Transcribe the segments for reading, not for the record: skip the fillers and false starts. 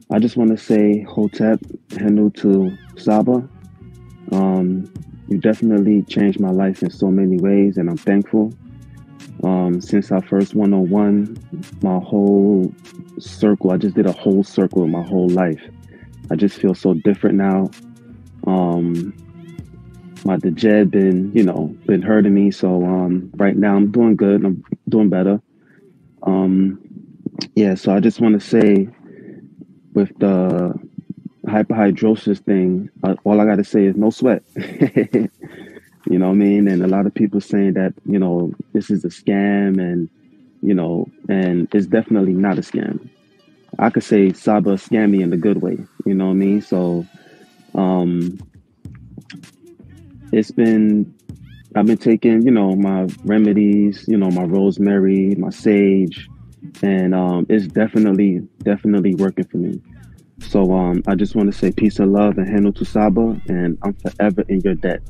I just want to say Hotep, Henu to SABA. You definitely changed my life in so many ways, and I'm thankful. Since our first 101, my whole circle, I just did a whole circle in my whole life. I just feel so different now. My dejed been hurting me. So right now I'm doing good. I'm doing better. Yeah, so I just want to say with the hyperhidrosis thing, all I got to say is no sweat. You know what I mean? And a lot of people saying that, this is a scam and it's definitely not a scam. I could say SABA scammed me in the good way, you know what I mean? So I've been taking, my remedies, my rosemary, my sage, and it's definitely working for me. So I just want to say peace and love and handle to SABA, and I'm forever in your debt.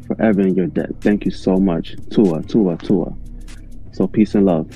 Forever in your debt. Thank you so much. Tua. So peace and love.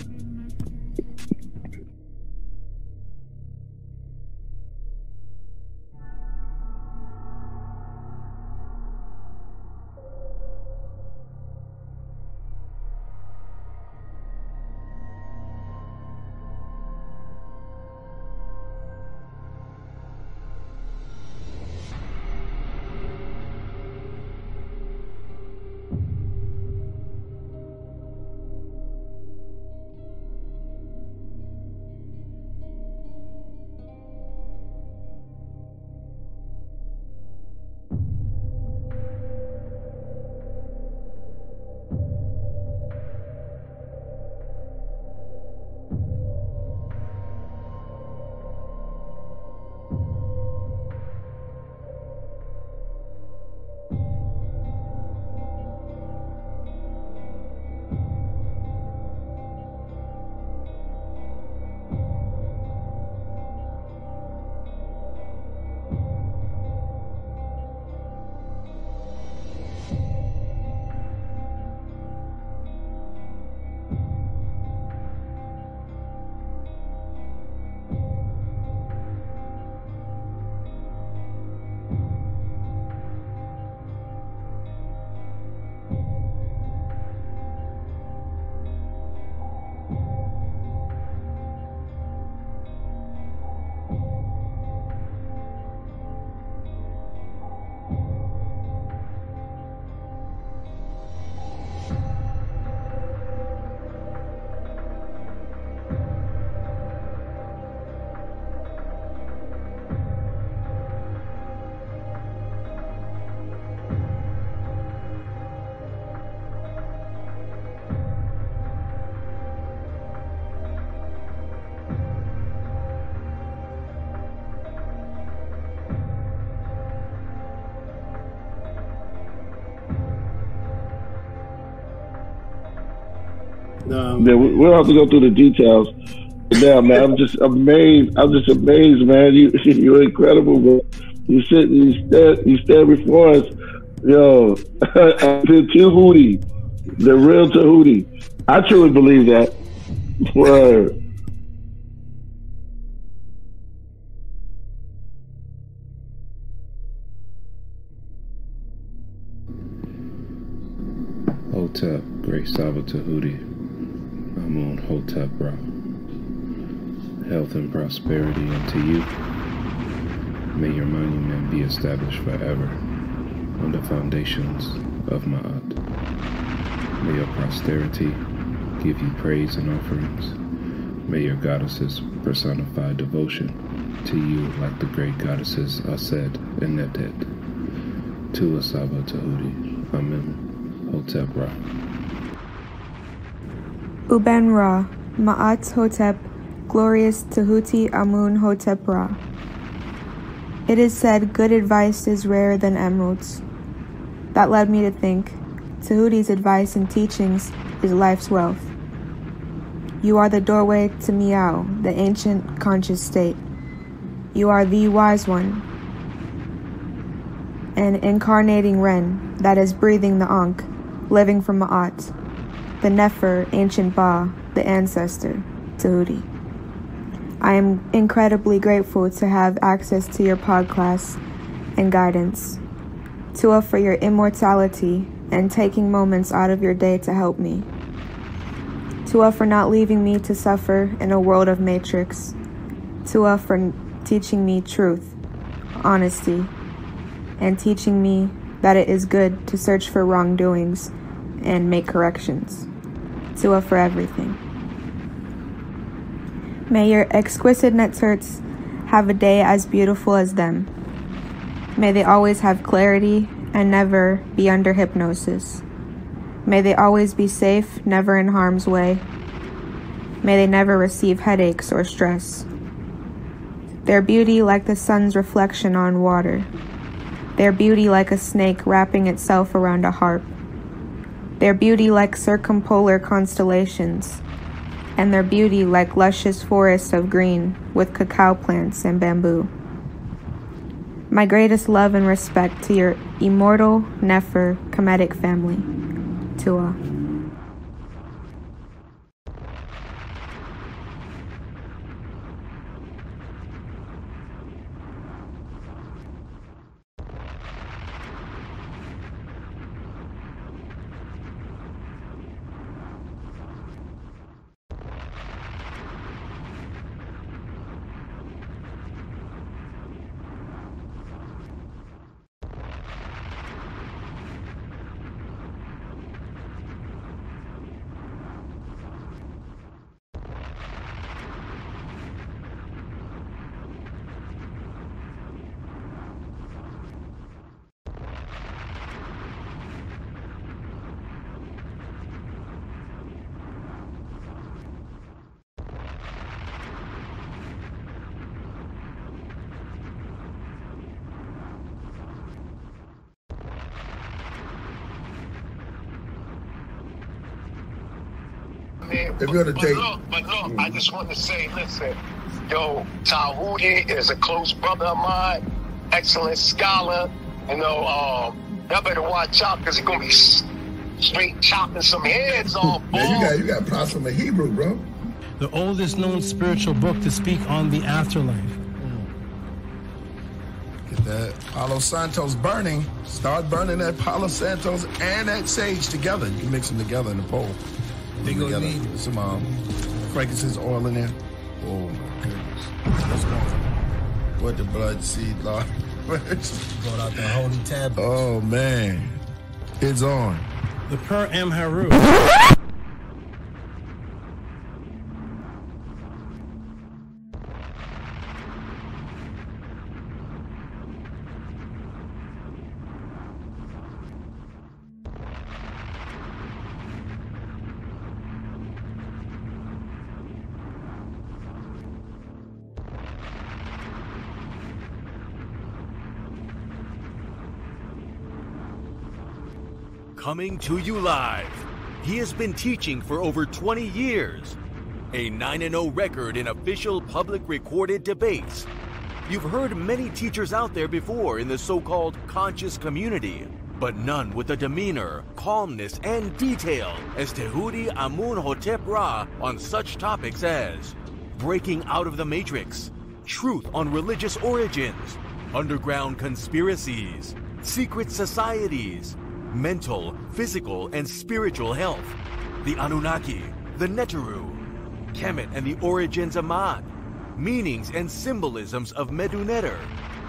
Yeah, we'll have to go through the details. Now, man, I'm just amazed. Man. You're incredible, bro. You stand before us, yo. The Tehuti, the real Tehuti. I truly believe that. Word. Hotep, Great Saba Tehuti. I'm on Hotep, bro. Health and prosperity unto you. May your monument be established forever on the foundations of Maat. May your posterity give you praise and offerings. May your goddesses personify devotion to you like the great goddesses Aset and Netet. Tua Saba Tehuti. Amen. Hotep Ra. Uben Ra, Ma'at Hotep, Glorious Tehuti Amun Hotep Ra. It is said good advice is rarer than emeralds. That led me to think Tehuti's advice and teachings is life's wealth. You are the doorway to Miao, the ancient conscious state. You are the wise one, an incarnating Ren that is breathing the Ankh, living from Ma'at, the Nefer, ancient Ba, the ancestor, Tehuti. I am incredibly grateful to have access to your Podclass and guidance. Tua for your immortality and taking moments out of your day to help me. Tua for not leaving me to suffer in a world of matrix. Tua for teaching me truth, honesty, and teaching me that it is good to search for wrongdoings and make corrections. Tua for everything. May your exquisite netzerts have a day as beautiful as them. May they always have clarity and never be under hypnosis. May they always be safe, never in harm's way. May they never receive headaches or stress. Their beauty like the sun's reflection on water. Their beauty like a snake wrapping itself around a harp. Their beauty like circumpolar constellations. And their beauty like luscious forests of green with cacao plants and bamboo. My greatest love and respect to your immortal Nefer Kemetic family. Tua. If you're to take, but look, I just want to say, listen, yo, Tehuti is a close brother of mine, excellent scholar. You know, y'all better watch out because he's gonna be straight chopping some heads off. Man, you got plasma Hebrew, bro. The oldest known spiritual book to speak on the afterlife. Get that Palo Santos burning. Start burning that Palo Santos and that sage together. You can mix them together in the bowl. They go need some frankincense oil in there. Oh my goodness. Let's go. What the blood seed, Lord. Brought out the holy tablets. Oh man. It's on. The Per M Haru. Coming to you live. He has been teaching for over 20 years. A 9-0 record in official public recorded debates. You've heard many teachers out there before in the so-called conscious community, but none with the demeanor, calmness, and detail as Tehuti Amun-Hotep Ra on such topics as breaking out of the matrix, truth on religious origins, underground conspiracies, secret societies, mental, physical, and spiritual health, the Anunnaki, the Neteru, Kemet and the origins of Maat, meanings and symbolisms of Meduneter,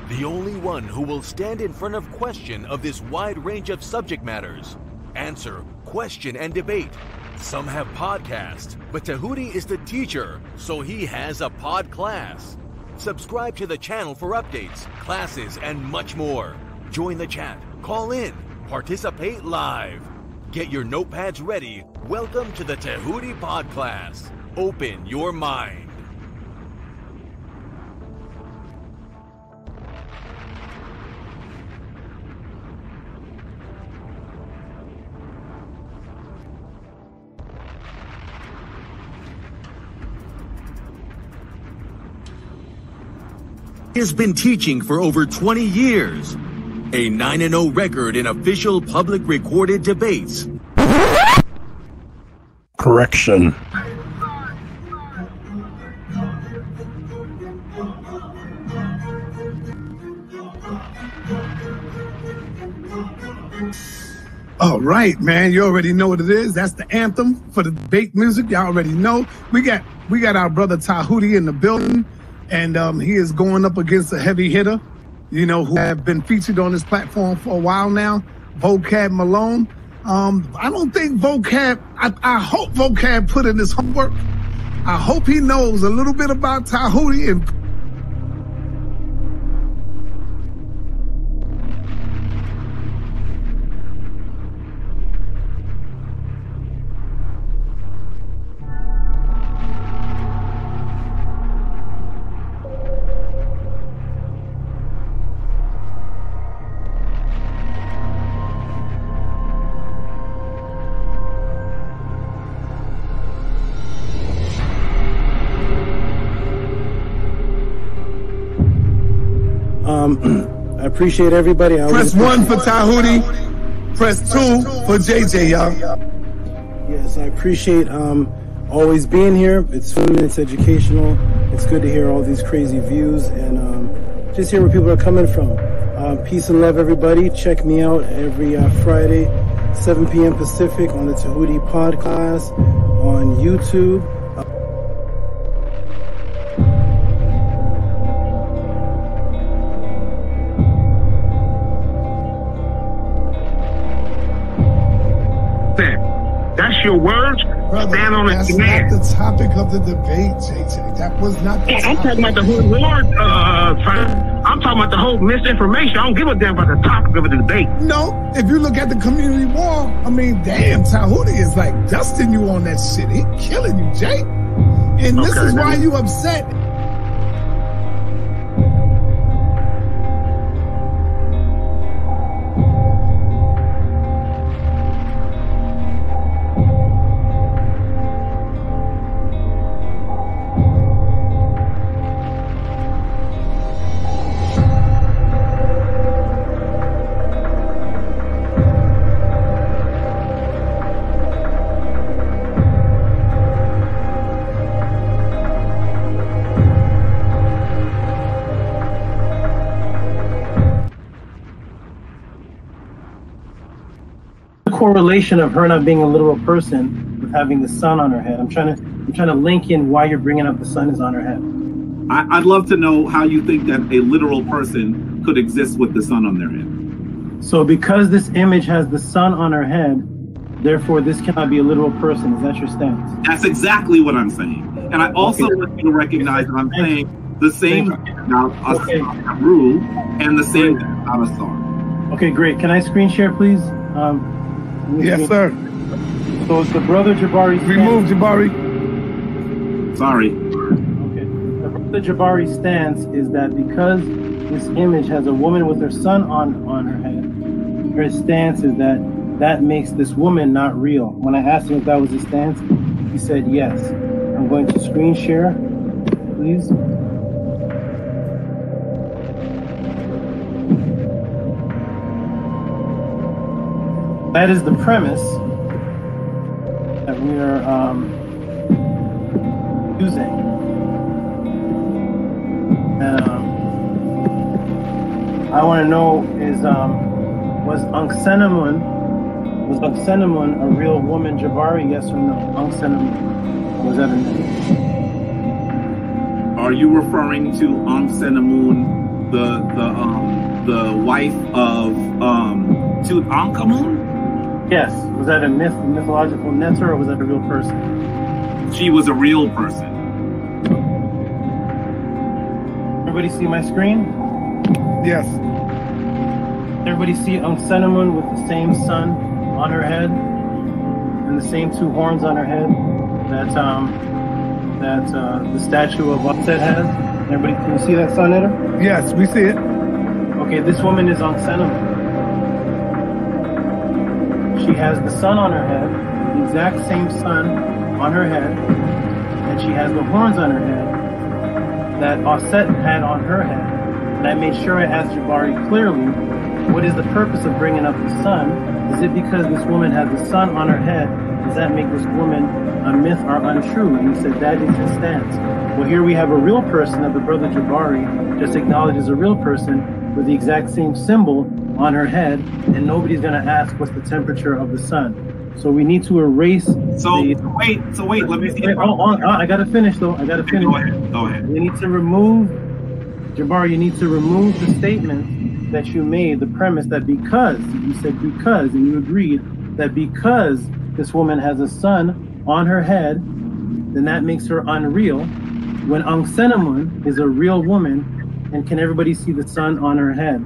the only one who will stand in front of question of this wide range of subject matters, answer, question, and debate. Some have podcasts, but Tehuti is the teacher, so he has a Podclass. Subscribe to the channel for updates, classes, and much more. Join the chat, call in, participate live. Get your notepads ready. Welcome to the Tehuti Podclass. Open your mind. He has been teaching for over 20 years. A 9-0 record in official public recorded debates. Correction. All right, man. You already know what it is. That's the anthem for the debate music. Y'all already know. We got our brother Tehuti in the building, and he is going up against a heavy hitter, you know, who have been featured on this platform for a while now, Vocab Malone. I don't think Vocab, I hope Vocab put in his homework. I hope he knows a little bit about Tehuti and I appreciate everybody. Press 1 for Tehuti. Press 2 for JJ, y'all. Yes, I appreciate always being here. It's fun, it's educational. It's good to hear all these crazy views and just hear where people are coming from. Peace and love, everybody. Check me out every Friday, 7 p.m. Pacific on the Tehuti Podclass on YouTube. That's your words. Brother, stand on that's a command. not the topic of the debate, JJ. That was not the I'm topic. talking about the whole word. I'm talking about the whole misinformation. I don't give a damn about the topic of the debate. No, if you look at the community wall, I mean, damn, Tehuti is like dusting you on that shit. He killing you, Jay. And this is why you upset. Correlation of her not being a literal person with having the sun on her head. I'm trying to link in why you're bringing up the sun is on her head. I'd love to know how you think that a literal person could exist with the sun on their head. So because this image has the sun on her head, therefore this cannot be a literal person. Is that your stance? That's exactly what I'm saying. And I also want you to recognize that I'm saying the same about a rule and the same about a star. Okay, great. Can I screen share, please? Yes, sir. So it's the brother Jabari. Remove Jabari. Sorry. Okay. The brother Jabari stance is that because this image has a woman with her son on her head, her stance is that that makes this woman not real. When I asked him if that was his stance, he said yes. I'm going to screen share, please. That is the premise that we are using. And I want to know is was Anksenamun a real woman, Jabari? Yes or no? Anksenamun, or was that a myth? Are you referring to Anksenamun, the wife of Tutankhamun? Yes. Was that a mythological Netzer, or was that a real person? She was a real person. Everybody see my screen? Yes. Everybody see Anksenamun with the same sun on her head and the same two horns on her head that the statue of Atet has? Everybody, can you see that sun in her? Yes, we see it. Okay, this woman is Anksenamun. She has the sun on her head, the exact same sun on her head, and she has the horns on her head that Aset had on her head. And I made sure I asked Jabari clearly, what is the purpose of bringing up the sun? Is it because this woman has the sun on her head? Does that make this woman a myth or untrue? And he said that is his stance. Well, here we have a real person that the brother Jabari just acknowledged as a real person, with the exact same symbol on her head, and nobody's going to ask what's the temperature of the sun. So we need to erase. So wait. Let me see. I got to finish though. I got to finish. Go ahead. We need to remove, Jabbar. You need to remove the statement that you made. The premise that because you said because, and you agreed that because this woman has a sun on her head, then that makes her unreal. When Ankhesenamun is a real woman, and can everybody see the sun on her head?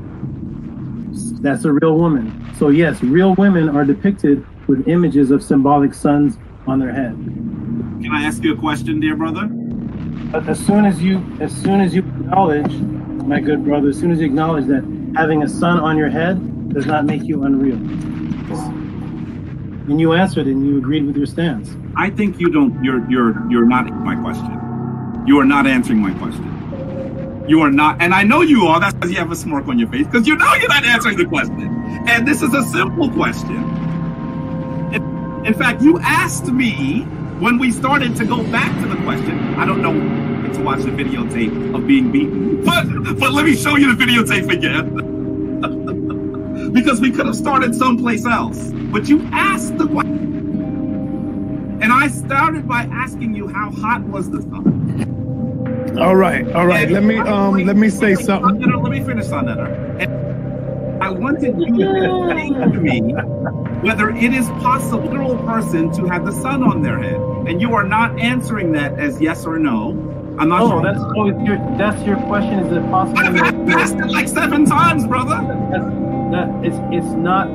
That's a real woman. So yes, real women are depicted with images of symbolic suns on their head. Can I ask you a question, dear brother? As soon as you acknowledge, my good brother, as soon as you acknowledge that having a sun on your head does not make you unreal. And you answered and you agreed with your stance. I think you're not my question. You are not answering my question. You are not, and I know you are. That's because you have a smirk on your face, because you know you're not answering the question. And this is a simple question. In fact, you asked me when we started to go back to the question. I don't know to watch the videotape of being beaten, but let me show you the videotape again. Because we could have started someplace else. But you asked the question. And I started by asking you how hot was the sun. All right. Let me say something. Let me finish on that. And I wanted you to explain to me whether it is possible for a literal person to have the sun on their head, and you are not answering that as yes or no. I'm not sure. That's your question. Is it possible? I've asked it like 7 times, brother. It's not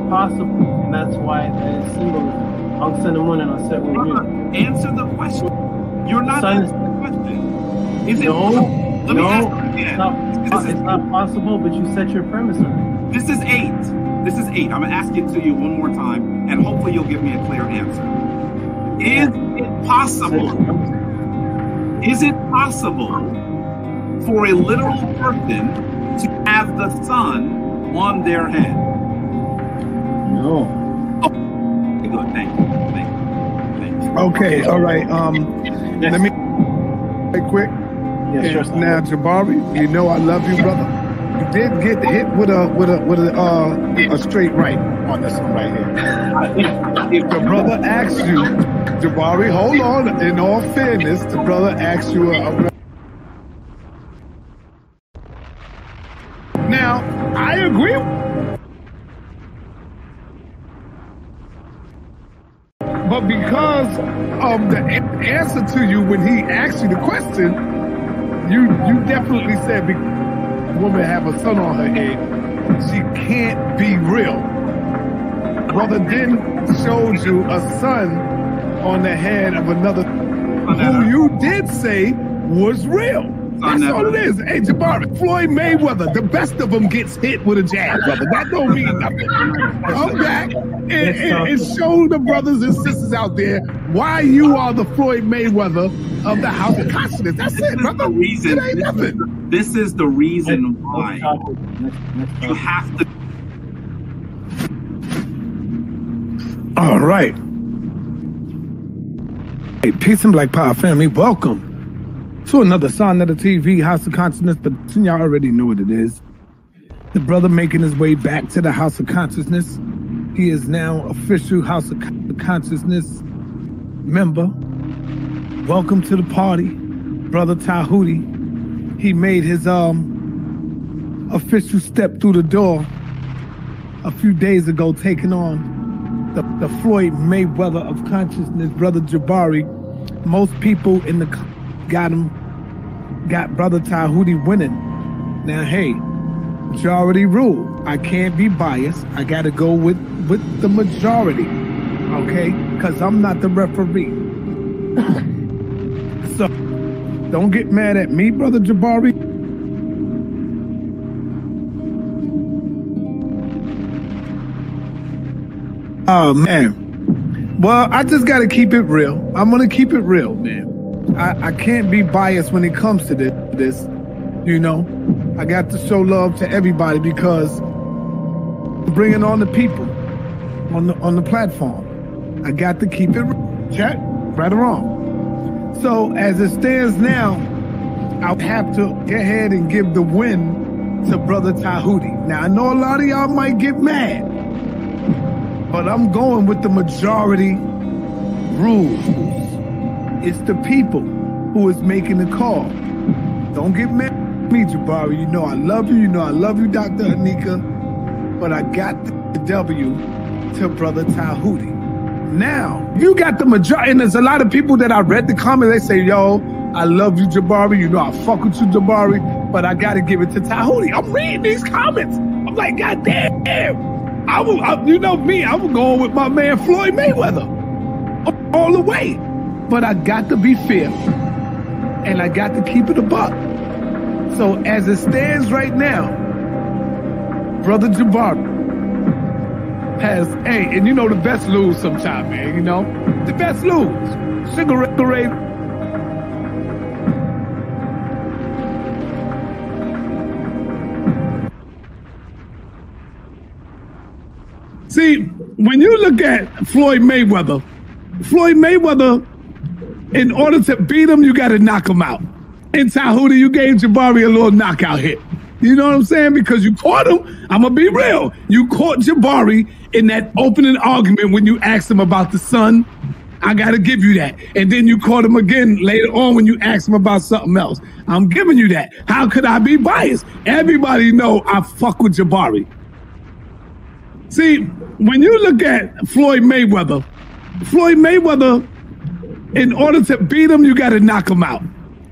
possible. And that's why that is symbolism. Ankhesenamun and Aset were used. Answer the question. You're not answering the question. Is it? No, Let me ask you again. It's not possible, but you set your premise on it. This is 8. I'm going to ask it to you one more time, and hopefully you'll give me a clear answer. Is it possible for a literal person to have the sun on their head? No. Oh, good. Thank you. Okay, all right. Let me quick. Yeah, sure. Now, Jabari, you know I love you, brother. You did get hit with a straight right on this one right here. If the brother asks you, Jabari, hold on. In all fairness, the brother asks you Now, I agree. But because of the answer to you when he asked you the question, you definitely said the woman have a sun on her head. She can't be real. Brother then showed you a sun on the head of another who you did say was real. That's all it is. Hey, Jabari, Floyd Mayweather, the best of them gets hit with a jab, brother. That don't mean nothing. Come back and show the brothers and sisters out there why you are the Floyd Mayweather of the House of Consciousness. That's it, brother. It ain't nothing. This is the reason why you have to. All right. Hey, peace and Black Power family. Welcome to another Son of the TV, House of Consciousness, but y'all already know what it is. The brother making his way back to the House of Consciousness. He is now official House of Consciousness member. Welcome to the party, Brother Tehuti. He made his official step through the door a few days ago, taking on the Floyd Mayweather of consciousness, Brother Jabari. Most people in the got Brother Tehuti winning. Now, hey, majority rule. I can't be biased. I got to go with the majority, okay? Because I'm not the referee. So, don't get mad at me, Brother Jabari. Oh, man. Well, I just got to keep it real. I'm going to keep it real, man. I can't be biased when it comes to this, you know. I got to show love to everybody because I'm bringing on the people on the platform. I got to keep it real. Check, right or wrong. So as it stands now, I'll have to go ahead and give the win to Brother Tehuti. Now, I know a lot of y'all might get mad, but I'm going with the majority rules. It's the people who is making the call. Don't get mad at me, Jabari. You know I love you. You know I love you, Dr. Anika. But I got the W to Brother Tehuti. Now, you got the majority, and there's a lot of people that I read the comments, they say, yo, I love you, Jabari. You know I fuck with you, Jabari, but I got to give it to Tehuti. I'm reading these comments. I'm like, God damn. You know me, I'm going with my man Floyd Mayweather all the way. But I got to be fair, and I got to keep it a buck. So as it stands right now, Brother Jabari has, hey, and you know the best lose sometime, man, you know? The best lose. Cigarette. See, when you look at Floyd Mayweather, in order to beat him, you got to knock him out. In Tehuti, you gave Jabari a little knockout hit. You know what I'm saying? Because you caught him. I'm going to be real. You caught Jabari in that opening argument when you asked him about the sun. I got to give you that. And then you caught him again later on when you asked him about something else. I'm giving you that. How could I be biased? Everybody know I fuck with Jabari. See, when you look at Floyd Mayweather, in order to beat him, you got to knock him out.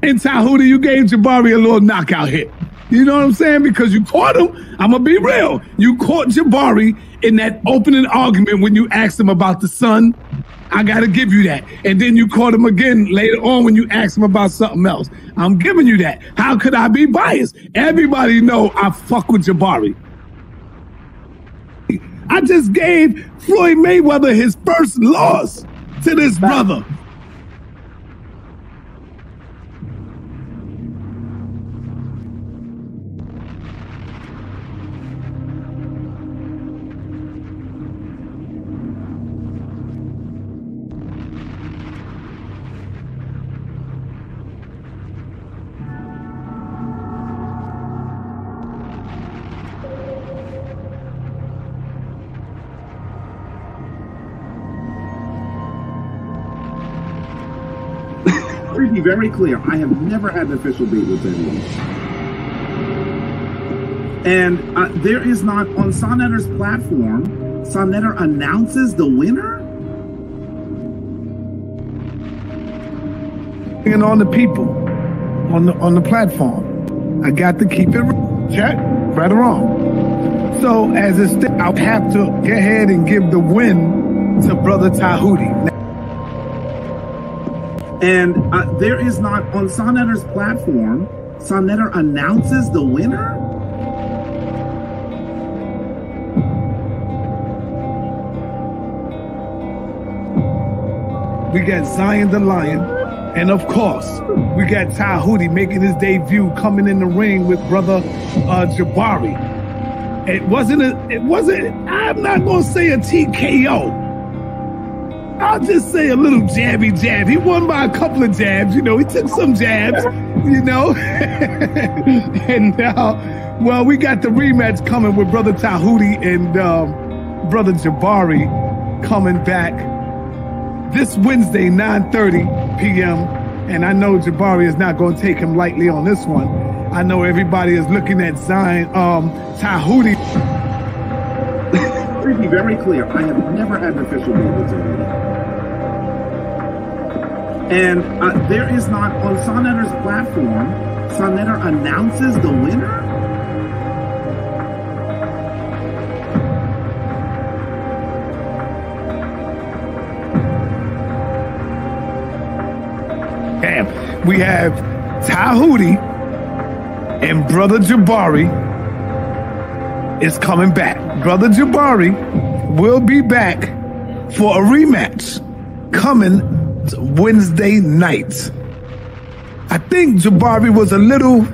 In Tehuti, you gave Jabari a little knockout hit. You know what I'm saying? Because you caught him. I'm going to be real. You caught Jabari in that opening argument when you asked him about the sun. I got to give you that. And then you caught him again later on when you asked him about something else. I'm giving you that. How could I be biased? Everybody know I fuck with Jabari. I just gave Floyd Mayweather his first loss to this brother. To be very clear, I have never had an official beat with anyone. And there is not, on Sonetter's platform, Sonetter announces the winner? And on the people, on the platform. I got to keep it check, right or wrong. So as it's, I'll have to go ahead and give the win to Brother Tehuti. And there is not, on Sonetter's platform, Sonetter announces the winner? We got Zion the Lion, and of course, we got Tehuti making his debut, coming in the ring with Brother Jabari. It wasn't, I'm not gonna say a TKO. I'll just say a little jabby jab. He won by a couple of jabs, you know, he took some jabs, you know. And well, we got the rematch coming with Brother Tehuti and Brother Jabari coming back this Wednesday, 9:30 p.m. And I know Jabari is not going to take him lightly on this one. I know everybody is looking at Zion, Tehuti. To be very clear, I have never had an official beat with anyone. And there is not, on Sonetter's platform, Sonetter announces the winner? Damn, we have Tehuti and Brother Jabari is coming back. Brother Jabari will be back for a rematch coming Wednesday night. I think Jabari was a little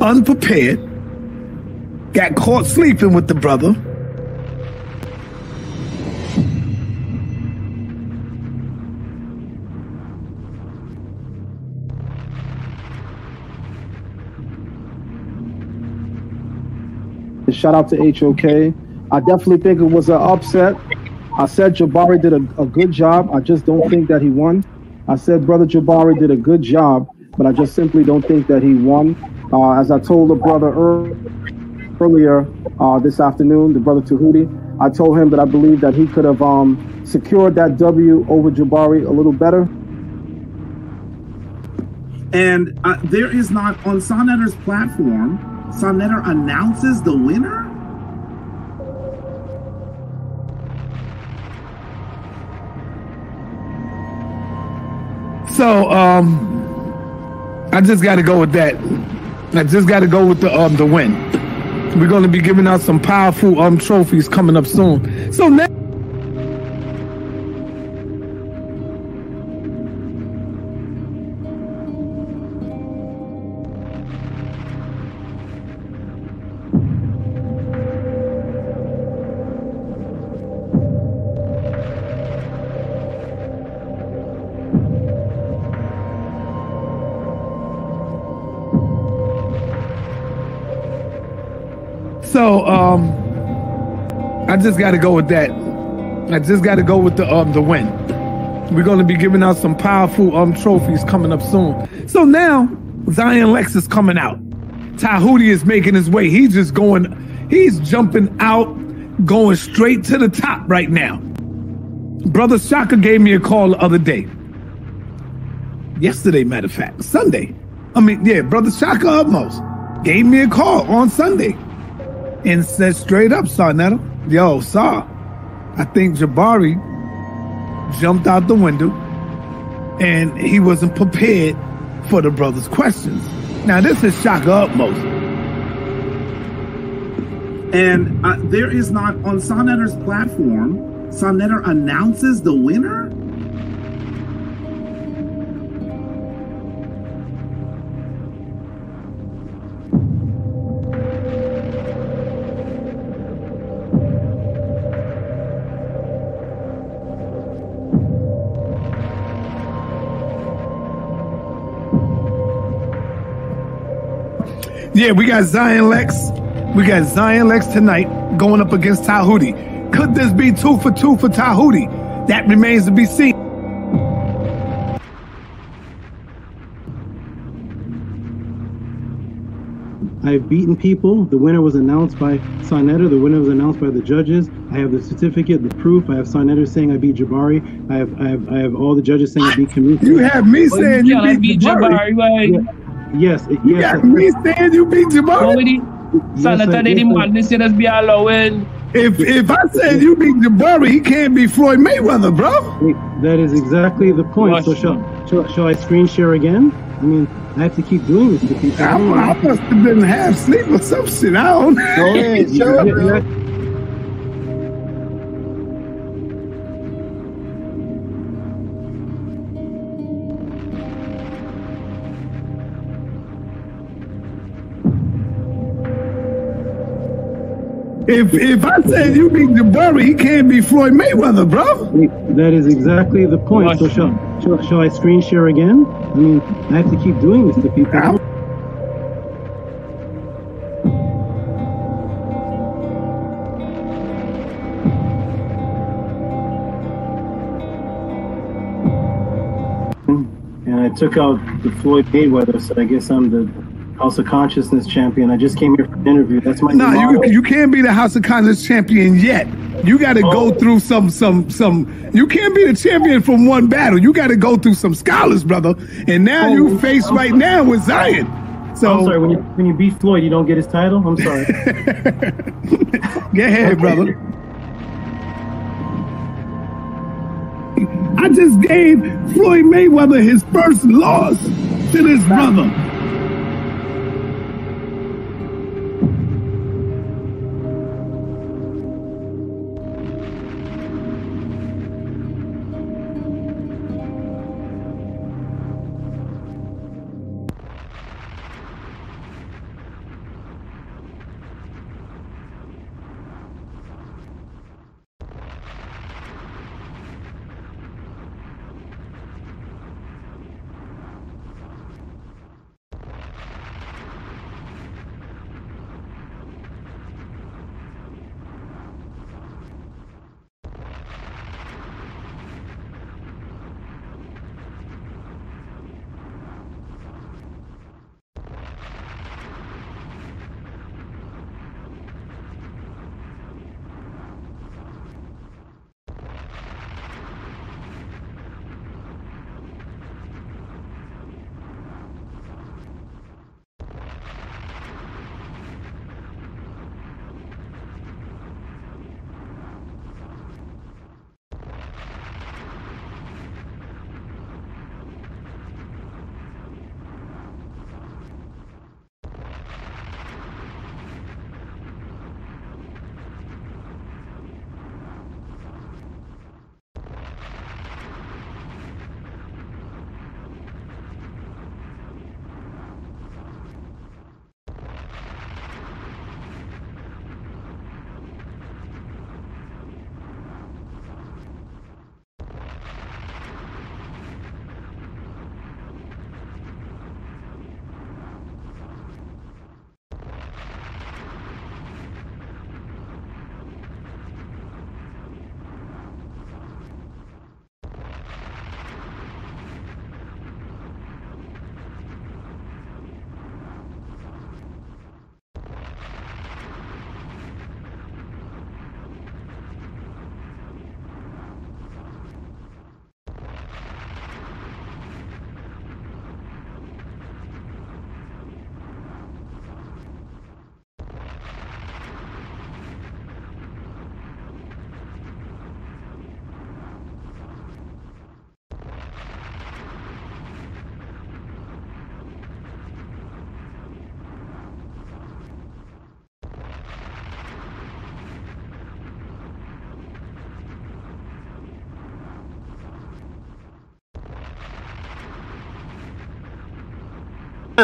unprepared, got caught sleeping with the brother. Shout out to HOK. I definitely think it was an upset. I said Jabari did a good job. I just don't think that he won. I said Brother Jabari did a good job, but I just simply don't think that he won. As I told the brother earlier this afternoon, the brother Tehuti, I told him that I believe that he could have secured that W over Jabari a little better. And there is not, on Sonetter's platform, Sonetter announces the winner? So, I just got to go with that. I just got to go with the win. We're going to be giving out some powerful trophies coming up soon. So now. So, I just got to go with that. I just got to go with the win. We're going to be giving out some powerful trophies coming up soon. So now, Zion Lex is coming out. Tehuti is making his way. He's jumping out, going straight to the top right now. Brother Shaka gave me a call the other day. Yesterday, matter of fact, Sunday. Brother Shaka Utmost gave me a call on Sunday. And said straight up, Sonetta, yo, Saw, I think Jabari jumped out the window and he wasn't prepared for the brother's questions. Now, this is Shaka Utmost. And there is not, on Sonetter's platform, Sonetter announces the winner? Yeah, we got Zion Lex. We got Zion Lex tonight going up against Tehuti. Could this be 2 for 2 for Tehuti? That remains to be seen. I've beaten people. The winner was announced by Sonetter. The winner was announced by the judges. I have the certificate, the proof. I have Sonetter saying I beat Jabari. I have all the judges saying I beat Kamika. You have me saying you beat Jabari. Yes. You got me saying you beat Jabari. If I said you beat Jabari, he can't be Floyd Mayweather, bro. That is exactly the point. So shall I screen share again? I mean, I have to keep doing this to people. I must have been half asleep or some shit. I don't know. Go ahead, show it, bro. If I said you beat Jabari, he can't be Floyd Mayweather, bro. That is exactly the point. So shall I screen share again? I mean, I have to keep doing this to people. And I took out the Floyd Mayweather, so I guess I'm the House of Consciousness champion. I just came here for an interview. That's my you can't be the House of Consciousness champion yet. You got to go through some. You can't be the champion from one battle. You got to go through some scholars, brother. And now you face right now with Zion. So I'm sorry. When you beat Floyd, you don't get his title. I'm sorry. Go ahead, brother. I just gave Floyd Mayweather his first loss to this brother.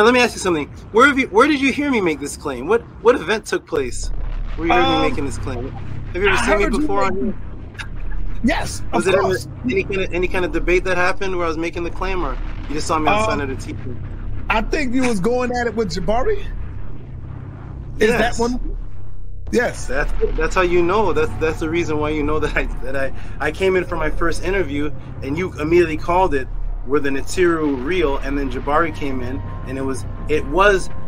let me ask you something. Where did you hear me make this claim? What event took place where you heard me making this claim? Have you ever seen me before on here? Yes, was it any kind of debate that happened where I was making the claim, or you just saw me on the side of the TV? I think you was going at it with Jabari. Is that one? Yes. That's how you know. That's the reason why you know that I came in for my first interview and you immediately called it with an Natiru reel, and then Jabari came in, and it was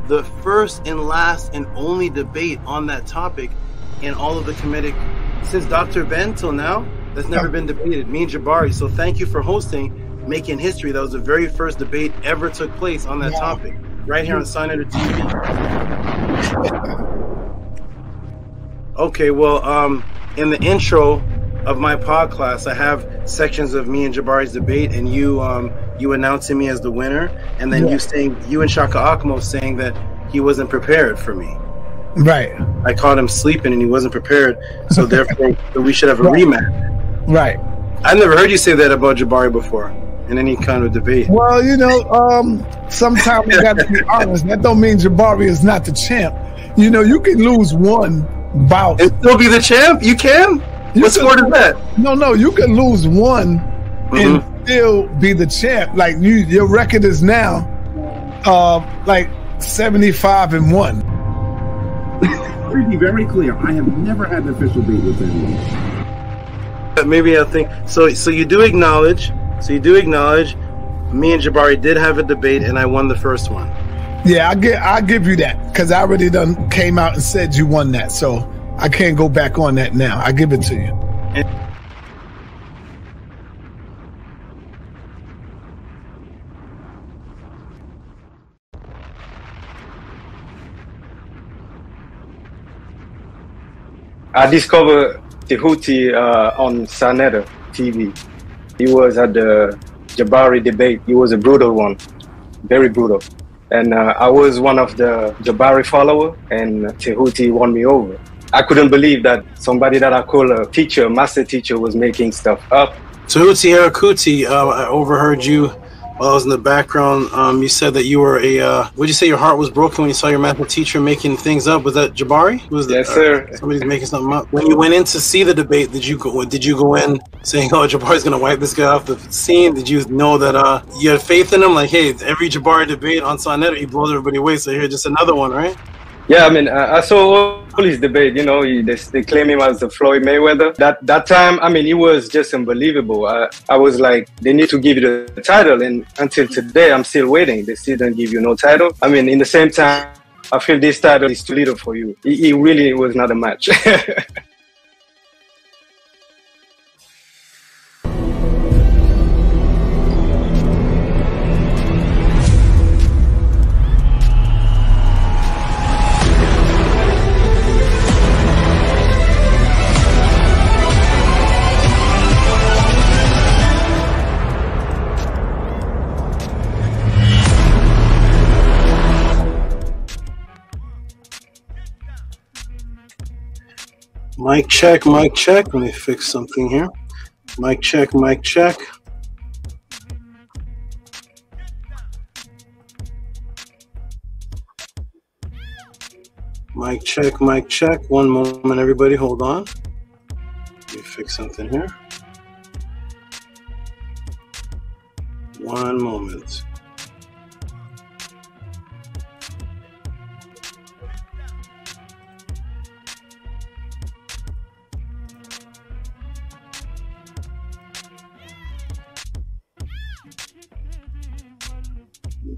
the first and last and only debate on that topic in all of the Kemetic since Dr. Ben till now. That's never been debated. Me and Jabari. So thank you for hosting, making history. That was the very first debate ever took place on that topic, right here on Sign of the TV. Okay, well, in the intro of my podcast, I have sections of me and Jabari's debate, and you announcing me as the winner, and then you and Shaka Akmo saying that he wasn't prepared for me. Right. I caught him sleeping, and he wasn't prepared, so therefore we should have a rematch. Right. I've never heard you say that about Jabari before in any kind of debate. Well, you know, sometimes we got to be honest. That don't mean Jabari is not the champ. You know, you can lose one bout and still be the champ. You can. What sport is that? No, you can lose one and still be the champ. Like your record is now like 75-1. Let me be very clear. I have never had an official date with anyone. Maybe I think so. So you do acknowledge. Me and Jabari did have a debate, and I won the first one. Yeah, I'll give you that because I already done came out and said you won that, so I can't go back on that now. I give it to you. I discovered Tehuti on Sanetta TV. He was at the Jabari debate. He was a brutal one, very brutal. And I was one of the Jabari followers, and Tehuti won me over. I couldn't believe that somebody that I call a teacher, master teacher, was making stuff up. Tehuti Arakuti, I overheard you while I was in the background. You said that you were would you say your heart was broken when you saw your math teacher making things up? Was that Jabari? Yes, sir. Somebody's making something up. When you went in to see the debate, did you go in saying, "Oh, Jabari's gonna wipe this guy off the scene"? Did you know that you had faith in him? Like, hey, every Jabari debate on Sonnet, he blows everybody away. So here's just another one, right? Yeah, I mean, I saw all his debate. You know, they claim him as the Floyd Mayweather. That time, I mean, it was just unbelievable. I was like, they need to give you the title, and until today, I'm still waiting. They still don't give you no title. I mean, in the same time, I feel this title is too little for you. It really was not a match. Mic check, mic check. Let me fix something here. Mic check, mic check. Mic check, mic check. One moment, everybody. Hold on. Let me fix something here. One moment.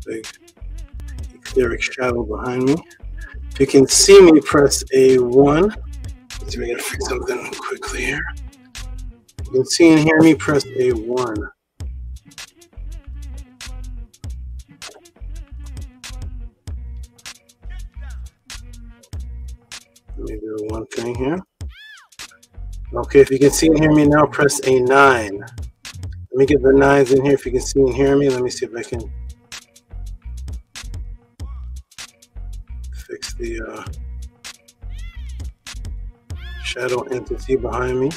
Big etheric shadow behind me. If you can see me, press A1. Let's see if I can fix something quickly here. If you can see and hear me, press A1. Let me do one thing here. Okay, if you can see and hear me now, press A9. Let me get the 9s in here. If you can see and hear me, let me see if I can fix the shadow entity behind me.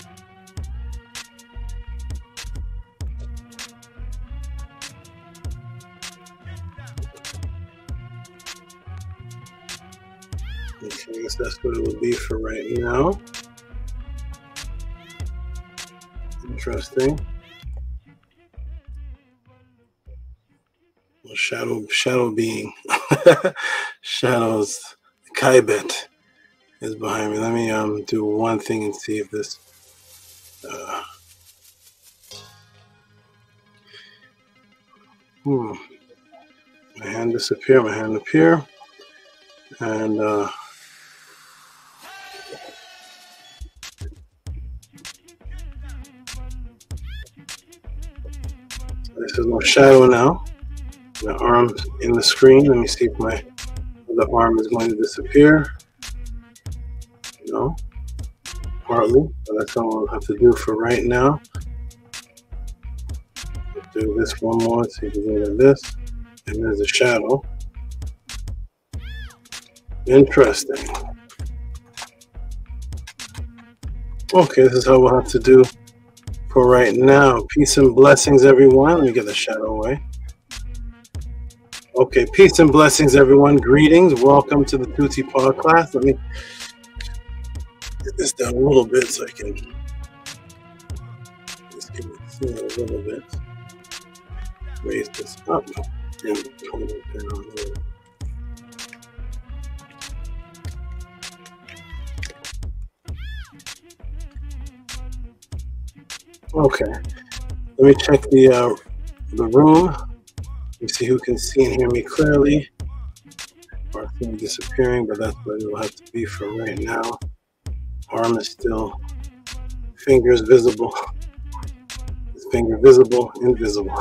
Okay, I guess that's what it will be for right now. Interesting. Well, shadow being. Shadows. Kaibet is behind me. Let me do one thing and see if this my hand disappear, my hand appear, and this is no shadow now. My arm's in the screen. Let me see if my other arm is going to disappear. No, partly, but that's all I'll have to do for right now. Do this one more so you can get at this, and there's a shadow. Interesting. Okay, this is how we'll have to do for right now. Peace and blessings, everyone. Let me get the shadow away. Okay, peace and blessings, everyone. Greetings. Welcome to the Tehuti Podclass. Let me get this down a little bit so I can just give it a little bit. Raise this up and pull it down here. Okay, let me check the room. Let me see who can see and hear me clearly. Or thing disappearing, but that's what it will have to be for right now. Arm is still, fingers visible. Finger visible, invisible.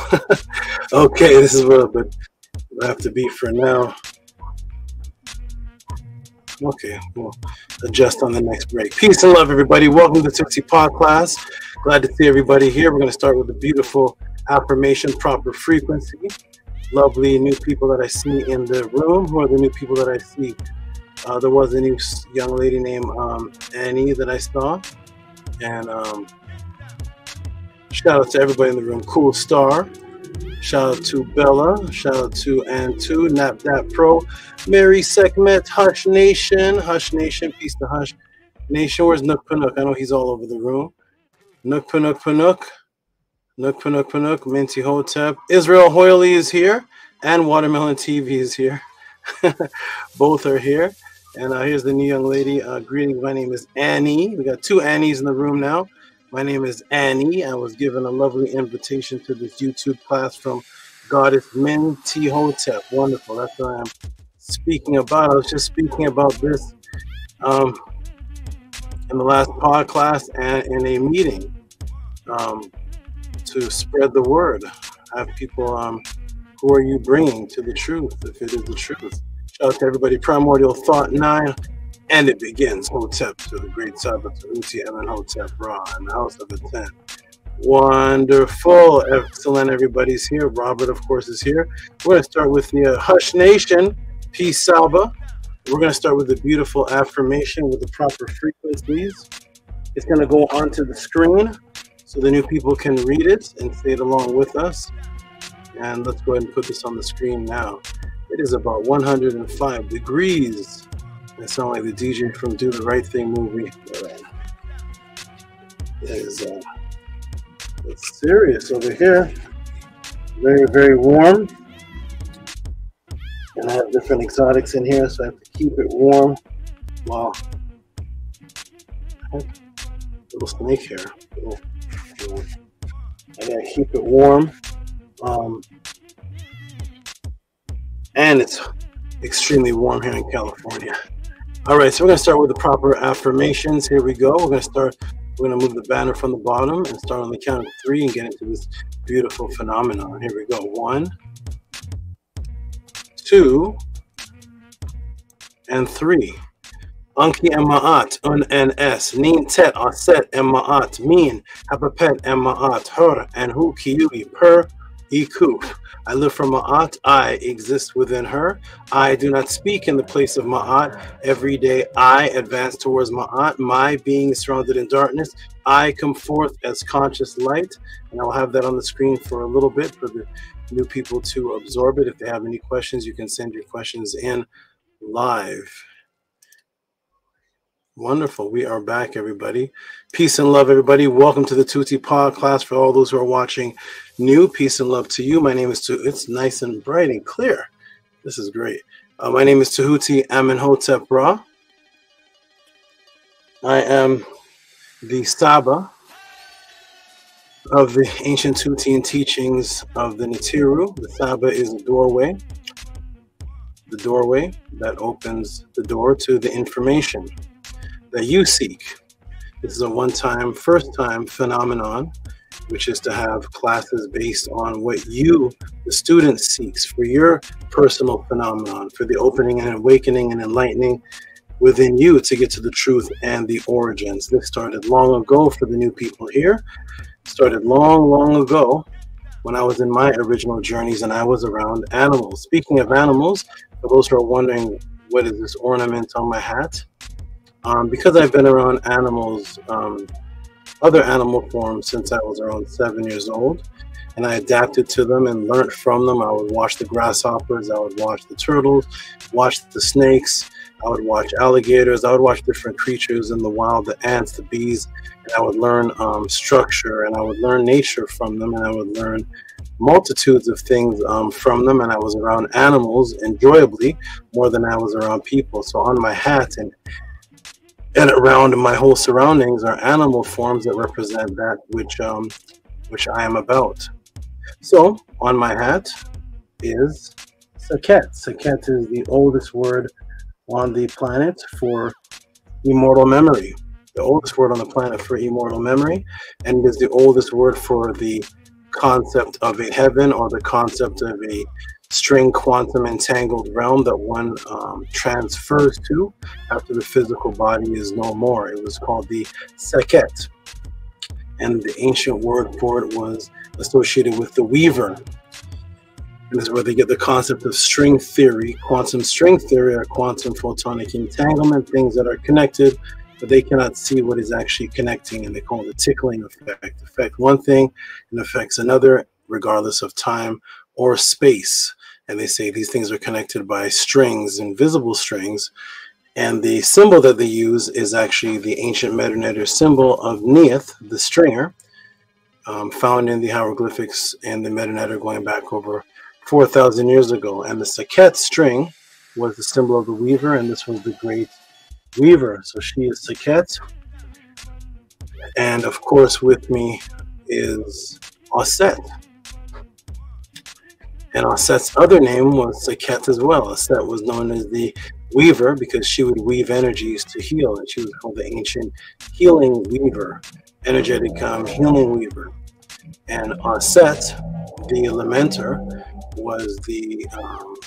Okay, this is what it will have to be for now. Okay, we'll adjust on the next break. Peace and love, everybody. Welcome to Tehuti Podclass. Glad to see everybody here. We're going to start with the beautiful affirmation, proper frequency. Lovely new people that I see in the room. Who are the new people that I see? There was a new young lady named Annie that I saw. And shout out to everybody in the room. Cool Star. Shout out to Bella. Shout out to Antu, NapDap Pro, Mary Sekhmet, Hush Nation. Hush Nation. Peace to Hush Nation. Where's Nook Panook? I know he's all over the room. Nook Panook Panook. Nook Panook Panook. Minty Hotep. Israel Hoyley is here. And Watermelon TV is here. Both are here. And here's the new young lady. Greetings. My name is Annie. We got two Annies in the room now. My name is Annie. I was given a lovely invitation to this YouTube class from Goddess Minty Hotep. Wonderful. That's what I'm speaking about. I was just speaking about this in the last podcast and in a meeting to spread the word. Have people, who are you bringing to the truth, if it is the truth? Shout out to everybody. Primordial Thought 9. And it begins. Hotep to the great SABA, Tehuti, Hotep, Ra, and the house of the 10. Wonderful. Excellent. Everybody's here. Robert, of course, is here. We're going to start with the Hush Nation. Peace, SABA. We're going to start with the beautiful affirmation with the proper frequencies. It's going to go onto the screen so the new people can read it and say it along with us. And let's go ahead and put this on the screen now. It is about 105 degrees. It sounds like the DJ from Do the Right Thing movie. It's serious over here. Very, very warm. And I have different exotics in here, so I have to keep it warm. Wow. Little snake hair. I gotta keep it warm. And it's extremely warm here in California. All right, so we're going to start with the proper affirmations. Here we go. We're going to move the banner from the bottom and start on the count of 3 and get into this beautiful phenomenon. Here we go. 1, 2, and 3. Anki and Maat, Un and S, Nin Tet, Aset and Maat, Min, Hapapet and Maat, Her and Hu Kiyui, Per, Iku. I live from Ma'at. I exist within her. I do not speak in the place of Ma'at. Every day I advance towards Ma'at. My being is surrounded in darkness. I come forth as conscious light. And I'll have that on the screen for a little bit for the new people to absorb it. If they have any questions, you can send your questions in live. Wonderful. We are back, everybody. Peace and love, everybody. Welcome to the Tehuti Podclass. For all those who are watching new, peace and love to you. My name is Tehuti. It's nice and bright and clear. This is great. My name is Tehuti Amenhotep Ra. I am the SABA of the ancient Tehutian teachings of the Nitiru. The SABA is the doorway that opens the door to the information that you seek. This is a one-time, first-time phenomenon, which is to have classes based on what you, the student, seeks for your personal phenomenon, for the opening and awakening and enlightening within you to get to the truth and the origins. This started long ago for the new people here. Started long, long ago when I was in my original journeys and I was around animals. Speaking of animals, for those who are wondering what is this ornament on my hat, because I've been around animals, other animal forms since I was around 7 years old, and I adapted to them and learned from them. I would watch the grasshoppers, I would watch the turtles, watch the snakes, I would watch alligators, I would watch different creatures in the wild, the ants, the bees, and I would learn structure, and I would learn nature from them, and I would learn multitudes of things from them, and I was around animals enjoyably more than I was around people. So on my hat and around my whole surroundings are animal forms that represent that which I am about. So on my hat is Saket. Saket is the oldest word on the planet for immortal memory. The oldest word on the planet for immortal memory, and it is the oldest word for the concept of a heaven, or the concept of a string quantum entangled realm that one transfers to after the physical body is no more. It was called the Seket, and the ancient word for it was associated with the weaver. And this is where they get the concept of string theory, quantum string theory, or quantum photonic entanglement, things that are connected, but they cannot see what is actually connecting, and they call it the tickling effect. Affect one thing and affects another, regardless of time or space. And they say these things are connected by strings, invisible strings. And the symbol that they use is actually the ancient Medu-Neter symbol of Neith, the stringer, found in the hieroglyphics in the Medu-Neter going back over 4,000 years ago. And the Saket string was the symbol of the weaver, and this was the great weaver. So she is Saket. And of course with me is Aset. And Aset's other name was Saket as well. Aset was known as the weaver because she would weave energies to heal, and she was called the ancient healing weaver, energetic healing weaver. And Aset, the lamenter, was the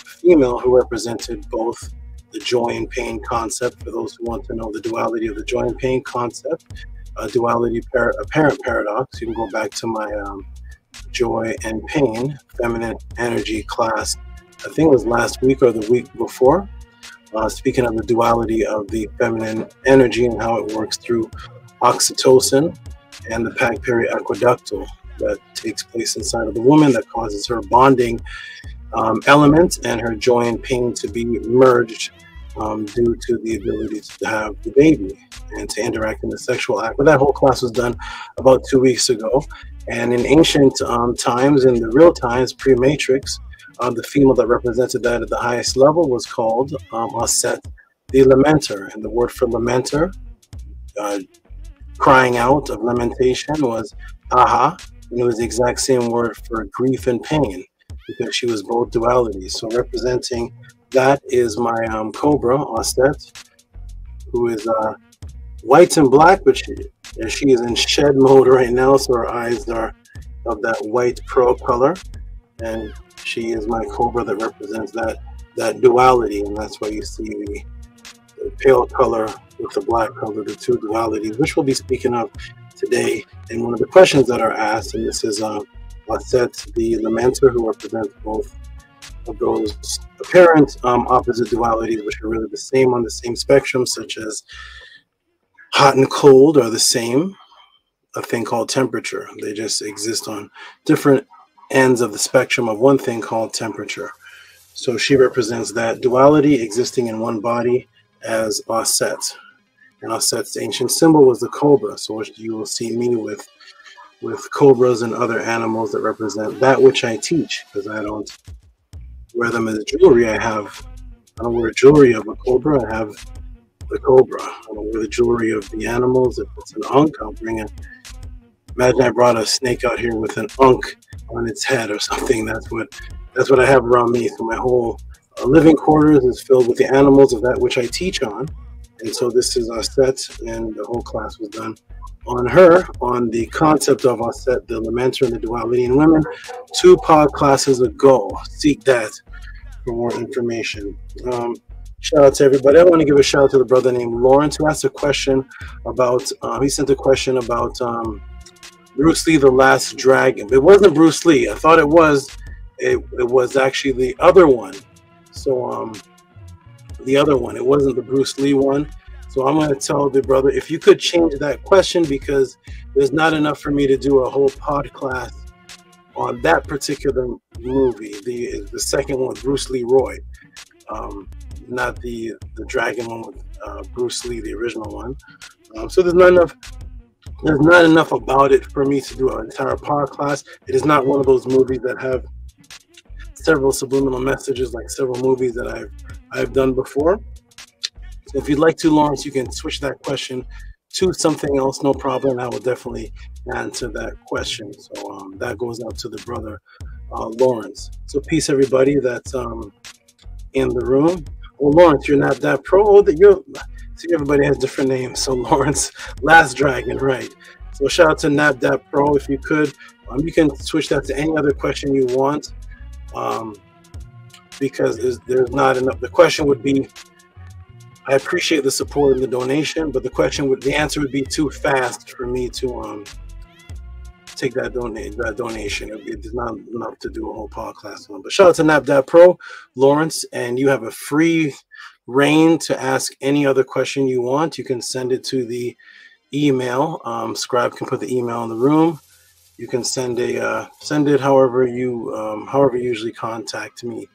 female who represented both the joy and pain concept. For those who want to know the duality of the joy and pain concept, duality apparent paradox, you can go back to my joy and pain feminine energy class. I think it was last week or the week before, speaking of the duality of the feminine energy and how it works through oxytocin and the periaqueductal that takes place inside of the woman that causes her bonding element and her joy and pain to be merged due to the ability to have the baby and to interact in the sexual act. But that whole class was done about 2 weeks ago. And in ancient times, in the real times, pre-Matrix, the female that represented that at the highest level was called Aset, the lamenter. And the word for lamenter, crying out of lamentation, was aha. And it was the exact same word for grief and pain, because she was both dualities. So representing that is my cobra, Aset, who is white and black, but she is in shed mode right now, so her eyes are of that white pearl color, and she is my cobra that represents that duality, and that's why you see the pale color with the black color, the two dualities, which we'll be speaking of today in one of the questions that are asked. And this is Aset, the lamenter, who represents both of those apparent opposite dualities, which are really the same on the same spectrum, such as hot and cold are the same, a thing called temperature. They just exist on different ends of the spectrum of one thing called temperature. So she represents that duality existing in one body as Aset. And Aset's ancient symbol was the cobra. So you will see me with cobras and other animals that represent that which I teach, because I don't wear them as jewelry. I don't wear jewelry of a cobra. I have the cobra. I don't wear the jewelry of the animals. If it's an ankh, I'll bring it. Imagine I brought a snake out here with an ankh on its head or something. That's what I have around me. So my whole living quarters is filled with the animals of that which I teach on. And so this is Aset, and the whole class was done on her, on the concept of Aset, the lamenter and the duality in women, 2 pod classes ago. Seek that for more information. Shout out to everybody. I want to give a shout out to the brother named Lawrence, who asked a question about, he sent a question about Bruce Lee, The Last Dragon. It wasn't Bruce Lee. I thought it was. It was actually the other one. So the other one. It wasn't the Bruce Lee one. So I'm going to tell the brother, if you could change that question, because there's not enough for me to do a whole pod class on that particular movie. The second one, Bruce Lee Roy. Not the dragon one with Bruce Lee, the original one. So there's not enough about it for me to do an entire pod class. It is not one of those movies that have several subliminal messages like several movies that I've done before. So if you'd like to, Lawrence, you can switch that question to something else, no problem. I will definitely answer that question. So that goes out to the brother Lawrence. So peace, everybody that's in the room. Oh, Lawrence, you're not that pro. Oh, that you're. See, everybody has different names. So Lawrence, Last Dragon, right? So shout out to Not That Pro. If you could, you can switch that to any other question you want, because there's not enough. The question would be, I appreciate the support and the donation, but the answer would be too fast for me to take that donation. It's not enough to do a whole podcast on. But shout out to Not That Pro, Lawrence, and you have a free reign to ask any other question you want. You can send it to the email. Scribe can put the email in the room. You can send it however you usually contact me,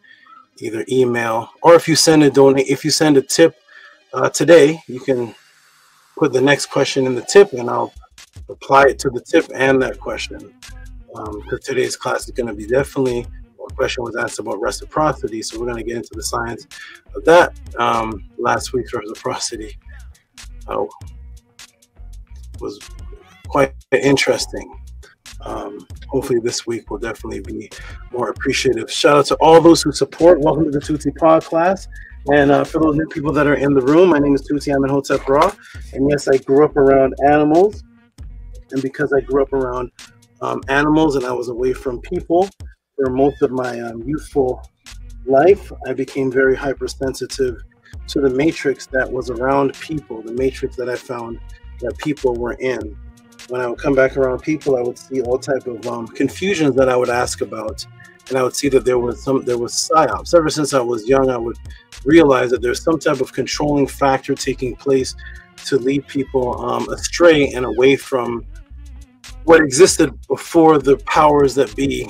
either email, or if you send a tip today, you can put the next question in the tip, and I'll apply it to the tip and that question. Because today's class is going to be definitely. A question was asked about reciprocity, so we're going to get into the science of that. Last week's reciprocity was quite interesting. Hopefully this week will definitely be more appreciative. Shout out to all those who support. Welcome to the Tehuti Podclass. And for those new people that are in the room, my name is Tehuti. I'm Imhotep Ra. And yes, I grew up around animals. And because I grew up around animals and I was away from people for most of my youthful life, I became very hypersensitive to the matrix that was around people, the matrix that I found that people were in. When I would come back around people, I would see all type of confusions that I would ask about, and I would see that there was psyops. Ever since I was young, I would realize that there's some type of controlling factor taking place to lead people astray and away from what existed before the powers that be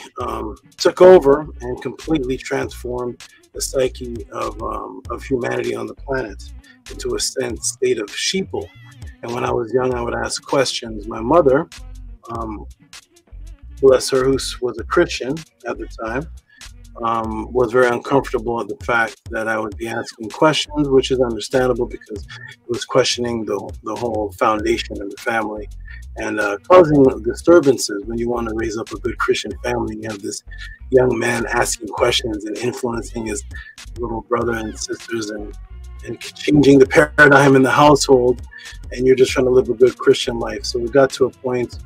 took over and completely transformed the psyche of humanity on the planet into a state of sheeple. And when I was young, I would ask questions. My mother, bless her, who was a Christian at the time, was very uncomfortable at the fact that I would be asking questions, which is understandable because it was questioning the whole foundation of the family and causing disturbances. When you want to raise up a good Christian family, you have this young man asking questions and influencing his little brother and sisters and changing the paradigm in the household, and you're just trying to live a good Christian life. So we got to a point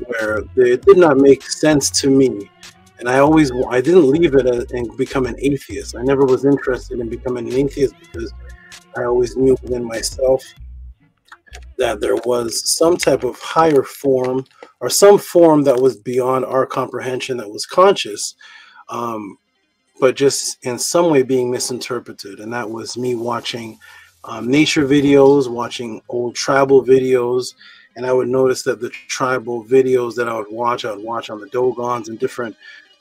where it did not make sense to me. And I didn't leave it and become an atheist. I never was interested in becoming an atheist because I always knew within myself that there was some type of higher form or some form that was beyond our comprehension, that was conscious, but just in some way being misinterpreted. And that was me watching nature videos, watching old tribal videos. And I would notice that the tribal videos that I would watch on the Dogons and different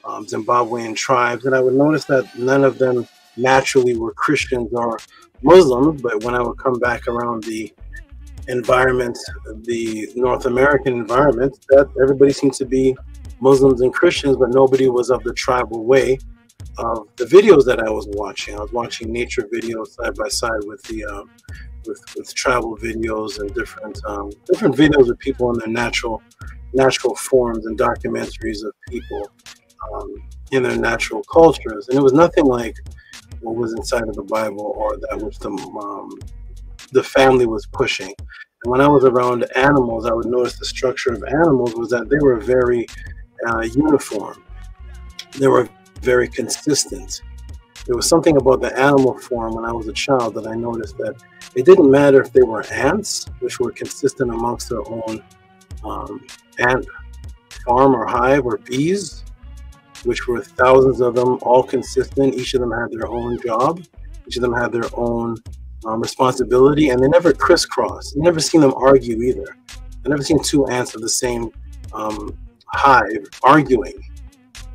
Zimbabwean tribes. And I would notice that none of them naturally were Christians or Muslims, but when I would come back around the environment, the North American environment, that everybody seemed to be Muslims and Christians, but nobody was of the tribal way of the videos that I was watching. I was watching nature videos side by side with the with tribal videos and different videos of people in their natural forms and documentaries of people in their natural cultures. And it was nothing like what was inside of the Bible or that which the family was pushing. And when I was around animals, I would notice the structure of animals was that they were very uniform. They were very consistent. There was something about the animal form when I was a child that I noticed that it didn't matter if they were ants, which were consistent amongst their own ant farm or hive, or bees, which were thousands of them, all consistent. Each of them had their own job. Each of them had their own responsibility, and they never crisscrossed. You never seen them argue either. I never seen two ants of the same hive arguing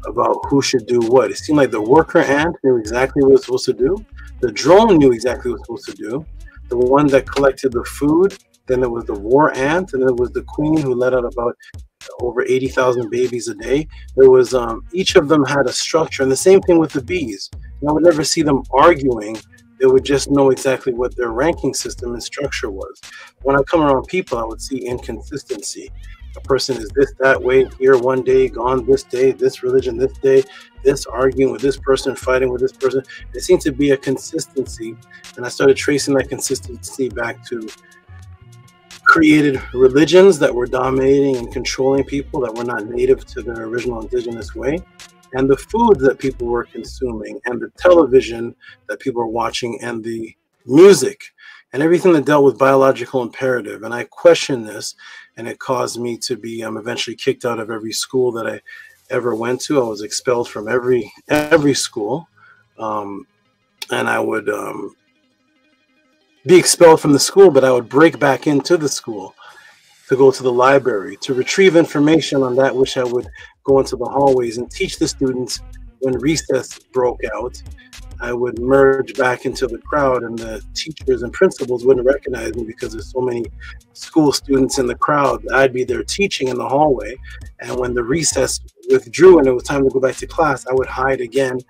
about who should do what. It seemed like the worker ant knew exactly what it was supposed to do. The drone knew exactly what it was supposed to do. The one that collected the food, then there was the war ant, and then there was the queen who let out about over 80,000 babies a day. There was each of them had a structure, and the same thing with the bees. And I would never see them arguing. They would just know exactly what their ranking system and structure was. When I come around people, I would see inconsistency. A person is this, that way, here one day, gone this day, this religion this day, this arguing with this person, fighting with this person. There seemed to be a consistency, and I started tracing that consistency back to created religions that were dominating and controlling people that were not native to their original indigenous way, and the food that people were consuming, and the television that people were watching, and the music, and everything that dealt with biological imperative. And I questioned this, and it caused me to be eventually kicked out of every school that I ever went to. I was expelled from every school, and I would be expelled from the school, but I would break back into the school to go to the library to retrieve information on that which I would go into the hallways and teach the students. When recess broke out, I would merge back into the crowd, and the teachers and principals wouldn't recognize me because there's so many school students in the crowd. I'd be there teaching in the hallway, and when the recess withdrew and it was time to go back to class, I would hide again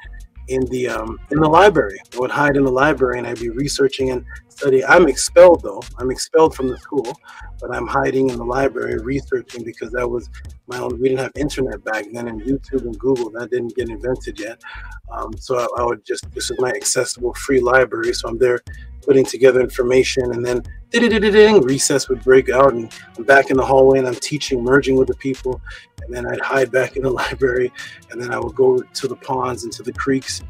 in the library. I would hide in the library, and I'd be researching and studying. I'm expelled though. I'm expelled from the school, but I'm hiding in the library researching because that was my own. We didn't have internet back then, and YouTube and Google, that didn't get invented yet. So I would just, this is my accessible free library. So I'm there putting together information, and then recess would break out, and I'm back in the hallway, and I'm teaching, merging with the people, and then I'd hide back in the library, and then I would go to the ponds and to the creeks.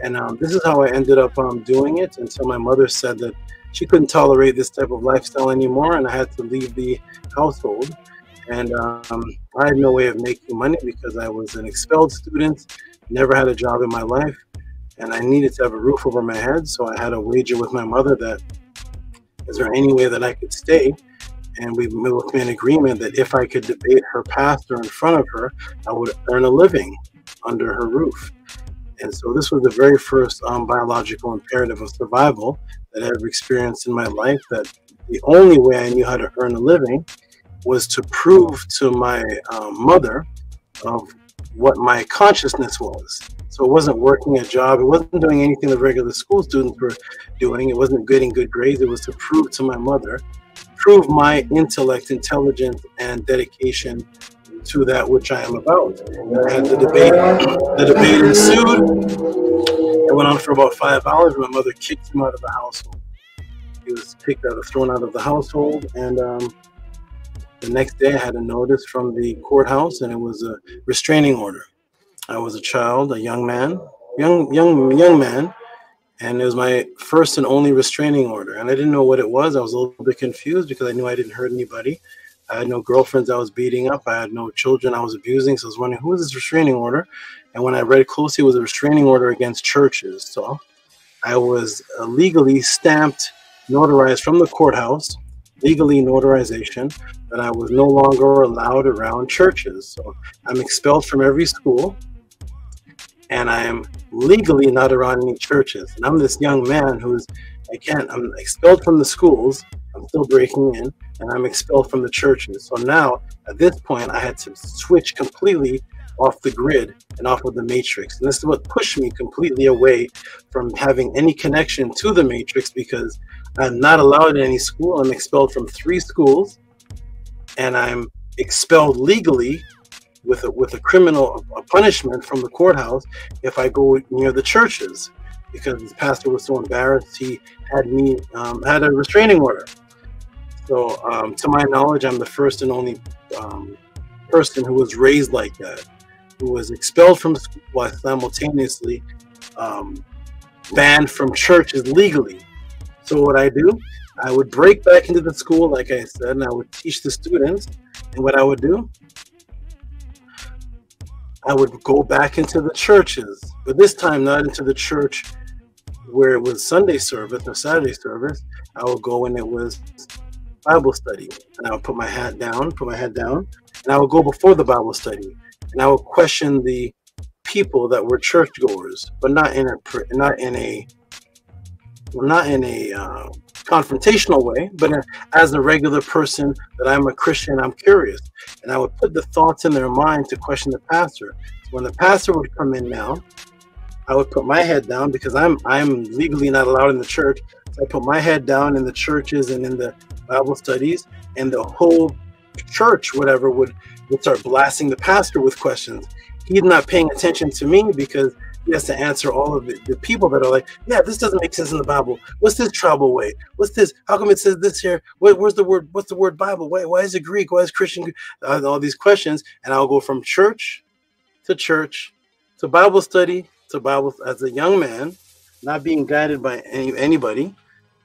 And this is how I ended up doing it, until my mother said that she couldn't tolerate this type of lifestyle anymore, and I had to leave the household. And I had no way of making money because I was an expelled student, never had a job in my life, and I needed to have a roof over my head. So I had a wager with my mother that, is there any way that I could stay? And we made an agreement that if I could debate her pastor in front of her, I would earn a living under her roof. And so this was the very first biological imperative of survival that I ever experienced in my life, that the only way I knew how to earn a living was to prove to my mother of what my consciousness was. So it wasn't working a job. It wasn't doing anything the regular school students were doing. It wasn't getting good grades. It was to prove to my mother, prove my intellect, intelligence, and dedication to that which I am about. And I had the debate. The debate ensued. It went on for about 5 hours. My mother kicked him out of the household. He was thrown out of the household, and the next day I had a notice from the courthouse, and it was a restraining order. I was a child, a young man, and it was my first and only restraining order. And I didn't know what it was. I was a little bit confused because I knew I didn't hurt anybody. I had no girlfriends I was beating up. I had no children I was abusing. So I was wondering, who is this restraining order? And when I read closely, it was a restraining order against churches. So I was legally stamped, notarized from the courthouse, legally notarization, that I was no longer allowed around churches. So I'm expelled from every school. and I am legally not around any churches. And I'm this young man I'm expelled from the schools, I'm still breaking in, and I'm expelled from the churches. So now, at this point, I had to switch completely off the grid and off of the matrix. And this is what pushed me completely away from having any connection to the matrix, because I'm not allowed in any school. I'm expelled from 3 schools, and I'm expelled legally with a criminal punishment from the courthouse if I go near the churches, because this pastor was so embarrassed. He had me had a restraining order. So to my knowledge, I'm the first and only person who was raised like that, who was expelled from school while simultaneously banned from churches legally. So what I do, I would break back into the school, like I said, and I would teach the students. And what I would do, I would go back into the churches, but this time not into the church where it was Sunday service or Saturday service. I would go when it was Bible study, and I would put my head down, and I would go before the Bible study, and I would question the people that were churchgoers, but not in a confrontational way, but as a regular person that I'm a Christian, I'm curious, and I would put the thoughts in their mind to question the pastor. So when the pastor would come in now, I would put my head down, because I'm legally not allowed in the church. So I put my head down in the churches and in the Bible studies, and the whole church, whatever, would start blasting the pastor with questions. He's not paying attention to me, because he has to answer all of the people that are like, yeah, this doesn't make sense in the Bible. What's this tribal way? What's this? How come it says this here? Where's the word? What's the word Bible? Why is it Greek? Why is Christian? All these questions. And I'll go from church to Bible study to Bible as a young man, not being guided by anybody.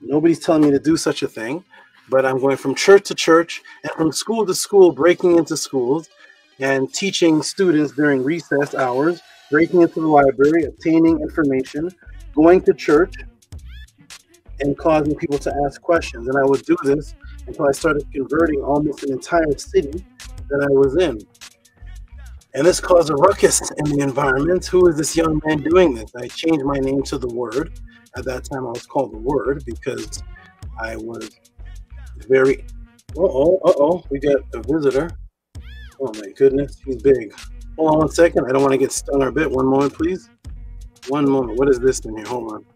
Nobody's telling me to do such a thing, but I'm going from church to church and from school to school, breaking into schools and teaching students during recess hours, breaking into the library, obtaining information, going to church, and causing people to ask questions. And I would do this until I started converting almost an entire city that I was in. And this caused a ruckus in the environment. Who is this young man doing this? I changed my name to The Word. At that time, I was called The Word because I was very... we got a visitor. Oh my goodness, he's big. Hold on 1 second. I don't want to get stung or bit. One moment, please. One moment. What is this in here? Hold on.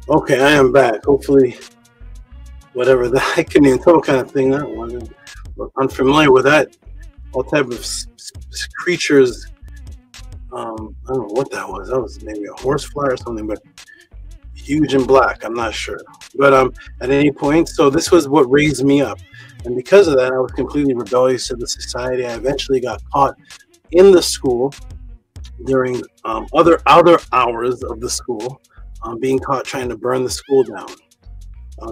Okay, I am back. Hopefully, whatever that, I couldn't even tell what kind of thing that was. I'm unfamiliar with that. All type of creatures. I don't know what that was. That was maybe a horsefly or something, but huge and black. I'm not sure. But at any point, so this was what raised me up, and because of that, I was completely rebellious to the society. I eventually got caught in the school during other hours of the school. Being caught trying to burn the school down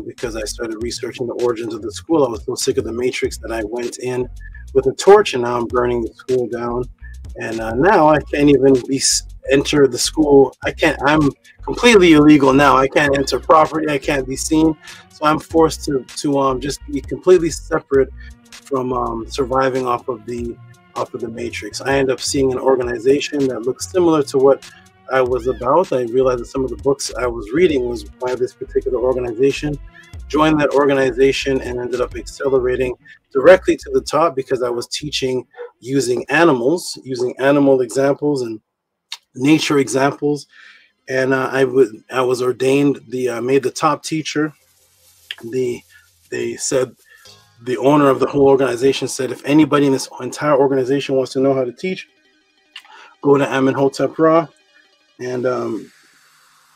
because I started researching the origins of the school. I was so sick of the matrix that I went in with a torch, and now I'm burning the school down. And now I can't even enter the school. I'm completely illegal now. I can't enter property. I can't be seen. So I'm forced to just be completely separate from surviving off of the matrix. I end up seeing an organization that looks similar to what I was about. I realized that some of the books I was reading was by this particular organization. Joined that organization and ended up accelerating directly to the top because I was teaching using animals, using animal examples and nature examples. And I was ordained made the top teacher. They said, the owner of the whole organization said, if anybody in this entire organization wants to know how to teach, go to Amenhotep Ra. And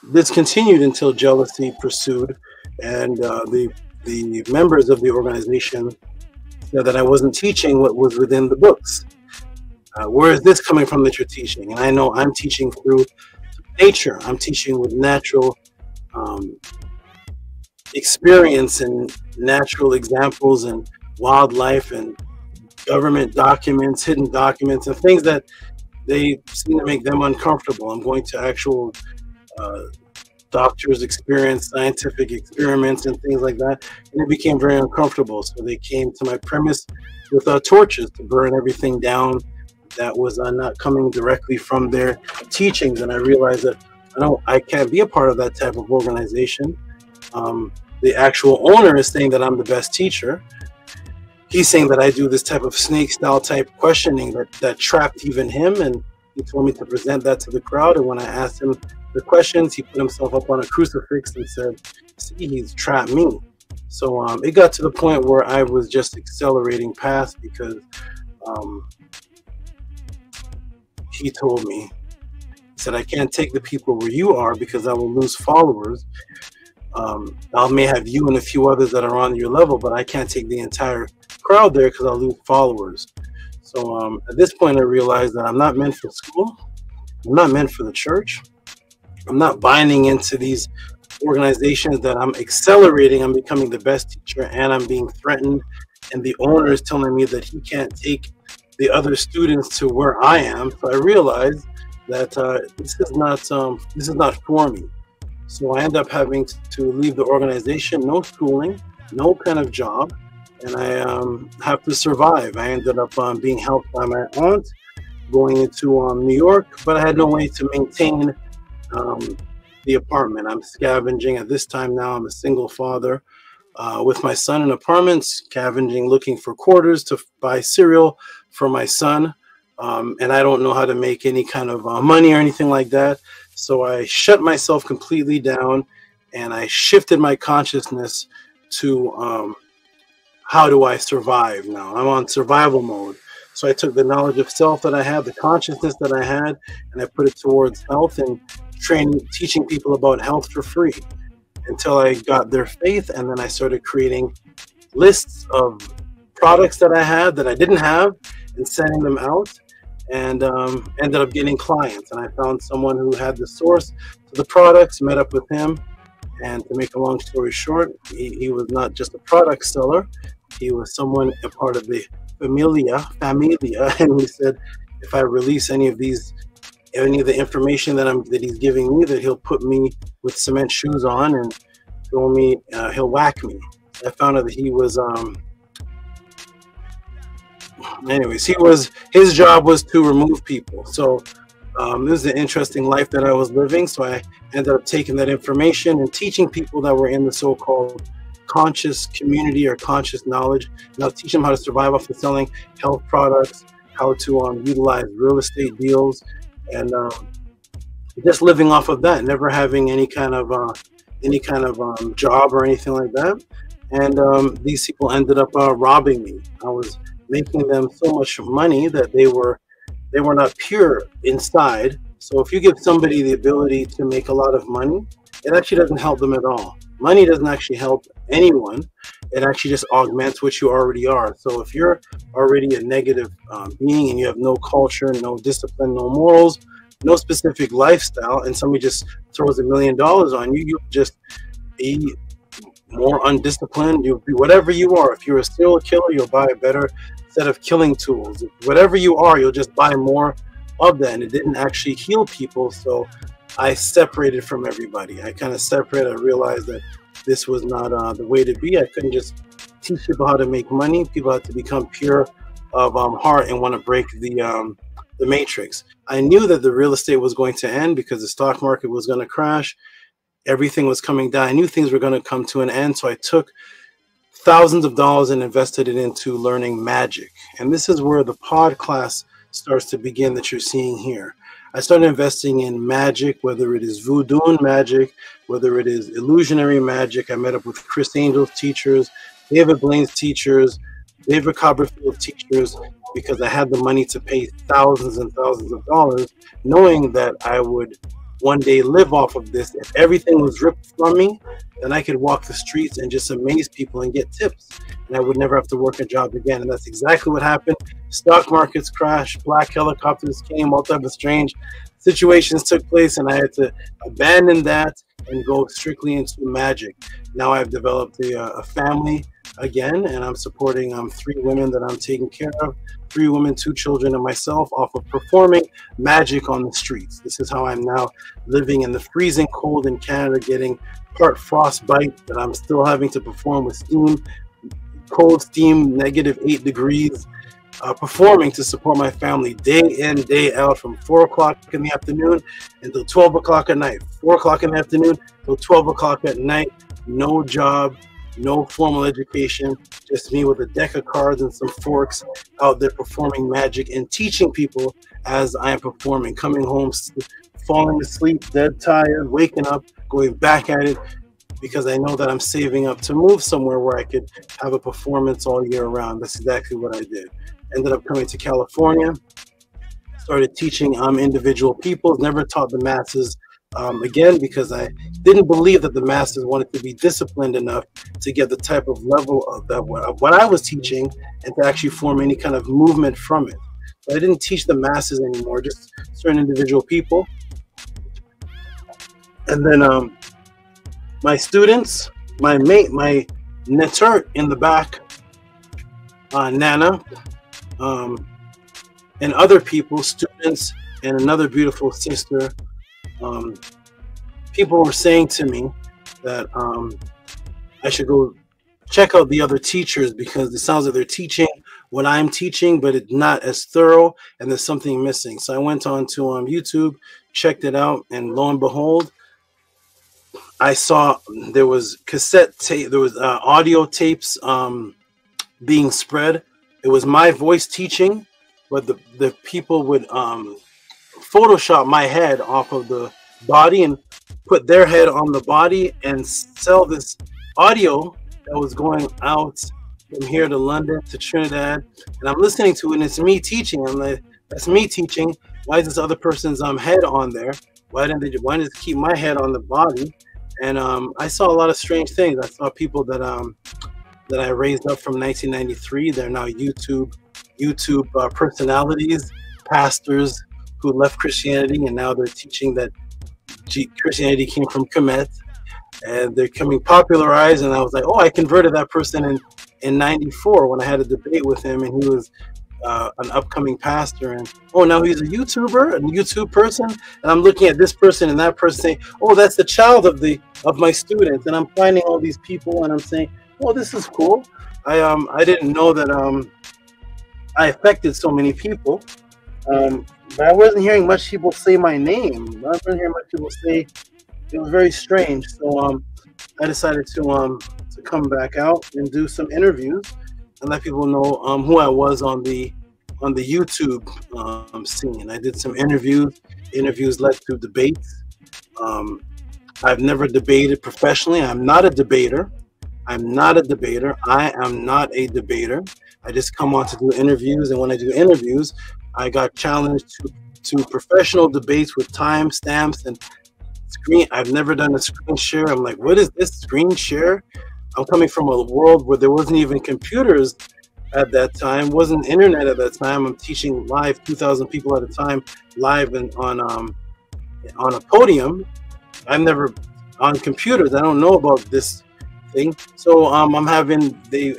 this continued until jealousy pursued, and the members of the organization said that I wasn't teaching what was within the books. Where is this coming from that you're teaching? And I know I'm teaching through nature. I'm teaching with natural experience and natural examples and wildlife and government documents, hidden documents, and things that they seem to make them uncomfortable. I'm going to actual doctors' experience, scientific experiments, and things like that, and it became very uncomfortable. So they came to my premise with torches to burn everything down that was not coming directly from their teachings. And I realized that I can't be a part of that type of organization. The actual owner is saying that I'm the best teacher. He's saying that I do this type of snake style type questioning that trapped even him, and he told me to present that to the crowd. And when I asked him the questions, he put himself up on a crucifix and said, see, he's trapped me. So it got to the point where I was just accelerating past, because he told me, he said, I can't take the people where you are because I will lose followers. I may have you and a few others that are on your level, but I can't take the entire crowd there because I'll lose followers. So at this point, I realized that I'm not meant for school. I'm not meant for the church. I'm not binding into these organizations that I'm accelerating. I'm becoming the best teacher, and I'm being threatened. And the owner is telling me that he can't take the other students to where I am. So I realized that this is not for me. So I end up having to leave the organization, no schooling, no kind of job, and I have to survive. I ended up being helped by my aunt, going into New York, but I had no way to maintain the apartment. I'm scavenging at this time now. I'm a single father with my son in apartments, scavenging, looking for quarters to buy cereal for my son. And I don't know how to make any kind of money or anything like that. So I shut myself completely down, and I shifted my consciousness to how do I survive now? I'm on survival mode. So I took the knowledge of self that I had, the consciousness that I had, and I put it towards health and teaching people about health for free until I got their faith. And then I started creating lists of products that I had that I didn't have and sending them out, and ended up getting clients. And I found someone who had the source to the products, met up with him, and to make a long story short, he was not just a product seller. He was someone, a part of the familia, and he said, if I release any of the information that he's giving me, that he'll put me with cement shoes on and throw me, he'll whack me. I found out that he was anyways, his job was to remove people. So this is an interesting life that I was living. So I ended up taking that information and teaching people that were in the so-called conscious community or conscious knowledge. Now teach them how to survive off of selling health products, how to utilize real estate deals, and just living off of that, never having any kind of job or anything like that. And these people ended up robbing me. I was making them so much money that they were not pure inside. So if you give somebody the ability to make a lot of money, it actually doesn't help them at all. Money doesn't actually help anyone. It actually just augments what you already are. So if you're already a negative being and you have no culture, no discipline, no morals, no specific lifestyle, and somebody just throws $1 million on you, you'll just be more undisciplined. You'll be whatever you are. If you're a serial killer, you'll buy a better set of killing tools. Whatever you are, you'll just buy more of that. And it didn't actually heal people. So I separated from everybody. I kind of separated. I realized that this was not the way to be. I couldn't just teach people how to make money. People had to become pure of heart and want to break the matrix. I knew that the real estate was going to end because the stock market was going to crash. Everything was coming down. I knew things were going to come to an end. So I took thousands of dollars and invested it into learning magic. And this is where the Podclass starts to begin that you're seeing here. I started investing in magic, whether it is voodoo magic, whether it is illusionary magic. I met up with Chris Angel's teachers, David Blaine's teachers, David Copperfield's teachers, because I had the money to pay thousands and thousands of dollars, knowing that I would one day live off of this. If everything was ripped from me, then I could walk the streets and just amaze people and get tips, and I would never have to work a job again. And that's exactly what happened. Stock markets crashed, black helicopters came, all type of strange situations took place, and I had to abandon that and go strictly into magic. Now I've developed a family again, and I'm supporting 3 women that I'm taking care of, 3 women, 2 children, and myself off of performing magic on the streets. This is how I'm now living in the freezing cold in Canada, getting part frostbite, that I'm still having to perform with steam, cold steam, -8 degrees, performing to support my family day in, day out, from 4 o'clock in the afternoon until 12 o'clock at night. 4 o'clock in the afternoon till 12 o'clock at night. No job, no formal education, just me with a deck of cards and some forks out there performing magic and teaching people as I am performing, coming home, falling asleep, dead tired, waking up, going back at it, because I know that I'm saving up to move somewhere where I could have a performance all year round. That's exactly what I did. Ended up coming to California, started teaching individual people, never taught the masses again, because I didn't believe that the masses wanted to be disciplined enough to get the type of level of what I was teaching and to actually form any kind of movement from it. So I didn't teach the masses anymore, just certain individual people. And then my students, my mate, my netter in the back, Nana, and other people, students, and another beautiful sister, people were saying to me that I should go check out the other teachers, because it sounds like they're teaching what I'm teaching, but it's not as thorough, and there's something missing. So I went on to YouTube, checked it out, and lo and behold, I saw there was cassette tape, there was audio tapes being spread. It was my voice teaching, but the people would Photoshop my head off of the body and put their head on the body and sell this audio that was going out from here to London to Trinidad. And I'm listening to it, and it's me teaching. I'm like, that's me teaching. Why is this other person's head on there? Why didn't they keep my head on the body? And I saw a lot of strange things. I saw people that I raised up from 1993. They're now YouTube personalities, pastors who left Christianity, and now they're teaching that Christianity came from Kemet, and they're coming popularized. And I was like, oh, I converted that person in 94 when I had a debate with him, and he was an upcoming pastor, and oh, now he's a YouTuber, a YouTube person. And I'm looking at this person and that person saying, oh, that's the child of my students. And I'm finding all these people, and I'm saying, oh, this is cool. I didn't know that I affected so many people, but I wasn't hearing much people say my name. I wasn't hearing much people say. It was very strange. So I decided to come back out and do some interviews and let people know who I was on the YouTube scene. I did some interviews. Interviews led to debates. I've never debated professionally. I'm not a debater. I am not a debater. I just come on to do interviews, and when I do interviews, I got challenged to professional debates with time stamps and screen. I've never done a screen share. I'm like, what is this screen share? I'm coming from a world where there wasn't even computers at that time, wasn't internet at that time. I'm teaching live, 2,000 people at a time, live and on a podium. I'm never on computers. I don't know about this thing. So they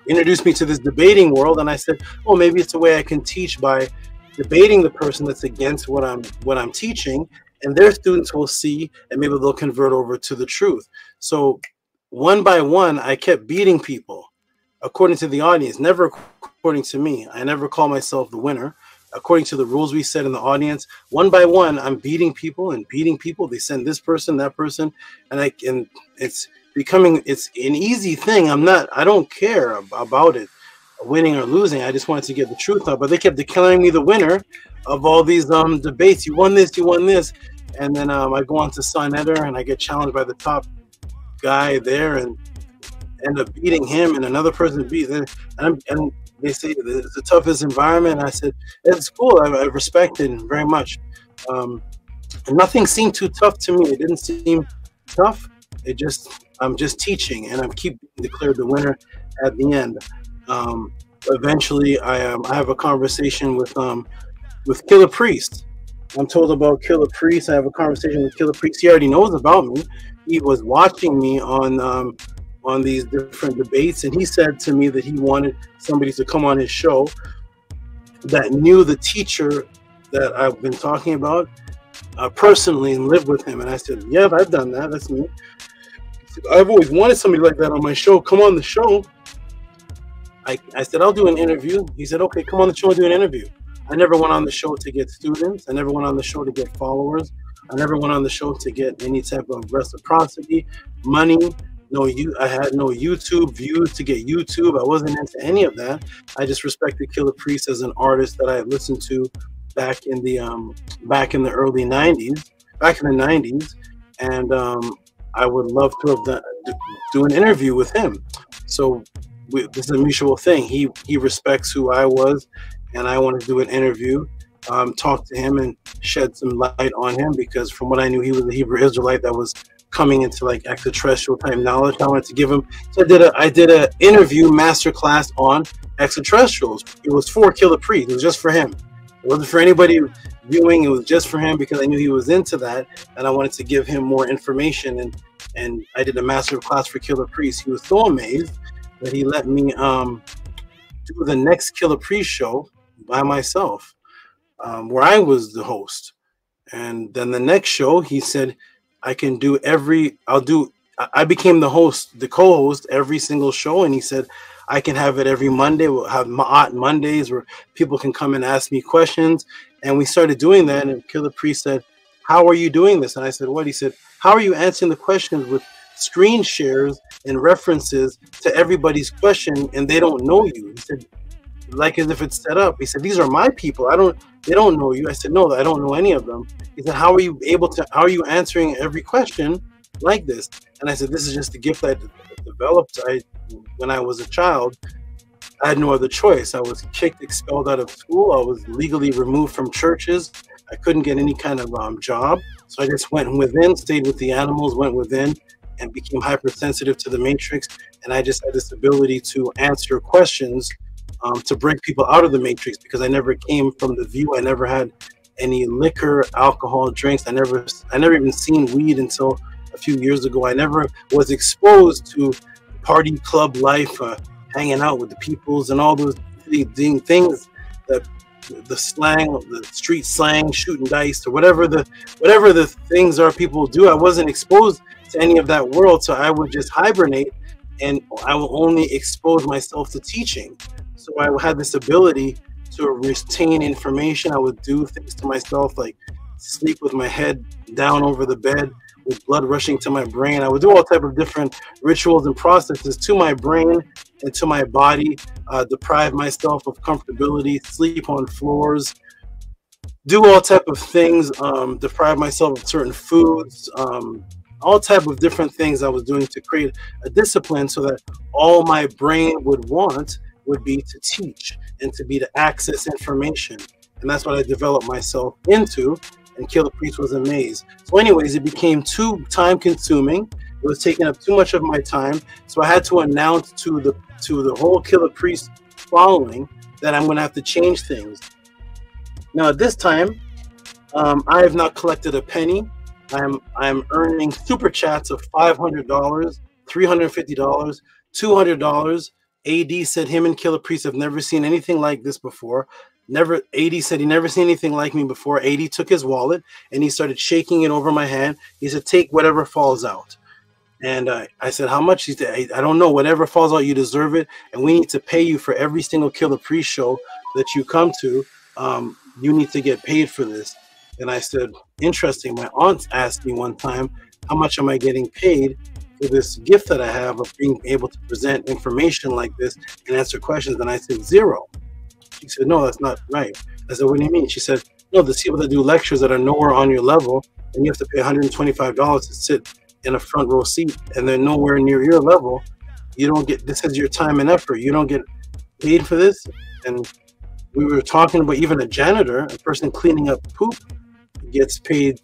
introduced me to this debating world, and I said, oh, maybe it's a way I can teach by debating the person that's against what I'm teaching, and their students will see, and maybe they'll convert over to the truth. So one by one, I kept beating people according to the audience, never according to me. I never call myself the winner. According to the rules we set in the audience, one by one, I'm beating people and beating people. They send this person, that person, and it's an easy thing. I don't care about it, winning or losing. I just wanted to get the truth out. But they kept declaring me the winner of all these debates. You won this, you won this. And then I go on to Sonetta, and I get challenged by the top guy there and end up beating him, and another person beats him. And they say it's the toughest environment. And I said, it's cool. I respect it very much. And nothing seemed too tough to me. It didn't seem tough. I'm just teaching, and I keep declared the winner at the end. Eventually, I have a conversation with Killer Priest. I'm told about Killer Priest. I have a conversation with Killer Priest. He already knows about me. He was watching me on on these different debates, and he said to me that he wanted somebody to come on his show that knew the teacher that I've been talking about personally and lived with him. And I said, yeah, I've done that. That's me. I've always wanted somebody like that on my show. Come on the show. I said, I'll do an interview. He said, okay, come on the show and do an interview. I never went on the show to get students. I never went on the show to get followers. I never went on the show to get any type of reciprocity, money. I had no YouTube views to get YouTube. I wasn't into any of that. I just respected Killah Priest as an artist that I had listened to back in the early 90s, and I would love to have do an interview with him. So this is a mutual thing. He respects who I was, and I want to do an interview, talk to him and shed some light on him, because from what I knew, he was a Hebrew Israelite that was coming into like extraterrestrial type knowledge. I wanted to give him. So I did a interview masterclass on extraterrestrials. It was for Killah Priest. It was just for him. It wasn't for anybody viewing. It was just for him because I knew he was into that, and I wanted to give him more information. And I did a master class for Killah Priest. He was so amazed that he let me do the next Killah Priest show by myself, where I was the host. And then the next show, he said, I can do I became the host, the co-host every single show. And he said, I can have it every Monday. We'll have Maat Mondays where people can come and ask me questions. And we started doing that. And Killah Priest said, how are you doing this? And I said, what? He said, how are you answering the questions with screen shares and references to everybody's question and they don't know you? He said, like as if it's set up. He said, these are my people. They don't know you. I said, no, I don't know any of them. He said, how are you answering every question like this? And I said, this is just the gift I developed. When I was a child, I had no other choice. I was kicked, expelled out of school. I was legally removed from churches. I couldn't get any kind of job. So I just went within, stayed with the animals, went within, and became hypersensitive to the matrix. And I just had this ability to answer questions to break people out of the matrix, because I never came from the view. I never had any liquor, alcohol, drinks. I never even seen weed until a few years ago. I never was exposed to party club life, hanging out with the peoples and all those things that the slang, the street slang, shooting dice, or whatever the things are people do. I wasn't exposed to any of that world, so I would just hibernate, and I will only expose myself to teaching. So I had this ability to retain information. I would do things to myself, like sleep with my head down over the bed with blood rushing to my brain. I would do all type of different rituals and processes to my brain and to my body, deprive myself of comfortability, sleep on floors, do all type of things, deprive myself of certain foods, all type of different things I was doing to create a discipline so that all my brain would want would be to teach and to be to access information. And that's what I developed myself into, and Killah Priest was amazed. So anyways, it became too time consuming. It was taking up too much of my time. So I had to announce to the whole Killah Priest following that I'm going to have to change things. Now at this time, I have not collected a penny. I'm earning super chats of $500, $350, $200. AD said him and Killah Priest have never seen anything like this before. AD said he never seen anything like me before. AD took his wallet and he started shaking it over my hand. He said, take whatever falls out. And I said, how much? He said, I don't know. Whatever falls out, you deserve it. And we need to pay you for every single Killah Priest show that you come to. You need to get paid for this. And I said, interesting. My aunt asked me one time, how much am I getting paid for this gift that I have of being able to present information like this and answer questions? And I said, $0. She said, no, that's not right. I said, what do you mean? She said, no, the people that do lectures that are nowhere on your level, and you have to pay $125 to sit in a front row seat, and they're nowhere near your level, you don't get, this is your time and effort. You don't get paid for this. And we were talking about even a janitor, a person cleaning up poop, gets paid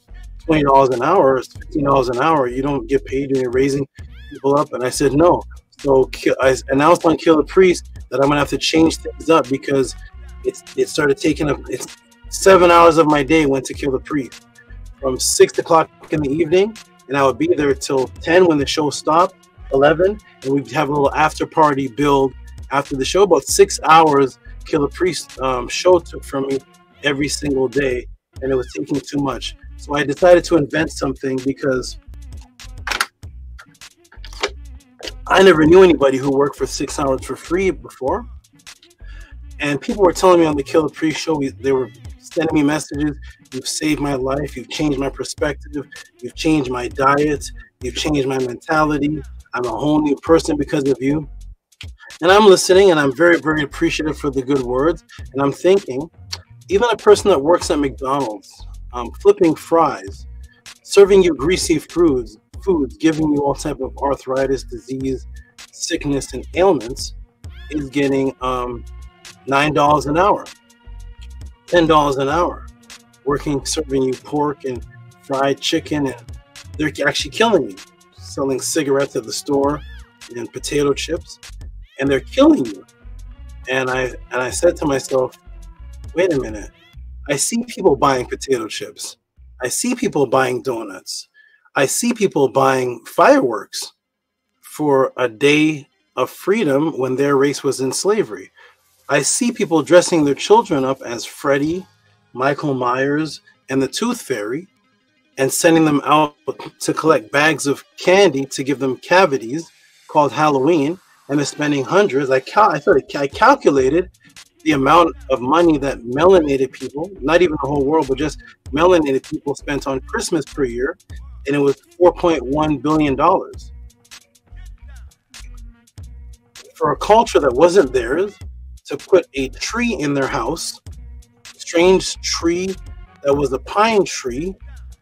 $20 an hour, $15 an hour. You don't get paid when you're raising people up. And I said, no. So I announced on Killah Priest that I'm gonna have to change things up, because it started taking up, it's 7 hours of my day went to Killah Priest from 6 o'clock in the evening, and I would be there till 10 when the show stopped. 11, and we have a little after party build after the show. About 6 hours Killer Priest show took from me every single day, and it was taking too much. So I decided to invent something because I never knew anybody who worked for 6 hours for free before. And people were telling me on the Killer Priest show, they were sending me messages, you've saved my life, you've changed my perspective, you've changed my diet, you've changed my mentality, I'm a whole new person because of you. And I'm listening, and I'm very, very appreciative for the good words. And I'm thinking, even a person that works at McDonald's, flipping fries, serving you greasy foods, giving you all type of arthritis, disease, sickness, and ailments, is getting $9 an hour, $10 an hour, serving you pork and fried chicken, and they're actually killing you, selling cigarettes at the store and potato chips, and they're killing you. And I said to myself, wait a minute, I see people buying potato chips, I see people buying donuts, I see people buying fireworks for a day of freedom when their race was in slavery. I see people dressing their children up as Freddy, Michael Myers, and the Tooth Fairy, and sending them out to collect bags of candy to give them cavities called Halloween, and they're spending hundreds. I calculated the amount of money that melanated people, not even the whole world, but just melanated people spent on Christmas per year, and it was $4.1 billion. For a culture that wasn't theirs, to put a tree in their house, strange tree that was a pine tree,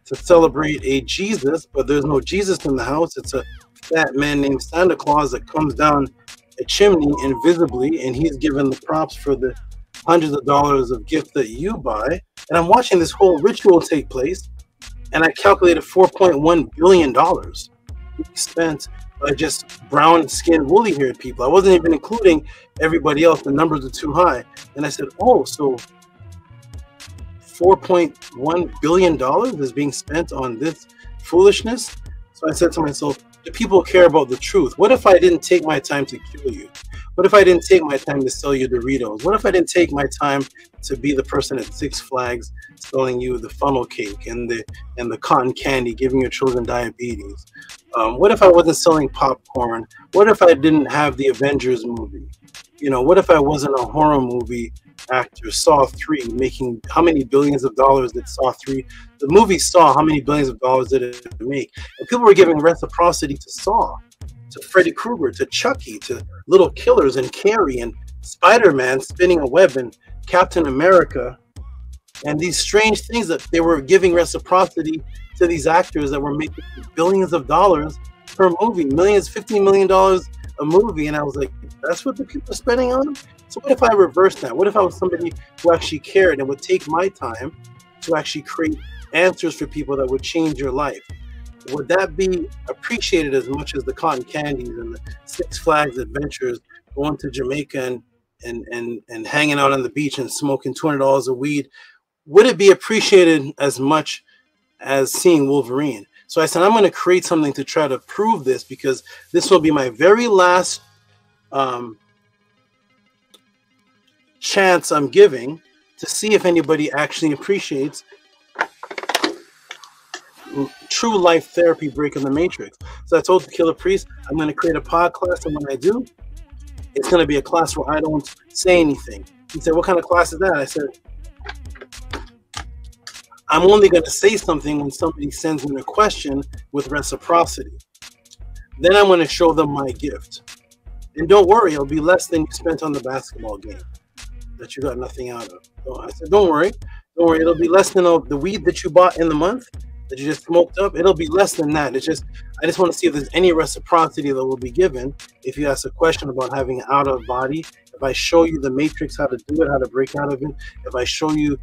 to celebrate a Jesus, but there's no Jesus in the house. It's a fat man named Santa Claus that comes down a chimney invisibly, and he's given the props for the hundreds of dollars of gifts that you buy. And I'm watching this whole ritual take place, and I calculated $4.1 billion spent by just brown-skinned, woolly-haired people. I wasn't even including everybody else. The numbers are too high. And I said, oh, so $4.1 billion is being spent on this foolishness? So I said to myself, do people care about the truth? What if I didn't take my time to kill you? What if I didn't take my time to sell you Doritos? What if I didn't take my time to be the person at Six Flags selling you the funnel cake and the cotton candy, giving your children diabetes? What if I wasn't selling popcorn? What if I didn't have the Avengers movie? You know, what if I wasn't a horror movie actor? Saw 3 making how many billions of dollars did Saw 3? The movie Saw, how many billions of dollars did it make? And people were giving reciprocity to Saw, to Freddy Krueger, to Chucky, to Little Killers and Carrie and Spider-Man spinning a web and Captain America, and these strange things that they were giving reciprocity to these actors that were making billions of dollars per movie, millions, $15 million a movie. And I was like, that's what the people are spending on? So what if I reversed that? What if I was somebody who actually cared and would take my time to actually create answers for people that would change your life? Would that be appreciated as much as the cotton candies and the Six Flags adventures, going to Jamaica and hanging out on the beach and smoking $200 of weed? Would it be appreciated as much as seeing Wolverine? So I said, I'm going to create something to try to prove this, because this will be my very last chance I'm giving to see if anybody actually appreciates true life therapy, breaking the matrix. So I told the Killer Priest, I'm going to create a podcast, and when I do, it's going to be a class where I don't say anything. He said, what kind of class is that? I said, I'm only going to say something when somebody sends me a question with reciprocity. Then I'm going to show them my gift. And don't worry, it'll be less than you spent on the basketball game that you got nothing out of. So I said, don't worry, it'll be less than the weed that you bought in the month that you just smoked up. It'll be less than that. It's just, I just want to see if there's any reciprocity that will be given if you ask a question about having an out of body. If I show you the matrix, how to do it, how to break out of it. If I show you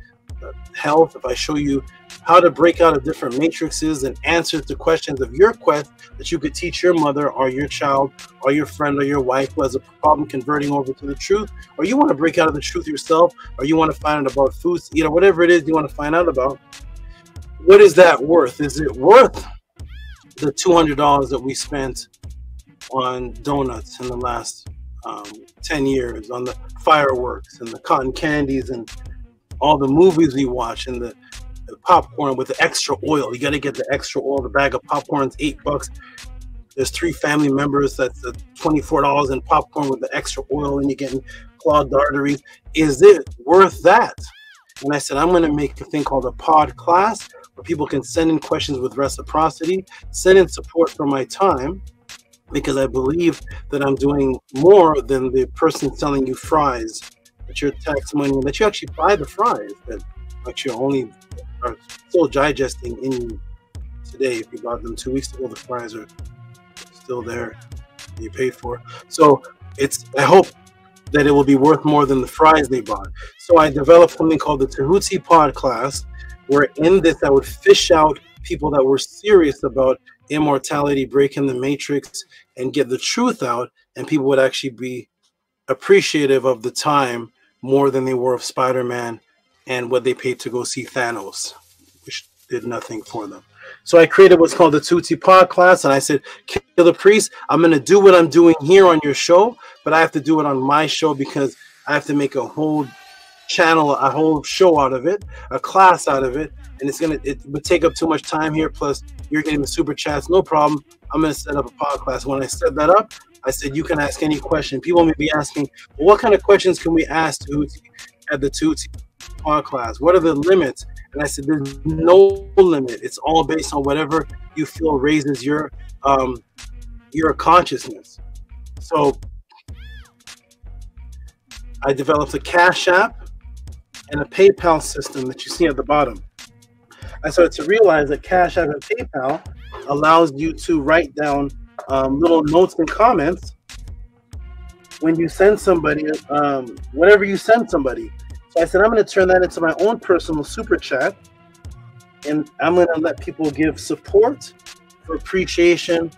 health, if I show you how to break out of different matrices and answers to questions of your quest that you could teach your mother or your child or your friend or your wife who has a problem converting over to the truth, or you want to break out of the truth yourself, or you want to find out about foods to eat, or whatever it is you want to find out about. What is that worth? Is it worth the $200 that we spent on donuts in the last 10 years, on the fireworks and the cotton candies and all the movies we watch, and the popcorn with the extra oil. You got to get the extra oil. The bag of popcorn's $8. There's 3 family members. That's $24 in popcorn with the extra oil, and you're getting clogged arteries. Is it worth that? And I said, I'm going to make a thing called a Podclass, where people can send in questions with reciprocity, send in support for my time, because I believe that I'm doing more than the person selling you fries, that your tax money, and that you actually buy the fries that actually only are still digesting in you today. If you bought them 2 weeks ago, the fries are still there, you paid for. So I hope that it will be worth more than the fries they bought. So I developed something called the Tehuti Podclass, where in this I would fish out people that were serious about immortality, breaking the matrix, and get the truth out, and people would actually be appreciative of the time more than they were of Spider-Man and what they paid to go see Thanos, which did nothing for them. So I created what's called the Tehuti Podclass, and I said, Killer Priest, I'm going to do what I'm doing here on your show, but I have to do it on my show, because I have to make a whole channel, a whole show out of it, a class out of it, and it would take up too much time here, plus you're getting the super chats. No problem. I'm going to set up a Podclass. When I set that up, I said, you can ask any question. People may be asking, well, what kind of questions can we ask Tehuti at the Tehuti Podclass? What are the limits? And I said, there's no limit. It's all based on whatever you feel raises your consciousness. So I developed a Cash App and a PayPal system that you see at the bottom. I started to realize that Cash App and PayPal allows you to write down little notes and comments when you send somebody, whatever you send somebody. So I said, I'm going to turn that into my own personal super chat, and I'm going to let people give support, for appreciation,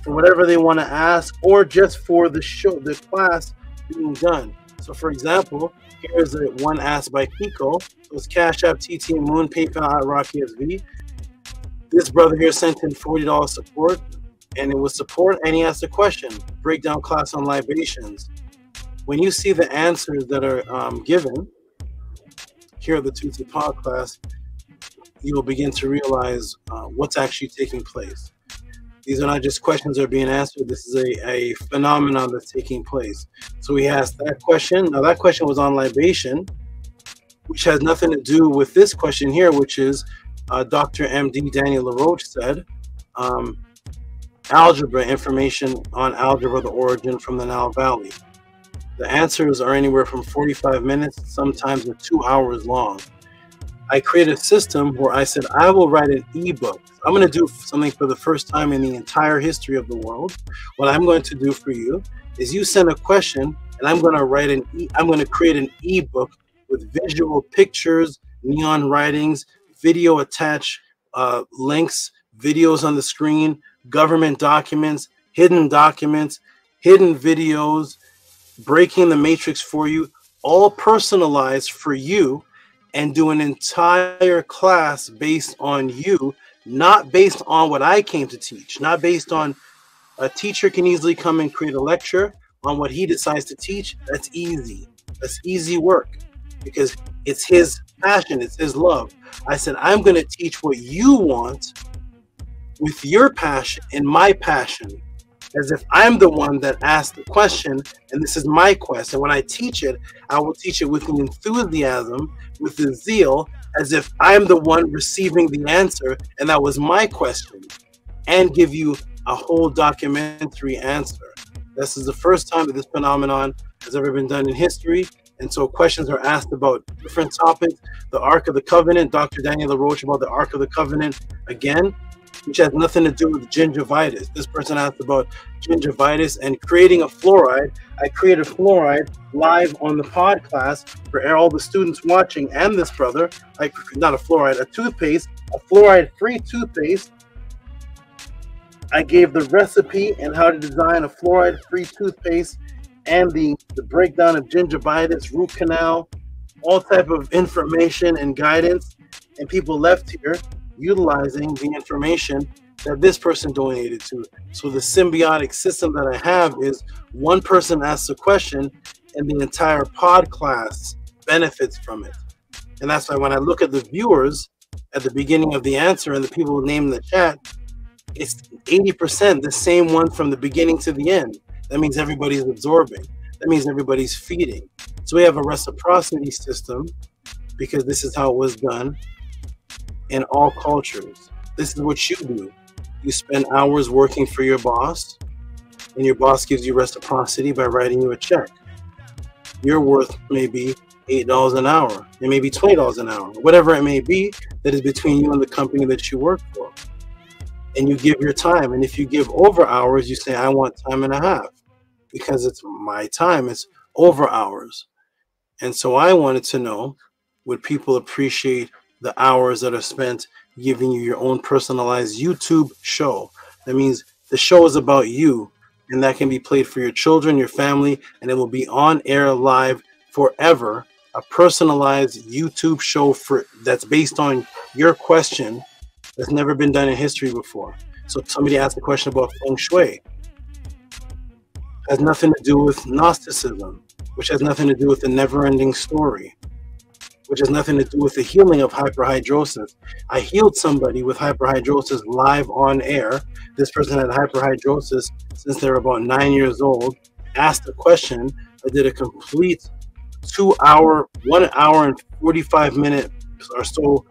for whatever they want to ask, or just for the show, the class being done. So for example, here's one asked by Pico. It was Cash App, TT Moon, PayPal at Rocky SV. This brother here sent in $40 support, and it was support, and he asked a question, breakdown class on libations. When you see the answers that are given here at the Tehuti Podclass, you will begin to realize what's actually taking place. These are not just questions that are being answered. This is a phenomenon that's taking place. So we asked that question. Now that question was on libation, which has nothing to do with this question here, which is Dr. MD DR.LAROCHE said, algebra, information on algebra, the origin from the Nile Valley. The answers are anywhere from 45 minutes, sometimes they're 2 hours long. I created a system where I said, I will write an ebook. I'm going to do something for the first time in the entire history of the world. What I'm going to do for you is you send a question, and I'm going to create an ebook with visual pictures, neon writings, video attached, links, videos on the screen, government documents, hidden videos, breaking the matrix for you, all personalized for you, and do an entire class based on you, not based on what I came to teach, not based on a teacher can easily come and create a lecture on what he decides to teach. That's easy. That's easy work, because it's his passion, it's his love. I said, I'm going to teach what you want with your passion and my passion, as if I'm the one that asked the question, and this is my quest. And when I teach it, I will teach it with an enthusiasm, with the zeal, as if I'm the one receiving the answer, and that was my question, and give you a whole documentary answer. This is the first time that this phenomenon has ever been done in history. And so questions are asked about different topics. The Ark of the Covenant, Dr. DR.LAROCHE about the Ark of the Covenant again, which has nothing to do with gingivitis. This person asked about gingivitis and creating a fluoride. I created fluoride live on the Podclass for all the students watching, and this brother, not a fluoride, a toothpaste, a fluoride-free toothpaste. I gave the recipe and how to design a fluoride-free toothpaste, and the breakdown of gingivitis, root canal, all type of information and guidance. And people left here utilizing the information that this person donated to. So the symbiotic system that I have is one person asks a question and the entire pod class benefits from it. And that's why when I look at the viewers at the beginning of the answer and the people named in the chat, it's 80% the same one from the beginning to the end. That means everybody's absorbing. That means everybody's feeding. So we have a reciprocity system because this is how it was done in all cultures. This is what you do. You spend hours working for your boss, and your boss gives you reciprocity by writing you a check. Your worth may be $8 an hour. It may be $20 an hour. Whatever it may be, that is between you and the company that you work for. And you give your time. And if you give over hours, you say, I want time and a half. Because it's my time. It's over hours. And so I wanted to know, would people appreciate the hours that are spent giving you your own personalized YouTube show? That means the show is about you, and that can be played for your children, your family, and it will be on air live forever. A personalized YouTube show that's based on your question that's never been done in history before. So if somebody asks a question about feng shui, has nothing to do with Gnosticism, which has nothing to do with the never-ending story, which has nothing to do with the healing of hyperhidrosis. I healed somebody with hyperhidrosis live on air. This person had hyperhidrosis since they were about 9 years old, asked a question. I did a complete 1 hour and 45 minute or so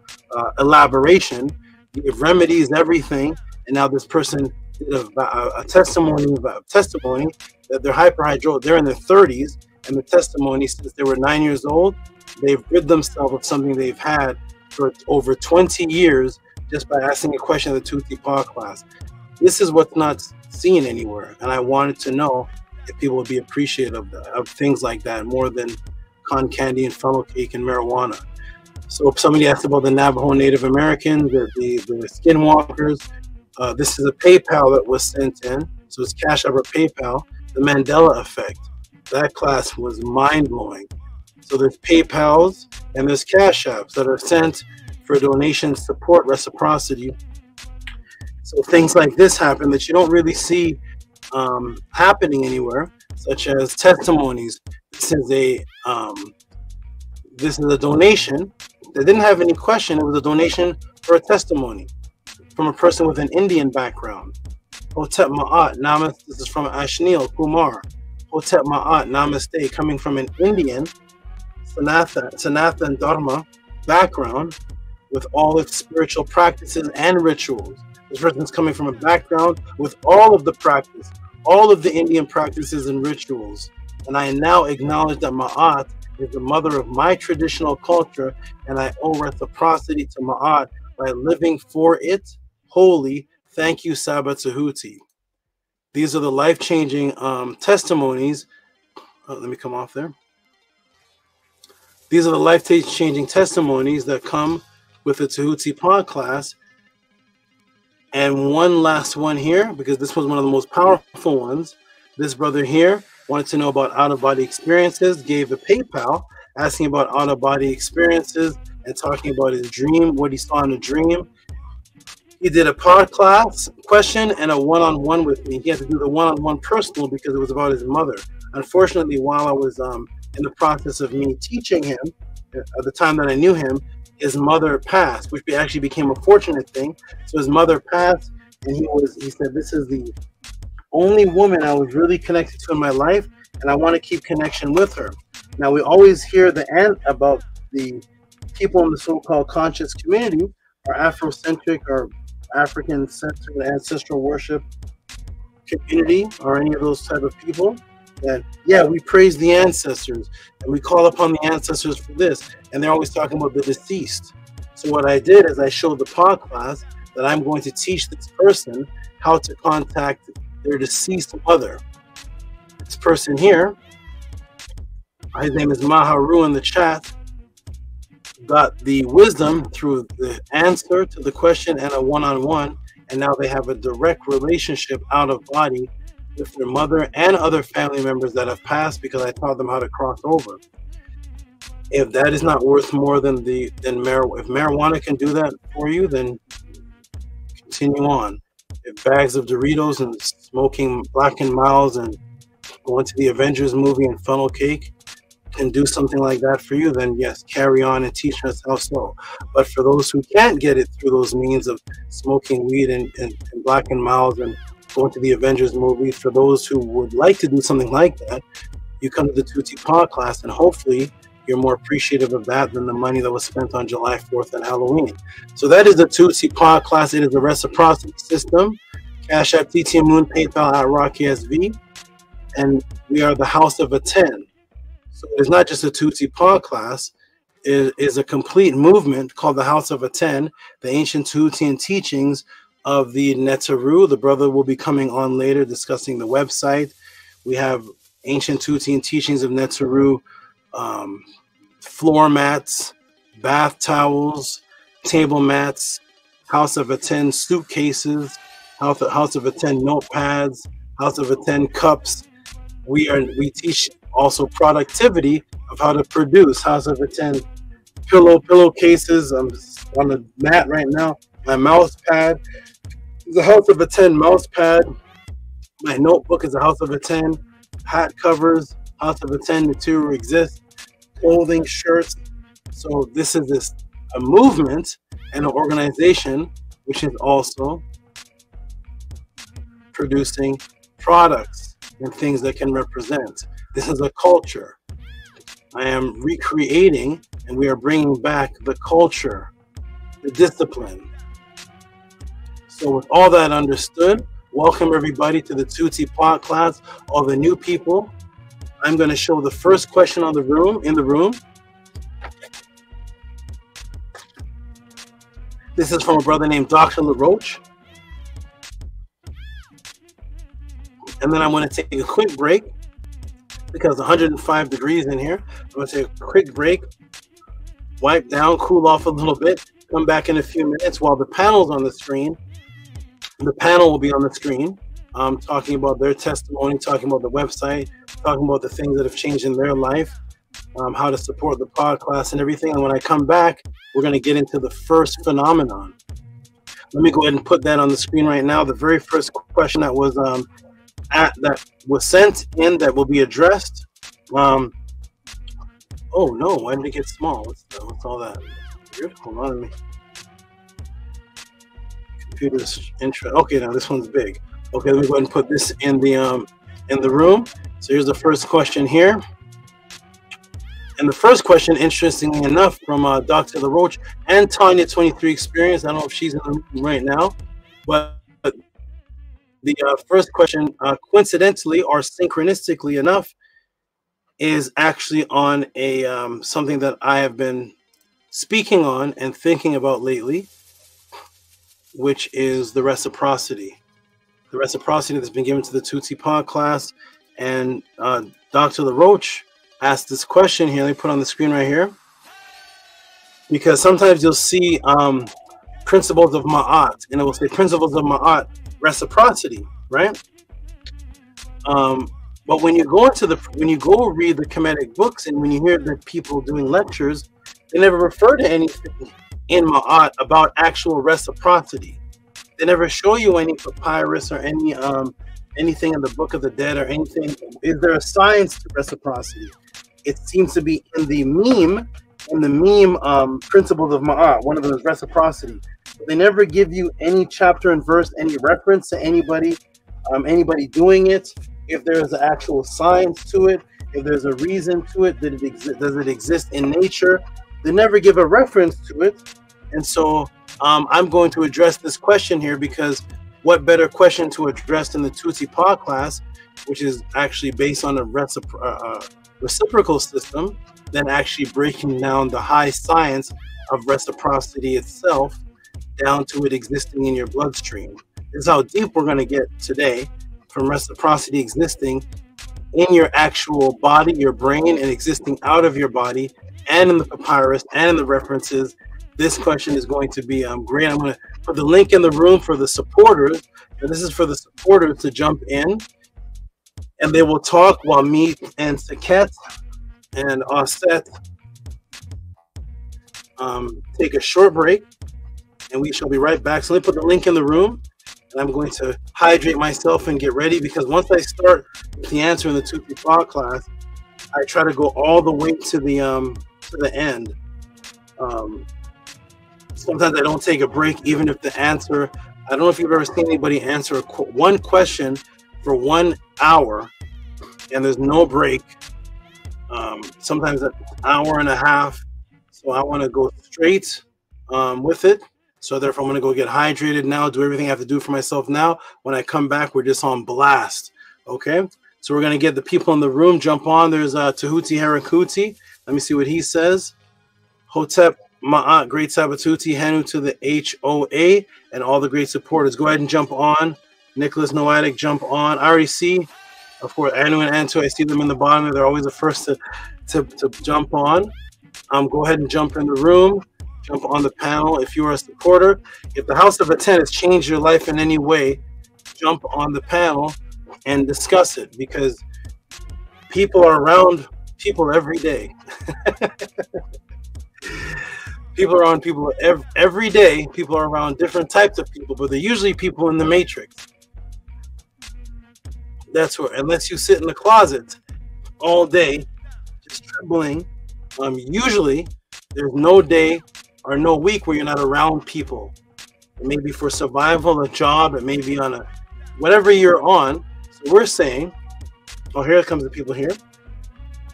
elaboration, gave remedies, everything. And now this person did a testimony that they're hyperhidrosis, they're in their 30s, and the testimony since they were 9 years old, they've rid themselves of something they've had for over 20 years just by asking a question of the Tehuti Podclass. This is what's not seen anywhere, and I wanted to know if people would be appreciative of things like that more than con candy and funnel cake and marijuana. So if somebody asked about the Navajo Native Americans, the skinwalkers, this is a PayPal that was sent in, so it's Cash App or PayPal. The Mandela effect, that class was mind-blowing. So there's PayPals and there's Cash Apps that are sent for donations, support, reciprocity. So things like this happen that you don't really see happening anywhere, such as testimonies. This is a donation that didn't have any question. It was a donation for a testimony from a person with an Indian background. Hotep Maat, Namaste. This is from Ashnil Kumar. Hotep Maat, Namaste, coming from an Indian Sanathan Dharma background with all its spiritual practices and rituals. This person's coming from a background with all of the practice, all of the Indian practices and rituals. And I now acknowledge that Maat is the mother of my traditional culture, and I owe reciprocity to Maat by living for it wholly. Thank you, SABA Tehuti. These are the life-changing testimonies. Let me come off there. These are the life-changing testimonies that come with the Tehuti Podclass. And one last one here, because this was one of the most powerful ones. This brother here wanted to know about out-of-body experiences, gave a PayPal, asking about out-of-body experiences and talking about his dream, what he saw in a dream. He did a Podclass question and a one-on-one with me. He had to do the one-on-one personal because it was about his mother. Unfortunately, while I was in the process of me teaching him, at the time that I knew him, his mother passed, which actually became a fortunate thing. So his mother passed, and he said, this is the only woman I was really connected to in my life, and I want to keep connection with her. Now, we always hear the end about the people in the so-called conscious community, or Afrocentric or African-centered ancestral worship community, or any of those type of people, that, yeah, we praise the ancestors, and we call upon the ancestors for this, and they're always talking about the deceased. So what I did is I showed the Podclass that I'm going to teach this person how to contact their deceased mother. This person here, his name is Maharu in the chat, got the wisdom through the answer to the question and a one-on-one, and now they have a direct relationship out of body with their mother and other family members that have passed because I taught them how to cross over. If that is not worth more than marijuana, if marijuana can do that for you, then continue on. bags of Doritos and smoking Black and Milds and going to the Avengers movie and funnel cake can do something like that for you, then yes, carry on and teach us how so. But for those who can't get it through those means of smoking weed and Black and Milds and going to the Avengers movie, for those who would like to do something like that, you come to the Tehuti Podclass, and hopefully you're more appreciative of that than the money that was spent on July 4th and Halloween. So that is the Tehuti Podclass. It is a reciprocity system. Cash App, TT Moon, PayPal at Rocky SV. And we are the House of ATTON. So it's not just a Tehuti Podclass. It is a complete movement called the House of ATTON, the ancient Tehutian teachings of the Neteru. The brother will be coming on later discussing the website. We have ancient Tehutian teachings of Neteru, floor mats, bath towels, table mats, House of ATTON suitcases, House of ATTON notepads, House of ATTON cups. We teach also productivity of how to produce House of ATTON pillowcases. I'm on the mat right now. My mouse pad is a House of ATTON mouse pad. My notebook is a House of ATTON. Hat covers, House of ATTON material exists. Clothing, shirts. So this is a movement and an organization which is also producing products and things that can represent. This is a culture. I am recreating, and we are bringing back the culture, the discipline. So with all that understood, welcome everybody to the Tehuti Podclass. All the new people, I'm going to show the first question in the room. This is from a brother named DR.LAROCHE. And then I'm going to take a quick break because 105 degrees in here. I'm going to take a quick break, wipe down, cool off a little bit, come back in a few minutes while the panel's on the screen. The panel will be on the screen, talking about their testimony, talking about the website, talking about the things that have changed in their life, how to support the podcast and everything. And when I come back, we're going to get into the first phenomenon. Let me go ahead and put that on the screen right now. The very first question that was sent in that will be addressed. Oh no! Why did it get small? What's all that? Weird. Hold on a minute. Computer's intro. Okay, now this one's big. Okay, let me go ahead and put this in the room. So here's the first question here. And the first question, interestingly enough, from DR.LAROCHE and Tanya 23 Experience. I don't know if she's in the room right now, but the first question, coincidentally or synchronistically enough, is actually on a something that I have been speaking on and thinking about lately, which is the reciprocity. The reciprocity that's been given to the Tehuti Podclass. And DR.LAROCHE asked this question here. Let me put on the screen right here. Because sometimes you'll see principles of Maat, and it will say principles of Maat, reciprocity, right? But when you go read the Kemetic books, and when you hear the people doing lectures, they never refer to anything in Maat about actual reciprocity. They never show you any papyrus or any anything in the Book of the Dead or anything. Is there a science to reciprocity? It seems to be in the meme principles of Ma'at. One of them is reciprocity. But they never give you any chapter and verse, any reference to anybody doing it. If there's an actual science to it, if there's a reason to it, does it exist in nature? They never give a reference to it. And so I'm going to address this question here, because what better question to address in the Tehuti Podclass, which is actually based on a reciprocal system, than actually breaking down the high science of reciprocity itself down to it existing in your bloodstream. This is how deep we're going to get today, from reciprocity existing in your actual body, your brain, and existing out of your body, and in the papyrus, and in the references. This question is going to be great. I'm going to put the link in the room for the supporters. And this is for the supporters to jump in, and they will talk while me and Saket and Osset take a short break, and we shall be right back. So let me put the link in the room. and I'm going to hydrate myself and get ready, because once I start the answer in the Tehuti Podclass, I try to go all the way to the end. Sometimes I don't take a break, even if the answer, I don't know if you've ever seen anybody answer one question for 1 hour and there's no break. Sometimes an hour and a half. So I want to go straight with it. So therefore, I'm going to go get hydrated now, do everything I have to do for myself now. When I come back, we're just on blast. Okay? So we're going to get the people in the room, jump on. There's Tehuti Harakuti. Let me see what he says. Hotep Maat, great Sabatuti, Hanu to the HOA, and all the great supporters. Go ahead and jump on. Nicholas Noatic, jump on. I already see, of course, Anu and Antu, I see them in the bottom. They're always the first to jump on. Go ahead and jump in the room. Jump on the panel if you are a supporter. If the House of Atten has changed your life in any way, jump on the panel and discuss it, because people are around people every day. People are around people every day. People are around different types of people, but they're usually people in the matrix. That's where, unless you sit in the closet all day, just trembling, usually there's no day or no week where you're not around people. It may be for survival, a job, it may be on a whatever you're on. So we're saying, oh, here comes the people here,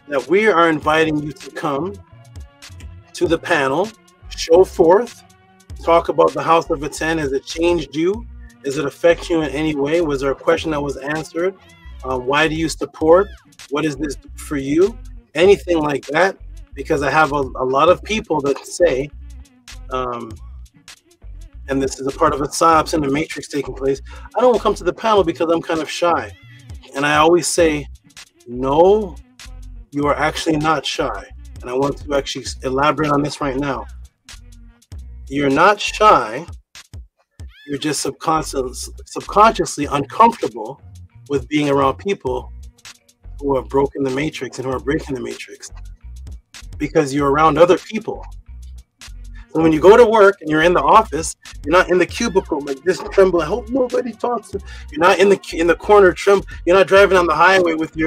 that we are inviting you to come to the panel, show forth, talk about the House of Atten. Has it changed you? Does it affect you in any way? Was there a question that was answered? Why do you support? What does this do for you? Anything like that, because I have a lot of people that say, and this is a part of a PSYOPs in the matrix taking place, I don't come to the panel because I'm kind of shy. And I always say, no, you are actually not shy. And I want to actually elaborate on this right now. You're not shy. You're just subconsciously uncomfortable with being around people who have broken the matrix and who are breaking the matrix, because you're around other people. So when you go to work and you're in the office, you're not in the cubicle like this, trembling. I hope nobody talks to. You're not in the corner trembling. You're not driving on the highway with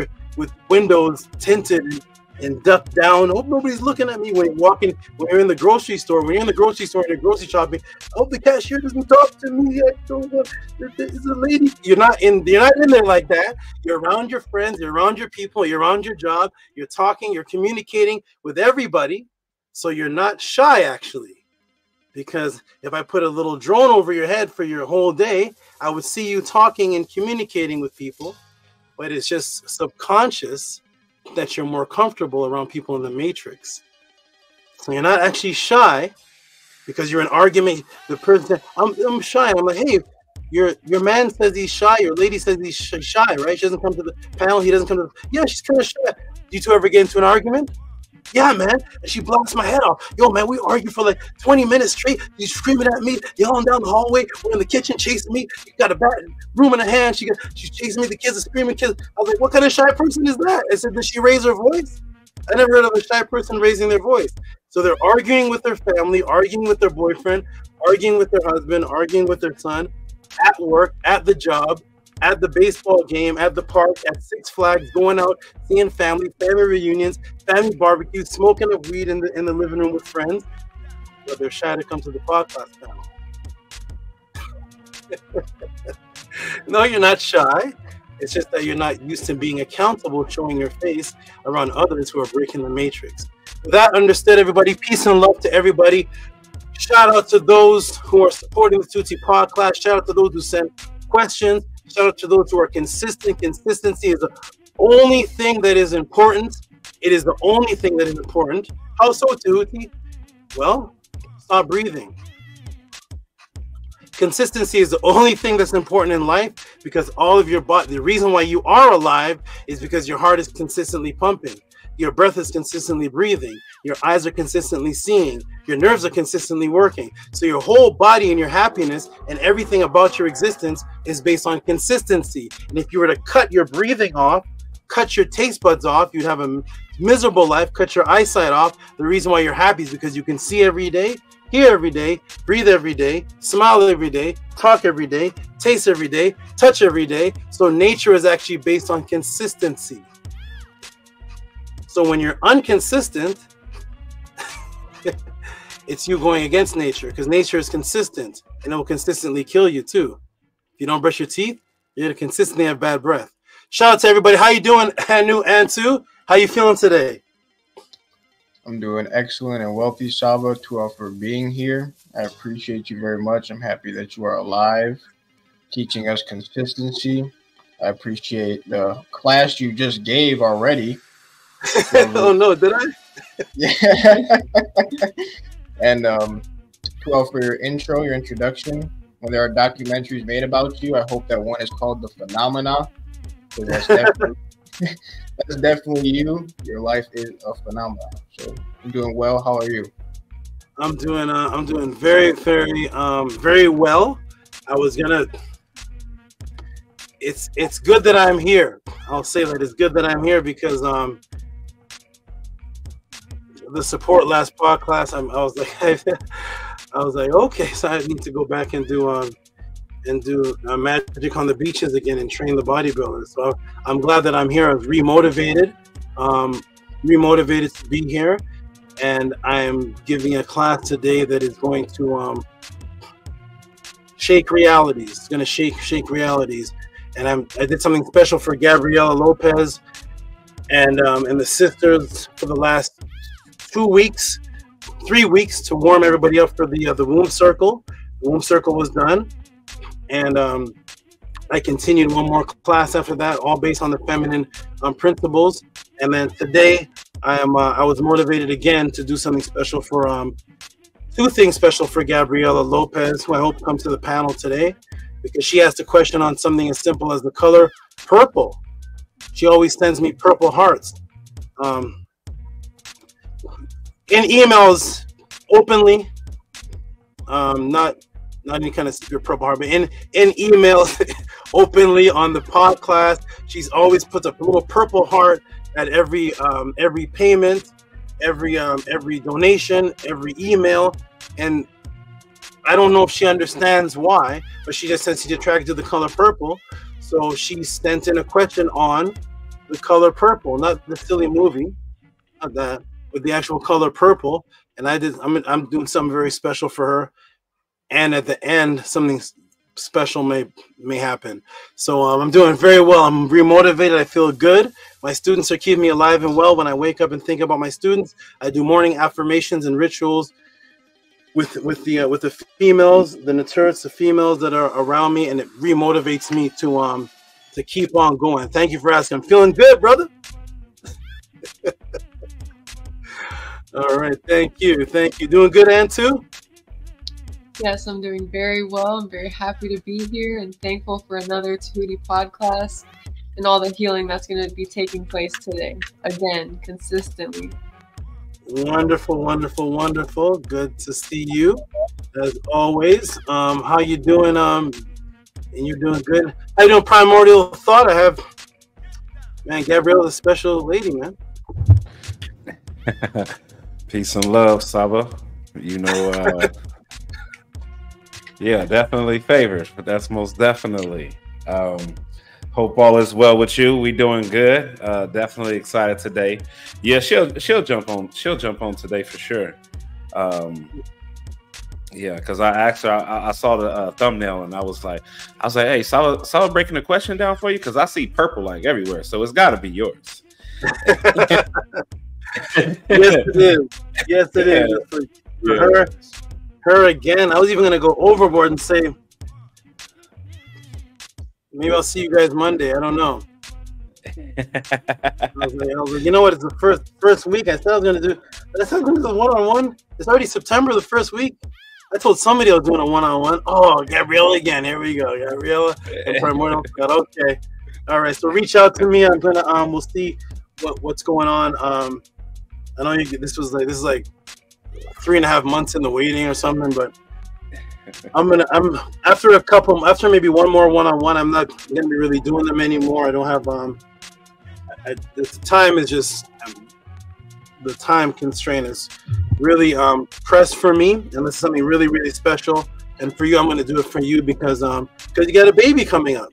windows tinted and ducked down. I hope nobody's looking at me when you're walking. When you're in the grocery store, and you're grocery shopping, I hope the cashier doesn't talk to me. There's a lady. You're not in there like that. You're around your friends. You're around your people. You're around your job. You're talking. You're communicating with everybody. So you're not shy, actually. Because if I put a little drone over your head for your whole day, I would see you talking and communicating with people. But it's just subconscious that you're more comfortable around people in the matrix. So you're not actually shy because you're in argument. The person said, I'm shy. I'm like, hey, your man says he's shy. Your lady says he's shy, right? She doesn't come to the panel. He doesn't come to the, yeah, she's kind of shy. Do you two ever get into an argument? Yeah, man. And she blasts my head off. Yo, man, we argued for like 20 minutes straight. She's screaming at me, yelling down the hallway. We're in the kitchen chasing me. She got a bat broom in her hand. She's chasing me. The kids are screaming. Kids. I was like, what kind of shy person is that? I said, did she raise her voice? I never heard of a shy person raising their voice. So they're arguing with their family, arguing with their boyfriend, arguing with their husband, arguing with their son, at work, at the job, at the baseball game, at the park, at Six Flags, going out, seeing family reunions, family barbecues, smoking a weed in the living room with friends. But they're shy to come to the podcast panel. No, you're not shy. It's just that you're not used to being accountable, showing your face around others who are breaking the matrix. With that understood, everybody, peace and love to everybody. Shout out to those who are supporting the Tehuti Podclass. Shout out to those who sent questions. Shout out to those who are consistent. Consistency is the only thing that is important. It is the only thing that is important. How so, Tehuti? Well, stop breathing. Consistency is the only thing that's important in life, because all of your body, the reason why you are alive is because your heart is consistently pumping. Your breath is consistently breathing. Your eyes are consistently seeing. Your nerves are consistently working. So your whole body and your happiness and everything about your existence is based on consistency. And if you were to cut your breathing off, cut your taste buds off, you'd have a miserable life. Cut your eyesight off. The reason why you're happy is because you can see every day. hear every day, breathe every day, smile every day, talk every day, taste every day, touch every day. So nature is actually based on consistency. So when you're inconsistent, it's you going against nature, because nature is consistent and it will consistently kill you too. If you don't brush your teeth, you're going to consistently have bad breath. Shout out to everybody. How you doing, Anu and Sue? How you feeling today? I'm doing excellent and wealthy, Saba, to all for being here. I appreciate you very much. I'm happy that you are alive, teaching us consistency. I appreciate the class you just gave already. Oh no, did I? Yeah. And to all for your intro, your introduction. When there are documentaries made about you, I hope that one is called The Phenomena. That's definitely, that's definitely you. Your life is a phenomenon. So I'm doing well. How are you? I'm doing very, very well. I was gonna. It's good that I'm here. I'll say that it's good that I'm here because the support last podcast, I was like, okay, so I need to go back and do magic on the beaches again and train the bodybuilders. So I'm glad that I'm here. I was remotivated to be here, and I'm giving a class today that is going to shake realities. It's going to shake realities, and I did something special for Gabriela Lopez and the sisters for the last 3 weeks to warm everybody up for the womb circle. The womb circle was done, and I continued one more class after that, all based on the feminine principles. And then today I was motivated again to do something special for two things special for Gabriela Lopez, who I hope comes to the panel today, because she asked a question on something as simple as the color purple. She always sends me purple hearts in emails openly, not any kind of secret purple heart, but in emails openly on the Podclass. She's always puts a little purple heart at every payment, every donation, every email, and I don't know if she understands why, but she just says she's attracted to the color purple. So she sent in a question on the color purple, not the silly movie, not that, but the actual color purple. And I'm doing something very special for her, and at the end something special may happen. So I'm doing very well. I'm remotivated. I feel good. My students are keeping me alive and well. When I wake up and think about my students, I do morning affirmations and rituals with the females, the naturds, the females that are around me, and it remotivates me to keep on going. Thank you for asking. I'm feeling good, brother. All right, thank you. Doing good, Antu? Yes, I'm doing very well. I'm very happy to be here and thankful for another Tehuti podcast and all the healing that's going to be taking place today. Again, consistently. Wonderful, wonderful, wonderful. Good to see you, as always. How you doing? And you're doing good. How you doing, Primordial Thought? I have, man, Gabriela's a special lady, man. Peace and love, Saba. You know, yeah, definitely favored, but that's most definitely. Hope all is well with you. We doing good. Definitely excited today. Yeah, she'll jump on. She'll jump on today for sure. Yeah, because I asked her. I saw the thumbnail and I was like, hey, Saba breaking the question down for you, because I see purple like everywhere, so it's got to be yours. Yes, it is. Yes, it is. For her again. I was even gonna go overboard and say, maybe I'll see you guys Monday. I don't know. I was like, you know what? It's the first week. I said I was gonna do one-on-one. It's already September, the first week. I told somebody I was doing a one-on-one. Oh, Gabriela again. Here we go, Gabriela and Primordial. Okay, all right. So reach out to me. I'm gonna we'll see what's going on. I know this is like 3.5 months in the waiting or something, but I'm after maybe one more one-on-one, I'm not gonna be really doing them anymore. I don't have the time is just the time constraint is really pressed for me, and this is something really, really special. And for you, I'm going to do it for you because you got a baby coming up.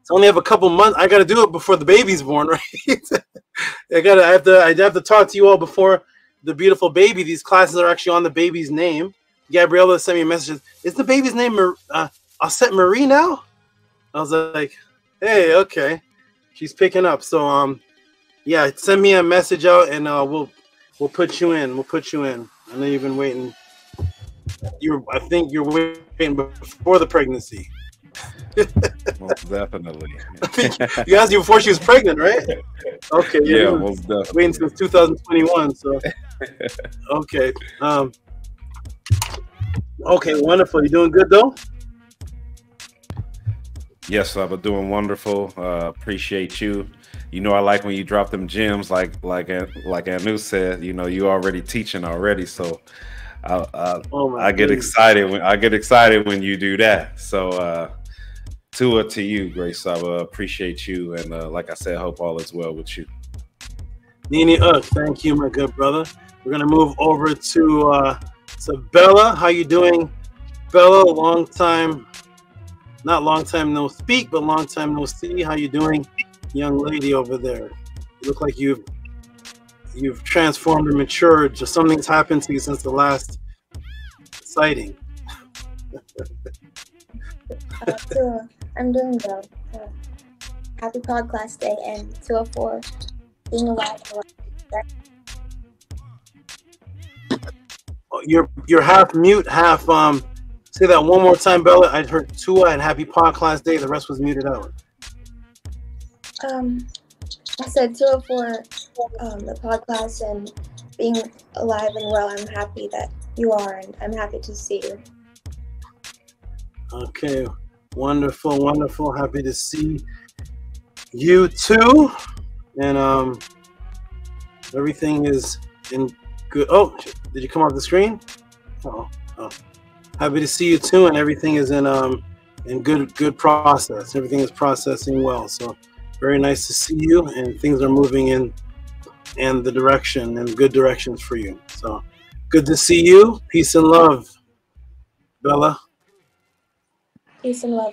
So I only have a couple months. I got to do it before the baby's born, right? I have to talk to you all before the beautiful baby. These classes are actually on the baby's name. Gabriela sent me a message. Is the baby's name Osset Marie now? I was like, hey, okay. She's picking up. So yeah, send me a message out and we'll put you in. We'll put you in. I know you've been waiting. I think you're waiting before the pregnancy. Most definitely. You asked me before she was pregnant, right? Okay. Yeah, most definitely. Waiting since 2021. So okay. Okay, wonderful. You doing good though? Yes, I'm doing wonderful. Appreciate you. You know, I like when you drop them gems, like Anu said. You know, you already teaching already, so I get excited when you do that. So to you, Grace Saba, appreciate you, and like I said, hope all is well with you. Nini, thank you, my good brother. We're gonna move over to Bella. How you doing, Bella? Not long time no speak, but long time no see. How you doing, young lady over there? You look like you've transformed and matured. Just something's happened to you since the last sighting. I'm doing well. Happy Podclass Day and 204 being alive. You're half mute, half say that one more time, Bella. I heard Tua and Happy Podclass Day. The rest was muted out. I said 204 the podcast and being alive and well. I'm happy that you are, and I'm happy to see you. Okay, wonderful, wonderful. Happy to see you too, and everything is in good. Oh, did you come off the screen? Oh. Happy to see you too, and everything is in good process. Everything is processing well. So very nice to see you, and things are moving in the direction and good directions for you. So good to see you. Peace and love, Bella. Peace and love.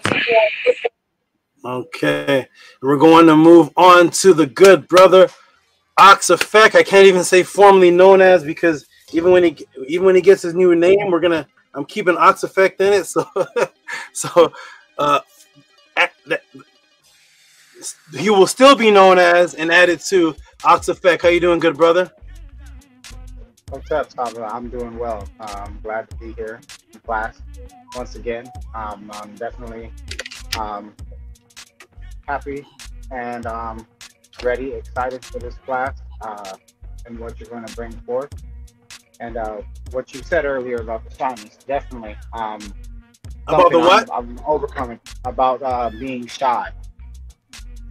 Okay, we're going to move on to the good brother Ox Effect. I can't even say formerly known as, because even when he gets his new name, I'm keeping Ox Effect in it. So he will still be known as and added to Ox Effect. How you doing, good brother? What's up, Saba? I'm doing well. I'm glad to be here in class once again. I'm definitely happy and ready, excited for this class and what you're going to bring forth. And what you said earlier about the shyness, definitely. About the what? I'm overcoming, about being shy.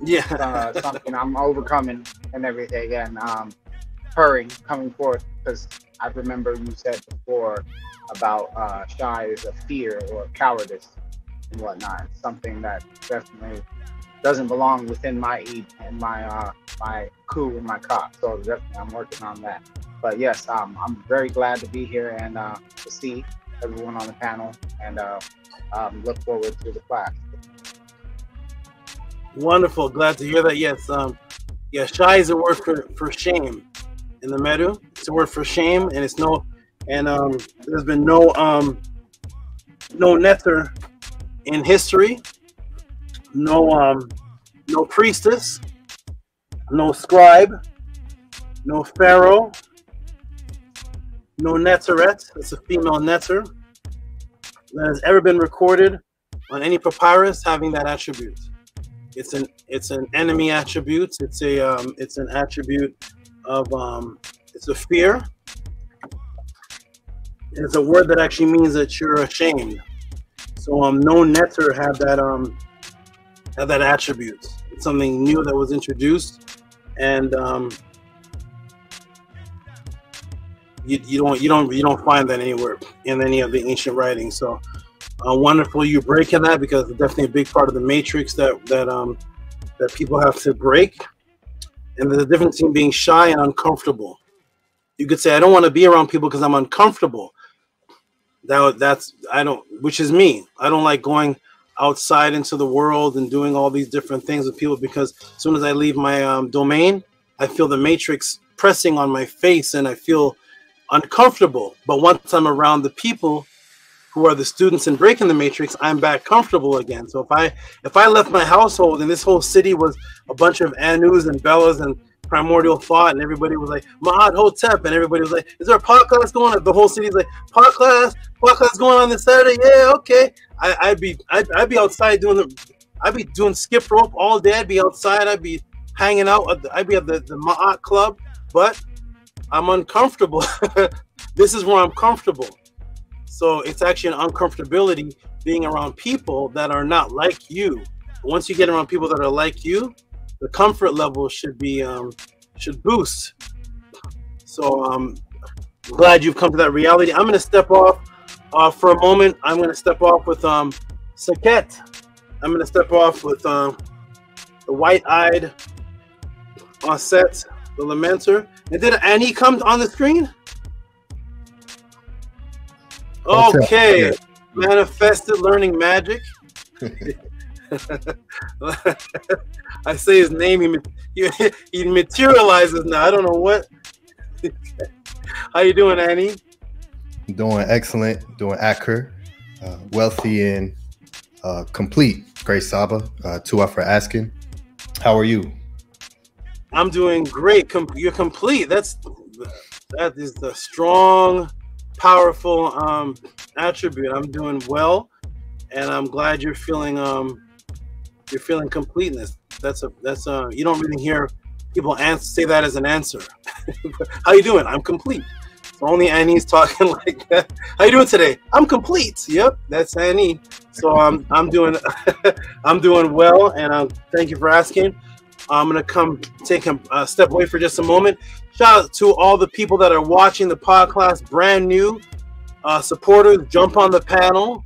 Yeah. Something I'm overcoming and everything, and purring, coming forth, because I remember you said before about shy is a fear or cowardice and whatnot. Something that definitely doesn't belong within my my coup and my cop. So definitely I'm working on that. But yes, I'm very glad to be here and to see everyone on the panel, and look forward to the class. Wonderful, glad to hear that. Yes, yeah, shy is a word for shame in the Medu. It's a word for shame, and it's no, and there's been no nether in history, no priestess, no scribe, no pharaoh, no netteret, that's a female netter, that has ever been recorded on any papyrus having that attribute. It's an enemy attribute. It's an attribute of it's a fear. It's a word that actually means that you're ashamed. So no netter have that attribute. It's something new that was introduced, and you don't find that anywhere in any of the ancient writings. So wonderful you breaking that, because it's definitely a big part of the matrix that people have to break. And there's a difference between being shy and uncomfortable. You could say, I don't want to be around people because I'm uncomfortable. Which is me. I don't like going outside into the world and doing all these different things with people, because as soon as I leave my domain, I feel the matrix pressing on my face and I feel uncomfortable. But once I'm around the people who are the students in breaking the matrix, I'm back comfortable again. So if I left my household and this whole city was a bunch of Anus and Bellas and primordial thought, and everybody was like Maat Hotep, and everybody was like, is there a podcast going on? The whole city's like, podcast going on this Saturday? Yeah, okay. I'd be outside I'd be doing skip rope all day. I'd be outside. I'd be hanging out. I'd be at the Maat club, but I'm uncomfortable. This is where I'm comfortable. So it's actually an uncomfortability being around people that are not like you. Once you get around people that are like you, the comfort level should be should boost. So I'm glad you've come to that reality. I'm going to step off for a moment. I'm going to step off with Saket. I'm going to step off with the white-eyed Set, the Lamenter. And did Annie come on the screen? Okay, manifested learning magic. I say his name, he materializes now. I don't know what. How you doing, Annie? Doing excellent, doing accurate, wealthy and complete. Great Saba, Tua for asking. How are you? I'm doing great. You're complete. That is the strong, powerful attribute. I'm doing well, and I'm glad you're feeling completeness. That's you don't really hear people say that as an answer. How you doing? I'm complete. So only Annie's talking like that. How you doing today? I'm complete. Yep, that's Annie. So I'm doing I'm doing well, and thank you for asking. I'm gonna come take a step away for just a moment. Shout out to all the people that are watching the podcast, brand new supporters. Jump on the panel,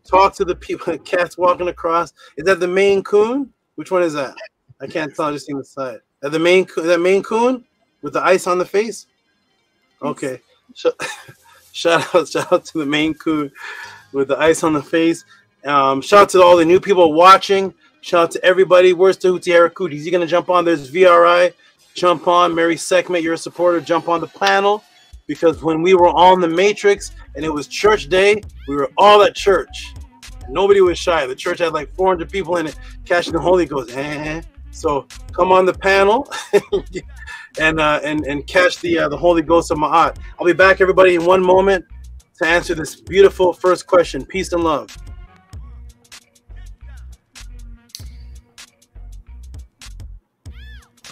talk to the people. Cats walking across. Is that the Maine Coon? Which one is that? I can't tell. I just seen the side. That Maine Coon with the ice on the face. Okay. Shout out to the Maine Coon with the ice on the face. Shout out to all the new people watching. Shout out to everybody. Where's Tehuti Harakuti? Is he going to jump on? There's VRI. Jump on. Mary Sekhmet, you're a supporter. Jump on the panel. Because when we were on the Matrix and it was church day, we were all at church. Nobody was shy. The church had like 400 people in it. Catching the Holy Ghost. So come on the panel and catch the Holy Ghost of Ma'at. I'll be back, everybody, in one moment to answer this beautiful first question. Peace and love.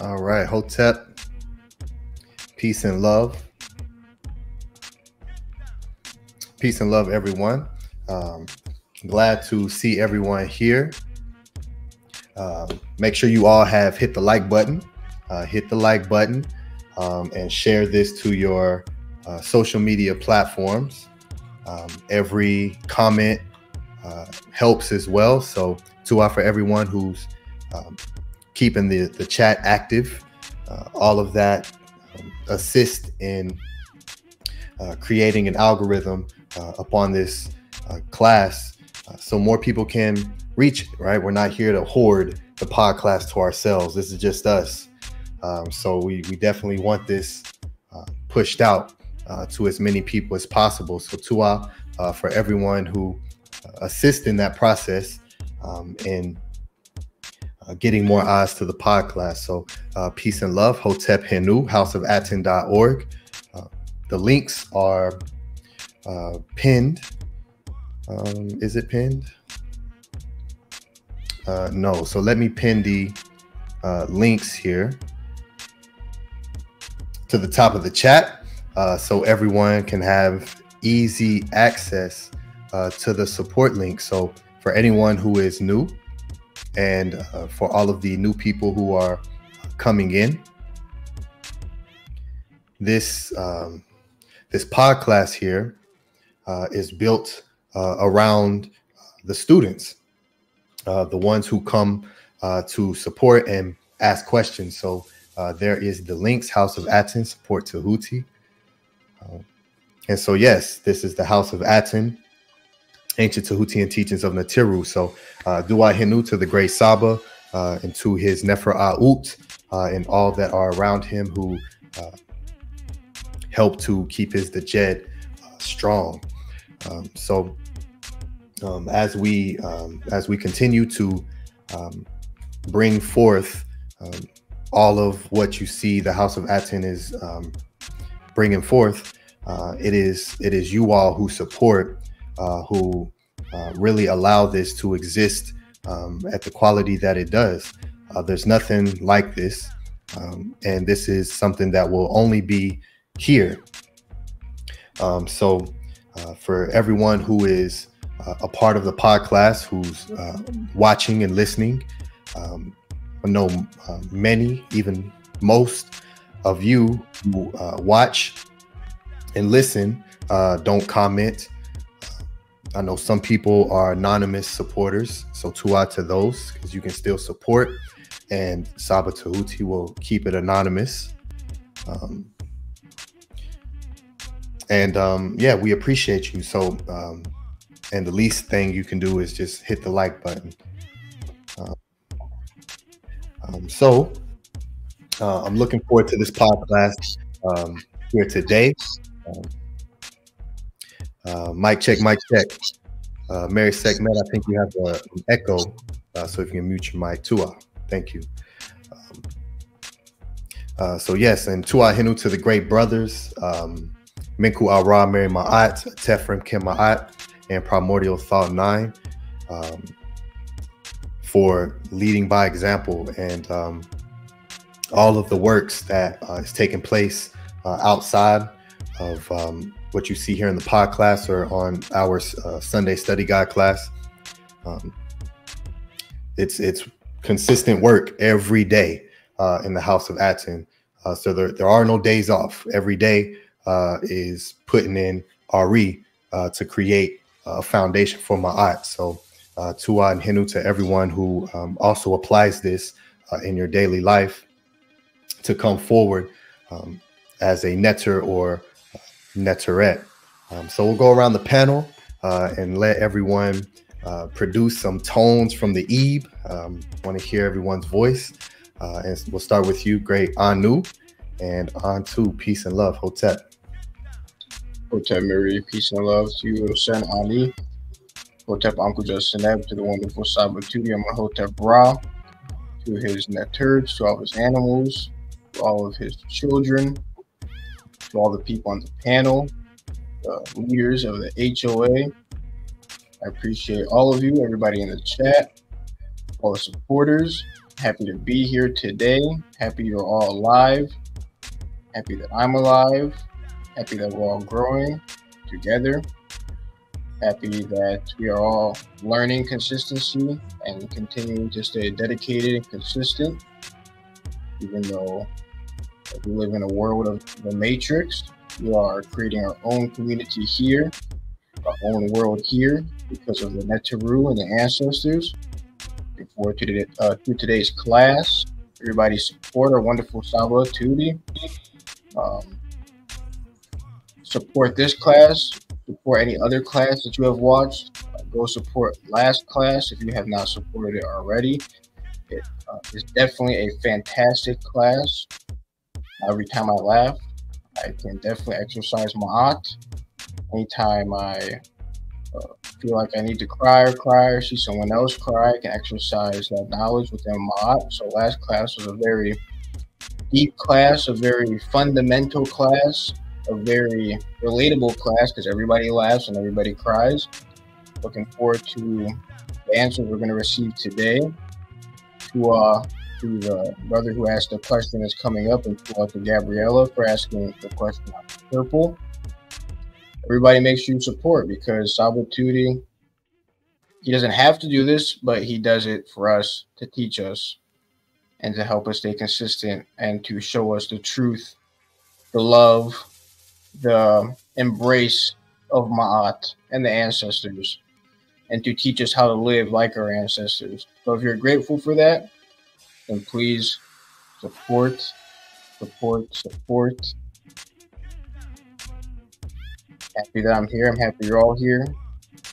All right, Hotep. Peace and love. Peace and love, everyone. Glad to see everyone here. Make sure you all have hit the like button. Hit the like button and share this to your social media platforms. Every comment helps as well. So for everyone who's keeping the chat active, all of that assist in creating an algorithm upon this class so more people can reach it, right? We're not here to hoard the podcast to ourselves. This is just us. So we definitely want this pushed out to as many people as possible. So Tua for everyone who assists in that process and getting more eyes to the podcast. So peace and love. Hotep Henu, houseofatton.org. The links are pinned. Is it pinned? No. So let me pin the links here to the top of the chat so everyone can have easy access to the support link. So for anyone who is new and for all of the new people who are coming in, this podcast here is built around the students, the ones who come to support and ask questions. So there is the links, House of Atton, support Tehuti. And so, yes, this is the House of Aton, ancient Tehutian teachings of Natiru. So, Dua Hinu to the great Saba, and to his Nefra A'ut, and all that are around him who help to keep his Djed strong. As we continue to bring forth all of what you see the House of Aton is bringing forth, it is you all who support, who really allow this to exist at the quality that it does. There's nothing like this, and this is something that will only be here. For everyone who is a part of the Podclass, who's watching and listening, I know many, even most of you who watch and listen don't comment. I know some people are anonymous supporters, so Tua to those, because you can still support, and Saba Tehuti will keep it anonymous. Yeah, we appreciate you. So, and the least thing you can do is just hit the like button. I'm looking forward to this podcast here today. Mic check, mic check. Mary Segment, I think you have an echo, so if you can mute your mic. Tua, thank you. So yes, and Tua Hinu to the great brothers, Minku Ara Mary Maat, Tefrim Kim Maat, and Primordial Thought 9, for leading by example, and all of the works that is taking place outside of what you see here in the Podclass or on our Sunday study guide class. It's consistent work every day in the House of Aton. So there are no days off. Every day is putting in RE to create a foundation for Ma'at. So Tua and Hinu to everyone who also applies this in your daily life to come forward as a netter or netteret. So we'll go around the panel and let everyone produce some tones from the Ebe. Want to hear everyone's voice. And we'll start with you, great Anu, and Antu, peace and love. Hotep. Hotep Mary, peace and love to you, Sen Ali. Hotep Uncle Justin Ebb, to the wonderful Saba Tudi, and Hotep Ra, to his netturds, to all his animals, to all of his children, to all the people on the panel, the leaders of the HOA. I appreciate all of you, everybody in the chat, all the supporters. Happy to be here today. Happy you're all alive. Happy that I'm alive. Happy that we're all growing together. Happy that we are all learning consistency and continuing to stay dedicated and consistent, even though we live in a world of the matrix. We are creating our own community here, our own world here, because of the Netaru and the ancestors. Looking forward to today's class. Everybody support our wonderful Saba Tudi. Support this class. Support any other class that you have watched. Go support last class if you have not supported it already. It is definitely a fantastic class. Every time I laugh, I can definitely exercise Ma'at. Anytime I feel like I need to cry or see someone else cry, I can exercise that knowledge within Ma'at. So last class was a very deep class, a very fundamental class, a very relatable class because everybody laughs and everybody cries. Looking forward to the answers we're going to receive today. To the brother who asked the question that's coming up, and to Gabriela for asking the question on purple. Everybody make sure you support, because Saba Tudi, he doesn't have to do this, but he does it for us to teach us and to help us stay consistent and to show us the truth, the love, the embrace of Ma'at and the ancestors, and to teach us how to live like our ancestors. So if you're grateful for that, then please support. Happy that I'm here. I'm happy you're all here.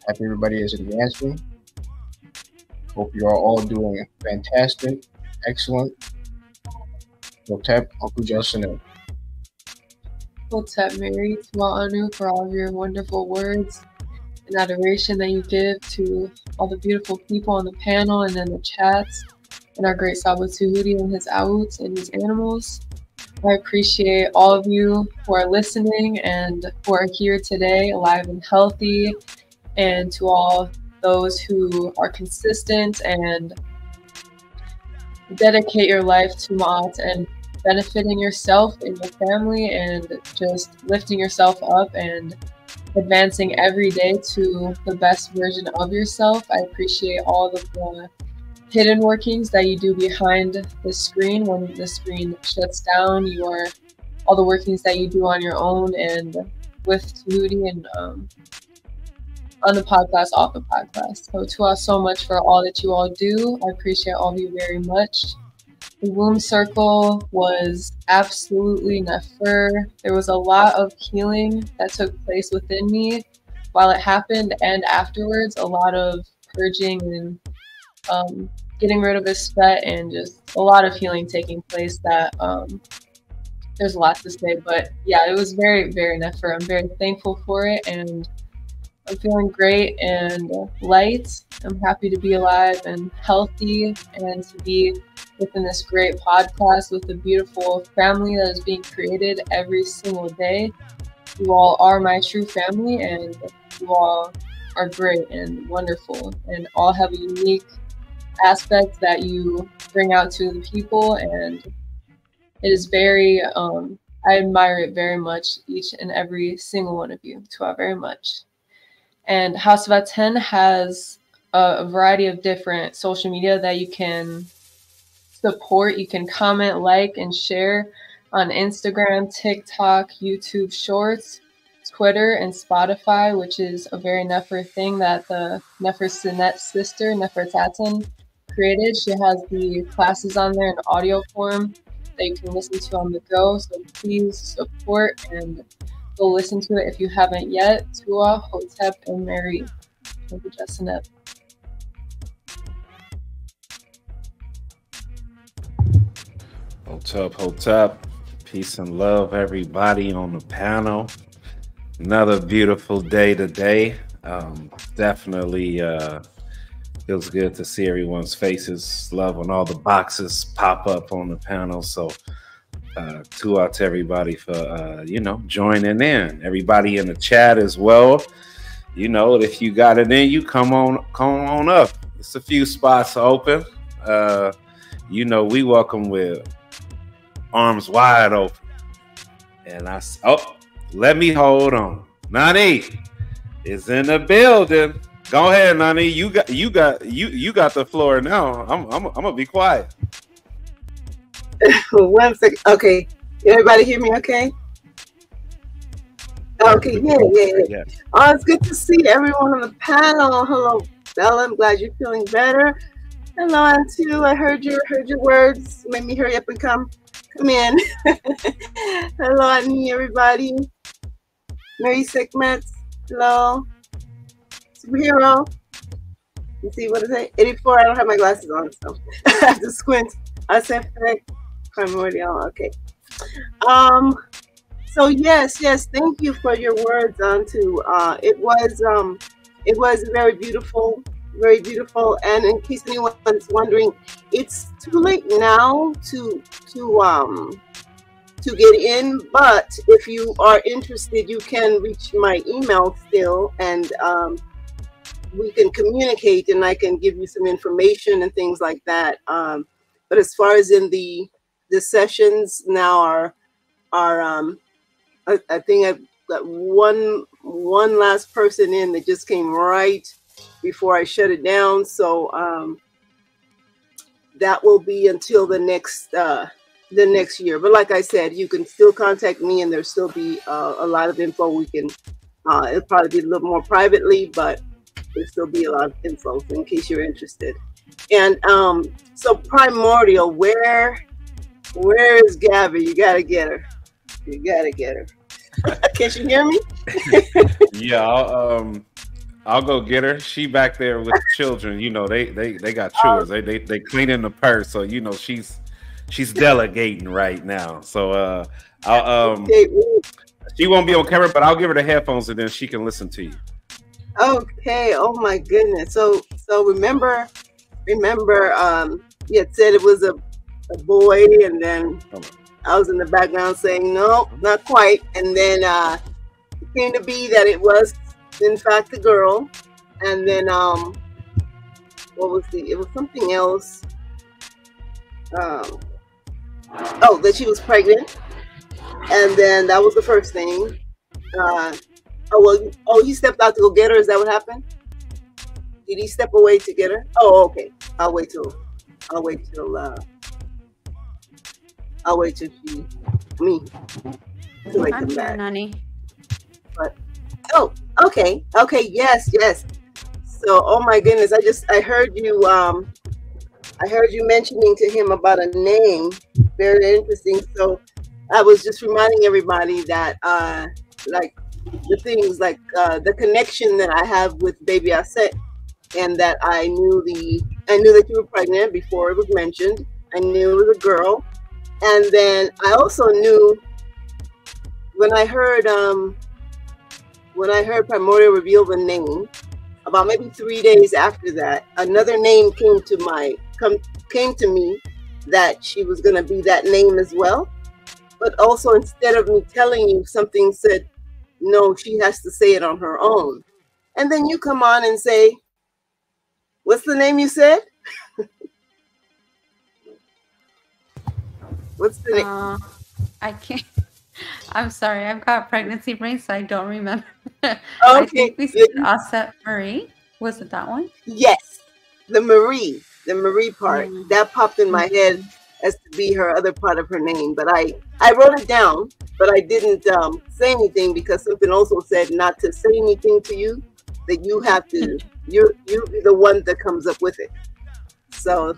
Happy everybody is advancing. Hope you're all doing fantastic, excellent. Hotep, Uncle Justin. Hotep, Mary, Tua'anu, for all of your wonderful words and adoration that you give to all the beautiful people on the panel and in the chats, and our great SABA Tehuti and his outs and his animals. I appreciate all of you who are listening and who are here today, alive and healthy, and to all those who are consistent and dedicate your life to Maat and benefiting yourself and your family and just lifting yourself up and advancing every day to the best version of yourself. I appreciate all of the hidden workings that you do behind the screen when the screen shuts down, all the workings that you do on your own and with Tehuti and on the podcast, off the podcast. So to us so much for all that you all do. I appreciate all of you very much. The womb circle was absolutely nefer. There was a lot of healing that took place within me while it happened and afterwards. A lot of purging and getting rid of his sweat and just a lot of healing taking place that there's a lot to say. But yeah, it was very, very nefer. I'm very thankful for it and I'm feeling great and light. I'm happy to be alive and healthy and to be within this great podcast with a beautiful family that is being created every single day. You all are my true family and you all are great and wonderful and all have a unique aspect that you bring out to the people, and it is very, I admire it very much, each and every single one of you. To our very much. And Houseofatton has a variety of different social media that you can support. You can comment, like, and share on Instagram, TikTok, YouTube Shorts, Twitter, and Spotify, which is a very nefer thing that the Nefer Sinet sister, Nefertatan, created. She has the classes on there in audio form that you can listen to on the go. So please support and go listen to it if you haven't yet. Tua, Hotep, and Mary. Thank you, Justin. Hotep. Peace and love, everybody on the panel. Another beautiful day today. Definitely feels good to see everyone's faces. Love when all the boxes pop up on the panel. So to everybody for joining in. Everybody in the chat as well. If you got it in you, come on up. It's a few spots open. We welcome with arms wide open. And let me hold on. Nani is in the building. Go ahead, Nani. You got the floor now. I'm gonna be quiet. 1 second. Okay. Everybody hear me okay? Okay, yeah. Oh, it's good to see everyone on the panel. Hello, Bella. I'm glad you're feeling better. Hello, Antu. I heard your words. Made me hurry up and come in. Hello, Annie, everybody. Mary Sekhmet. Hello. Superhero. You see what is it? 84. I don't have my glasses on, so I have to squint. I said primordial. Okay. So yes, thank you for your words, Antu. It was very beautiful, and in case anyone's wondering, it's too late now to get in, but if you are interested, you can reach my email still, and we can communicate, and I can give you some information and things like that. But as far as in the sessions now are I think I've got one last person in that just came right before I shut it down. So that will be until the next year. But like I said, you can still contact me, and there'll still be a lot of info. We can it'll probably be a little more privately, but there'll still be a lot of info in case you're interested. And so primordial, where is Gabby? You gotta get her. Can you hear me? Yeah, I'll go get her. She back there with the children. You know, they got chores. They cleaning the purse, so you know she's delegating right now. So she won't be on camera, but I'll give her the headphones and then she can listen to you. Okay. Oh my goodness. So remember, you had said it was a boy, and then I was in the background saying no, not quite, and then it came to be that it was in fact a girl, and then it was something else. That she was pregnant, and then that was the first thing. He stepped out to go get her. Is that what happened? Did he step away to get her? Oh, okay. I'll wait till she till I come back. Nani. But okay, yes. So, oh my goodness, I heard you mentioning to him about a name. Very interesting. So I was just reminding everybody that like the things like the connection that I have with baby Aset, and that I knew that you were pregnant before it was mentioned. I knew it was a girl, and then I also knew when I heard Primordial reveal the name, about maybe 3 days after that, another name came to me that she was going to be that name as well. But also, instead of me telling you, something said, no, she has to say it on her own. And then you come on and say, what's the name you said? What's the name? I can't. I'm sorry. I've got pregnancy brain, so I don't remember. Okay. I think we said Aset Marie. Was it that one? Yes. The Marie part. That popped in my head as to be her other part of her name. But I wrote it down, but I didn't say anything because something also said not to say anything to you, that you have to, you're the one that comes up with it. So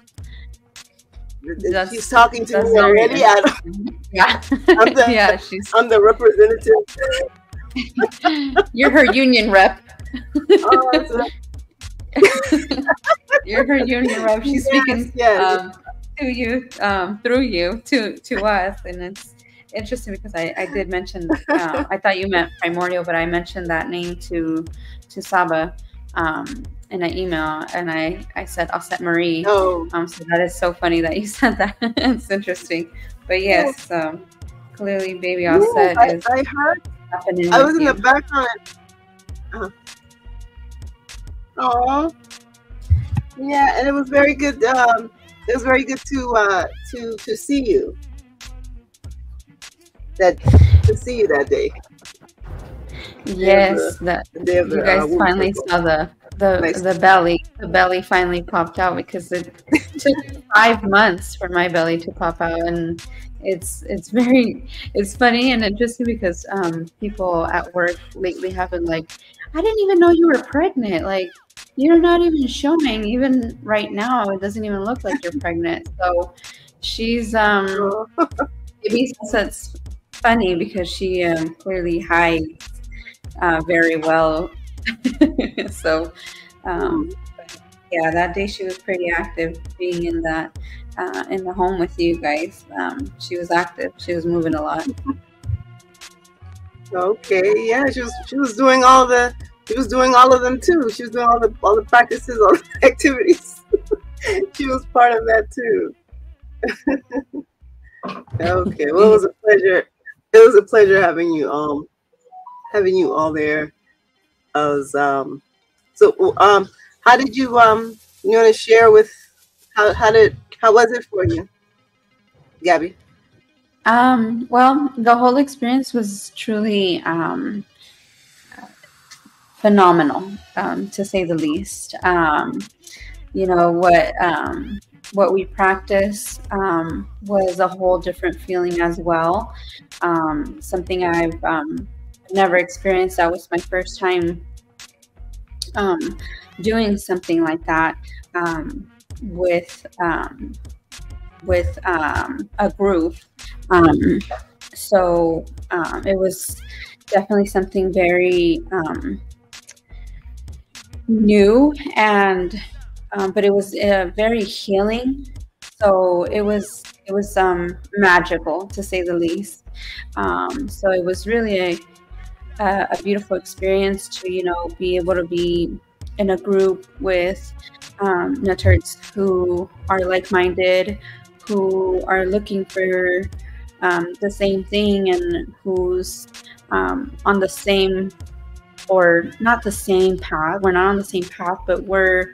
she's talking to me already. Yeah. I'm the representative. You're her union rep. You're her union rep. She's speaking to you, through you to us, and it's interesting because I did mention. I thought you meant Primordial, but I mentioned that name to SABA in an email, and I said Aset Marie. Oh, so that is so funny that you said that. It's interesting, but yes, clearly, baby Aset is. I heard. Happening I was in you. the background. Oh, yeah, and it was very good. It was very good to see you. To see you that day. Yes, you guys finally saw the belly. The belly finally popped out because it took 5 months for my belly to pop out, and it's funny and interesting because people at work lately have been like, I didn't even know you were pregnant. Like, you're not even showing. Even right now, it doesn't even look like you're pregnant. So she's maybe that's funny because she clearly hides very well. So yeah, that day she was pretty active being in that in the home with you guys. She was active. She was moving a lot. Okay, yeah, she was doing all of them too. She was doing all the practices, all the activities. She was part of that too. Okay, well, it was a pleasure. It was a pleasure having you all there. I was how did you want to share with how was it for you, Gabby? Well, the whole experience was truly phenomenal, to say the least. What we practiced was a whole different feeling as well. Something I've never experienced. That was my first time doing something like that with a group. So it was definitely something very new, and but it was very healing. So it was magical, to say the least. So it was really a beautiful experience to, you know, be able to be in a group with nutters who are like-minded, who are looking for the same thing, and who's on the same, or not the same path. We're not on the same path, but we're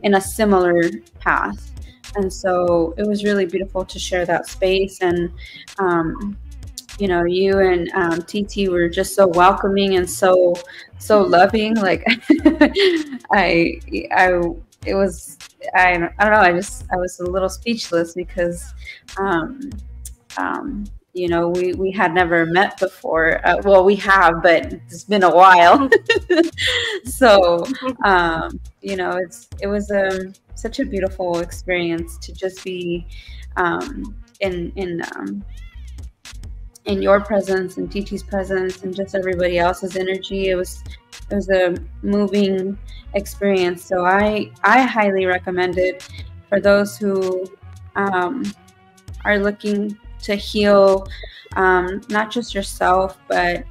in a similar path. And so it was really beautiful to share that space. And you know, you and TT were just so welcoming and so loving. Like I don't know, I was a little speechless because you know, we had never met before. Well, we have, but it's been a while. So you know, it was such a beautiful experience to just be in your presence and TT's presence and just everybody else's energy. It was a moving experience. So I highly recommend it for those who are looking to heal not just yourself, but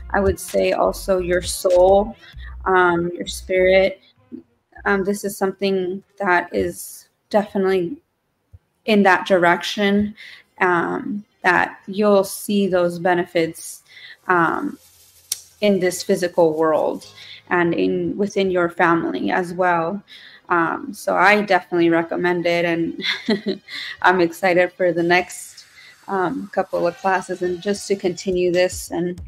I would say also your soul, your spirit. This is something that is definitely in that direction, that you'll see those benefits in this physical world and within your family as well. So I definitely recommend it, and I'm excited for the next couple of classes and just to continue this and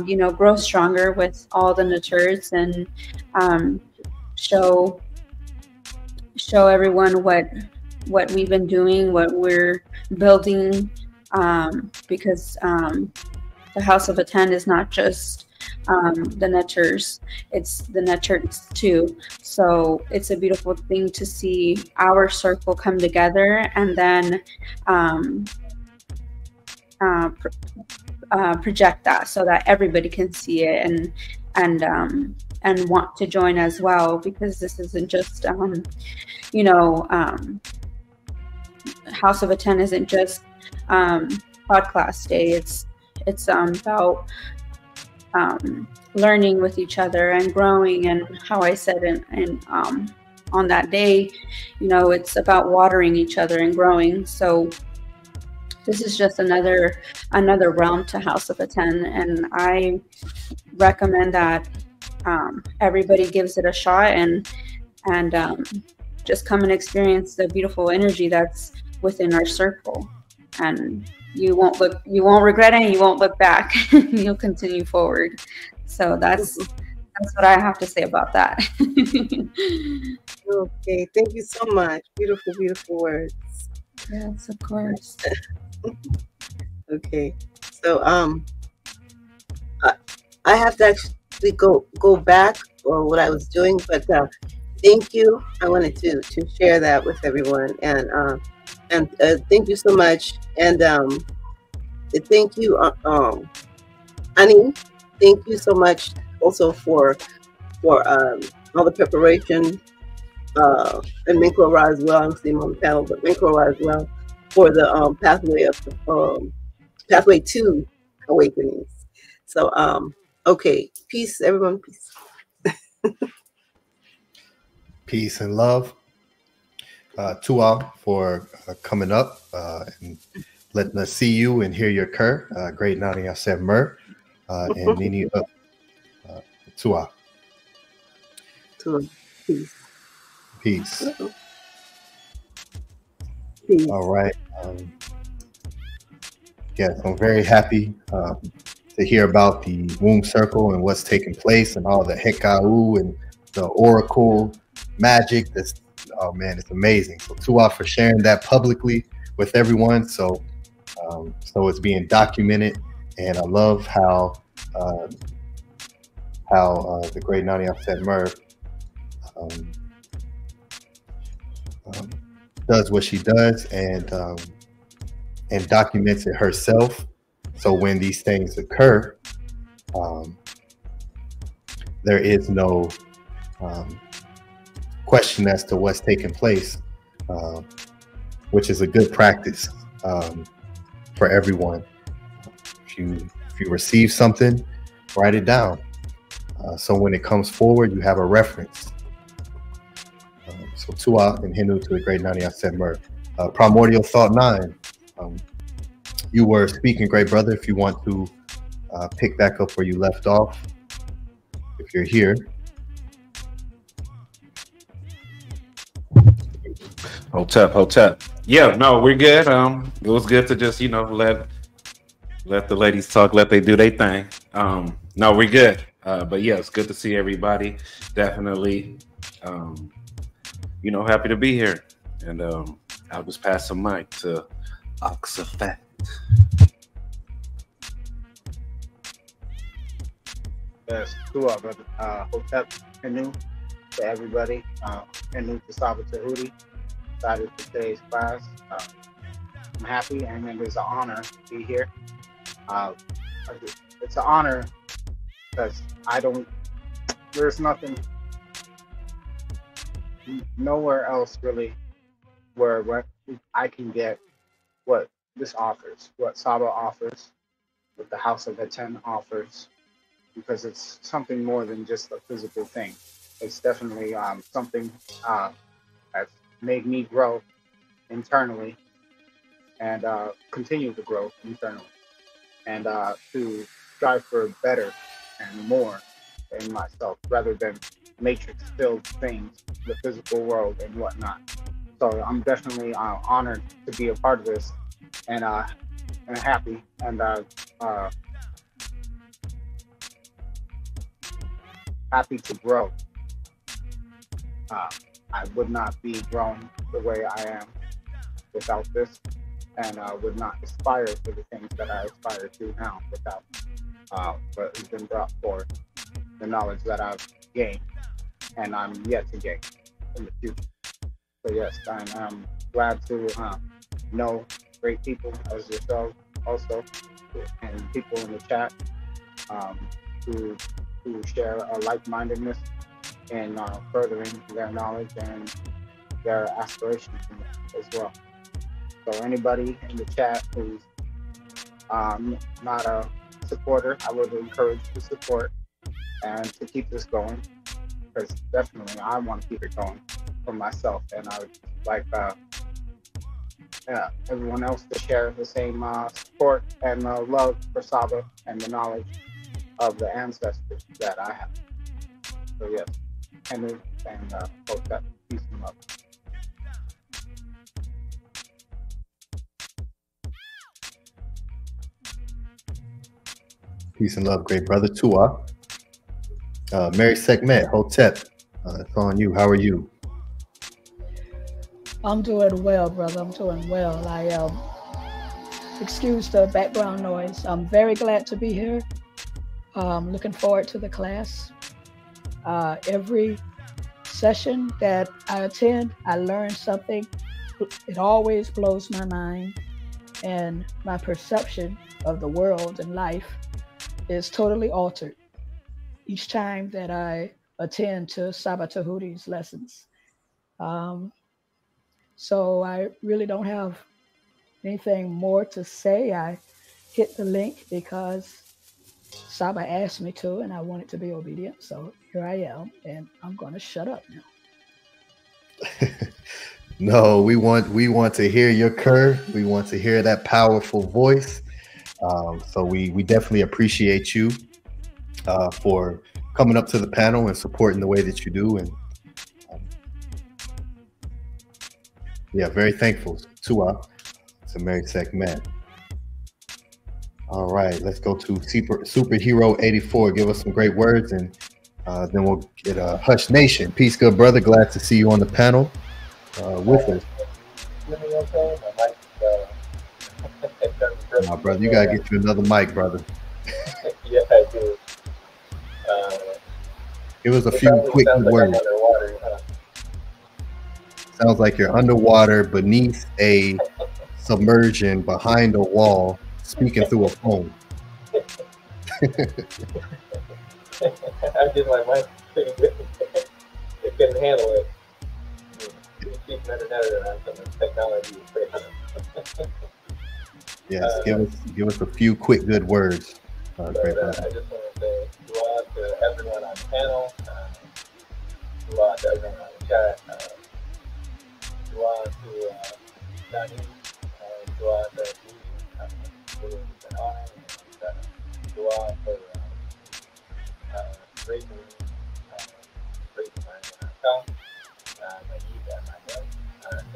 you know, grow stronger with all the nutters and show everyone what we've been doing, what we're building, because the House of Attend is not just the nutters, it's the nutters too. So it's a beautiful thing to see our circle come together and then project that so that everybody can see it and want to join as well, because this isn't just you know, House of Attend isn't just Podclass Day. It's about learning with each other and growing, and how I said on that day, you know, it's about watering each other and growing. So this is just another realm to House of Attend, and I recommend that everybody gives it a shot and just come and experience the beautiful energy that's within our circle, and you won't regret it, and you won't look back. You'll continue forward. So that's what I have to say about that. Okay, thank you so much. Beautiful, beautiful words. Yes, of course. Okay, so I have to actually go back on what I was doing, but thank you. I wanted to share that with everyone, and thank you so much, and thank you, Annie. Thank you so much also for all the preparation, and Minkle Ra as well. I'm seeing him on the panel, but Minkle Ra as well for the pathway to awakenings. So okay, peace, everyone. Peace. Peace and love to all for coming up and letting us see you and hear your cur. Great Nani Asem Mer and Nini Tua. Peace. Peace. Peace. All right. Yes, I'm very happy to hear about the womb circle and what's taking place and all the hekau and the oracle magic. That's, oh man, it's amazing. So Tua for sharing that publicly with everyone. So it's being documented, and I love how the great Nani Afset Mer does what she does and documents it herself. So when these things occur, There is no question as to what's taking place, which is a good practice for everyone. If you receive something, write it down. So when it comes forward, you have a reference. So Tua and Hinu to the great Nani Asemmer. Primordial Thought 9. You were speaking, great brother. If you want to pick back up where you left off, if you're here. Hotep. Yeah, no, we're good. It was good to just, you know, let the ladies talk, let they do their thing. No, we're good. But yeah, it's good to see everybody. Definitely, you know, happy to be here. And I'll just pass the mic to Oxafat. Yes, Tua, brother. Hotep, Hinu, to everybody. Hinu to SABA Tehuti. Excited for today's class. I'm happy, and it is an honor to be here. It's an honor because there's nothing, nowhere else really where I can get what this offers, what SABA offers, what the House of ATTON offers, because it's something more than just a physical thing. It's definitely something that's made me grow internally and continue to grow internally, and to strive for better and more in myself rather than matrix-filled things, the physical world and whatnot. So I'm definitely honored to be a part of this, and happy, and happy to grow. I would not be growing the way I am without this, and would not aspire to the things that I aspire to now without what has been brought forth, the knowledge that I've gained and I'm yet to gain in the future. So yes, I'm glad to know great people as yourselves also, and people in the chat who share a like-mindedness in furthering their knowledge and their aspirations as well. So anybody in the chat who's not a supporter, I would encourage to support and to keep this going, because definitely I want to keep it going for myself, and I would like everyone else to share the same support and love for SABA and the knowledge of the ancestors that I have. So yes, and both that peace and love. Peace and love, great brother. Tua. Mary Sekhmet, Hotep, it's on you. How are you? I'm doing well, brother. I'm doing well. I excuse the background noise. I'm very glad to be here. Looking forward to the class. Every session that I attend, I learn something. It always blows my mind, and my perception of the world and life is totally altered each time that I attend to SABA Tehuti's lessons. So I really don't have anything more to say. I hit the link because SABA asked me to, and I wanted to be obedient. So here I am, and I'm going to shut up now. No, we want to hear your curve. We want to hear that powerful voice. So we definitely appreciate you for coming up to the panel and supporting the way that you do. And yeah, very thankful to Mary Sekhmet. All right, let's go to Superhero 84. Give us some great words, and then we'll get Hush Nation. Peace, good brother. Glad to see you on the panel with us. My brother, you gotta get you another mic, brother. Yes, I do. Give us a few quick words. Sounds like you're underwater, beneath a submersion, behind a wall, speaking through a phone. I did my mic pretty good. It couldn't handle it. Keep editor on some of the technology. Yes, give us a few quick good words. Great brother. I just want to say dua to everyone on the panel, dua to everyone on the chat, dua to Danny, dua to Judy, and I, and dua for raising my account, my youth and my wife, and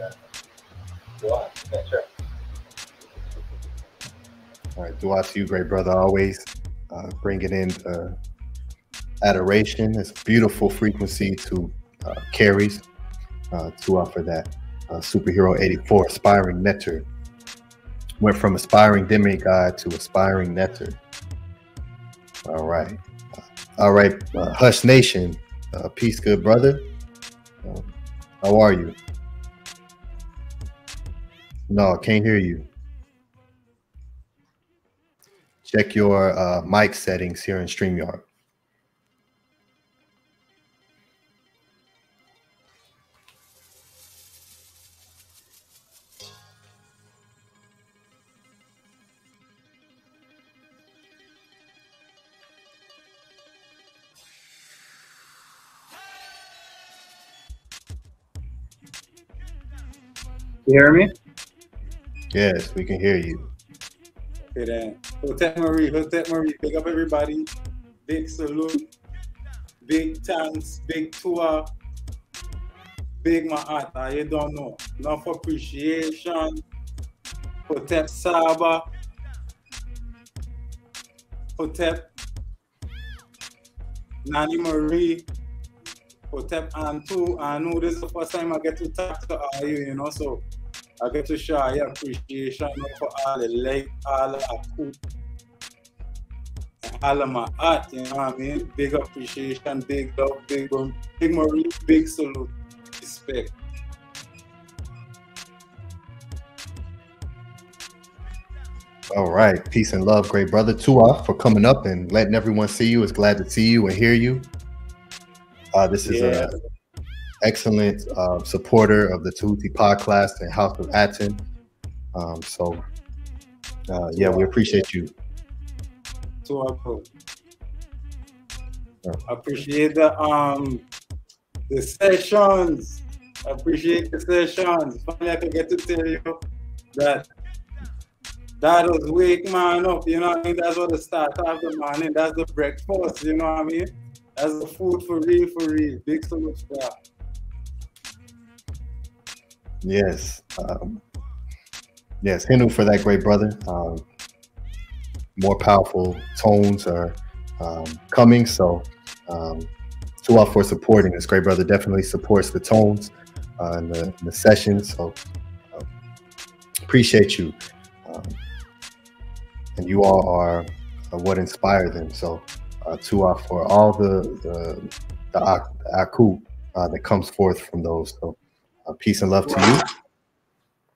dua, that's right. All right, dua to you, great brother, always bringing in adoration. It's a beautiful frequency to carries. Dua for that. Superhero 84, aspiring nectar. Went from aspiring demigod to aspiring nectar. All right. All right, Hush Nation, peace, good brother. How are you? No, can't hear you. Check your mic settings here in StreamYard. You hear me? Yes, we can hear you. Okay then. Hotep Marie, big up everybody. Big salute. Big thanks, big tour. Big Maat. You don't know. Enough appreciation. Hotep SABA. Hotep Nani Marie. Hotep Antu. I know this is the first time I get to talk to all you know, so I get to show your appreciation for all the like, all the akut, all of my art, you know what I mean? Big appreciation, big love, big Marie, big salute, respect. All right, peace and love, great brother. Tua for coming up and letting everyone see you. It's glad to see you and hear you. This is a excellent supporter of the Tehuti Podclass and House of ATTON. Yeah, we appreciate you. Appreciate the sessions. Appreciate the sessions. Finally, I can get to tell you that was wake man up. You know what I mean? That's what the start of the morning. That's the breakfast. You know what I mean? That's the food for real, for real. Big salute for that. Yes. Yes, Hinu for that, great brother. More powerful tones are coming, so Tua for supporting this great brother. Definitely supports the tones in the sessions, so appreciate you. And you all are what inspired them, so Tua for all the aku that comes forth from those. So peace and love to you.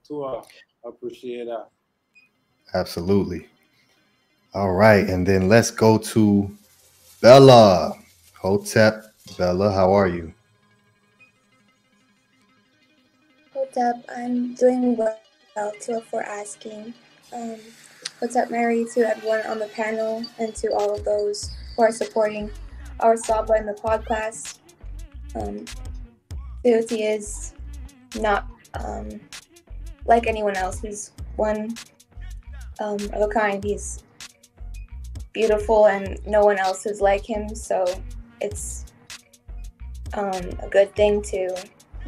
Tua, I appreciate that. Absolutely. All right, and then let's go to Bella. Hotep, Bella, how are you? Hotep, I'm doing well. Tua for asking. Hotep Mary to everyone on the panel and to all of those who are supporting our SABA in the podcast. Tehuti is not like anyone else. He's one of a kind. He's beautiful and no one else is like him, so it's a good thing to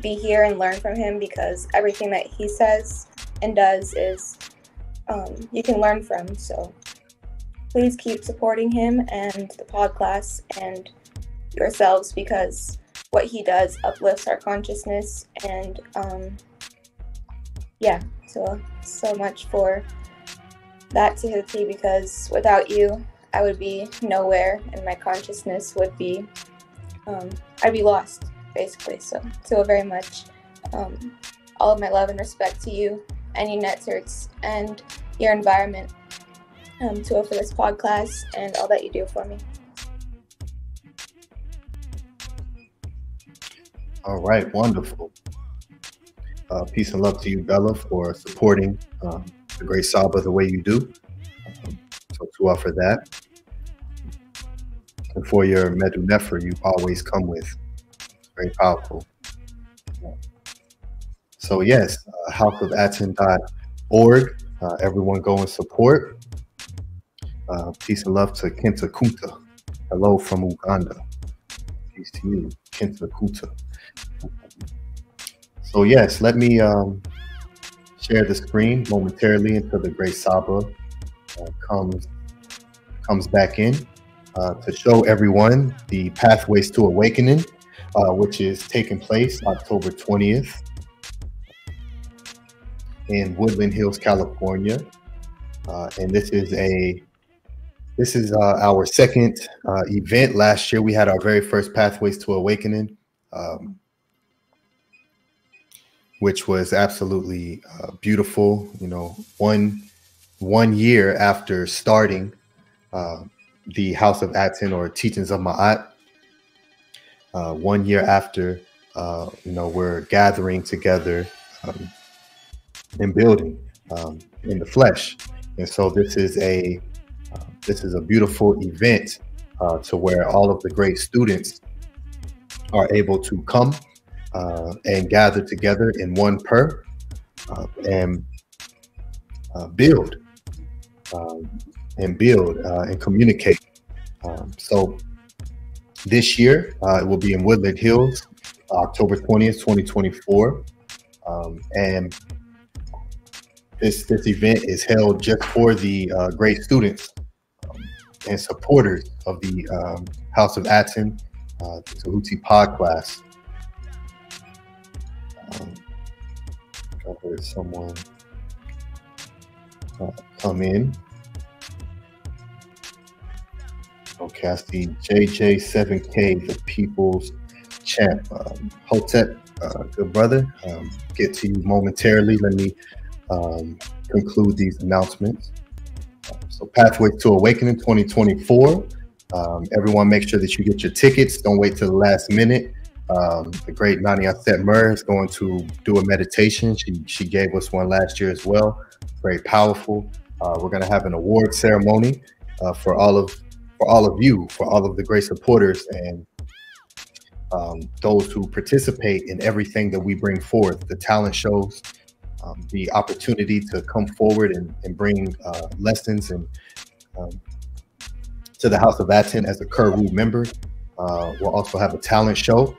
be here and learn from him, because everything that he says and does is you can learn from. So please keep supporting him and the Podclass and yourselves, because what he does uplifts our consciousness. And yeah, so much for that, Tehuti, because without you I would be nowhere and my consciousness would be I'd be lost, basically. So very much all of my love and respect to you and your networks and your environment. Tua, for this podcast and all that you do for me. All right, wonderful. Peace and love to you, Bella, for supporting the great Saba the way you do. So Tua for that. And for your Medu Nefer you always come with. It's very powerful. So yes, houseofatton.org. Everyone go and support. Peace and love to Kenta Kunta. Hello from Uganda. Peace to you, Kenta Kunta. So yes, let me share the screen momentarily until the great Saba comes back in to show everyone the Pathways to Awakening, which is taking place October 20th in Woodland Hills, California. And this is our second event. Last year we had our very first Pathways to Awakening, which was absolutely beautiful. You know, one year after starting the House of Atten or Teachings of Maat, 1 year after, we're gathering together and building in the flesh. And so this is a beautiful event to where all of the great students are able to come and gather together in one and build and communicate. So this year it will be in Woodland Hills, October 20th, 2024. And this event is held just for the great students and supporters of the House of Atten, the Tehuti Podclass. I heard someone come in. Okay, I see JJ7K, the People's Champ. Hotep, good brother. Get to you momentarily. Let me conclude these announcements. So Pathway to Awakening 2024. Everyone make sure that you get your tickets. Don't wait till the last minute. The great Nani Aset Mur is going to do a meditation. She gave us one last year as well. Very powerful. We're going to have an award ceremony for all of you, for all of the great supporters and those who participate in everything that we bring forth, the talent shows, the opportunity to come forward and bring lessons and to the House of Atten as a Kuru member. We'll also have a talent show.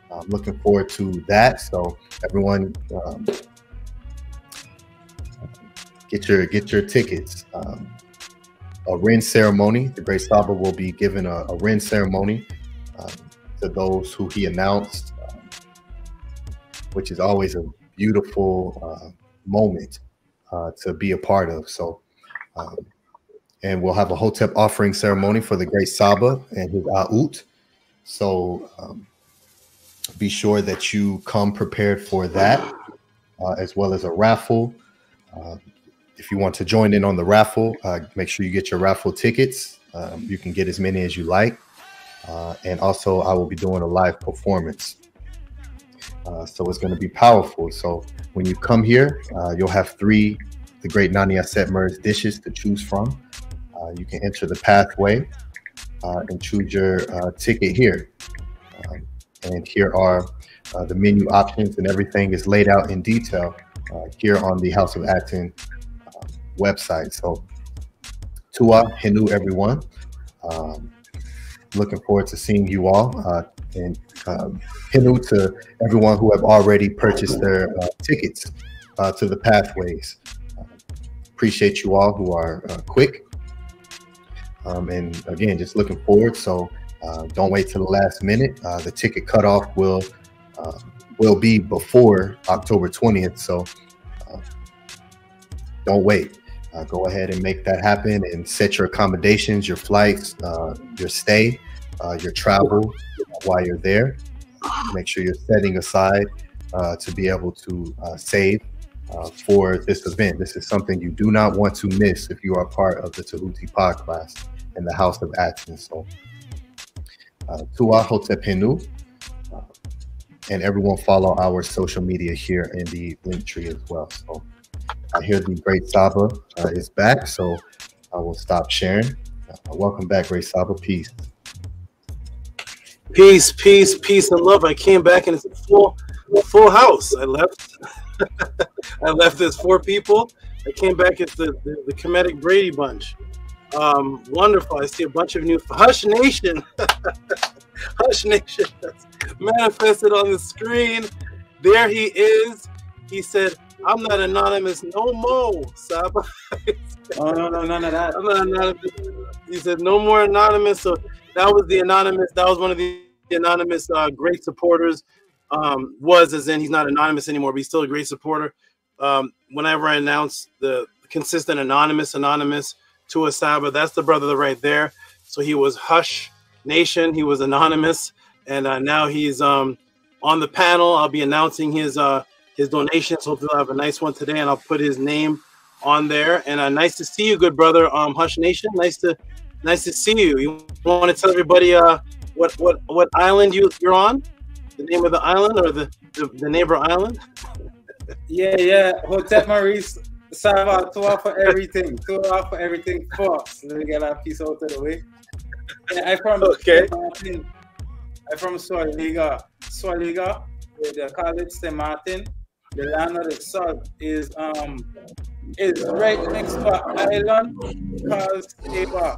I'm looking forward to that. So everyone, get your tickets. A Ren ceremony. The great Saba will be given a Ren ceremony to those who he announced, which is always a beautiful moment to be a part of. So, and we'll have a Hotep offering ceremony for the great Saba and his A'ut. So be sure that you come prepared for that, as well as a raffle. If you want to join in on the raffle, make sure you get your raffle tickets. You can get as many as you like. And also I will be doing a live performance. So it's going to be powerful. So when you come here, you'll have the great Nani Aset Mur's dishes to choose from. You can enter the pathway and choose your ticket here. And here are the menu options, and everything is laid out in detail here on the House of Atten website. So Tua Hinu, everyone. Looking forward to seeing you all. And Hinu to everyone who have already purchased their tickets to the pathways. Appreciate you all who are quick. And again, just looking forward. So don't wait till the last minute. The ticket cutoff will be before October 20th. So don't wait. Go ahead and make that happen and set your accommodations, your flights, your stay, your travel while you're there. Make sure you're setting aside to be able to save for this event. This is something you do not want to miss if you are part of the Tehuti Podclass in the House of ATTON. So, Tua Hotepenu, and everyone follow our social media here in the link tree as well. So, I hear the great Saba is back, so I will stop sharing. Welcome back, great Saba. Peace. Peace, peace, peace, and love. I came back and it's a full house. I left. I left as 4 people. I came back as the comedic Brady Bunch. Wonderful. I see a bunch of new Hush Nation. Hush Nation manifested on the screen. There he is. He said, "I'm not anonymous no more, Saba." Oh, no, none of that. I'm not anonymous. He said, "No more anonymous." So that was the anonymous. That was one of the anonymous great supporters. Was as in he's not anonymous anymore, but he's still a great supporter. Whenever I announce the consistent anonymous to a Saba, that's the brother right there. So he was Hush Nation. He was anonymous, and now he's on the panel. I'll be announcing his donations. Hopefully, I'll have a nice one today, and I'll put his name on there. And nice to see you, good brother. Hush Nation. Nice to see you. You want to tell everybody what island you're on? The name of the island or the neighbor island? Yeah. Hotep Maurice, Saba, Tua for everything. Tua for everything first. Let me get that piece out of the way. Yeah, I'm from Swaliga. Swaliga, they call it St. Martin. The land of the salt is right next to an island called SABA.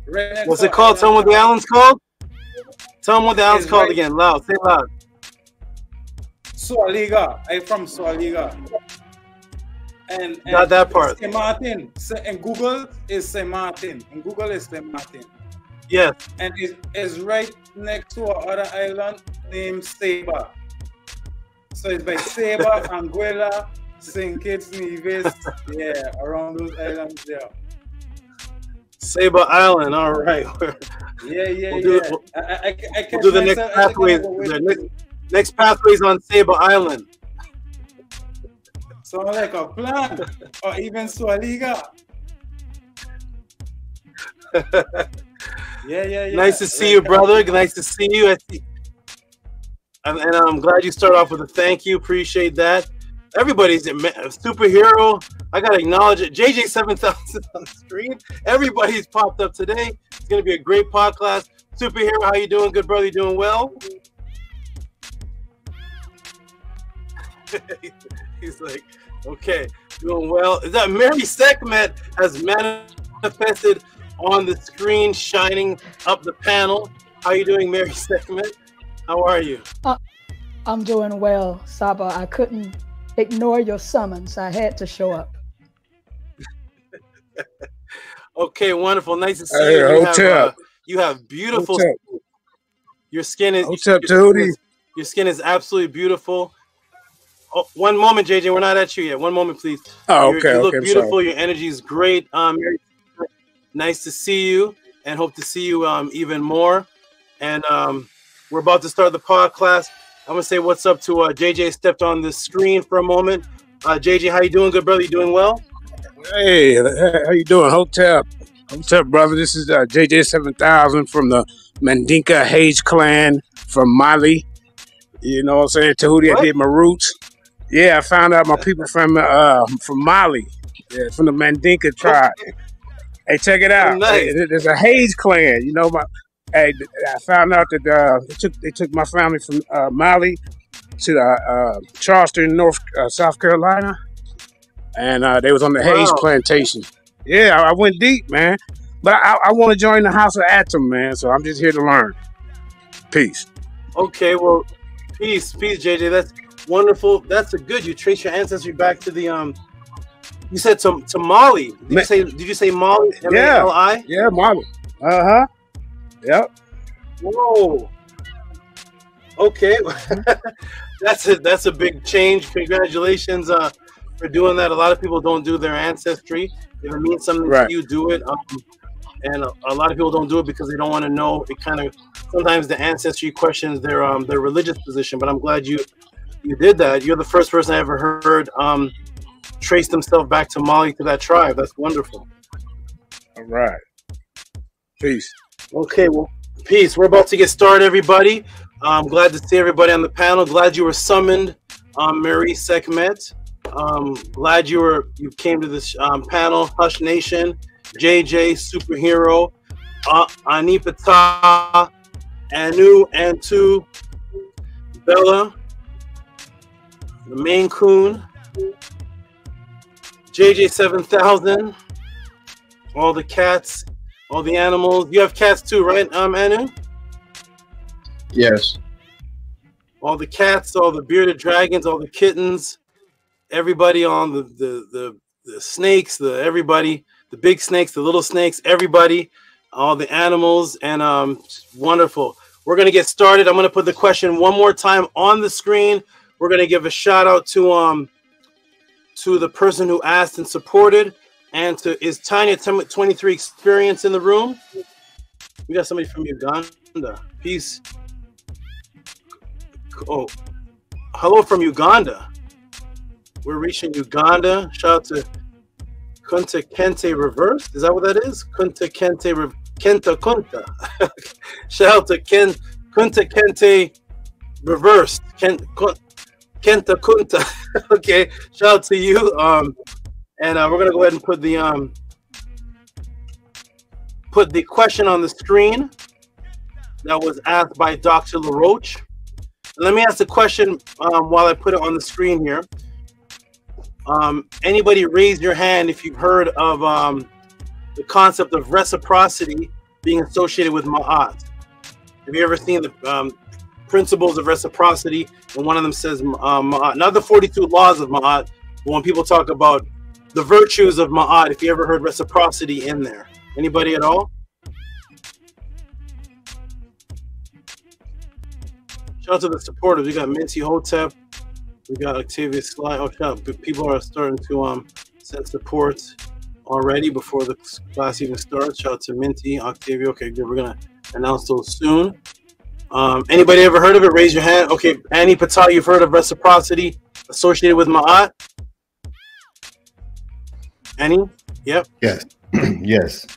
Right What's it called? Tell me what the island's called. Tell them what the island's called again. Loud. Say loud. Swaliga. I'm from Swaliga. And not that part. St. Martin. In Google is St. Martin. In Google is St. Martin. Yes. And it's right next to another island named SABA. So it's by SABA, Anguilla, St. Kitts, Nevis. Yeah, around those islands there. SABA Island. All right. Yeah. We'll do the next pathways. Next pathways on SABA Island. Sound like a plan, or even Swaliga. Yeah. Nice to see you, brother. Nice to see you. And I'm glad you start off with a thank you. Appreciate that. Everybody's a superhero. I gotta acknowledge it. JJ 7000 on the screen. Everybody's popped up today. It's gonna be a great podcast. Superhero, how you doing, good brother? You doing well? He's like, okay, doing well. Is that Mary Sekhmet has manifested on the screen, shining up the panel? How you doing, Mary Sekhmet? How are you? I'm doing well, Saba. I couldn't ignore your summons. I had to show up. Okay, wonderful. Nice to see you. You have beautiful skin. Your skin is your skin is absolutely beautiful. Oh, one moment, JJ. We're not at you yet. One moment, please. Oh, okay. You look beautiful. Your energy is great. Nice to see you, and hope to see you even more. And we're about to start the podcast. I'm gonna say what's up to JJ. Stepped on the screen for a moment. JJ, how you doing, good brother? You doing well? Hey, how you doing, Hotep, brother? This is JJ 7000 from the Mandinka Hage clan from Mali. You know what I'm saying? Tehuti, I did my roots. Yeah, I found out my people from Mali, from the Mandinka tribe. Hey, check it out. Nice. There's a Hage clan. You know, I found out that they took my family from Mali to Charleston, South Carolina, and they was on the Hage plantation. Yeah, I went deep, man. But I want to join the House of ATTON, man. So I'm just here to learn. Peace. Okay, well, peace, JJ. That's wonderful. That's good. You trace your ancestry back to the You said to Mali. Did you say Mali? M-A-L-I? Yeah, Mali. Yep. Whoa. Okay. That's a big change. Congratulations for doing that. A lot of people don't do their ancestry. If it means something to you, do it. And a lot of people don't do it because they don't want to know. It kind of sometimes the ancestry questions their religious position. But I'm glad you you did that. You're the first person I ever heard trace themselves back to Mali, to that tribe. That's wonderful. All right. Peace. Okay, well, peace. We're about to get started, everybody. I'm glad to see everybody on the panel. Glad you were summoned, Marie Sekhmet. Glad you came to this panel. Hush Nation, JJ, Superhero, Ani PTAH, Anu, Antu, Bella, the Maine Coon, JJ 7000, all the cats, all the animals. You have cats too, right, Anu? Yes. All the cats, all the bearded dragons, all the kittens, everybody on the snakes, everybody, the big snakes, the little snakes, everybody, all the animals, and wonderful. We're gonna get started. I'm gonna put the question one more time on the screen. We're gonna give a shout out to the person who asked and supported, and to is Tanya 23 Experience in the room. We got somebody from Uganda. Peace. Oh, hello from Uganda. We're reaching Uganda. Shout out to Kunta Kente Reversed. Is that what that is? Kunta Kente Kenta Kunta. Shout out to Kunta Kente Reversed. Kenta Kunta. Okay. Shout out to you. And we're gonna go ahead and put the question on the screen that was asked by Dr. LaRoche. Let me ask the question while I put it on the screen here. Anybody raise your hand if you've heard of the concept of reciprocity being associated with Maat? Have you ever seen the principles of reciprocity? And one of them says Maat, not the 42 laws of Maat, but when people talk about the virtues of Maat, if you ever heard reciprocity in there. Anybody at all? Shout out to the supporters. We got Minty Hotep. We got Octavia Sly. Oh, shout out. People are starting to send support already before the class even starts. Shout out to Minty, Octavia. Okay, good. We're going to announce those soon. Anybody ever heard of it? Raise your hand. Okay, Ani PTAH, you've heard of reciprocity associated with Maat? Annie? Yep. Yes. Yes.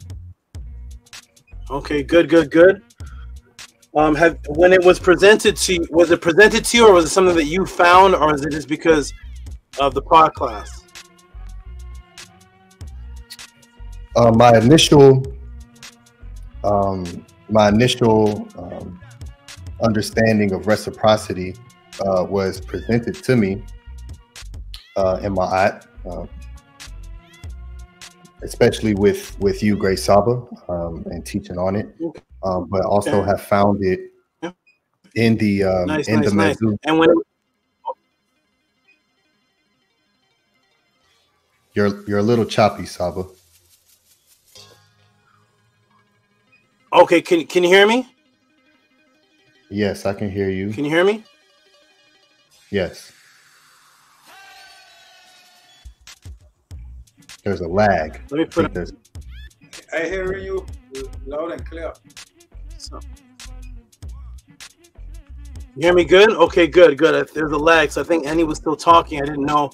Okay, good. When it was presented to you, was it presented to you, or was it something that you found, or is it just because of the Podclass? My initial understanding of reciprocity was presented to me in Maat, especially with you, Grace Saba, and teaching on it. But also have found it in the nice. Medu. And when You're a little choppy, Saba. Okay, can you hear me? Yes, I can hear you. Can you hear me? Yes. There's a lag. Let me put it. I hear you loud and clear. So, you hear me good? Okay, good. There's a lag, so I think Annie was still talking. I didn't know.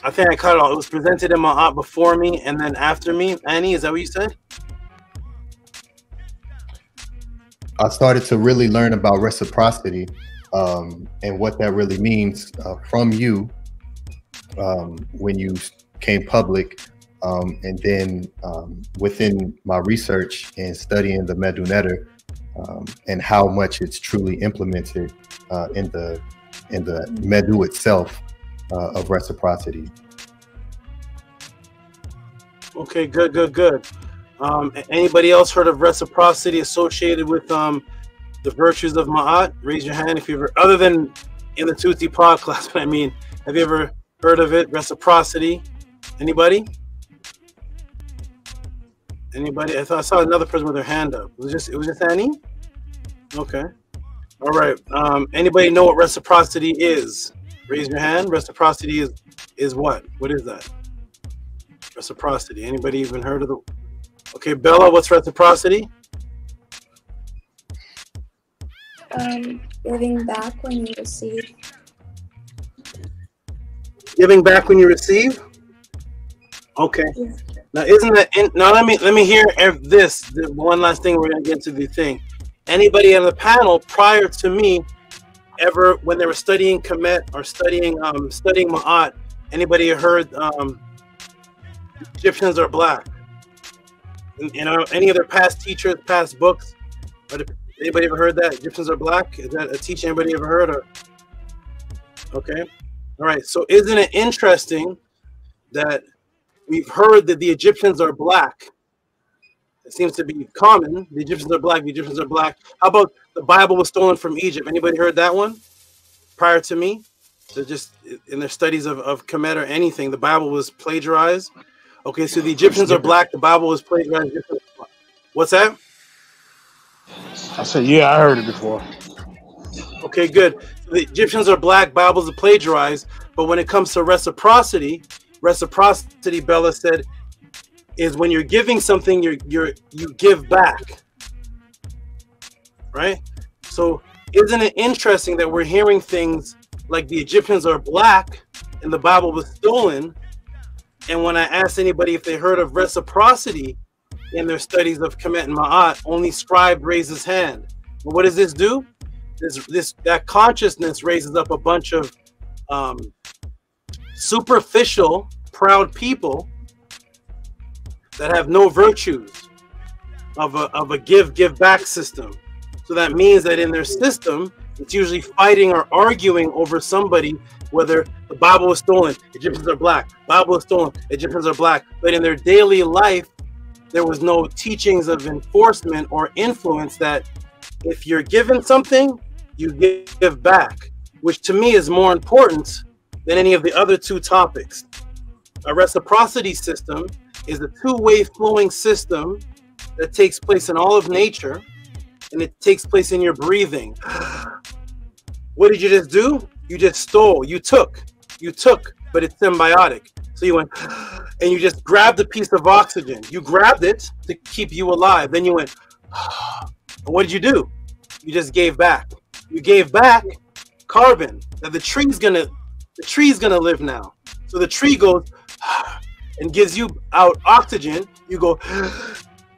I think I cut it off. It was presented in Maat before me and then after me. Annie, is that what you said? I started to really learn about reciprocity and what that really means from you when you came public, and then within my research and studying the Medu Neter and how much it's truly implemented in the Medu itself of reciprocity. Okay, good. Anybody else heard of reciprocity associated with the virtues of Maat? Raise your hand if you've ever, other than in the Tehuti Podclass. I mean, have you ever heard of it? Reciprocity? Anybody? Anybody? I thought I saw another person with their hand up. It was just Annie? Okay. All right. Anybody know what reciprocity is? Raise your hand. Reciprocity is what? What is that? Reciprocity. Anybody even heard of the? Okay, Bella, what's reciprocity? Giving back when you receive. Giving back when you receive. Okay. Now, isn't that? Now, let me hear this. The one last thing, we're gonna get to the thing. Anybody on the panel prior to me, ever when they were studying Kemet or studying Maat, anybody heard Egyptians are black? You know, any of their past teachers, past books? Anybody ever heard that Egyptians are black? Is that a teaching anybody ever heard? Or okay, all right. So isn't it interesting that we've heard that the Egyptians are black? It seems to be common. The Egyptians are black. The Egyptians are black. How about the Bible was stolen from Egypt? Anybody heard that one prior to me? So just in their studies of Kemet or anything, the Bible was plagiarized. Okay, so the Egyptians are black. The Bible was plagiarized. What's that? I said, yeah, I heard it before. Okay, good. So the Egyptians are black. Bibles are plagiarized. But when it comes to reciprocity, Bella said, is when you're giving something, you give back, right? So isn't it interesting that we're hearing things like the Egyptians are black and the Bible was stolen? And when I asked anybody if they heard of reciprocity in their studies of Kemet and Ma'at, only scribe raised his hand. But what does this do? That consciousness raises up a bunch of superficial, proud people that have no virtues of a give back system. So that means that in their system, it's usually fighting or arguing over somebody, whether the Bible was stolen, Egyptians are black, Bible was stolen, Egyptians are black. But in their daily life, there was no teachings of enforcement or influence that if you're given something, you give back, which to me is more important than any of the other two topics. A reciprocity system is a two-way flowing system that takes place in all of nature, and it takes place in your breathing. What did you just do? You just stole. You took, but it's symbiotic. So you went, and you just grabbed a piece of oxygen. You grabbed it to keep you alive. Then you went, and what did you do? You just gave back. You gave back carbon. Now the tree's gonna live now. So the tree goes and gives you out oxygen. You go,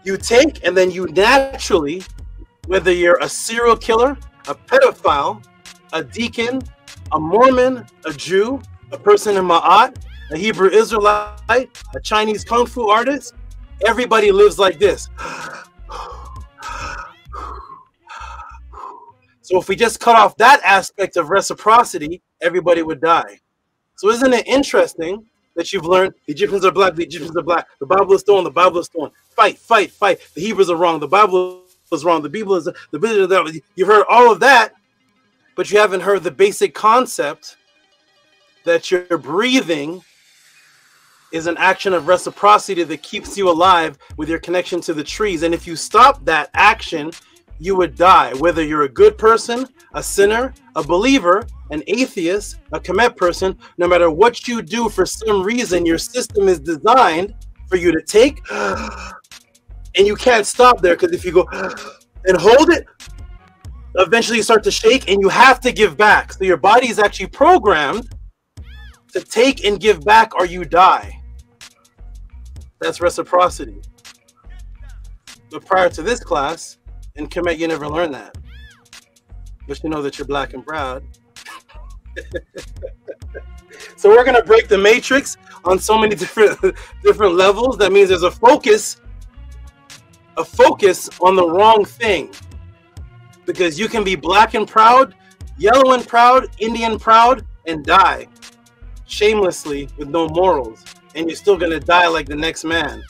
you take, and then you naturally, whether you're a serial killer, a pedophile, a deacon, a Mormon, a Jew, a person in Ma'at, a Hebrew Israelite, a Chinese Kung Fu artist, everybody lives like this. So if we just cut off that aspect of reciprocity, everybody would die. So isn't it interesting that you've learned the Egyptians are black, the Egyptians are black, the Bible is stolen, the Bible is stolen. Fight, fight, fight. The Hebrews are wrong, the Bible is wrong, the Bible is the Bible. You've heard all of that, but you haven't heard the basic concept that your breathing is an action of reciprocity that keeps you alive with your connection to the trees. And if you stop that action, you would die, whether you're a good person, a sinner, a believer, an atheist, a Kemet person. No matter what you do, for some reason your system is designed for you to take, and you can't stop there, because if you go and hold it, eventually you start to shake and you have to give back. So your body is actually programmed to take and give back or you die. That's reciprocity. But prior to this class, in Kemet, you never learned that. But you know that you're black and proud. So we're going to break the matrix on so many different levels. That means there's a focus on the wrong thing. Because you can be black and proud, yellow and proud, Indian proud, and die shamelessly with no morals. And you're still going to die like the next man.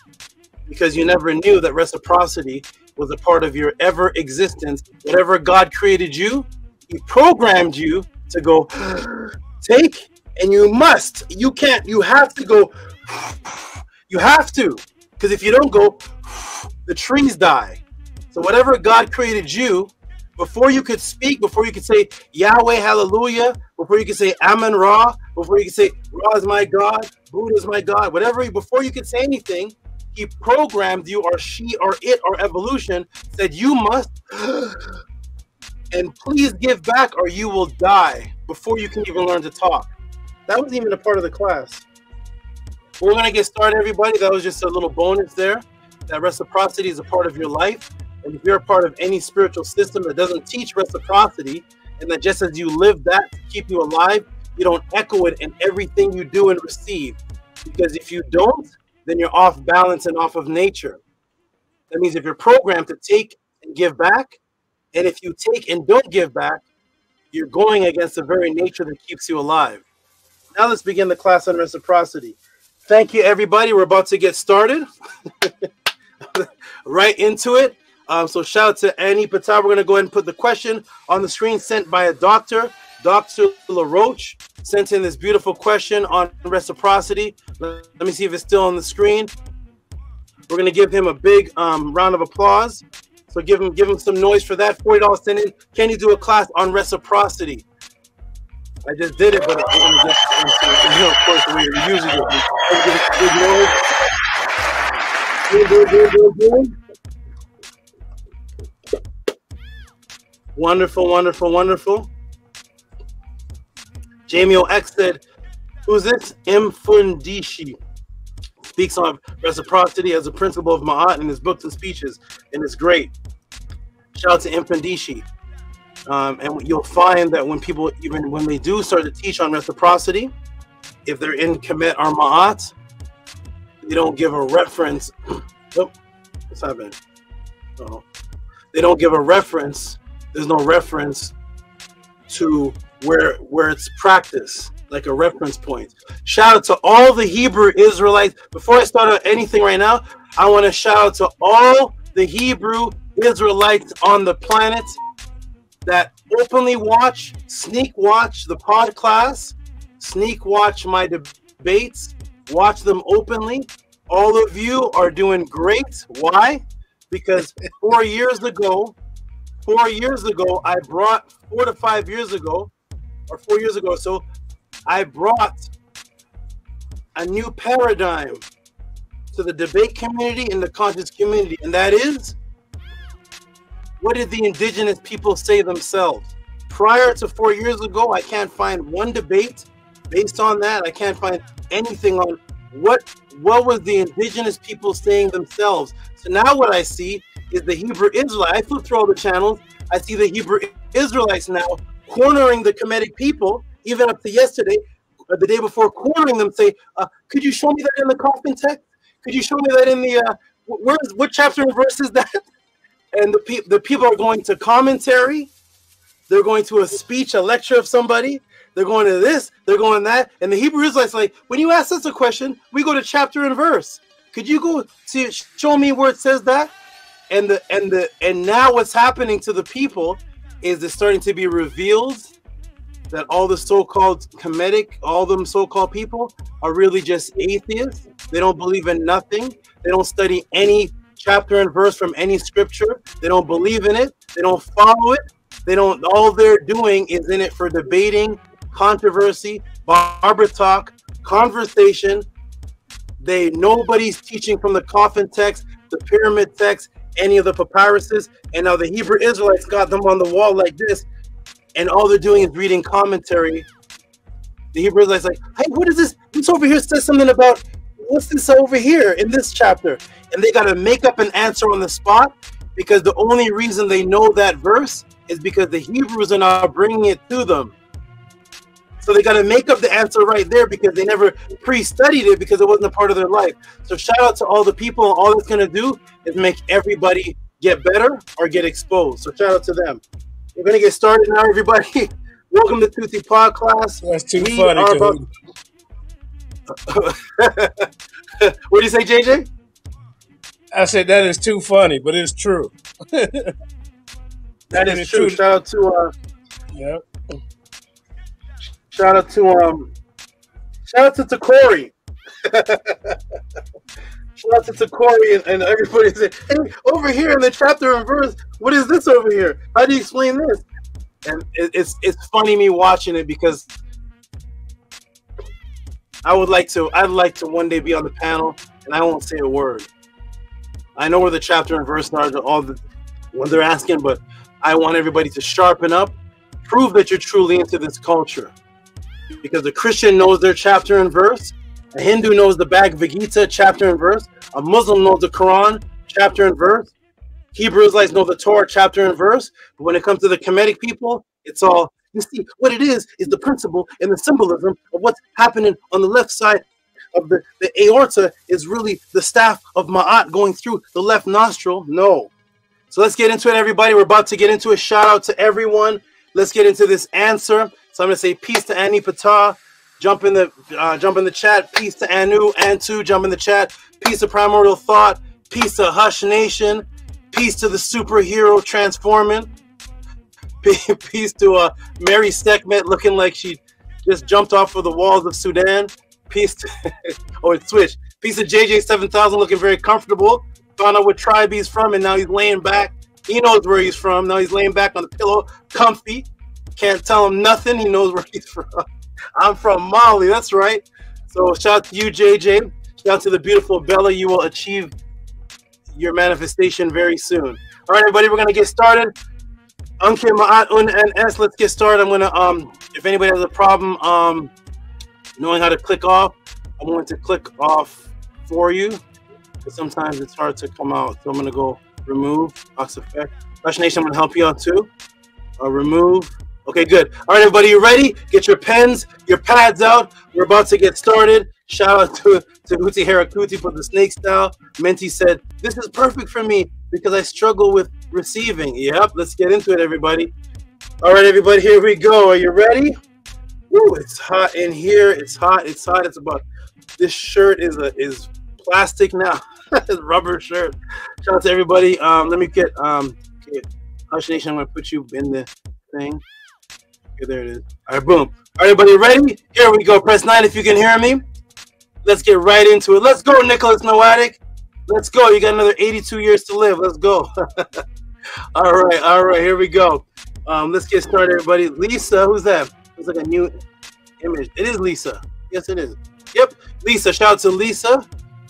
Because you never knew that reciprocity was a part of your ever existence. Whatever God created you, He programmed you to go take, and you must. You can't. You have to go. You have to. Because if you don't go, the trees die. So whatever God created you, before you could speak, before you could say Yahweh, hallelujah, before you could say Amen Ra, before you could say Ra is my God, Buddha is my God, whatever, before you could say anything, He programmed you, or she, or it, or evolution said you must, and please give back or you will die, before you can even learn to talk. That wasn't even a part of the class. We're going to get started, everybody. That was just a little bonus there. That reciprocity is a part of your life. And if you're a part of any spiritual system that doesn't teach reciprocity, and that just as you live that to keep you alive, you don't echo it in everything you do and receive. Because if you don't, then you're off balance and off of nature. That means if you're programmed to take and give back, and if you take and don't give back, you're going against the very nature that keeps you alive. Now let's begin the class on reciprocity. Thank you, everybody. We're about to get started. Right into it. So shout out to Annie Patel. We're going to go ahead and put the question on the screen sent by a doctor. Dr. LaRoche sent in this beautiful question on reciprocity. Let me see if it's still on the screen. We're going to give him a big round of applause. So give him some noise for that. $40 sent in. Can you do a class on reciprocity? I just did it, but we're going to get into it. You know, of course, we're usually good noise. Wonderful, wonderful, wonderful. Jamie OX said, who's this? Mfundishi. Speaks on reciprocity as a principle of Maat in his books and speeches, and it's great. Shout out to Mfundishi. And you'll find that when people, even when they do start to teach on reciprocity, if they're in Kemet or Ma'at, they don't give a reference. Oh, what's happening? Uh-oh. They don't give a reference. There's no reference to where it's practiced, like a reference point. Shout out to all the Hebrew Israelites. Before I start anything right now, I want to shout out to all the Hebrew Israelites on the planet that openly watch, sneak watch the Podclass, sneak watch my debates, watch them openly. All of you are doing great. Why? Because 4 years ago, I brought 4 to 5 years ago, or 4 years ago or so, I brought a new paradigm to the debate community and the conscious community, and that is, what did the indigenous people say themselves? Prior to 4 years ago, I can't find one debate based on that. I can't find anything on what was the indigenous people saying themselves. So now what I see is the Hebrew Israelites. I flip through all the channels. I see the Hebrew Israelites now cornering the Kemetic people, even up to yesterday, or the day before, cornering them, say, could you show me that in the coffin text? Could you show me that in the, what chapter and verse is that? And the people are going to commentary. They're going to a speech, a lecture of somebody. They're going to this, they're going that. And the Hebrew Israelites like, when you ask us a question, we go to chapter and verse. Could you go to show me where it says that? And now what's happening to the people is it's starting to be revealed that all the so-called Kemetic, all them so-called people are really just atheists. They don't believe in nothing. They don't study any chapter and verse from any scripture. They don't believe in it. They don't follow it. They don't. All they're doing is in it for debating, controversy, barber talk, conversation. Nobody's teaching from the coffin text, the pyramid text, any of the papyruses. And now the Hebrew Israelites got them on the wall like this, and all they're doing is reading commentary. The Hebrew Israelites like, hey, what is this? This over here says something about, what's this over here in this chapter? And they got to make up an answer on the spot, because the only reason they know that verse is because the Hebrews are now bringing it to them. So they got to make up the answer right there, because they never pre-studied it, because it wasn't a part of their life. So shout out to all the people. All it's going to do is make everybody get better or get exposed. So shout out to them. We're going to get started now, everybody. Welcome to Tehuti Podclass. That's too funny. What do you say, JJ? I said that is too funny, but it's true. That is true. Shout out to shout out to Corey. Shout out to Corey and everybody said, hey, over here in the chapter and verse, what is this over here? How do you explain this? And it's funny me watching it, because I'd like to one day be on the panel and I won't say a word. I know where the chapter and verse are, when they're asking, but I want everybody to sharpen up, prove that you're truly into this culture. because a Christian knows their chapter and verse, a Hindu knows the Bhagavad Gita chapter and verse, a Muslim knows the Quran chapter and verse, Hebrew Israelites know the Torah chapter and verse. But when it comes to the Kemetic people, it's all, you see, what it is the principle and the symbolism of what's happening on the left side of the aorta is really the staff of Maat going through the left nostril. No. So let's get into it, everybody. We're about to get into it. Shout out to everyone. Let's get into this answer. So I'm going to say peace to Annie Patah. Jump in the chat. Peace to Anu. Antu, jump in the chat. Peace to Primordial Thought. Peace to Hush Nation. Peace to the superhero transforming. Peace to Mary Sekhmet looking like she just jumped off of the walls of Sudan. Peace to, or switch. Peace to JJ7000 looking very comfortable. Found out what tribe he's from and now he's laying back. He knows where he's from. Now he's laying back on the pillow, comfy. Can't tell him nothing. He knows where he's from. I'm from Mali. That's right. So shout out to you, JJ. Shout out to the beautiful Bella. You will achieve your manifestation very soon. All right, everybody, we're going to get started. Unke Ma'at Un and S. Let's get started. I'm going to, if anybody has a problem knowing how to click off, I'm going to click off for you. Because sometimes it's hard to come out. So I'm going to go remove, box effect. Rush Nation, I'm going to help you out too. Remove. Okay, good. All right, everybody, you ready? Get your pens, your pads out. We're about to get started. Shout out to Tehuti Harakuti for the snake style. Menti said, this is perfect for me because I struggle with receiving. Yep, let's get into it, everybody. All right, everybody, here we go. Are you ready? Woo, it's hot in here. It's hot. It's hot. It's about, this shirt is plastic now. It's rubber shirt. Shout out to everybody. Let me get Hush Nation. I'm going to put you in the thing. Okay, there it is. All right, boom. All right, everybody ready? Here we go. Press 9 if you can hear me. Let's get right into it. Let's go, Nicholas Noatic. Let's go. You got another 82 years to live. Let's go. All right. Here we go. Let's get started, everybody. Lisa, who's that? It's like a new image. It is Lisa. Yes, it is. Yep, Lisa. Shout out to Lisa.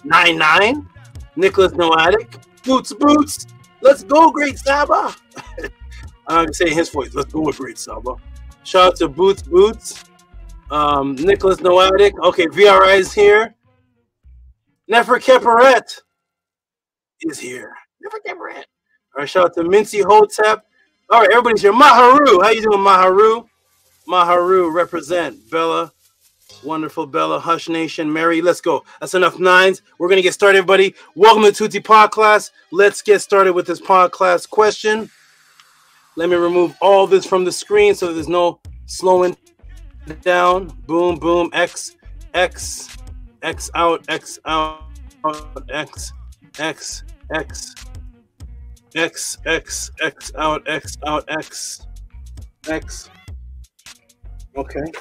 99. Nicholas Noatic. Boots. Let's go, Great Saba. I'm saying his voice. Let's go with Great Saba. Shout out to Boots. Nicholas Noatic. Okay, VRI is here. Nefer Keperet is here. Nefer Keperet. All right, shout out to Mincy Hotep. All right, everybody's here. Maharu. How you doing, Maharu? Maharu, represent. Bella. Wonderful Bella. Hush Nation. Mary, let's go. That's enough nines. We're going to get started, everybody. Welcome to Tutti Podclass. Let's get started with this Podclass question. Let me remove all this from the screen so there's no slowing down. Boom, boom. X out, X out, X out, X. Okay.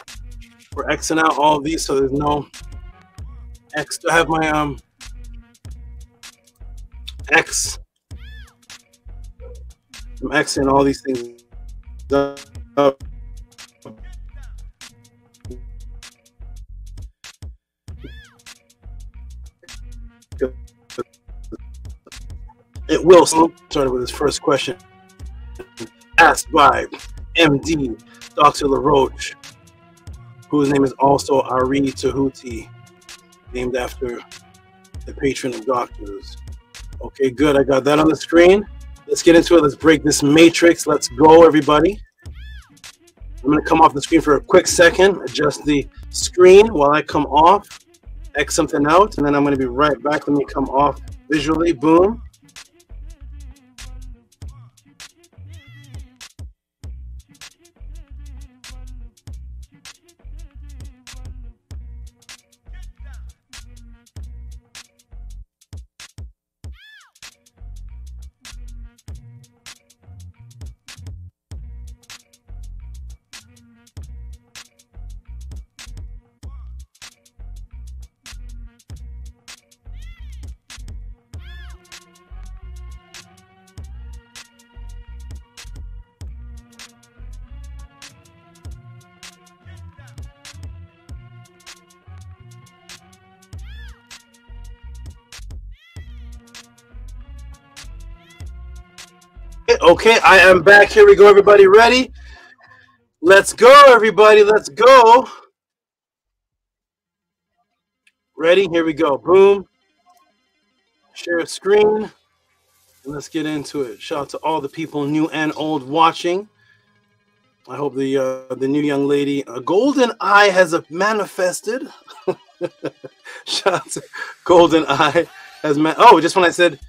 We're Xing out all of these so there's no X. I have my X. I'm Xing all these things up. It will start with his first question. Asked by MD Dr. LaRoche, whose name is also Ari Tehuti, named after the patron of doctors. Okay, good. I got that on the screen. Let's get into it. Let's break this matrix. Let's go, everybody. I'm going to come off the screen for a quick second, adjust the screen while I come off, X something out, and then I'm going to be right back. Let me come off visually. Boom. Okay, I am back. Here we go, everybody. Ready? Let's go, everybody. Let's go. Ready? Here we go. Boom. Share screen. And let's get into it. Shout out to all the people, new and old, watching. I hope the new young lady, Golden Eye, has manifested. Shout out to Golden Eye has oh, just when I said,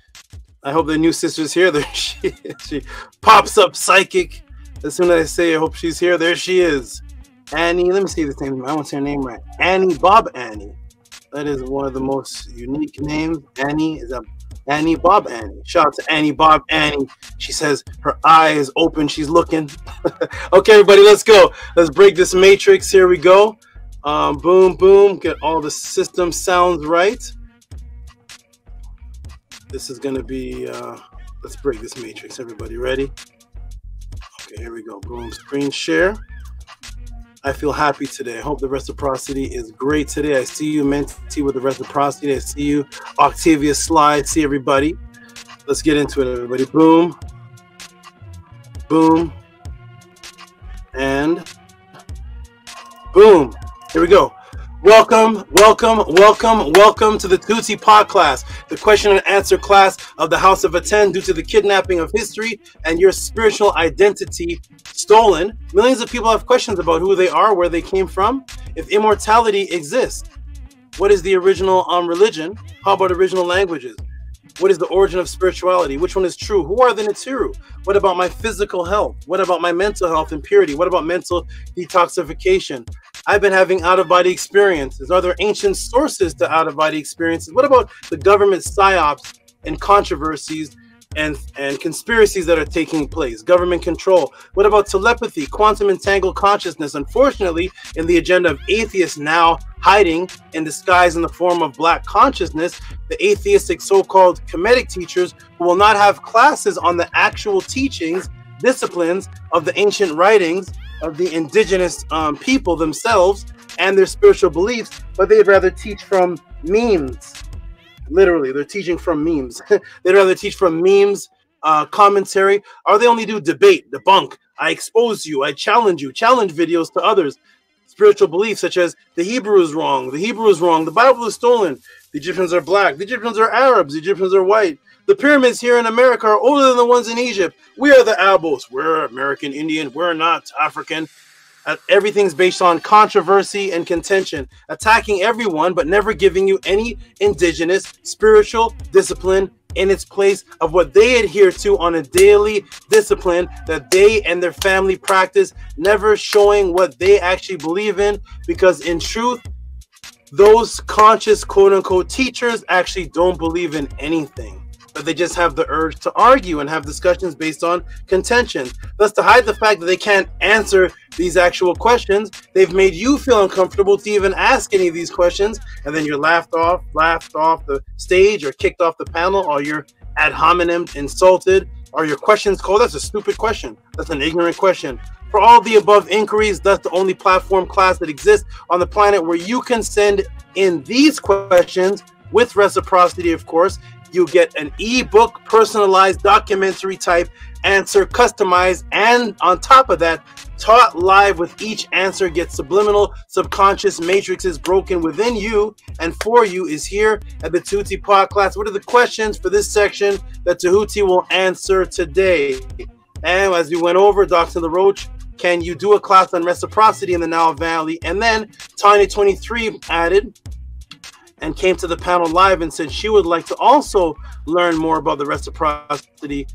I hope the new sister's here. There she is. She pops up psychic as soon as I say I hope she's here. There she is. Annie. Let me see this name. I want to say her name right. Annie Bob Annie. That is one of the most unique names. Annie is a Annie Bob Annie. Shout out to Annie Bob Annie. She says her eye is open. She's looking. Okay, everybody, let's go. Let's break this matrix. Here we go. Boom, boom. Get all the system sounds right. This is going to be, let's break this matrix. Everybody ready? Okay, here we go. Boom, screen share. I feel happy today. I hope the reciprocity is great today. I see you, Mentee, with the reciprocity. I see you, Octavia Slide. See everybody. Let's get into it, everybody. Boom. Boom. And boom. Here we go. Welcome, welcome, welcome, welcome to the Tehuti Podclass, the question and answer class of the House of ATTON. Due to the kidnapping of history and your spiritual identity stolen, millions of people have questions about who they are, where they came from, if immortality exists. What is the original religion? How about original languages? What is the origin of spirituality? Which one is true? Who are the Natiru? What about my physical health? What about my mental health and purity? What about mental detoxification? I've been having out-of-body experiences. Are there ancient sources to out-of-body experiences? What about the government psyops and controversies and conspiracies that are taking place? Government control. What about telepathy, quantum entangled consciousness? Unfortunately, in the agenda of atheists now hiding in disguise in the form of black consciousness, the atheistic so-called Kemetic teachers who will not have classes on the actual teachings, disciplines of the ancient writings of the indigenous people themselves and their spiritual beliefs, but they'd rather teach from memes. Literally, they're teaching from memes. They'd rather teach from memes, commentary, or they only do debate, debunk. I expose you, I challenge you, challenge videos to others. Spiritual beliefs such as the Hebrew is wrong, the Hebrew is wrong, the Bible is stolen, the Egyptians are black, the Egyptians are Arabs, the Egyptians are white. The pyramids here in America are older than the ones in Egypt. We are the Abos. We're American Indian. We're not African. Everything's based on controversy and contention, attacking everyone, but never giving you any indigenous spiritual discipline in its place of what they adhere to on a daily discipline that they and their family practice, never showing what they actually believe in, because in truth, those conscious quote-unquote teachers actually don't believe in anything. But they just have the urge to argue and have discussions based on contention. Thus, to hide the fact that they can't answer these actual questions, they've made you feel uncomfortable to even ask any of these questions, and then you're laughed off the stage, or kicked off the panel, or you're ad hominem insulted, or your question's called, that's a stupid question. That's an ignorant question. For all the above inquiries, that's the only platform class that exists on the planet where you can send in these questions with reciprocity, of course. You get an ebook, personalized, documentary type answer, customized, and on top of that, taught live with each answer. Gets subliminal, subconscious matrices broken within you and for you is here at the Tehuti Podclass. What are the questions for this section that Tehuti will answer today? And as we went over, Dr. LaRoche, can you do a class on reciprocity in the Nile Valley? And then Tiny23 added and came to the panel live and said she would like to also learn more about the reciprocity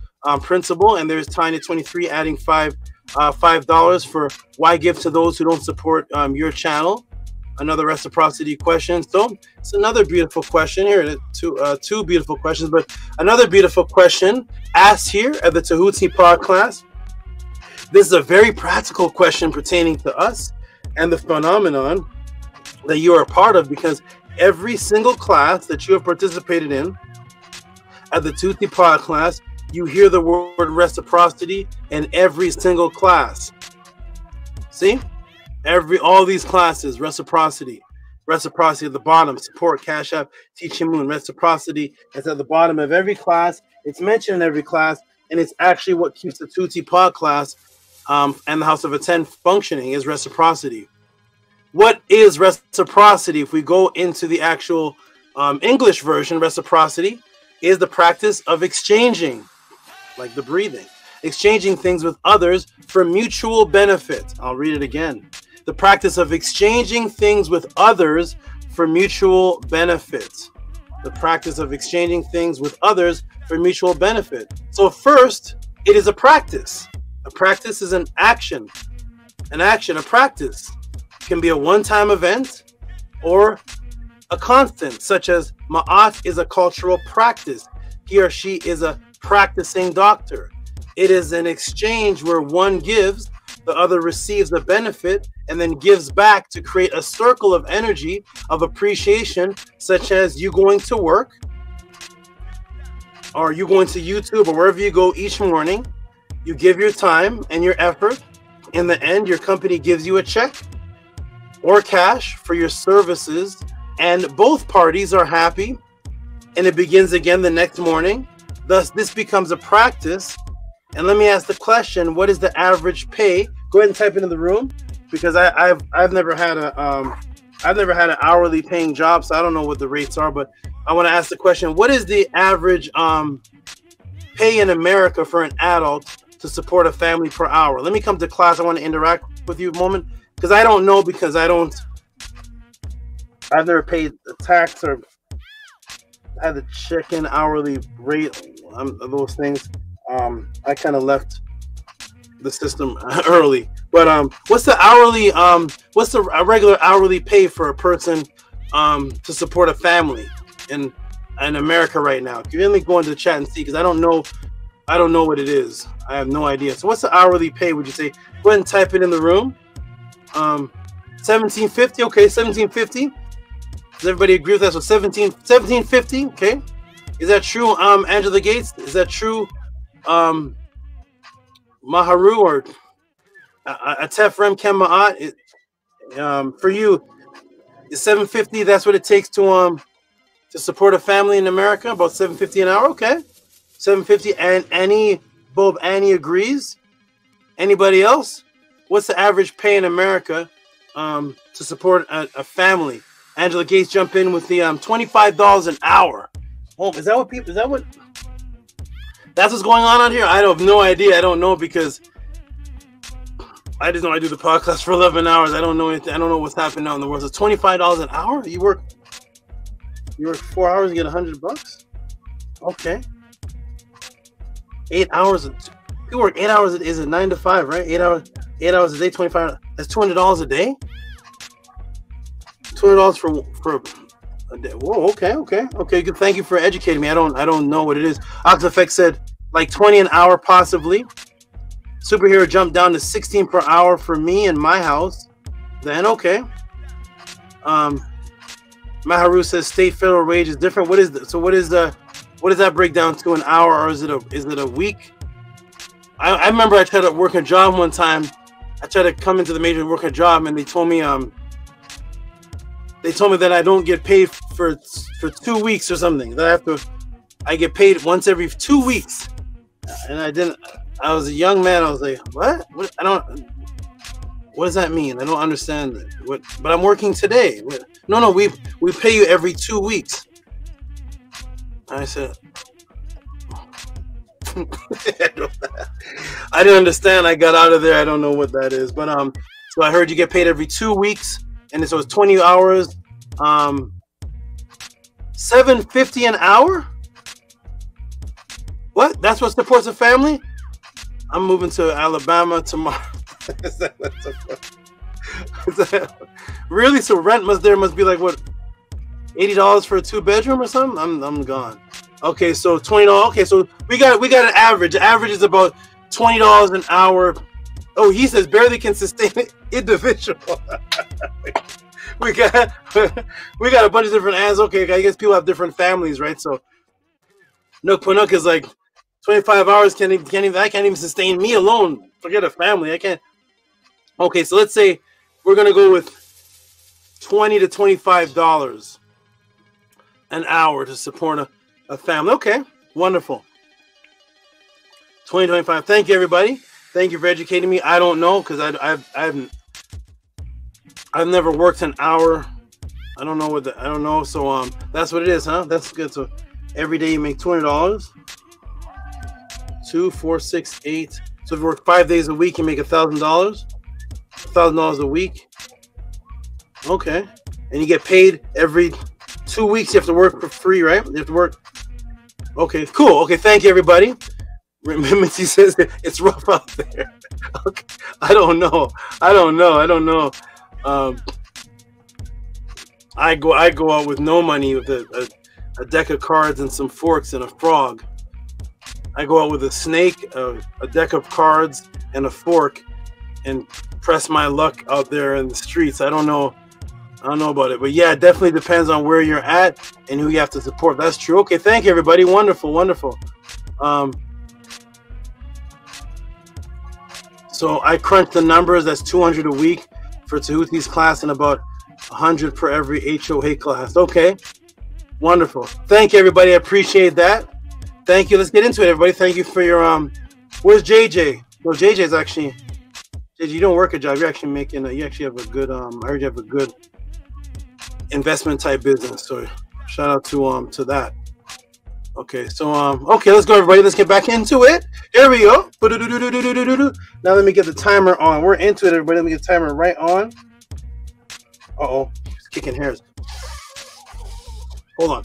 principle. And there's Tiny23 adding $5 for why give to those who don't support your channel. Another reciprocity question. So it's another beautiful question here. Two beautiful questions, but another beautiful question asked here at the Tehuti Podclass. This is a very practical question pertaining to us and the phenomenon that you are a part of, because every single class that you have participated in at the Tehuti Podclass, you hear the word reciprocity in every single class. See? All these classes, reciprocity at the bottom, support, Cash App, Teaching Moon, reciprocity. It's at the bottom of every class. It's mentioned in every class, and it's actually what keeps the Tehuti Podclass and the House of ATTON functioning, is reciprocity. what is reciprocity? If we go into the actual English version, reciprocity is the practice of exchanging, like the breathing, exchanging things with others for mutual benefit. I'll read it again. The practice of exchanging things with others for mutual benefit. The practice of exchanging things with others for mutual benefit. So first, it is a practice. A practice is an action. An action, a practice, can be a one-time event or a constant, such as Maat is a cultural practice. He or she is a practicing doctor. It is an exchange where one gives, the other receives the benefit, and then gives back to create a circle of energy of appreciation, such as you going to work, or you going to YouTube, or wherever you go each morning. You give your time and your effort. In the end, your company gives you a check or cash for your services, and both parties are happy, and it begins again the next morning. Thus, this becomes a practice. And let me ask the question: what is the average pay? Go ahead and type it in the room, because I've never had an hourly paying job, so I don't know what the rates are. But I want to ask the question: what is the average pay in America for an adult to support a family per hour? Let me come to class. I want to interact with you a moment, because I don't know, because I've never paid the tax or had the chicken hourly rate, those things. I kind of left the system early. But what's the hourly? What's the regular hourly pay for a person to support a family in America right now? If you let me go into the chat and see, because I don't know what it is. I have no idea. So what's the hourly pay? Would you say? Go ahead and type it in the room. $17.50. Okay, $17.50. Does everybody agree with that? So $17.50. Okay, is that true? Angela Gates, is that true? Maharu or Atef Rem Kem Ma'at, for you, is $7.50? That's what it takes to support a family in America. About $7.50 an hour. Okay, $7.50. And Annie agrees. Anybody else? What's the average pay in America to support a family? Angela Gates, jump in with the $25 an hour. Oh, is that what people? Is that what? That's what's going on out here. I have no idea. I don't know, because I just know I do the podcast for 11 hours. I don't know anything. I don't know what's happening out in the world. So $25 an hour. You work 4 hours and get $100. Okay. 8 hours. You work 8 hours. Is it 9 to 5? Right? 8 hours a day. 25. That's $200 a day. $200 for a day. Whoa. Okay. Good. Thank you for educating me. I don't know what it is. Oxeffect said like 20 an hour possibly. Superhero jumped down to 16 per hour for me in my house. Then okay. Maharu says state federal wage is different. What is what does that break down to, an hour, or is it a week? I remember I tried to work a job one time. I tried to come into the major and work a job, and they told me that I don't get paid for 2 weeks or something. That I get paid once every 2 weeks, and I didn't. I was a young man. I was like, what? What does that mean? I don't understand it. But I'm working today. No, we pay you every 2 weeks. I said, I didn't understand. I got out of there. I don't know what that is. But so I heard you get paid every 2 weeks, and so it's 20 hours. $7.50 an hour? What? That's what supports a family? I'm moving to Alabama tomorrow. Is that really? So rent must be like what, $80 for a 2-bedroom or something? I'm gone. Okay, so $20. Okay, so we got an average. The average is about $20 an hour. Oh, he says barely can sustain it individual. we got a bunch of different answers. Okay, I guess people have different families, right? So Nook Panuk is like 25 hours I can't even sustain me alone. Forget a family. I can't. Okay, so let's say we're gonna go with $20 to $25 an hour to support a family. Okay, wonderful. 20, 25. Thank you, everybody. Thank you for educating me. I don't know, because I've never worked an hour. I don't know I don't know. So that's what it is, huh? That's good. So every day you make $200. 2, 4, 6, 8. So if you work 5 days a week, you make $1,000. $1,000 a week. Okay. And you get paid every 2 weeks. You have to work for free, right? You have to work. Okay, cool. Okay, thank you, everybody. Minty says it's rough out there. Okay. I don't know. I go out with no money, with a deck of cards and some forks and a frog. I go out with a snake, a deck of cards and a fork, and press my luck out there in the streets. I don't know about it, but yeah, it definitely depends on where you're at and who you have to support. That's true. Okay, thank you, everybody. Wonderful. So I crunched the numbers. That's 200 a week for Tehuti's class and about 100 per every HOA class. Okay, wonderful. Thank you, everybody. I appreciate that. Thank you. Let's get into it, everybody. Thank you for your Where's JJ? Well, JJ's actually. JJ, you don't work a job. You're actually making. You actually have a good. I heard you have a good investment type business. So shout out to that. Okay, so okay, let's go, everybody. Let's get back into it. Here we go. Now let me get the timer on. We're into it, everybody. Let me get the timer right on. Uh-oh, it's kicking hairs. Hold on.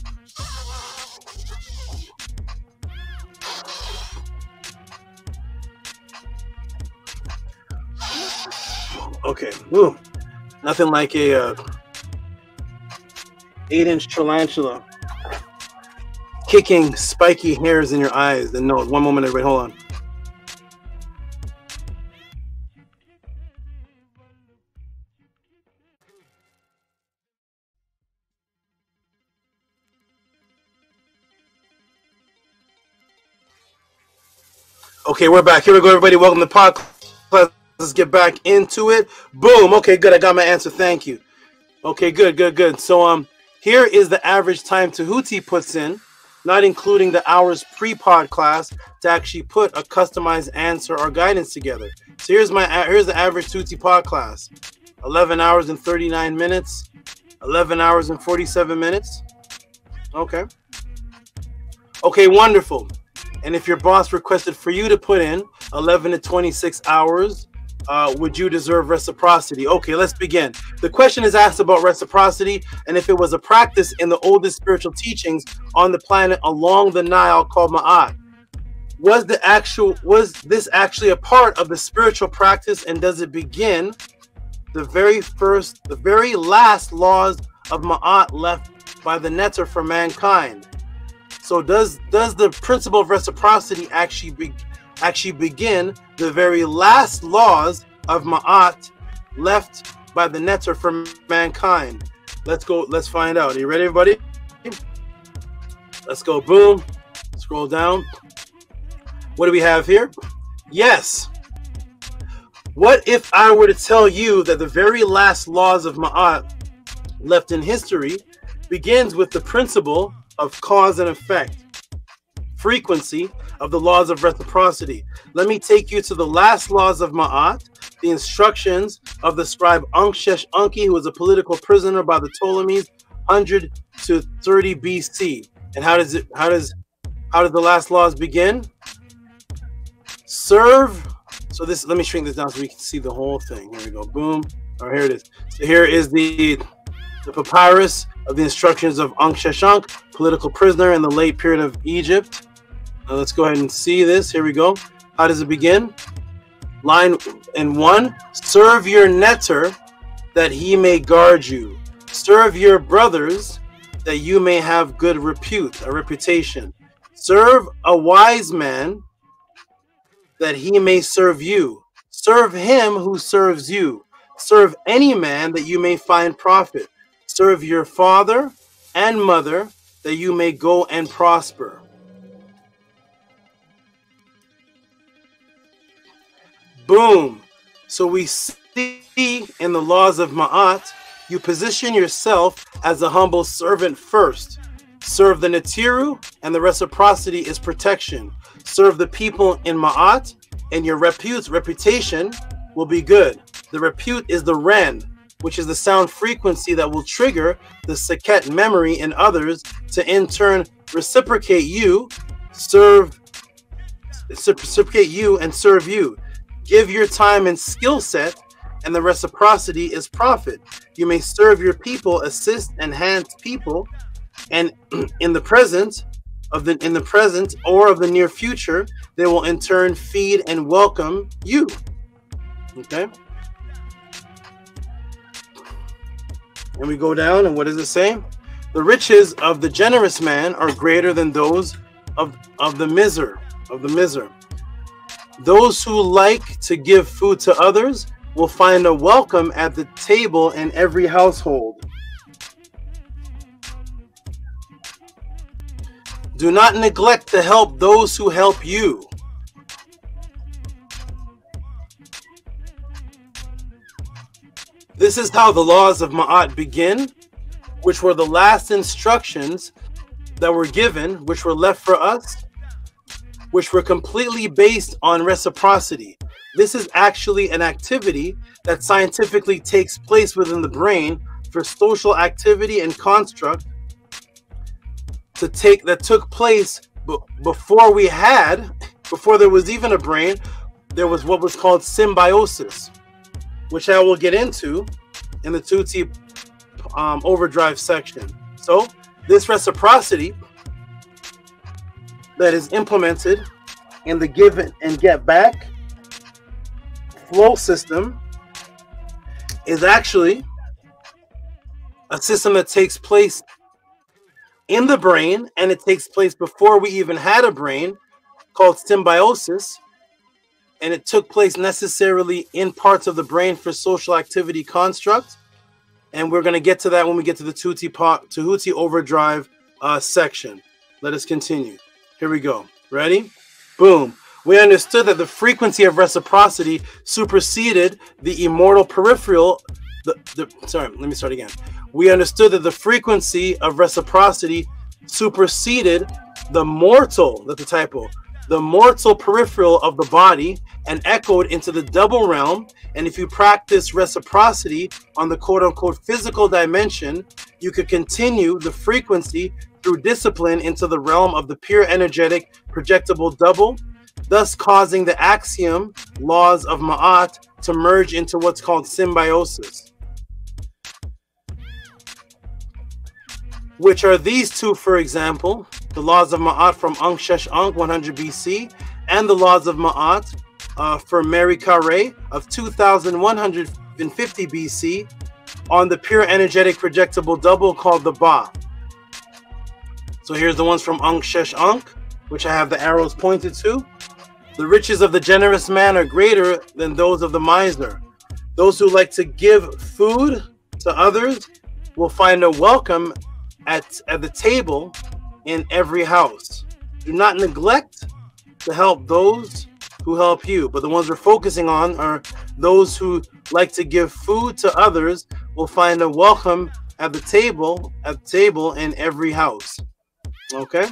Okay, woo. Nothing like a 8-inch tarantula kicking spiky hairs in your eyes. And no, one moment, everybody, hold on. Okay, we're back. Here we go, everybody. Welcome to Podclass. Let's get back into it. Boom. Okay, good. I got my answer. Thank you. Okay, good. So here is the average time Tehuti puts in, not including the hours pre-pod class, to actually put a customized answer or guidance together. So here's the average Tehuti pod class: 11 hours and 39 minutes, 11 hours and 47 minutes. Okay, wonderful. And if your boss requested for you to put in 11 to 26 hours, would you deserve reciprocity? Okay, let's begin. The question is asked about reciprocity, and if it was a practice in the oldest spiritual teachings on the planet along the Nile called Maat. Was this actually a part of the spiritual practice, and does it begin the very last laws of Ma'at left by the Netter for mankind? So does the principle of reciprocity actually begin the very last laws of Ma'at left by the Netter for mankind? Let's go. Let's find out. Are you ready, everybody? Let's go. Boom. Scroll down. What do we have here? Yes. What if I were to tell you that the very last laws of Ma'at left in history begins with the principle of cause and effect, frequency of the laws of reciprocity? Let me take you to the last laws of Ma'at, the instructions of the scribe Unshesh Unki, who was a political prisoner by the Ptolemies, 100 to 30 BC. And how does the last laws begin? Serve. So this, let me shrink this down so we can see the whole thing. Here we go. Boom. Oh, here it is. So here is the papyrus of the instructions of Unshesh Unki, political prisoner in the late period of Egypt. Now let's go ahead and see this. Here we go. How does it begin? Line in 1. Serve your netter that he may guard you. Serve your brothers that you may have good repute, a reputation. Serve a wise man that he may serve you. Serve him who serves you. Serve any man that you may find profit. Serve your father and mother that you may go and prosper. Boom. So we see in the laws of Ma'at, you position yourself as a humble servant first. Serve the Netiru, and the reciprocity is protection. Serve the people in Ma'at, and your reputation will be good. The repute is the Ren. which is the sound frequency that will trigger the Saket memory in others to in turn reciprocate you, reciprocate you and serve you. Give your time and skill set, and the reciprocity is profit. You may serve your people, assist, enhance people, and in the present or of the near future, they will in turn feed and welcome you. Okay. And we go down, and what does it say? The riches of the generous man are greater than those of the miser. Those who like to give food to others will find a welcome at the table in every household. Do not neglect to help those who help you. This is how the laws of Ma'at begin, which were the last instructions that were given, which were left for us, which were completely based on reciprocity. This is actually an activity that scientifically takes place within the brain for social activity and construct that took place before there was even a brain. There was what was called symbiosis, which I will get into in the Tehuti overdrive section. So this reciprocity that is implemented in the give and get back flow system is actually a system that takes place in the brain, and it takes place before we even had a brain, called symbiosis, and it took place necessarily in parts of the brain for social activity construct. And we're going to get to that when we get to the Tehuti overdrive section. Let us continue. Here we go. Ready? Boom. We understood that the frequency of reciprocity superseded the immortal peripheral. Sorry, let me start again. We understood that the frequency of reciprocity superseded the mortal, that's a typo, the mortal peripheral of the body, and echoed into the double realm. And if you practice reciprocity on the quote-unquote physical dimension, you could continue the frequency through discipline into the realm of the pure energetic projectable double, thus causing the axiom laws of Ma'at to merge into what's called symbiosis. Which are these two, for example, the laws of Ma'at from Ankh Shesh Ankh 100 BC, and the laws of Ma'at for Mary Carré of 2150 BC on the pure energetic projectable double called the Ba. So here's the ones from Ankh Shesh Ankh, which I have the arrows pointed to. The riches of the generous man are greater than those of the miser. Those who like to give food to others will find a welcome at the table in every house. Do not neglect to help those who help you. But the ones we're focusing on are those who like to give food to others will find a welcome at the table in every house. Okay?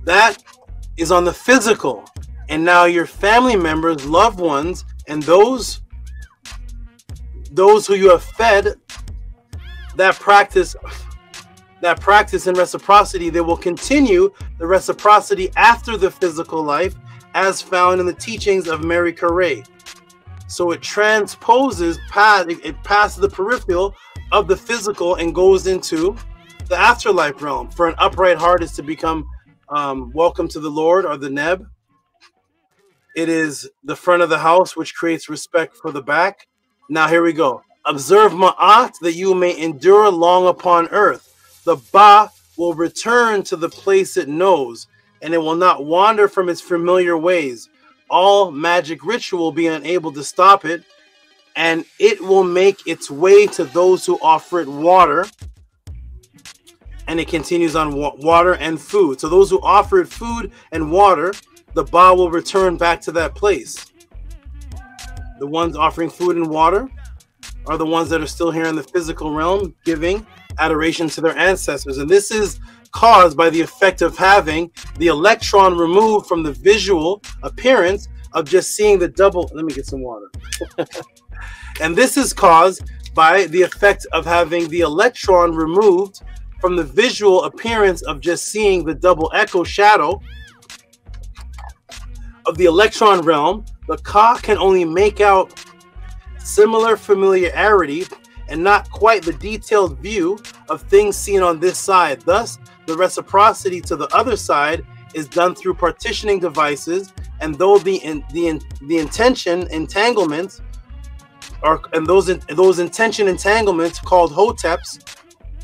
That is on the physical. And now your family members, loved ones, and those who you have fed that practice in reciprocity, they will continue the reciprocity after the physical life as found in the teachings of Mary Carré. So it transposes, it passes the peripheral of the physical and goes into the afterlife realm. For an upright heart is to become welcome to the Lord, or the Neb. It is the front of the house, which creates respect for the back. Now here we go. Observe Ma'at that you may endure long upon earth. The Ba will return to the place it knows, and it will not wander from its familiar ways. All magic ritual will be unable to stop it, and it will make its way to those who offer it water. And it continues on water and food. So those who offer it food and water, the Ba will return back to that place. The ones offering food and water are the ones that are still here in the physical realm, giving adoration to their ancestors. And this is caused by the effect of having the electron removed from the visual appearance of just seeing the double. Let me get some water. And this is caused by the effect of having the electron removed from the visual appearance of just seeing the double echo shadow of the electron realm. The Ka can only make out similar familiarity and not quite the detailed view of things seen on this side. Thus, the reciprocity to the other side is done through partitioning devices, and though the intention entanglements those intention entanglements called hoteps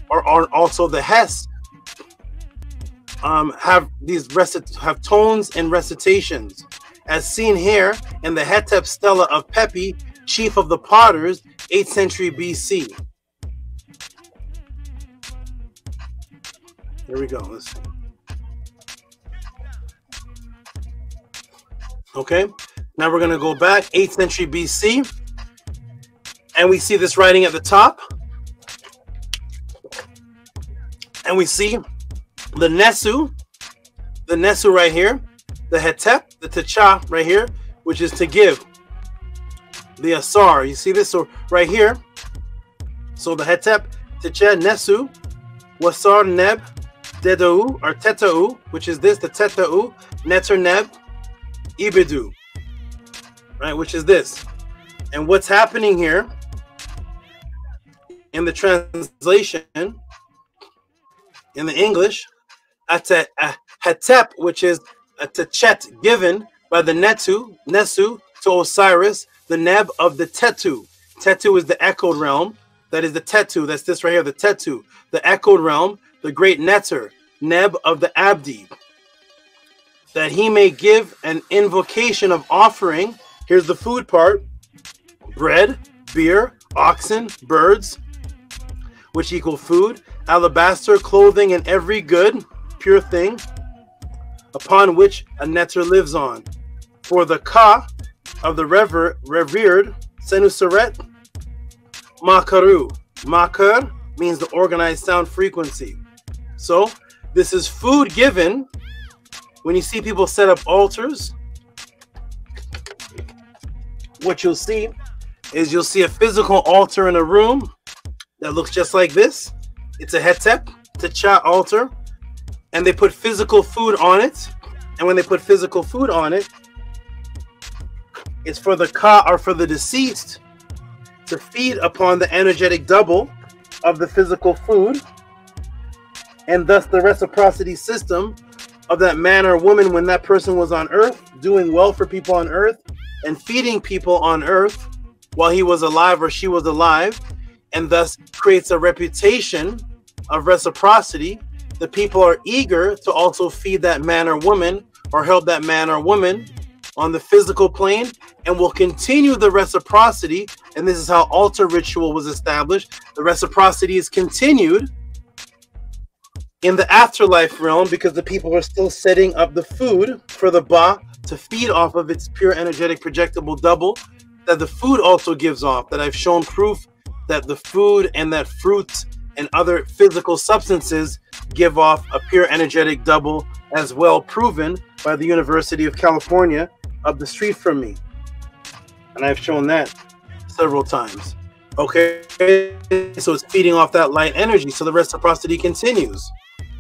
are also the Hes have tones and recitations, as seen here in the Hetep stela of Pepi, chief of the potters, 8th century BC. Here we go. Let's see. Okay, now we're going to go back 8th century BC, and we see this writing at the top, and we see the Nesu right here, the Hetep, the Techa right here, which is to give, the Asar. You see this? So right here, so the Hetep, Techa, Nesu, Wasar, Neb, Dedau, or Tetau, which is this, the Tetau, Neter, Neb, Ibidu, right, which is this. And what's happening here in the translation, in the English, Hetep, which is a Techet given by the Nesu to Osiris, the Neb of the Tetu. Tetu is the echoed realm. That is the Tetu. That's this right here, the Tetu. The echoed realm, the great Neter, Neb of the Abdi. That he may give an invocation of offering. Here's the food part. Bread, beer, oxen, birds, which equal food, alabaster, clothing, and every good, pure thing, upon which a Neter lives on. For the Ka of the revered Senuseret, Makaru. Makar means the organized sound frequency. So this is food given. When you see people set up altars, what you'll see is you'll see a physical altar in a room that looks just like this. It's a Hetep, Techa altar, and they put physical food on it. And when they put physical food on it, it's for the Ka, or for the deceased, to feed upon the energetic double of the physical food, and thus the reciprocity system of that man or woman when that person was on earth, doing well for people on earth and feeding people on earth while he was alive or she was alive, and thus creates a reputation of reciprocity. The people are eager to also feed that man or woman or help that man or woman on the physical plane, and will continue the reciprocity. And this is how altar ritual was established. The reciprocity is continued in the afterlife realm because the people are still setting up the food for the Ba to feed off of its pure energetic projectable double that the food also gives off. That I've shown proof that the food and that fruit and other physical substances give off a pure energetic double, as well proven by the University of California up the street from me. And I've shown that several times. Okay, so it's feeding off that light energy, so the reciprocity continues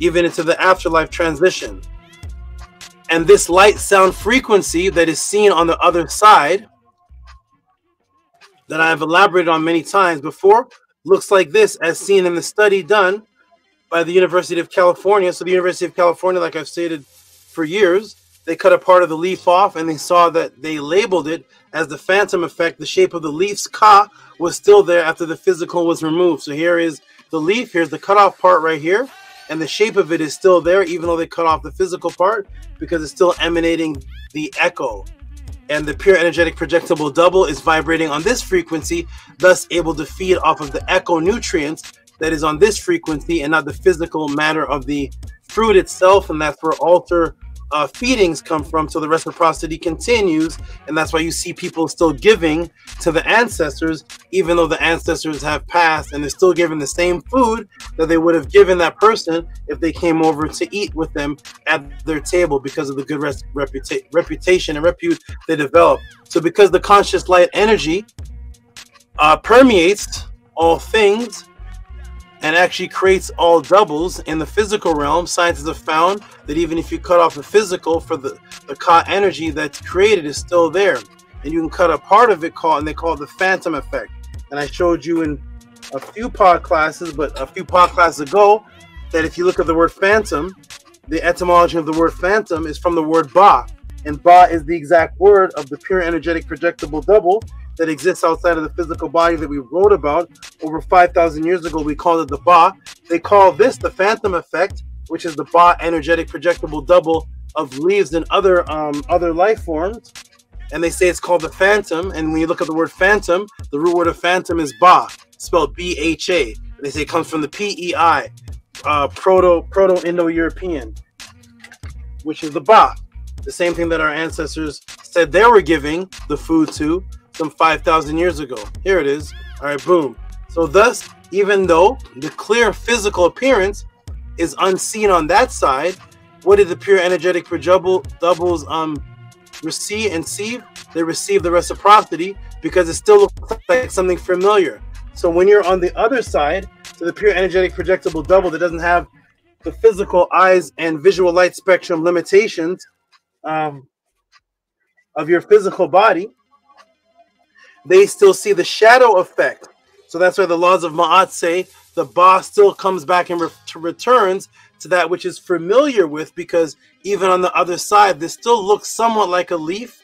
even into the afterlife transition. And this light sound frequency that is seen on the other side, that I've elaborated on many times before, looks like this, as seen in the study done by the University of California. So the University of California, like I've stated for years, they cut a part of the leaf off, and they saw that they labeled it as the phantom effect. The shape of the leaf's Ka was still there after the physical was removed. So here is the leaf, here's the cut off part right here, and the shape of it is still there, even though they cut off the physical part, because it's still emanating the echo. And the pure energetic projectable double is vibrating on this frequency, thus able to feed off of the echo nutrients that is on this frequency and not the physical matter of the fruit itself. And that's where altar feedings come from. So the reciprocity continues, and that's why you see people still giving to the ancestors, even though the ancestors have passed, and they're still giving the same food that they would have given that person if they came over to eat with them at their table, because of the good reputation and repute they develop. So because the conscious light energy permeates all things and actually creates all doubles in the physical realm, scientists have found that even if you cut off the physical, for the Ka energy that's created is still there, and you can cut a part of it and they call it the phantom effect. And I showed you in a few pod classes, but a few pod classes ago, that if you look at the word phantom, the etymology of the word phantom is from the word Ba, and Ba is the exact word of the pure energetic projectable double that exists outside of the physical body that we wrote about over 5,000 years ago. We called it the Ba. They call this the phantom effect, which is the Ba energetic projectable double of leaves and other life forms. And they say it's called the phantom. And when you look at the word phantom, the root word of phantom is Ba, spelled B-H-A. They say it comes from the P-E-I, Proto-Indo-European, which is the Ba. The same thing that our ancestors said they were giving the food to some 5,000 years ago. Here it is. All right, boom. So thus, even though the clear physical appearance is unseen on that side, what did the pure energetic doubles receive? They receive the reciprocity, because it still looks like something familiar. So when you're on the other side, to the pure energetic projectable double that doesn't have the physical eyes and visual light spectrum limitations of your physical body, they still see the shadow effect. So that's why the laws of Maat say the Ba still comes back and returns to that which is familiar with, because even on the other side, this still looks somewhat like a leaf.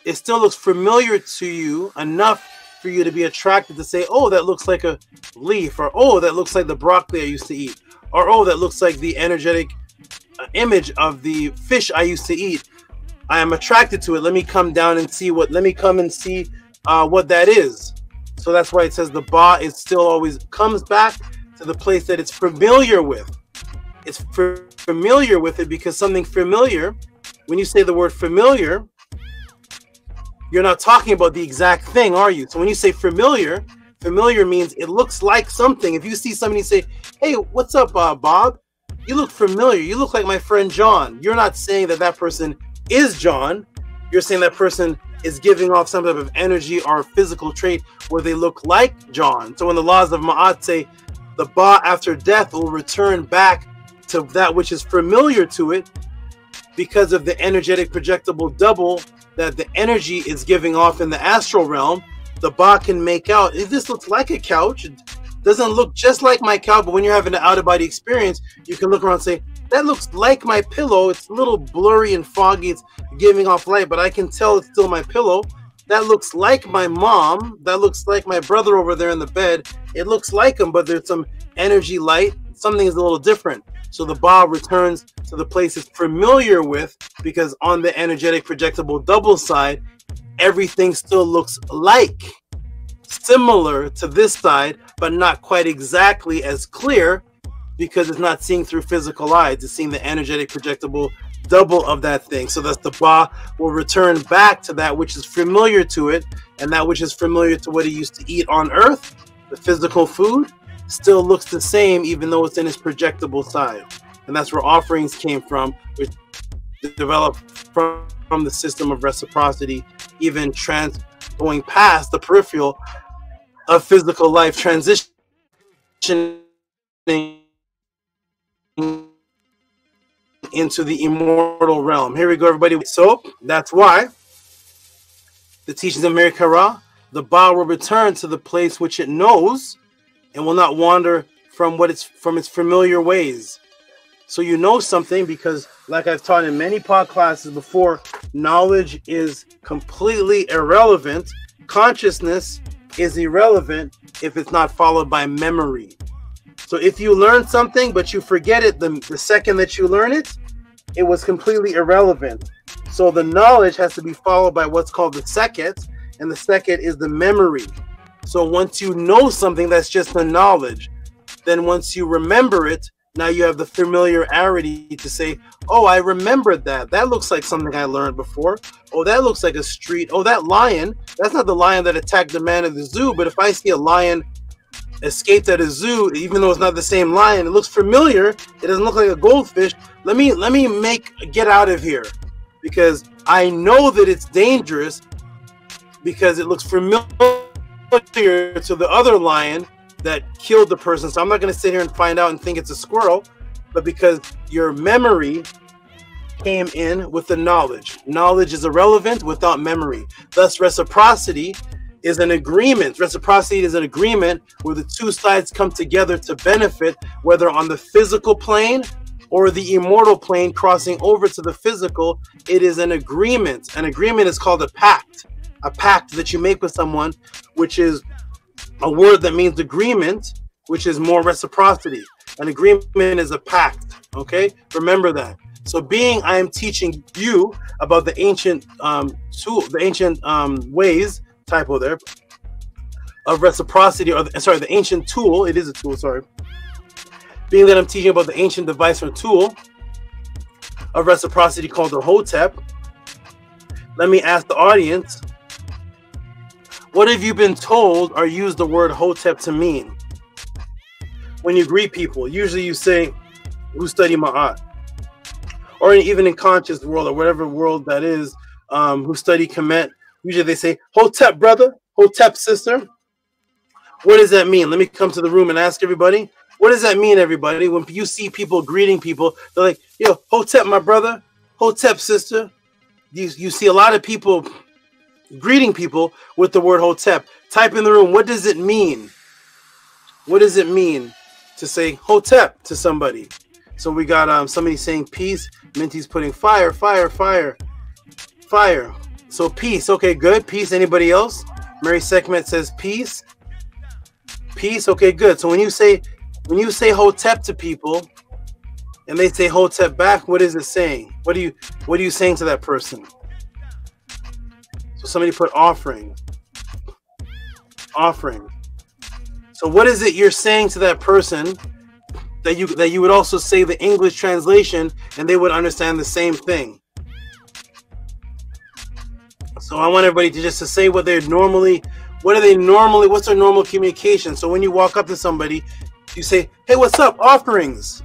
It still looks familiar to you enough for you to be attracted to say, oh, that looks like a leaf, or oh, that looks like the broccoli I used to eat, or oh, that looks like the energetic image of the fish I used to eat. I am attracted to it. Let me come down and see what that is. So that's why it says the Ba is still always comes back to the place that it's familiar with. It's familiar with it, because something familiar, when you say the word familiar, you're not talking about the exact thing, are you? So when you say familiar, familiar means it looks like something. If you see somebody say, hey, what's up, Bob? You look familiar. You look like my friend John. You're not saying that that person is John. You're saying that person is giving off some type of energy or physical trait where they look like John. So when the laws of Ma'at say the Ba after death will return back to that which is familiar to it, because of the energetic projectable double that the energy is giving off in the astral realm, the Ba can make out, this looks like a couch. It doesn't look just like my couch, but when you're having an out-of-body experience, you can look around and say, that looks like my pillow. It's a little blurry and foggy. It's giving off light, but I can tell it's still my pillow. That looks like my mom. That looks like my brother over there in the bed. It looks like him, but there's some energy light. Something is a little different. So the Ba returns to the place it's familiar with, because on the energetic projectable double side, everything still looks like similar to this side, but not quite exactly as clear, because it's not seeing through physical eyes. It's seeing the energetic projectable double of that thing. So that the Ba will return back to that which is familiar to it, and that which is familiar to what he used to eat on Earth, the physical food, still looks the same, even though it's in its projectable side. And that's where offerings came from, which developed from the system of reciprocity, even going past the peripheral of physical life, transitioning into the immortal realm. Here we go, everybody. So that's why the teachings of Mary Kara, the Ba will return to the place which it knows, and will not wander from its familiar ways. So you know something, because like I've taught in many pod classes before, knowledge is completely irrelevant. Consciousness is irrelevant if it's not followed by memory. So if you learn something but you forget it the second that you learn it, it was completely irrelevant. So the knowledge has to be followed by what's called the seket, and the seket is the memory. So once you know something, that's just the knowledge. Then once you remember it, Now you have the familiarity to say, oh, I remembered that. That looks like something I learned before. Oh, that looks like a street. Oh, that lion, that's not the lion that attacked the man at the zoo. But if I see a lion escaped at a zoo, even though it's not the same lion, it looks familiar. It doesn't look like a goldfish. Let me get out of here, because I know that it's dangerous because it looks familiar to the other lion that killed the person. So I'm not going to sit here and find out and think it's a squirrel, but because your memory came in with the knowledge. Knowledge is irrelevant without memory. Thus, reciprocity is an agreement. Reciprocity is an agreement where the two sides come together to benefit, whether on the physical plane or the immortal plane crossing over to the physical. It is an agreement. An agreement is called a pact. A pact that you make with someone, which is a word that means agreement, which is more reciprocity. An agreement is a pact, okay? Remember that. So I am teaching you about the ancient ways, typo there, of reciprocity, or the ancient tool. It is a tool, sorry. Being that I'm teaching about the ancient device or tool of reciprocity called the hotep, let me ask the audience, what have you been told or used the word hotep to mean? When you greet people, usually you say, who study Maat? Or even in conscious world, or whatever world that is, who study Kemet, usually they say, hotep brother, hotep sister. What does that mean? Let me come to the room and ask everybody. What does that mean, everybody? When you see people greeting people, they're like, yo, hotep my brother, hotep sister. You see a lot of people greeting people with the word hotep. Type in the room, what does it mean? What does it mean to say hotep to somebody? So we got somebody saying peace. Minty's putting fire, fire, fire, fire. So peace, okay, good. Peace, anybody else? Mary Sekhmet says peace. Peace, okay, good. So when you say hotep to people and they say hotep back, what is it saying? What are you saying to that person? So somebody put offering. Offering. So what is it you're saying to that person that you would also say the English translation and they would understand the same thing? So I want everybody to say what's their normal communication. So when you walk up to somebody, you say, hey, what's up? Offerings.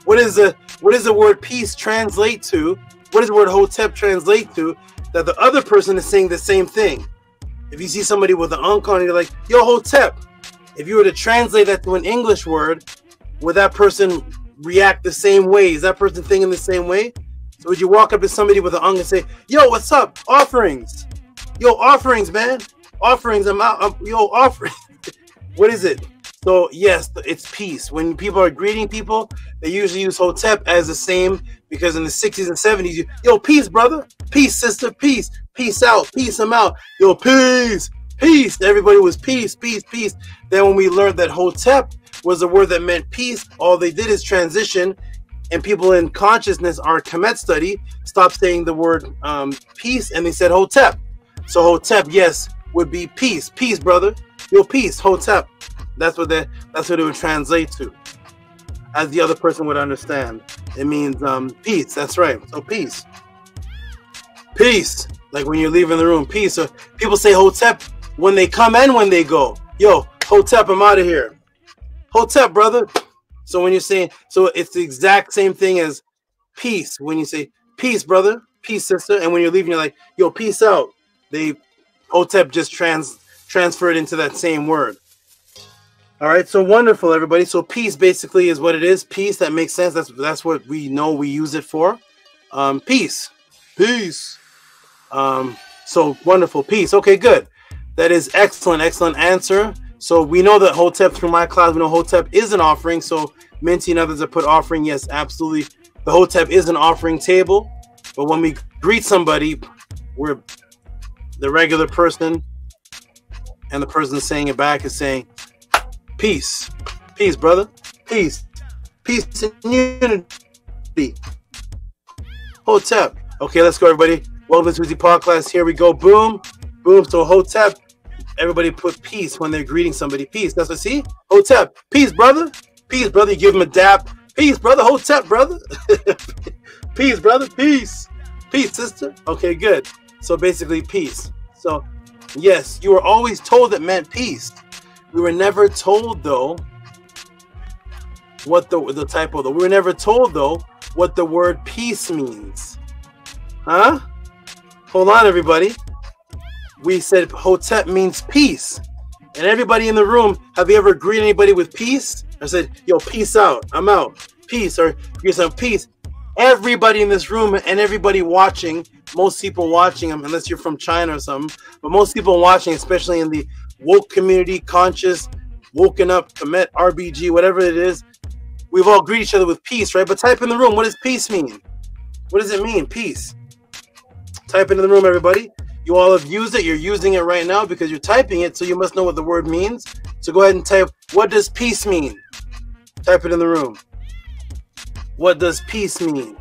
What does the word peace translate to? What does the word hotep translate to? That the other person is saying the same thing. If you see somebody with an uncle and you're like, yo, hotep. If you were to translate that to an English word, would that person react the same way? Is that person thinking the same way? So would you walk up to somebody with an uncle and say, yo, what's up? Offerings. Yo, offerings, man. Offerings, I'm out. Yo, offerings. What is it? So yes, it's peace. When people are greeting people, they usually use hotep as the same, because in the 60s and 70s, yo, peace, brother. Peace, sister. Peace. Peace out. Peace, I'm out. Yo, peace. Peace. Everybody was peace, peace, peace. Then when we learned that hotep was a word that meant peace, all they did is transition, and people in consciousness, our Kemet study, stopped saying the word peace, and they said hotep. So hotep, yes, would be peace. Peace, brother. Yo, peace, hotep. That's what it would translate to, as the other person would understand. It means peace. That's right. So peace. Peace. Like when you're leaving the room, peace. So people say hotep when they come and when they go. Yo, hotep, I'm out of here. Hotep, brother. So when you're saying, so it's the exact same thing as peace. When you say peace, brother, peace, sister, and when you're leaving, you're like, yo, peace out. Hotep just transferred into that same word. All right, so wonderful, everybody. So peace basically is what it is. Peace, that makes sense. That's what we know we use it for. Peace. Peace. So wonderful. Peace. Okay, good. That is excellent, excellent answer. So we know that hotep, through my class, we know hotep is an offering. So Minty and others have put offering. Yes, absolutely. The hotep is an offering table. But when we greet somebody, we're the regular person, and the person saying it back is saying, peace. Peace, brother. Peace. Peace and unity. Hotep. Okay, let's go, everybody. Welcome to the Podclass. Here we go. Boom. Boom. So hotep. Everybody put peace when they're greeting somebody. Peace. That's what, see? Hotep. Peace, brother. Peace, brother. You give him a dap. Peace, brother. Hotep, brother. Peace, brother. Peace. Peace, sister. Okay, good. So basically, peace. So, yes, you were always told it meant peace. We were never told, though, what the typo, though. We were never told, though, what the word peace means. Huh? Hold on, everybody. We said Hotep means peace. And everybody in the room, have you ever greeted anybody with peace? I said, yo, peace out. I'm out. Peace. Or you some peace. Everybody in this room and everybody watching, most people watching them, unless you're from China or something, but most people watching, especially in the woke community, conscious, woken up, commit, RBG, whatever it is, we've all greeted each other with peace, right? But type in the room, what does peace mean? What does it mean, peace? Type it in the room, everybody. You all have used it. You're using it right now because you're typing it, so you must know what the word means. So go ahead and type, what does peace mean? Type it in the room. What does peace mean?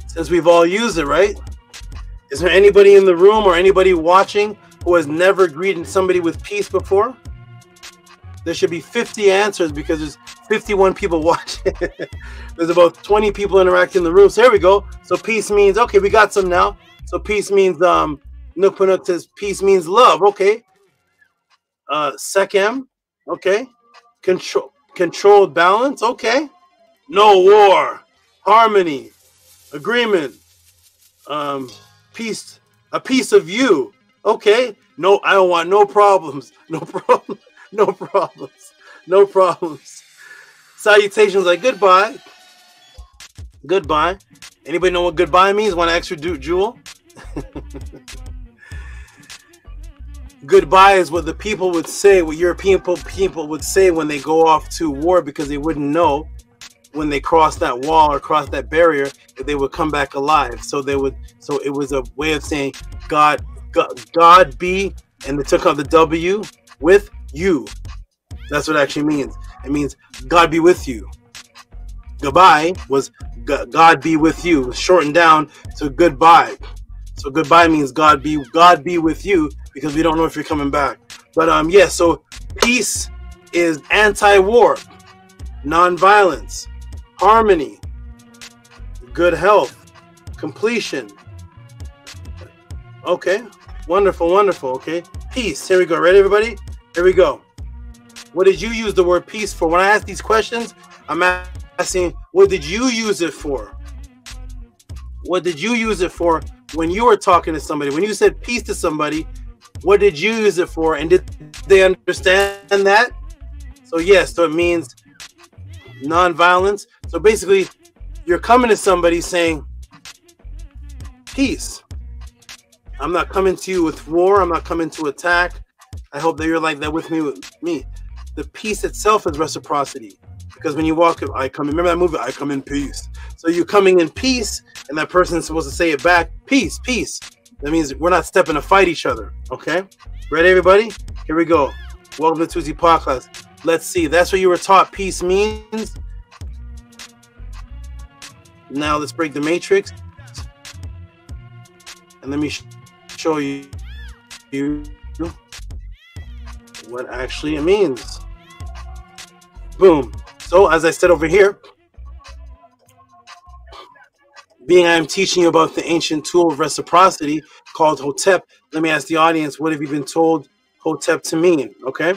Since we've all used it, right? Is there anybody in the room or anybody watching who has never greeted somebody with peace before? There should be 50 answers because there's 51 people watching. There's about 20 people interacting in the room. So here we go. So peace means, okay, we got some now. So peace means, Nupanuk says peace means love. Okay. Sekem. Okay. Controlled balance. Okay. No war. Harmony. Agreement. Peace. A piece of you. Okay. No, I don't want no problems. No problem. No problems. No problems. Salutations like goodbye. Goodbye. Anybody know what goodbye means? Want an extra jewel? Goodbye is what the people would say, what European people would say when they go off to war, because they wouldn't know when they crossed that wall or crossed that barrier if they would come back alive. So they would. So it was a way of saying God be, and they took out the W with you. That's what it actually means. It means God be with you. Goodbye was God be with you, shortened down to goodbye. So goodbye means God be with you, because we don't know if you're coming back. But yeah, so peace is anti-war, non-violence, harmony, good health, completion. Okay, wonderful, wonderful. Okay, peace. Here we go. Ready, everybody? Here we go. What did you use the word peace for? When I ask these questions, I'm asking, what did you use it for? What did you use it for when you were talking to somebody? When you said peace to somebody, what did you use it for? And did they understand that? So yes, so it means non-violence. So basically, you're coming to somebody saying, peace. I'm not coming to you with war. I'm not coming to attack. I hope that you're like that with me. The peace itself is reciprocity. Because when you walk, remember that movie, I come in peace. So you're coming in peace, and that person is supposed to say it back, peace, peace. That means we're not stepping to fight each other, okay? Ready, everybody? Here we go. Welcome to Tehuti Podclass. Let's see. That's what you were taught peace means. Now let's break the matrix. And let me show you what actually it means. Boom. So as I said over here, being I'm teaching you about the ancient tool of reciprocity called Hotep, let me ask the audience, what have you been told Hotep to mean? Okay,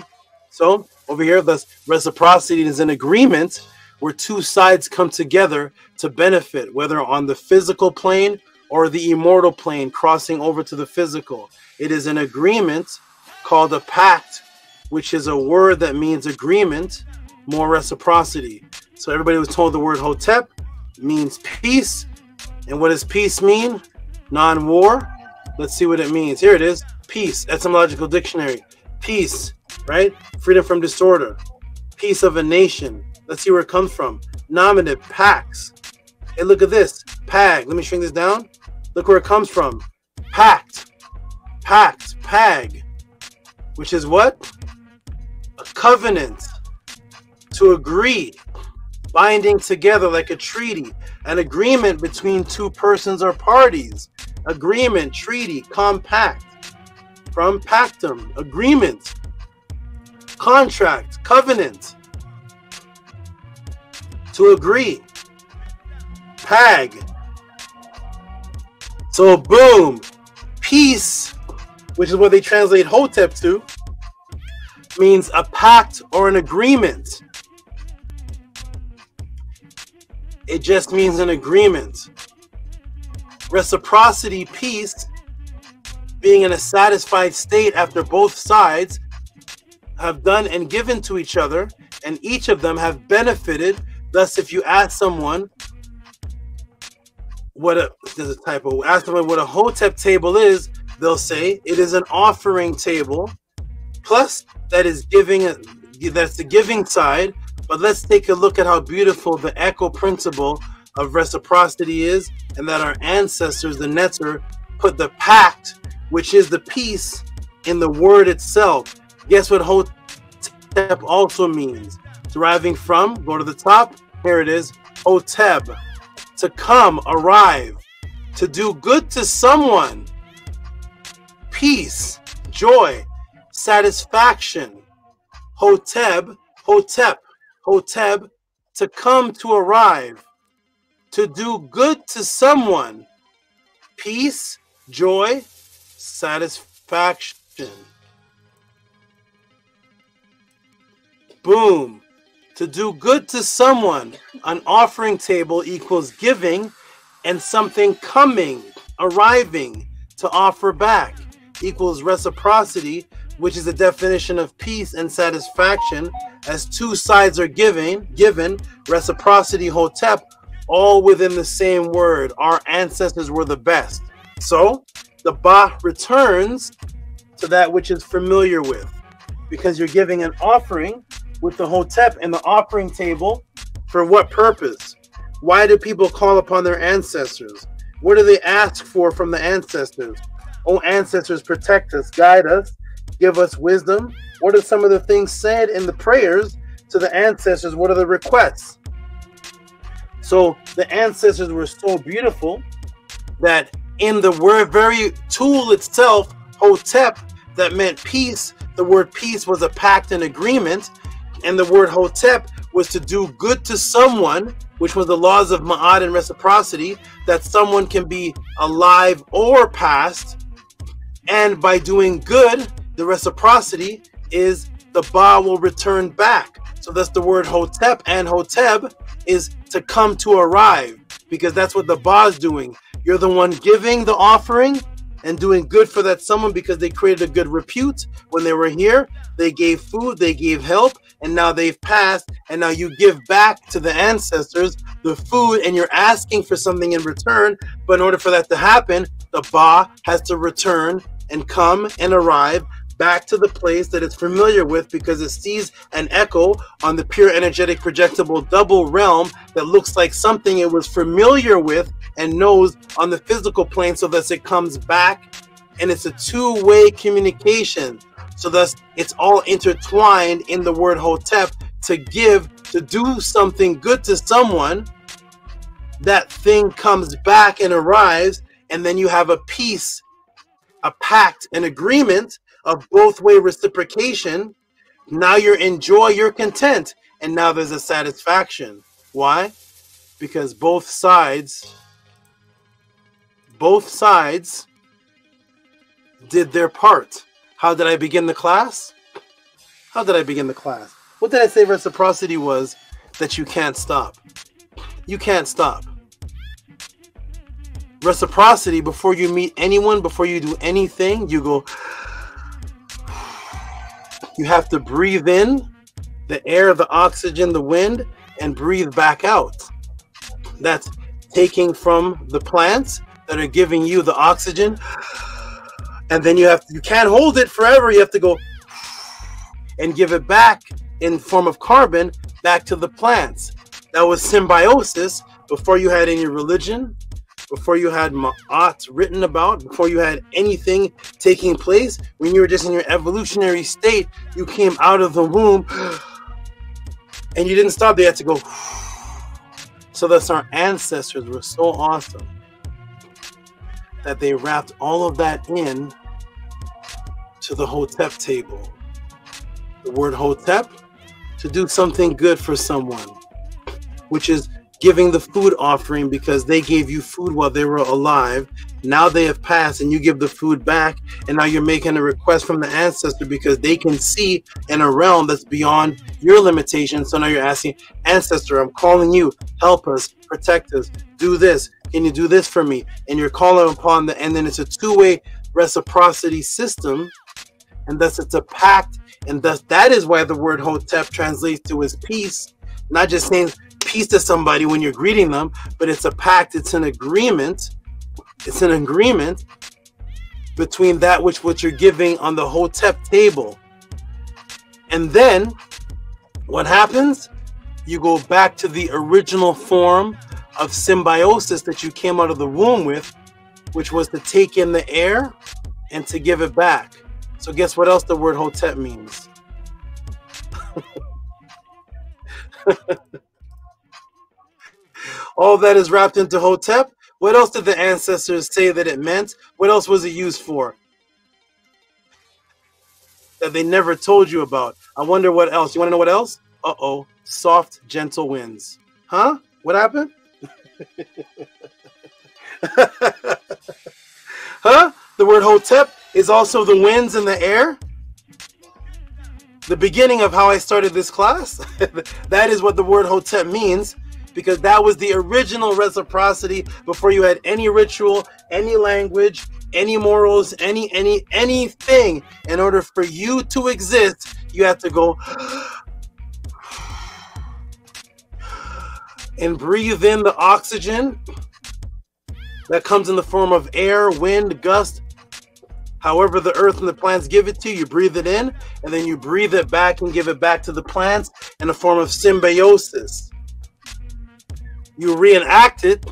so over here, thus reciprocity is an agreement where two sides come together to benefit, whether on the physical plane or the immortal plane, crossing over to the physical. It is an agreement called a pact, which is a word that means agreement, more reciprocity. So everybody was told the word Hotep means peace. And what does peace mean? Non-war. Let's see what it means. Here it is. Peace. Etymological dictionary. Peace, right? Freedom from disorder. Peace of a nation. Let's see where it comes from. Nominative. Pax. Hey, look at this. Pag. Let me shrink this down. Look where it comes from. Pact. Pact. Pag. Which is what? A covenant. To agree. Binding together like a treaty. An agreement between two persons or parties. Agreement, treaty, compact. From pactum, agreement. Contract, covenant. to agree. Pag. So boom, peace, which is what they translate Hotep to, means a pact or an agreement. It just means an agreement. Reciprocity, peace, being in a satisfied state after both sides have done and given to each other, and each of them have benefited. Thus, if you ask someone there's a typo, ask someone what a Hotep table is, they'll say it is an offering table, plus that is giving, that's the giving side. But let's take a look at how beautiful the echo principle of reciprocity is, and that our ancestors, the Netzer, put the pact, which is the peace, in the word itself. Guess what Hotep also means? Deriving from, go to the top, here it is, Hotep, to come, arrive, to do good to someone, peace, joy, satisfaction. Hotep, to come, to arrive, to do good to someone, peace, joy, satisfaction. Boom. To do good to someone, an offering table equals giving, and something coming, arriving, to offer back equals reciprocity, which is the definition of peace and satisfaction, as two sides are given, reciprocity, Hotep, all within the same word. Our ancestors were the best. So the Ba returns to that which is familiar with, because you're giving an offering with the Hotep and the offering table. For what purpose? Why do people call upon their ancestors? What do they ask for from the ancestors? Oh, ancestors, protect us, guide us, give us wisdom. What are some of the things said in the prayers to the ancestors? What are the requests? So the ancestors were so beautiful that in the word, very tool itself, Hotep, that meant peace, the word peace was a pact and agreement. And the word Hotep was to do good to someone, which was the laws of Maat and reciprocity, that someone can be alive or past. And by doing good, the reciprocity is the Ba will return back. So that's the word Hotep, and Hotep is to come, to arrive, because that's what the Ba is doing. You're the one giving the offering and doing good for that someone, because they created a good repute when they were here. They gave food, they gave help, and now they've passed, and now you give back to the ancestors the food, and you're asking for something in return. But in order for that to happen, the Ba has to return and come and arrive back to the place that it's familiar with, because it sees an echo on the pure energetic projectable double realm that looks like something it was familiar with and knows on the physical plane. So thus it comes back, and it's a two-way communication. So thus it's all intertwined in the word Hotep, to give, to do something good to someone. That thing comes back and arrives, and then you have a peace, a pact, an agreement of both-way reciprocation. Now you're in joy, you're content, and now there's a satisfaction. Why? Because both sides did their part. How did I begin the class? How did I begin the class? What did I say reciprocity was? That you can't stop. You can't stop. Reciprocity, before you meet anyone, before you do anything, you go, you have to breathe in the air, the oxygen, the wind, and breathe back out. That's taking from the plants that are giving you the oxygen, and then you can't hold it forever. You have to go and give it back in form of carbon back to the plants. That was symbiosis before you had any religion, before you had Maat written about, before you had anything taking place. When you were just in your evolutionary state, you came out of the womb and you didn't stop. They had to go. So that's our ancestors were so awesome that they wrapped all of that in to the Hotep table. The word Hotep, to do something good for someone. which is giving the food offering because they gave you food while they were alive. Now they have passed and you give the food back, and now you're making a request from the ancestor because they can see in a realm that's beyond your limitations. So now you're asking, ancestor, I'm calling you, help us, protect us, do this. Can you do this for me? And you're calling upon the, and then it's a two-way reciprocity system, and thus it's a pact, and thus that is why the word Hotep translates to as peace, not just saying peace to somebody when you're greeting them, but it's a pact, it's an agreement. It's an agreement between that which what you're giving on the Hotep table. And then what happens? You go back to the original form of symbiosis that you came out of the womb with, which was to take in the air and to give it back. So guess what else the word Hotep means? All that is wrapped into Hotep. What else did the ancestors say that it meant? What else was it used for? That they never told you about. I wonder what else. You want to know what else? Uh-oh. Soft, gentle winds. Huh? What happened? Huh? The word Hotep is also the winds in the air. The beginning of how I started this class. That is what the word Hotep means, because that was the original reciprocity before you had any ritual, any language, any morals, anything. In order for you to exist, you have to go and breathe in the oxygen that comes in the form of air, wind, gust. However the earth and the plants give it to you, you breathe it in, and then you breathe it back and give it back to the plants in a form of symbiosis. You reenact it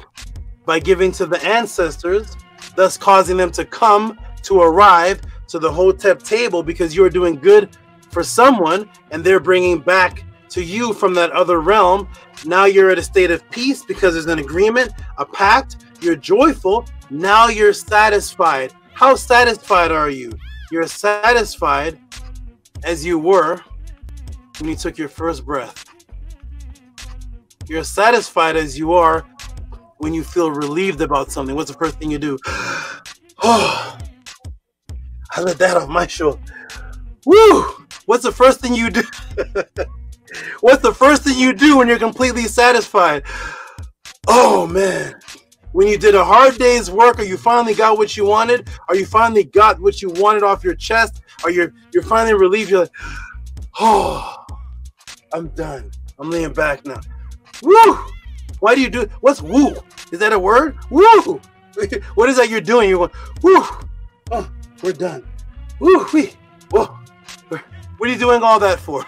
by giving to the ancestors, thus causing them to come to arrive to the Hotep table because you're doing good for someone and they're bringing back to you from that other realm. Now you're at a state of peace because there's an agreement, a pact. You're joyful. Now you're satisfied. How satisfied are you? You're satisfied as you were when you took your first breath. You're satisfied as you are when you feel relieved about something. What's the first thing you do? Oh, I let that off my shoulder. Woo! What's the first thing you do? What's the first thing you do when you're completely satisfied? Oh, man. When you did a hard day's work, or you finally got what you wanted, or you finally got what you wanted off your chest, or you're finally relieved, you're like, oh, I'm done. I'm laying back now. Woo! Why do you do? What's woo? Is that a word? Woo! What is that you're doing? You're going, woo! Oh, we're done. Woo! Whoa! What are you doing all that for?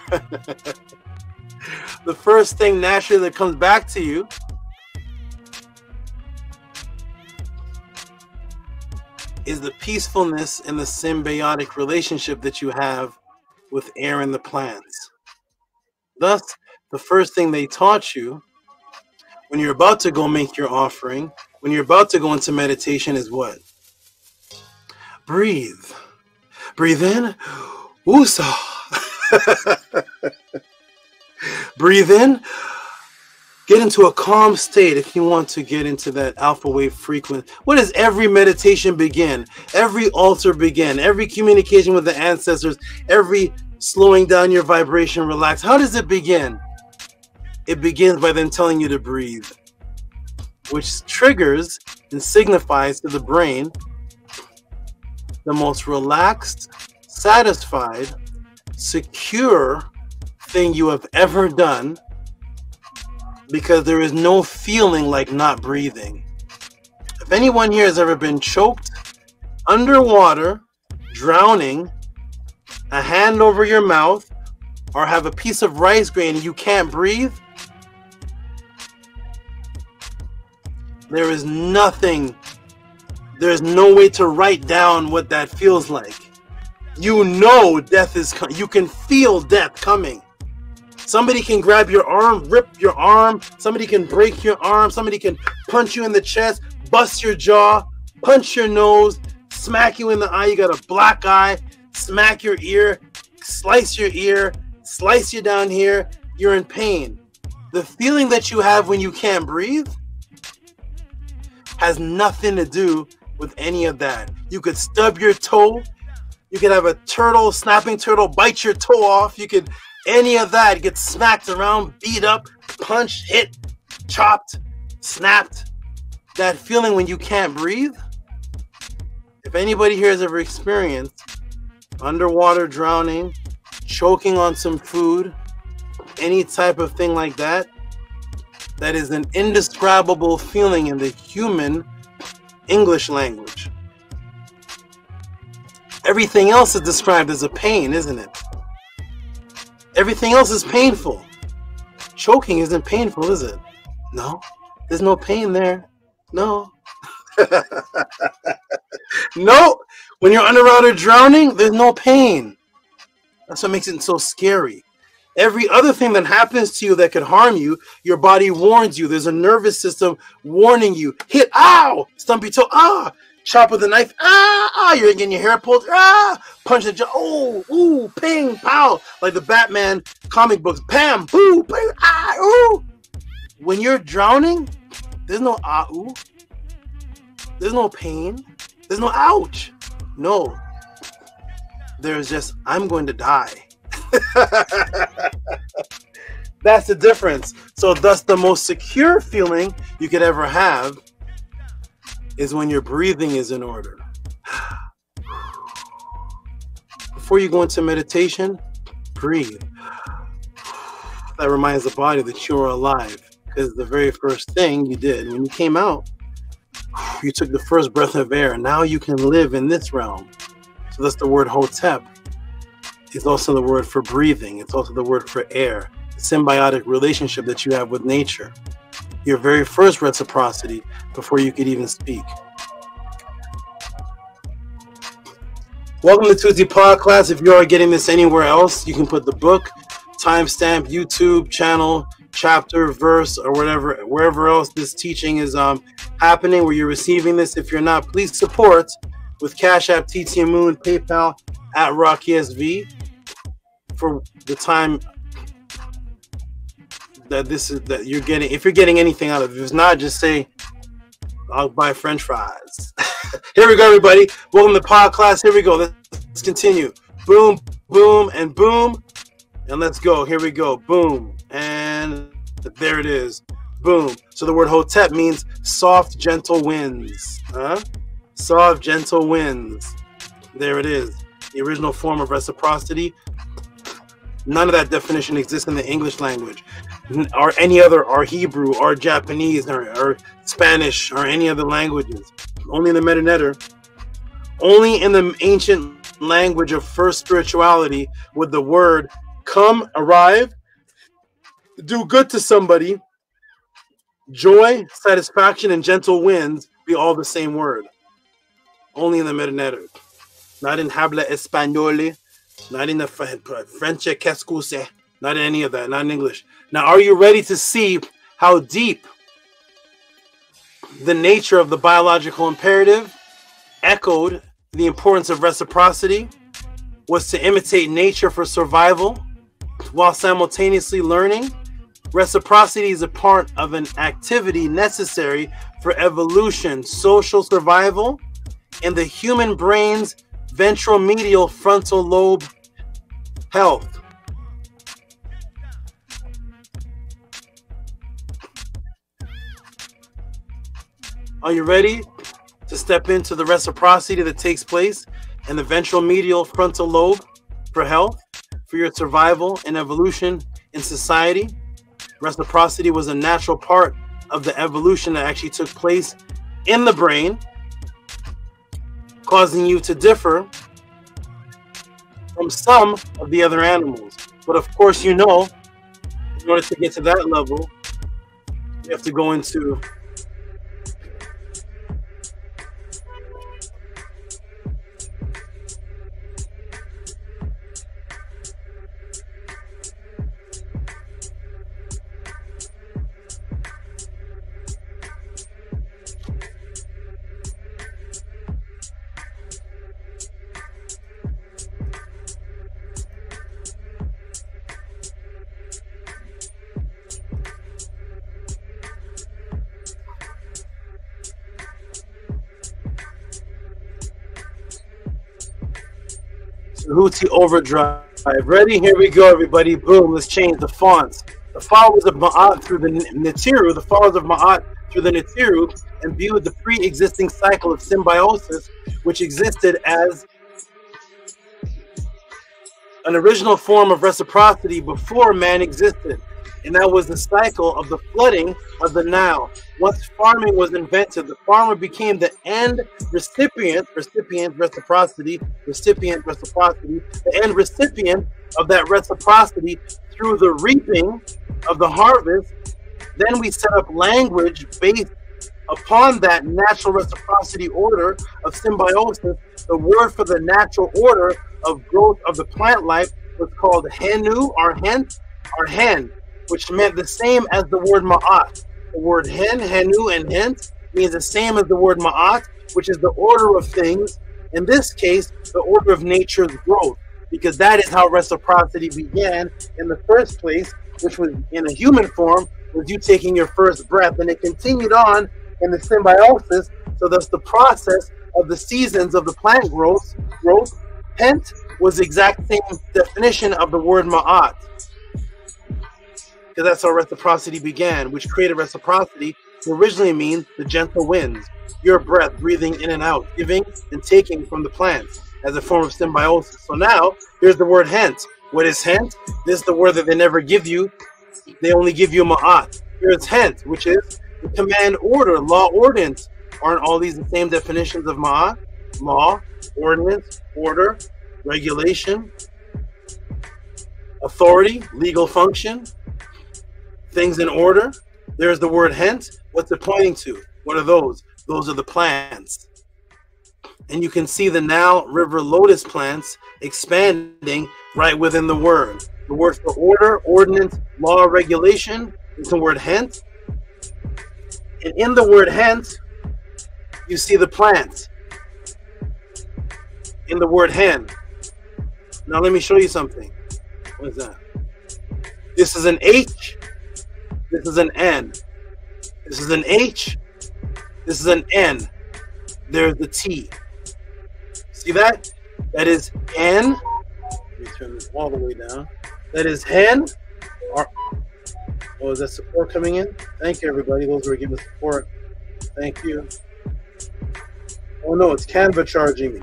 The first thing naturally that comes back to you is the peacefulness and the symbiotic relationship that you have with air and the plants. Thus, the first thing they taught you when you're about to go make your offering, when you're about to go into meditation, is what? Breathe. Breathe in. Woosah. Breathe in. Get into a calm state if you want to get into that alpha wave frequency. What does every meditation begin? Every altar begin? Every communication with the ancestors, every slowing down your vibration, relax. How does it begin? It begins by them telling you to breathe, which triggers and signifies to the brain the most relaxed, satisfied, secure thing you have ever done, because there is no feeling like not breathing. If anyone here has ever been choked, underwater, drowning, a hand over your mouth, or have a piece of rice grain and you can't breathe, there is nothing, there's no way to write down what that feels like. You know death is coming. You can feel death coming. Somebody can grab your arm, rip your arm. Somebody can break your arm. Somebody can punch you in the chest, bust your jaw, punch your nose, smack you in the eye. You got a black eye, smack your ear, slice you down here. You're in pain. The feeling that you have when you can't breathe has nothing to do with any of that. You could stub your toe. You could have a turtle, snapping turtle, bite your toe off. You could, any of that, get smacked around, beat up, punched, hit, chopped, snapped. That feeling when you can't breathe. If anybody here has ever experienced underwater drowning, choking on some food, any type of thing like that, that is an indescribable feeling in the human English language. Everything else is described as a pain, isn't it? Everything else is painful. Choking isn't painful, is it? No, there's no pain there. No. No, when you're underwater drowning, there's no pain. That's what makes it so scary. Every other thing that happens to you that could harm you, your body warns you. There's a nervous system warning you. Hit, ow! Stump your toe, ah! Chop with a knife, ah! You're getting your hair pulled, ah! Punch the jaw, oh, ooh, ping, pow! Like the Batman comic books, bam, boo, ping, ah, ooh! When you're drowning, there's no ah, ooh. There's no pain. There's no ouch. No. There's just, I'm going to die. That's the difference. So thus the most secure feeling you could ever have is when your breathing is in order. Before you go into meditation, breathe. That reminds the body that you're alive, because the very first thing you did when you came out, you took the first breath of air. Now you can live in this realm. So that's the word hotep. It's also the word for breathing. It's also the word for air. The symbiotic relationship that you have with nature. Your very first reciprocity before you could even speak. Welcome to Tehuti Podclass. If you are getting this anywhere else, you can put the book, timestamp, YouTube channel, chapter, verse, or whatever, wherever else this teaching is happening, where you're receiving this. If you're not, please support with Cash App, TT Moon, PayPal, at RockESV for the time that this is, that you're getting. If you're getting anything out of it, if it's not, just say I'll buy French fries. Here we go, everybody. Welcome to Podclass. Here we go. Let's continue. Boom, boom, and boom, and let's go. Here we go. Boom, and there it is. Boom. So the word hotep means soft, gentle winds. Soft, gentle winds. There it is. The original form of reciprocity. None of that definition exists in the English language, or any other, or Hebrew, or Japanese, or Spanish, or any other languages. Only in the Meta Netter. Only in the ancient language of first spirituality would the word come, arrive, do good to somebody, joy, satisfaction, and gentle winds be all the same word. Only in the Meta Netter. Not in habla español, not in the French qu'est-ce, not in any of that, not in English. Now, are you ready to see how deep the nature of the biological imperative echoed the importance of reciprocity was to imitate nature for survival while simultaneously learning? Reciprocity is a part of an activity necessary for evolution, social survival, and the human brain's ventromedial frontal lobe health. Are you ready to step into the reciprocity that takes place in the ventromedial frontal lobe for health, for your survival and evolution in society? Reciprocity was a natural part of the evolution that actually took place in the brain, causing you to differ from some of the other animals. But of course, you know, in order to get to that level, you have to go into Tehuti Overdrive. Ready? Here we go, everybody. Boom. Let's change the fonts. The followers of Maat through the Netiru, the followers of Maat through the Netiru, imbued the pre-existing cycle of symbiosis, which existed as an original form of reciprocity before man existed. And that was the cycle of the flooding of the Nile. Once farming was invented, the farmer became the end recipient, reciprocity, the end recipient of that reciprocity through the reaping of the harvest. Then we set up language based upon that natural reciprocity order of symbiosis. The word for the natural order of growth of the plant life was called henu, or hen, which meant the same as the word ma'at. The word hen, henu, and hent means the same as the word ma'at, which is the order of things. In this case, the order of nature's growth, because that is how reciprocity began in the first place, which was in a human form, with you taking your first breath, and it continued on in the symbiosis. So that's the process of the seasons of the plant growth. Hent was the exact same definition of the word ma'at, because that's how reciprocity began, which created reciprocity to originally mean the gentle winds, your breath breathing in and out, giving and taking from the plants as a form of symbiosis. So now here's the word hent. What is hent? This is the word that they never give you. They only give you ma'at. Here's hent, which is the command, order, law, ordinance. Aren't all these the same definitions of ma'at? Law, ordinance, order, regulation, authority, legal function, things in order. There's the word hent. What's it pointing to? What are those? Those are the plants. And you can see the Nile River lotus plants expanding right within the word. The word for order, ordinance, law, regulation is the word hent. And in the word hent, you see the plants. In the word hen. Now let me show you something. What is that? This is an H. This is an N. This is an H. This is an N. There's the T. See that? That is N. Let me turn this all the way down. That is hen. Oh, is that support coming in? Thank you, everybody. Those who are giving support. Thank you. Oh no, it's Canva charging me.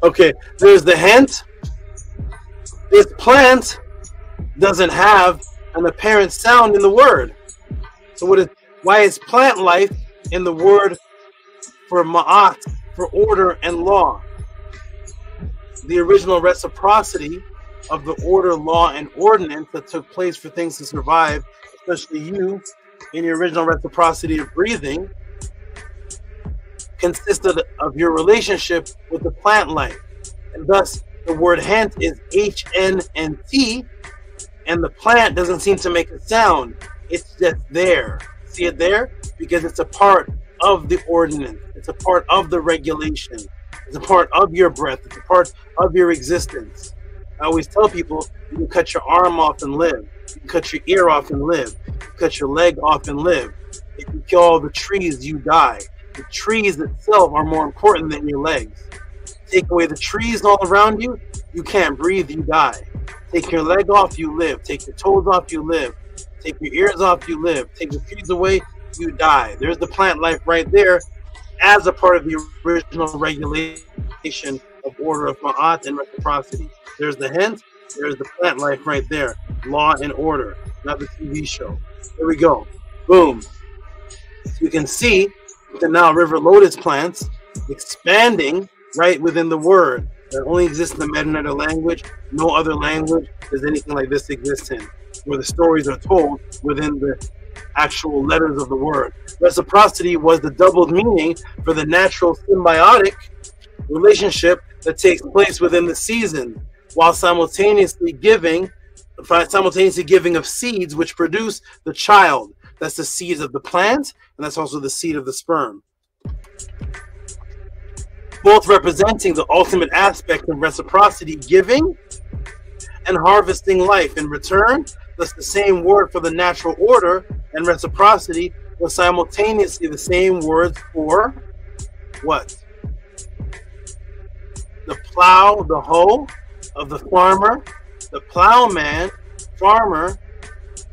Okay, there's the hent. This plant doesn't have an apparent sound in the word. So why is plant life in the word for ma'at, for order and law? The original reciprocity of the order, law, and ordinance that took place for things to survive, especially you in your original reciprocity of breathing, consisted of your relationship with the plant life. And thus, the word hent is H-N-N-T, and the plant doesn't seem to make a sound. It's just there. See it there? Because it's a part of the ordinance. It's a part of the regulation. It's a part of your breath. It's a part of your existence. I always tell people, you can cut your arm off and live. You can cut your ear off and live. You can cut your leg off and live. If you kill all the trees, you die. The trees itself are more important than your legs. Take away the trees all around you, you can't breathe, you die. Take your leg off, you live. Take your toes off, you live. Take your ears off, you live. Take the trees away, you die. There's the plant life right there as a part of the original regulation of order of ma'at and reciprocity. There's the hent, there's the plant life right there. Law and order, not the TV show. Here we go. Boom. So you can see the Nile River lotus plants expanding right within the word that only exists in the Meta language. No other language does anything like this exist in, where the stories are told within the actual letters of the word. Reciprocity was the doubled meaning for the natural symbiotic relationship that takes place within the season, while simultaneously giving of seeds which produce the child. That's the seeds of the plant, and that's also the seed of the sperm. Both representing the ultimate aspect of reciprocity, giving and harvesting life in return. Thus, the same word for the natural order and reciprocity was simultaneously the same words for what? the plow, the hoe of the farmer, the plowman, farmer,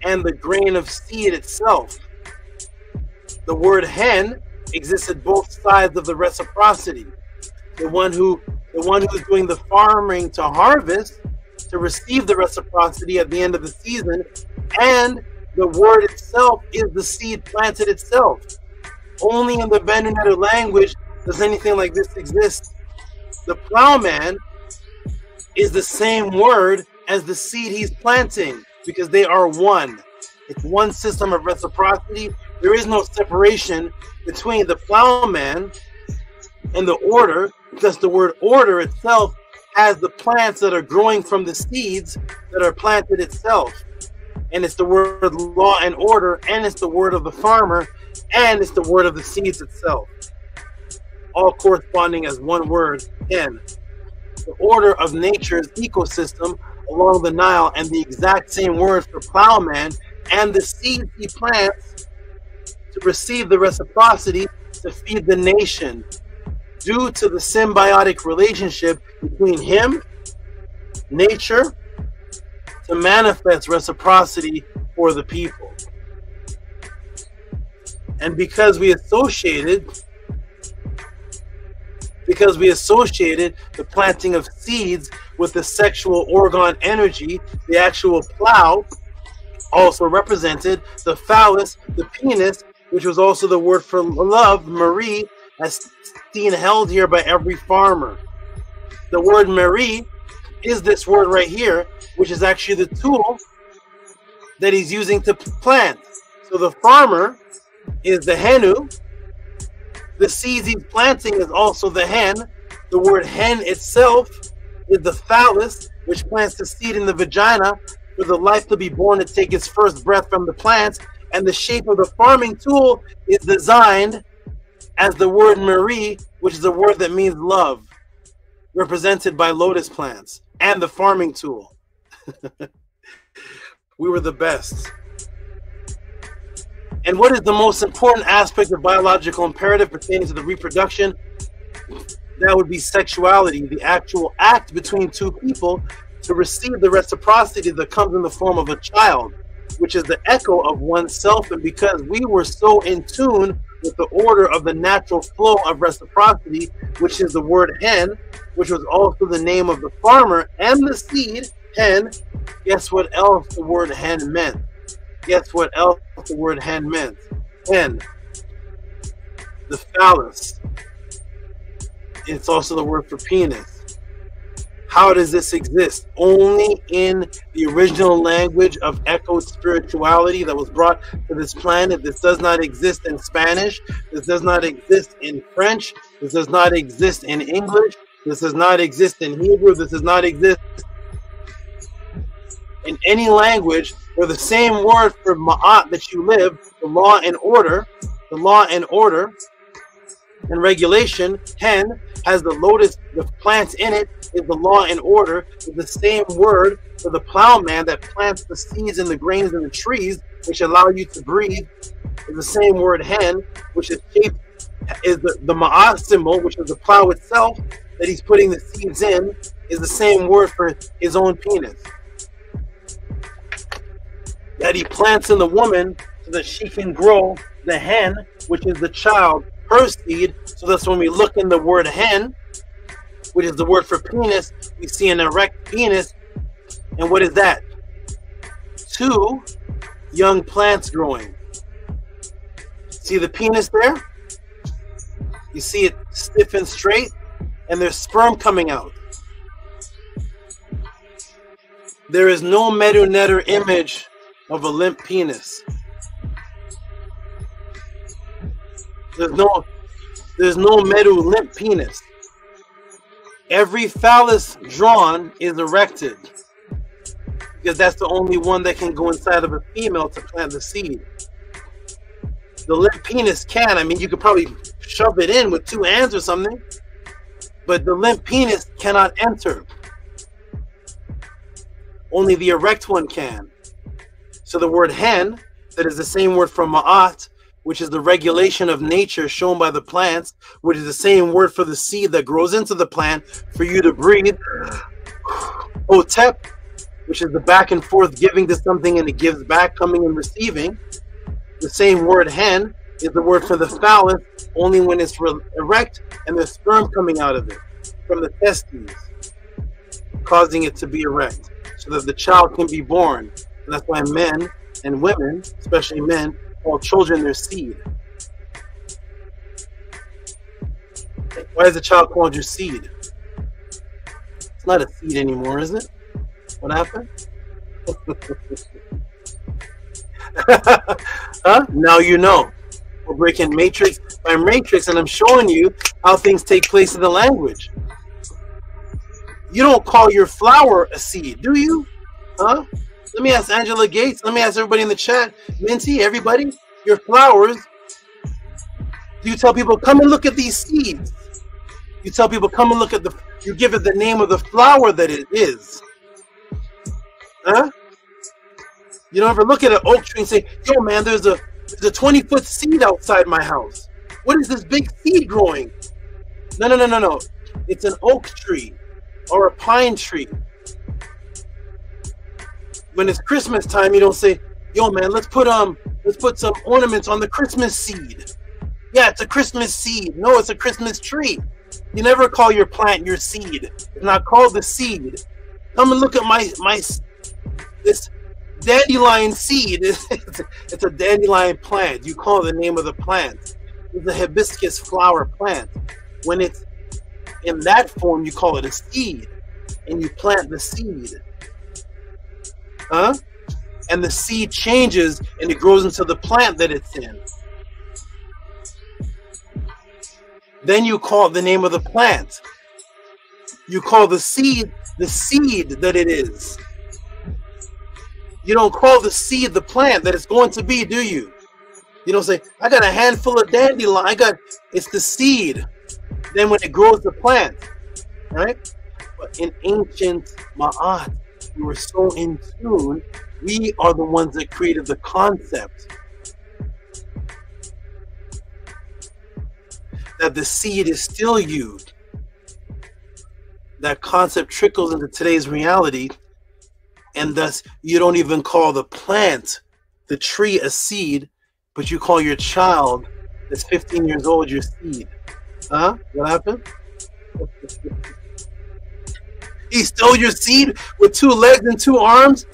and the grain of seed itself. The word hen exists at both sides of the reciprocity. The one who's doing the farming to harvest, to receive the reciprocity at the end of the season, and the word itself is the seed planted itself. Only in the Benue language does anything like this exist. The plowman is the same word as the seed he's planting, because they are one. It's one system of reciprocity. There is no separation between the plowman and the order, because the word order itself has the plants that are growing from the seeds that are planted itself. And it's the word law and order, and it's the word of the farmer, and it's the word of the seeds itself. All corresponding as one word, hen. The order of nature's ecosystem along the Nile, and the exact same word for plowman, and the seeds he plants to receive the reciprocity to feed the nation, due to the symbiotic relationship between him, nature, to manifest reciprocity for the people. And because we associated the planting of seeds with the sexual organ energy, the actual plow also represented the phallus, the penis, which was also the word for love, Marie, as seen held here by every farmer. The word Marie is this word right here, which is actually the tool that he's using to plant. So the farmer is the henu. The seeds he's planting is also the hen. The word hen itself is the phallus, which plants the seed in the vagina for the life to be born to take its first breath from the plant. And the shape of the farming tool is designed as the word Marie, which is a word that means love, represented by lotus plants, and the farming tool. We were the best. And what is the most important aspect of biological imperative pertaining to the reproduction? That would be sexuality, the actual act between two people to receive the reciprocity that comes in the form of a child, which is the echo of oneself. And because we were so in tune with the order of the natural flow of reciprocity, which is the word hen, which was also the name of the farmer and the seed, hen, guess what else the word hen meant? Guess what else the word hen meant? Hen, the phallus. It's also the word for penis. How does this exist? Only in the original language of echoed spirituality that was brought to this planet. This does not exist in Spanish. This does not exist in French. This does not exist in English. This does not exist in Hebrew. This does not exist in any language where the same word for Maat that you live, the law and order and regulation, hen, has the lotus, the plants in it, is the law and order, is the same word for the plowman that plants the seeds and the grains in the trees, which allow you to breathe, is the same word hen, which is shaped, is the Ma'at symbol, which is the plow itself that he's putting the seeds in, is the same word for his own penis that he plants in the woman so that she can grow the hen, which is the child, her seed. So that's when we look in the word hen, which is the word for penis, we see an erect penis. And what is that? Two young plants growing. See the penis there? You see it stiff and straight, and there's sperm coming out. There is no Medu image of a limp penis. There's no Medu limp penis. Every phallus drawn is erected because that's the only one that can go inside of a female to plant the seed. The limp penis can. I mean, you could probably shove it in with two hands or something, but the limp penis cannot enter. Only the erect one can. So the word hen, that is the same word from Ma'at, which is the regulation of nature shown by the plants, which is the same word for the seed that grows into the plant for you to breathe. Otep, which is the back and forth giving to something and it gives back, coming and receiving. The same word hen is the word for the phallus, only when it's erect and there's sperm coming out of it from the testes, causing it to be erect so that the child can be born. And that's why men and women, especially men, call children their seed. Why is the child called your seed? It's not a seed anymore, is it? What happened? Huh? Now you know. We're breaking matrix by matrix, and I'm showing you how things take place in the language. You don't call your flower a seed, do you? Huh? Let me ask Angela Gates. Let me ask everybody in the chat. Minty, everybody, your flowers. Do you tell people, come and look at these seeds? You tell people, come and look at you give it the name of the flower that it is. Huh? You don't ever look at an oak tree and say, yo, man, there's a 20-foot seed outside my house. What is this big seed growing? No. It's an oak tree or a pine tree. When it's Christmas time, you don't say, yo, man, let's put some ornaments on the Christmas seed. Yeah, it's a Christmas seed. No, it's a Christmas tree. You never call your plant your seed. It's not called the seed. Come and look at this dandelion seed. It's a dandelion plant. You call the name of the plant. It's a hibiscus flower plant. When it's in that form, you call it a seed, and you plant the seed. Huh? And the seed changes and it grows into the plant that it's in. Then you call the name of the plant. You call the seed that it is. You don't call the seed the plant that it's going to be, do you? You don't say, I got a handful of dandelion. It's the seed. Then when it grows the plant, right? But in ancient Maat, we were so in tune. We are the ones that created the concept that the seed is still you. That concept trickles into today's reality, and thus you don't even call the plant, the tree, a seed, but you call your child that's 15 years old your seed. Huh? What happened? He's still your seed with 2 legs and 2 arms.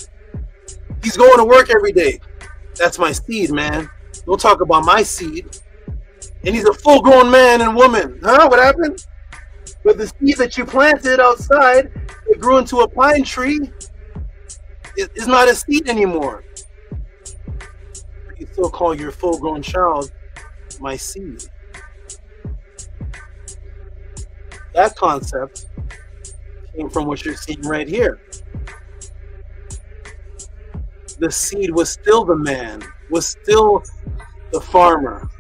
He's going to work every day. That's my seed, man. Don't talk about my seed. And he's a full-grown man and woman. Huh? What happened? But the seed that you planted outside, it grew into a pine tree, is not a seed anymore. You still call your full-grown child my seed. That concept came from what you're seeing right here. The seed was still the man, was still the farmer.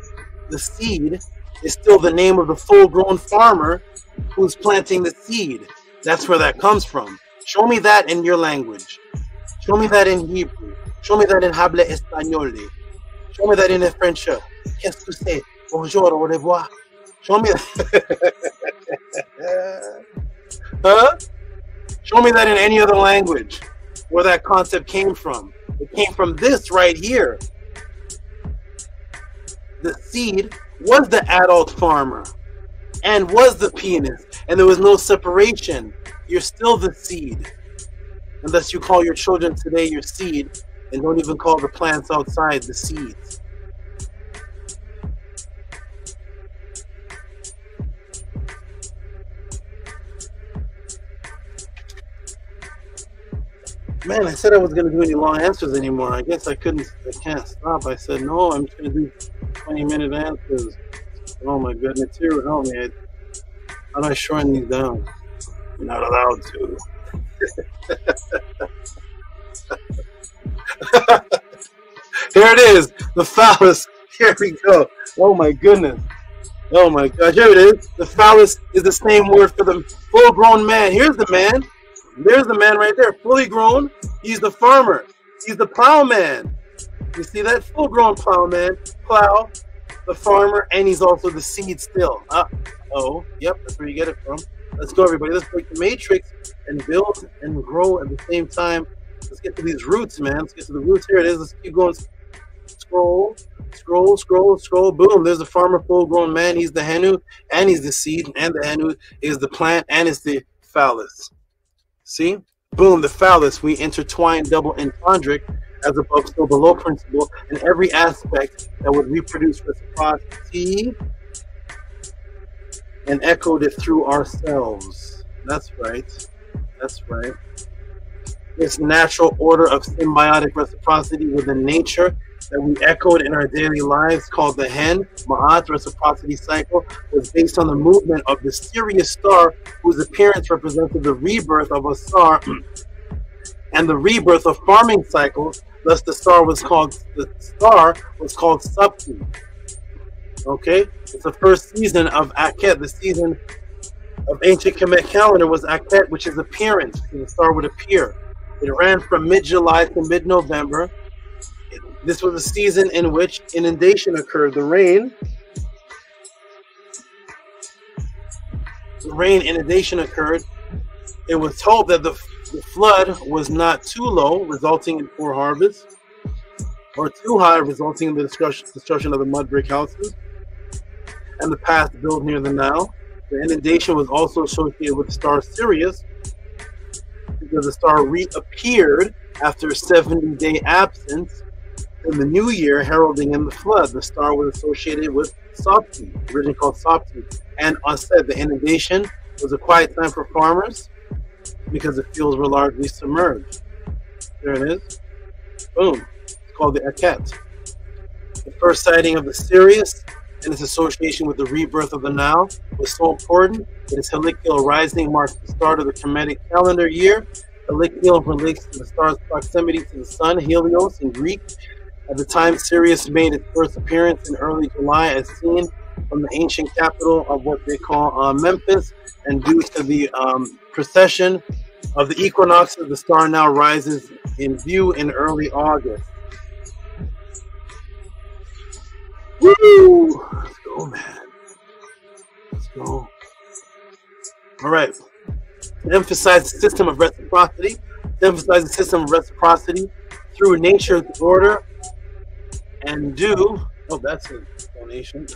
The seed is still the name of the full-grown farmer who's planting the seed. That's where that comes from. Show me that in your language. Show me that in Hebrew. Show me that in Habla Español. Show me that in French. Qu'est-ce que c'est? Bonjour, au revoir. Show me that. Huh? Show me that in any other language where that concept came from. It came from this right here. The seed was the adult farmer and was the penis, and there was no separation. You're still the seed. Unless you call your children today your seed and don't even call the plants outside the seeds. Man, I said I wasn't going to do any long answers anymore. I guess I can't stop. I said, no, I'm just going to do 20-minute answers. Oh my goodness, here, help me. How do I shorten these down? You're not allowed to. Here it is, the phallus. Here we go. Oh my goodness. Oh my gosh, here it is. The phallus is the same word for the full-grown man. Here's the man. There's the man right there, fully grown. He's the farmer. He's the plowman. You see that? Full-grown plow, man. Plow, the farmer, and he's also the seed still. Oh, yep, that's where you get it from. Let's go, everybody. Let's break the matrix and build and grow at the same time. Let's get to these roots, man. Let's get to the roots. Here it is. Let's keep going. Scroll, scroll, scroll, scroll. Boom. There's the farmer, full-grown man. He's the henu, and he's the seed, and the henu is the plant, and it's the phallus. See? Boom, the phallus. We intertwine double entendric as above, so below principle in every aspect that would reproduce reciprocity and echoed it through ourselves. That's right. That's right. This natural order of symbiotic reciprocity within nature that we echoed in our daily lives, called the hen, Maat reciprocity cycle, was based on the movement of the Sirius star, whose appearance represented the rebirth of a star and the rebirth of farming cycles. Thus, the star was called Sapti. Okay, it's the first season of Akhet. The season of ancient Kemet calendar was Akhet, which is appearance. The star would appear. It ran from mid-July to mid-November. This was a season in which inundation occurred. The rain inundation occurred. It was told that the flood was not too low, resulting in poor harvest, or too high, resulting in the destruction of the mud brick houses and the path built near the Nile. The inundation was also associated with the star Sirius, because the star reappeared after a 70-day absence in the new year, heralding in the flood. The star was associated with Sapti, originally called Sapti. And on said, the inundation was a quiet time for farmers because the fields were largely submerged. There it is. Boom. It's called the Akhet. The first sighting of the Sirius and its association with the rebirth of the Nile was so important that its heliacal rising marks the start of the Kemetic calendar year. Heliacal relates to the star's proximity to the sun, Helios in Greek. At the time Sirius made its first appearance in early July, as seen from the ancient capital of what they call Memphis, and due to the precession of the equinoxes, the star now rises in view in early August. Woo! Let's go, man. Let's go. All right. To emphasize the system of reciprocity, through nature's order and due. Oh, that's a donation.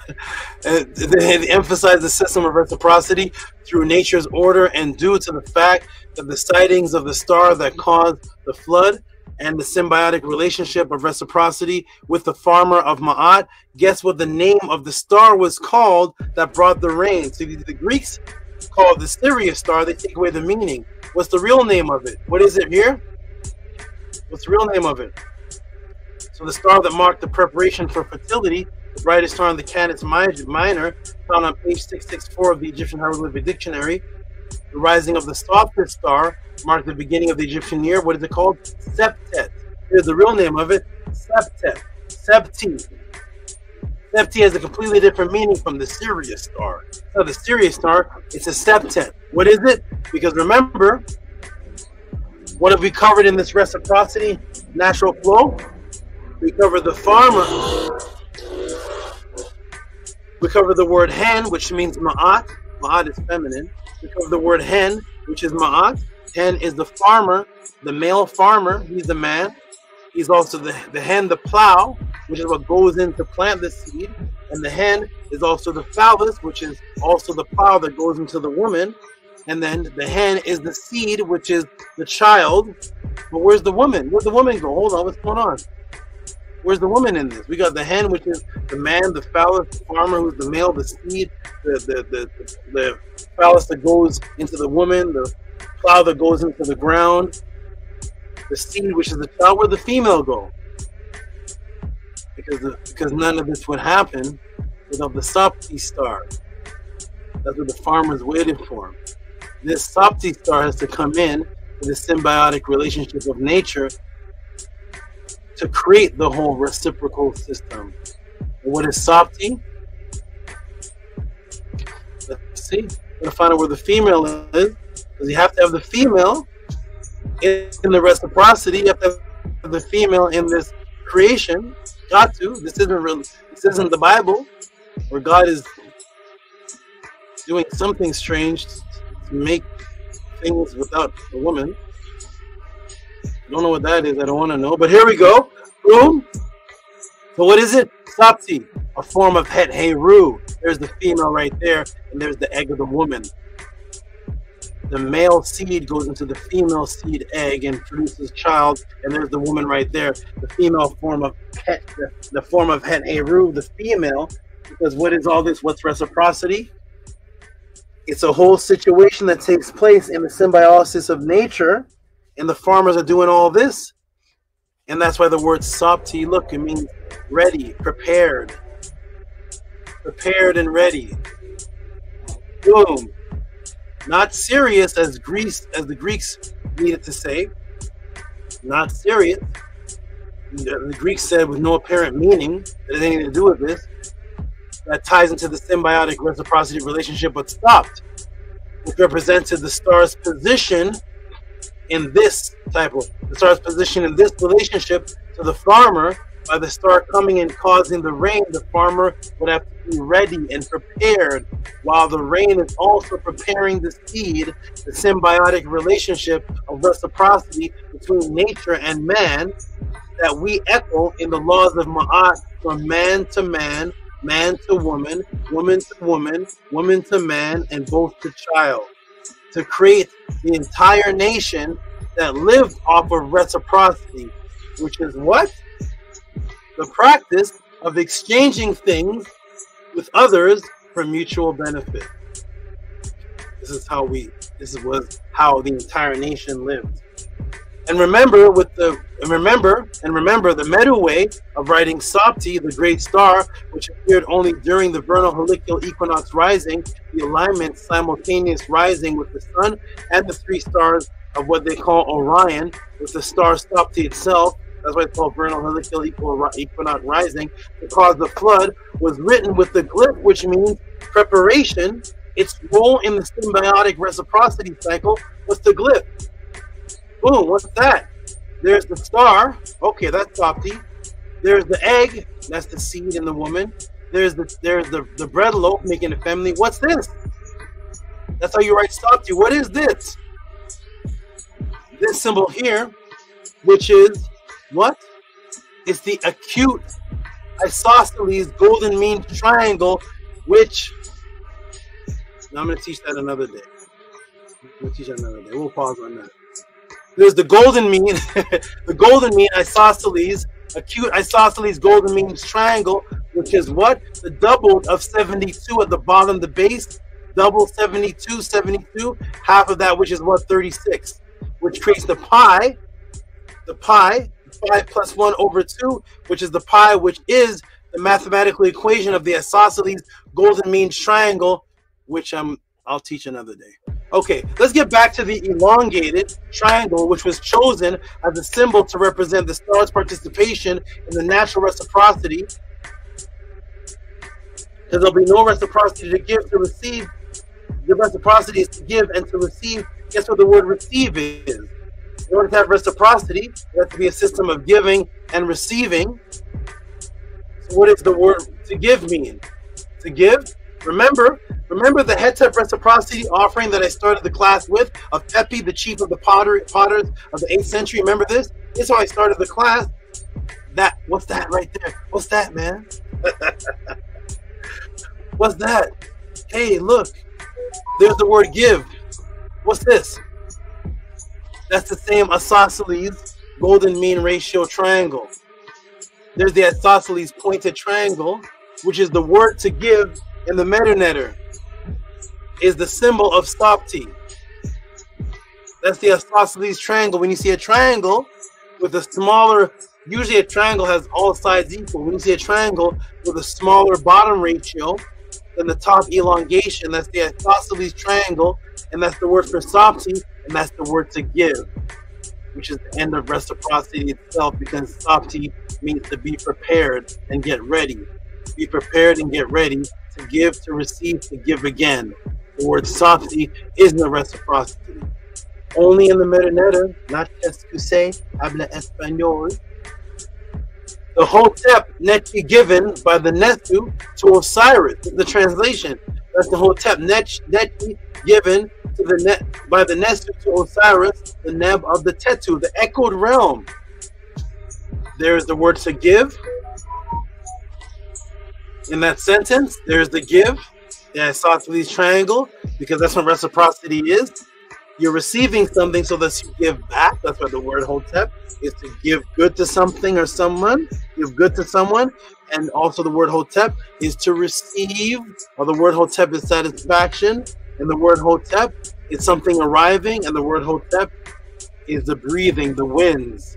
They emphasize the system of reciprocity through nature's order and due to the fact that the sightings of the star that caused the flood and the symbiotic relationship of reciprocity with the farmer of Maat. Guess what the name of the star was called that brought the rain? So the Greeks called the Sirius star. They take away the meaning. What's the real name of it? What is it here? What's the real name of it? So the star that marked the preparation for fertility, the brightest star in the Canis Minor, found on page 664 of the Egyptian Hieroglyphic Dictionary. The rising of the softest star marked the beginning of the Egyptian year. What is it called? Septet. Here's the real name of it. Septet. Septi. Septi has a completely different meaning from the Sirius star. So the Sirius star, it's a septet. What is it? Because remember, what have we covered in this reciprocity natural flow? We covered the farmer. We covered the word hen, which means ma'at. Ma'at is feminine. We covered the word hen, which is ma'at. Hen is the farmer, the male farmer. He's the man. He's also the hen, the plough, which is what goes in to plant the seed. And the hen is also the phallus, which is also the plough that goes into the woman. And then the hen is the seed, which is the child. But where's the woman? Where'd the woman go? Hold on, what's going on? Where's the woman in this? We got the hen, which is the man, the phallus, the farmer, who's the male, the seed, the phallus that goes into the woman, the plow that goes into the ground, the seed, which is the child. Where'd the female go? Because none of this would happen without the Sapti star. That's what the farmer's waited for. This Sapti star has to come in with a symbiotic relationship of nature to create the whole reciprocal system. And what is Sapti? Let's see. We're gonna find out where the female is, because you have to have the female in the reciprocity. You have to have the female in this creation. Got to. This isn't real. This isn't the Bible, where God is doing something strange to make things without a woman. I don't know what that is. I don't want to know. But here we go. Boom. So what is it? Sapti, a form of Het Heru. There's the female right there, and there's the egg of the woman. The male seed goes into the female seed egg and produces child, and there's the woman right there. The female form of Het, the form of Het Heru, the female. Because what is all this? What's reciprocity? It's a whole situation that takes place in the symbiosis of nature, and the farmers are doing all this. And that's why the word sapti, look, it means ready, prepared. Prepared and ready. Boom. Not serious as the Greeks needed to say. Not serious. The Greeks said with no apparent meaning that it had anything to do with this. That ties into the symbiotic reciprocity relationship, but stopped, which represented the star's position in this the star's position in this relationship to the farmer. By the star coming and causing the rain, the farmer would have to be ready and prepared, while the rain is also preparing the seed, the symbiotic relationship of reciprocity between nature and man that we echo in the laws of Maat, from man to man, man to woman, woman to woman, woman to man, and both to child, to create the entire nation that lived off of reciprocity, which is what? The practice of exchanging things with others for mutual benefit. This was how the entire nation lived. And remember the Medu way of writing Sapti, the great star, which appeared only during the vernal heliacal equinox rising, the alignment simultaneous rising with the sun and the three stars of what they call Orion, with the star Sapti itself. That's why it's called vernal heliacal equinox rising. To cause the flood was written with the glyph, which means preparation. Its role in the symbiotic reciprocity cycle. What's the glyph? Boom, what's that? There's the star. Okay, that's Sapti. There's the egg. That's the seed in the woman. There's the bread loaf making a family. What's this? That's how you write Sapti. What is this? This symbol here, which is what? It's the acute isosceles golden mean triangle, which now I'm going to teach that another day. We'll pause on that. There's the golden mean, the golden mean isosceles, acute isosceles golden mean triangle, which is what? The doubled of 72 at the bottom, the base, double 72, 72, half of that, which is what? 36, which creates the pi, 5 plus 1 over 2, which is the pi, which is the mathematical equation of the isosceles golden mean triangle, which I'll teach another day. Okay, let's get back to the elongated triangle, which was chosen as a symbol to represent the star's participation in the natural reciprocity. Because there'll be no reciprocity to give, to receive. The reciprocity is to give and to receive. Guess what the word receive is? In order to have reciprocity, there has to be a system of giving and receiving. So what does the word to give mean? To give? Remember the Hetep reciprocity offering that I started the class with, of Pepi, the chief of the potters of the 8th century. Remember this? This is how I started the class. What's that right there? What's that, man? What's that? Hey, look. There's the word give. What's this? That's the same isosceles golden mean ratio triangle. There's the isosceles pointed triangle, which is the word to give in the Medunetter, is the symbol of Sapti. That's the isosceles triangle. When you see a triangle with a smaller, usually a triangle has all sides equal. When you see a triangle with a smaller bottom ratio than the top elongation, that's the isosceles triangle, and that's the word for Sapti, and that's the word to give, which is the end of reciprocity itself, because Sapti means to be prepared and get ready. Be prepared and get ready to give, to receive, to give again. The word Sapti is no reciprocity. Only in the Medunetter, not just to say habla español. The Hotep Nechi given by the Netu to Osiris. The translation. That's the Hotep Nechi given to the by the Netu to Osiris, the Neb of the Tetu, the echoed realm. There's the word to give. In that sentence, there's the give. Yeah, isosceles triangle, because that's what reciprocity is. You're receiving something so that you give back. That's why the word Hotep is to give good to something or someone. Give good to someone. And also the word Hotep is to receive, or the word Hotep is satisfaction. And the word Hotep is something arriving. And the word Hotep is the breathing, the winds.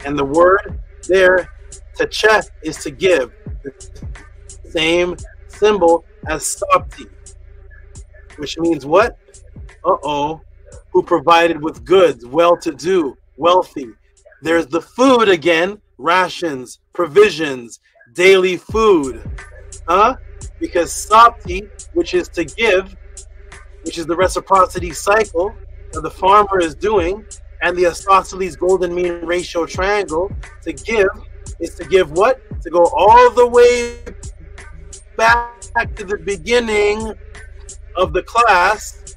And the word there, Teche, is to give. The same symbol as Sabti, which means what? Who provided with goods, well-to-do, wealthy. There's the food again, rations, provisions, daily food. Because Sabti, which is to give, which is the reciprocity cycle that the farmer is doing, and the isosceles golden mean ratio triangle, to give is to give what? To go all the way back to the beginning of the class.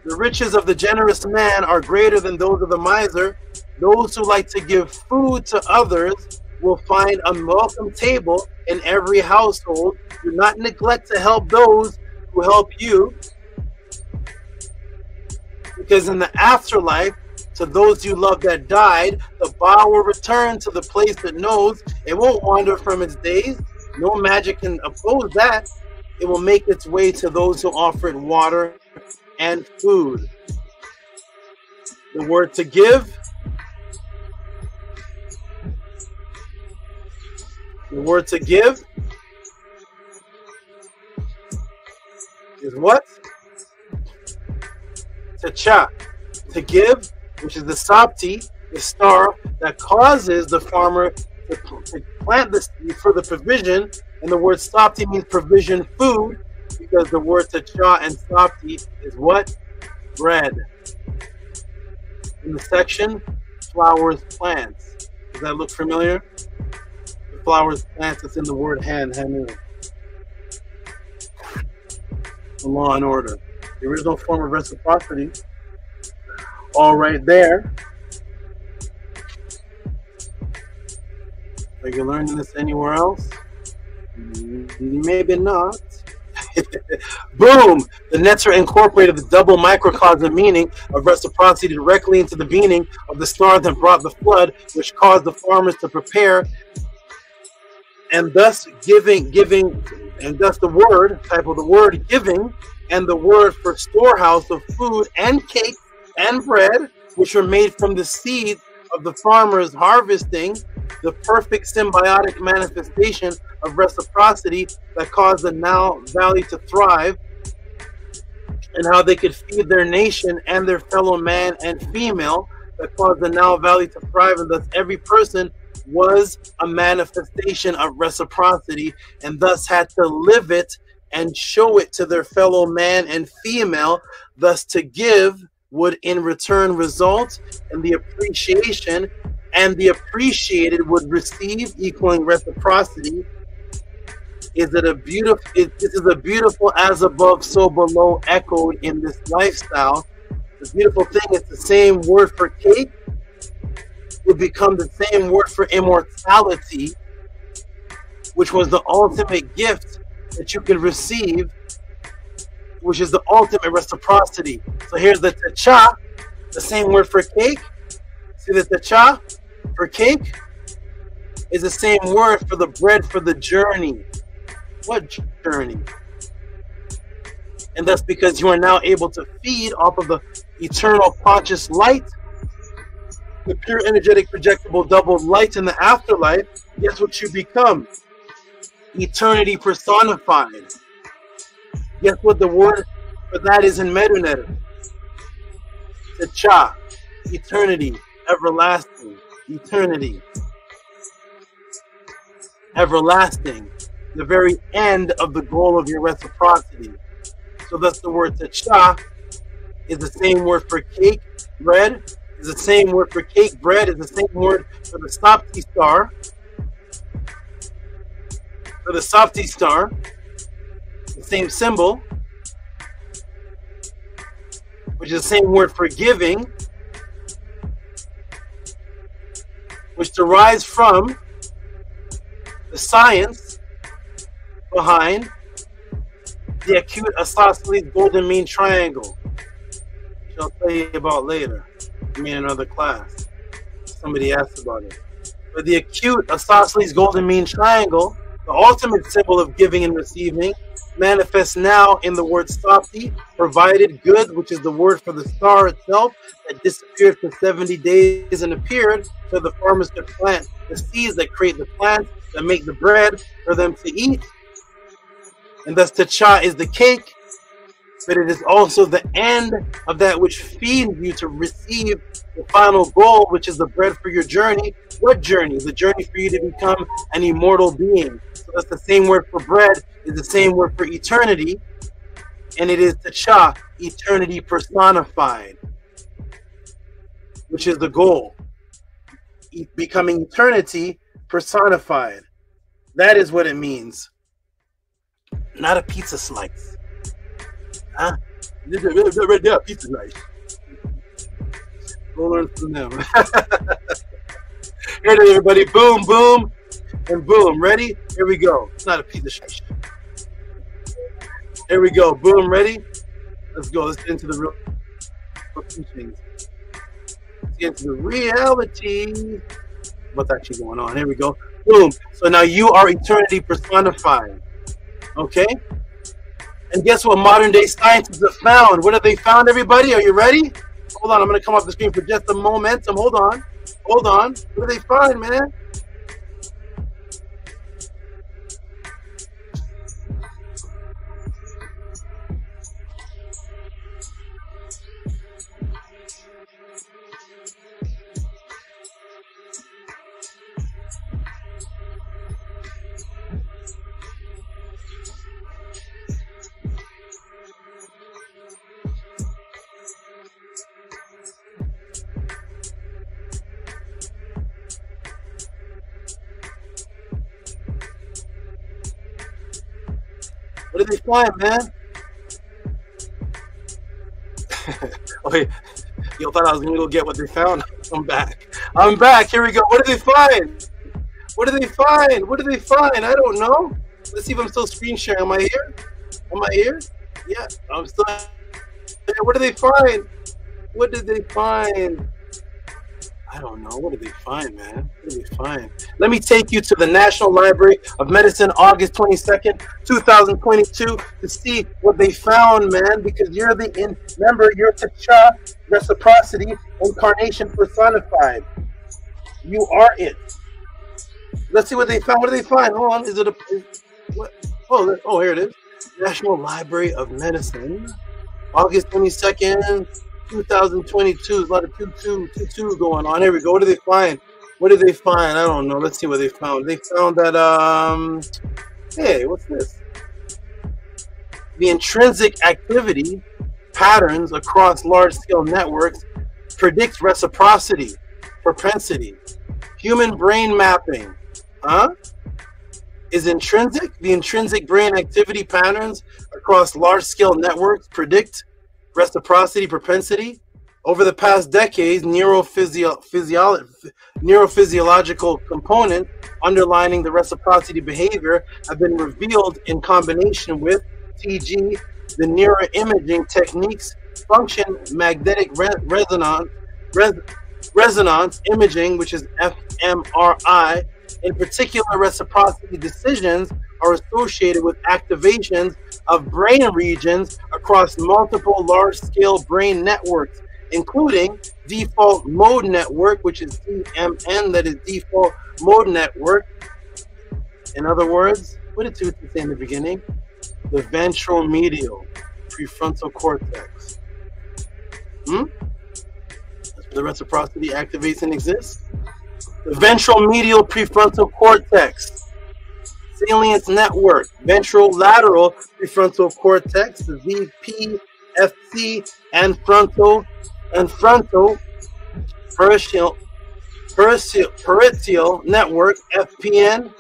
The riches of the generous man are greater than those of the miser. Those who like to give food to others will find a welcome table in every household. Do not neglect to help those who help you, because in the afterlife, to those you love that died, the bow will return to the place it knows. It won't wander from its days. No magic can oppose that. It will make its way to those who offer it water and food. The word to give. The word to give is what? Techa. To give, which is the Sabti, the star that causes the farmer to plant this for the provision. And the word Sabti means provision, food, because the word Techa and Sabti is what? Bread. In the section, flowers, plants. Does that look familiar? The flowers, plants, it's in the word Hanu. The law and order. The original form of reciprocity. All right there. Are you learning this anywhere else? Maybe not. Boom! The Netzer incorporated the double microcosm meaning of reciprocity directly into the meaning of the star that brought the flood, which caused the farmers to prepare, and thus giving, and thus the word, type of the word giving, and the word for storehouse of food and cake and bread, which were made from the seed of the farmers harvesting, the perfect symbiotic manifestation of reciprocity that caused the Nile Valley to thrive, and how they could feed their nation and their fellow man and female, that caused the Nile Valley to thrive, and thus every person was a manifestation of reciprocity, and thus had to live it and show it to their fellow man and female. Thus to give would in return result in the appreciation, and the appreciated would receive, equaling reciprocity. This is a beautiful as above, so below echoed in this lifestyle. The beautiful thing is the same word for cake would become the same word for immortality, which was the ultimate gift that you could receive, which is the ultimate reciprocity. So here's the techa, the same word for cake. See the techa for cake is the same word for the bread for the journey. What journey? And that's because you are now able to feed off of the eternal conscious light, the pure energetic projectable double light in the afterlife. Guess what you become? Eternity personified. Guess what the word for that is in Medunetter? Techa, eternity, everlasting, eternity, everlasting, the very end of the goal of your reciprocity. So that's the word Techa is the same word for cake, bread, is is the same word for cake. Bread is the same word for the Sapti star. For the Sapti star, the same symbol, which is the same word for giving, which derives from the science behind the acute isosceles golden mean triangle, which I'll tell you about later. I mean, another class. Somebody asked about it. But the acute isosceles golden mean triangle, the ultimate symbol of giving and receiving, manifests now in the word sapti, provided good, which is the word for the star itself that disappeared for 70 days and appeared, so the farmers could plant the seeds that create the plants that make the bread for them to eat. And thus techa is the cake, but it is also the end of that which feeds you to receive the final goal, which is the bread for your journey. What journey? The journey for you to become an immortal being. So that's the same word for bread, is the same word for eternity, and it is techa, eternity personified, which is the goal. Becoming eternity personified. That is what it means. Not a pizza slice. Huh? Right there, pizza slice. Go learn from them. Here it is, everybody. Boom, boom, and boom. Ready? Here we go. It's not a pizza slice. Here we go. Boom, ready? Let's go. Let's get into the real teachings. Let's get into the reality. What's actually going on? Here we go. Boom. So now you are eternity personified. Okay? And guess what modern day scientists have found? What have they found, everybody? Are you ready? Hold on, I'm going to come off the screen for just a moment. Hold on. Hold on. What do they find, man? What did they find, man? Okay, you thought I was gonna go get what they found. I'm back. I'm back. Here we go. What did they find? What did they find? What did they find? I don't know. Let's see if I'm still screen sharing. Am I here? Am I here? Yeah, I'm still here. What did they find? What did they find? I don't know. What did they find, man? What did they find? Let me take you to the National Library of Medicine, August 22nd, 2022, to see what they found, man, because you're the remember, you're techa, reciprocity, incarnation personified. You are it. Let's see what they found. What did they find? Hold on. Is it a... what? Oh, here it is. National Library of Medicine, August 22nd, 2022. There's a lot of 22 going on. Here we go. What did they find? What did they find? I don't know. Let's see what they found. They found that, hey, what's this? The intrinsic activity patterns across large-scale networks predicts reciprocity, propensity, human brain mapping. Huh? Is intrinsic? The intrinsic brain activity patterns across large-scale networks predict reciprocity, propensity. Over the past decades, neurophysiological components underlining the reciprocity behavior have been revealed in combination with TG, the neuroimaging techniques, function magnetic resonance imaging, which is fMRI. In particular, reciprocity decisions are associated with activations of brain regions across multiple large-scale brain networks, including default mode network, which is DMN, that is default mode network. In other words, what did Tehuti say in the beginning? The ventral medial prefrontal cortex. That's where the reciprocity activates and exists. The ventral medial prefrontal cortex, salience network, ventral lateral prefrontal cortex, the VPFC, and frontal Peritial network, FPN,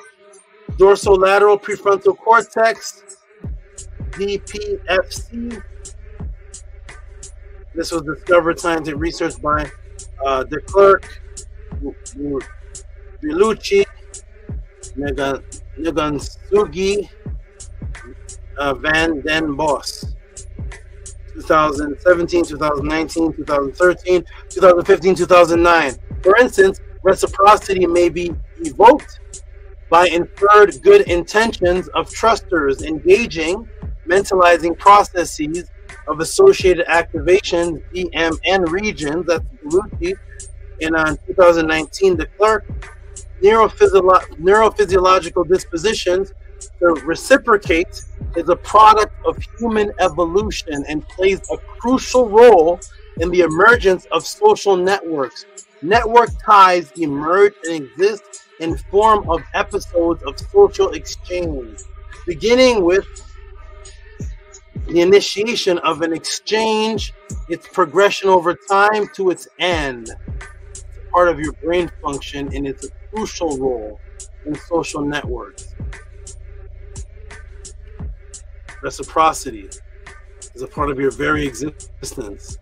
dorsolateral prefrontal cortex, DPFC. This was discovered scientific research by de Klerk, Berlucci, Negansugi, Van den Bos. 2017, 2019, 2013, 2015, 2009. For instance, reciprocity may be evoked by inferred good intentions of trusters engaging mentalizing processes of associated activation, DMN regions, that's Berlucci. In 2019, de Klerk, neurophysiological dispositions to reciprocate is a product of human evolution and plays a crucial role in the emergence of social networks. Network ties emerge and exist in form of episodes of social exchange, beginning with the initiation of an exchange, its progression over time to its end. It's part of your brain function and it's a crucial role in social networks. Reciprocity is a part of your very existence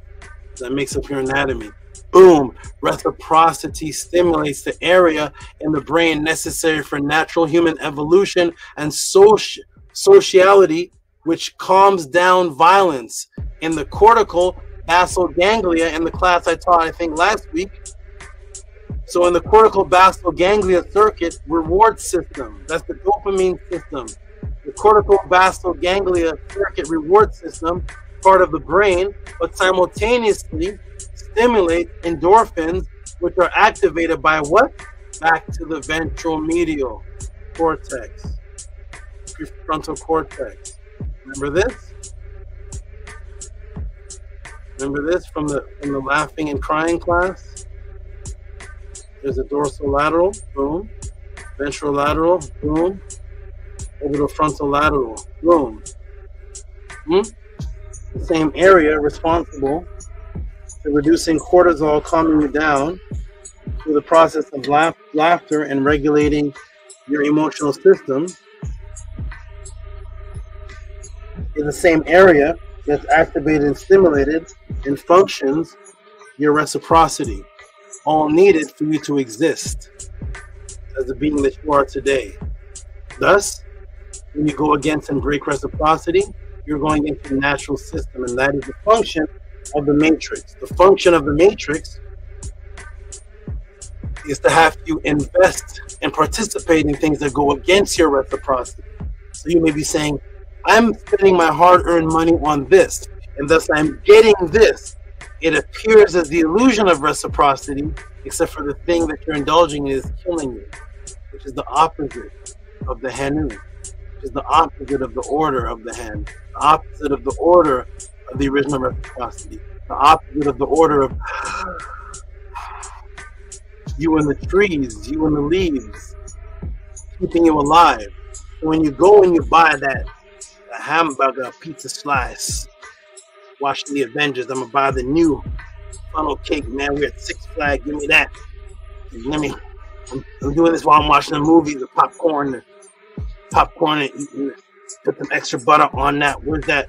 that makes up your anatomy. Boom! Reciprocity stimulates the area in the brain necessary for natural human evolution and sociality, which calms down violence. In the cortical basal ganglia, in the class I taught, I think last week. So in the cortical basal ganglia circuit reward system, that's the dopamine system. The cortical basal ganglia circuit reward system, part of the brain, but simultaneously stimulate endorphins, which are activated by what? Back to the ventral medial cortex, prefrontal cortex. Remember this? Remember this from the laughing and crying class? There's a dorsolateral, boom. Ventrolateral, boom. Orbitofrontolateral, boom. The same area responsible for reducing cortisol, calming you down through the process of laughter and regulating your emotional system is the same area that's activated and stimulated and functions your reciprocity, all needed for you to exist as the being that you are today. Thus, when you go against and break reciprocity, you're going into the natural system, and that is the function of the matrix. The function of the matrix is to have you invest and participate in things that go against your reciprocity. So you may be saying, I'm spending my hard-earned money on this, and thus I'm getting this. It appears as the illusion of reciprocity, except for the thing that you're indulging in is killing you, which is the opposite of the Hanu, which is the opposite of the order of the Hen, the opposite of the order of the original reciprocity, the opposite of the order of you and the trees, you and the leaves, keeping you alive. So when you go and you buy that hamburger pizza slice, watching the Avengers, I'm gonna buy the new funnel cake, man. We're at Six Flags, give me that. I'm doing this while I'm watching the movie, the popcorn and eating it. Put some extra butter on that. Where's that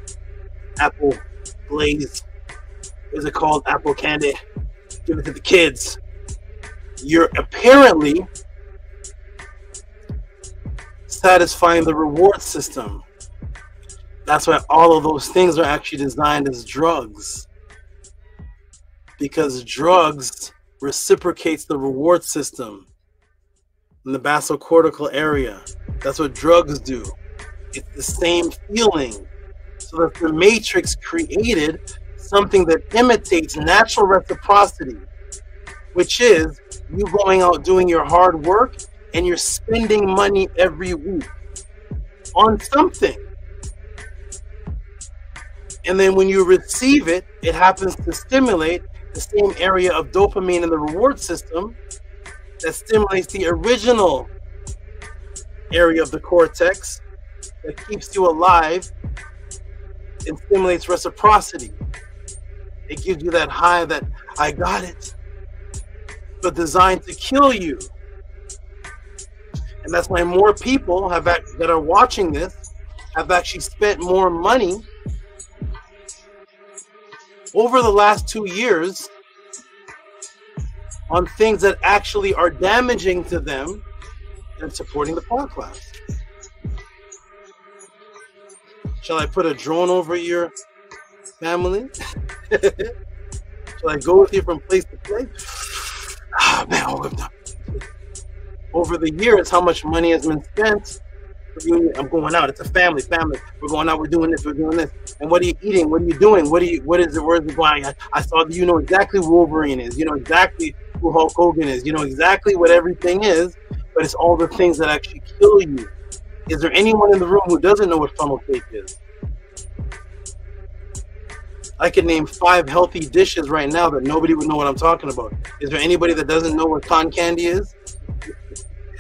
apple glaze? What's it called? Apple candy. Give it to the kids. You're apparently satisfying the reward system. That's why all of those things are actually designed as drugs, because drugs reciprocates the reward system in the basal cortical area. That's what drugs do. It's the same feeling. So that the matrix created something that imitates natural reciprocity, which is you going out doing your hard work and you're spending money every week on something. And then when you receive it, it happens to stimulate the same area of dopamine in the reward system that stimulates the original area of the cortex that keeps you alive and stimulates reciprocity. It gives you that high that I got it. but designed to kill you. And that's why more people that are watching this have actually spent more money over the last 2 years on things that actually are damaging to them than supporting the Podclass. Shall I put a drone over your family? Shall I go with you from place to place? Ah, man, over the years, how much money has been spent? I'm going out. It's a family. We're going out. We're doing this. We're doing this. And what are you eating? What are you doing? Where's it going? I saw that you know exactly who Wolverine is. You know exactly who Hulk Hogan is. You know exactly what everything is. But it's all the things that actually kill you. Is there anyone in the room who doesn't know what funnel cake is? I could name 5 healthy dishes right now that nobody would know what I'm talking about. Is there anybody that doesn't know what cotton candy is?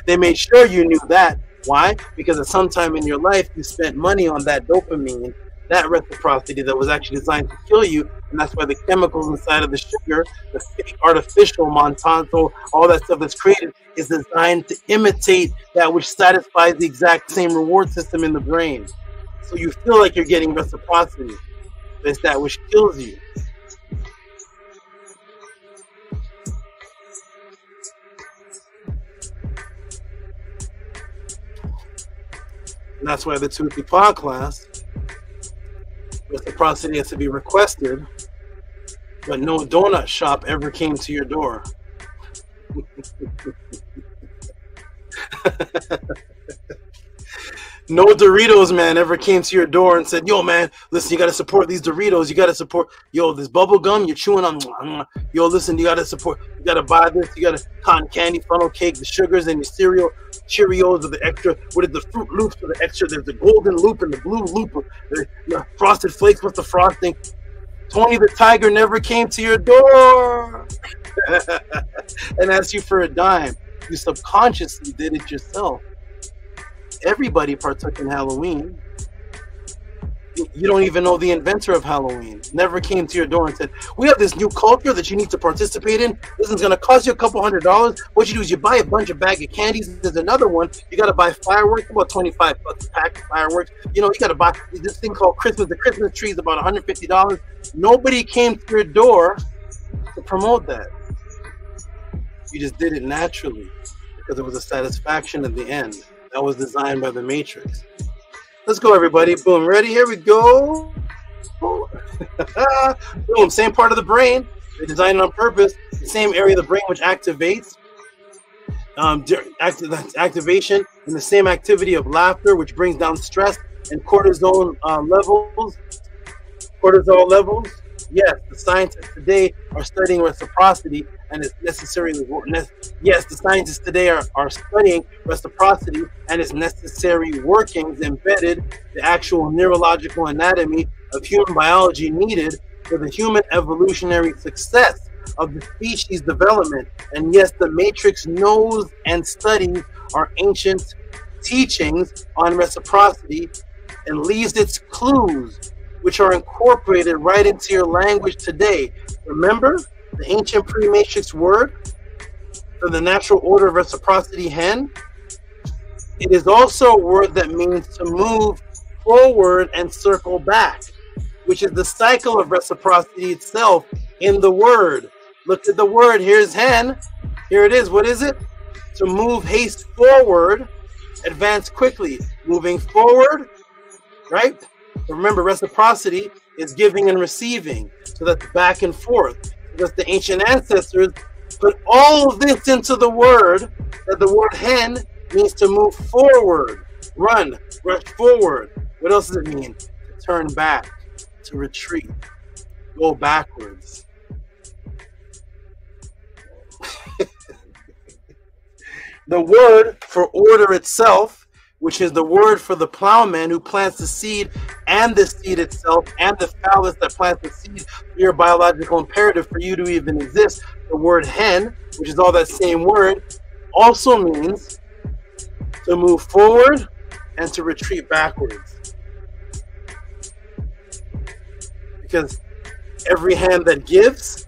They made sure you knew that. Why? Because at some time in your life, you spent money on that dopamine, that reciprocity that was actually designed to kill you. And that's why the chemicals inside of the sugar, the fake artificial Monsanto, all that stuff that's created is designed to imitate that which satisfies the exact same reward system in the brain. So you feel like you're getting reciprocity. But it's that which kills you. And that's why the Tehuti Podclass, reciprocity has to be requested, but no donut shop ever came to your door. No Doritos man ever came to your door and said, yo man, listen, you got to support these Doritos. You got to support, yo, this bubble gum you're chewing on. Yo, listen, you got to support, you got to buy this. You got to cotton candy, funnel cake, the sugars and your cereal, Cheerios with the extra, what is the Fruit Loops with the extra, there's the golden loop and the blue loop, the Frosted Flakes with the frosting. Tony the Tiger never came to your door and asked you for a dime. You subconsciously did it yourself. Everybody partook in Halloween. You don't even know the inventor of Halloween. Never came to your door and said, we have this new culture that you need to participate in. This is going to cost you a couple $100. What you do is you buy a bunch of bag of candies. There's another one. You got to buy fireworks, about 25 bucks a pack of fireworks. You know, you got to buy this thing called Christmas. The Christmas tree is about $150. Nobody came to your door to promote that. You just did it naturally because it was a satisfaction at the end. That was designed by the Matrix. Let's go, everybody. Boom. Ready? Here we go. Boom. Same part of the brain. They designed it on purpose. The same area of the brain which activates. Activation in the same activity of laughter, which brings down stress and cortisol levels. Cortisol levels. Yes, the scientists today are studying reciprocity, and it's necessary. Yes, the scientists today are studying reciprocity and its necessary workings embedded the actual neurological anatomy of human biology needed for the human evolutionary success of the species development. And yes, the Matrix knows and studies our ancient teachings on reciprocity and leaves its clues, which are incorporated right into your language today. Remember the ancient pre-matrix word for the natural order of reciprocity, hen? It is also a word that means to move forward and circle back, which is the cycle of reciprocity itself in the word. Look at the word. Here's hen. Here it is. What is it? To move, haste forward, advance quickly. Moving forward, right? Remember, reciprocity is giving and receiving, so that's back and forth. Because the ancient ancestors put all of this into the word, that the word hen means to move forward, run, rush forward. What else does it mean? To turn back, to retreat, go backwards. The word for order itself, which is the word for the plowman who plants the seed and the seed itself and the phallus that plants the seed, your biological imperative for you to even exist. The word hen, which is all that same word, also means to move forward and to retreat backwards. Because every hand that gives,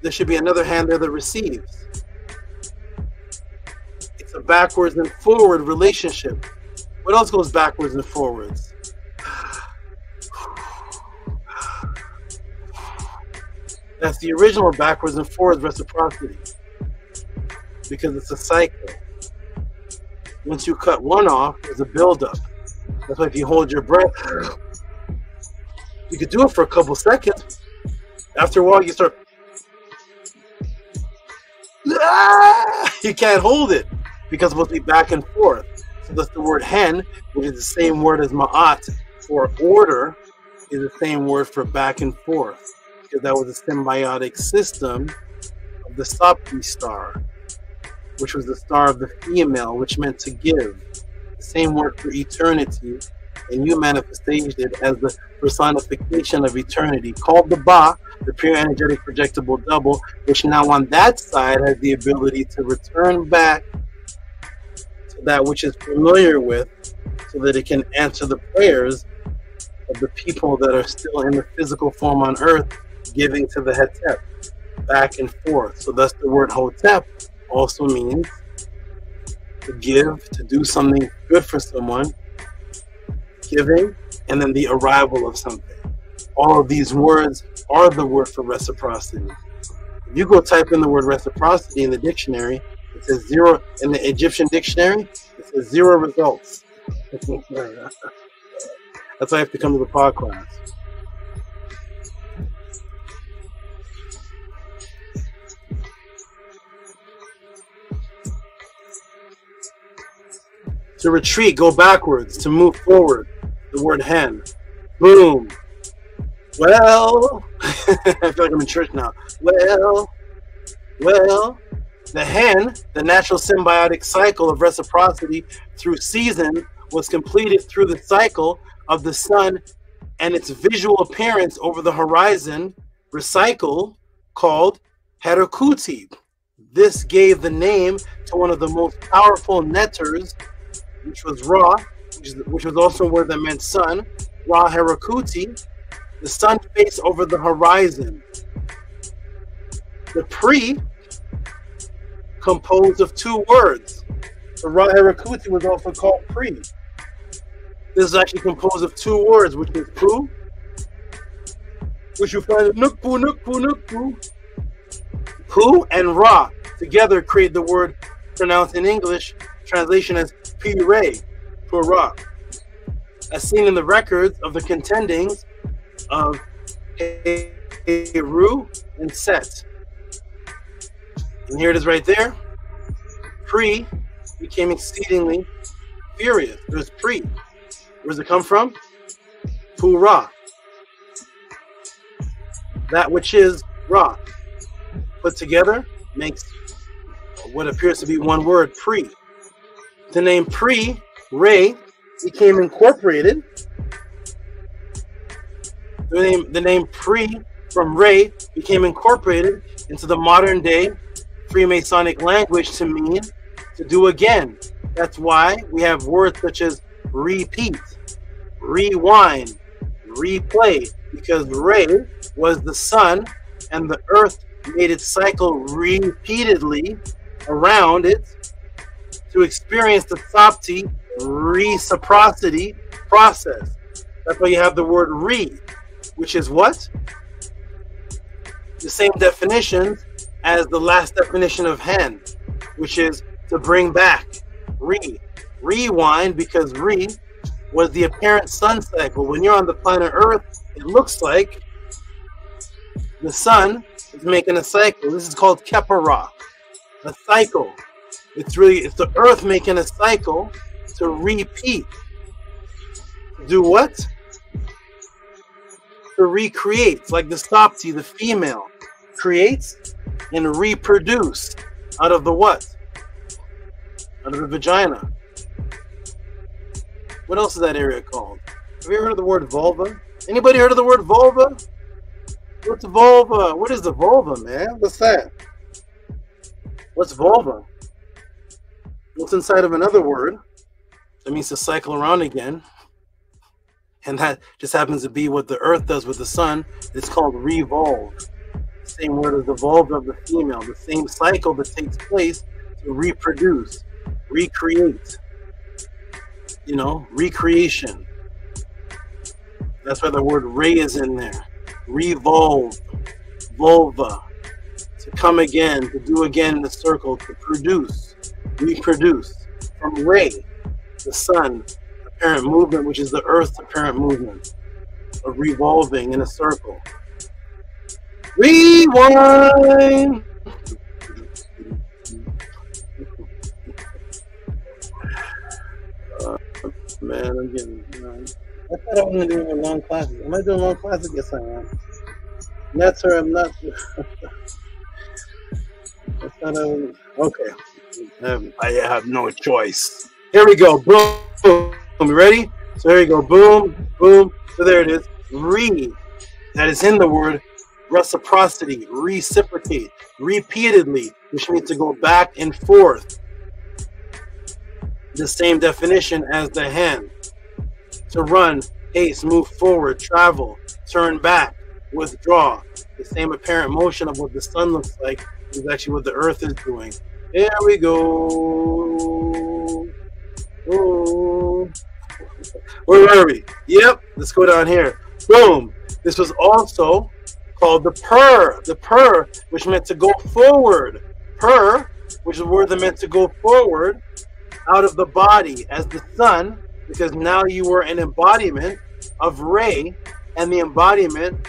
there should be another hand there that receives. It's a backwards and forward relationship. What else goes backwards and forwards? That's the original backwards and forwards reciprocity, because it's a cycle. Once you cut one off, there's a buildup. That's why if you hold your breath, you could do it for a couple seconds. After a while, you start. You can't hold it because it must be back and forth. So that's the word hen, which is the same word as Maat, or order, is the same word for back and forth, because that was a symbiotic system of the Sapti star, which was the star of the female, which meant to give. The same word for eternity, and you manifested it as the personification of eternity, called the Ba, the pure energetic projectable double, which now on that side has the ability to return back to that which is familiar with, so that it can answer the prayers of the people that are still in the physical form on earth, giving to the Hetep, back and forth. So thus the word Hotep also means to give, to do something good for someone, giving, and then the arrival of something. All of these words are the word for reciprocity. If you go type in the word reciprocity in the dictionary, it says zero. In the Egyptian dictionary, it says 0 results. That's why I have to come to the Podclass. To retreat, go backwards. To move forward, the word hen. Boom. Well, I feel like I'm in church now. Well, the hen, the natural symbiotic cycle of reciprocity through season, was completed through the cycle of the sun and its visual appearance over the horizon, recycle, called Herokuti. This gave the name to one of the most powerful netters, which was Ra, which was also a word that meant sun, Ra Herokuti, the sun face over the horizon. The Pri, composed of 2 words. The Ra Herokuti was also called Pri. This is actually composed of 2 words, which is Pu, which you find in Nukpu, Nukpu, Nukpu. Pu and Ra together create the word pronounced in English, translation as Pi-Re, for Ra, as seen in the records of the contendings of Heru and Set. And here it is right there. Pri became exceedingly furious. There's Pri. Where does it come from? Pu-Ra. That which is Ra, put together, makes what appears to be one word, Pri. The name Pri, Re, became incorporated. The name Pri from Re became incorporated into the modern day Freemasonic language to mean to do again. That's why we have words such as repeat, rewind, replay, because Re was the sun and the earth made its cycle repeatedly around it to experience the Sapti reciprocity process. That's why you have the word re, which is what? The same definition as the last definition of hen, which is to bring back. Rewind, because re was the apparent sun cycle. When you're on the planet Earth, it looks like the sun is making a cycle. This is called Kepara, a cycle. It's the Earth making a cycle to repeat. To do what? To recreate. It's like the Sapti, the female, creates and reproduce out of the what? Out of the vagina. What else is that area called? Have you ever heard of the word vulva? Anybody heard of the word vulva? What's vulva? What is the vulva, man? What's that? What's vulva? What's inside of another word that means to cycle around again? And that just happens to be what the earth does with the sun. It's called revolve. The same word as the vulva of the female. The same cycle that takes place to reproduce, recreate. You know, recreation. That's why the word ray is in there. Revolve, vulva, to come again, to do again in the circle, to produce, reproduce. From ray, the sun, apparent movement, which is the earth's apparent movement of revolving in a circle. Rewind! Man, I'm getting. I thought I wasn't doing long classes. Am I doing long classes? Yes, I am. That's her. I'm not. I thought I was. Okay. I have no choice. Here we go. Boom. Boom. You ready? So here we go. Boom. Boom. So there it is. That is in the word reciprocity. Reciprocate. Repeatedly, which means to go back and forth. The same definition as the hand. To run, haste, move forward, travel, turn back, withdraw. The same apparent motion of what the sun looks like is actually what the earth is doing. Here we go. Oh. Where were we? Yep, let's go down here. Boom. This was also called the purr. The purr, which meant to go forward. Purr, which is a word that meant to go forward out of the body as the sun, because now you were an embodiment of Ray and the embodiment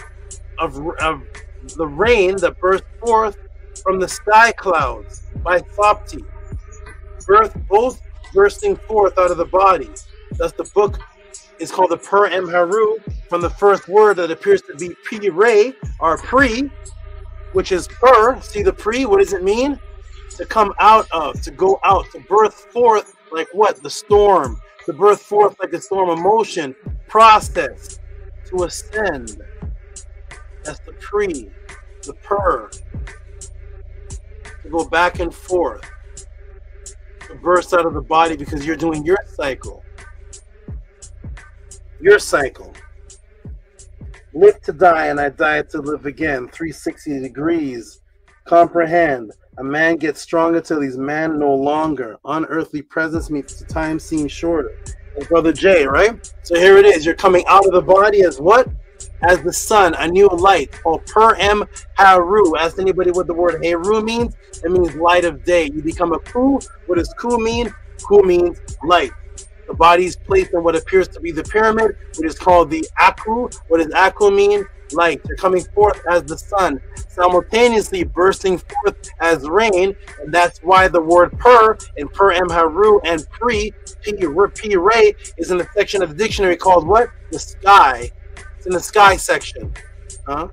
of the rain that burst forth from the sky clouds by Thopti. Both bursting forth out of the body. Thus the book is called the Per Em Haru from the first word that appears to be Pre-Ray or Pre, which is Per. See the Pre? What does it mean? To come out of, to go out, to birth forth like what? The storm. To birth forth like a storm of motion. Process. To ascend. That's the Pre. The Per. To go back and forth. To burst out of the body because you're doing your cycle. Your cycle. Live to die and I die to live again. 360 degrees. Comprehend. A man gets stronger till he's man no longer. Unearthly presence makes the time seem shorter. And Brother Jay, right? So here it is. You're coming out of the body as what? As the sun, a new light, called Per Em Haru. Ask anybody what the word Haru means. It means light of day. You become a Ku. What does Ku mean? Ku means light. The body is placed in what appears to be the pyramid, which is called the Aku. What does Aku mean? Light. You're coming forth as the sun, simultaneously bursting forth as rain, and that's why the word Per and Per Em Haru and Pre, P-Ray, is in the section of the dictionary called what? The sky. It's in the sky section. Huh?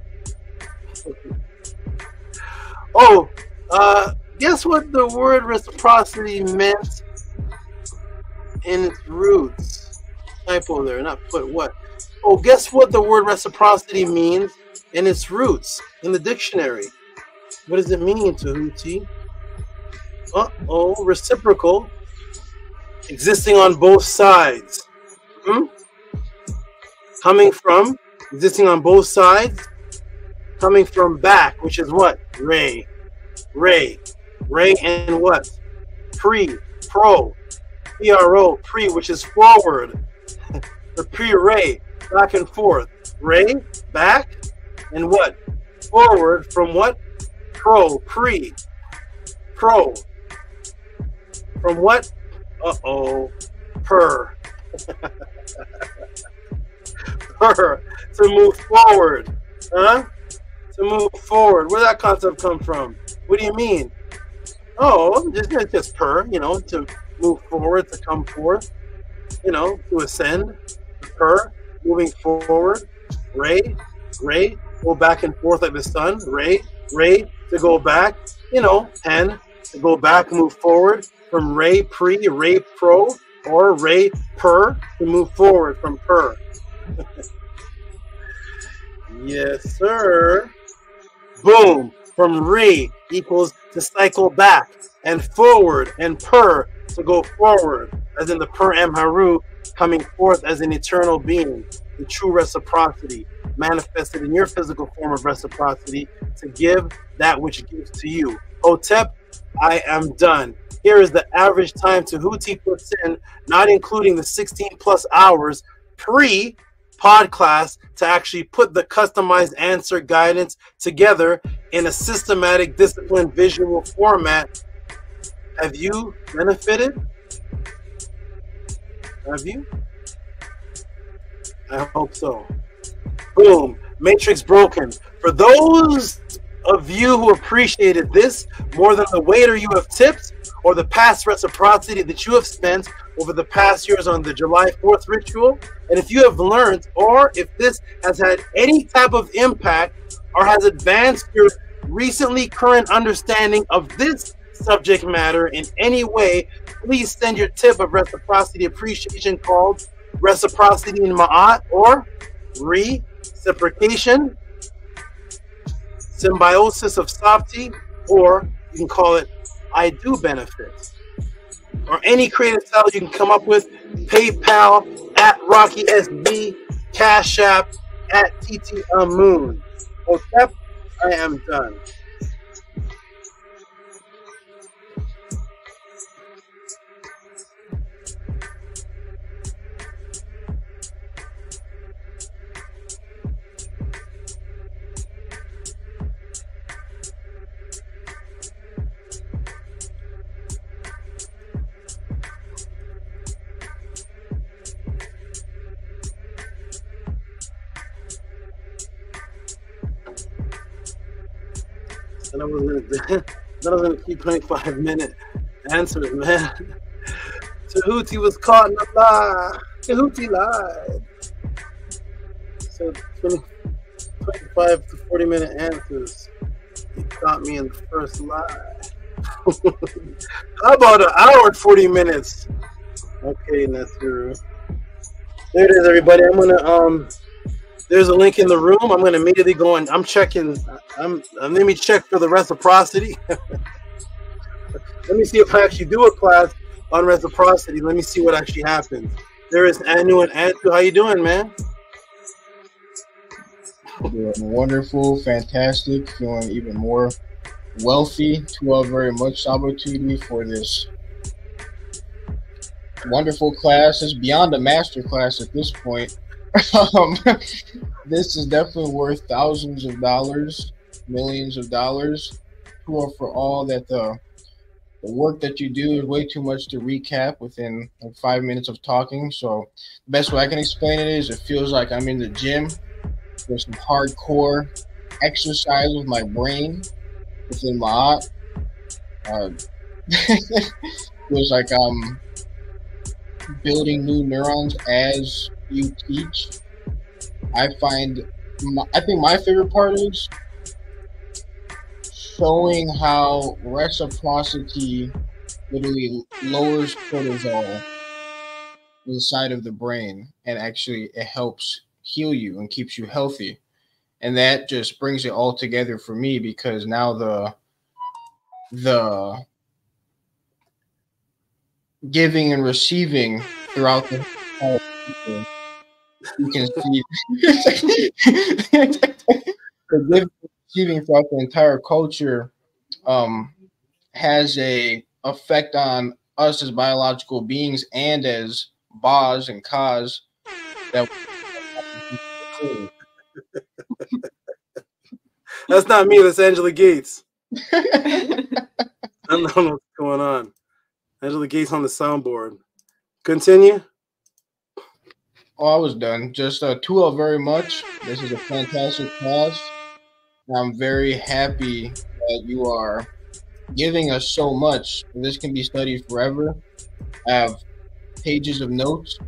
Oh, guess what the word reciprocity meant in its roots? Typo there, not put what? Oh, guess what the word reciprocity means in its roots in the dictionary? What does it mean, Tehuti? Uh-oh, reciprocal, existing on both sides. Coming from, existing on both sides, coming from back, which is what? Ray. Ray. Ray and what? Pre. Pro. P-R-O. Pre, which is forward. The pre-ray. Back and forth. Ray, back, and what? Forward from what? Pro, pre. Pro. From what? Uh-oh. Per. Per. To move forward. Huh? To move forward. Where did that concept come from? What do you mean? Oh, just per, you know, to move forward, to come forth, you know, to ascend. Per. Moving forward, ray, go back and forth like the sun, ray, to go back, you know, pen, to go back, move forward, from ray, pre, ray, pro, or ray, per, to move forward from per. Yes, sir. Boom, from re equals to cycle back, and forward, and per, to go forward, as in the Per Em Haru, coming forth as an eternal being, the true reciprocity. manifested in your physical form of reciprocity to give that which gives to you. Hotep, I am done. Here is the average time Tehuti puts in, not including the 16 plus hours pre-Podclass, to actually put the customized answer guidance together in a systematic, disciplined, visual format. Have you benefited? Have you? I hope so. Boom. Matrix broken. For those of you who appreciated this more than the waiter you have tipped or the past reciprocity that you have spent over the past years on the July 4th ritual, and if you have learned or if this has had any type of impact or has advanced your recently current understanding of this subject matter in any way, please send your tip of reciprocity appreciation called Reciprocity in Maat or Reciprocation, Symbiosis of Softy, or you can call it I Do Benefit. Or any creative style you can come up with. PayPal at Rocky SB, Cash App at TT Moon. Hotep, I am done. And I was gonna keep 25-minute answers, man. Tehuti was caught in a lie. Tehuti lied. So 25 to 40-minute answers. He caught me in the first lie. How about an hour and 40 minutes? Okay, Nesuru. There it is, everybody. I'm gonna there's a link in the room. I'm gonna immediately go and I'm checking. Let me check for the reciprocity. Let me see if I actually do a class on reciprocity. Let me see what actually happens. There is Anu and Antu. How you doing, man? Doing wonderful, fantastic, feeling even more wealthy. To all very much Sabatudi for this wonderful class. It's beyond a master class at this point. This is definitely worth thousands of dollars, millions of dollars. For all that the work that you do is way too much to recap within like 5 minutes of talking. So the best way I can explain it is it feels like I'm in the gym. There's some hardcore exercise with my brain within my art. Feels like I'm building new neurons as you teach. I think my favorite part is showing how reciprocity literally lowers cortisol inside of the brain, and actually it helps heal you and keeps you healthy. And that just brings it all together for me, because now the giving and receiving throughout the whole people, you can see the giving and receiving throughout the entire culture has a effect on us as biological beings and as Bas and Kas. That that's not me. That's Angela Gates. I don't know what's going on. Angela Gates on the soundboard. Continue. Oh, I was done. Just to all very much. This is a fantastic class. I'm very happy that you are giving us so much. This can be studied forever. I have pages of notes.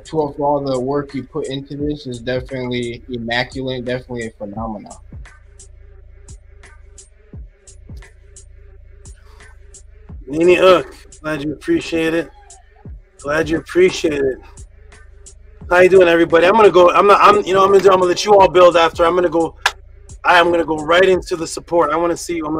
To all the work you put into this is definitely immaculate, definitely a phenomenon. Nini glad you appreciate it. Glad you appreciate it. How you doing, everybody? I'm gonna let you all build after. I am gonna go right into the support. I'm gonna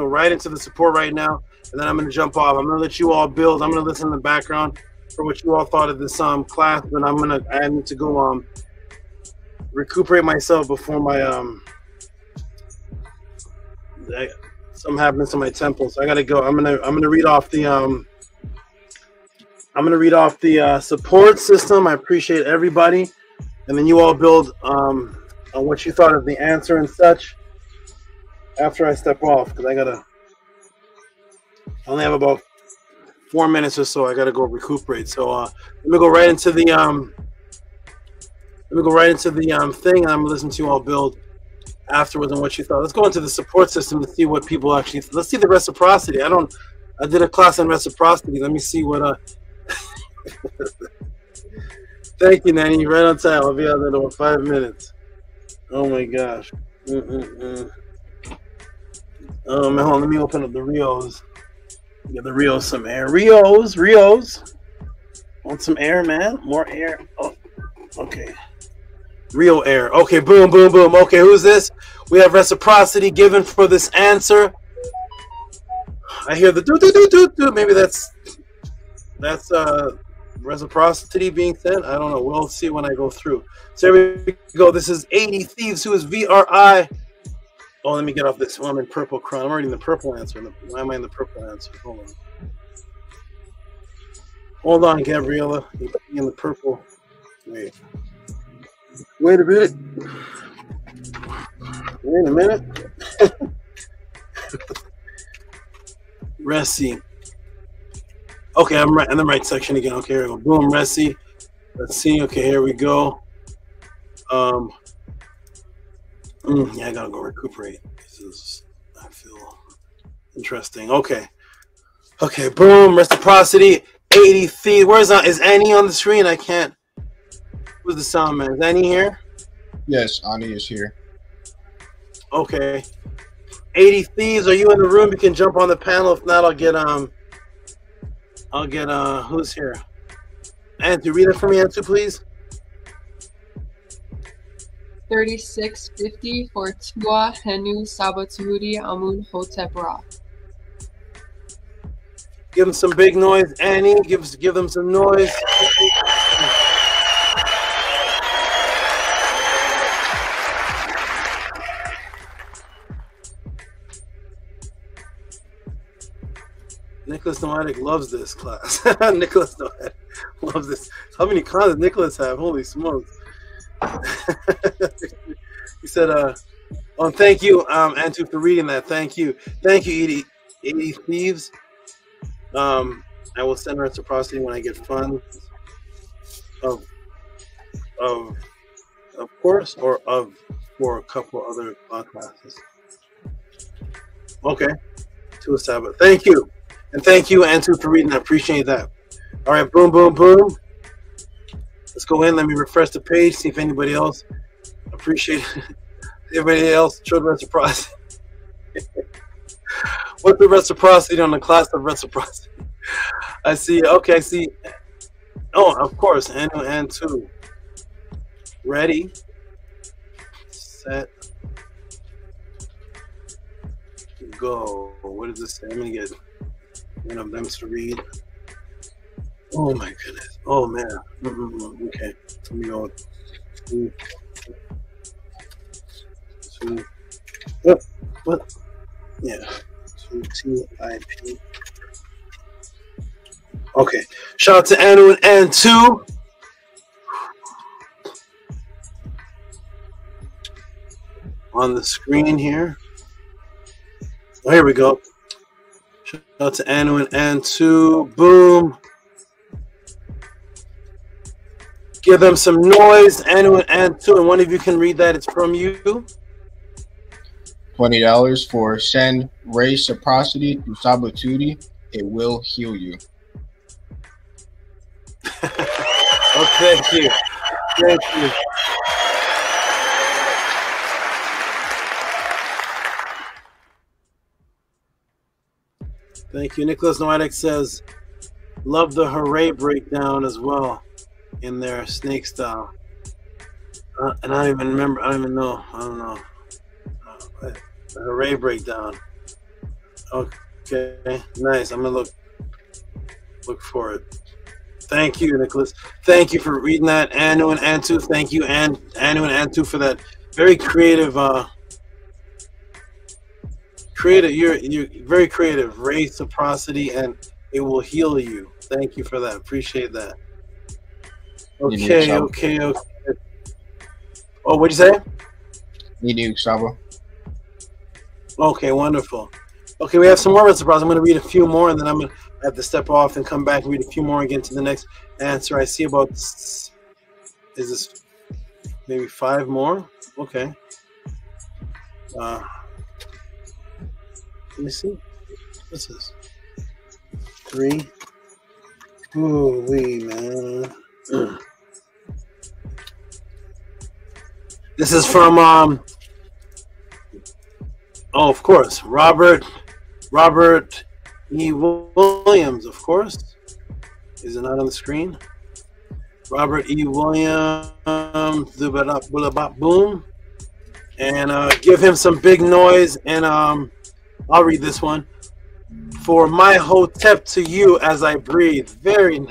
right into the support right now, and then I'm gonna jump off. I'm gonna let you all build. I'm gonna listen in the background for what you all thought of this class, and I need to go recuperate myself before my something happens to my temple, so I gotta go. I'm gonna read off the support system. I appreciate everybody, and then you all build on what you thought of the answer and such. After I step off, because I only have about 4 minutes or so. I gotta go recuperate. So let me go right into the thing, and I'm gonna listen to you all build afterwards on what you thought. Let's go into the support system to see what people actually. Let's see the reciprocity. I did a class on reciprocity. Let me see what. Thank you, Nanny. Right on time. I'll be out there in 5 minutes. Oh my gosh. Oh man, hold on, let me open up the Rios. Get the Rios some air. Rios. Want some air, man? More air. Oh, okay. Rio air. Okay, boom, boom, boom. Okay, who's this? We have reciprocity given for this answer. I hear the do. Maybe that's reciprocity being said. I don't know. We'll see when I go through. So here we go. This is 80 Thieves, who is VRI. Oh, let me get off this. Oh, I'm in purple crown. I'm already in the purple answer. Why am I in the purple answer? Hold on, Gabriela. You're in the purple. Wait a minute. Wait a minute. Reci. Okay, I'm right in the right section again. Okay, here we go. Boom, Reci. Let's see. Okay, here we go. Yeah, I gotta go recuperate. I feel interesting. Okay, boom, reciprocity. 80 feet. Is Annie on the screen? I can't. Who's the sound man? Is Annie here? Yes, Annie is here. Okay. 80 Thieves, are you in the room? You can jump on the panel. If not, I'll get who's here? Antu, read it for me, Antu, please. 3650 for Tua Henu Saba Tehuti Amun Hotep Ra. Give them some big noise, Annie. Give them some noise. Nicholas Nomadic loves this class. Nicholas Nomadic loves this. How many cons does Nicholas have? Holy smokes. He said, oh, thank you, Antu, for reading that. Thank you, 80 Thieves. I will send reciprocity when I get funds of course, or for a couple other classes. Okay, to a SABA. Thank you, and thank you, Antu, for reading. I appreciate that. All right, boom, boom, boom. Let's go in. Let me refresh the page. See if anybody else appreciate it. Everybody else showed reciprocity. What's the reciprocity on the class of reciprocity? I see. Okay, I see. Oh, of course. And two. Ready. Set. Go. What does this say? I'm going to get one of them to read. Oh, my goodness. Oh, man. Okay. Let me go. Two. What? Yeah. 2TIP. Okay. Shout out to Anu and N2. On the screen here. Oh, here we go. Shout out to Anu and N2. Boom. Give them some noise. Anu and N2. And one of you can read that. It's from you. $20 for send reciprocity to Sabatudi. It will heal you. Oh, thank you. Thank you. Thank you. Nicholas Noatic says, love the hooray breakdown as well in their snake style. And I don't even remember. I don't even know. I don't know. The hooray breakdown. Okay, nice. I'm gonna look for it. Thank you, Nicholas. Thank you for reading that. Anu and Antu, thank you, Anu and Antu, for that very creative. You're very creative. Reciprocity, and it will heal you. Thank you for that. Appreciate that. Okay. Oh, what'd you say? Me too, Saba. Okay, wonderful. Okay, we have some more reciprocity. I'm going to read a few more, and then I'm going to have to step off and come back and read a few more and get to the next answer. I see about, is this maybe 5 more? Okay. Let me see. What's this? 3. Ooh, wee, man. This is from, oh, of course, Robert E. Williams, of course. Is it not on the screen? Robert E. Williams, boom. And give him some big noise, and I'll read this one. For my hotep to you as I breathe. Very,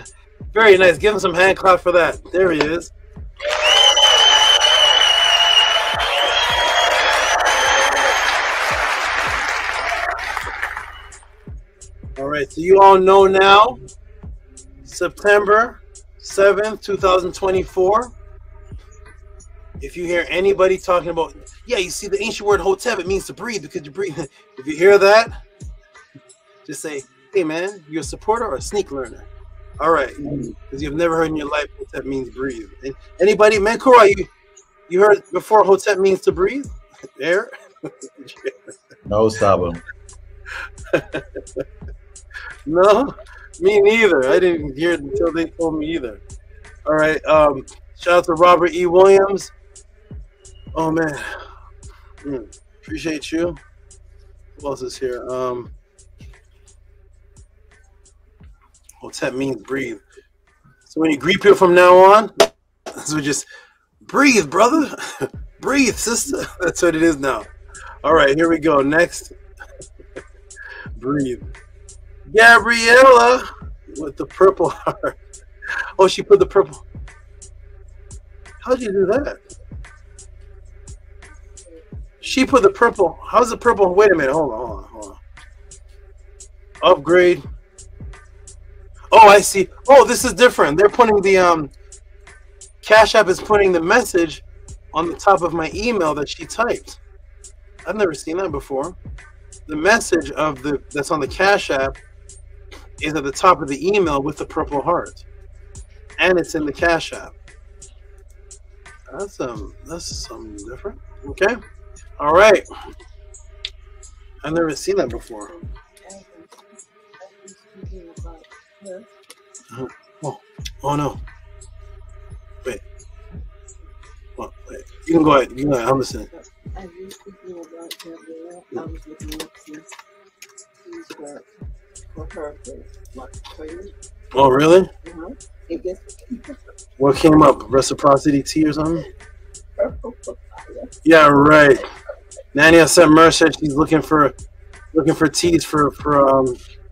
very nice. Give him some hand clap for that. There he is. All right, so you all know now, September 7th, 2024. If you hear anybody talking about, yeah, you see the ancient word hotep, it means to breathe because you breathe. If you hear that, just say, hey, man, you're a supporter or a sneak learner? All right, because you've never heard in your life hotep means breathe. Anybody, Menkura, you heard before hotep means to breathe? Air? No, Saba. No, me neither. I didn't hear it until they told me either. All right, shout out to Robert E. Williams. Oh, man. Appreciate you. Who else is here? Hotep means breathe. So when you greet people from now on, so just breathe, brother. Breathe, sister. That's what it is now. All right, here we go. Next. Breathe. Gabriela with the purple heart. Oh, she put the purple. How'd you do that? She put the purple. How's the purple? Wait a minute. Hold on. Upgrade. Oh, I see. Oh, this is different. They're putting the Cash App is putting the message on the top of my email that she typed. I've never seen that before. The message of that's on the Cash App is at the top of the email with the purple heart, and it's in the Cash App. That's something different. Okay, all right. I've never seen that before. Oh no! Wait. Oh, wait. You can go ahead. I'm listening. Oh, really? What came up? Reciprocity tea or something? Yeah, right. Nania sent Mercer. She's looking for teas for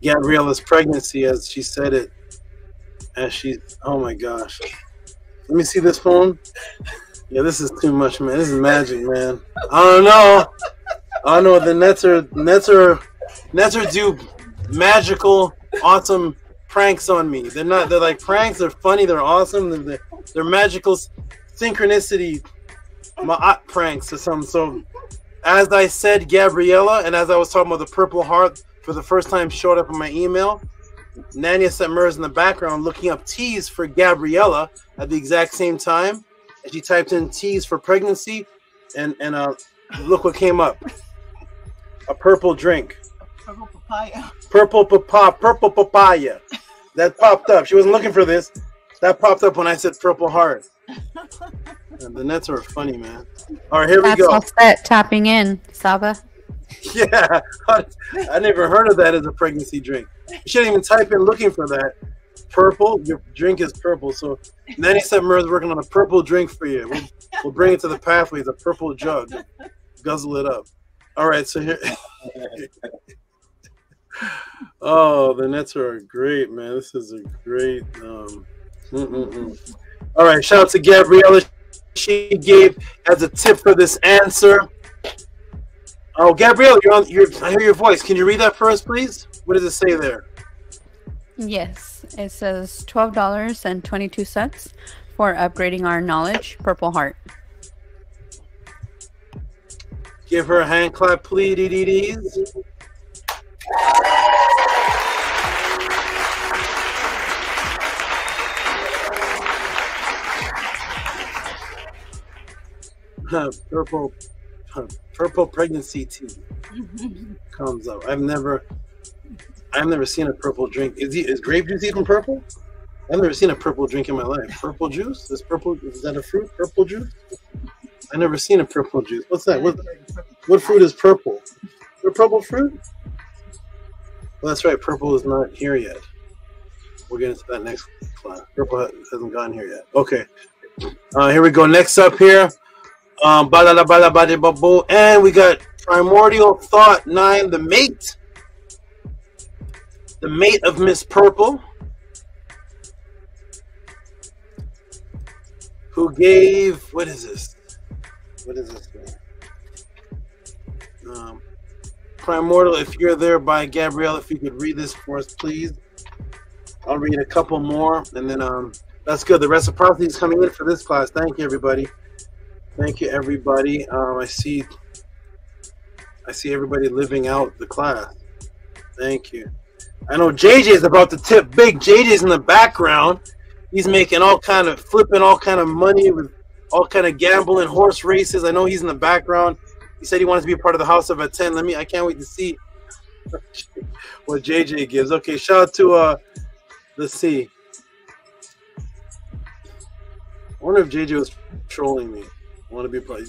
Gabriela's pregnancy, as she said it. And oh my gosh. Let me see this phone. Yeah, this is too much, man. This is magic, man. I don't know. The Nets are do magical, awesome pranks on me. They're like pranks. They're funny. They're awesome. They're magical synchronicity Maat pranks or something. So, as I said, Gabriela, and as I was talking about the purple heart for the first time showed up in my email, Nania sent Mers in the background looking up teas for Gabriela at the exact same time. And she typed in teas for pregnancy, and look what came up. A purple drink. Purple papaya. Purple papaya. That popped up. She wasn't looking for this. That popped up when I said purple heart. And the Nets are funny, man. All right, here we go. That's all set. Tapping in, Saba. Yeah, I never heard of that as a pregnancy drink. You shouldn't even type in looking for that. Purple, your drink is purple. So 97 Mer's working on a purple drink for you. We'll bring it to the pathways, a purple jug. Guzzle it up. All right, so here. Oh, the Nets are great, man. This is a great. All right, shout out to Gabriela. She gave as a tip for this answer. Oh, Gabriela, I hear your voice. Can you read that for us, please? What does it say there? Yes, it says $12.22 for upgrading our knowledge. Purple Heart. Give her a hand clap, please. Purple pregnancy tea comes up. I've never seen a purple drink. Is grape juice even purple? I've never seen a purple drink in my life. Purple juice? Is that a fruit? Purple juice? I've never seen a purple juice. What's that? What fruit is purple? Is there purple fruit? Well, that's right. Purple is not here yet. We'll get into that next class. Purple hasn't gone here yet. Okay. Here we go. Next up here. And we got Primordial Thought 9, the mate of Miss Purple, who gave, what is this? Primordial, if you're there by Gabrielle, if you could read this for us, please. I'll read a couple more, and then that's good. The reciprocity is coming in for this class. Thank you, everybody. Thank you, everybody. I see everybody living out the class. Thank you. I know JJ is about to tip big. JJ's in the background. He's making flipping all kind of money with all kind of gambling, horse races. I know he's in the background. He said he wants to be a part of the House of ATTON. I can't wait to see what JJ gives. Okay, shout out to let's see. I wonder if JJ was trolling me. I want to be a part.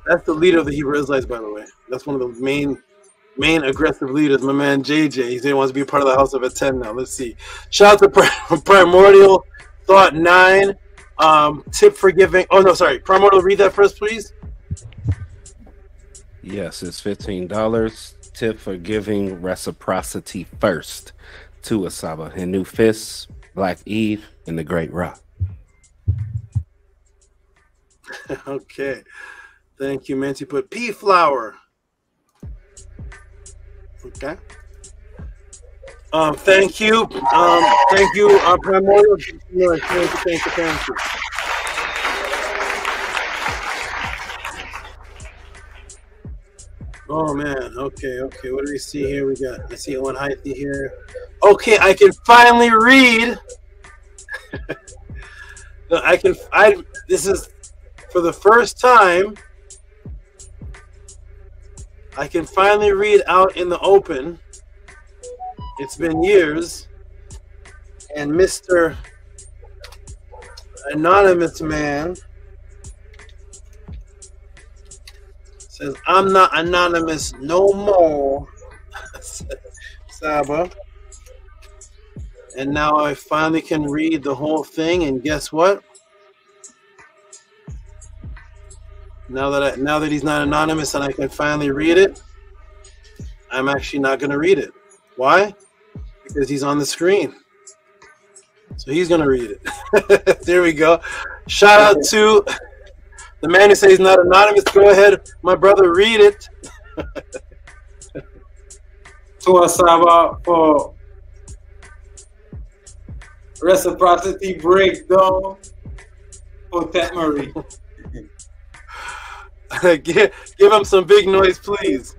That's the leader of the Hebrew Israelites, by the way. That's one of the main aggressive leaders, my man JJ. He said he wants to be a part of the House of ATTON now. Let's see. Shout out to Primordial Thought 9. Tip for giving. Oh no, sorry. Primordial, read that first, please. Yes, it's $15. Tip for giving reciprocity first to a SABA and New Fists, Black Eve, and the Great Rock. Okay. Thank you, Manti. Put pea flour. Okay. Thank you. Thank you, Primordial. Thank you. Oh man. Okay. What do we see here? I see one Hythe here. Okay, I can finally read. This is for the first time. I can finally read out in the open. It's been years. And Mr. Anonymous Man says, I'm not anonymous no more, Saba. And now I finally can read the whole thing. And guess what? Now that he's not anonymous and I can finally read it, I'm actually not going to read it. Why? Because he's on the screen. So he's going to read it. There we go. Shout out to the man who says he's not anonymous. Go ahead, my brother, read it. To a SABA for reciprocity breakdown for Tet Marie. Give him some big noise, please.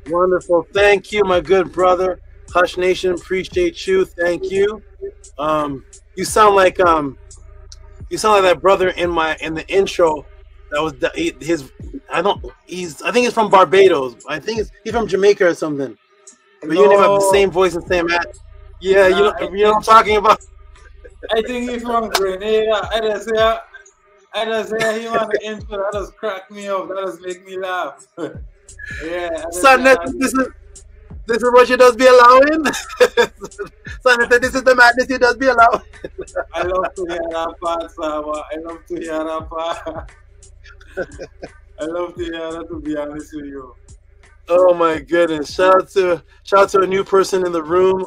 Wonderful. Thank you, my good brother. Hush Nation, appreciate you. Thank you. You sound like that brother in the intro. That was his. I think he's from Barbados. I think he's from Jamaica or something. But you and him have the same voice and same act. Yeah, you know what I'm talking about. I think he's from Grenada. I just say he on the intro. That just crack me up. That just make me laugh. Yeah. Son, this is what you does be allowing. Son, this is the madness you does be allowing. I love to hear that part, Saba. I love to hear that part. I love to hear that, to be honest with you. Oh my goodness! Shout out to a new person in the room.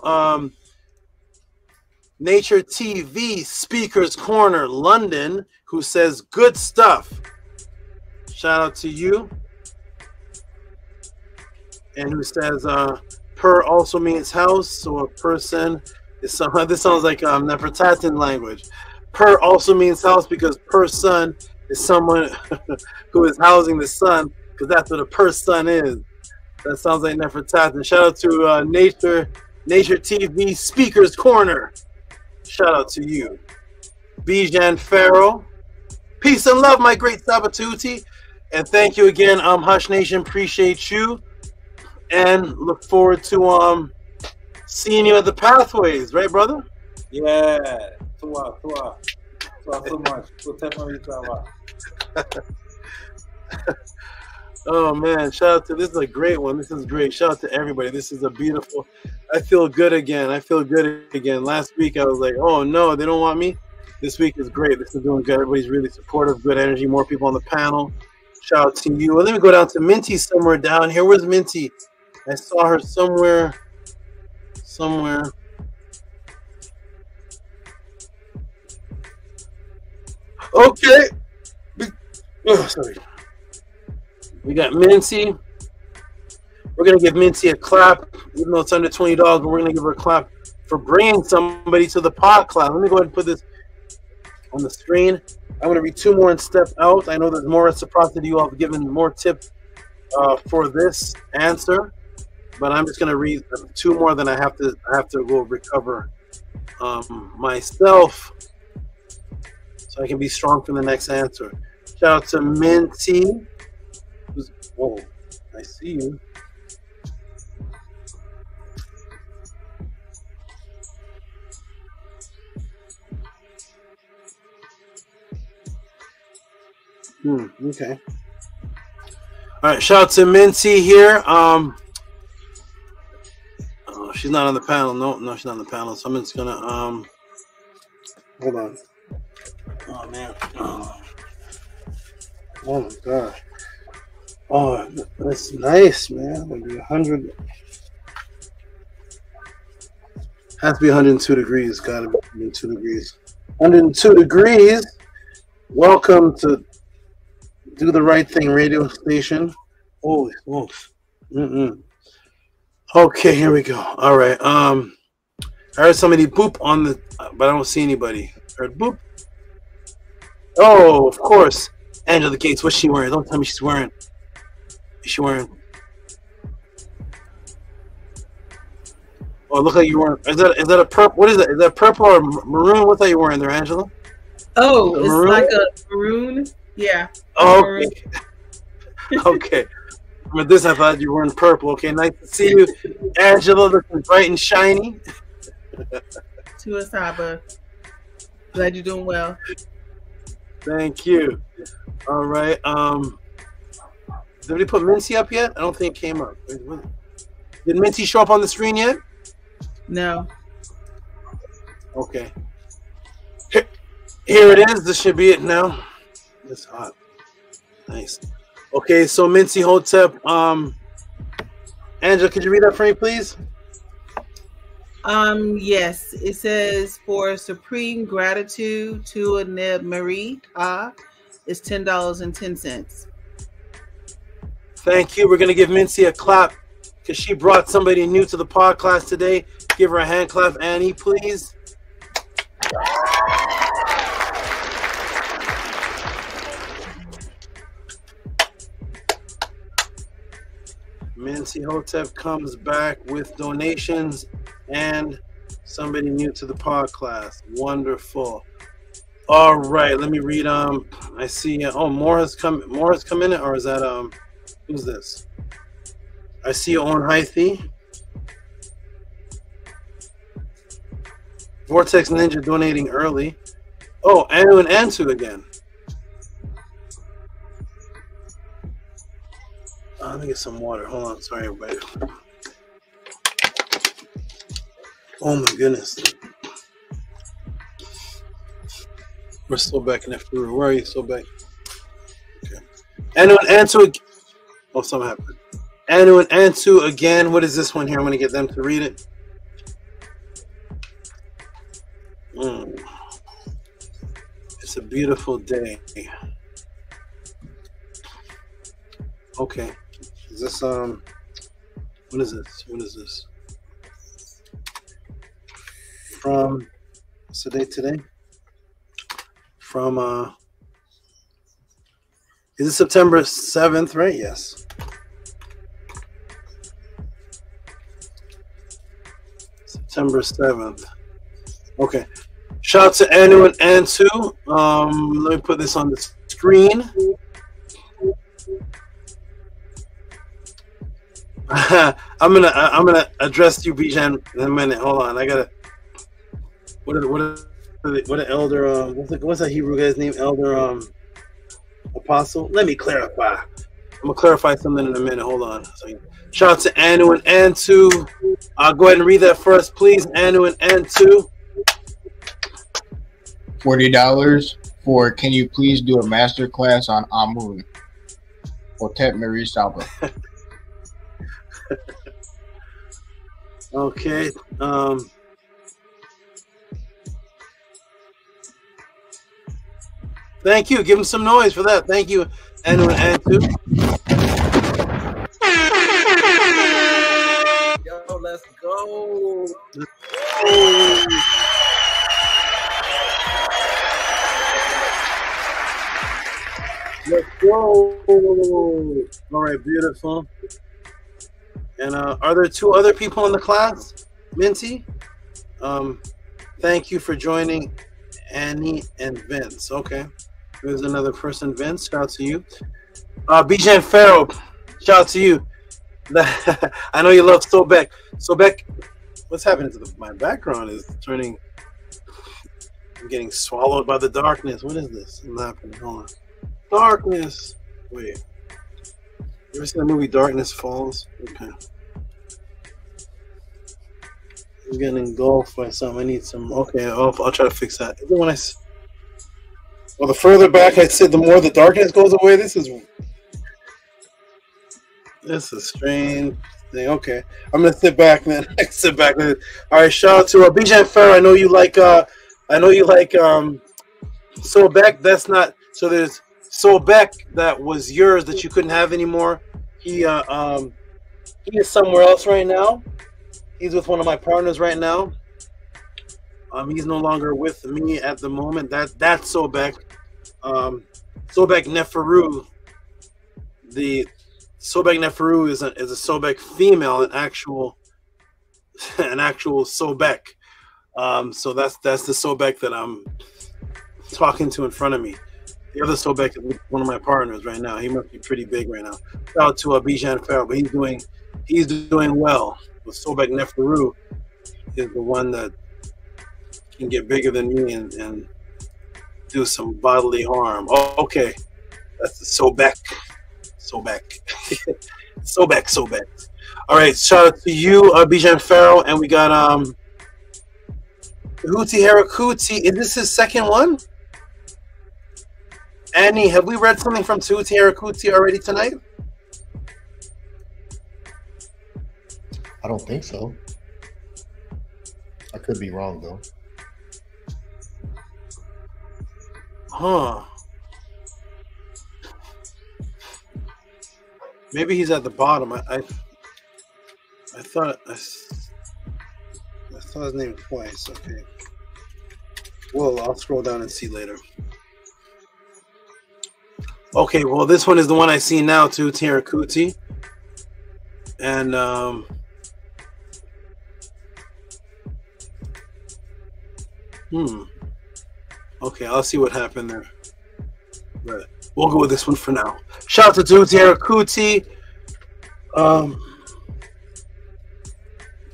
Nature TV Speakers Corner London, who says good stuff. Shout out to you. And who says per also means house, so a person is somehow, this sounds like Nefertatan language. Per also means house because person is someone who is housing the sun, because that's what a person is. That sounds like Nefertatan. Shout out to Nature TV Speakers Corner. Shout out to you. Bijan Farrell. Peace and love, my great Tehuti. And thank you again, Hush Nation. Appreciate you. And look forward to seeing you at the Pathways, right, brother? Yeah. Tua so much. Oh man, shout out to, this is a great one. This is great. Shout out to everybody. This is a beautiful, I feel good again. Last week I was like, oh no, they don't want me. This week is great. This is doing good. Everybody's really supportive, good energy, more people on the panel. Shout out to you. Well, let me go down to Minty somewhere down here. Where's Minty? I saw her somewhere. Okay. Oh, sorry. We got Minty. We're going to give Minty a clap, even though it's under $20, but we're going to give her a clap for bringing somebody to the Podclass. Let me go ahead and put this on the screen. I'm going to read two more and step out. I know there's more reciprocity. You all have given more tips for this answer, but I'm just going to read two more. Then I have to go recover myself, so I can be strong for the next answer. Shout out to Minty. Oh, I see you. Okay. All right, shout out to Minty here. Oh, she's not on the panel. No, she's not on the panel. So I'm just gonna hold on. Oh man. Oh my gosh. Oh, that's nice, man. Maybe 100. Has to be 102 degrees. Gotta be 102 degrees. 102 degrees. Welcome to Do the Right Thing radio station. Holy smokes. Okay, here we go. All right. I heard somebody boop on the, but I don't see anybody. Heard boop. Oh, of course. Angela Gates. What's she wearing? Don't tell me she's wearing. Is she wearing? Oh, look like you're wearing. Is that a purple? What is that? Is that purple or maroon? What are you wearing there, Angela? Oh, it's maroon? Like a maroon. Yeah. Oh, okay. Okay. With this, I thought you were in purple. Okay, nice to see you, Angela, looking bright and shiny. To us, SABA. Glad you're doing well. Thank you. All right. Did we put Minty up yet? I don't think it came up. Did Minty show up on the screen yet? No. Okay. Here it is. This should be it now. It's hot. Nice. Okay, so Minty Hotep. Angela, could you read that for me, please? Yes. It says for supreme gratitude to Aneb Marie is $10.10. Thank you. We're gonna give Minty a clap because she brought somebody new to the podcast today. Give her a hand clap, Annie, please. Minty Hotep comes back with donations and somebody new to the podcast. Wonderful. All right, let me read. I see. Oh, more has come in, or is that who's this? I see your own Hythe. Vortex Ninja donating early. Oh, Anu and Antu again. Let me get some water. Hold on. Sorry, everybody. Oh, my goodness. We're still back in F3. Where are you? Still back. Okay. Anu and Antu. Oh, something happened. Anu and Antu again. What is this one here? I'm going to get them to read it. It's a beautiful day. Okay. Is this what is this? What is this? From what's the date today? From is it September 7th, right? Yes. September 7th. Okay. Shout out to Anu and Antu. Let me put this on the screen. I'm gonna address you, Bijan, in a minute. Hold on, I gotta. What an elder? What's that Hebrew guy's name? Elder apostle. Let me clarify. I'm gonna clarify something in a minute. Hold on. Shout out to Anu and Antu. Go ahead and read that first, please. Anu and Antu. $40 for can you please do a master class on Amun? Otet Mary Saba. Okay. Thank you. Give him some noise for that. Thank you, Anu and Antu. Yo, let's go. Let's go. All right, beautiful. And are there two other people in the class, Minty? Thank you for joining, Annie and Vince. Okay, there's another person, Vince. Shout out to you. Bijan Farrow, shout out to you. I know you love Sobek. Sobek, what's happening to my background is turning. I'm getting swallowed by the darkness. What is this? What's happening? Hold on. Darkness. Wait. You ever seen the movie Darkness Falls? Okay. I'm getting engulfed by something. I need some. Okay, I'll try to fix that. When well, the further back I sit, the more the darkness goes away. This is a strange thing. Okay, I'm gonna sit back then. Sit back. All right. Shout out to Bijan Farrow. I know you like. Sobek. That's not. So there's Sobek that was yours that you couldn't have anymore. He is somewhere else right now. He's with one of my partners right now. He's no longer with me at the moment. That's Sobek. Sobek Neferu. The Sobek Neferu is a Sobek female, an actual Sobek. So that's the Sobek that I'm talking to in front of me. The other Sobek is one of my partners right now. He must be pretty big right now. Shout out to Bijan Farrow, but he's doing well. But Sobek Neferu is the one that can get bigger than me and do some bodily harm. Oh, okay. That's the Sobek. Sobek. All right, shout out to you, Bijan Farrow, and we got Tehuti Harakuti. Is this his second one? Annie, have we read something from Tehuti Harakuti already tonight? I don't think so. I could be wrong though. Huh. Maybe he's at the bottom. I thought I saw his name twice. Okay. Well, I'll scroll down and see later. Okay, well, this one is the one I see now too, Harakuti. And okay, I'll see what happened there. But we'll go with this one for now. Shout out to Harakuti.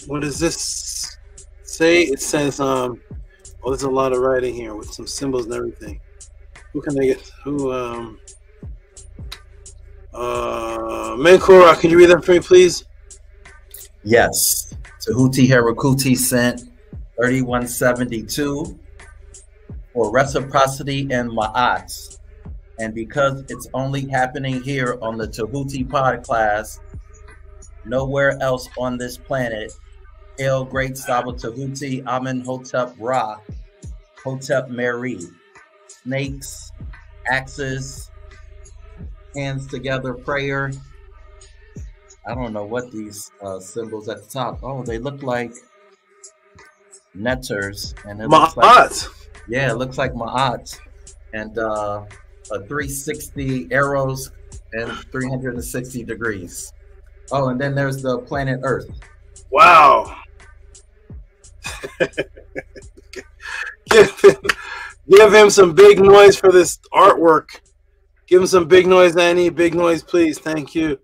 What does this say? It says oh, there's a lot of writing here with some symbols and everything. Who can I get? Menkora, can you read that for me, please? Yes. Tehuti Harakuti sent 3172. for Reciprocity and Maat. And because it's only happening here on the Tehuti Podclass, nowhere else on this planet, Hail Great Saba Tehuti, Amen Hotep Ra, Hotep Mary. Snakes, axes, hands together prayer. I don't know what these symbols at the top. Oh, they look like netters. And it looks like, yeah, it looks like Maat. And a 360 arrows and 360 degrees. Oh, and then there's the planet Earth. Wow. Give him some big noise for this artwork. Give him some big noise, Annie. Big noise, please. Thank you.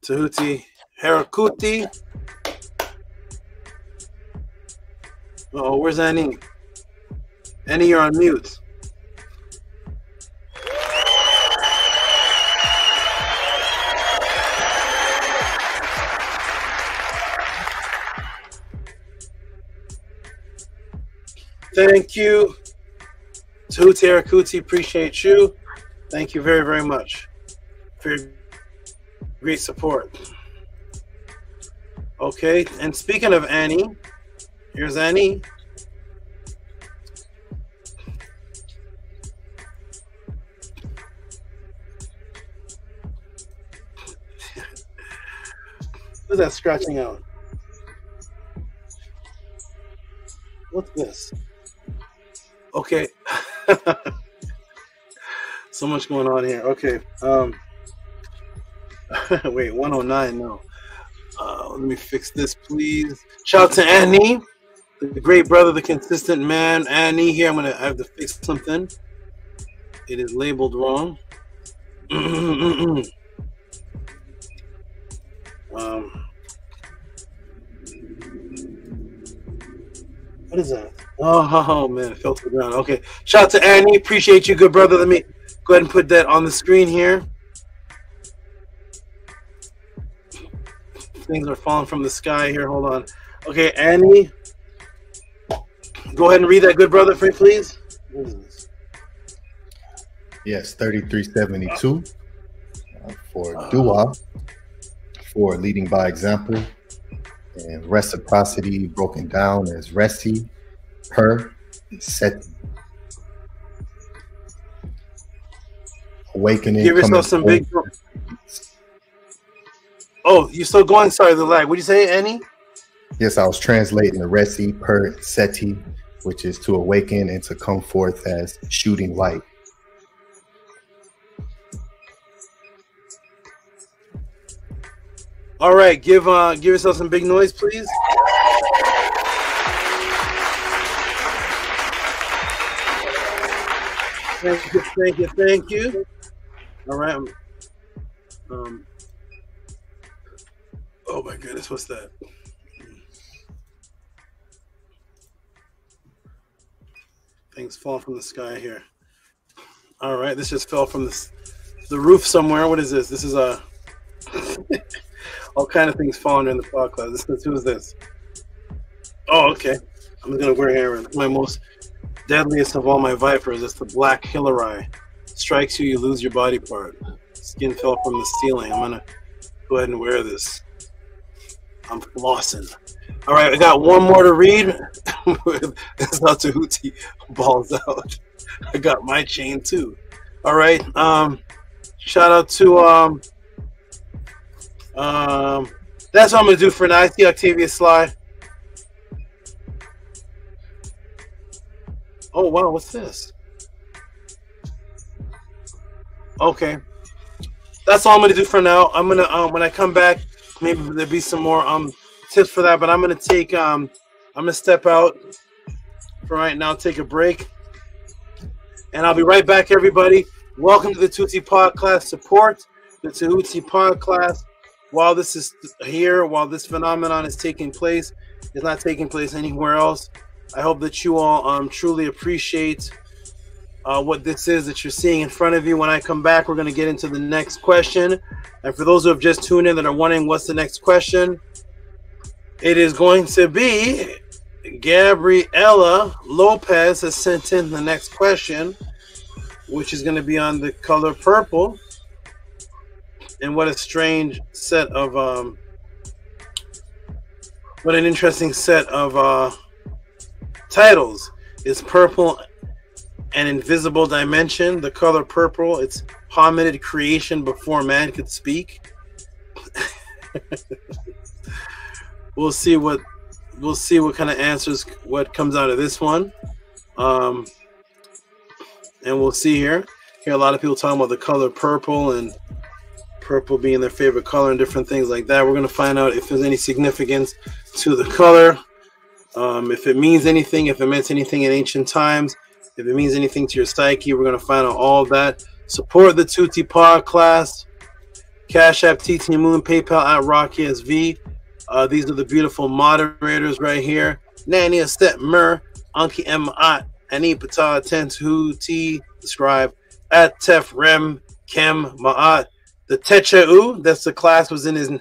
Tehuti Harakuti. Oh, where's Annie? Annie, you're on mute. Thank you. Tehuti Harakuti, appreciate you. Thank you very, very much for your great support. Okay, and speaking of Annie, here's Annie. What's that scratching out? What's this? Okay. So much going on here. Okay. Wait, 109, no. Let me fix this, please. Shout out to Annie, the great brother, the consistent man. Annie here. I have to fix something. It is labeled wrong. What is that? Oh man, it fell to the ground. Okay. Shout out to Annie. Appreciate you, good brother. Let me go ahead and put that on the screen here. Things are falling from the sky here. Hold on. Okay, Annie. Go ahead and read that, good brother, for me, please. What is this? Yes, 3372 for Dua, for leading by example, and reciprocity broken down as Reci, Per, Seti. Awakening. Give yourself some big. Oh, you're still going? Sorry, the lag. What did you say, Annie? Yes, I was translating the Reci, Per, Seti, which is to awaken and to come forth as shooting light. All right, give yourself some big noise, please. Thank you, thank you, thank you. All right. Oh my goodness, what's that? Things fall from the sky here. All right, this just fell from the roof somewhere. What is this? This is a all kind of things falling in the podcast. Who is this? Oh, okay. I'm gonna wear Aaron. My most deadliest of all my vipers. It's the black Hillary. Strikes you, you lose your body part. Skin fell from the ceiling. I'm gonna go ahead and wear this. I'm flossing. All right, I got one more to read. That's not Tehuti balls out. I got my chain too. All right. Shout out to that's what I'm gonna do for now. I see Octavia Sly. Oh wow, what's this? Okay, that's all I'm gonna do for now. I'm gonna when I come back, maybe there'll be some more tips for that. But I'm gonna take I'm gonna step out for right now, take a break, and I'll be right back, everybody. Welcome to the Tehuti Podclass. Support the Tehuti Podclass. While this is here, while this phenomenon is taking place, it's not taking place anywhere else. I hope that you all truly appreciate what this is that you're seeing in front of you. When I come back, we're going to get into the next question. And for those who have just tuned in that are wondering what's the next question, it is going to be Gabriela Lopez has sent in the next question, which is going to be on the color purple. And what a strange set of what an interesting set of titles. Is purple an invisible dimension? The color purple, it's hominid creation before man could speak. We'll see what kind of answers, what comes out of this one. And we'll see here. Hear a lot of people talking about the color purple and purple being their favorite color and different things like that. We're going to find out if there's any significance to the color, if it means anything, if it meant anything in ancient times, if it means anything to your psyche. We're going to find out all of that. Support the Tehuti Podclass. Cash App, TT Moon, PayPal at RockSV. These are the beautiful moderators right here. Nani Step Mer, Anki Maat, Ani Pata, Ten Tehuti, Scribe, at Tef Rem, Kem Maat. The Tehuti, that's the class was in his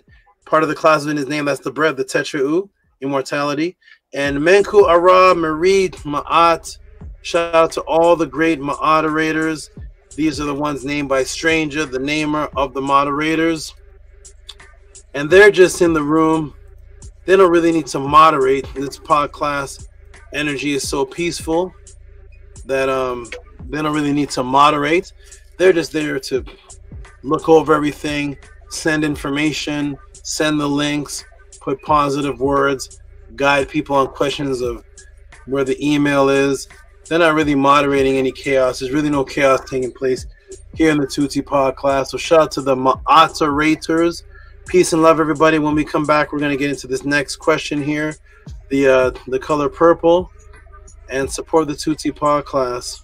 part of the class was in his name. That's the bread, the Tehuti, immortality. And Menku Ara, Marid Maat. Shout out to all the great moderators. These are the ones named by Stranger, the namer of the moderators. And they're just in the room. They don't really need to moderate. This podcast energy is so peaceful that they don't really need to moderate. They're just there to look over everything, send information, send the links, put positive words, guide people on questions of where the email is. They're not really moderating any chaos. There's really no chaos taking place here in the Tehuti Podclass. So shout out to the moderators. Peace and love, everybody. When we come back, we're going to get into this next question here, the color purple, and support the Tehuti Podclass.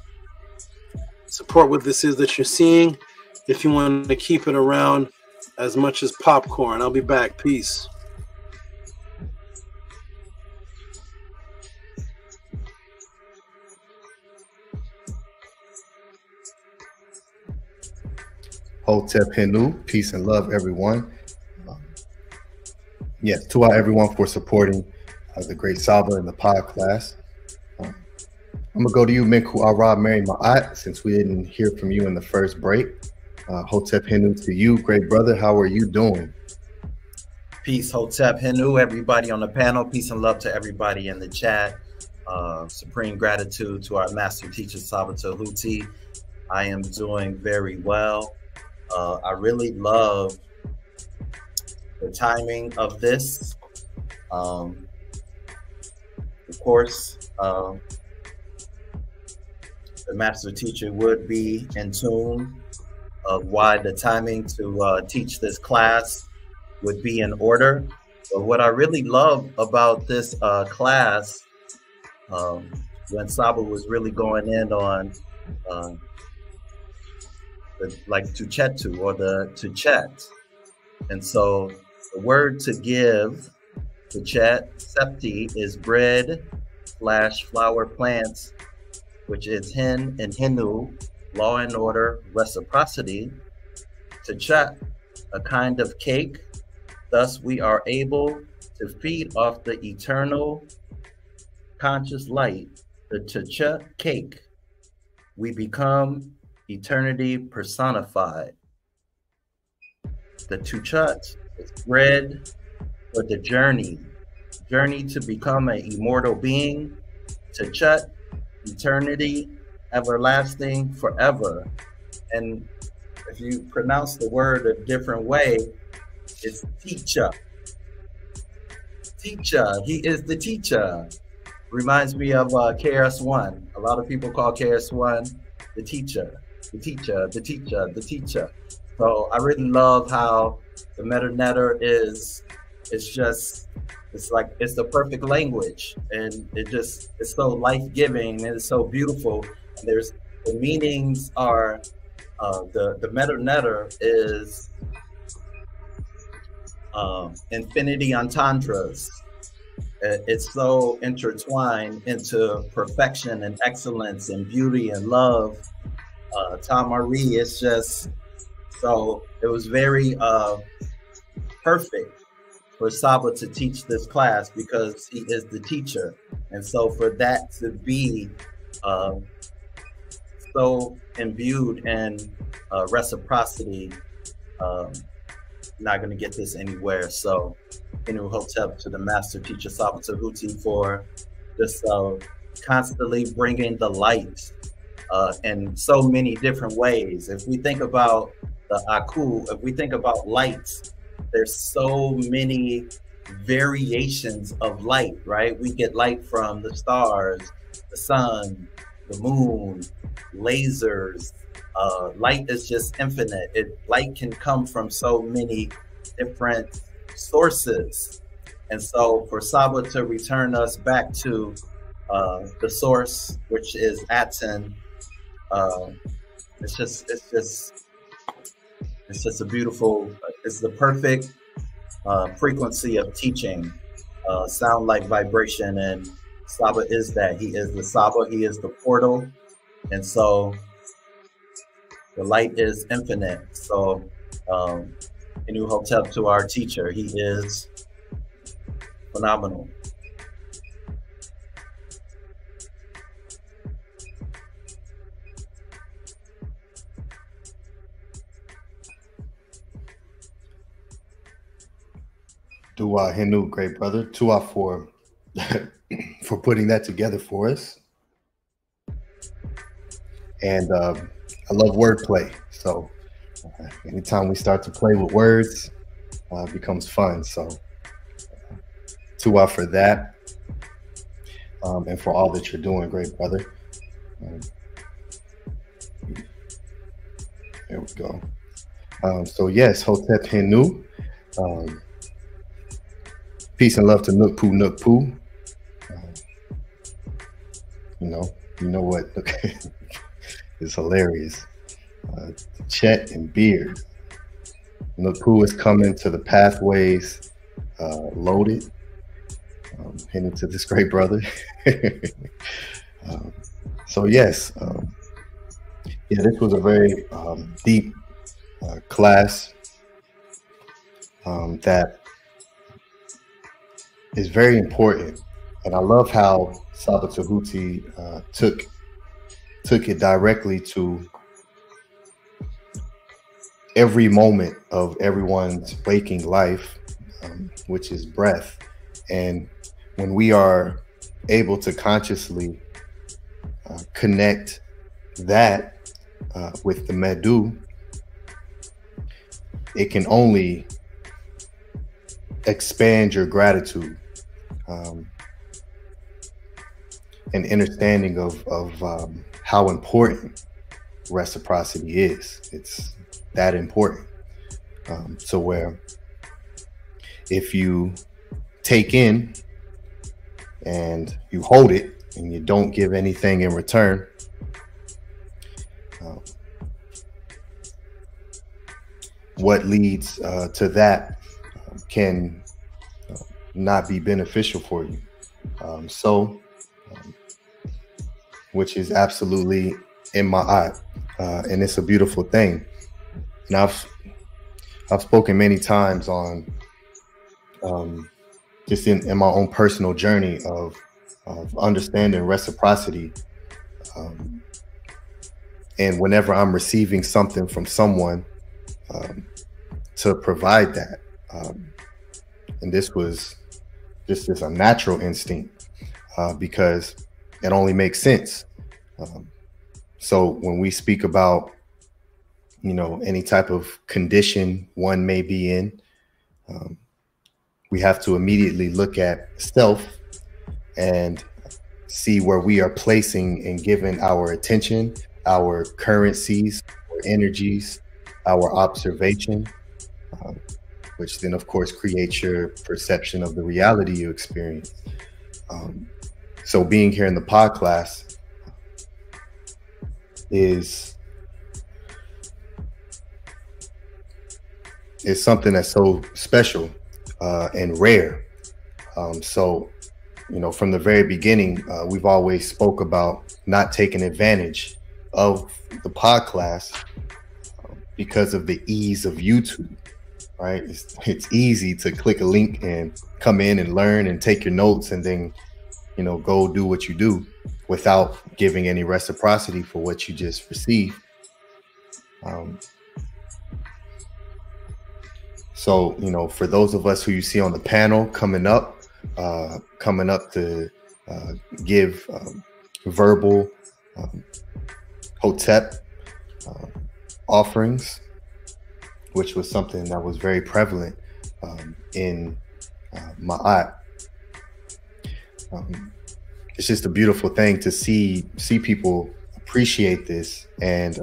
Support what this is that you're seeing if you want to keep it around as much as popcorn. I'll be back. Peace. Hotep Henu, peace and love, everyone. Yes, to everyone for supporting the great SABA and the Podclass. I'm gonna go to you, Menku Ara Mary Ma'at, since we didn't hear from you in the first break. Hotep Henu to you, great brother. How are you doing? Peace, Hotep Henu, everybody on the panel. Peace and love to everybody in the chat. Supreme gratitude to our master teacher, SABA Tehuti. I am doing very well. I really love the timing of this. Of course, the master teacher would be in tune of why the timing to teach this class would be in order. But what I really love about this class, when SABA was really going in on like Tuchetu or the Tuchet. And so the word to give, Tuchet, septi, is bread / flower plants, which is Hin and Hinu, law and order, reciprocity. Tuchet, a kind of cake. Thus we are able to feed off the eternal conscious light, the Tuchet cake. We become eternity personified. The Tuchet is bread for the journey to become an immortal being. Tuchet, eternity, everlasting, forever. And if you pronounce the word a different way, it's teacher. Teacher, he is the teacher. Reminds me of KRS-One. A lot of people call KRS-One the teacher. The teacher, the teacher, the teacher. So I really love how the meta-netter is, it's like, it's the perfect language. And it's so life-giving and it's so beautiful. And there's, the meanings are, the meta-netter is infinity entendres. It's so intertwined into perfection and excellence and beauty and love. Tamari, it's just, so it was very perfect for Saba to teach this class because he is the teacher. And so for that to be so imbued in reciprocity, not going to get this anywhere. So Inu Hotep to the master teacher Saba Tehuti for just constantly bringing the light in so many different ways. If we think about the Aku, if we think about lights, there's so many variations of light, right? We get light from the stars, the sun, the moon, lasers. Light is just infinite. Light can come from so many different sources. And so for Saba to return us back to the source, which is ATTON, it's just a beautiful, it's the perfect frequency of teaching, sound like vibration, and Saba is that. He is the Saba, he is the portal, and so the light is infinite. So Inu Hotep to our teacher, he is phenomenal. Dua Hinu, great brother. Tua for putting that together for us. And I love wordplay. So anytime we start to play with words, it becomes fun. So Tua for that. And for all that you're doing, great brother. There we go. So yes, Hotep Hinu. Peace and love to Nook Poo. You know what? It's hilarious. Chet and Beard. Nook Poo is coming to the pathways loaded. Heading to this great brother. So yes, yeah, this was a very deep class that is very important, and I love how Saba Tehuti took it directly to every moment of everyone's waking life, which is breath. And when we are able to consciously connect that with the Medu, it can only expand your gratitude and understanding of how important reciprocity is. It's that important. So where if you take in and you hold it and you don't give anything in return, what leads to that can not be beneficial for you. Which is absolutely in my eye, and it's a beautiful thing. And I've spoken many times on just in my own personal journey of understanding reciprocity. And whenever I'm receiving something from someone, to provide that. And this was just a natural instinct because it only makes sense. So when we speak about, any type of condition one may be in, we have to immediately look at self and see where we are placing and giving our attention, our currencies, our energies, our observation, which then of course creates your perception of the reality you experience. So being here in the Podclass is something that's so special and rare. So, from the very beginning, we've always spoke about not taking advantage of the Podclass because of the ease of YouTube. right? It's easy to click a link and come in and learn and take your notes and then, you know, go do what you do without giving any reciprocity for what you just received. So, you know, for those of us who you see on the panel coming up to give verbal hotep offerings, which was something that was very prevalent in Maat. It's just a beautiful thing to see people appreciate this and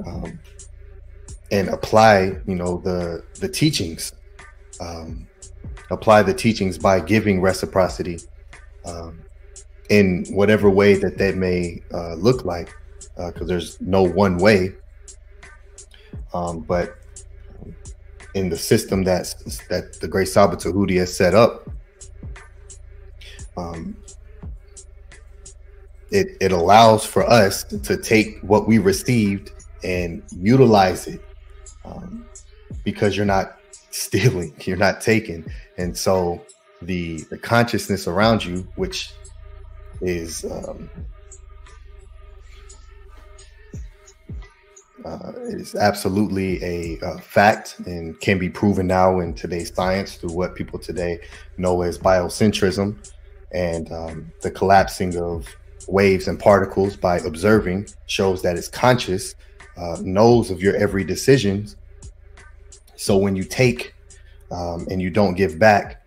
apply, you know, the teachings, apply the teachings by giving reciprocity in whatever way that may look like, because there's no one way, but in the system that the great SABA Tehuti has set up, it allows for us to take what we received and utilize it, because you're not stealing, you're not taking. And so the consciousness around you, which is absolutely a fact and can be proven now in today's science through what people today know as biocentrism, and the collapsing of waves and particles by observing shows that it's conscious, knows of your every decisions. So when you take and you don't give back,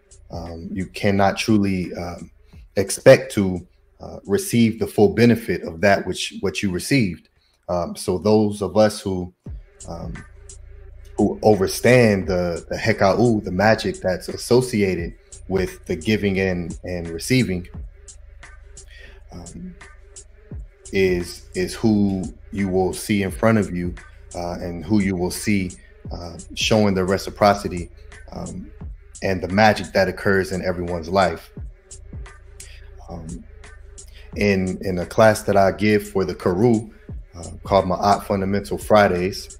you cannot truly expect to receive the full benefit of that what you received. So those of us who understand the heka'u, the magic that's associated with the giving and receiving, is who you will see in front of you, and who you will see showing the reciprocity and the magic that occurs in everyone's life. In a class that I give for the Karu, called Maat Fundamental Fridays,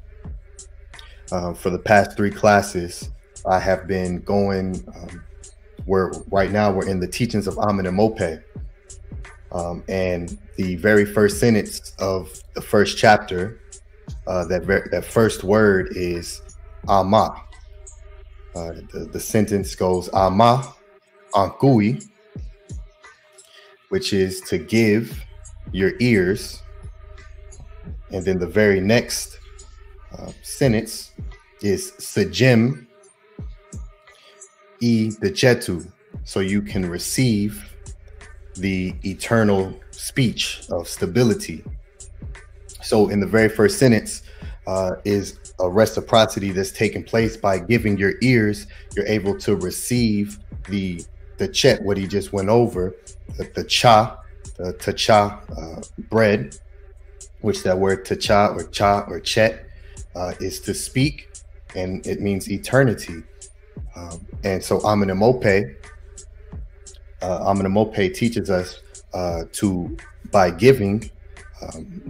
for the past 3 classes, I have been going, right now we're in the teachings of Amenemope. And the very first sentence of the first chapter, that first word is Ama. The sentence goes Ama Ankui, which is to give your ears. And then the very next sentence is Sejem E Dejetu, so you can receive the eternal speech of stability. So in the very first sentence is a reciprocity that's taking place by giving your ears. You're able to receive the chet, what he just went over, the tacha bread, which that word tacha or cha or chet is to speak, and it means eternity. And so Amenemope teaches us by giving,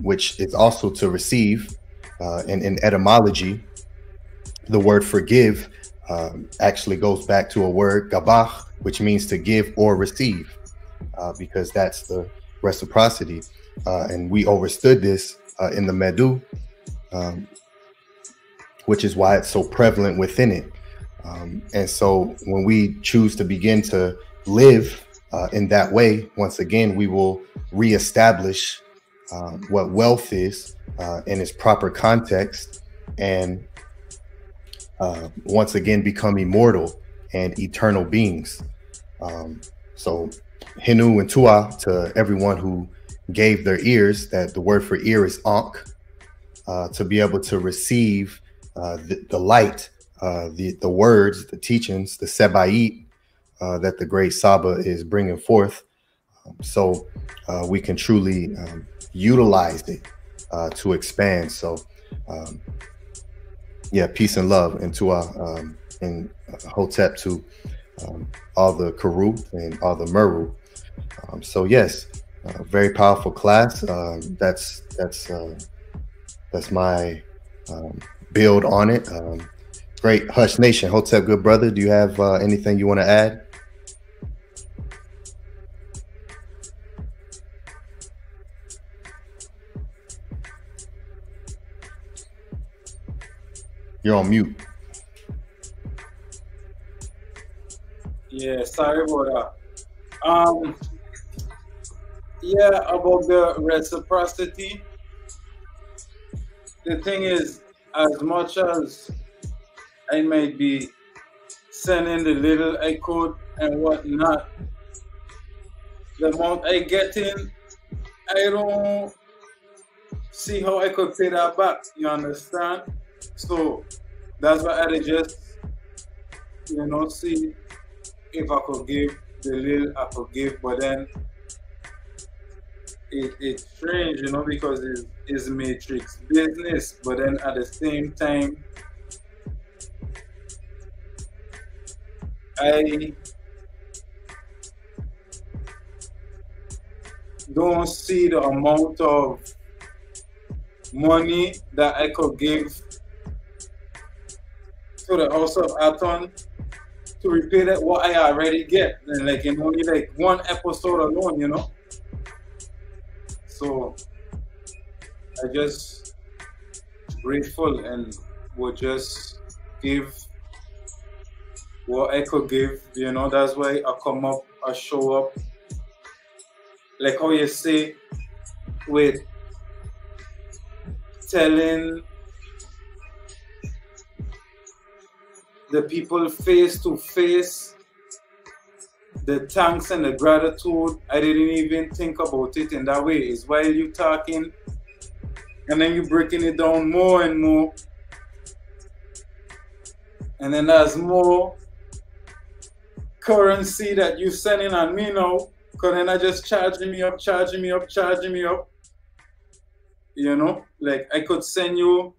which is also to receive. And in etymology, the word forgive actually goes back to a word gabach, which means to give or receive, because that's the reciprocity. And we overstood this in the Medu, which is why it's so prevalent within it. And so when we choose to begin to live in that way, once again, we will reestablish what wealth is in its proper context, and once again become immortal and eternal beings. So Hinu and Tua to everyone who gave their ears, that the word for ear is Ankh, to be able to receive the light, the words, the teachings, the Seba'it that the great Saba is bringing forth, so we can truly utilize it to expand. So yeah, peace and love, and to and Hotep to all the Karu and all the Meru. So yes, very powerful class. That's my build on it. Great. Hush Nation, Hotep, good brother. Do you have anything you want to add? You're on mute. Yeah, sorry about that. Yeah, about the reciprocity. The thing is, as much as I might be sending the little I could and whatnot, the amount I get in, I don't see how I could pay that back. You understand? So that's why I just, you know, see if I could give the little I could give, but then it's strange, you know, because it's matrix business, but then at the same time, I don't see the amount of money that I could give to the House of ATTON to repay that what I already get, and like in only like one episode alone, you know. So I just grateful and would just give what I could give, you know. That's why I come up, I show up, like how you say, with telling the people face to face the thanks and the gratitude. I didn't even think about it in that way. It's while you talking and then you breaking it down more and more, and then there's more currency that you sending on me now, because then I just charging me up, you know. Like I could send you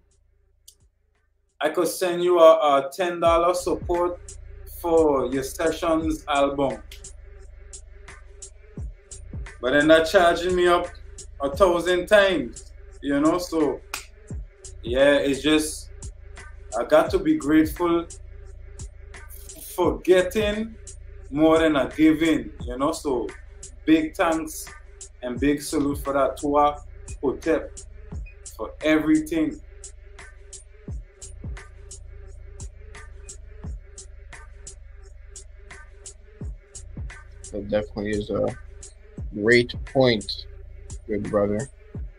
a $10 support for your Sessions album, but then that charging me up 1,000 times, you know. So yeah, it's just, I got to be grateful for getting more than a giving, you know. So big thanks and big salute for that to our Hotep for everything. That definitely is a great point, good brother.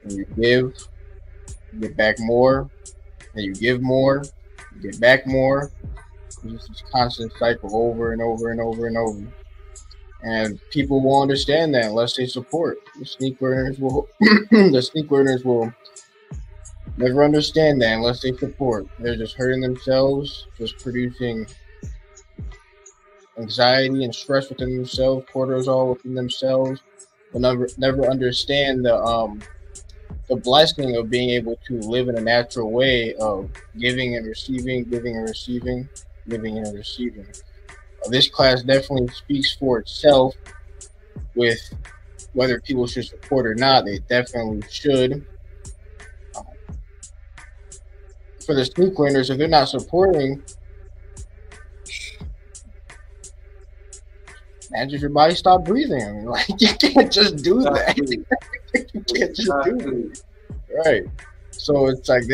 When you give, you get back more, and you give more, you get back more. It's this constant cycle over and over and over and over. And people will understand that unless they support. The sneak learners will never understand that unless they support. They're just hurting themselves, just producing anxiety and stress within themselves, cortisol within themselves, but never understand the blessing of being able to live in a natural way of giving and receiving, giving and receiving, giving and receiving. This class definitely speaks for itself with whether people should support or not. They definitely should. For the sneak learners, if they're not supporting, imagine if your body stopped breathing. I mean, like, you can't just do that. You can't just do it. Right. So it's like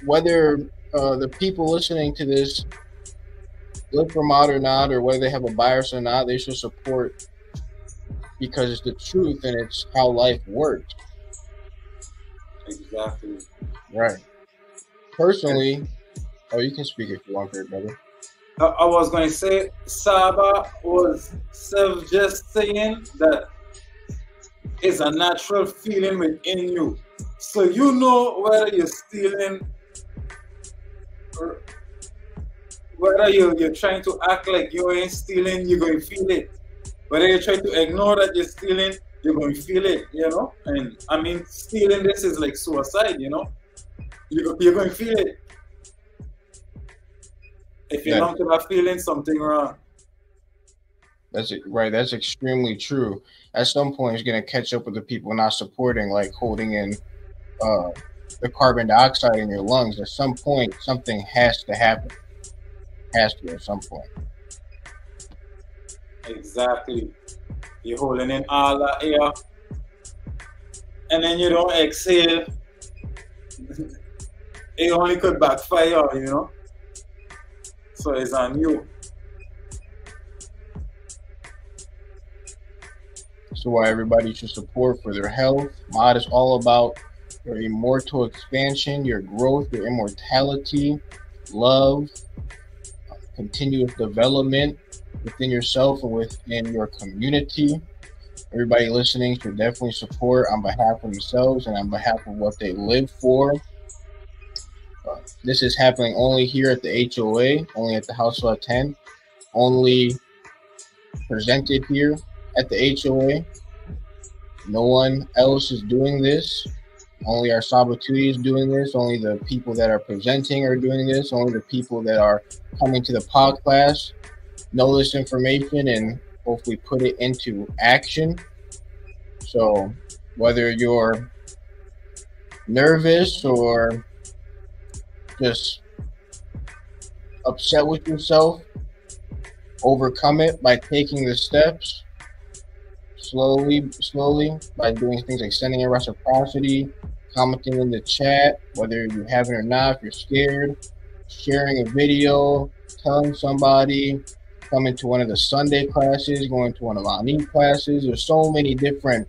whether the people listening to this look for Maat or not, or whether they have a bias or not, they should support because it's the truth and it's how life works. Exactly. Right. Personally, you can speak if you want, brother. I was going to say, SABA was just saying that it's a natural feeling within you. So you know whether you're stealing, or whether you're trying to act like you ain't stealing, you're going to feel it. Whether you're trying to ignore that you're stealing, you're going to feel it, you know? And I mean, stealing this is like suicide, you know? You're going to feel it. If you're not about feeling something wrong. That's it, right. That's extremely true. At some point, it's going to catch up with the people not supporting, like holding in the carbon dioxide in your lungs, at some point something has to happen. Has to at some point. Exactly. You're holding in all that air, and then you don't exhale. It only could backfire, you know. So it's on you. So why everybody should support for their health. Maat is all about your immortal expansion, your growth, your immortality, love, continuous development within yourself and within your community. Everybody listening should definitely support on behalf of themselves and on behalf of what they live for. This is happening only here at the HOA, only at the House of ATTON, only presented here at the HOA. No one else is doing this. Only our SABA is doing this. Only the people that are presenting are doing this. Only the people that are coming to the Podclass know this information and hopefully put it into action. So whether you're nervous or just upset with yourself, overcome it by taking the steps slowly by doing things like sending in reciprocity, commenting in the chat, whether you have it or not, if you're scared, sharing a video, telling somebody, coming to one of the Sunday classes, going to one of our neat classes. There's so many different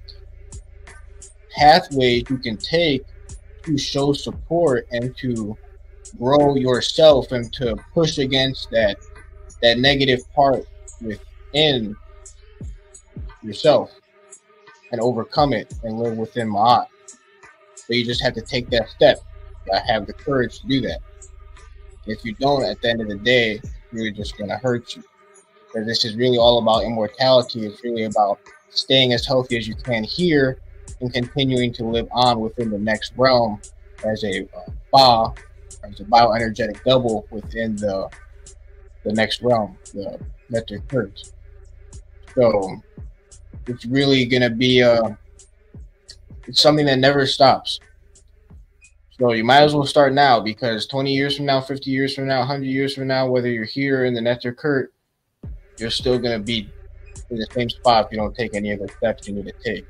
pathways you can take to show support and to grow yourself and to push against that negative part within yourself and overcome it and live within Maat. But you just have to take that step. You gotta have the courage to do that. If you don't, at the end of the day, it's really just gonna hurt you. Because this is really all about immortality. It's really about staying as healthy as you can here and continuing to live on within the next realm as a Ba, as a bioenergetic double within the next realm, the nectar curse. So it's really gonna be it's something that never stops. So you might as well start now, because 20 years from now, 50 years from now, 100 years from now, whether you're here or in the nectar Kurt, you're still gonna be in the same spot if you don't take any of the steps you need to take.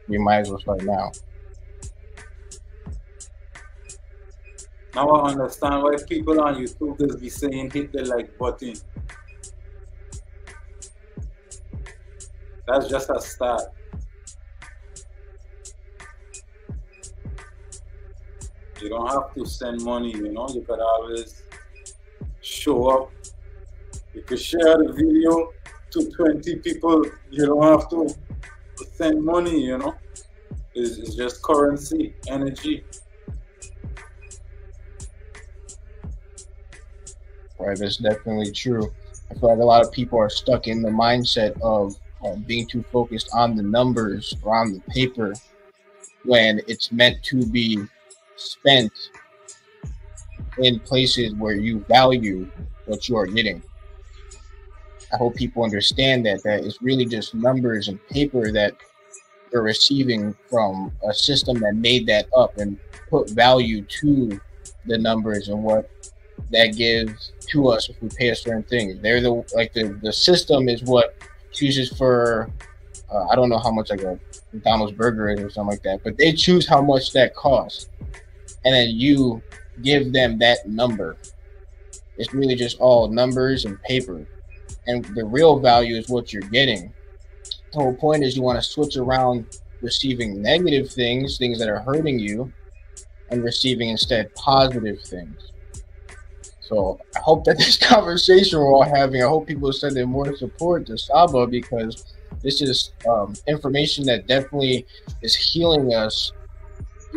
You might as well start now. Now I understand why people on YouTube just be saying hit the like button. That's just a start. You don't have to send money, you know, you could always show up. You could share the video to 20 people. You don't have to send money, you know. It's just currency, energy. Right, that's definitely true. I feel like a lot of people are stuck in the mindset of being too focused on the numbers or on the paper when it's meant to be spent in places where you value what you are getting. I hope people understand that it's really just numbers and paper that you're receiving from a system that made that up and put value to the numbers and what that gives to us if we pay a certain thing. They're the system is what chooses for I don't know how much like a McDonald's burger is or something like that, but they choose how much that costs, and then you give them that number. It's really just all numbers and paper, and the real value is what you're getting. The whole point is you want to switch around receiving negative things that are hurting you, and receiving instead positive things. So I hope that this conversation we're all having, I hope people send in more support to SABA, because this is information that definitely is healing us.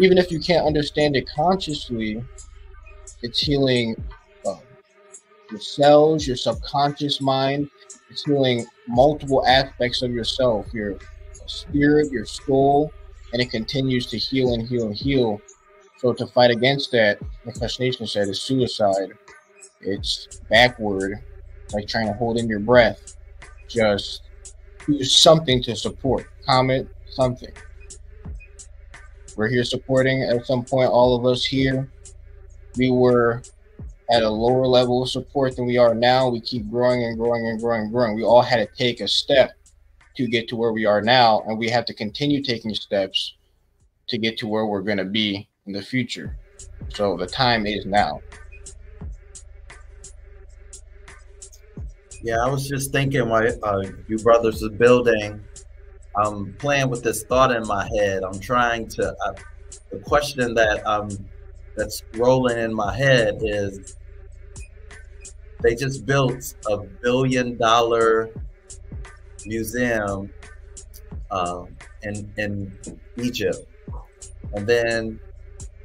Even if you can't understand it consciously, it's healing your cells, your subconscious mind. It's healing multiple aspects of yourself, your spirit, your soul, and it continues to heal and heal and heal. So to fight against that, like Fascination said, is suicide. It's backward. It's like trying to hold in your breath. Just do something to support. Comment something. We're here supporting. At some point, all of us here, we were at a lower level of support than we are now. We keep growing and growing and growing and growing. We all had to take a step to get to where we are now, and we have to continue taking steps to get to where we're going to be in the future. So the time is now. Yeah, I was just thinking while you brothers are building, I'm playing with this thought in my head. I'm trying to, the question that that's rolling in my head is, they just built a $1 billion museum in Egypt. And then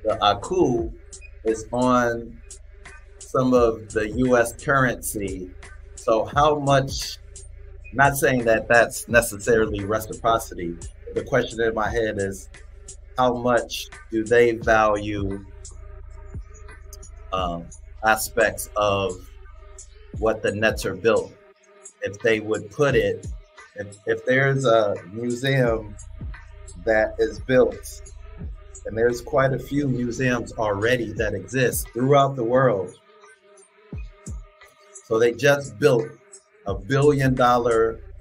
the Aku is on some of the US currency. So how much, not saying that that's necessarily reciprocity, but the question in my head is, how much do they value aspects of what the nets are built? If they would put it, if there's a museum that is built, and there's quite a few museums already that exist throughout the world. So they just built a $1 billion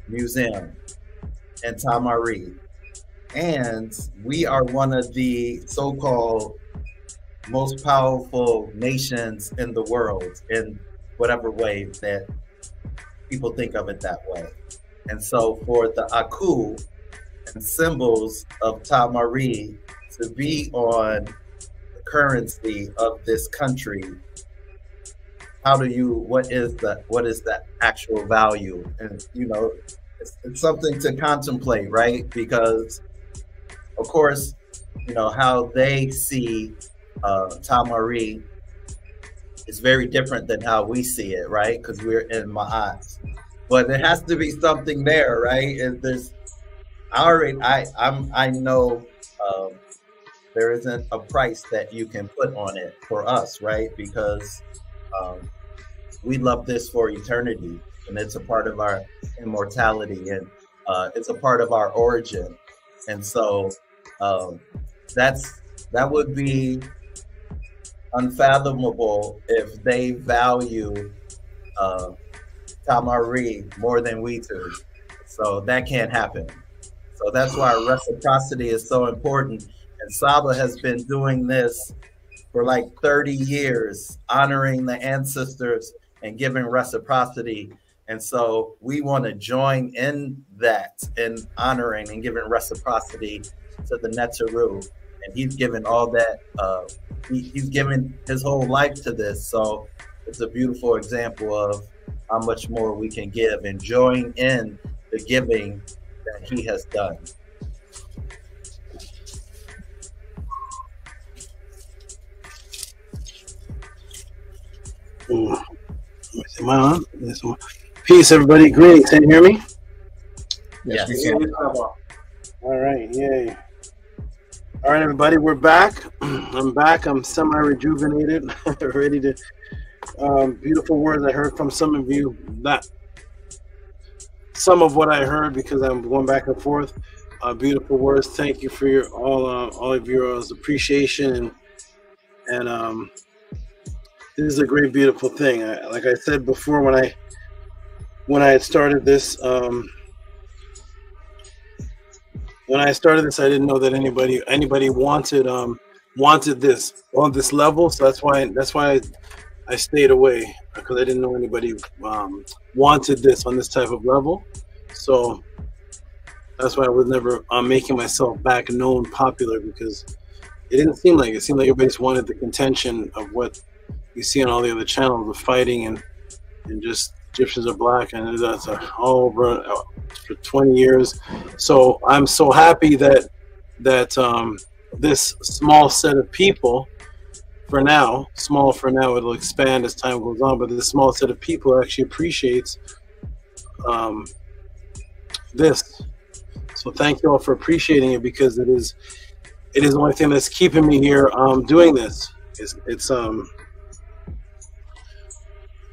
museum in Tamari. And we are one of the so-called most powerful nations in the world, in whatever way that people think of it that way. And so for the Aku and symbols of Tamari to be on the currency of this country, how do you, what is the actual value? And you know, it's something to contemplate, right? Because of course, you know, how they see Tamari is very different than how we see it, right? Because we're in Maat. But there has to be something there, right? And there's, I know there isn't a price that you can put on it for us, right? Because we love this for eternity, and it's a part of our immortality, and it's a part of our origin. And so that would be unfathomable if they value Tamari more than we do. So that can't happen. So that's why reciprocity is so important. And SABA has been doing this for like 30 years, honoring the ancestors and giving reciprocity. And so we want to join in that, in honoring and giving reciprocity to the Neteru. And he's given all that, he's given his whole life to this. So it's a beautiful example of how much more we can give and join in the giving that he has done. Am I on? Yes. Peace, everybody. Greetings. Can you hear me? Yes, we can. All right. Yay. All right, everybody. We're back. I'm back. I'm semi-rejuvenated, ready to. Beautiful words I heard from some of you. Not some of what I heard, because I'm going back and forth. Beautiful words. Thank you for your all of your appreciation and this is a great, beautiful thing. Like I said before, when I had started this, I didn't know that anybody wanted this on this level. So that's why I stayed away, because I didn't know anybody wanted this on this type of level. So that's why I was never making myself back known, popular, because it didn't seem like it. It seemed like everybody just wanted the contention of what you see on all the other channels, the fighting and just Egyptians are black, and that's all over for 20 years. So I'm so happy that this small set of people, for now, small for now, it'll expand as time goes on, but this small set of people actually appreciates this. So thank you all for appreciating it, because it is the only thing that's keeping me here doing this. It's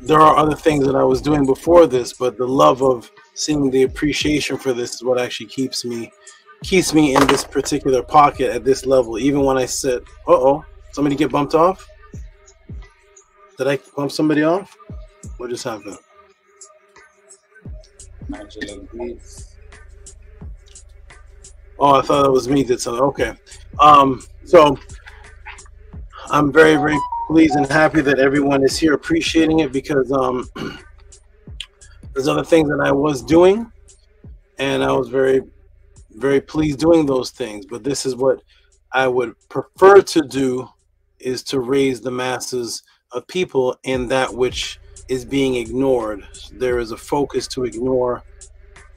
there are other things that I was doing before this, but the love of seeing the appreciation for this is what actually keeps me keeps me in this particular pocket at this level. Even when I sit, somebody get bumped off? Did I bump somebody off? What just happened? Oh, I thought it was me that did something. Okay. So I'm very, very pleased and happy that everyone is here appreciating it, because there's other things that I was doing, and I was very, very pleased doing those things. But this is what I would prefer to do, is to raise the masses of people in that which is being ignored. There is a focus to ignore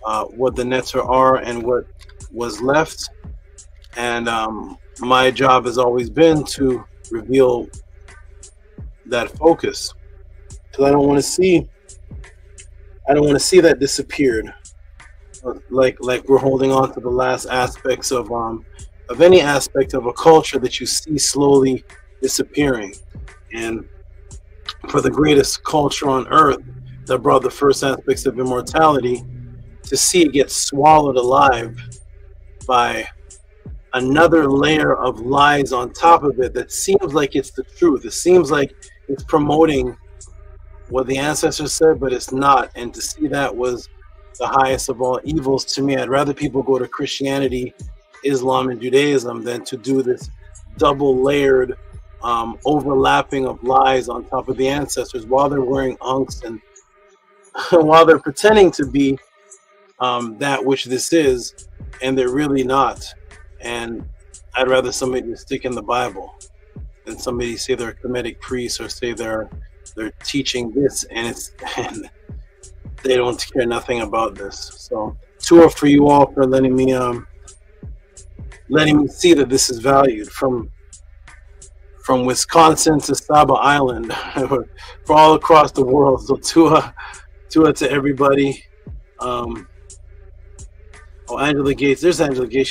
what the netter are and what was left, and my job has always been to reveal that focus, because I don't want to see that disappeared, like we're holding on to the last aspects of any aspect of a culture that you see slowly disappearing. And for the greatest culture on earth that brought the first aspects of immortality, to see it get swallowed alive by another layer of lies on top of it that seems like it's the truth. It seems like it's promoting what the ancestors said, but it's not. And to see that was the highest of all evils to me. I'd rather people go to Christianity, Islam, and Judaism than to do this double layered overlapping of lies on top of the ancestors while they're wearing unks and while they're pretending to be that which this is, and they're really not. And I'd rather somebody just stick in the Bible than somebody say they're a Kemetic priest or say they're teaching this, and they don't care nothing about this. So tour for you all for letting me see that this is valued, from Wisconsin to Saba Island, for all across the world. So tour to everybody. Angela Gates. There's Angela Gates.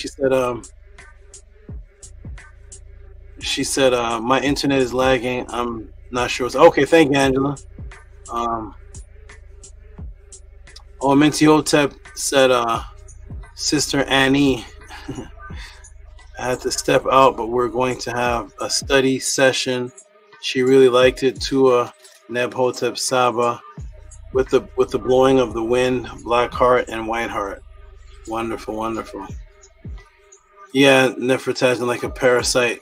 She said, my internet is lagging. I'm not sure. Okay, thank you, Angela. Mentihotep said, Sister Annie, I had to step out, but we're going to have a study session. She really liked it. Tua Nebhotep Saba, with the blowing of the wind, black heart and white heart. Wonderful, wonderful. Yeah, Nefertari like a parasite,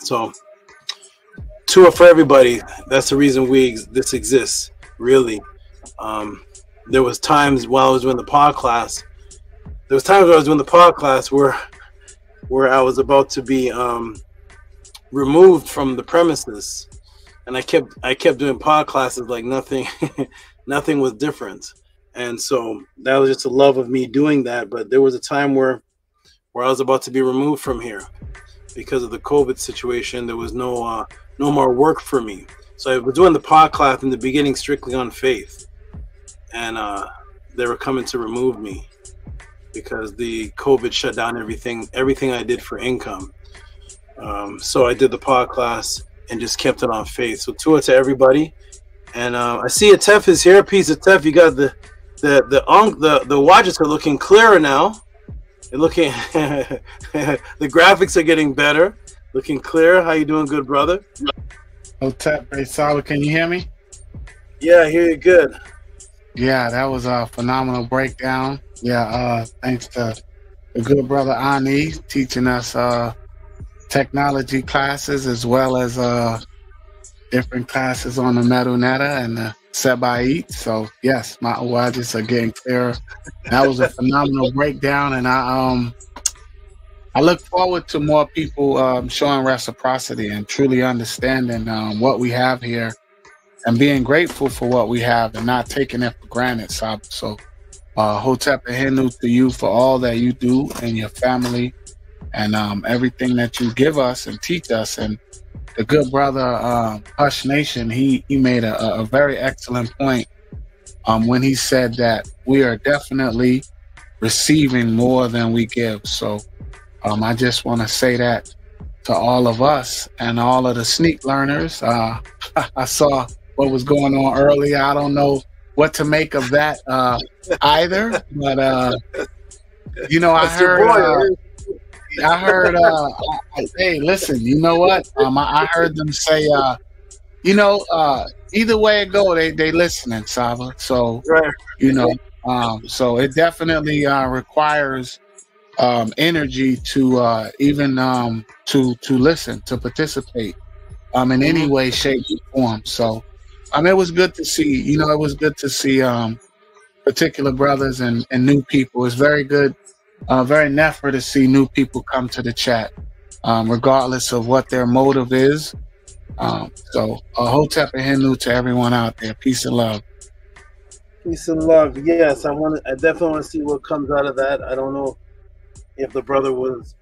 So tour for everybody. That's the reason this exists, really. There was times while I was doing the Podclass. Where I was about to be removed from the premises, and I kept doing Podclasses like nothing nothing was different. And so that was just a love of me doing that. But there was a time where I was about to be removed from here because of the COVID situation. There was no more work for me. So I was doing the Podclass in the beginning strictly on faith, and they were coming to remove me because the COVID shut down everything I did for income. So I did the Podclass and just kept it on faith. So tour to everybody. And I see Atef is here. Peace, Atef. You got the watches are looking clearer now. They're looking the graphics are getting better, looking clear. How you doing, good brother? Atef, very solid. Can you hear me? Yeah, I hear you good. Yeah, that was a phenomenal breakdown. Yeah, thanks to the good brother Ani teaching us technology classes as well as different classes on the Metal Netta and the Sebait. So yes, my watches are getting clearer. That was a phenomenal breakdown, and I look forward to more people showing reciprocity and truly understanding what we have here and being grateful for what we have and not taking it for granted, Sab. So Hotep and Hinu to you for all that you do and your family and everything that you give us and teach us. And the good brother Hush Nation, he made a very excellent point when he said that we are definitely receiving more than we give. So I just want to say that to all of us and all of the sneak learners. I saw what was going on earlier. I don't know what to make of that either, but I heard I heard. Hey, listen. You know what? I heard them say. Either way it go, they listening, Saba. So so it definitely requires energy to even to listen, to participate in any way, shape, or form. So it was good to see. It was good to see particular brothers and new people. It's very good, very never to see new people come to the chat, regardless of what their motive is. So Hotep and Hindu to everyone out there. Peace and love. Peace and love. Yes, I definitely want to see what comes out of that. I don't know if the brother was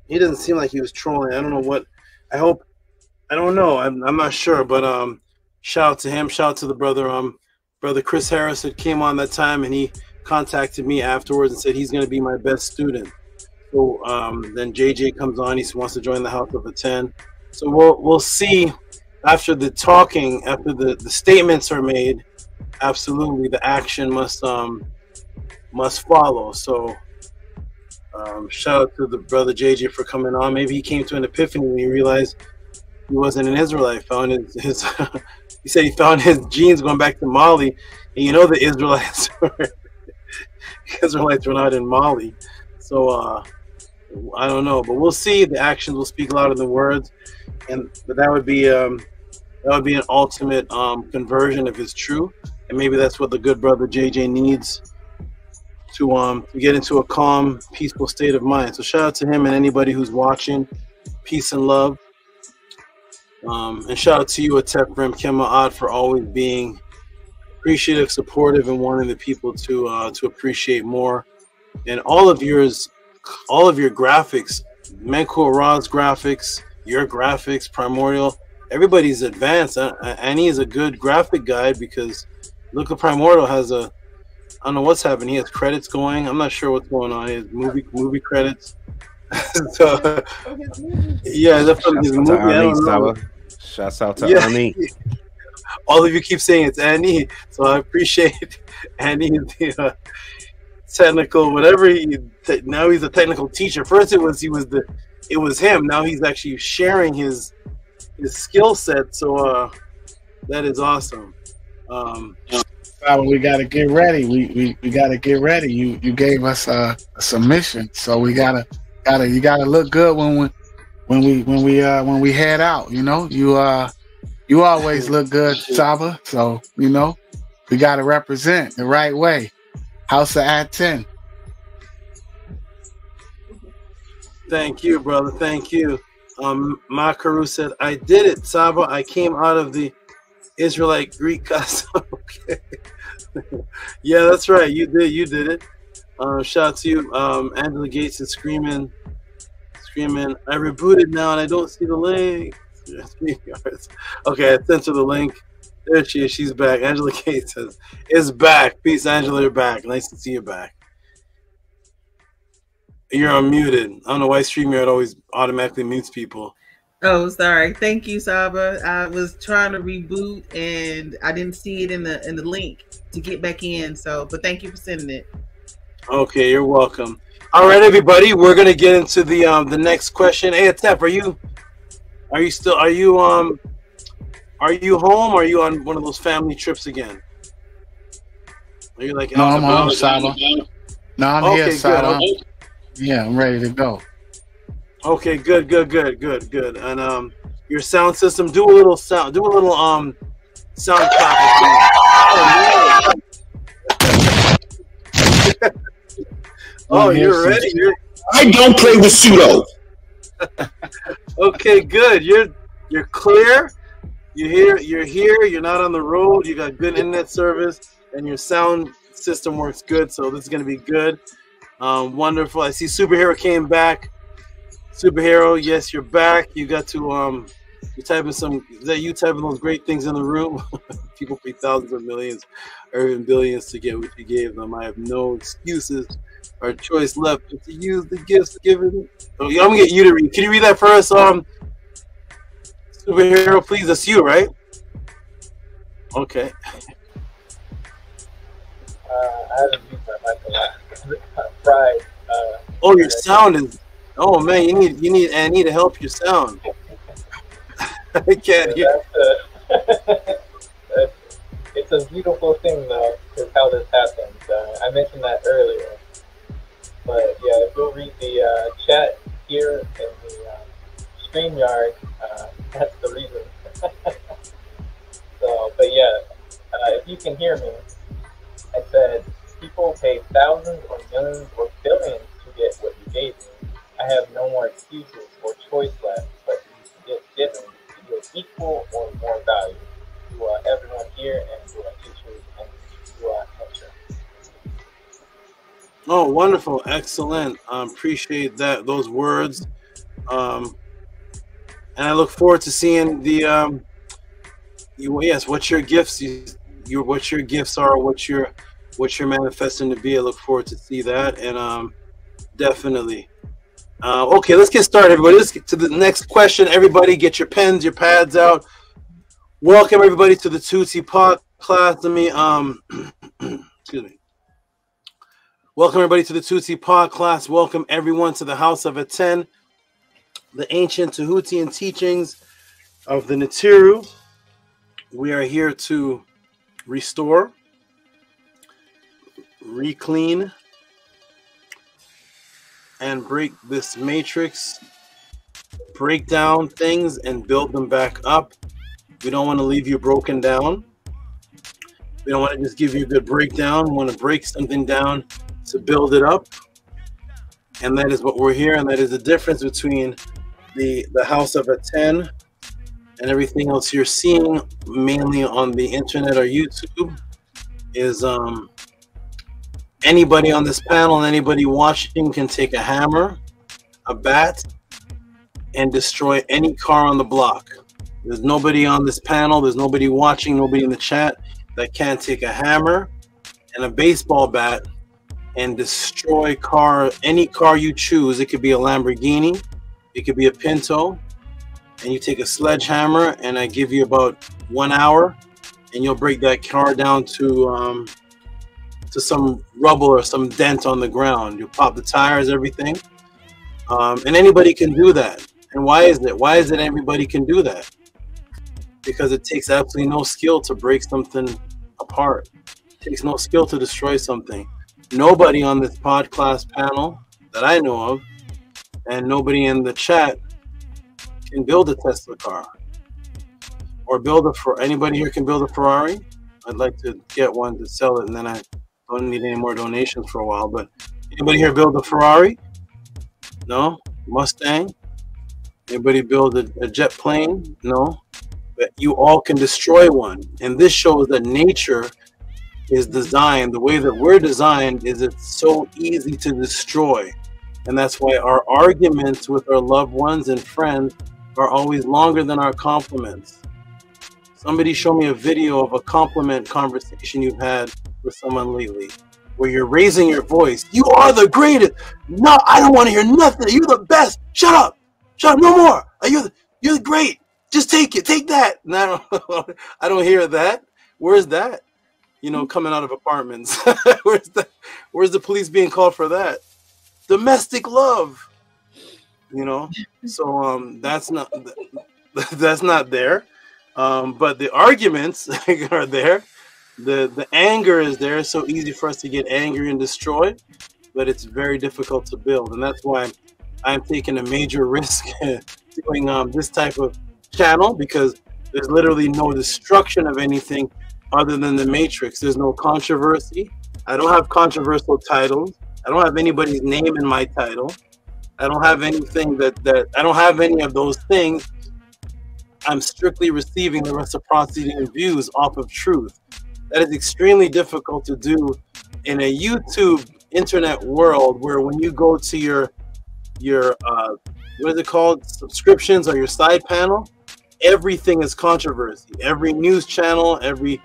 he doesn't seem like he was trolling. I don't know what. I don't know. I'm not sure, but shout out to him. Shout out to the brother. Brother Chris Harris that came on that time, and he contacted me afterwards and said he's going to be my best student. So then JJ comes on. He wants to join the House of a 10. So we'll see after the talking, after the statements are made. Absolutely, the action must follow. So shout out to the brother JJ for coming on. Maybe he came to an epiphany when he realized he wasn't an Israelite. Found his he said he found his genes going back to Mali, and the Israelites were not in Mali. So I don't know, but we'll see. The actions will speak louder than words, but that would be an ultimate conversion if it's true, and maybe that's what the good brother JJ needs to get into a calm, peaceful state of mind. So shout out to him and anybody who's watching. Peace and love. And shout out to you, Atep Rem Kema'at, for always being appreciative, supportive, and wanting the people to appreciate more. And all of your graphics, Menko Rod's graphics, your graphics, Primordial, everybody's advanced. Annie is a good graphic guide because look at Primordial has I don't know what's happening. He has credits going. I'm not sure what's going on. He has movie credits. So yeah, that's from his movie. I don't know. Shouts out to Annie. All of you keep saying it's Annie, so I appreciate Annie. Technical, whatever now he's a technical teacher. First it was him. Now he's actually sharing his skill set. So that is awesome. We got to get ready. We got to get ready. You gave us a submission, so you gotta look good when we head out. You always look good, Saba. So we got to represent the right way. House of ATTON. Thank you, brother. Thank you. Makaru said, I did it, Saba. I came out of the Israelite Greek custom. Okay. Yeah, that's right. You did it. Shout out to you. Angela Gates is screaming. I rebooted now and I don't see the link. Okay, I sent her the link. There she is. She's back. Angela Gates says, "It's back." Peace, Angela. You're back. Nice to see you back. You're unmuted. I don't know why StreamYard always automatically mutes people. Oh, sorry. Thank you, Saba. I was trying to reboot and I didn't see it in the link to get back in. So, but thank you for sending it. Okay, you're welcome. All right, everybody. We're gonna get into the next question. Hey, Atep, are you home or are you on one of those family trips again? Are you like no, I'm home, Saba. No, I'm here, Saba. Yeah, I'm ready to go. Okay, good. And your sound system, do a little sound clap. Oh, you're ready. I don't play with pseudo. Okay, good. You're clear. You're here. You're not on the road. You got good internet service, and your sound system works good. So this is gonna be good. Wonderful. I see Superhero came back. Superhero, yes, you're back. You got to you typing some. Is that you typing those great things in the room? People pay thousands of millions or even billions to get what you gave them. I have no excuses or choice left but to use the gifts given. Oh, I'm gonna get you to read. Can you read that for us? Superhero, please. That's you, right? Okay. I haven't used my mic a lot. Pride. Oh, your sound is. Oh man, you need to help your sound. I can't hear. It's a beautiful thing, though, is how this happens. I mentioned that earlier. But yeah, if you'll read the chat here in the StreamYard, that's the reason. So, but yeah, if you can hear me, I said people pay thousands or millions or billions to get what you gave me. I have no more excuses or choice left, but to get given to give equal or more value to everyone here and to our teachers and to our culture. Oh, wonderful, excellent. Appreciate those words, and I look forward to seeing the what your gifts what your gifts are, what you're manifesting to be. I look forward to see that, and definitely. Okay, let's get started, everybody. Let's get to the next question. Everybody, get your pens, your pads out. Welcome everybody to the Tehuti Podclass. Let me excuse me. Welcome everybody to the Tehuti Podclass. Welcome everyone to the House of ATTON, the ancient Tehutian teachings of the Natiru. We are here to restore, reclean, and break this matrix, break down things and build them back up. We don't want to leave you broken down. We don't want to just give you a good breakdown. We want to break something down to build it up. And that is what we're here. And that is the difference between the House of ATTON and everything else you're seeing mainly on the internet or YouTube is anybody on this panel and anybody watching can take a hammer, a bat, and destroy any car on the block. There's nobody on this panel, there's nobody watching, nobody in the chat that can't take a hammer and a baseball bat and destroy any car you choose. It could be a Lamborghini, it could be a Pinto, and you take a sledgehammer and I give you about 1 hour and you'll break that car down to some rubble or some dent on the ground. You pop the tires, everything, and anybody can do that. And why is it? Why is it everybody can do that? Because it takes absolutely no skill to break something apart. It takes no skill to destroy something. Nobody on this Podclass panel that I know of, and nobody in the chat, can build a Tesla car or anybody here can build a Ferrari. I'd like to get one to sell it, and then I don't need any more donations for a while. But anybody here build a Ferrari? No? Mustang? Anybody build a jet plane? No? But you all can destroy one. And this shows that nature is designed, the way that we're designed is it's so easy to destroy. And that's why our arguments with our loved ones and friends are always longer than our compliments. Somebody show me a video of a compliment conversation you've had with someone lately where you're raising your voice. You are the greatest. No, I don't want to hear nothing. You're the best. Shut up. Shut up. No more. You're great. Just take it. Take that. And I don't hear that. Where's that? You know, coming out of apartments. Where's that? Where's the police being called for that? Domestic love. You know, so that's not there. But the arguments are there. The anger is there. It's so easy for us to get angry and destroy, but it's very difficult to build. And that's why I'm taking a major risk doing this type of channel, because there's literally no destruction of anything other than the matrix. There's no controversy. I don't have controversial titles. I don't have anybody's name in my title. I don't have anything that I don't have any of those things. I'm strictly receiving the reciprocity and views off of truth. That is extremely difficult to do in a YouTube internet world, where when you go to your what is it called, subscriptions or your side panel, everything is controversy. Every news channel, every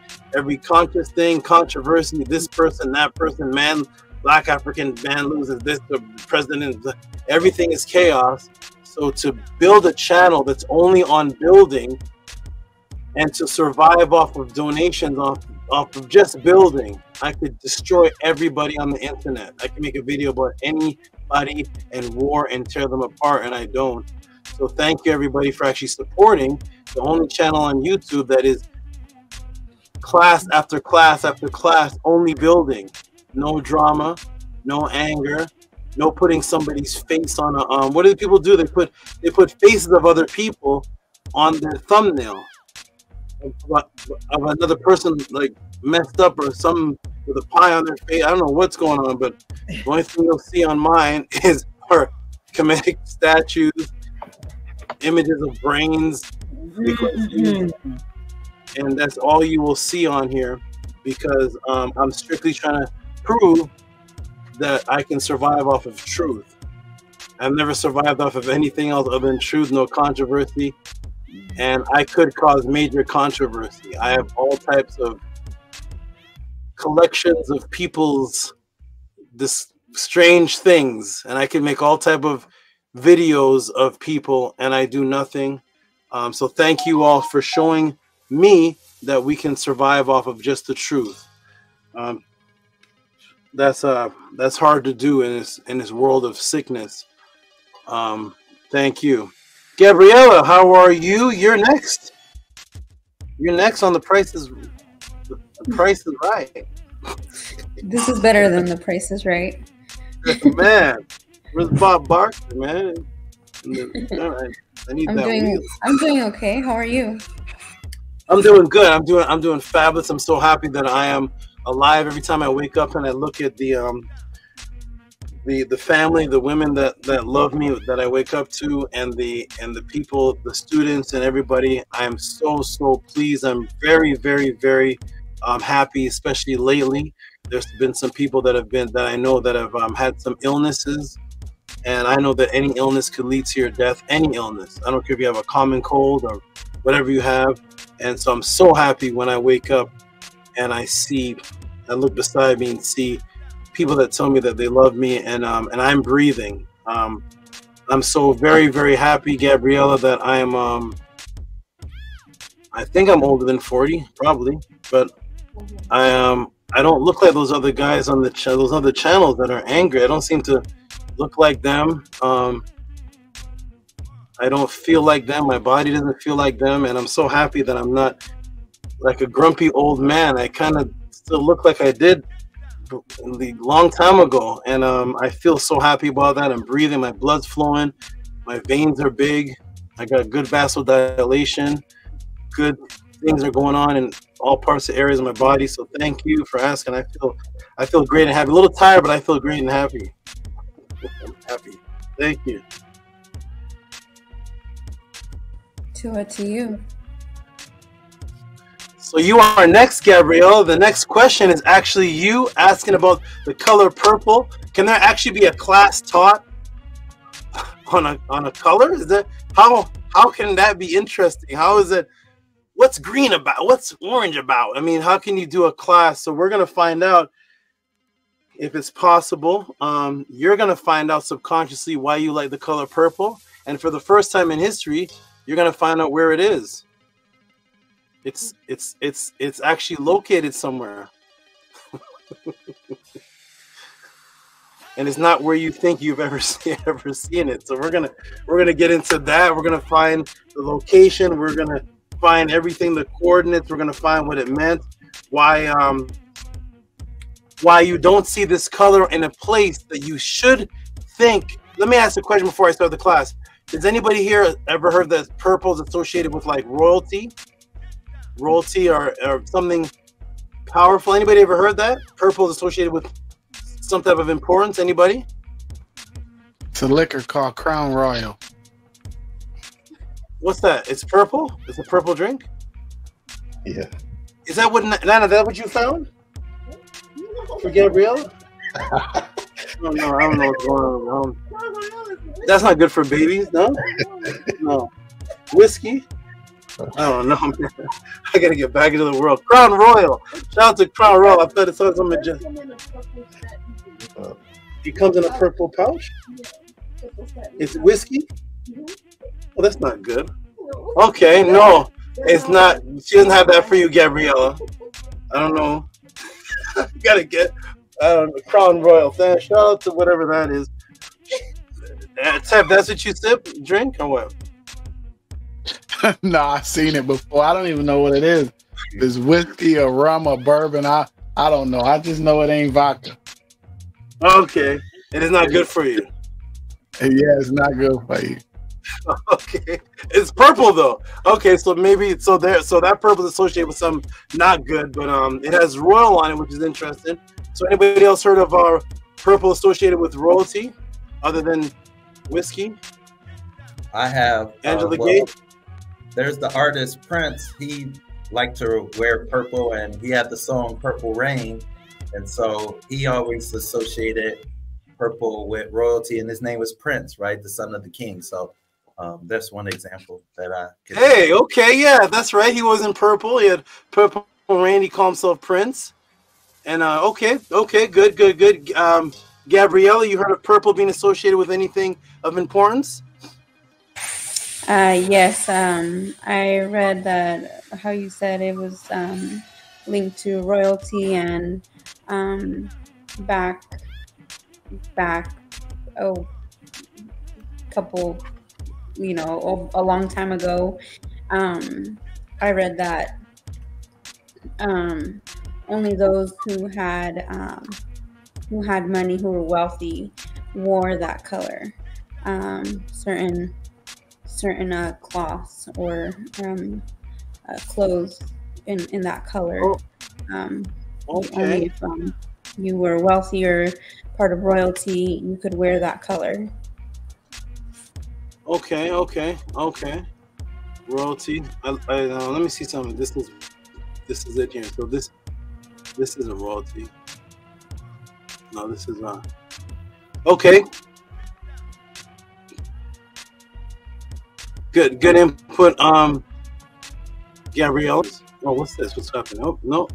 conscious thing, controversy. This person, that person, man, Black African man loses this, the president. Everything is chaos. So to build a channel that's only on building and to survive off of donations, off of just building, I could destroy everybody on the internet. I can make a video about everybody and roar and tear them apart, and I don't. So thank you everybody for actually supporting the only channel on YouTube that is class after class after class, only building. No drama, no anger, no putting somebody's face on a what do people do? They put faces of other people on their thumbnail of another person like messed up or some with a pie on their face. I don't know what's going on, but the only thing you'll see on mine is our comedic statues, images of brains, and that's all you will see on here, because I'm strictly trying to prove that I can survive off of truth. I've never survived off of anything else other than truth, no controversy, and I could cause major controversy. I have all types of collections of people's this strange things, and I can make all type of videos of people, and I do nothing. So thank you all for showing me that we can survive off of just the truth. That's hard to do in this world of sickness. Thank you. Gabriela, how are you? You're next. You're next on The Price is Right. This is better than The Price is Right. Man, where's Bob Barker, man? All right. I need I'm doing okay. How are you? I'm doing good. I'm doing fabulous. I'm so happy that I am alive. Every time I wake up and I look at the family, the women that love me, that I wake up to, and the people, the students, and everybody, I am so pleased. I'm very happy, especially lately. There's been some people that I know that have had some illnesses, and I know that any illness could lead to your death. Any illness. I don't care if you have a common cold or whatever you have. And so I'm so happy when I wake up and I look beside me and see people that tell me that they love me, and I'm breathing. I'm so very happy, Gabriela, that I am I think I'm older than 40, probably, but I don't look like those other guys on those other channels that are angry. I don't seem to look like them. I don't feel like them. My body doesn't feel like them, and I'm so happy that I'm not like a grumpy old man. I kind of still look like I did a long time ago, and I feel so happy about that. I'm breathing, my blood's flowing, my veins are big, I got good vasodilation, good things are going on in all parts of areas of my body. So thank you for asking. I feel great and happy. A little tired, but I feel great and happy. I'm happy. Thank you. To you. So you are next, Gabrielle. The next question is actually you asking about the color purple. Can there actually be a class taught on a color? Is that how can that be interesting? How is it? What's green about? What's orange about? I mean, how can you do a class? So we're gonna find out if it's possible. You're gonna find out subconsciously why you like the color purple, and for the first time in history, you're gonna find out where it is. It's actually located somewhere. And it's not where you think you've ever seen it. So we're gonna get into that. We're gonna find the location. We're gonna find everything, the coordinates. We're gonna find what it meant, why you don't see this color in a place that you should think. Let me ask a question before I start the class. Has anybody here ever heard that purple is associated with like royalty or something powerful? Anybody ever heard that purple is associated with some type of importance? Anybody? It's a liquor called Crown Royal. What's that? It's purple? It's a purple drink? Yeah. Is that what, Nana, that what you found? For Gabriella? No, I don't know what's going on. That's not good for babies, no? No. Whiskey? I don't know, man. I gotta get back into the world. Crown Royal. Shout out to Crown Royal. I thought it said something just. It comes in a purple pouch? It's whiskey? Well, that's not good. Okay, no, it's not. She doesn't have that for you, Gabriella. I don't know. You gotta get Crown Royal. Shout out to whatever that is. Tep, that's what you sip, drink, or what? No, I've seen it before. I don't even know what it is. It's whiskey or rum or bourbon. I don't know. I just know it ain't vodka. Okay. It is not good for you. Yeah, it's not good for you. Okay. It's purple though. Okay, so maybe so that purple is associated with some not good, but it has royal on it, which is interesting. So anybody else heard of purple associated with royalty other than whiskey? I have. Angela Gate. There's the artist Prince. He liked to wear purple, and he had the song Purple Rain, and so he always associated purple with royalty, and his name was Prince, right? The son of the king. So that's one example that I could. Hey, okay, yeah, that's right. He was in purple. He had Purple Rain. He called himself Prince. And okay, good. Gabriella, you heard of purple being associated with anything of importance? Yes, I read that how you said it was linked to royalty and back couple, a long time ago. I read that only those who had money, who were wealthy, wore that color. Certain cloths or clothes in that color. Okay. Only if you were wealthy or part of royalty, you could wear that color. Okay. Royalty. Let me see something. This is it here. So this isn't royalty. No, this is not. Okay. Good input. Gabrielle. Oh, what's this? What's happening? Oh, no.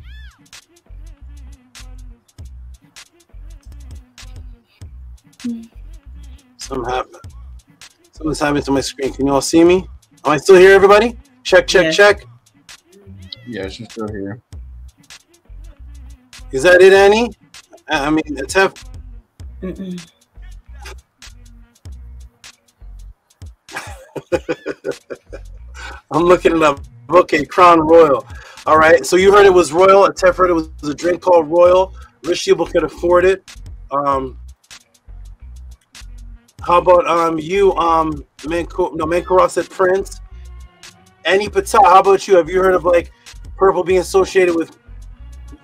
Something's happening to my screen. Can you all see me? Am I still here, everybody? Check. Yes, you're still here. Is that it, Annie? I mean, it's F. I'm looking it up. Okay, Crown Royal. All right, so you heard it was Royal. Tef heard it was a drink called Royal. Rich people could afford it. How about you, Mankara said Prince. Annie Patel, how about you? Have you heard of like purple being associated with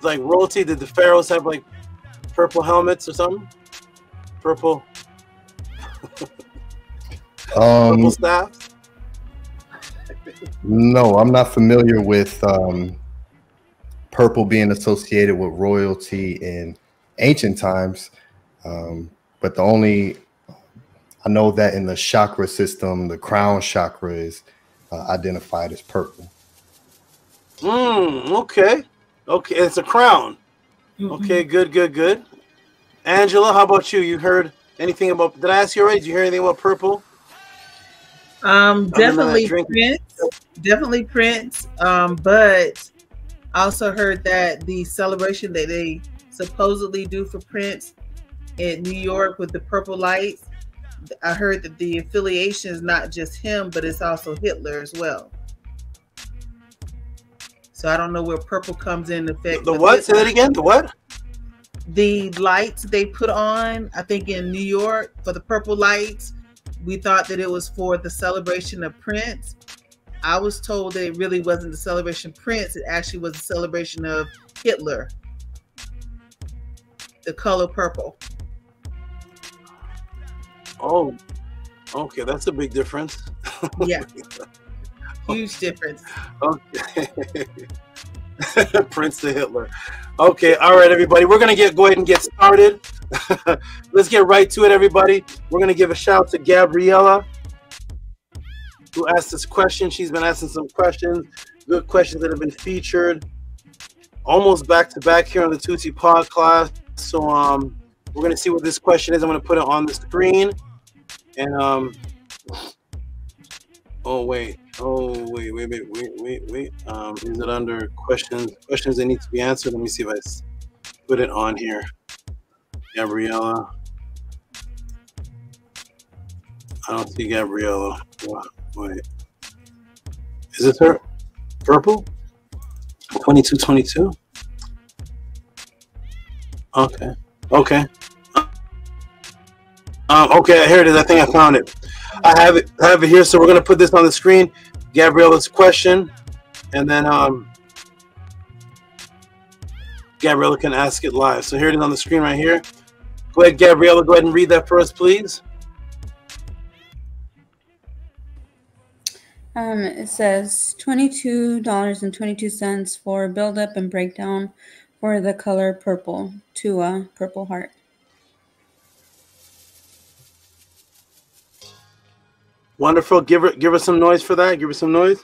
like royalty? Did the pharaohs have like purple helmets or something? Purple. Purple staffs? No, I'm not familiar with purple being associated with royalty in ancient times. But I know that in the chakra system, the crown chakra is identified as purple. Okay. It's a crown. Okay, good. Angela, how about you? You heard anything about? Did I ask you already? Did you hear anything about purple? Definitely Prince. But I also heard that the celebration that they supposedly do for Prince in New York with the purple lights, I heard that the affiliation is not just him, but it's also Hitler as well. So I don't know where purple comes in effect. The what? Say that again. The what? The lights they put on, I think in New York for the purple lights, we thought that it was for the celebration of Prince. I was told that it really wasn't the celebration of Prince. It actually was a celebration of Hitler. The color purple. Oh, okay. That's a big difference. Yeah. Huge difference. Okay. Prince to Hitler. Okay. All right, everybody. We're going to go ahead and get started. Let's get right to it, everybody. We're going to give a shout out to Gabriella, who asked this question. She's been asking some questions, good questions that have been featured almost back to back here on the Tehuti Podclass. So we're going to see what this question is. I'm going to put it on the screen. And wait. Is it under questions that need to be answered? Let me see if I put it on here. Gabriella. I don't see Gabriella. Wow. Wait. Is this her? Purple? 2222? Okay. Okay. Okay, here it is. I think I found it. I have it here, so we're gonna put this on the screen. Gabriella's question, and then Gabriella can ask it live. So here it is on the screen right here. Go ahead, Gabriella. Go ahead and read that for us, please. It says $22.22 for build-up and breakdown for the color purple to a Purple Heart. Wonderful. Give her some noise for that. Give her some noise.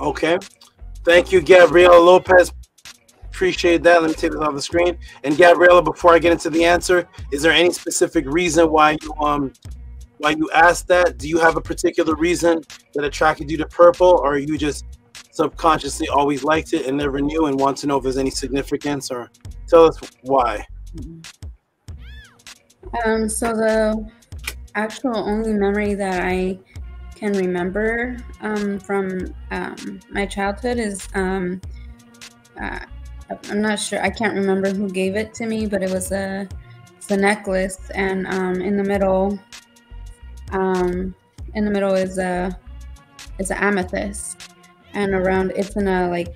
Okay. Thank you, Gabriela Lopez. Appreciate that. Let me take this off the screen. And Gabriela, before I get into the answer, is there any specific reason why you asked that? Do you have a particular reason that attracted you to purple, or you just subconsciously always liked it and never knew and want to know if there's any significance? Or tell us why. So the actual only memory that I can remember from my childhood is I'm not sure. I can't remember who gave it to me, but it was a necklace, and in the middle is a amethyst, and around it's in a like.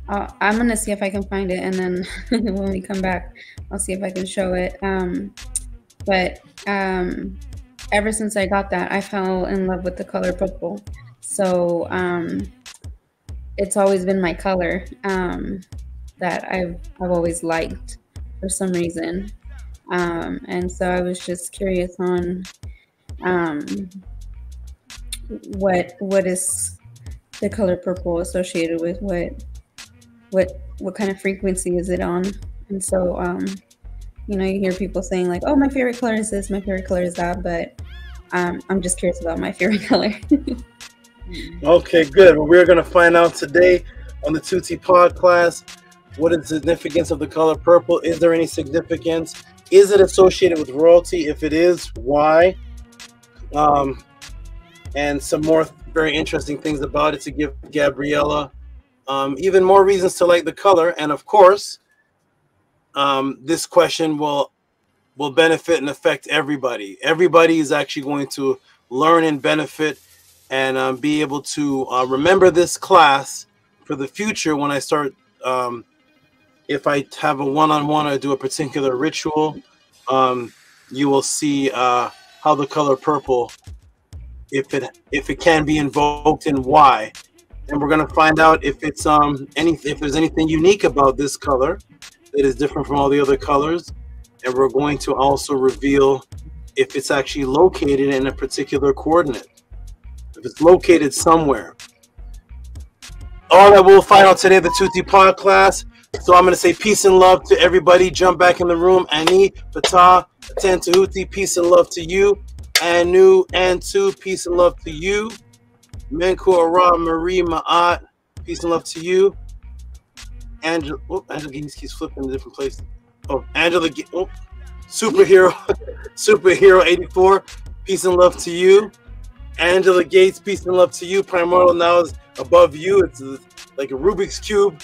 I'm gonna see if I can find it, and then when we come back, I'll see if I can show it. But ever since I got that, I fell in love with the color purple. So it's always been my color that I've always liked for some reason. And so I was just curious on what is the color purple associated with, what kind of frequency is it on? And so you know, you hear people saying like, oh, my favorite color is this, my favorite color is that, but I'm just curious about my favorite color. Okay, good. Well, we're going to find out today on the Tehuti Podclass what is the significance of the color purple. Is there any significance? Is it associated with royalty? If it is, why? And some more very interesting things about it to give Gabriella even more reasons to like the color. And of course, this question will benefit and affect everybody. Everybody is actually going to learn and benefit and be able to remember this class for the future when I start, if I have a one-on-one or do a particular ritual, you will see how the color purple, if it can be invoked and why. And we're going to find out if it's if there's anything unique about this color that is different from all the other colors. And we're going to also reveal if it's actually located in a particular coordinate. If it's located somewhere. All that we'll find out today at the Tehuti Podclass. So I'm going to say peace and love to everybody. Jump back in the room. Ani, Fatah, Atan Tehuti, peace and love to you. Anu, Antu, peace and love to you. Menku, Ara, Marie, Maat, peace and love to you. Angela, Angela keeps flipping to different places. Oh, Angela, Superhero 84, peace and love to you. Angela Gates, peace and love to you. Primordial now is above you. It's like a Rubik's Cube.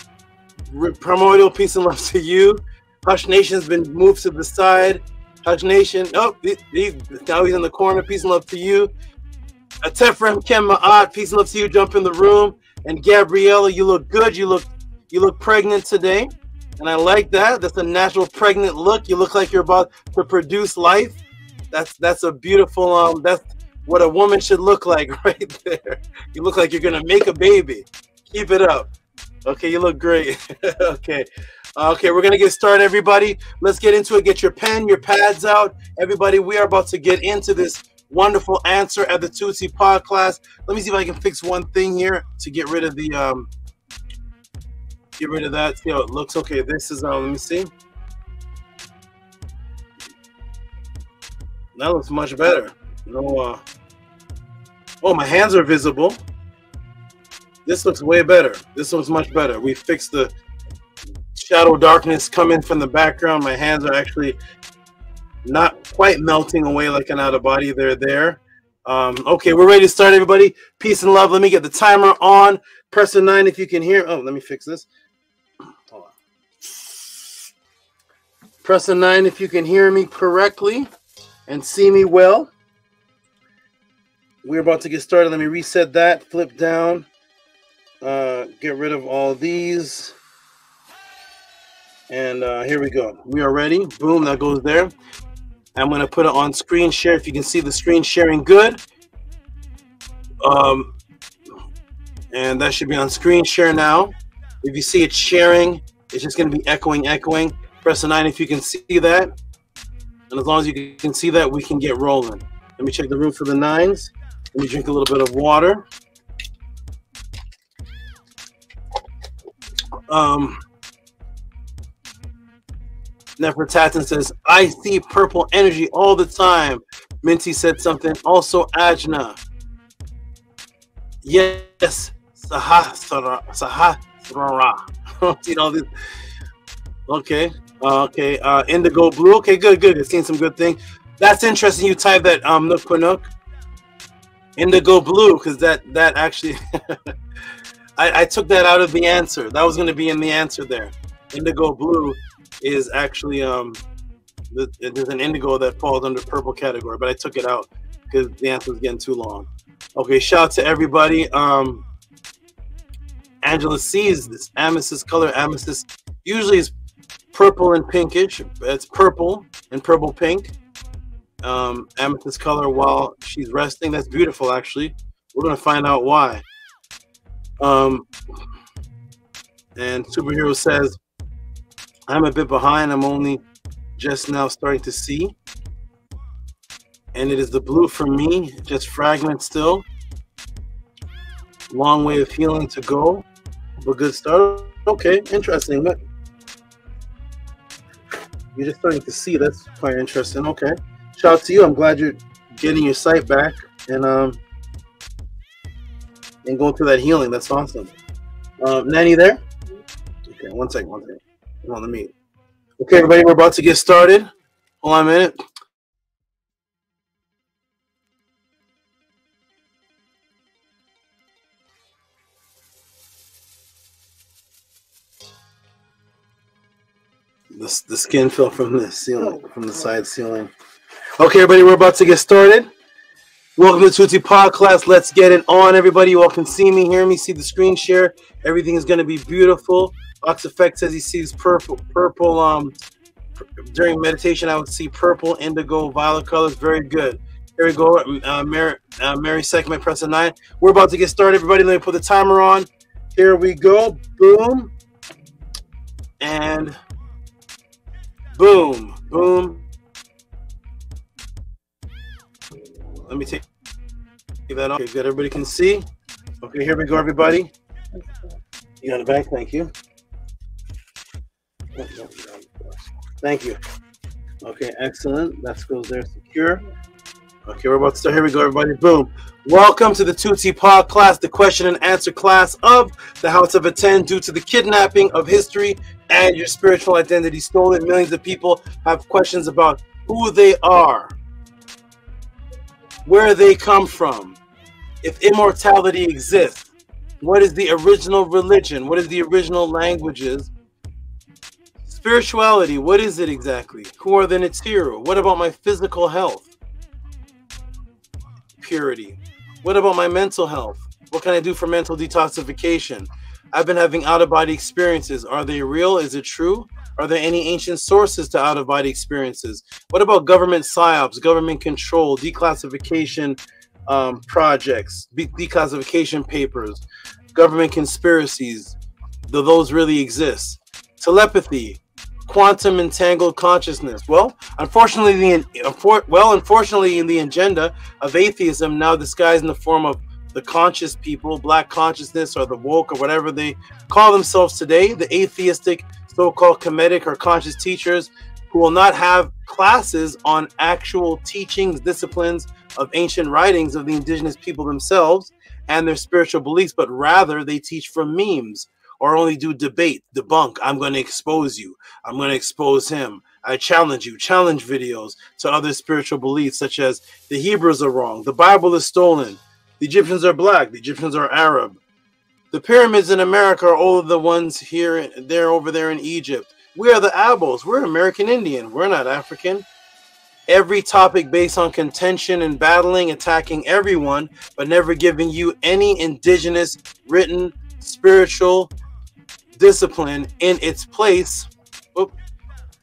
Primordial, peace and love to you. Hush Nation's been moved to the side. Hush Nation, now he's in the corner. Peace and love to you. Tefrem Kem Ma'at, peace and love to you. Jump in the room. And Gabriella, you look good. You look pregnant today. And I like that. That's a natural pregnant look. You look like you're about to produce life. That's a beautiful, that's what a woman should look like right there. You look like you're going to make a baby. Keep it up. Okay, you look great. Okay. Okay, we're going to get started, everybody. Let's get into it. Get your pen, your pads out. Everybody, we are about to get into this wonderful answer at the Tehuti Podclass. Let me see if I can fix one thing here to get rid of the, get rid of that. See how it looks. Okay, this is, let me see. That looks much better. No, oh, my hands are visible. This looks way better. This looks much better. We fixed the shadow darkness coming from the background. My hands are actually not quite melting away like an out of body. They're there. Okay, we're ready to start, everybody. Peace and love. Let me get the timer on. Press the 9 if you can hear. Oh, let me fix this. Hold on. Press the 9 if you can hear me correctly and see me well. We're about to get started. Let me reset that. Flip down. Get rid of all these. And here we go. We are ready. Boom, that goes there. I'm going to put it on screen share if you can see the screen sharing good. And that should be on screen share now. If you see it sharing, it's just going to be echoing. Press the 9 if you can see that. And as long as you can see that, we can get rolling. Let me check the room for the 9s. Let me drink a little bit of water. Nefertatan says, I see purple energy all the time. Minty said something. Also, Ajna. Yes. Sahasrara. See all this. Okay. Okay. Indigo blue. Okay, good. I've seen some good things. That's interesting. You type that Nook for Nook. Indigo blue, because that actually I took that out of the answer. That was going to be in the answer there. Indigo blue is actually there's an indigo that falls under purple category, but I took it out because the answer was getting too long. Okay, shout out to everybody. Angela sees this amethyst color. Amethyst usually is purple and pinkish. It's purple and purple pink. Amethyst color while she's resting. That's beautiful, actually. We're gonna find out why. And Superhero says, I'm a bit behind. I'm only just now starting to see. And it is the blue for me, just fragment still. Long way of healing to go, but good start. Okay, interesting. But you're just starting to see. That's quite interesting. Okay. Shout out to you. I'm glad you're getting your sight back and going through that healing. That's awesome. Nanny there? Okay, one second. Hold on, let me. Okay, everybody, we're about to get started. Hold on a minute. The skin fell from the ceiling, from the side ceiling. Okay, everybody, we're about to get started. Welcome to Tehuti Podclass. Let's get it on, everybody. You all can see me, hear me, see the screen share. Everything is going to be beautiful. Ox Effect says he sees purple. During meditation, I would see purple, indigo, violet colors. Very good. Here we go. Mary Second, press a 9. We're about to get started, everybody. Let me put the timer on. Here we go. Boom. And boom. Boom. Let me take that off. Okay, good. Everybody can see. Okay, here we go, everybody. You got the back. Thank you. Thank you. Okay, excellent. That goes there secure. Okay, we're about to start. Here we go, everybody. Boom. Welcome to the Tehuti Podclass, the question and answer class of the House of Atten. Due to the kidnapping of history and your spiritual identity stolen, millions of people have questions about who they are, where they come from, if immortality exists, what is the original religion, what is the original languages, spirituality, what is it exactly, who are the Nitiru, what about my physical health, purity, what about my mental health, what can I do for mental detoxification? I've been having out-of-body experiences. Are they real? Is it true? Are there any ancient sources to out-of-body experiences? What about government psyops, government control, declassification projects, declassification papers, government conspiracies? Do those really exist? Telepathy, quantum entangled consciousness. Well, unfortunately, in the agenda of atheism, now disguised in the form of the conscious people, black consciousness, or the woke, or whatever they call themselves today, the atheistic so-called comedic or conscious teachers who will not have classes on actual teachings, disciplines of ancient writings of the indigenous people themselves and their spiritual beliefs, but rather they teach from memes or only do debate, debunk. I'm going to expose you. I'm going to expose him. I challenge you, challenge videos to other spiritual beliefs, such as the Hebrews are wrong, the Bible is stolen, the Egyptians are black, the Egyptians are Arab. The pyramids in America are all of the ones here, there, over there in Egypt. We are the Abos. We're American Indian. We're not African. Every topic based on contention and battling, attacking everyone, but never giving you any indigenous written spiritual discipline in its place.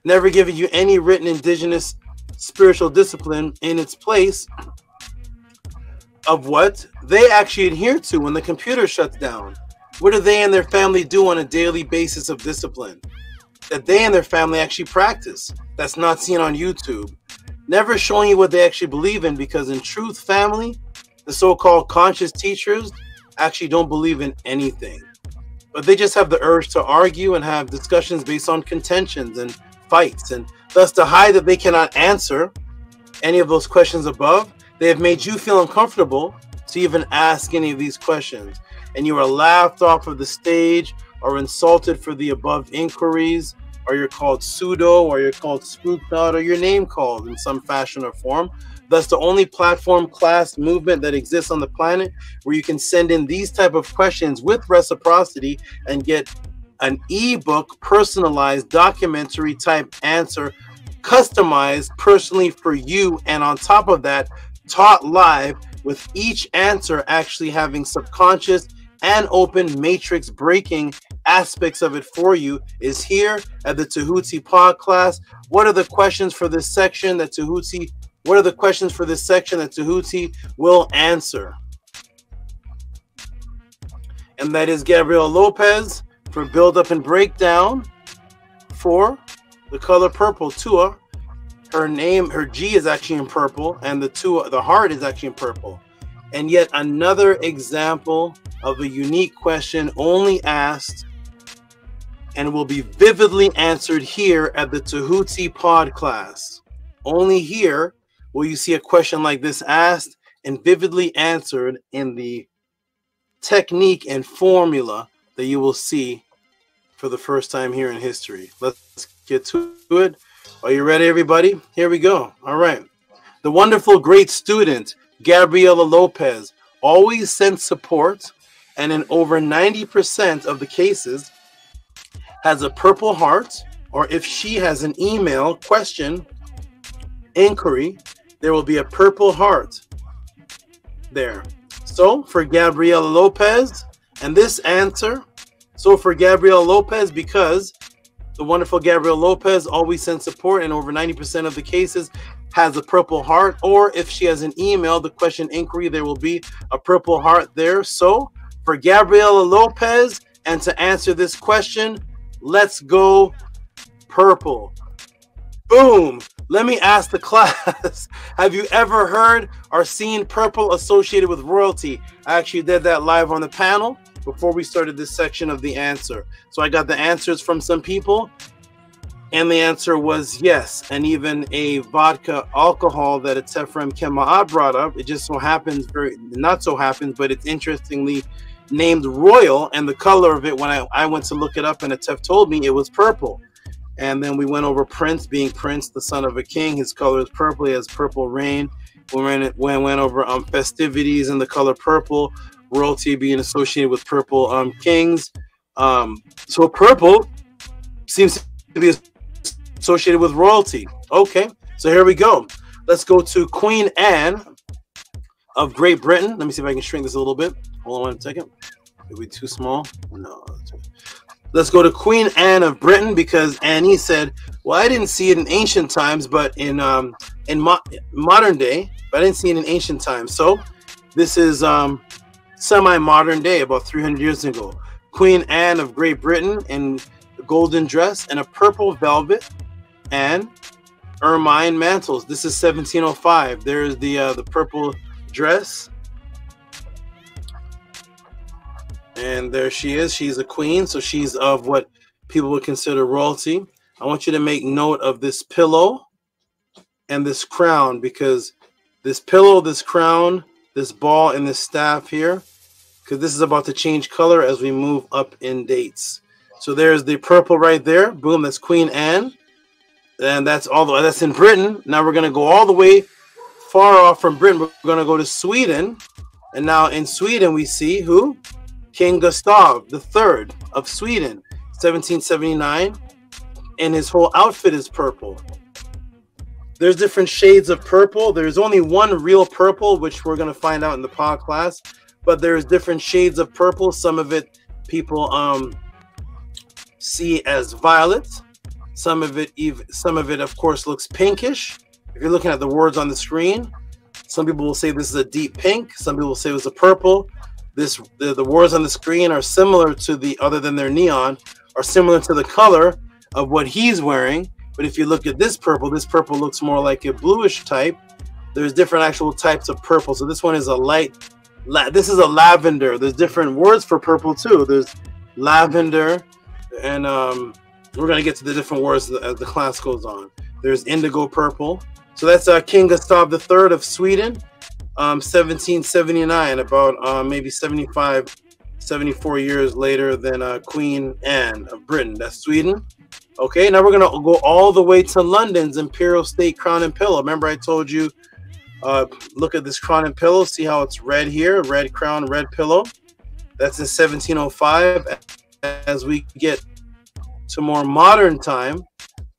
Never giving you any written indigenous spiritual discipline in its place of what they actually adhere to when the computer shuts down. What do they and their family do on a daily basis of discipline that they and their family actually practice that's not seen on YouTube? Never showing you what they actually believe in, because in truth, family, the so-called conscious teachers actually don't believe in anything, but they just have the urge to argue and have discussions based on contentions and fights, and thus to hide that they cannot answer any of those questions above, they have made you feel uncomfortable to even ask any of these questions, and you are laughed off of the stage or insulted for the above inquiries, or you're called pseudo, or you're called spooked out, or your name called in some fashion or form. Thus, the only platform, class, movement that exists on the planet where you can send in these type of questions with reciprocity and get an ebook, personalized, documentary type answer, customized personally for you, and on top of that, taught live, with each answer actually having subconscious and open matrix breaking aspects of it for you, is here at the Tehuti Podclass. What are the questions for this section that Tehuti? What are the questions for this section that Tehuti will answer? And that is Gabriela Lopez for build up and breakdown for the color purple. Tua, her name, her G is actually in purple, and the Tua, the heart, is actually in purple. And yet another example of a unique question only asked and will be vividly answered here at the Tehuti Podclass. Only here will you see a question like this asked and vividly answered in the technique and formula that you will see for the first time here in history. Let's get to it. Are you ready, everybody? Here we go. All right. The wonderful, great student, Gabriela Lopez, always sends support, and in over 90% of the cases has a purple heart, or if she has an email question, inquiry, there will be a purple heart there. So for Gabriela Lopez, and this answer, so for Gabriela Lopez, because the wonderful Gabriela Lopez always sends support, and over 90% of the cases has a purple heart, or if she has an email, the question inquiry, there will be a purple heart there. So for Gabriela Lopez, and to answer this question, let's go purple. Boom. Let me ask the class, have you ever heard or seen purple associated with royalty? I actually did that live on the panel before we started this section of the answer. So I got the answers from some people, and the answer was yes. And even a vodka alcohol that Tefrem Kema'a brought up, it just so happens, not so happens, but it's interestingly named Royal, and the color of it, when I went to look it up and Tef told me, it was purple. And then we went over Prince, being Prince, the son of a king. His color is purple. He has purple rain. We went over festivities and the color purple. Royalty being associated with purple kings. So purple seems to be associated with royalty. Okay, so here we go. Let's go to Queen Anne of Great Britain. Let me see if I can shrink this a little bit. Hold on 1 second. It'll be too small. No. Let's go to Queen Anne of Britain, because Annie said, well, I didn't see it in ancient times, but in modern day, but I didn't see it in ancient times. So this is semi-modern day, about 300 years ago. Queen Anne of Great Britain in a golden dress and a purple velvet and ermine mantles. This is 1705. There's the purple dress. And there she is. She's a queen, so she's of what people would consider royalty. I want you to make note of this pillow and this crown, because this pillow, this crown, this ball, and this staff here, because this is about to change color as we move up in dates. So there's the purple right there. Boom, that's Queen Anne. And that's that's in Britain. Now we're going to go all the way far off from Britain. We're going to go to Sweden. And now in Sweden, we see who? King Gustav III of Sweden, 1779. And his whole outfit is purple. There's different shades of purple. There's only one real purple, which we're going to find out in the podcast. But there's different shades of purple. Some of it people see as violet. Some of it, of course, looks pinkish. If you're looking at the words on the screen, some people will say this is a deep pink. Some people will say it was a purple. The words on the screen are similar to other than their neon, are similar to the color of what he's wearing. But if you look at this purple looks more like a bluish type. There's different actual types of purple. So this one is a light, this is a lavender. There's different words for purple too. There's lavender, and we're going to get to the different words as the class goes on. There's indigo purple. So that's King Gustav III of Sweden, 1779, about maybe 75, 74 years later than Queen Anne of Britain. That's Sweden. Okay, now we're going to go all the way to London's Imperial State Crown and Pillow. Remember I told you, look at this crown and pillow. See how it's red here, red crown, red pillow. That's in 1705. As we get to more modern time,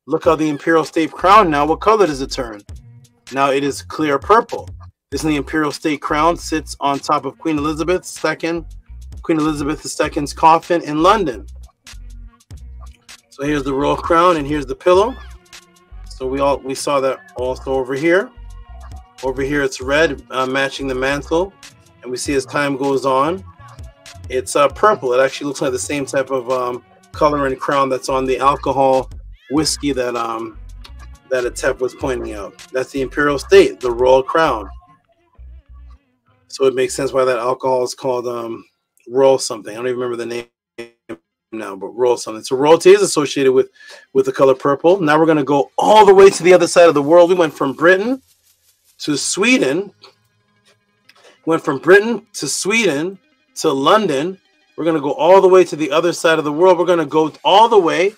look how the Imperial State Crown now, what color does it turn? Now it is clear purple. This is the Imperial State Crown, sits on top of Queen Elizabeth II's coffin in London. So here's the royal crown and here's the pillow. So we saw that also over here. Over here it's red, matching the mantle. And we see as time goes on, it's purple. It actually looks like the same type of color and crown that's on the alcohol whiskey that Atep was pointing out. That's the Imperial State, the royal crown. So it makes sense why that alcohol is called royal something. I don't even remember the name now, but royal something. So royalty is associated with the color purple. Now we're going to go all the way to the other side of the world. We went from Britain to Sweden. Went from Britain to Sweden to London. We're going to go all the way to the other side of the world. We're going to go all the way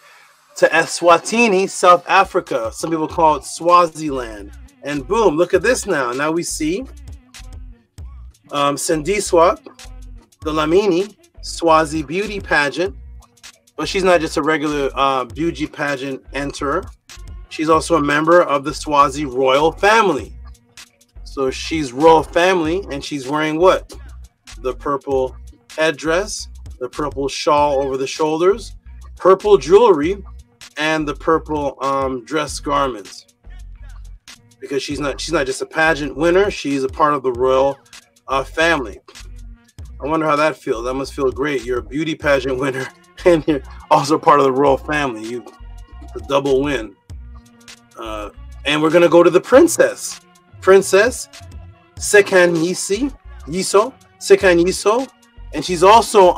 to Eswatini, South Africa. Some people call it Swaziland. And boom, look at this now. Now we see Sindiswa Dlamini, Swazi beauty pageant. But she's not just a regular beauty pageant enterer. She's also a member of the Swazi royal family. So she's royal family, and she's wearing what? The purple headdress, the purple shawl over the shoulders, purple jewelry, and the purple dress garments. Because she's not just a pageant winner, she's a part of the royal family. I wonder how that feels. That must feel great. You're a beauty pageant winner and you're also part of the royal family. You a double win. And we're gonna go to the princess. Princess Sekanyisi Yiso, and she's also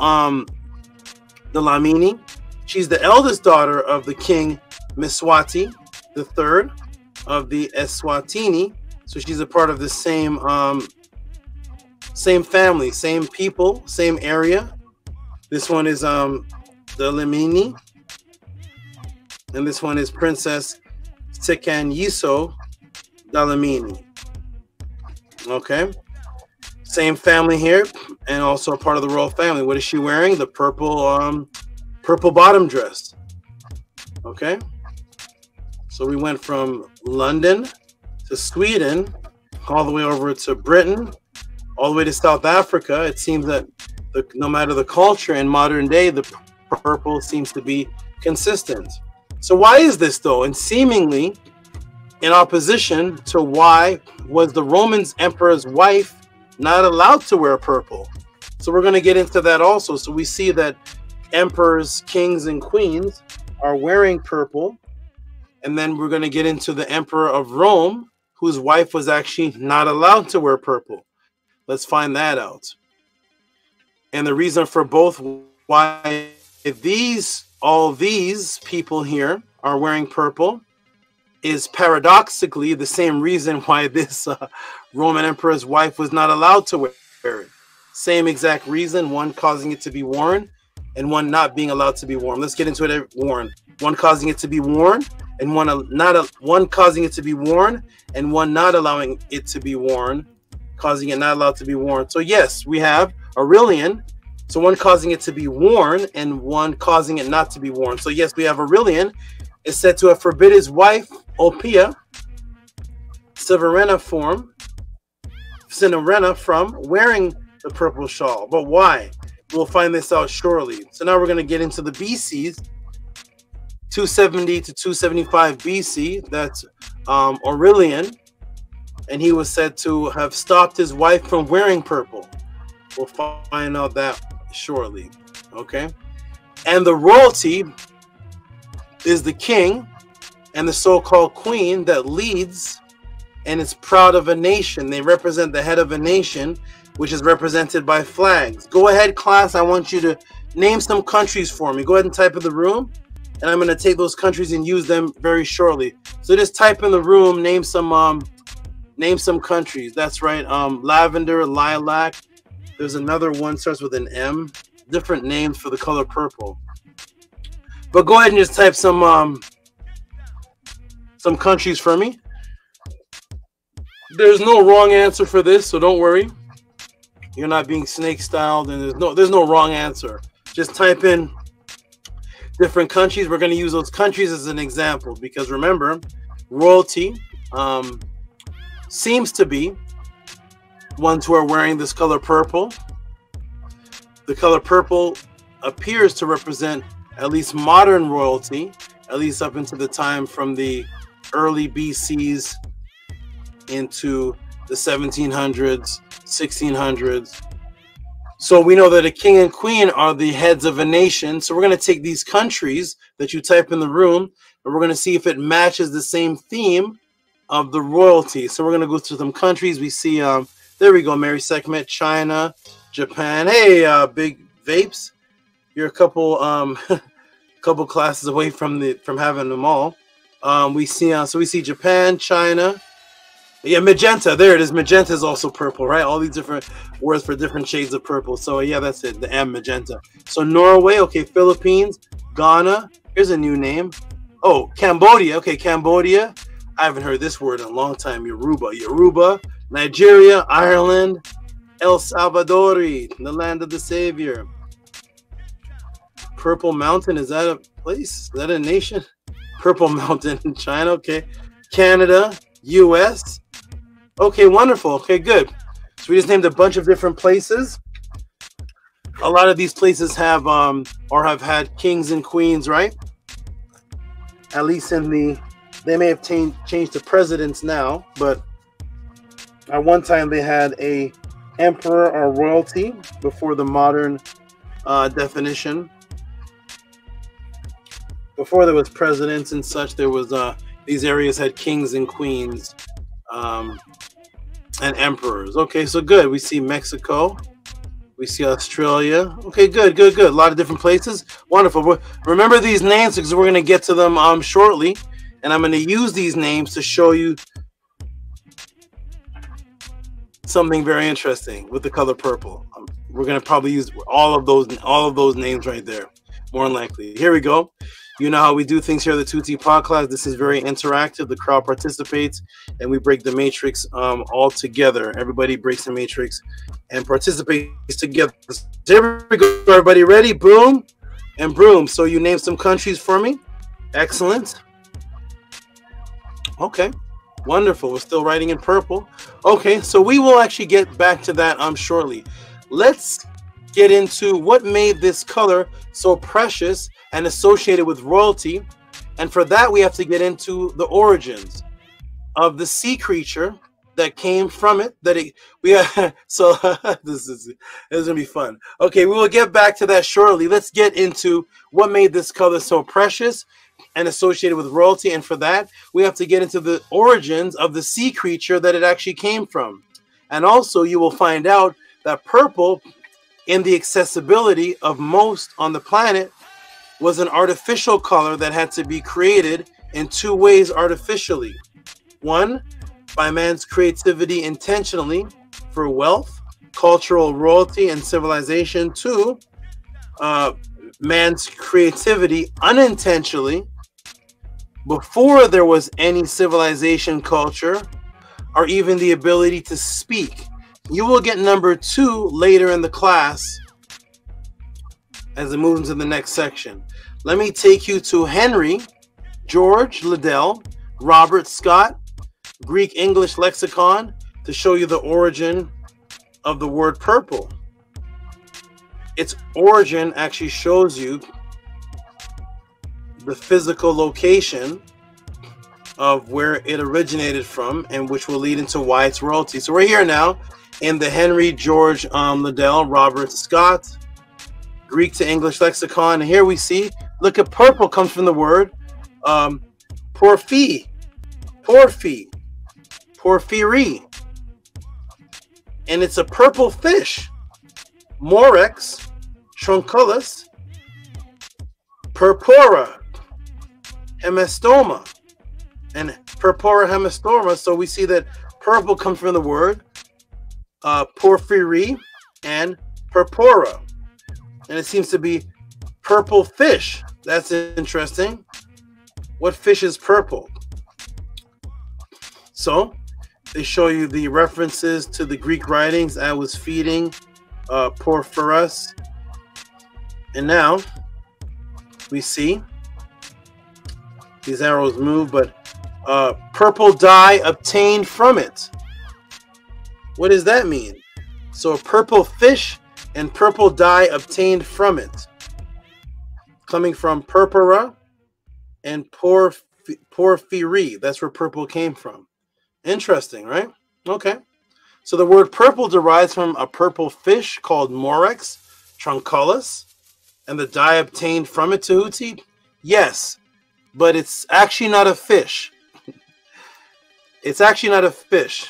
the Lamini. She's the eldest daughter of the King Mswati III of the Eswatini. So she's a part of the same family, same people, same area. This one is the Lamini, and this one is Princess Sekanyiso Dalamini. Okay, same family here, and also a part of the royal family. What is she wearing? The purple purple bottom dress. Okay, so we went from London to Sweden, all the way over to Britain, all the way to South Africa. It seems that no matter the culture in modern day, the purple seems to be consistent. So why is this though? And seemingly in opposition to why was the Roman emperor's wife not allowed to wear purple? So we're going to get into that also. So we see that emperors, kings, and queens are wearing purple. And then we're going to get into the emperor of Rome, whose wife was actually not allowed to wear purple. Let's find that out. And the reason for both why these all these people here are wearing purple is paradoxically the same reason why this Roman emperor's wife was not allowed to wear it. Same exact reason, one causing it to be worn and one not being allowed to be worn. Let's get into it. Worn. One causing it to be worn and one causing it to be worn and one not allowing it to be worn, causing it not allowed to be worn. So yes, we have Aurelian. So one causing it to be worn and one causing it not to be worn. So yes, we have Aurelian is said to have forbid his wife, Opia, Severina from wearing the purple shawl. But why? We'll find this out shortly. So now we're going to get into the BCs, 270 to 275 BC. That's Aurelian, and he was said to have stopped his wife from wearing purple. We'll find out that shortly. Okay, and the royalty is the king and the so-called queen that leads and is proud of a nation. They represent the head of a nation, which is represented by flags. Go ahead, class. I want you to name some countries for me. Go ahead and type in the room, and I'm going to take those countries and use them very shortly. So just type in the room, name some countries. That's right. Lavender, lilac. There's another one starts with an M. Different names for the color purple. But go ahead and just type some countries for me. There's no wrong answer for this, so don't worry. You're not being snake styled, and there's no wrong answer. Just type in different countries. We're going to use those countries as an example because remember, royalty seems to be ones who are wearing this color purple. The color purple appears to represent at least modern royalty, at least up into the time from the early BCs into the 1700s, 1600s. So we know that a king and queen are the heads of a nation. So we're going to take these countries that you type in the room, and we're going to see if it matches the same theme of the royalty. So we're going to go through some countries. We see, there we go, Mary Sekhmet, China, Japan. Hey, Big Vapes. You're a couple couple classes away from having them all. We see Japan, China. Yeah, magenta. There it is. Magenta is also purple, right? All these different words for different shades of purple. So yeah, that's it. The M, magenta. So Norway. Okay, Philippines, Ghana. Here's a new name. Oh, Cambodia. Okay, Cambodia. I haven't heard this word in a long time. Yoruba. Nigeria, Ireland, El Salvador, the land of the Savior. Purple Mountain, is that a place? Is that a nation? Purple Mountain in China, okay. Canada, US. Okay, wonderful. Okay, good. So we just named a bunch of different places. A lot of these places have or have had kings and queens, right? At least they may have changed the presidents now, but at one time they had a emperor or royalty before the modern definition. Before there was presidents and such, there was these areas had kings and queens and emperors. Okay, so good. We see Mexico. We see Australia. Okay, good. A lot of different places. Wonderful. Remember these names because we're going to get to them shortly. And I'm going to use these names to show you something very interesting with the color purple. We're going to probably use all of those names right there, more than likely. Here we go. You know how we do things here at the Tehuti Podclass. This is very interactive. The crowd participates, and we break the matrix all together. Everybody breaks the matrix and participates together. So here we go. Everybody ready? Boom and boom. So you name some countries for me. Excellent. Okay. Wonderful. We're still writing in purple. Okay, so we will actually get back to that shortly. Let's get into what made this color so precious and associated with royalty. And for that, we have to get into the origins of the sea creature that came from it. So this is gonna be fun. Okay, we will get back to that shortly. Let's get into what made this color so precious and associated with royalty. And for that, we have to get into the origins of the sea creature that it actually came from. And also, you will find out that purple, in the accessibility of most on the planet, was an artificial color that had to be created in two ways artificially. One, by man's creativity intentionally for wealth, cultural royalty, and civilization. Two, man's creativity unintentionally before there was any civilization, culture, or even the ability to speak. You will get number 2 later in the class as it moves into the next section. Let me take you to Henry, George Liddell, Robert Scott, Greek English Lexicon to show you the origin of the word purple. Its origin actually shows you the physical location of where it originated from, and which will lead into why it's royalty. So we're here now in the Henry George Liddell Robert Scott Greek to English lexicon, and here we see, look at purple comes from the word porphyry, and it's a purple fish, Morex trunculus purpura hemistoma, and purpura hemistoma. So we see that purple comes from the word porphyry and purpura, and it seems to be purple fish. That's interesting. What fish is purple? So they show you the references to the Greek writings. I was feeding porphyrus, and now we see these arrows move, but purple dye obtained from it. What does that mean? So purple fish and purple dye obtained from it, coming from purpura and porphyry. That's where purple came from. Interesting, right? Okay. So the word purple derives from a purple fish called Morex trunculus, and the dye obtained from it, Tehuti? Yes, but it's actually not a fish. It's actually not a fish.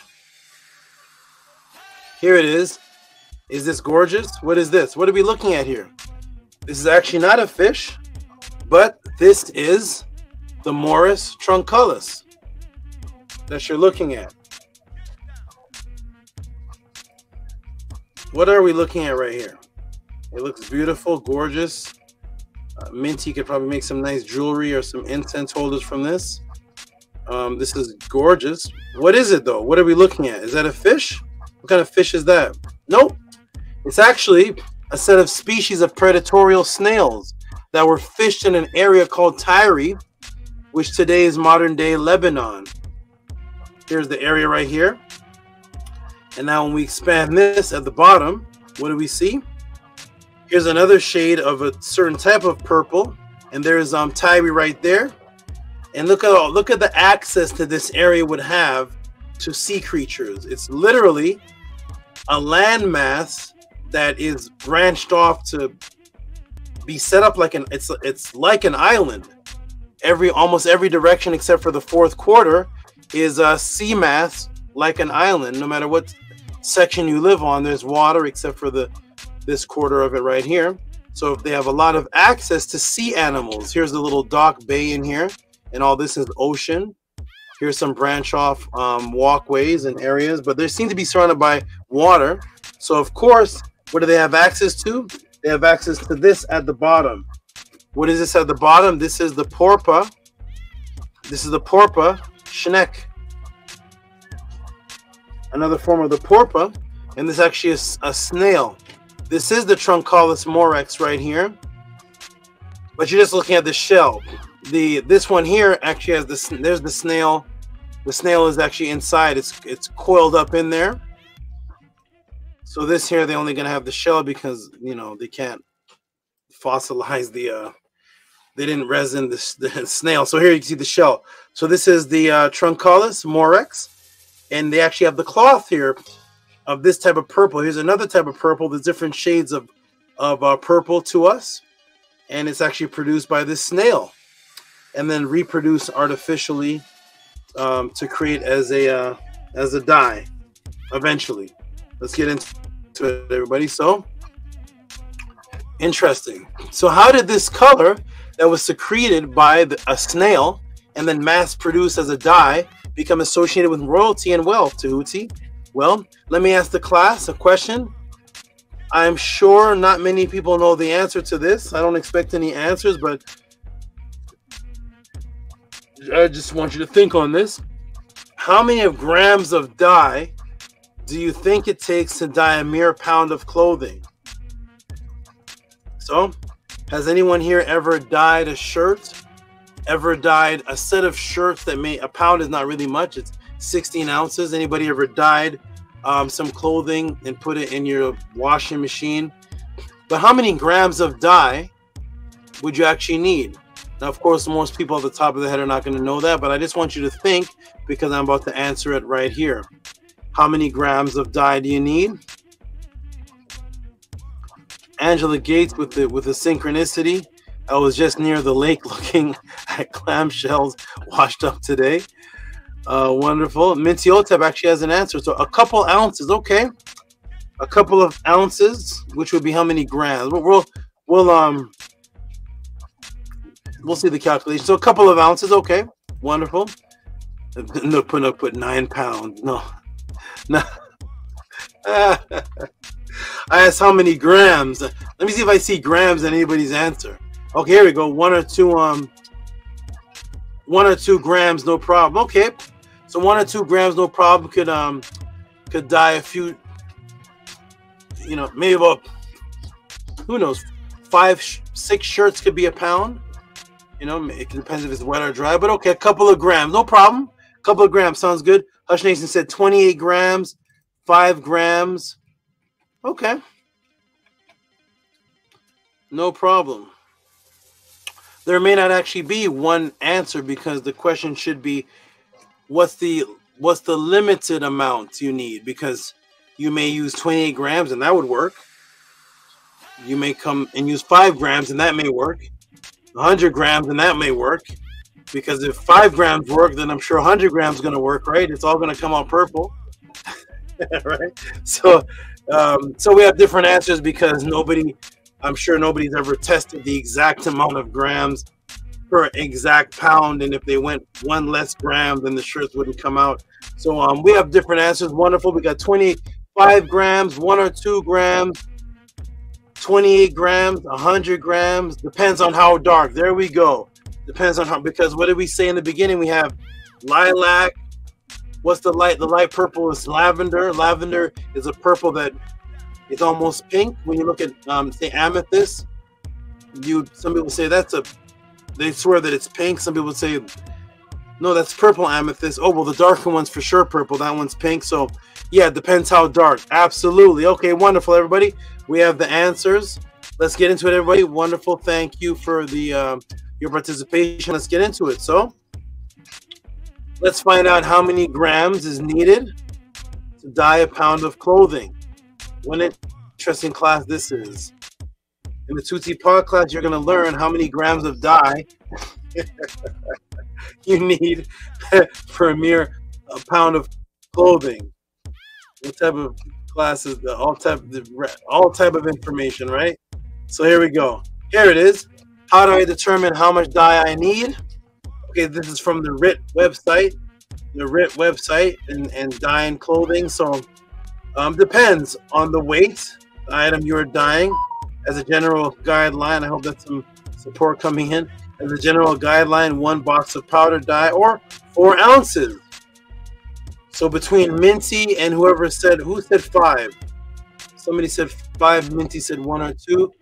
Here it is. Is this gorgeous? What is this? What are we looking at here? This is actually not a fish, but this is the Morex trunculus that you're looking at. What are we looking at right here? It looks beautiful, gorgeous. Minty could probably make some nice jewelry or some incense holders from this. This is gorgeous. What is it though? What are we looking at? Is that a fish? What kind of fish is that? Nope. It's actually a set of species of predatorial snails that were fished in an area called Tyre, which today is modern day Lebanon. Here's the area right here. And now when we expand this at the bottom, what do we see? Here's another shade of a certain type of purple, and there's Tyre right there. And look at the access to this area would have to sea creatures. It's literally a landmass that is branched off to be set up like it's like an island. Almost every direction except for the fourth quarter is a sea mass like an island. No matter what section you live on, there's water except for this quarter of it right here. So if they have a lot of access to sea animals. Here's a little dock bay in here, and all this is ocean. Here's some branch off walkways and areas, but they seem to be surrounded by water. So of course, what do they have access to? They have access to this at the bottom. What is this at the bottom? This is the porpa. This is the porpa schneck, another form of the porpa, and this actually is a snail. This is the Trunculus morex right here, but you're just looking at the shell. This one here actually has there's the snail. The snail is actually inside. It's coiled up in there. So this here, they're only gonna have the shell because they can't fossilize they didn't resin the snail. So here you can see the shell. So this is the Trunculus morex, and they actually have the cloth here of this type of purple. Here's another type of purple. There's different shades of purple to us, and it's actually produced by this snail, and then reproduced artificially to create as a dye eventually. Let's get into it, everybody. So interesting. So how did this color that was secreted by a snail and then mass produced as a dye become associated with royalty and wealth, Tehuti? Well, let me ask the class a question. I'm sure not many people know the answer to this. I don't expect any answers, but I just want you to think on this. How many grams of dye do you think it takes to dye a mere pound of clothing? So, has anyone here ever dyed a shirt? Ever dyed a set of shirts that a pound is not really much, it's 16 ounces. Anybody ever dyed some clothing and put it in your washing machine? But how many grams of dye would you actually need? Now, of course, most people at the top of the head are not going to know that, but I just want you to think because I'm about to answer it right here. How many grams of dye do you need? Angela Gates with the synchronicity. I was just near the lake looking at clamshells washed up today. Wonderful. Minty Otep actually has an answer. So a couple ounces, okay. A couple of ounces, which would be how many grams? We'll see the calculation. So a couple of ounces, okay. Wonderful. No, put 9 pounds. No. I asked how many grams. Let me see if I see grams in anybody's answer. Okay, here we go. 1 or 2 grams, no problem. Okay, so 1 or 2 grams, no problem. Could dye a few, maybe about, who knows, 5, 6 shirts could be a pound. It depends if it's wet or dry, but okay, a couple of grams, no problem. A couple of grams sounds good. Hush Nation said 28 grams, 5 grams. Okay, no problem. There may not actually be one answer because the question should be, what's the limited amount you need? Because you may use 28 grams and that would work. You may come and use 5 grams and that may work. 100 grams and that may work. Because if 5 grams work, then I'm sure 100 grams is going to work, right? It's all going to come out purple. Right? So we have different answers because I'm sure nobody's ever tested the exact amount of grams per exact pound, and if they went 1 less gram, then the shirts wouldn't come out. So we have different answers. Wonderful. We got 25 grams, 1 or 2 grams, 28 grams, 100 grams. Depends on how dark. There we go. Depends on how, because what did we say in the beginning? We have lilac. What's the light? The light purple is lavender. Lavender is a purple that it's almost pink. When you look at say amethyst, some people say they swear that it's pink. Some people say no, that's purple amethyst. Oh well, the darker one's for sure purple. That one's pink. So yeah, it depends how dark. Absolutely. Okay, wonderful, everybody. We have the answers. Let's get into it, everybody. Wonderful. Thank you for the your participation. Let's get into it. So let's find out how many grams is needed to dye a pound of clothing. What an interesting class this is. In the Tehuti Podclass, you're going to learn how many grams of dye you need for a mere pound of clothing. What type of classes? All type of information, right? So here we go. Here it is. How do I determine how much dye I need? Okay, this is from the RIT website. The RIT website and dyeing clothing. So depends on the weight, the item you're dyeing. As a general guideline, I hope that's some support coming in. As a general guideline, 1 box of powder dye or 4 ounces. So between Minty and who said 5? Somebody said 5. Minty said 1 or 2.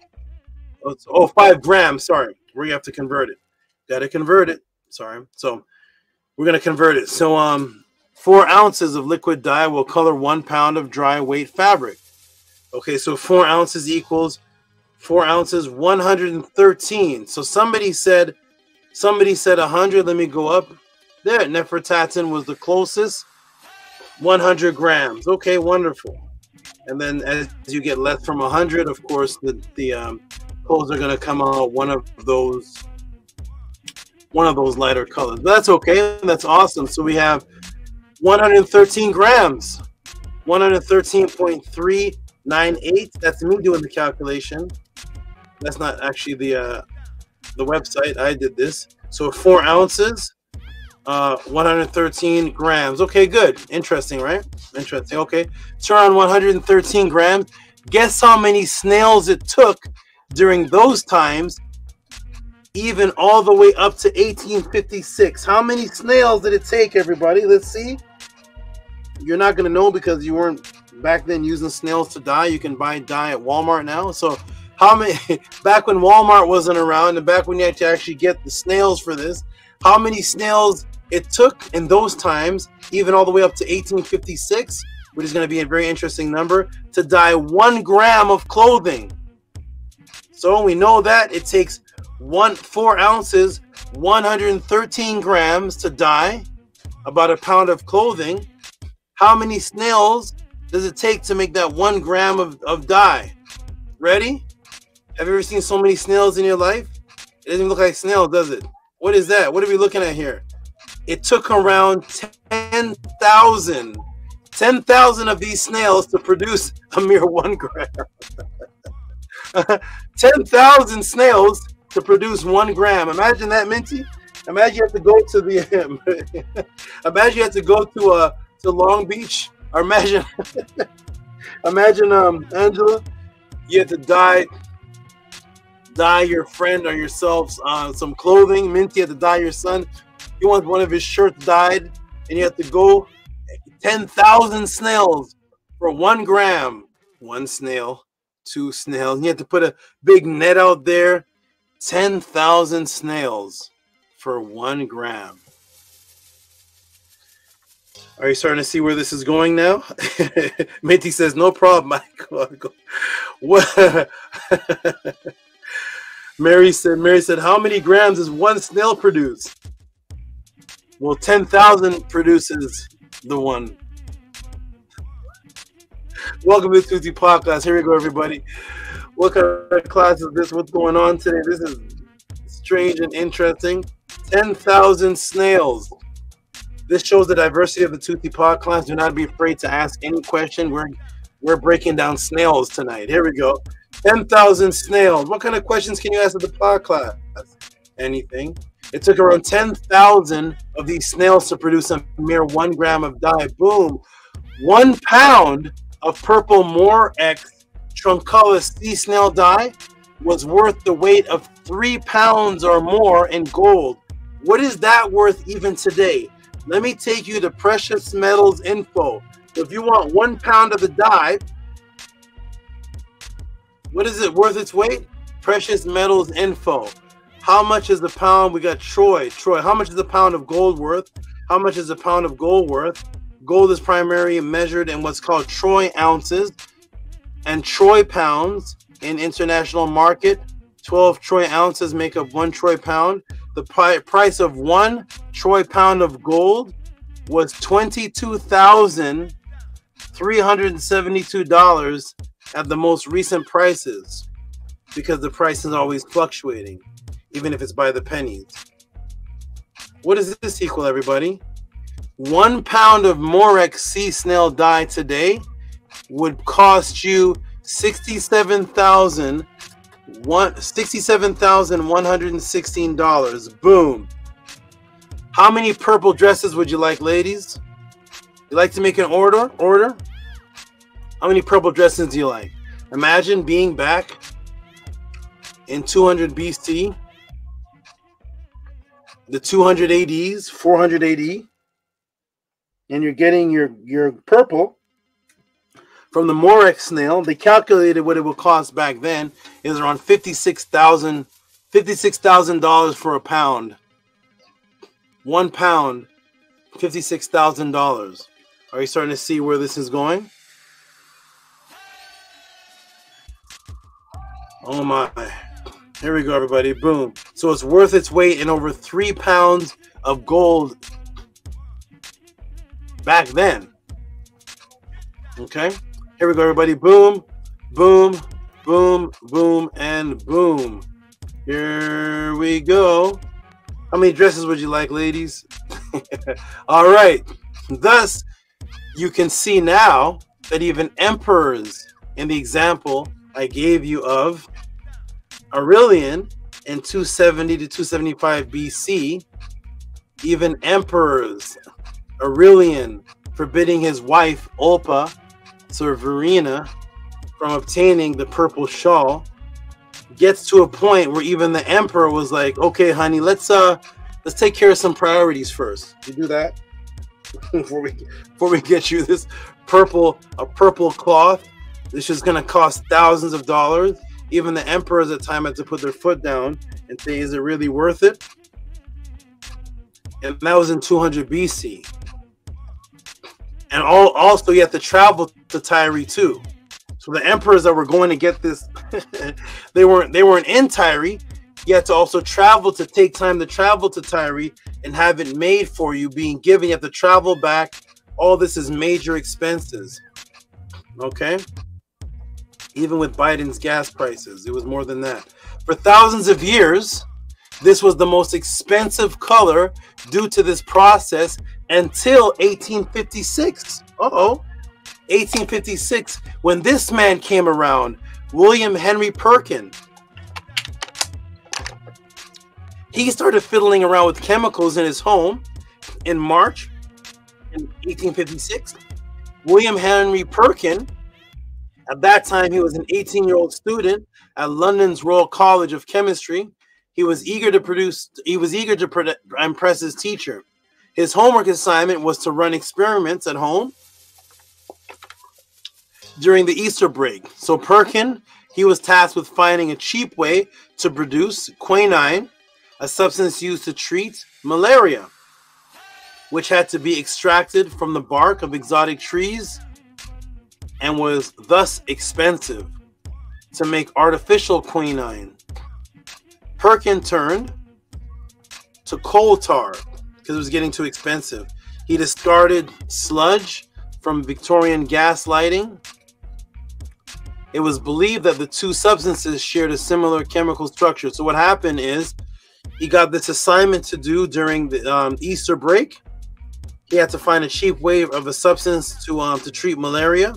Oh, 5 grams. Sorry, we have to convert it. Got to convert it. Sorry. So we're going to convert it. So 4 ounces of liquid dye will color 1 pound of dry weight fabric. Okay, so 4 ounces equals 4 ounces, 113. So somebody said 100. Let me go up there. Nefertatan was the closest. 100 grams. Okay, wonderful. And then as you get less from 100, of course, the clothes are going to come out one of those lighter colors. But that's okay. That's awesome. So we have 113 grams. 113.398. That's me doing the calculation. That's not actually the the website. I did this. So 4 ounces, 113 grams. Okay, good. Interesting, right? Interesting. Okay. Turn on 113 grams. Guess how many snails it took during those times, even all the way up to 1856. How many snails did it take, everybody? Let's see. You're not going to know because you weren't back then using snails to dye. You can buy dye at Walmart now. So how many, back when Walmart wasn't around and back when you had to actually get the snails for this, how many snails it took in those times, even all the way up to 1856, which is going to be a very interesting number, to dye 1 gram of clothing. So we know that it takes 4 ounces, 113 grams to dye about a pound of clothing. How many snails does it take to make that 1 gram of dye? Ready? Have you ever seen so many snails in your life? It doesn't even look like snails, does it? What is that? What are we looking at here? It took around 10,000 of these snails to produce a mere 1 gram. 10,000 snails to produce 1 gram. Imagine that, Minty. Imagine you have to go to the. Imagine you have to go to Long Beach, or imagine, Angela, you have to dye your friend or yourself some clothing. Minty had to dye your son. You want one of his shirts dyed, and you have to go 10,000 snails for 1 gram. 1 snail, 2 snails. And you have to put a big net out there. 10,000 snails for 1 gram. Are you starting to see where this is going now? Minty says, no problem, Michael. What? Mary said, how many grams does 1 snail produce? Well, 10,000 produces the 1. Welcome to the Tehuti Podcast. Here we go, everybody. What kind of class is this? What's going on today? This is strange and interesting. 10,000 snails. This shows the diversity of the Tehuti Podcast. Do not be afraid to ask any question. We're breaking down snails tonight. Here we go. 10,000 snails. What kind of questions can you ask at the podcast? Anything. It took around 10,000 of these snails to produce a mere 1 gram of dye. Boom. 1 pound of purple Morex trunculus sea snail dye was worth the weight of 3 pounds or more in gold. What is that worth even today? Let me take you to precious metals info. So if you want 1 pound of the dye, what is it worth its weight? Precious metals info. How much is the pound? We got Troy. Troy, how much is a pound of gold worth? How much is a pound of gold worth? Gold is primarily measured in what's called Troy ounces and Troy pounds in international market. 12 Troy ounces make up 1 Troy pound. The price of 1 Troy pound of gold was $22,372 at the most recent prices, because the price is always fluctuating, even if it's by the pennies. What does this equal, everybody? 1 pound of Morex sea snail dye today would cost you $67,116. Boom. How many purple dresses would you like, ladies? You like to make an order? How many purple dresses do you like? Imagine being back in 200 BC, the 200 ADs, 400 AD, and you're getting your purple from the Morex snail. They calculated what it would cost back then. It was around $56,000 for a pound. 1 pound, $56,000. Are you starting to see where this is going? Oh my. Here we go, everybody. Boom. So it's worth its weight in over 3 pounds of gold back then. Okay. Here we go, everybody. Boom, boom, boom, boom, and boom. Here we go. How many dresses would you like, ladies? All right. Thus, you can see now that even emperors, in the example I gave you of Aurelian, in 270 to 275 BC, even emperors, Aurelian, forbidding his wife, Ulpa Severina, from obtaining the purple shawl, gets to a point where even the emperor was like, okay, honey, let's take care of some priorities first. You do that before we get you this purple cloth. This is going to cost thousands of dollars. Even the emperors at the time had to put their foot down and say, is it really worth it? And that was in 200 BC. And also you have to travel to Tyre too. So the emperors that were going to get this, they weren't in Tyre. You had to also travel to take time to travel to Tyre and have it made for you, being given. You have to travel back. All this is major expenses. Okay? Even with Biden's gas prices, it was more than that. For thousands of years, this was the most expensive color due to this process until 1856. 1856, when this man came around, William Henry Perkin. He started fiddling around with chemicals in his home in March in 1856. William Henry Perkin, at that time, he was an 18-year-old student at London's Royal College of Chemistry. He was eager to impress his teacher. His homework assignment was to run experiments at home during the Easter break. So Perkin, he was tasked with finding a cheap way to produce quinine, a substance used to treat malaria, which had to be extracted from the bark of exotic trees and was thus expensive to make artificial quinine. Perkin turned to coal tar because it was getting too expensive. He discarded sludge from Victorian gas lighting. It was believed that the two substances shared a similar chemical structure. So what happened is he got this assignment to do during the Easter break. He had to find a cheap way of a substance to treat malaria,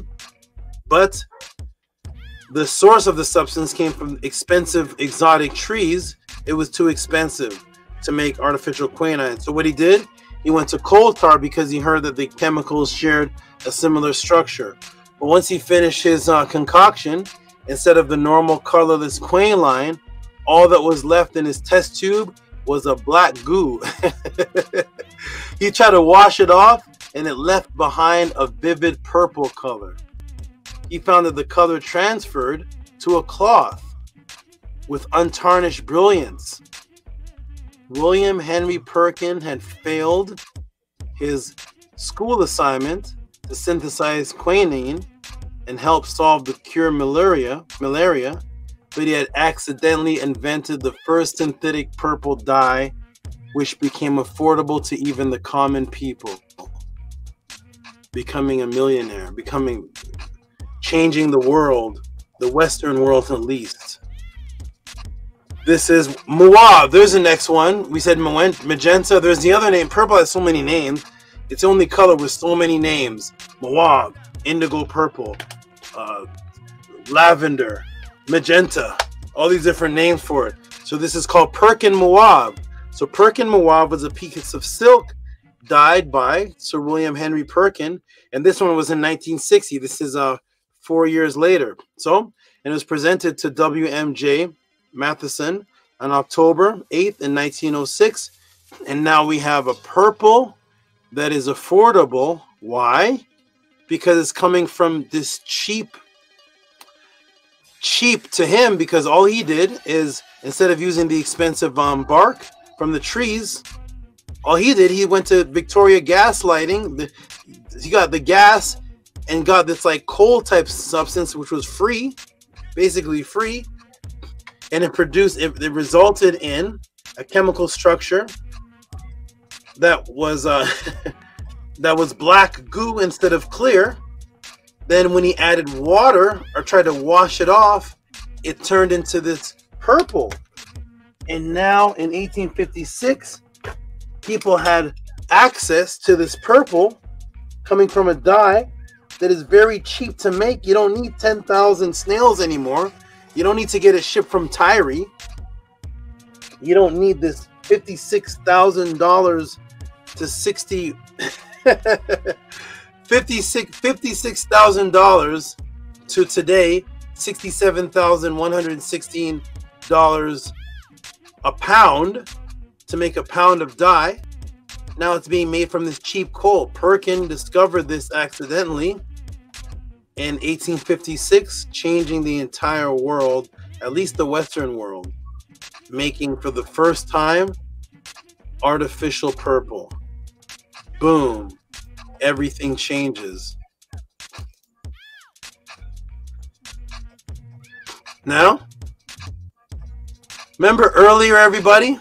but the source of the substance came from expensive exotic trees. It was too expensive to make artificial quinine. So what he did, he went to coal tar because he heard that the chemicals shared a similar structure. But once he finished his concoction, instead of the normal colorless quinine, all that was left in his test tube was a black goo. He tried to wash it off, and it left behind a vivid purple color. He found that the color transferred to a cloth with untarnished brilliance. William Henry Perkin had failed his school assignment to synthesize quinine and help solve the cure malaria, but he had accidentally invented the first synthetic purple dye, which became affordable to even the common people. Becoming a millionaire, changing the world, the Western world at least. This is Mauve. There's the next one. We said magenta. There's the other name. Purple has so many names. It's the only color with so many names. Mauve, indigo purple, lavender, magenta. All these different names for it. So this is called Perkin Mauve. So Perkin Mauve was a piece of silk dyed by Sir William Henry Perkin. And this one was in 1960. This is 4 years later. So, and it was presented to WMJ Matheson on October 8th in 1906. And now we have a purple that is affordable. Why? Because it's coming from this cheap to him, because all he did is, instead of using the expensive bark from the trees, all he did, he went to Victoria gas lighting. He got the gas and got this like coal type substance, which was free, basically free. And it resulted in a chemical structure that was that was black goo instead of clear. Then when he added water or tried to wash it off, it turned into this purple. And now in 1856, people had access to this purple coming from a dye that is very cheap to make. You don't need 10,000 snails anymore. You don't need to get it shipped from Tyre. You don't need this $56,000 to $56,000 to today $67,116 a pound to make a pound of dye. Now it's being made from this cheap coal. Perkin discovered this accidentally in 1856, changing the entire world, at least the Western world, making for the first time artificial purple. Boom. Everything changes. Now, remember earlier, everybody,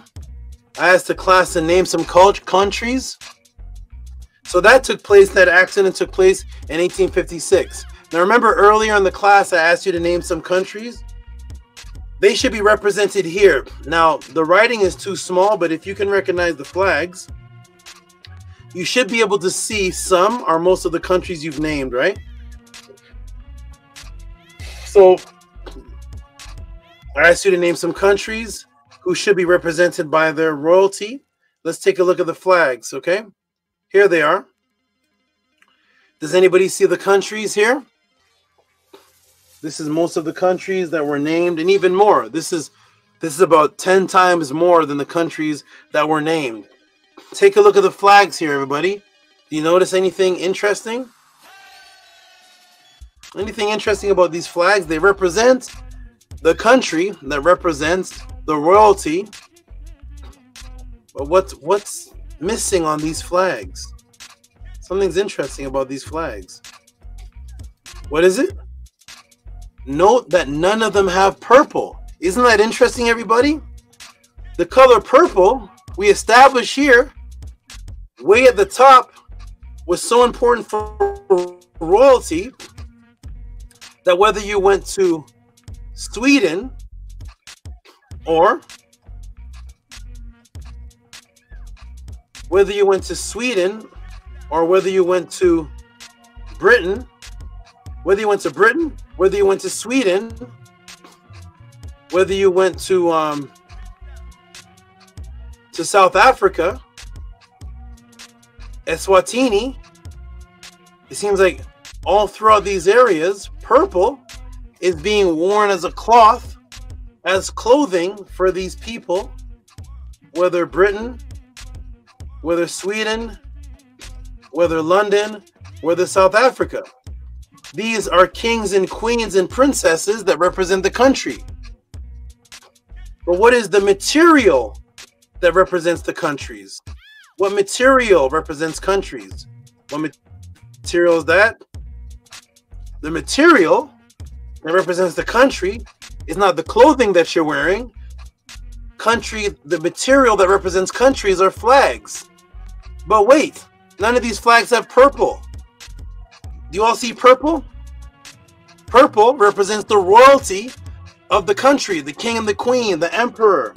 I asked the class to name some countries. So that took place, that accident took place in 1856. Now remember earlier in the class I asked you to name some countries? They should be represented here. Now the writing is too small, but if you can recognize the flags, you should be able to see some or most of the countries you've named, right? So I asked you to name some countries who should be represented by their royalty. Let's take a look at the flags, okay? Here they are. Does anybody see the countries here? This is most of the countries that were named, and even more. This is about 10 times more than the countries that were named. Take a look at the flags here, everybody. Do you notice anything interesting? Anything interesting about these flags? They represent the country that represents the royalty. But what's missing on these flags? Something's interesting about these flags. What is it? Note that none of them have purple. Isn't that interesting, everybody? The color purple, we established here, way at the top, was so important for royalty that whether you went to Sweden or whether you went to Sweden or whether you went to Britain, whether you went to Britain, whether you went to Sweden, whether you went to South Africa, Eswatini, it seems like all throughout these areas, purple is being worn as a cloth, as clothing for these people, whether Britain, whether Sweden, whether London, whether South Africa. These are kings and queens and princesses that represent the country. But what is the material that represents the countries? What material represents countries? What material is that? The material that represents the country is not the clothing that you're wearing. The material that represents countries are flags. But wait, none of these flags have purple. Do you all see purple? Purple represents the royalty of the country, the king and the queen, the emperor.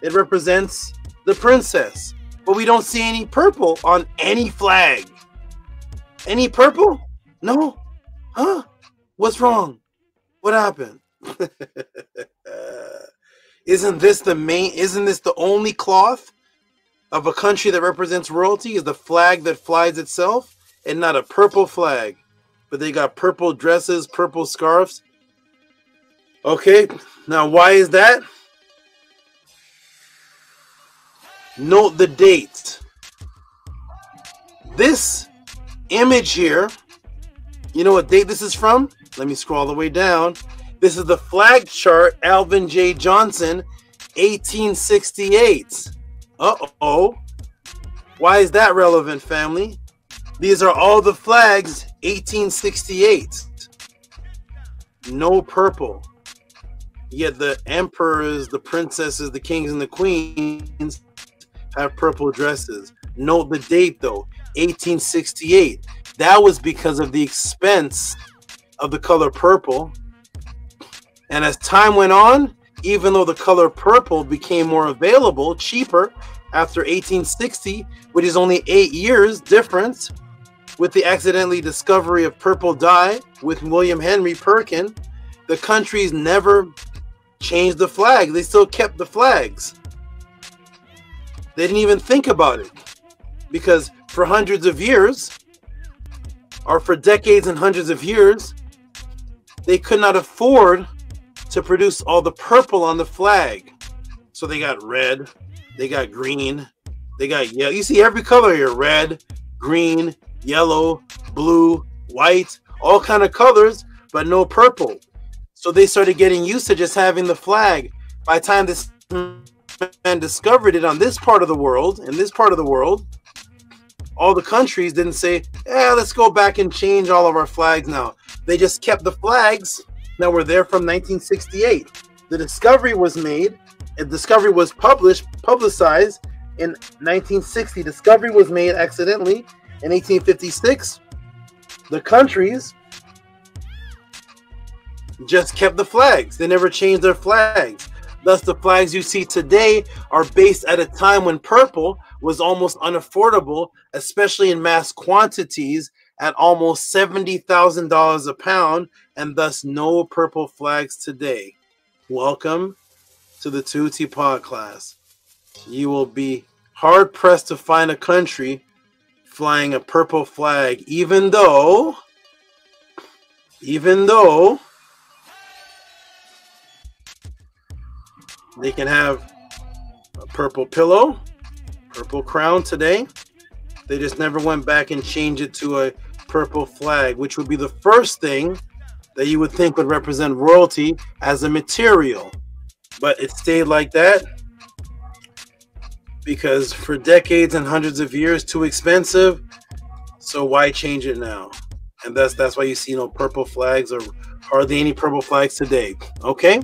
It represents the princess. But we don't see any purple on any flag. Any purple? No. Huh? What's wrong? What happened? Isn't this the only cloth of a country that represents royalty? Is the flag that flies itself and not a purple flag? But they got purple dresses, purple scarves. Okay, now why is that? Note the date. This image here, you know what date this is from? Let me scroll all the way down. This is the flag chart, Alvin J. Johnson, 1868. Uh-oh. Why is that relevant, family? These are all the flags, 1868. No purple. Yet the emperors, the princesses, the kings, and the queens have purple dresses. Note the date, though, 1868. That was because of the expense of the color purple. And as time went on, even though the color purple became more available, cheaper, after 1860, which is only 8 years difference, with the accidentally discovery of purple dye with William Henry Perkin, the countries never changed the flag. They still kept the flags. They didn't even think about it, because for hundreds of years, or for decades and hundreds of years, they could not afford to produce all the purple on the flag. So they got red, they got green, they got yellow. You see every color here: red, green, yellow, blue, white, all kind of colors, but no purple. So they started getting used to just having the flag. By the time this man discovered it on this part of the world, in this part of the world, all the countries didn't say, "Yeah, let's go back and change all of our flags now." They just kept the flags that were there from 1968. The discovery was made, and discovery was publicized in 1960. Discovery was made accidentally in 1856. The countries just kept the flags. They never changed their flags. Thus, the flags you see today are based at a time when purple was almost unaffordable, especially in mass quantities, at almost $70,000 a pound, and thus no purple flags today. Welcome to the Tehuti Podclass. You will be hard-pressed to find a country flying a purple flag, even though they can have a purple pillow, purple crown today. They just never went back and changed it to a purple flag, which would be the first thing that you would think would represent royalty as a material. But it stayed like that because for decades and hundreds of years, too expensive. So why change it now? And that's why you see no purple flags, or hardly any purple flags today. Okay?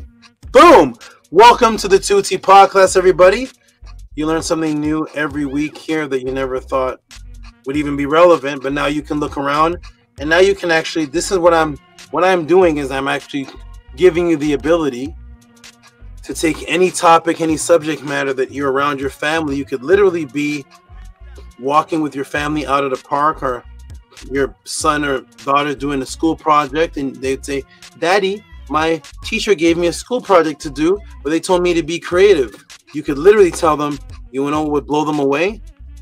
Boom! Welcome to the Tehuti Podclass, everybody. You learn something new every week here that you never thought would even be relevant, but now you can look around, and now you can actually, this is what I'm doing is I'm actually giving you the ability to take any topic, any subject matter that you're around your family. You could literally be walking with your family out at a park, or your son or daughter doing a school project, and they'd say, "Daddy, my teacher gave me a school project to do, but they told me to be creative." You could literally tell them, you know what would blow them away?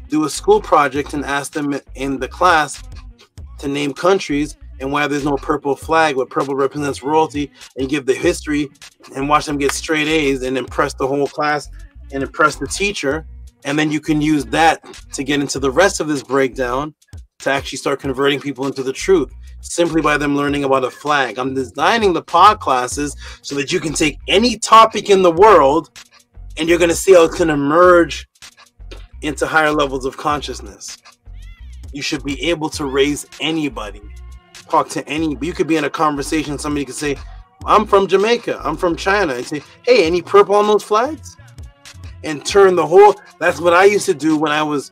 Do a school project and ask them in the class to name countries and why there's no purple flag, what purple represents royalty, and give the history, and watch them get straight A's and impress the whole class and impress the teacher. And then you can use that to get into the rest of this breakdown to actually start converting people into the truth, simply by them learning about a flag. I'm designing the pod classes so that you can take any topic in the world and you're going to see how it's going to merge into higher levels of consciousness. You should be able to raise anybody, talk to anybody. You could be in a conversation, somebody could say, "I'm from Jamaica, I'm from China," and say, "Hey, any purple on those flags?" And turn the whole, that's what I used to do when I was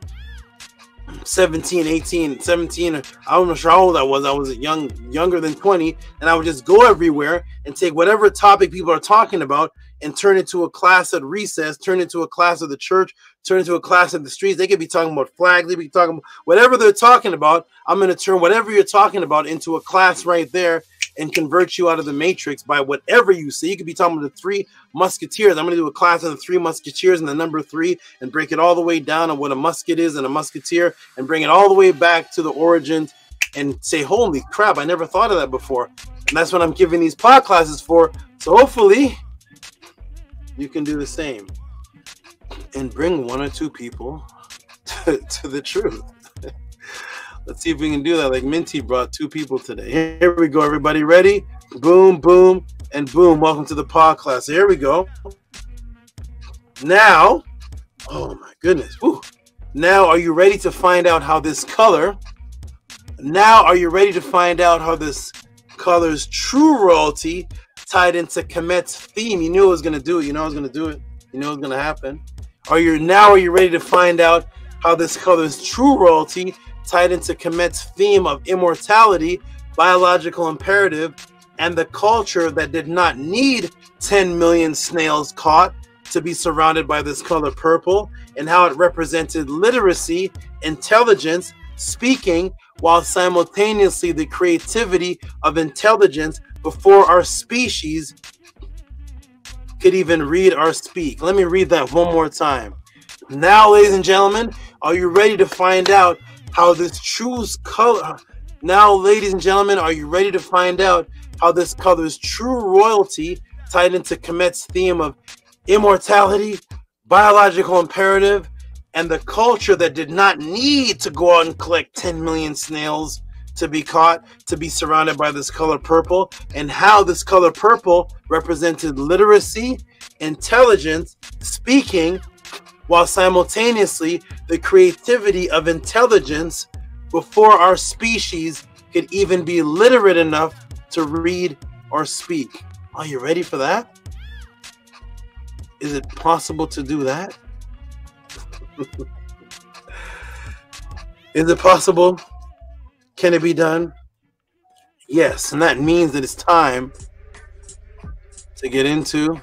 17, 18, 17. I'm not sure how old I was younger than 20, and I would just go everywhere and take whatever topic people are talking about and turn it to a class at recess, turn it to a class at the church, turn it into a class at the streets. They could be talking about flags, they could be talking about whatever they're talking about. I'm going to turn whatever you're talking about into a class right there and convert you out of the matrix by whatever you say. You could be talking about the Three Musketeers. I'm going to do a class on the Three Musketeers and the number 3 and break it all the way down on what a musket is and a musketeer, and bring it all the way back to the origins and say, holy crap, I never thought of that before. And that's what I'm giving these pod classes for. So hopefully you can do the same and bring 1 or 2 people to the truth. Let's see if we can do that. Like Minty brought 2 people today. Here we go, everybody. Ready? Boom, boom, and boom. Welcome to the Podclass. Here we go. Now, oh my goodness. Woo. Now, are you ready to find out how this color? Now, are you ready to find out how this color's true royalty tied into Kemet's theme? You knew it was going to do it. You know it was going to do it. You know it was going to happen. Are you ready to find out how this color's true royalty tied into Kemet's theme of immortality, biological imperative, and the culture that did not need 10 million snails caught to be surrounded by this color purple, and how it represented literacy, intelligence, speaking, while simultaneously the creativity of intelligence before our species could even read or speak. Let me read that one more time. Now, ladies and gentlemen, are you ready to find out how this true color? Now, ladies and gentlemen, are you ready to find out how this color's true royalty tied into Kemet's theme of immortality, biological imperative, and the culture that did not need to go out and collect 10 million snails to be caught, to be surrounded by this color purple, and how this color purple represented literacy, intelligence, speaking, while simultaneously the creativity of intelligence before our species could even be literate enough to read or speak. Are you ready for that? Is it possible to do that? Is it possible? Can it be done? Yes, and that means that it's time to get into.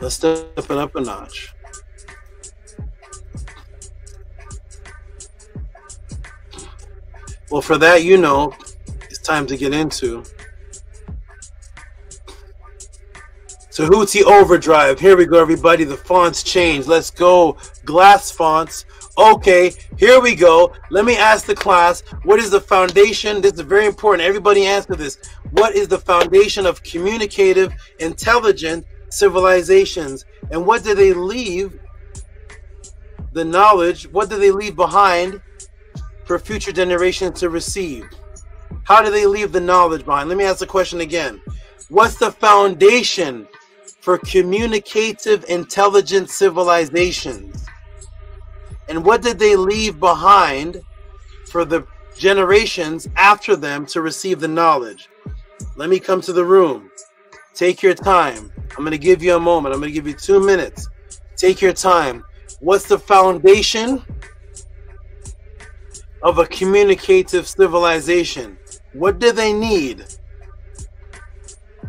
Let's step it up a notch. Well, for that, you know, it's time to get into Tehuti Overdrive. Here we go, everybody. The fonts change. Let's go. Glass fonts. Okay, here we go. Let me ask the class, what is the foundation? This is very important. Everybody answer this. What is the foundation of communicative, intelligent civilizations? And what do they leave? The knowledge, what do they leave behind for future generations to receive? How do they leave the knowledge behind? Let me ask the question again. What's the foundation for communicative, intelligent civilizations? And what did they leave behind for the generations after them to receive the knowledge? Let me come to the room. Take your time. I'm going to give you a moment. I'm going to give you 2 minutes. Take your time. What's the foundation of a communicative civilization? What do they need?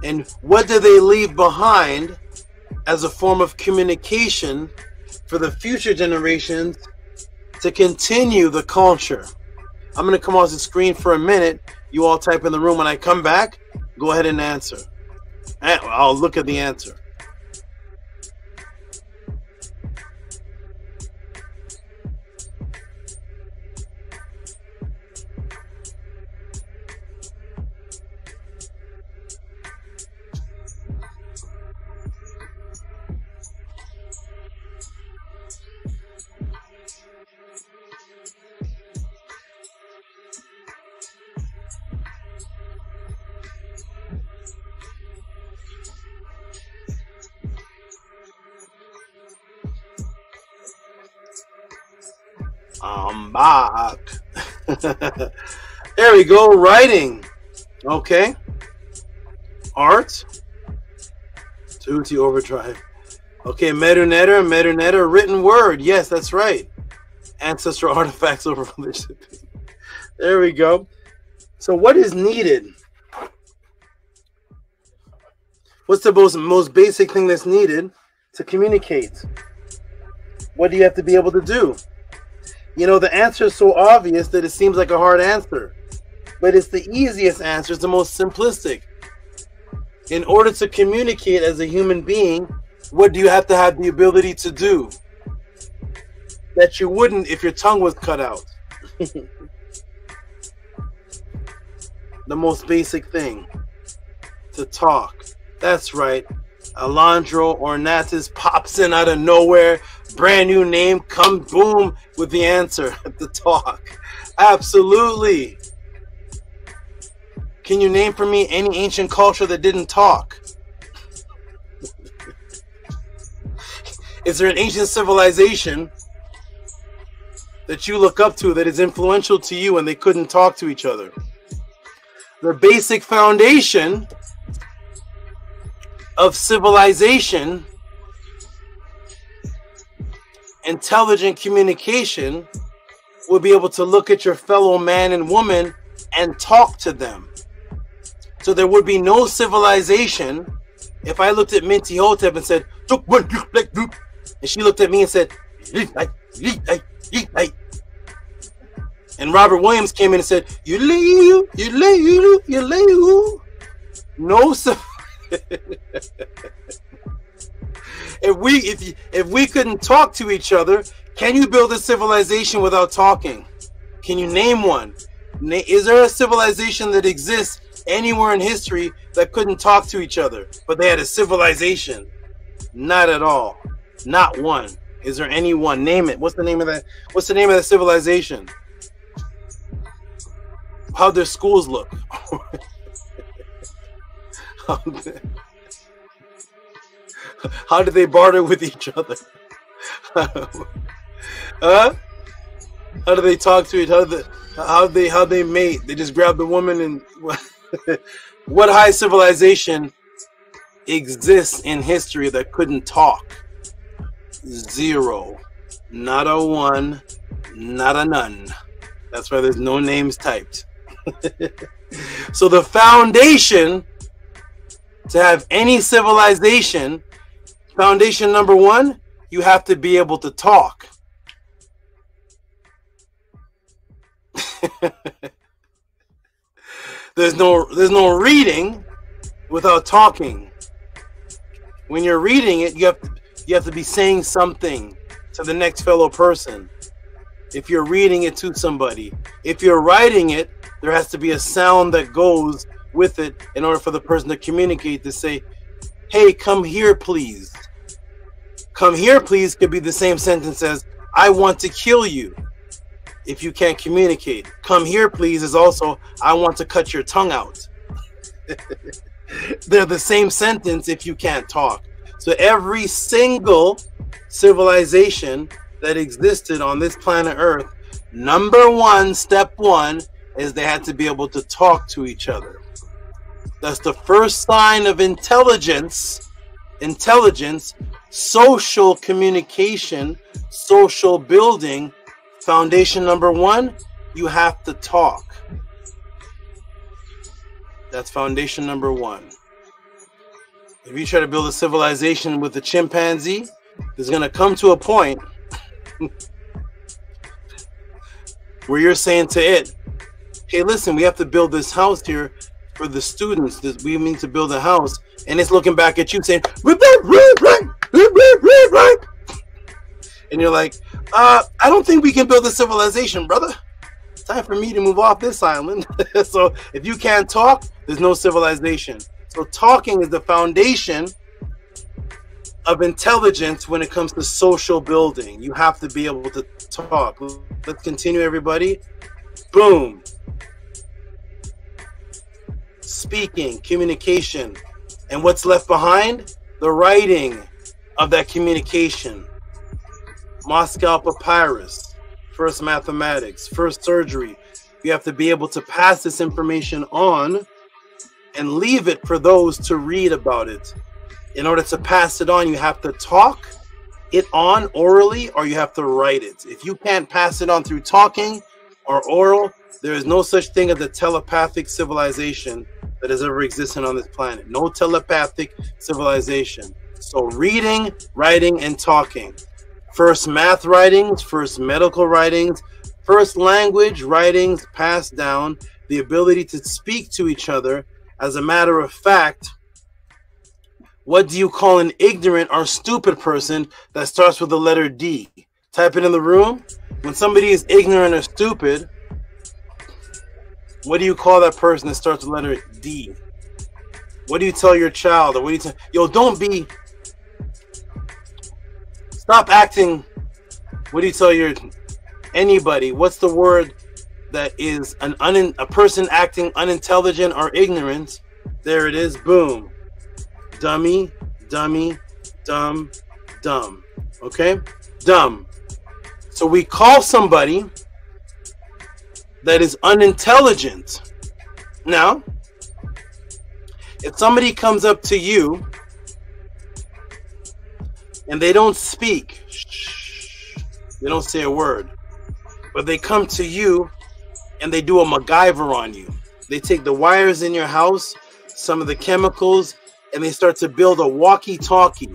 And what do they leave behind as a form of communication for the future generations to continue the culture? I'm going to come off the screen for a minute. You all type in the room. When I come back, go ahead and answer. I'll look at the answer. I'm back. There we go. Writing. Okay. Art. Tehuti Overdrive. Okay. Medu-Neter. Written word. Yes, that's right. Ancestral artifacts over religion. There we go. So what is needed? What's the most basic thing that's needed to communicate? What do you have to be able to do? You know, the answer is so obvious that it seems like a hard answer, but it's the easiest answer. It's the most simplistic. In order to communicate as a human being, what do you have to have the ability to do that you wouldn't if your tongue was cut out? The most basic thing, to talk. That's right. Alondro Ornatis pops in out of nowhere. Brand new name, come boom with the answer at the talk. Absolutely. Can you name for me any ancient culture that didn't talk? Is there an ancient civilization that you look up to that is influential to you and they couldn't talk to each other? The basic foundation of civilization, intelligent communication, will be able to look at your fellow man and woman and talk to them. So there would be no civilization if I looked at Minty Hotep and said, and she looked at me and said, and Robert Williams came in and said, no civilization. if we couldn't talk to each other, can you build a civilization without talking? Can you name one? Is there a civilization that exists anywhere in history that couldn't talk to each other, but they had a civilization? Not at all. Not one. Is there any one? Name it. What's the name of that? What's the name of the civilization? How their schools look? How do they barter with each other? Huh? How do they talk to each other? How they mate? They just grab the woman and what high civilization exists in history that couldn't talk? Zero. Not a one, not a none. That's why there's no names typed. So the foundation to have any civilization, foundation number one, you have to be able to talk. There's no reading without talking. When you're reading it, you have to be saying something to the next fellow person. If you're reading it to somebody, if you're writing it, there has to be a sound that goes with it in order for the person to communicate, to say, hey, come here, please. Come here, please could be the same sentence as I want to kill you. If you can't communicate, come here, please is also I want to cut your tongue out. They're the same sentence if you can't talk. So every single civilization that existed on this planet Earth, number one, step one, is they had to be able to talk to each other. That's the first sign of intelligence. Intelligence, social communication, social building. Foundation number one, you have to talk. That's foundation number one. If you try to build a civilization with a chimpanzee, there's going to come to a point where you're saying to it, hey, listen, we have to build this house here for the students. We need to build a house. And it's looking back at you saying, and you're like, I don't think we can build a civilization, brother. It's time for me to move off this island. So if you can't talk, there's no civilization. So talking is the foundation of intelligence when it comes to social building. You have to be able to talk. Let's continue, everybody. Boom. Speaking, communication. And what's left behind? The writing of that communication. Moscow papyrus, first mathematics, first surgery. You have to be able to pass this information on and leave it for those to read about it. In order to pass it on, you have to talk it on orally or you have to write it. If you can't pass it on through talking or oral, there is no such thing as a telepathic civilization that has ever existed on this planet. No telepathic civilization. So reading, writing, and talking. First math writings, first medical writings, first language writings passed down, the ability to speak to each other. As a matter of fact, what do you call an ignorant or stupid person that starts with the letter D? Type it in the room. When somebody is ignorant or stupid, what do you call that person that starts with the letter D? What do you tell your child? Or what do you tell? Yo, don't be. Stop acting. What do you tell your anybody? What's the word that is a person acting unintelligent or ignorant? There it is. Boom. Dummy, dummy, dumb, dumb. Okay? Dumb. So we call somebody that is unintelligent. Now, if somebody comes up to you and they don't speak, they don't say a word, but they come to you and they do a MacGyver on you. They take the wires in your house, some of the chemicals, and they start to build a walkie-talkie.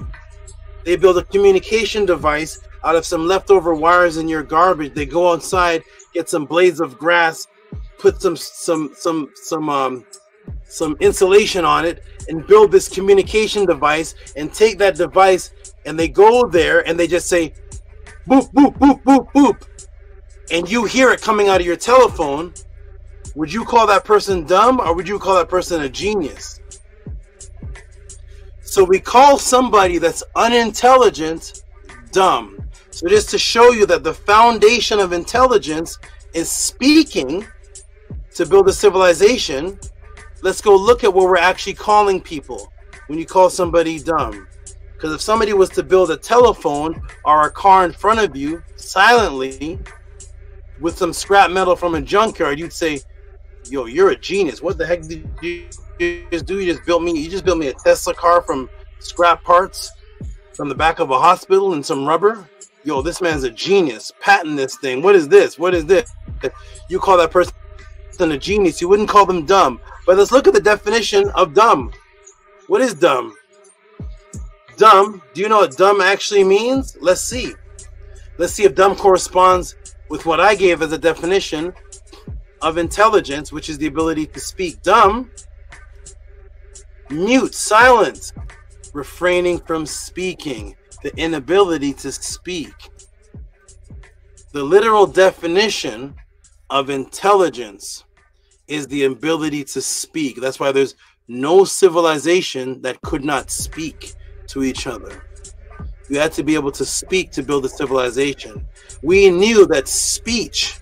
They build a communication device out of some leftover wires in your garbage. They go outside, get some blades of grass, put some some insulation on it and build this communication device and take that device and they go there and they just say boop, boop, boop, boop, boop, and you hear it coming out of your telephone, would you call that person dumb or would you call that person a genius? So we call somebody that's unintelligent dumb. So just to show you that the foundation of intelligence is speaking to build a civilization, let's go look at what we're actually calling people when you call somebody dumb. Because if somebody was to build a telephone or a car in front of you silently with some scrap metal from a junkyard, you'd say, yo, you're a genius. What the heck did you just do? You just built me a Tesla car from scrap parts from the back of a hospital and some rubber. Yo, this man's a genius. Patent this thing. What is this? What is this? You call that person a genius. You wouldn't call them dumb. But let's look at the definition of dumb. What is dumb? Dumb. Do you know what dumb actually means? Let's see. Let's see if dumb corresponds with what I gave as a definition of intelligence, which is the ability to speak. Dumb, mute, silent, refraining from speaking, the inability to speak. The literal definition of intelligence is the ability to speak. That's why there's no civilization that could not speak to each other. You had to be able to speak to build a civilization. We knew that speech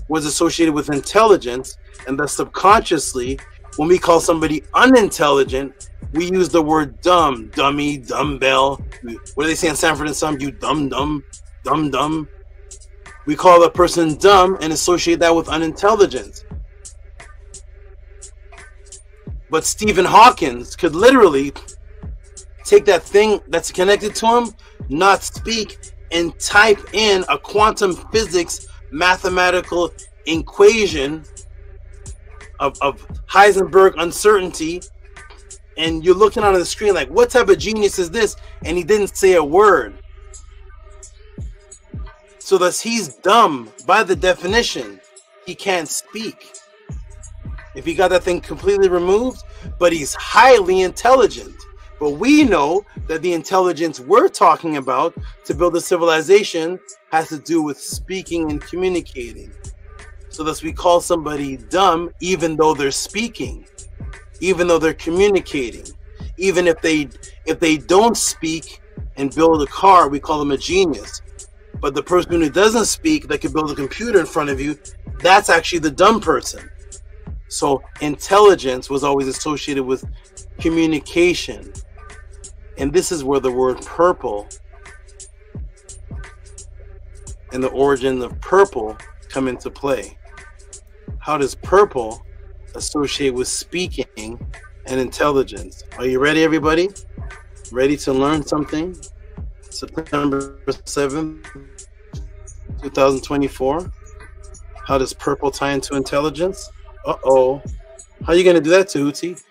was associated with intelligence, and that subconsciously, when we call somebody unintelligent, we use the word dumb, dummy, dumbbell. What do they say in Sanford and Son? You dumb, dumb, dumb, dumb. We call a person dumb and associate that with unintelligence. But Stephen Hawking could literally take that thing that's connected to him, not speak, and type in a quantum physics mathematical equation of Heisenberg uncertainty, and you're looking on the screen like, what type of genius is this? And he didn't say a word. So thus he's dumb by the definition. He can't speak. If he got that thing completely removed, but he's highly intelligent. But we know that the intelligence we're talking about to build a civilization has to do with speaking and communicating. So thus we call somebody dumb even though they're speaking, even though they're communicating. Even if they don't speak and build a car, we call them a genius. But the person who doesn't speak, that can build a computer in front of you, that's actually the dumb person. So intelligence was always associated with communication. And this is where the word purple and the origin of purple come into play. How does purple associate with speaking and intelligence? Are you ready, everybody? Ready to learn something? September 7th, 2024. How does purple tie into intelligence? Uh-oh. How are you going to do that, Tehuti?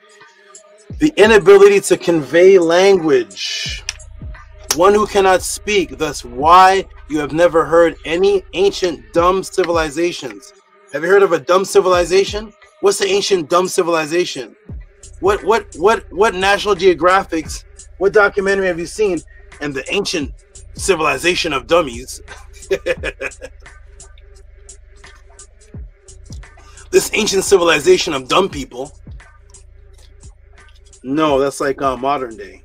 The inability to convey language. One who cannot speak, thus why you have never heard any ancient dumb civilizations. Have you heard of a dumb civilization? What's the ancient dumb civilization? What National Geographics, what documentary have you seen? And the ancient civilization of dummies. This ancient civilization of dumb people. No, that's like modern day.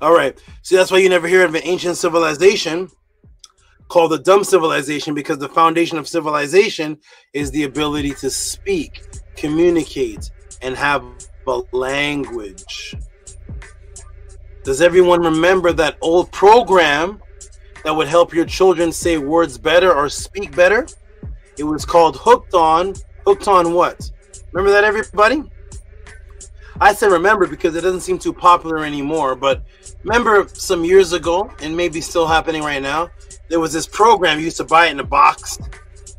All right. So that's why you never hear of an ancient civilization called the dumb civilization, because the foundation of civilization is the ability to speak, communicate, and have a language. Does everyone remember that old program that would help your children say words better or speak better? It was called Hooked On. Hooked on what? Remember that, everybody? I said remember because it doesn't seem too popular anymore, but remember some years ago, and maybe still happening right now, there was this program, you used to buy it in a box,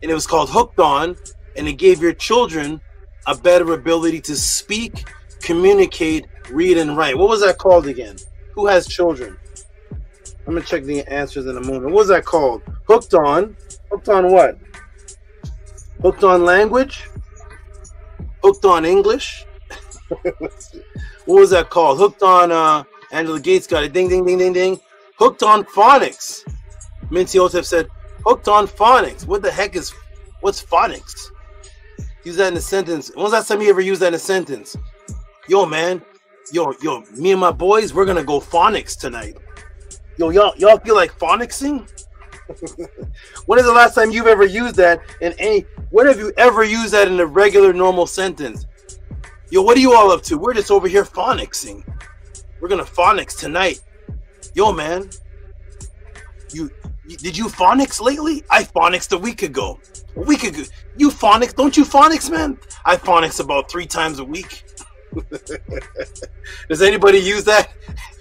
and it was called Hooked On, and it gave your children a better ability to speak, communicate, read, and write. What was that called again? Who has children? I'm going to check the answers in a moment. What was that called? Hooked On. Hooked on what? Hooked on language? Hooked on English? What was that called? Hooked on, Angela Gates got it. Ding, ding, ding, ding, ding. Hooked on phonics. Minty Otef said, hooked on phonics. What the heck is, what's phonics? Use that in a sentence. When was the last time you ever used that in a sentence? Yo, man. Yo, me and my boys, we're going to go phonics tonight. Yo, y'all feel like phonicsing? When is the last time you've ever used that in any, when have you ever used that in a regular, normal sentence? Yo, what are you all up to? We're just over here phonicsing. We're going to phonics tonight. Yo, man. Did you phonics lately? I phonicsed a week ago. A week ago. You phonics? Don't you phonics, man? I phonics about 3 times a week. Does anybody use that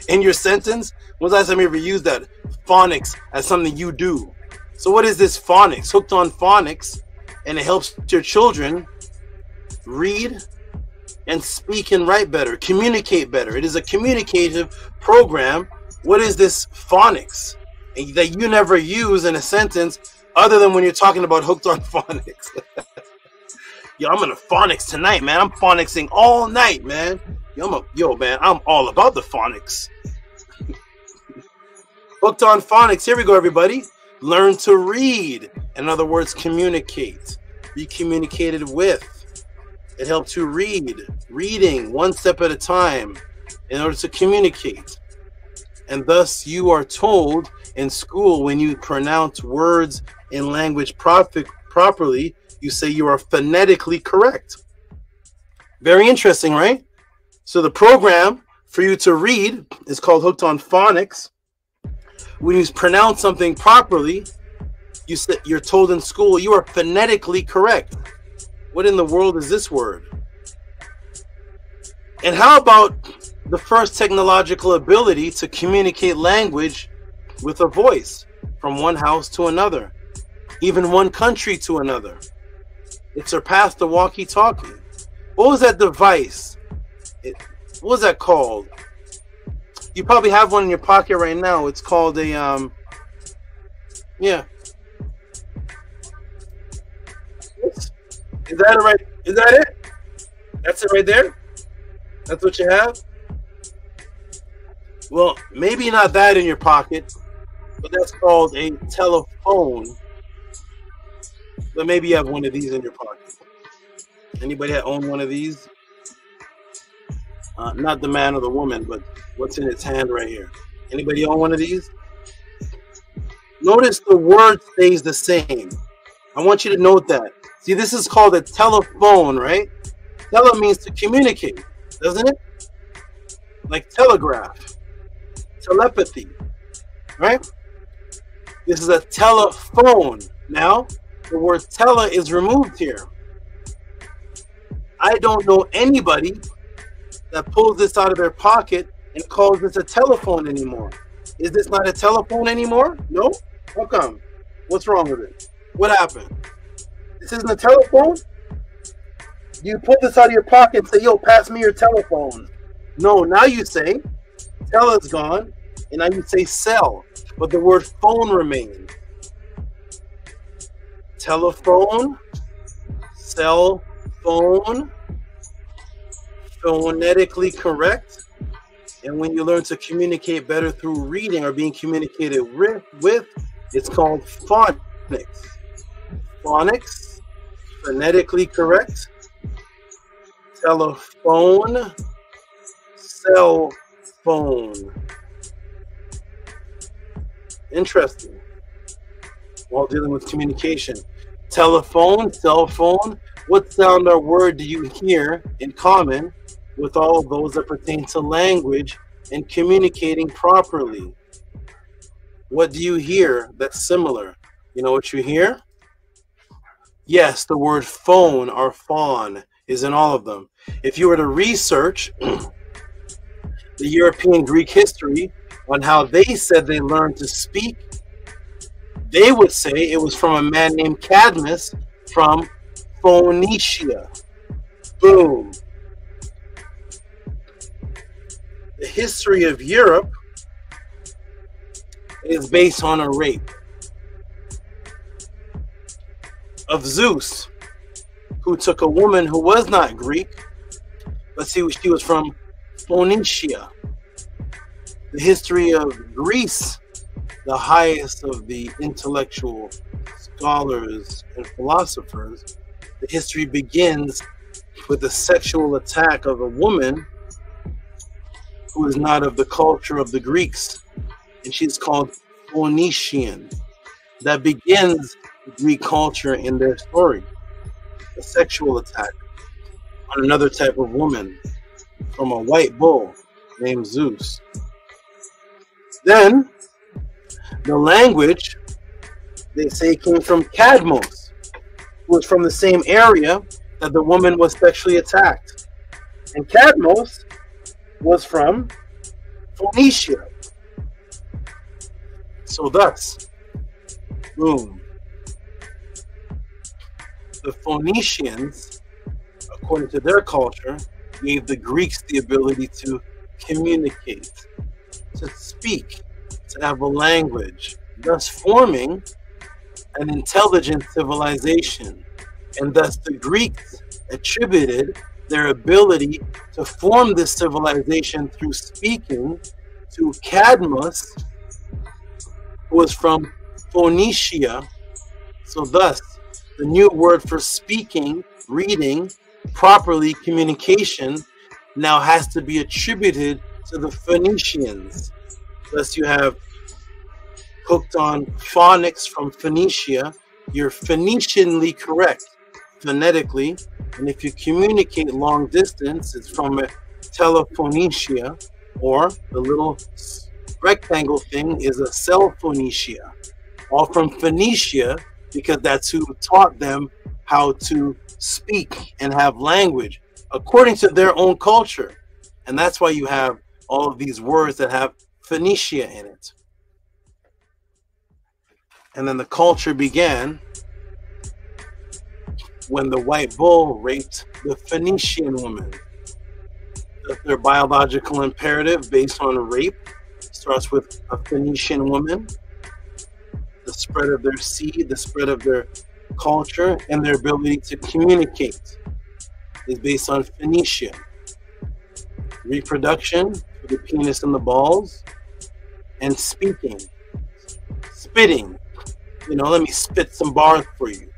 in your sentence? When's the last time you ever used that? Phonics as something you do. So what is this phonics? Hooked on phonics, and it helps your children read and speak and write better, communicate better. It is a communicative program. What is this phonics that you never use in a sentence other than when you're talking about hooked on phonics? Yo, I'm gonna phonics tonight, man. I'm phonicsing all night, man. Yo, man, I'm all about the phonics. Hooked on phonics. Here we go, everybody. Learn to read. In other words, communicate. Be communicated with. It helps you read. Reading one step at a time in order to communicate. And thus you are told in school, when you pronounce words in language properly, you say you are phonetically correct. Very interesting, right? So the program for you to read is called Hooked on Phonics. When you pronounce something properly, you're told in school you are phonetically correct. What in the world is this word? And how about the first technological ability to communicate language with a voice from one house to another, even one country to another? It surpassed the walkie-talkie. What was that device? What was that called? You probably have one in your pocket right now. It's called a, yeah. Is that it right? Is that it? That's it right there? That's what you have? Well, maybe not that in your pocket, but that's called a telephone. But maybe you have one of these in your pocket. Anybody that own one of these? Not the man or the woman, but what's in its hand right here. Anybody own one of these? Notice the word stays the same. I want you to note that. See, this is called a telephone, right? Tele means to communicate, doesn't it? Like telegraph, telepathy, right? This is a telephone. Now, the word tele is removed here. I don't know anybody that pulls this out of their pocket and calls this a telephone anymore. Is this not a telephone anymore? No? How come? What's wrong with it? What happened? This isn't a telephone? You pull this out of your pocket and say, yo, pass me your telephone. No, now you say, tele is gone, and now you say cell, but the word phone remains. Telephone, cell phone, phonetically correct. And when you learn to communicate better through reading or being communicated with, it's called phonics. Phonics, phonetically correct. Telephone, cell phone. Interesting. While dealing with communication. Telephone, cell phone. What sound or word do you hear in common with all of those that pertain to language and communicating properly? What do you hear that's similar? You know what you hear? Yes, the word phone or fawn is in all of them. If you were to research the European Greek history on how they said they learned to speak, they would say it was from a man named Cadmus from Phoenicia. Boom. The history of Europe is based on a rape of Zeus, who took a woman who was not Greek, Let's see, she was from Phoenicia. The history of Greece, the highest of the intellectual scholars and philosophers, the history begins with the sexual attack of a woman who is not of the culture of the Greeks, and she's called Phoenician. That begins the Greek culture in their story. A sexual attack on another type of woman from a white bull named Zeus. Then, the language, they say, came from Cadmos, who was from the same area that the woman was sexually attacked. And Cadmos was from Phoenicia. So thus, boom, the Phoenicians, according to their culture, gave the Greeks the ability to communicate, to speak, to have a language, thus forming an intelligent civilization. And thus the Greeks attributed their ability to form this civilization through speaking to Cadmus, who was from Phoenicia. So thus, the new word for speaking, reading, properly communication, now has to be attributed to the Phoenicians. Thus you have hooked on phonics from Phoenicia. You're Phoenicianly correct phonetically, and if you communicate long distance, it's from a telephonecia, or the little rectangle thing is a cell phonecia, all from Phoenicia, because that's who taught them how to speak and have language according to their own culture. And that's why you have all of these words that have Phoenicia in it. And then the culture began when the white bull raped the Phoenician woman. Their biological imperative based on rape starts with a Phoenician woman. The spread of their seed, the spread of their culture, and their ability to communicate is based on Phoenicia. Reproduction for the penis and the balls, and speaking, spitting. You know, let me spit some bars for you.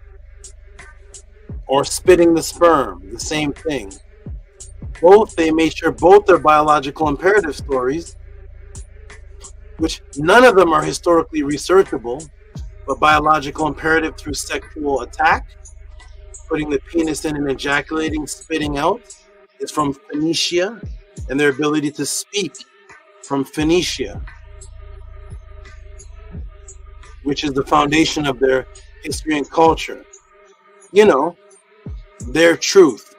Or spitting the sperm, the same thing. Both, they made sure both their biological imperative stories, which none of them are historically researchable, but biological imperative through sexual attack, putting the penis in and ejaculating, spitting out, is from Phoenicia, and their ability to speak from Phoenicia, which is the foundation of their history and culture. You know, their truth,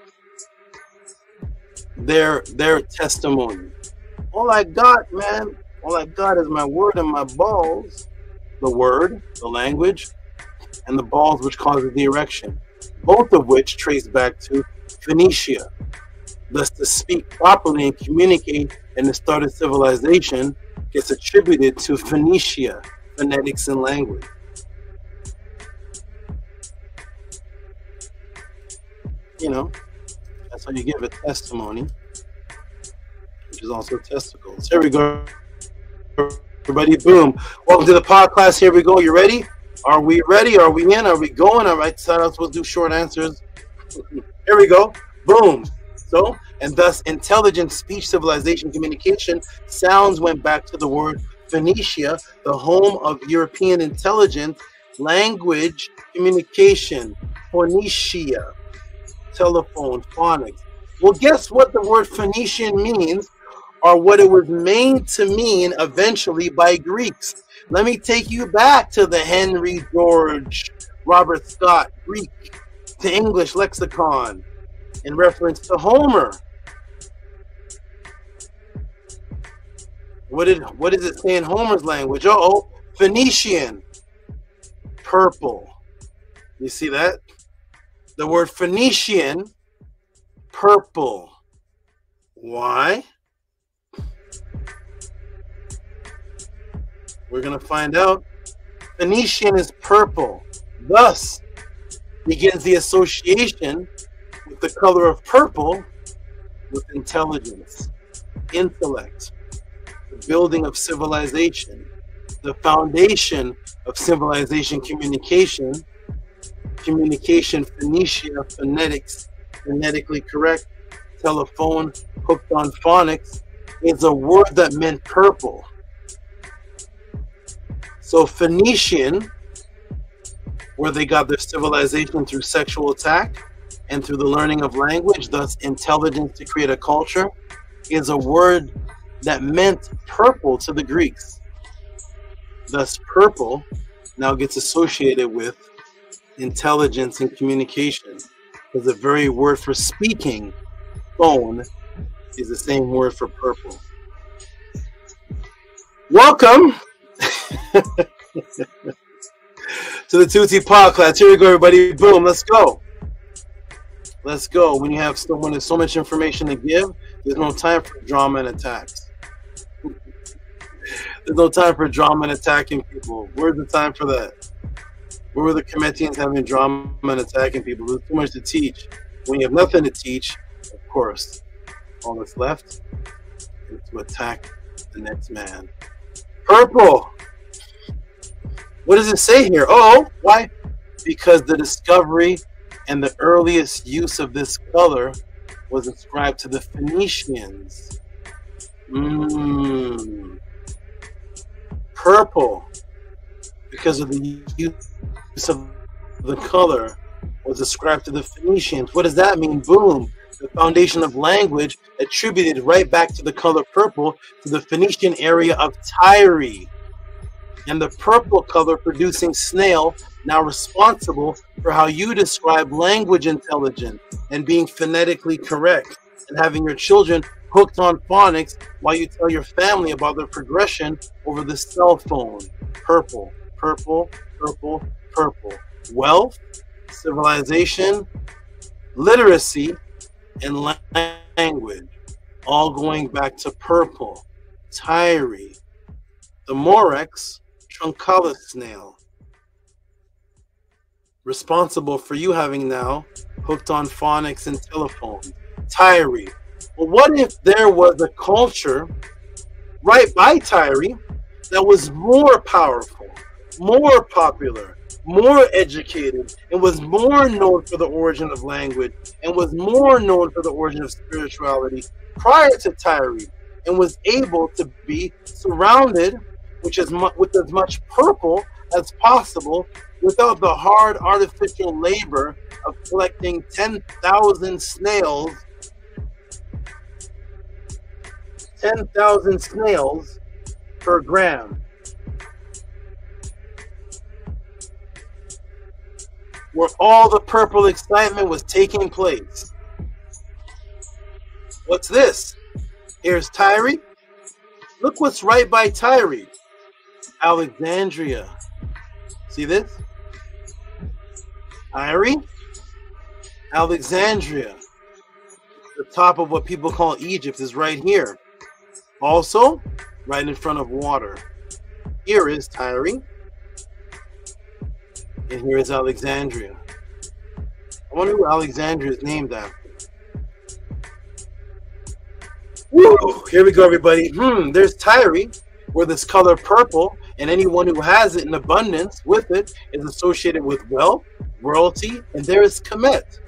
their testimony. All I got, man, all I got is my word and my balls. The word, the language, and the balls, which causes the erection, both of which trace back to Phoenicia. Thus, to speak properly and communicate in the start of civilization gets attributed to Phoenicia, phonetics and language. You know, that's how you give a testimony, which is also testicles. Here we go. Everybody, boom. Welcome to the podcast. Here we go. You ready? Are we ready? Are we in? Are we going? All right, so I was supposed to do short answers. Here we go. Boom. So, and thus intelligent speech, civilization, communication, sounds went back to the word Phoenicia, the home of European intelligence, language, communication, Phoenicia, telephone, phonics. Well, guess what the word Phoenician means, or what it was made to mean eventually by Greeks. Let me take you back to the Henry George Robert Scott Greek to English lexicon in reference to Homer. What does it say in Homer's language? Uh-oh, Phoenician, purple. You see that? The word Phoenician, purple. Why? We're going to find out. Phoenician is purple. Thus begins the association with the color of purple with intelligence, intellect, the building of civilization, the foundation of civilization, communication, Phoenicia, phonetics, phonetically correct, telephone, hooked on phonics, is a word that meant purple. So Phoenician, where they got their civilization through sexual attack and through the learning of language, thus intelligence to create a culture, is a word that meant purple to the Greeks. Thus purple now gets associated with intelligence and communication, because the very word for speaking, phone, is the same word for purple. Welcome to the Tehuti Podclass. Here we go, everybody. Boom, let's go. Let's go. When there's so much information to give, there's no time for drama and attacks. There's no time for drama and attacking people. Where's the time for that? Where were the Cometians having drama and attacking people? There's too much to teach. When you have nothing to teach, of course, all that's left is to attack the next man. Purple. What does it say here? Oh, why? Because the discovery and the earliest use of this color was ascribed to the Phoenicians. Purple, because of the use of the color, was ascribed to the Phoenicians. What does that mean? Boom. The foundation of language attributed right back to the color purple to the Phoenician area of Tyre. And the purple color producing snail, now responsible for how you describe language intelligence and being phonetically correct and having your children hooked on phonics while you tell your family about their progression over the cell phone. Purple, purple, purple, purple. Wealth, civilization, literacy, and language, all going back to purple. Tyre, the Morex truncalis snail, responsible for you having now hooked on phonics and telephones. Tyre. Well, what if there was a culture right by Tyre that was more powerful, more popular, more educated, and was more known for the origin of language, and was more known for the origin of spirituality prior to Tyre, and was able to be surrounded with as much purple as possible without the hard artificial labor of collecting 10,000 snails, 10,000 snails per gram. Where all the purple excitement was taking place. What's this? Here's Tyre. Look what's right by Tyre. Alexandria. See this? Tyre, Alexandria. The top of what people call Egypt is right here. Also, right in front of water. Here is Tyre. And here is Alexandria. I wonder who Alexandria is named after. Woo! Here we go, everybody. There's Tyre, where this color purple, and anyone who has it in abundance with it is associated with wealth, royalty, and there is Kemet,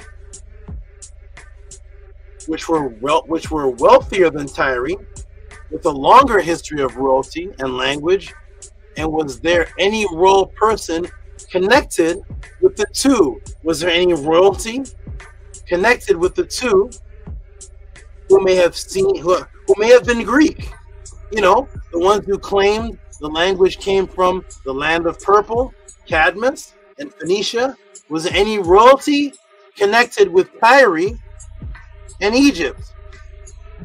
which were wealthier than Tyre, with a longer history of royalty and language. And was there any royal person connected with the two? Was there any royalty connected with the two who may have been Greek? You know, the ones who claimed the language came from the land of purple, Cadmus, and Phoenicia. Was there any royalty connected with Tyre and Egypt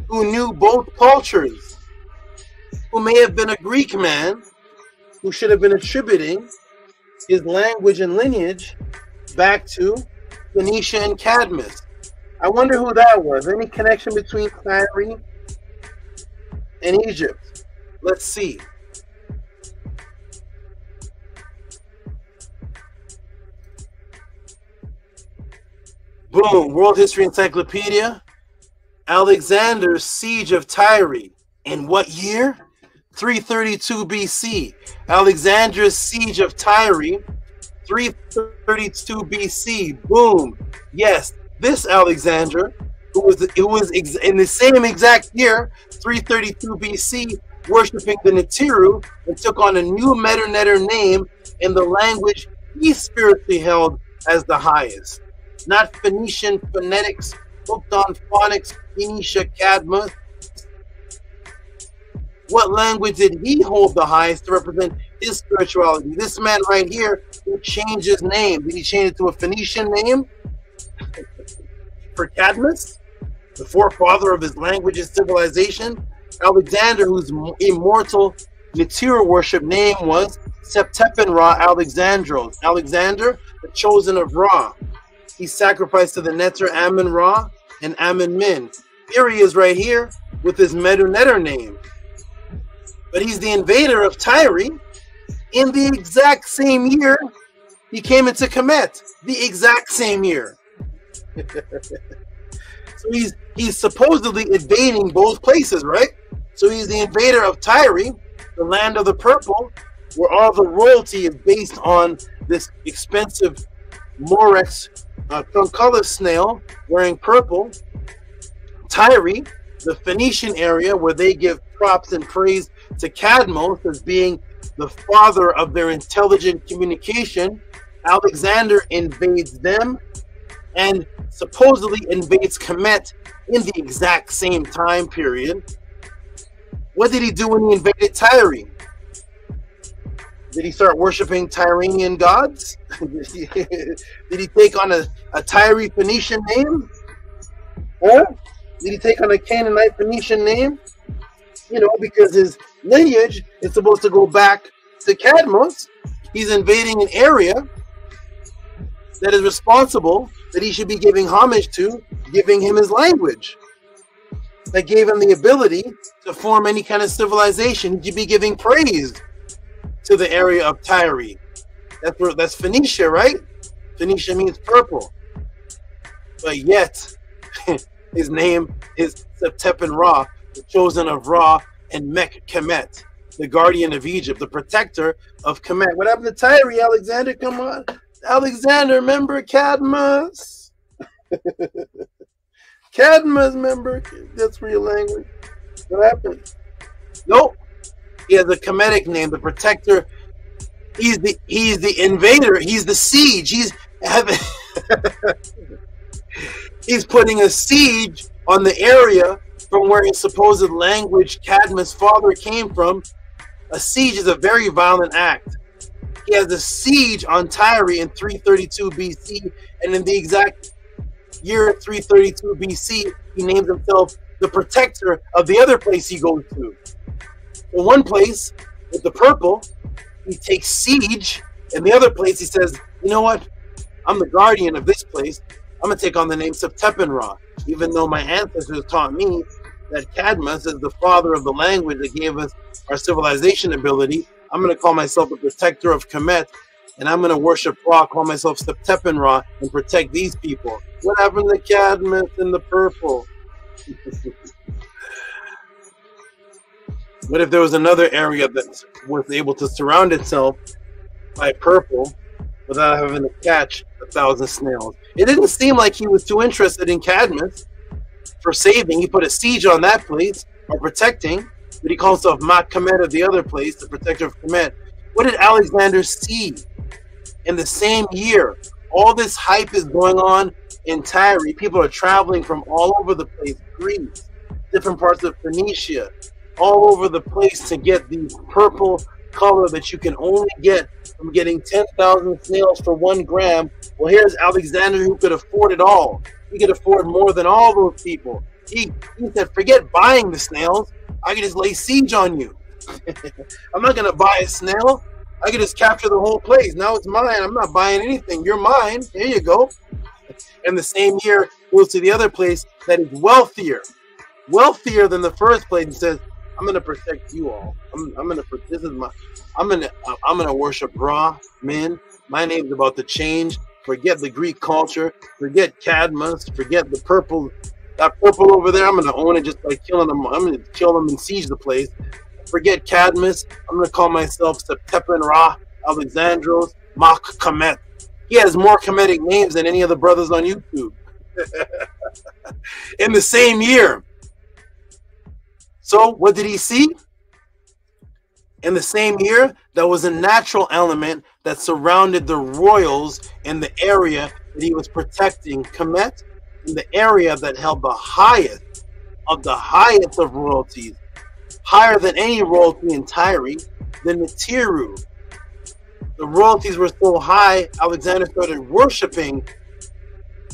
who knew both cultures, who may have been a Greek man who should have been attributing his language and lineage back to Phoenicia and Cadmus? I wonder who that was. Any connection between Tyre and Egypt? Let's see. Boom, World History Encyclopedia. Alexander's siege of Tyre. In what year? 332 BC. Alexander's siege of Tyre, 332 BC. Boom. Yes, this Alexander, who was in the same exact year, 332 BC, worshiping the Nitiru, and took on a new Medu-Neter name in the language he spiritually held as the highest. Not Phoenician phonetics, hooked on phonics, Phoenicia, Cadmus. What language did he hold the highest to represent his spirituality? This man right here who changed his name. Did he change it to a Phoenician name for Cadmus, the forefather of his language's civilization? Alexander, whose immortal Nitiru worship name was Septepen Ra Alexandros. Alexander, the chosen of Ra. He sacrificed to the Neter Amun Ra and Amun Min. Here he is right here with his Medu-Neter name. But he's the invader of Tyre. In the exact same year, he came into Kemet. The exact same year. So he's supposedly invading both places, right? So he's the invader of Tyre, the land of the purple, where all the royalty is based on this expensive Morex trunculus snail wearing purple. Tyre, the Phoenician area where they give props and praise to Cadmus as being the father of their intelligent communication. Alexander invades them and supposedly invades Kemet in the exact same time period. What did he do when he invaded Tyre? Did he start worshiping Tyrrhenian gods? Did he take on a Tyre Phoenician name? Or did he take on a Canaanite Phoenician name? You know, because his lineage is supposed to go back to Cadmus. He's invading an area that is responsible, that he should be giving homage to, giving him his language, that gave him the ability to form any kind of civilization. He should be giving praise to the area of Tyre. That's Phoenicia, right? Phoenicia means purple. But yet, his name is Septepen Ra, the chosen of Ra, and Mech Kemet, the guardian of Egypt, the protector of Kemet. What happened to Tyre, Alexander? Come on. Alexander, remember Cadmus? Cadmus, remember? That's real language. What happened? Nope. He has a Kemetic name, the protector. He's the invader. He's the siege. He's putting a siege on the area from where his supposed language, Cadmus' father, came from. A siege is a very violent act. He has a siege on Tyre in 332 BC, and in the exact year 332 BC, he names himself the protector of the other place he goes to. In one place, with the purple, he takes siege, and the other place he says, you know what? I'm the guardian of this place. I'm going to take on the name Septepen Ra, even though my ancestors taught me that Cadmus is the father of the language that gave us our civilization ability. I'm going to call myself the protector of Kemet, and I'm going to worship Ra, call myself Septepen Ra, and protect these people. What happened to Cadmus in the purple? What if there was another area that was able to surround itself by purple without having to catch 1,000 snails? It didn't seem like he was too interested in Cadmus for saving. He put a siege on that place, or protecting, but he calls himself Maat Kemet of the other place, the protector of Kemet. What did Alexander see in the same year? All this hype is going on in Tyre. People are traveling from all over the place, Greece, different parts of Phoenicia, all over the place to get the purple color that you can only get from getting 10,000 snails for 1 gram. Well, here's Alexander, who could afford it all. He could afford more than all those people. He said, forget buying the snails. I can just lay siege on you. I'm not going to buy a snail. I can just capture the whole place. Now it's mine. I'm not buying anything. You're mine. There you go. And the same year goes to the other place that is wealthier than the first place, and says, I'm going to protect you all. I'm going to worship Ra, Min. My name's about to change. Forget the Greek culture. Forget Cadmus. Forget the purple That purple over there, I'm gonna own it just by killing them. I'm gonna kill them and siege the place. Forget Cadmus. I'm gonna call myself Septepen Ra Alexandros Mak Kemet. He has more Kemetic names than any of the brothers on YouTube. In the same year. So what did he see? In the same year, there was a natural element that surrounded the royals in the area that he was protecting. Kemet, in the area that held the highest of royalties, higher than any royalty in Tyre, the Netiru. The royalties were so high, Alexander started worshiping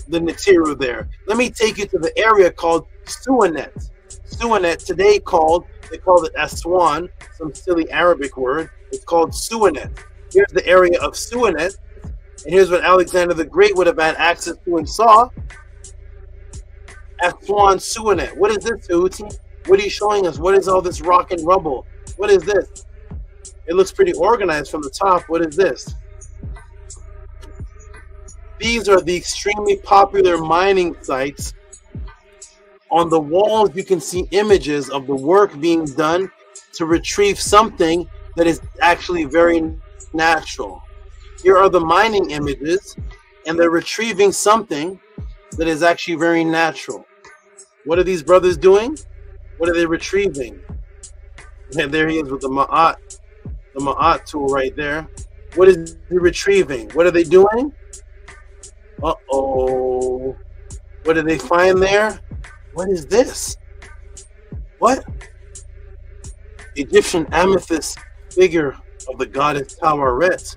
the Netiru there. Let me take you to the area called Suanet. Suanet, today they call it Aswan, some silly Arabic word. It's called Suanet. Here's the area of Suanet, and here's what Alexander the Great would have had access to and saw. Aswan Suanet. What is this, Tehuti? What are you showing us? What is all this rock and rubble? What is this? It looks pretty organized from the top. What is this? These are the extremely popular mining sites. On the walls, you can see images of the work being done to retrieve something that is actually very natural. Here are the mining images, and they're retrieving something that is actually very natural. What are these brothers doing? What are they retrieving? And there he is with the Maat tool right there. What is he retrieving? What are they doing? Uh-oh. What did they find there? What is this? What? Egyptian amethyst figure of the goddess Taweret,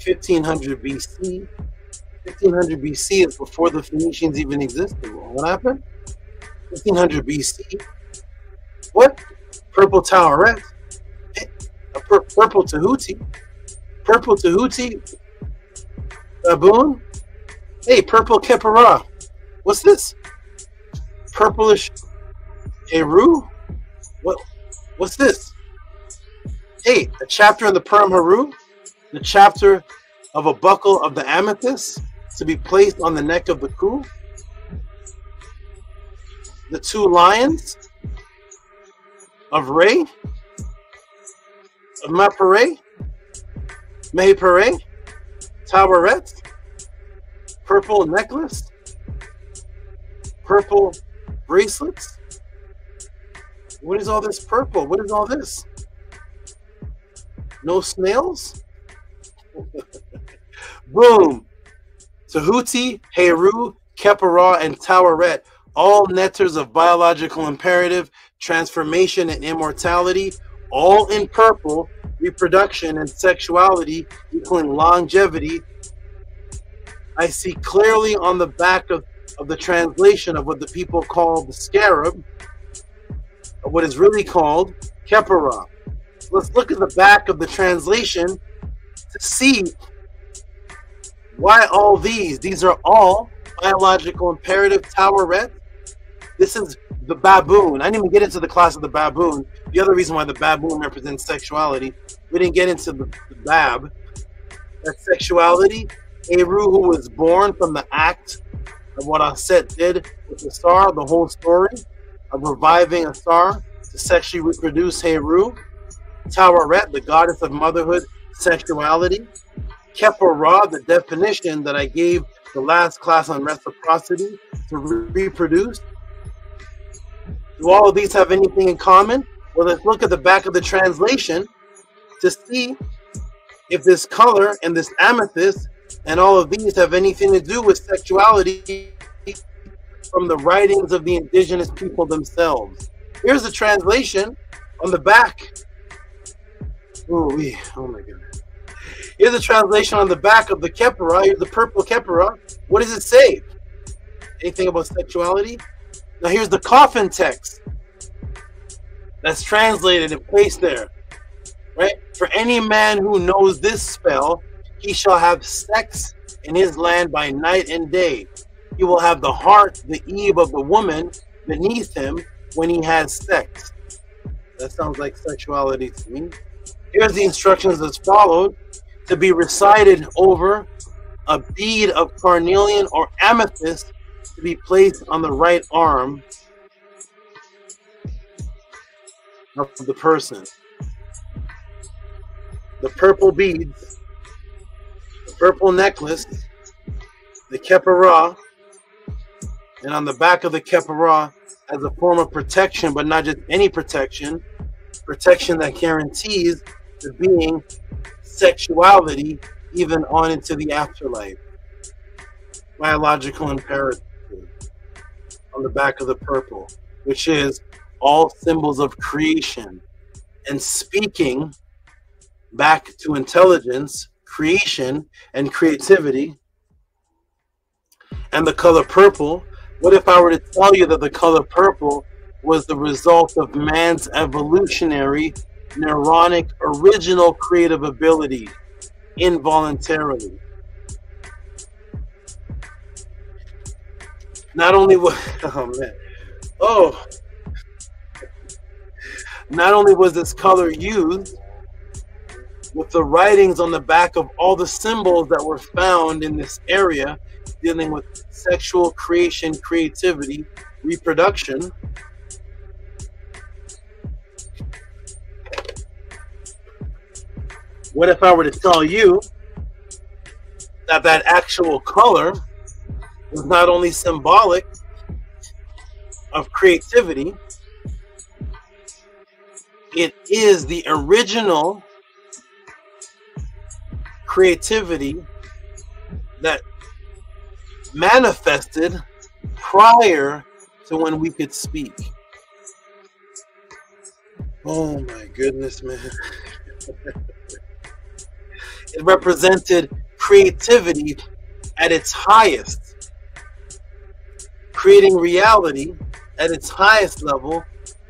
1500 BC. 1500 BC is before the Phoenicians even existed. What happened? 1500 BC. What? Purple Taweret? Purple Tehuti? Purple Tehuti? Baboon? Hey, purple Kepara. What's this? Purplish Heru? What's this? Hey, a chapter in the Purim Heru? The chapter of a buckle of the amethyst to be placed on the neck of the Ku? The two lions of Re? Of Mapare? Mehepare? Taweret? Purple necklace? Purple bracelets? What is all this purple? What is all this? No snails? Boom! Tehuti, Heru, Kepara, and Taweret, all netters of biological imperative, transformation, and immortality, all in purple, reproduction and sexuality equaling longevity. I see clearly on the back of the translation of what the people call the scarab, of what is really called Kepara. Let's look at the back of the translation to see why all these are all biological imperative Taweret. This is the baboon. I didn't even get into the class of the baboon. The other reason why the baboon represents sexuality, we didn't get into the bab. That's sexuality. Heru, who was born from the act of what Aset did with the star, the whole story of reviving a star to sexually reproduce Heru. Taweret, the goddess of motherhood, sexuality. Kepara, the definition that I gave the last class on reciprocity, to reproduce. Do all of these have anything in common? Well, let's look at the back of the translation to see if this color and this amethyst and all of these have anything to do with sexuality from the writings of the indigenous people themselves. Here's the translation on the back. Oh my goodness. Here's the translation on the back of the Kepara. Here's the purple Kepara. What does it say? Anything about sexuality? Now here's the coffin text that's translated and placed there. Right? For any man who knows this spell, he shall have sex in his land by night and day. He will have the heart, the eve of the woman beneath him when he has sex. That sounds like sexuality to me. Here's the instructions as followed: to be recited over a bead of carnelian or amethyst to be placed on the right arm of the person. The purple beads, the purple necklace, the kepara, and on the back of the kepara as a form of protection, but not just any protection, protection that guarantees the being sexuality even on into the afterlife. Biological imperative on the back of the purple, which is all symbols of creation. And speaking back to intelligence, creation, and creativity, and the color purple, what if I were to tell you that the color purple was the result of man's evolutionary, neuronic, original creative ability, involuntarily? Not only was, not only was this color used with the writings on the back of all the symbols that were found in this area dealing with sexual creation, creativity, reproduction, what if I were to tell you that that actual color was not only symbolic of creativity, it is the original creativity that manifested prior to when we could speak. Oh my goodness, man. It represented creativity at its highest, creating reality at its highest level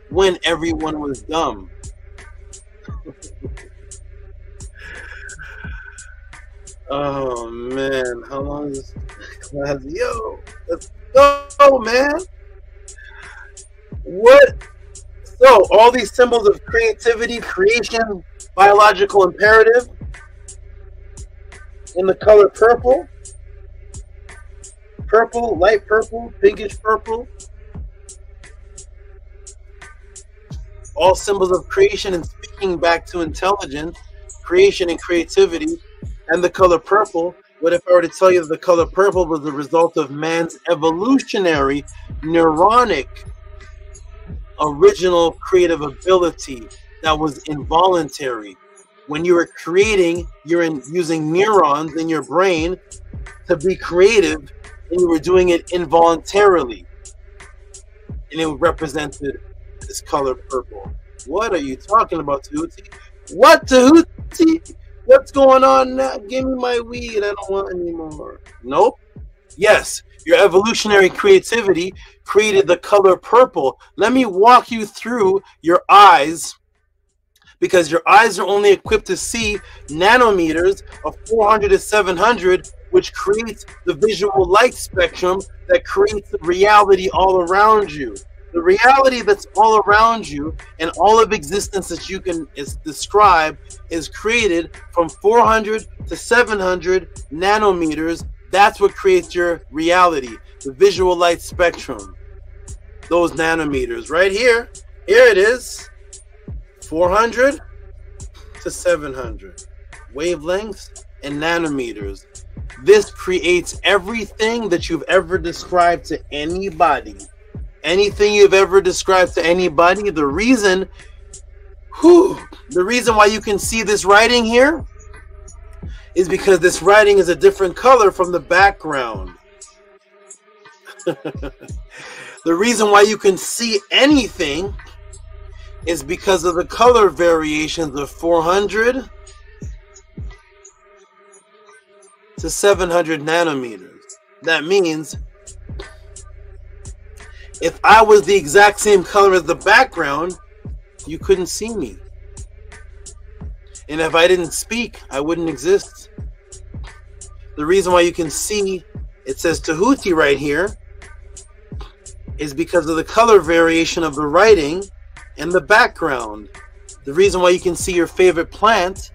when everyone was dumb. Oh man, how long is this class? Yo, let's go, man. What? So, all these symbols of creativity, creation, biological imperative, in the color purple, purple, light purple, pinkish purple, all symbols of creation and speaking back to intelligence, creation and creativity, and the color purple. What if I were to tell you that the color purple was the result of man's evolutionary, neuronic, original creative ability that was involuntary? When you were creating, you're using neurons in your brain to be creative, and you were doing it involuntarily. And it represented this color purple. What are you talking about, Tehuti? What, Tehuti? What's going on now? Give me my weed. I don't want any more. Nope. Yes, your evolutionary creativity created the color purple. Let me walk you through your eyes, because your eyes are only equipped to see nanometers of 400 to 700, which creates the visual light spectrum that creates the reality all around you. The reality that's all around you and all of existence that you can describe is created from 400 to 700 nanometers. That's what creates your reality, the visual light spectrum. Those nanometers right here. Here it is. 400 to 700 wavelengths and nanometers. This creates everything that you've ever described to anybody. Anything you've ever described to anybody. The reason why you can see this writing here is because this writing is a different color from the background. The reason why you can see anything is because of the color variations of 400 to 700 nanometers. That means if I was the exact same color as the background, you couldn't see me. And if I didn't speak, I wouldn't exist. The reason why you can see, it says Tehuti right here, is because of the color variation of the writing and the background. The reason why you can see your favorite plant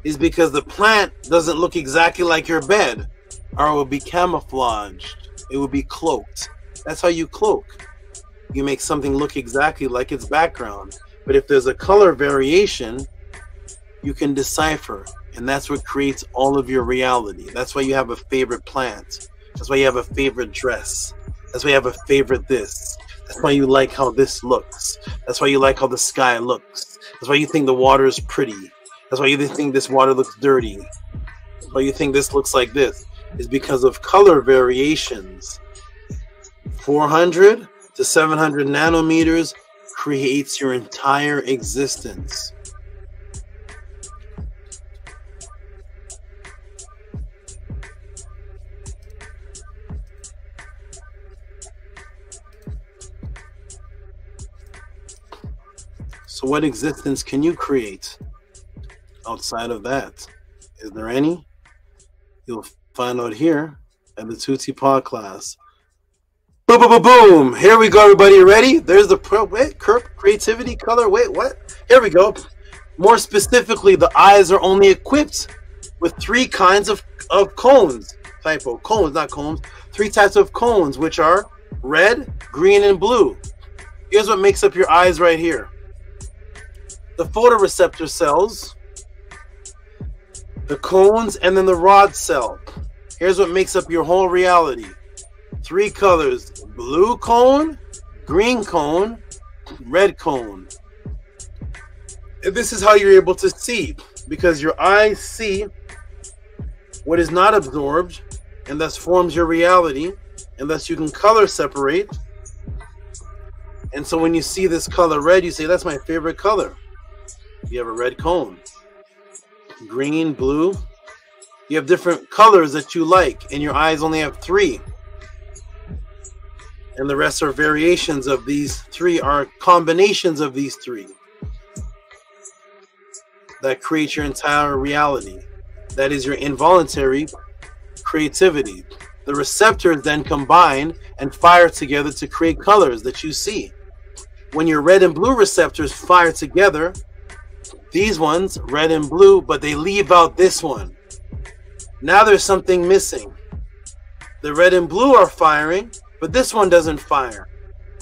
is because the plant doesn't look exactly like your bed, or it will be camouflaged. it would be cloaked. That's how you cloak. You make something look exactly like its background. But if there's a color variation, you can decipher. And that's what creates all of your reality. That's why you have a favorite plant. That's why you have a favorite dress. That's why you have a favorite this. That's why you like how this looks. That's why you like how the sky looks. That's why you think the water is pretty. That's why you think this water looks dirty. That's why you think this looks like this. It's because of color variations. 400 to 700 nanometers creates your entire existence. So what existence can you create outside of that? Is there any? You'll find out here at the Tehuti Podclass. Boom, boom, boom, boom. Here we go, everybody. You ready? There's the creativity color. Wait, what? Here we go. More specifically, the eyes are only equipped with 3 kinds of cones. Typo. Cones, not cones. 3 types of cones, which are red, green, and blue. Here's what makes up your eyes right here. The photoreceptor cells, the cones, and then the rod cell. Here's what makes up your whole reality. 3 colors: blue cone, green cone, red cone. And this is how you're able to see, because your eyes see what is not absorbed, and thus forms your reality, and thus you can color separate. And so when you see this color red, you say, that's my favorite color. You have a red cone. Green, blue. You have different colors that you like, and your eyes only have 3. And the rest are variations of these 3, are combinations of these 3 that create your entire reality. That is your involuntary creativity. The receptors then combine and fire together to create colors that you see. When your red and blue receptors fire together, these ones, red and blue, but they leave out this one. Now there's something missing. The red and blue are firing, but this one doesn't fire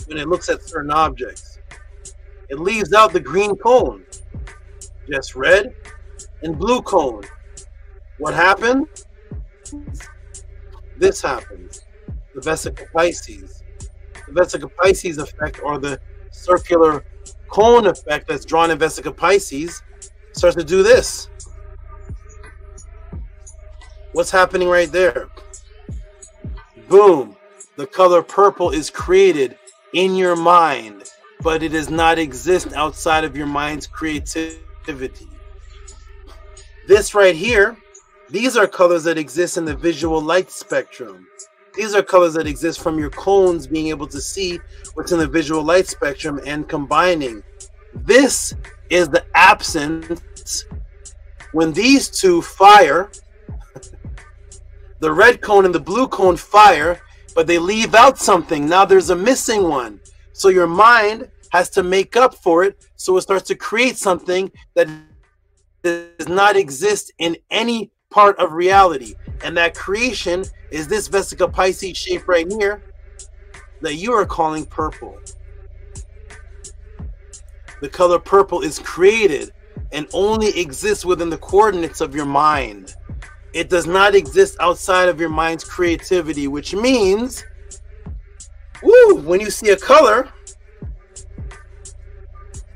when it looks at certain objects. It leaves out the green cone. Just red and blue cone. What happened? This happens. The Vesica Pisces. The Vesica Pisces effect, or the circular cone effect that's drawn in Vesica Pisces, starts to do this. What's happening right there? Boom. The color purple is created in your mind, but it does not exist outside of your mind's creativity. This right here, these are colors that exist in the visual light spectrum. These are colors that exist from your cones being able to see what's in the visual light spectrum and combining. This is the absence. When these 2 fire, the red cone and the blue cone fire, but they leave out something. Now there's a missing one. So your mind has to make up for it, so it starts to create something that does not exist in any part of reality. And that creation is this Vesica Pisces shape right here that you are calling purple. The color purple is created and only exists within the coordinates of your mind. It does not exist outside of your mind's creativity, which means, woo, when you see a color,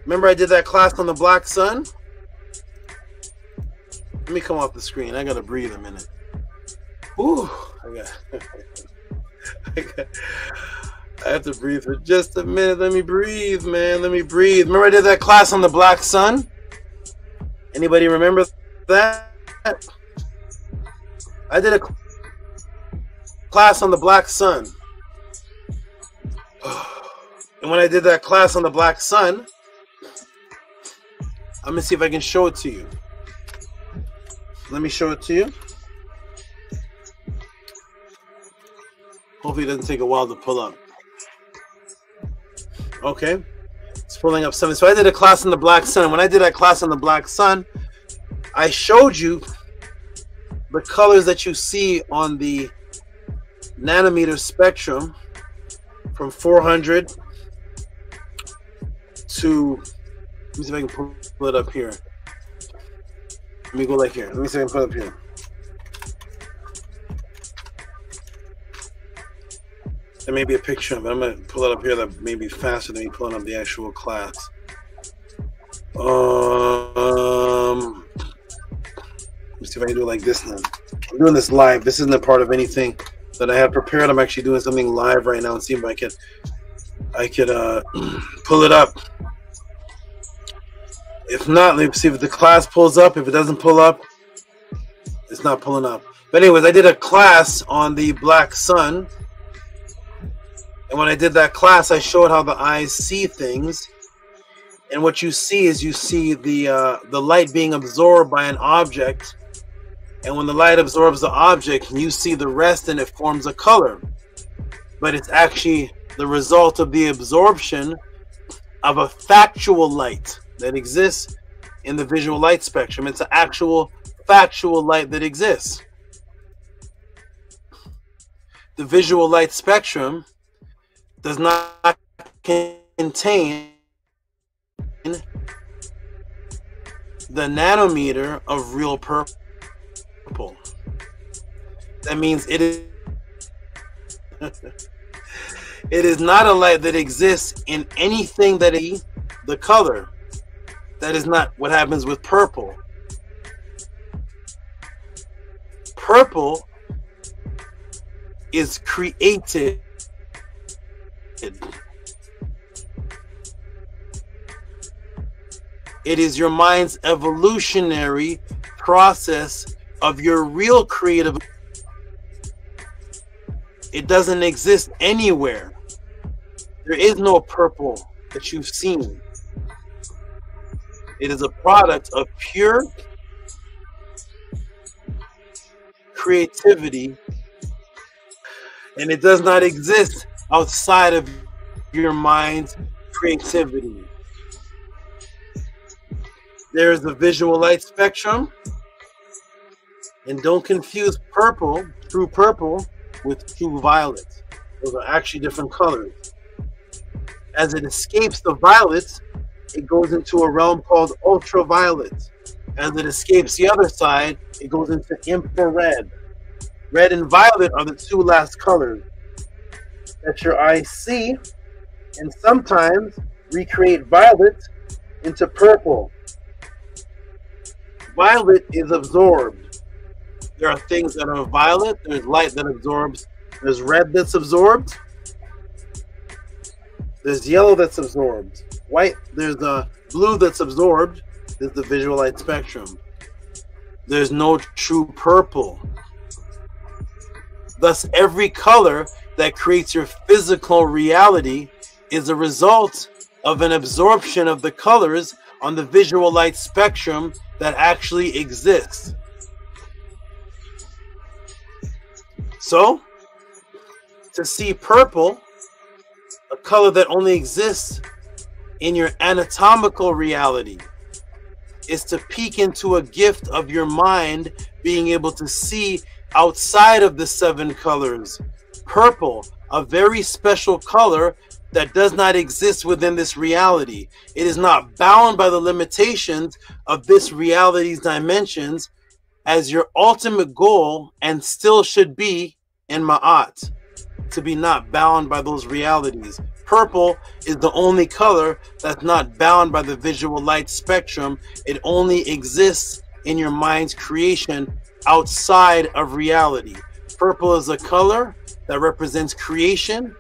remember I did that class on the black sun? Let me come off the screen. I gotta breathe a minute. Ooh, I have to breathe for just a minute. Let me breathe, man. Let me breathe. Remember I did that class on the black sun? Anybody remember that? I did a class on the black sun. And when I did that class on the black sun, I'm gonna see if I can show it to you. Let me show it to you. Hopefully it doesn't take a while to pull up. Okay. It's pulling up something. So I did a class on the black sun. When I did that class on the black sun, I showed you the colors that you see on the nanometer spectrum from 400 to, let me see if I can pull it up here. Let me go like here. Let me see if I can pull it up here. There may be a picture of it. I'm going to pull it up here. That may be faster than me pulling up the actual class. Let me see if I can do it like this now. I'm doing this live. This isn't a part of anything that I have prepared. I'm actually doing something live right now and see if I could pull it up. If not, let's see if the class pulls up. If it doesn't pull up, it's not pulling up. But anyways, I did a class on the black sun. And when I did that class, I showed how the eyes see things. And what you see is you see the light being absorbed by an object. And when the light absorbs the object, you see the rest and it forms a color. But it's actually the result of the absorption of a factual light that exists in the visual light spectrum. It's an actual factual light that exists. The visual light spectrum does not contain the nanometer of real purple. That means it is it is not a light that exists in anything that is the color. That is not what happens with purple. Purple is created. It is your mind's evolutionary process of your real creative. It doesn't exist anywhere. There is no purple that you've seen. It is a product of pure creativity, and it does not exist outside of your mind's creativity. There is a visual light spectrum, and don't confuse purple, true purple, with true violet. Those are actually different colors. As it escapes the violet, it goes into a realm called ultraviolet. As it escapes the other side, it goes into infrared. Red and violet are the two last colors that your eyes see, and sometimes recreate violet into purple. Violet is absorbed. There are things that are violet, there's light that absorbs, there's red that's absorbed, there's yellow that's absorbed, white, there's a blue that's absorbed, there's the visual light spectrum. There's no true purple. Thus, every color that creates your physical reality is a result of an absorption of the colors on the visual light spectrum that actually exists. So, to see purple, a color that only exists in your anatomical reality, is to peek into a gift of your mind being able to see outside of the 7 colors. Purple, a very special color that does not exist within this reality. It is not bound by the limitations of this reality's dimensions as your ultimate goal, and still should be in Maat, to be not bound by those realities. Purple is the only color that's not bound by the visual light spectrum. It only exists in your mind's creation outside of reality. Purple is a color that represents creation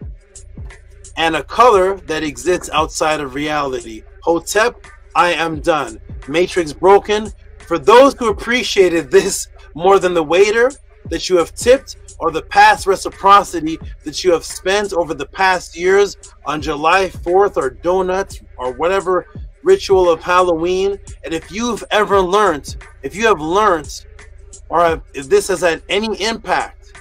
and a color that exists outside of reality. Hotep, I am done. Matrix broken. For those who appreciated this more than the waiter that you have tipped, or the past reciprocity that you have spent over the past years on July 4th or donuts or whatever ritual of Halloween. And if you've ever learned, if you have learned, or if this has had any impact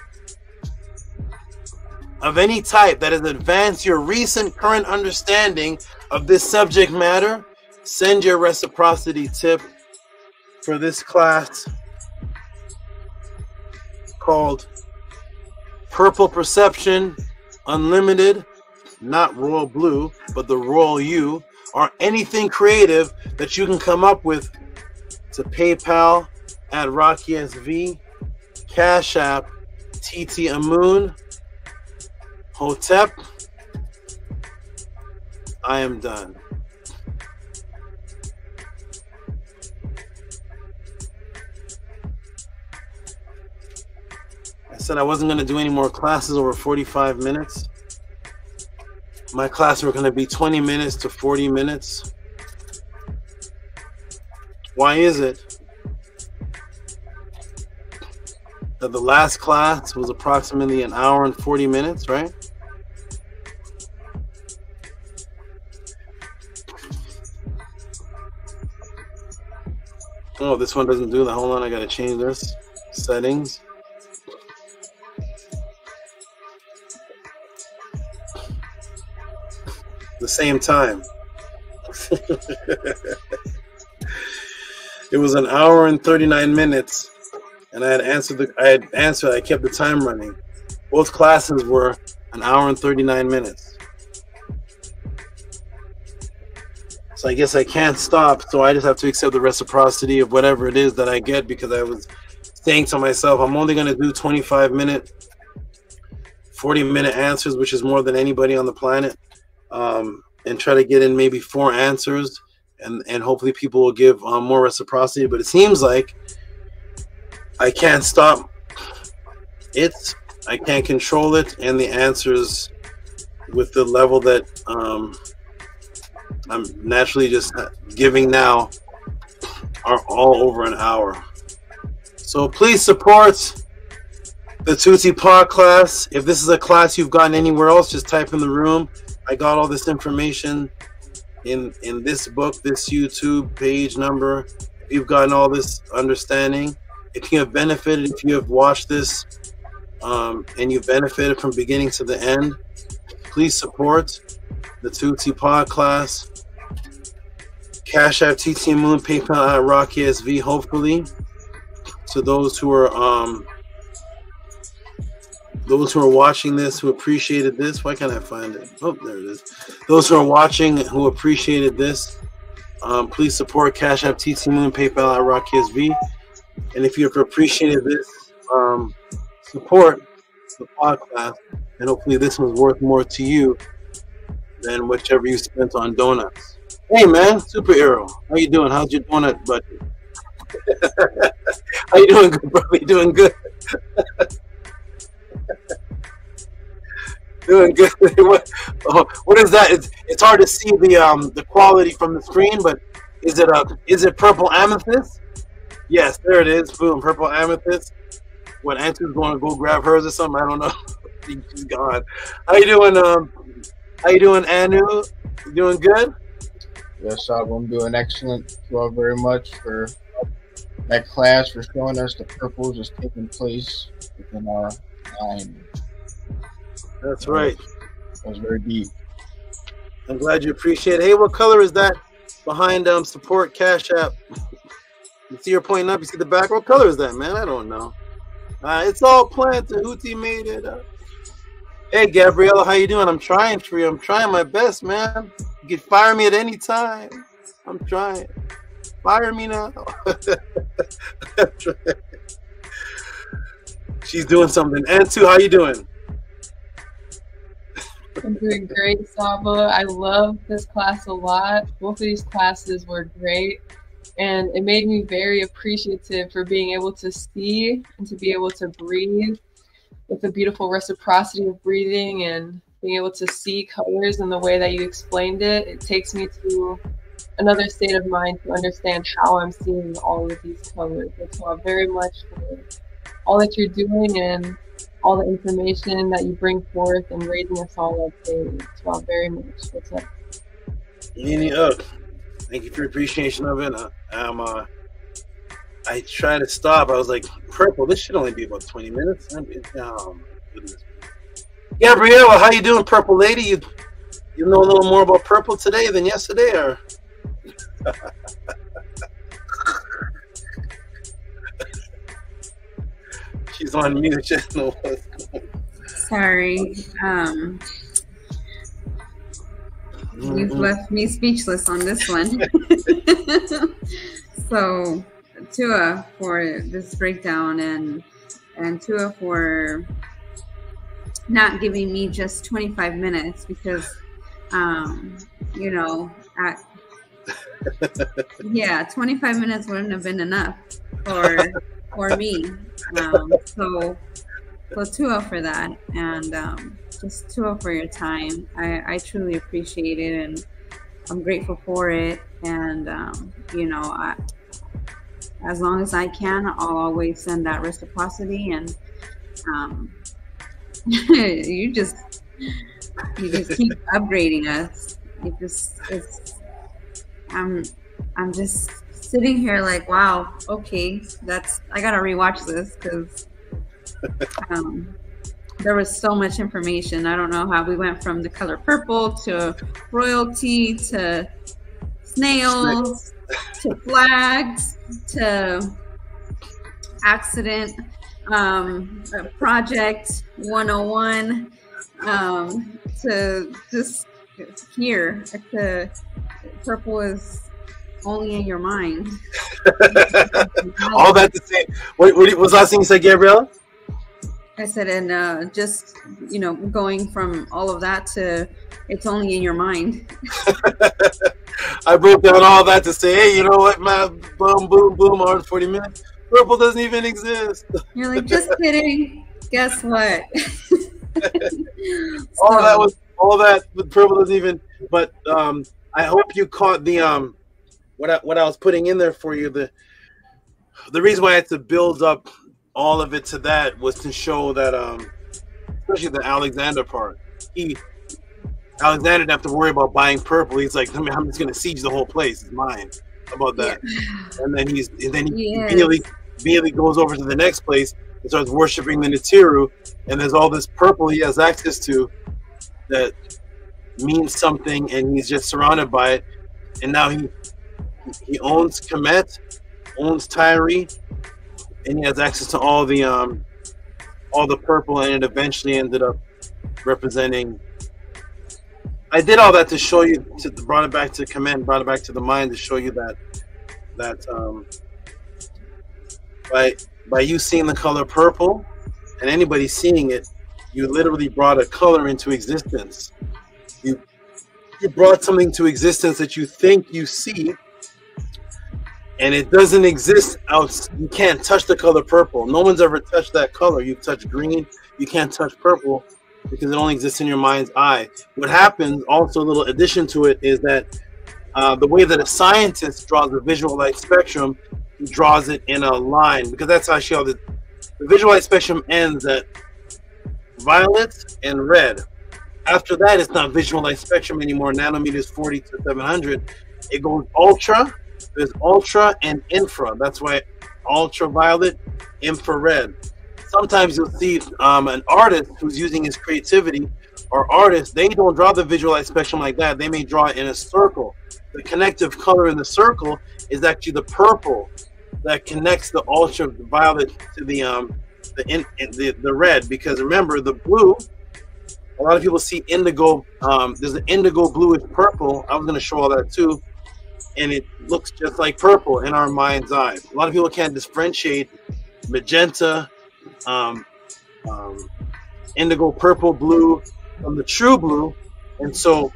of any type that has advanced your recent current understanding of this subject matter, send your reciprocity tip for this class called Purple Perception, Unlimited, not Royal Blue, but the Royal U, or anything creative that you can come up with to PayPal at RockySV, Cash App, TT Amun, Hotep. I am done. I said I wasn't going to do any more classes over 45 minutes. My classes were going to be 20 minutes to 40 minutes. Why is it that the last class was approximately an hour and 40 minutes, right? Oh, this one doesn't do that. Hold on, I got to change this. Settings. The same time. It was an hour and 39 minutes, and I kept the time running. Both classes were an hour and 39 minutes. So I guess I can't stop, so I just have to accept the reciprocity of whatever it is that I get, because I was saying to myself, I'm only going to do 25-minute, 40-minute answers, which is more than anybody on the planet, and try to get in maybe 4 answers, and hopefully people will give more reciprocity. But it seems like I can't stop it, I can't control it, and the answers with the level that I'm naturally just giving now are all over an hour. So please support the Tehuti Podclass. If this is a class you've gotten anywhere else, just type in the room. I got all this information in this book, this YouTube page number. If you've gotten all this understanding, if you have benefited, if you have watched this and you've benefited from beginning to the end, please support the Tehuti Podclass. Cash App, TT Moon, PayPal at RockySV, hopefully. To those who are watching this, who appreciated this. Why can't I find it? Oh, there it is. Those who are watching who appreciated this, please support Cash App, TT Moon, PayPal at RockySV. And if you've appreciated this, support the podcast, and hopefully this one's worth more to you than whichever you spent on donuts. Hey man, Superhero, how you doing? How's your donut budget? How you doing, good brother? You doing good? Doing good. What is that? It's hard to see the quality from the screen, but is it purple amethyst? Yes, there it is. Boom, purple amethyst. What, Auntie's going to go grab hers or something? I don't know. She's gone. How you doing? How you doing, Anu? You doing good? Yes, I'm doing excellent. Thank you all very much for that class, for showing us the purples is taking place within our mind. That's right. That was very deep. I'm glad you appreciate it. Hey, what color is that behind support Cash App? You see her pointing up? You see the back? What color is that, man? I don't know. It's all planned. Tehuti made it up. Hey, Gabriella, how you doing? I'm trying for you. I'm trying my best, man. You can fire me at any time. I'm trying. Fire me now. She's doing something. And two, how you doing? I'm doing great, Saba. I love this class a lot. Both of these classes were great, and it made me very appreciative for being able to see and to be able to breathe with the beautiful reciprocity of breathing and being able to see colors in the way that you explained it. It takes me to another state of mind to understand how I'm seeing all of these colors. So I'm very much for all that you're doing and all the information that you bring forth and raising us all up daily. So very much. What's up? Thank you for your appreciation of it. I tried to stop. I was like, purple, this should only be about 20 minutes. Oh, goodness. Gabriela, how you doing, purple lady? You know a little more about purple today than yesterday, or? She's on mute. She doesn't know what's going on. Sorry. You've left me speechless on this one. So, Tua for this breakdown, and Tua for not giving me just 25 minutes because, you know, yeah, 25 minutes wouldn't have been enough for me. So Tua for that, and just Tua for your time. I truly appreciate it, and I'm grateful for it. And you know, as long as I can, I'll always send that reciprocity. And you just keep upgrading us. I'm just sitting here like, wow, okay, I gotta rewatch this because there was so much information. I don't know how we went from the color purple to royalty to snails to flags to accident, project 101, to just here to purple is only in your mind. All that to say, what was the last thing you said, Gabriella? I said, and just, you know, going from all of that to it's only in your mind. I broke down all that to say, hey, you know what, man, boom, boom, boom, 140 minutes. Purple doesn't even exist. You're like, just kidding. Guess what? all that with purple doesn't even. But I hope you caught the what I was putting in there for you. The reason why I had to build up all of it to that was to show that especially the Alexander part. Alexander didn't have to worry about buying purple. He's like, I'm just gonna siege the whole place. It's mine. How about that? Yeah. And then he immediately goes over to the next place and starts worshiping the Nitiru, and there's all this purple he has access to that means something, and he's just surrounded by it. And now he owns Kemet, owns Tyree, and he has access to all the purple, and it eventually ended up representing. I did all that to show you, brought it back to Kemet, brought it back to the mind to show you that by you seeing the color purple and anybody seeing it, you literally brought a color into existence. You brought something to existence that you think you see, and it doesn't exist out. You can't touch the color purple. No one's ever touched that color. You've touched green. You can't touch purple because it only exists in your mind's eye. What happens, also a little addition to it, is that the way that a scientist draws the visual light spectrum, he draws it in a line, because that's how the visual light spectrum ends at violet and red. After that, it's not visual light spectrum anymore. Nanometers 40 to 700. It goes ultra. There's ultra and infra. That's why ultraviolet, infrared. Sometimes you'll see an artist who's using his creativity, or artists, they don't draw the visual light spectrum like that. They may draw it in a circle. The connective color in the circle is actually the purple that connects the ultraviolet to the red. Because remember, the blue, a lot of people see indigo. There's an indigo bluish purple. I was going to show all that too. And it looks just like purple in our mind's eye. A lot of people can't differentiate magenta, indigo, purple, blue from the true blue. And so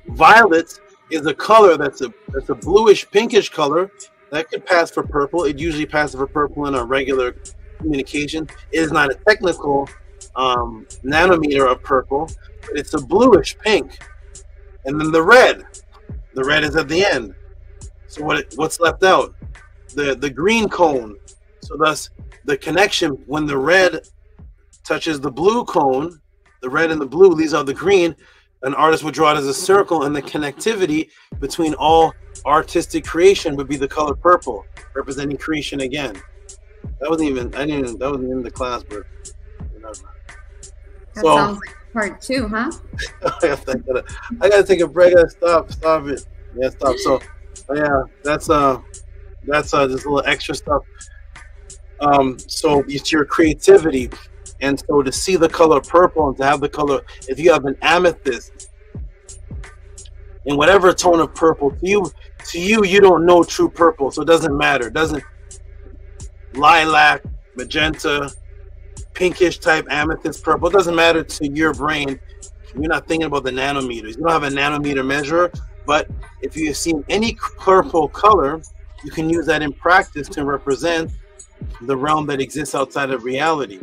violet is a color that's a bluish pinkish color that could pass for purple. It usually passes for purple in a regular communication. It is not a technical nanometer of purple, but it's a bluish pink. And then the red is at the end. So what's left out? The green cone. So thus the connection, when the red touches the blue cone, the red and the blue, these are the green, an artist would draw it as a circle, and the connectivity between all artistic creation would be the color purple, representing creation again. That wasn't even in the class, but that sounds like part 2, huh? I gotta take a break. I gotta stop it. Yeah, stop. So yeah, that's just a little extra stuff. So it's your creativity, And so to see the color purple and to have the color, if you have an amethyst in whatever tone of purple, you don't know true purple, so it doesn't matter. It doesn't, lilac, magenta, pinkish type amethyst purple, it doesn't matter to your brain. You're not thinking about the nanometers. You don't have a nanometer measure, but if you've seen any purple color, you can use that in practice to represent the realm that exists outside of reality,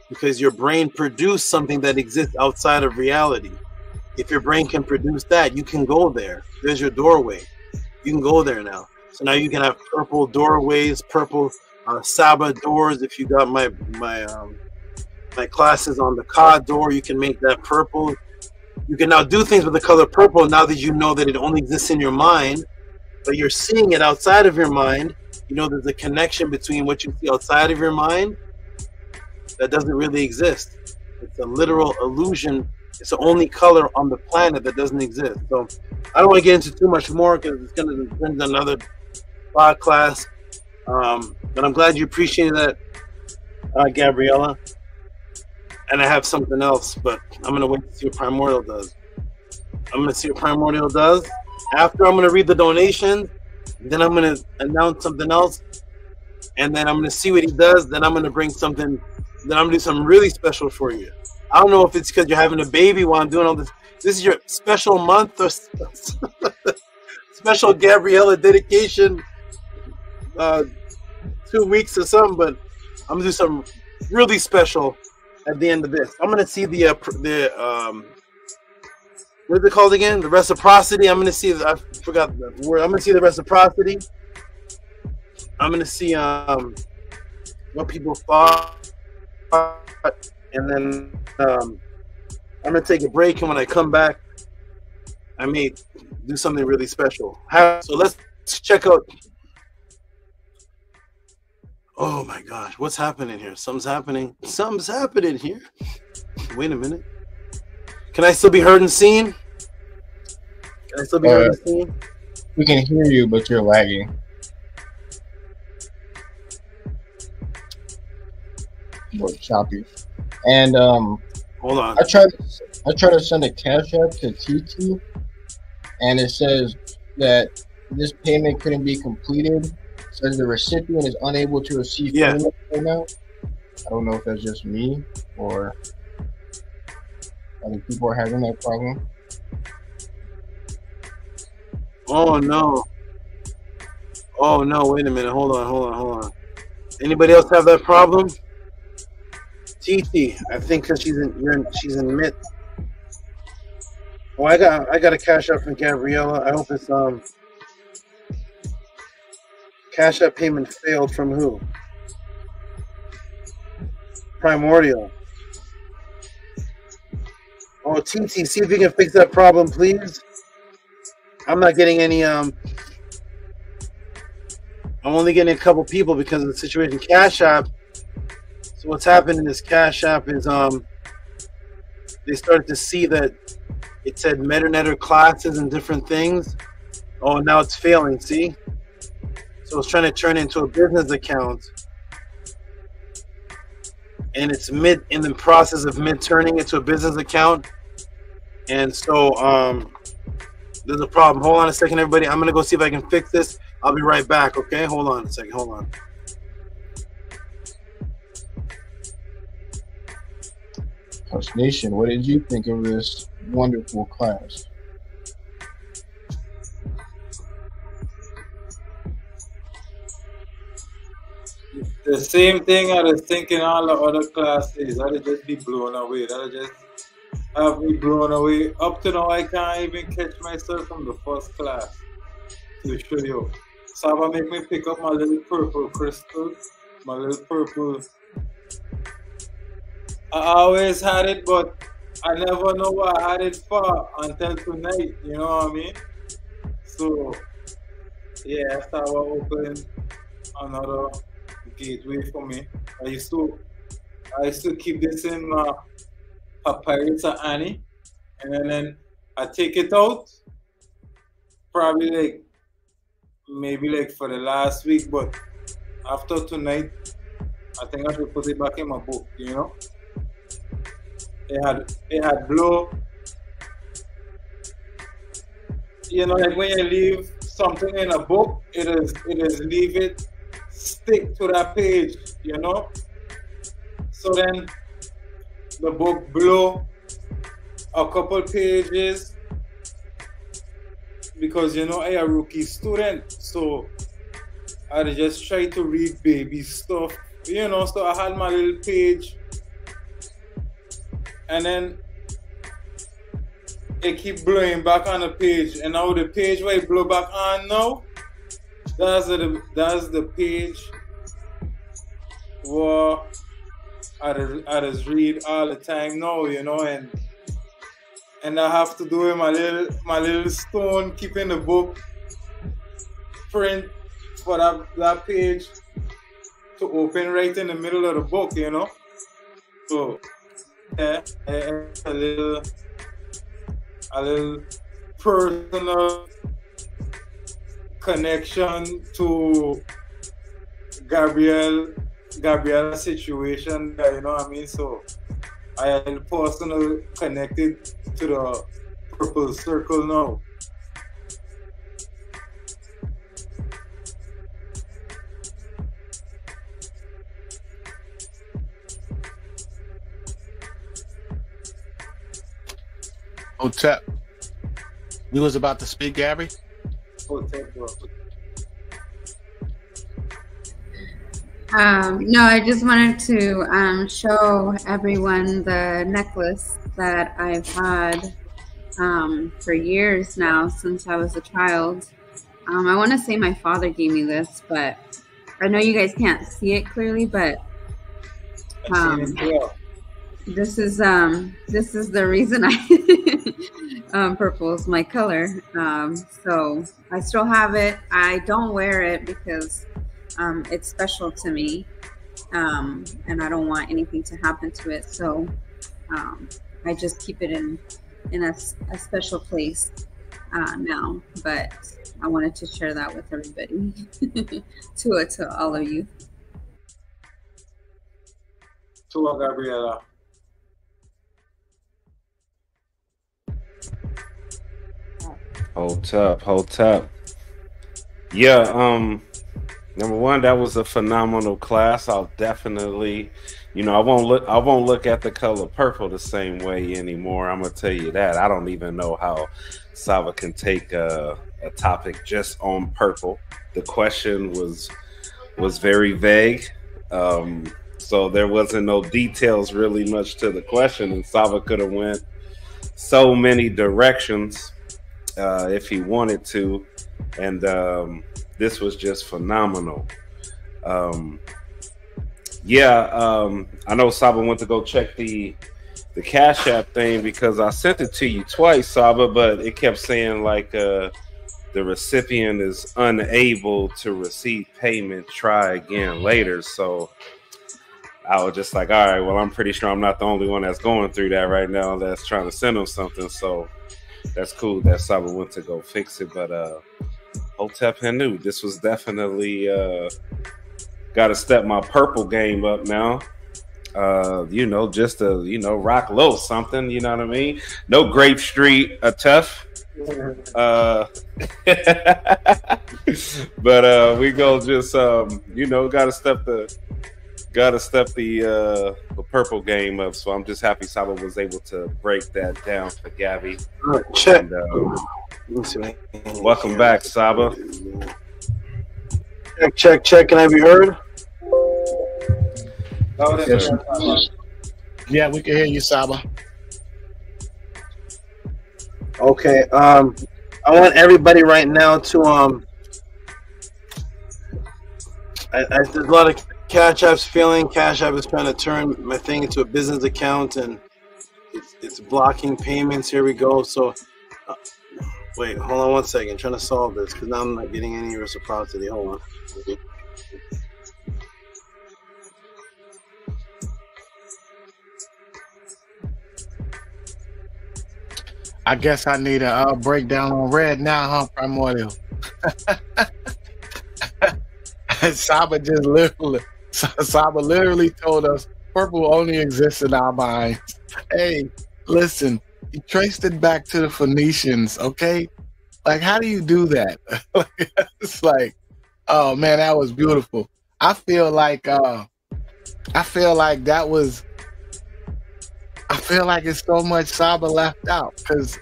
because your brain produced something that exists outside of reality. If your brain can produce that, you can go there. There's your doorway. You can go there now. So now you can have purple doorways, purple SABA doors. If you got my classes on the COD door, you can make that purple. You can now do things with the color purple now that you know that it only exists in your mind, but you're seeing it outside of your mind. You know there's a connection between what you see outside of your mind that doesn't really exist. It's a literal illusion. It's the only color on the planet that doesn't exist. So I don't want to get into too much more because it's going to bring another podcast. But I'm glad you appreciated that, Gabriella. And I have something else, but I'm going to wait to see what Primordial does. I'm going to see what Primordial does. After, I'm going to read the donations. Then I'm going to announce something else. And then I'm going to see what he does. Then I'm going to bring something. Then I'm going to do something really special for you. I don't know if it's because you're having a baby while I'm doing all this. This is your special month or special Gabriella dedication 2 weeks or something, but I'm going to do something really special at the end of this. I'm going to see the what is it called again? The reciprocity. I'm going to see, I forgot the word. I'm going to see the reciprocity. I'm going to see what people thought. And then I'm going to take a break. And when I come back, I may do something really special. So let's check out. Oh my gosh, what's happening here? Something's happening. Something's happening here. Wait a minute. Can I still be heard and seen? Can I still be heard and seen? We can hear you, but you're lagging. More choppy. And hold on. I tried to send a cash app to TT, and it says that this payment couldn't be completed. It says the recipient is unable to receive payment right now. I don't know if that's just me or other people are having that problem. Oh no. Oh no, wait a minute. Hold on. Anybody else have that problem? TT, I think because she's in mid. Oh, I got a cash up from Gabriella. I hope it's cash up payment failed from who? Primordial. Oh, TT, see if you can fix that problem, please. I'm not getting any I'm only getting a couple people because of the situation. Cash App. So what's happening is Cash App is they started to see that it said MetaNetter classes and different things. Oh, now it's failing, see? So it's trying to turn into a business account. And it's in the process of turning into a business account. And so there's a problem. Hold on a second, everybody. I'm gonna go see if I can fix this. I'll be right back, okay? Hold on a second, hold on. Hush Nation, what did you think of this wonderful class? The same thing I was thinking all the other classes. I'd just be blown away. That'll just have me blown away. Up to now, I can't even catch myself from the first class to show you. Saba make me pick up my little purple crystal, my little purple. I always had it, but I never know what I had it for until tonight. You know what I mean? So, yeah, Saba opened another gateway for me. I used to keep this in my papyrus of Annie, and then I take it out probably maybe for the last week, but after tonight I think I should put it back in my book, you know. It had blue. You know, like when you leave something in a book, it is leave it stick to that page, you know. So then the book blew a couple pages because, you know, I'm a rookie student, so I just try to read baby stuff, you know. So I had my little page, and then it keep blowing back on the page, and now the page where it blow back on now, that's the page where I just read all the time now, you know, and I have to do with my little stone, keeping the book print for that page to open right in the middle of the book, you know. So yeah, a little personal connection to Gabriela's situation, you know what I mean? So I am personally connected to the purple circle now. Oh, Tep. You was about to speak, Gabby? Oh, Tep, bro. No, I just wanted to show everyone the necklace that I've had for years now, since I was a child. I want to say my father gave me this, but I know you guys can't see it clearly, but this is the reason purple is my color. So I still have it. I don't wear it because it's special to me, and I don't want anything to happen to it. So I just keep it in a special place now. But I wanted to share that with everybody, to all of you. To Gabriela. Hold up. Yeah, number one, that was a phenomenal class. I'll definitely, you know, I won't look at the color purple the same way anymore. I'm gonna tell you that. I don't even know how SABA can take a topic just on purple. The question was very vague, so there wasn't no details really much to the question, and SABA could have went so many directions if he wanted to, and this was just phenomenal. I know SABA went to go check the Cash App thing because I sent it to you twice, SABA, but it kept saying like the recipient is unable to receive payment, try again later. So I was just like, all right, well, I'm pretty sure I'm not the only one that's going through that right now that's trying to send them something. So that's cool that SABA went to go fix it. But Hotep Henu, this was definitely got to step my purple game up now. You know, just to, you know, rock low something, you know what I mean? No Grape Street, a tough. But we go just you know, gotta step the purple game up. So I'm just happy SABA was able to break that down for Gabby. Check. And, welcome back, SABA. Check. Can I be heard? Yes. Yeah, we can hear you, SABA. Okay. I want everybody right now to there's a lot of Cash App's failing. Cash App is trying to turn my thing into a business account, and it's blocking payments. Here we go. So wait, hold on one second. I'm trying to solve this because now I'm not getting any reciprocity. Hold on. I guess I need a breakdown on red now, huh, Primordial? SABA just literally told us purple only exists in our minds. Hey, listen, he traced it back to the Phoenicians, okay? Like, how do you do that? It's like, oh man, that was beautiful. I feel like that was, I feel like it's so much Saba left out because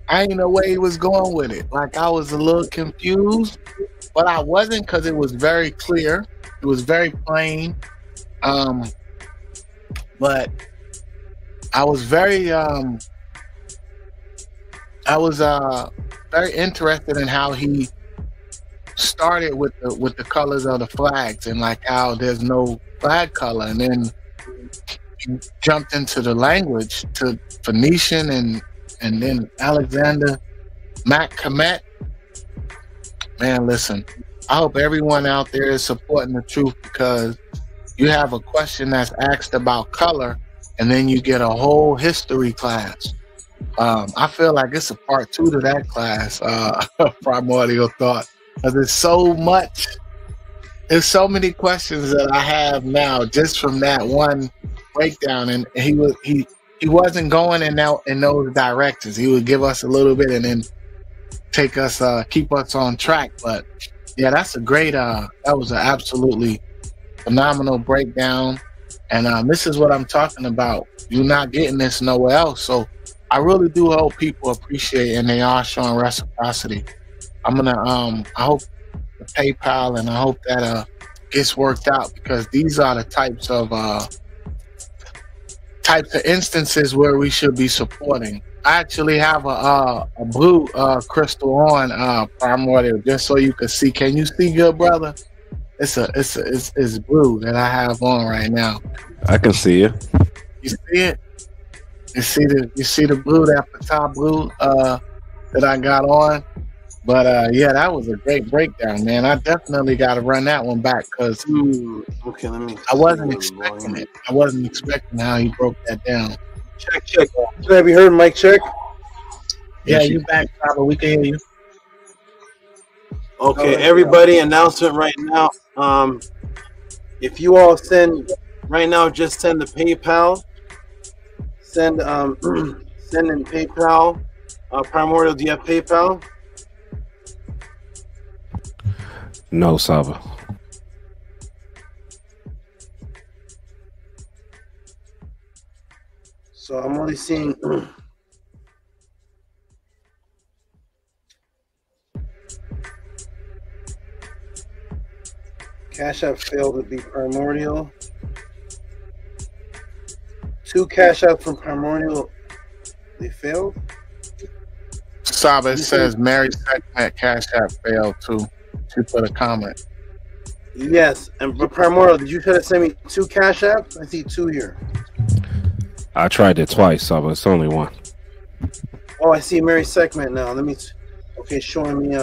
I ain't know where he was going with it. Like, I was a little confused, but I wasn't because it was very clear. It was very plain. But I was very interested in how he started with the colors of the flags and like how there's no flag color, and then he jumped into the language to Phoenician and then Alexander Mac Kemet. Man, listen, I hope everyone out there is supporting the truth, because you have a question that's asked about color and then you get a whole history class. I feel like it's a part 2 to that class, Primordial Thought, because there's so much. There's so many questions that I have now just from that one breakdown, and he wasn't going in those directions. He would give us a little bit and then take us, keep us on track. But yeah, that's a great. That was an absolutely phenomenal breakdown, and this is what I'm talking about. You're not getting this nowhere else. So I really do hope people appreciate, and they are showing reciprocity. I'm gonna I hope the PayPal, and I hope that gets worked out, because these are the types of instances where we should be supporting. I actually have a blue crystal on, Primordial, just so you can see. Can you see, good brother? It's blue that I have on right now. I can see you. You see it? You see the blue, that Patah blue that I got on. But yeah, that was a great breakdown, man. I definitely got to run that one back, because okay, let me. I wasn't expecting it. I wasn't expecting how he broke that down. Check. Have you heard Mike check? Yeah, you back, Saba. We can hear you. Okay, everybody, announcement right now. If you all send right now, just send the PayPal. Send in PayPal. Primordial, do you have PayPal? No, Saba. So I'm only seeing Cash App failed to be Primordial. 2 Cash App from Primordial, they failed. Saba, it says Mary Segment Cash App failed too. She put a comment. Yes, and but Primordial, did you try to send me 2 Cash Apps? I see 2 here. I tried it twice, Saba. It's only one. Oh, I see Mary Segment now. Let me. Okay, showing me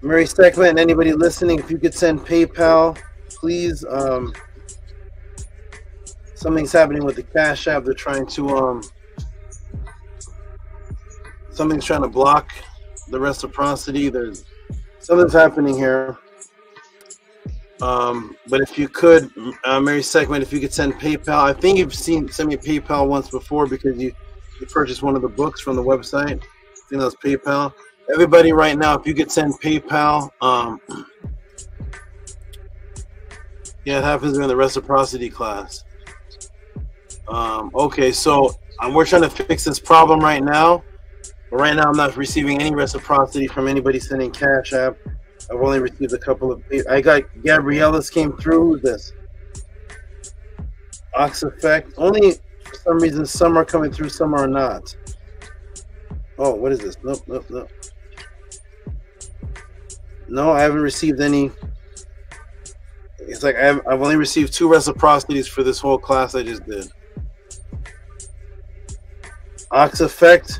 Mary Segment, and anybody listening, if you could send PayPal, please. Something's happening with the Cash App. They're trying to something's trying to block the reciprocity. Something's happening here. But if you could, Mary Segment, if you could send PayPal. I think you've sent me PayPal once before, because you purchased one of the books from the website. I think that was PayPal. Everybody right now, if you could send PayPal. Yeah, it happens during the reciprocity class. Okay, so we're trying to fix this problem right now. But right now, I'm not receiving any reciprocity from anybody sending Cash App. I've only received a couple of. I got Gabriela's came through. Who's this? Ox Effect. Only for some reason, some are coming through, some are not. Oh, what is this? Nope. No, I haven't received any. It's like I've only received 2 reciprocities for this whole class I just did. Ox Effect.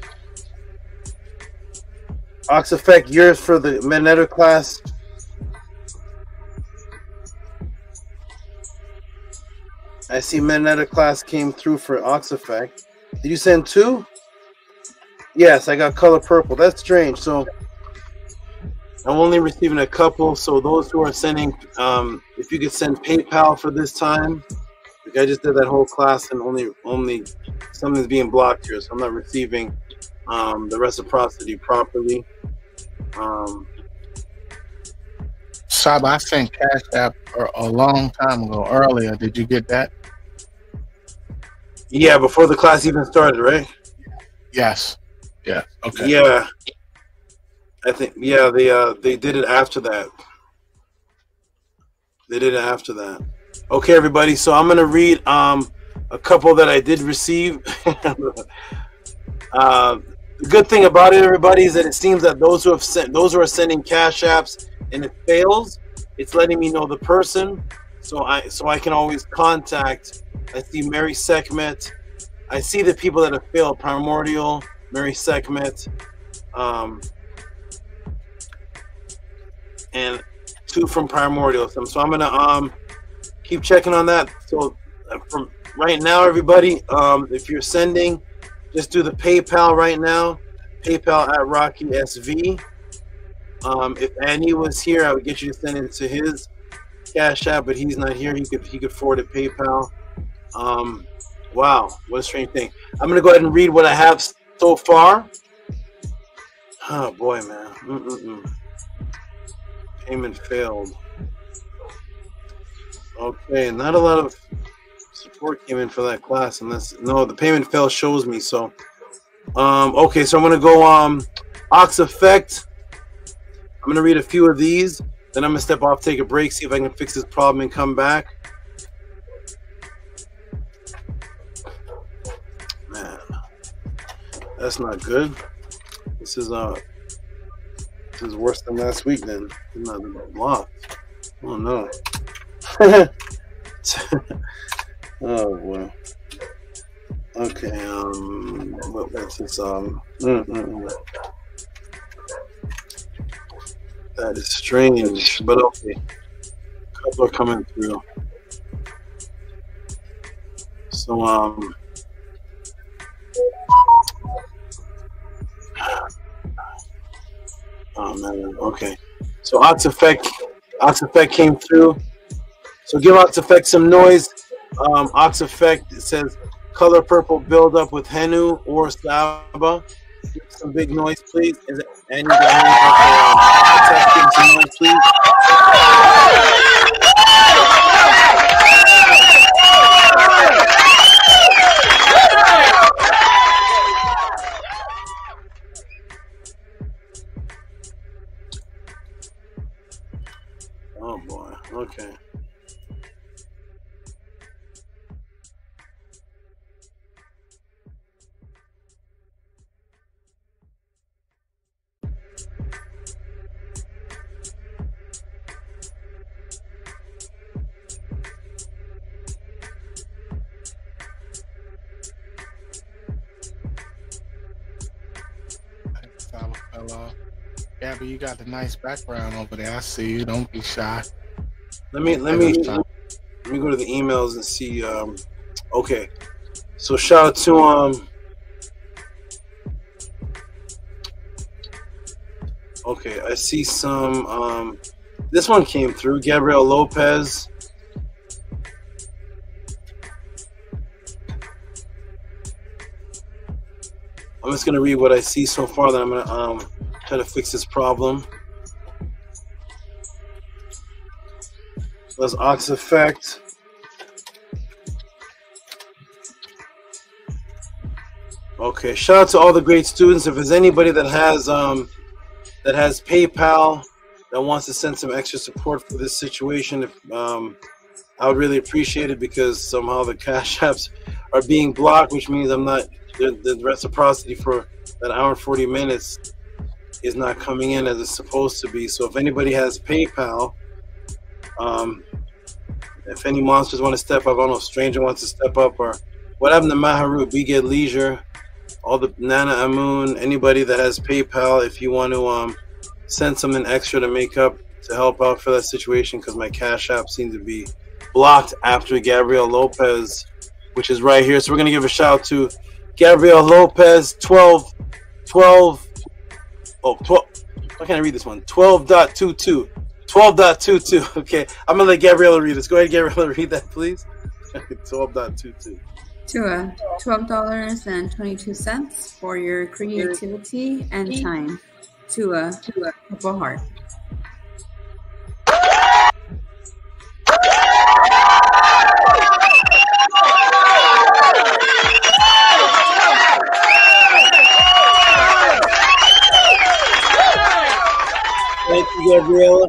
Ox Effect, yours for the Magneto class. I see Magneto class came through for Ox Effect. Did you send 2? Yes, I got color purple. That's strange. So I'm only receiving a couple, so those who are sending, if you could send PayPal for this time. Like I just did that whole class and only something's being blocked here, so I'm not receiving the reciprocity properly. Saba, I sent Cash App a long time ago, earlier. Did you get that? Yeah, before the class even started, right? Yes. Yeah. Okay. Yeah. I think they did it after that. They did it after that. Okay, everybody. So I'm gonna read a couple that I did receive. The good thing about it, everybody, is that it seems that those who are sending cash apps and it fails, it's letting me know the person, so I can always contact. I see Mary Sekhmet. I see the people that have failed: Primordial, Mary Sekhmet, and 2 from Primordial. So I'm gonna keep checking on that. So from right now, everybody, if you're sending, just do the PayPal right now. PayPal at Rocky SV. If Annie was here, I would get you to send it to his Cash App, but he's not here. He could forward it PayPal. Wow, what a strange thing. I'm gonna go ahead and read what I have so far. Oh boy, man. Payment failed. Okay, not a lot of support came in for that class, unless the payment fail shows me. So okay, so I'm gonna go Ox Effect. I'm gonna read a few of these, then I'm gonna step off, take a break, see if I can fix this problem and come back. Man, that's not good. This is worse than last week. Then not blocked. Oh no. Oh boy. Okay. What's this? That is strange, but okay. A couple are coming through. So oh man. Okay. So Ox Effect came through. So give Ox Effect some noise. Ox Effect, it says color purple build up with Henu or Saba. Give some big noise, please. Is it any give some noise, please? Oh boy. Okay. Gabby, you got the nice background over there. I see you. Don't be shy. Let me go to the emails and see. Okay, so shout out to okay, I see some. This one came through. Gabriel Lopez. I'm just gonna read what I see so far. Then I'm gonna try to fix this problem. So that's Ox Effect. Okay, shout out to all the great students. If there's anybody that has PayPal that wants to send some extra support for this situation, I would really appreciate it, because somehow the cash apps are being blocked, which means I'm not the reciprocity for that hour and 40 minutes is not coming in as it's supposed to be. So if anybody has PayPal, if any monsters want to step up, I don't know if Stranger wants to step up, or what happened to Maharu, We Get Leisure, all the Nana Amun, anybody that has PayPal, if you want to send something extra to make up, to help out for that situation, because my Cash App seems to be blocked after Gabriel Lopez, which is right here. So we're going to give a shout out to Gabriel Lopez, 12 Why can't I read this one? 12.22. 12.22. Okay, I'm gonna let Gabriela read this. Go ahead, Gabriela, read that, please. 12.22. Tua, $12.22 for your creativity and time. Tua, Purple Heart. Thank you, Gabriela.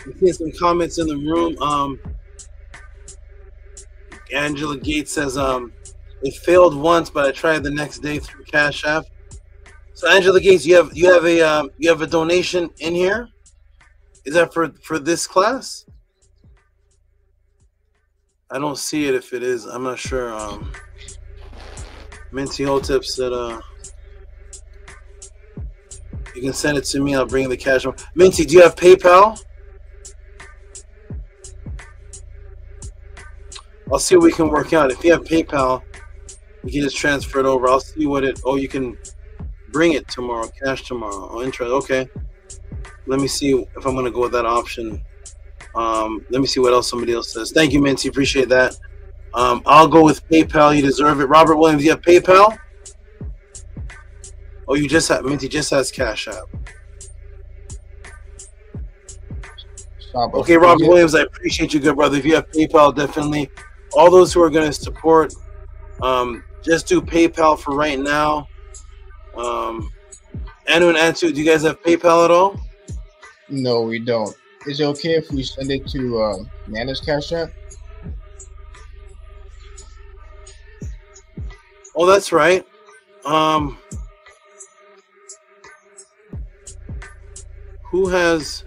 I'm seeing some comments in the room. Angela Gates says, it failed once, but I tried the next day through Cash App. So Angela Gates, you have a donation in here? Is that for this class? I don't see it if it is. I'm not sure. Minty Hotep said you can send it to me, I'll bring the cash. Minty, do you have PayPal? I'll see what we can work out. If you have PayPal, you can just transfer it over. I'll see what it. Oh, you can bring it tomorrow, cash tomorrow. Oh, interest. Okay. Let me see if I'm going to go with that option. Let me see what else somebody else says. Thank you, Minty. Appreciate that. I'll go with PayPal. You deserve it. Robert Williams, you have PayPal? Oh, you just have Minty just has Cash App. Okay, Robert Williams, I appreciate you, good brother. If you have PayPal, definitely. All those who are going to support, just do PayPal for right now. Anu and Antu, do you guys have PayPal at all? No, we don't. Is it okay if we send it to Nana's Cash App? Oh, that's right. Who has?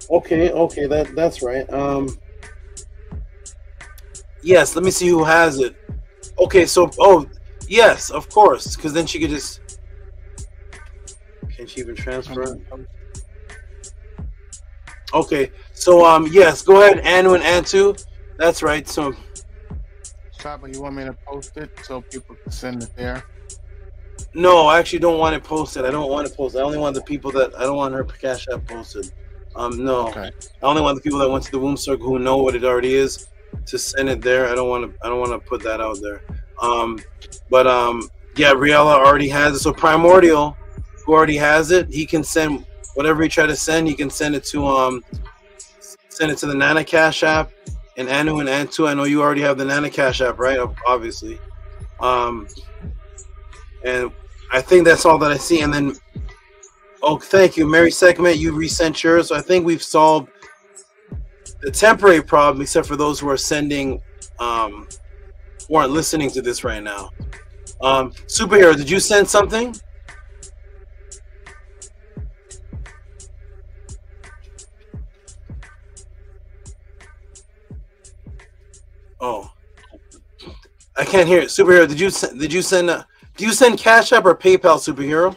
Okay, that's right. Yes, let me see who has it. Okay, so yes, of course, because then she could just. Can she even transfer it? Okay, so yes, go ahead, Anu and Antu. That's right. So, Saba, you want me to post it so people can send it there? no, I actually don't want it posted. I don't want it posted. I only want the people that I don't want her Cash App posted. No, okay. I only want the people that went to the womb circle who know what it already is to send it there. I don't want to put that out there. Gabriela already has it. So Primordial, who already has it, he can send whatever he try to send. He can send it to the Nana Cash App. And Anu and Antu, I know you already have the Nana Cash App, right? Obviously. And I think that's all that I see. And then, oh, thank you, Mary Segment. You resent yours. So I think we've solved the temporary problem, except for those who are sending, who aren't listening to this right now. Superhero, did you send something? Oh, I can't hear it. Superhero, did you send? Do you send Cash App or PayPal, Superhero?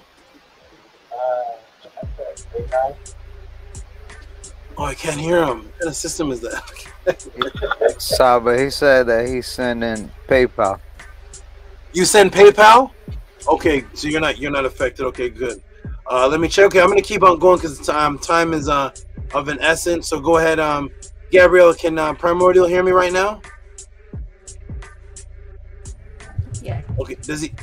Oh, I can't hear him. What kind of system is that? Saba, he said that he's sending PayPal. You send PayPal? Okay, so you're not affected. Okay, good. Let me check. Okay, I'm gonna keep on going because time is of an essence. So go ahead. Gabrielle, can Primordial hear me right now? Yeah. Okay. Does he?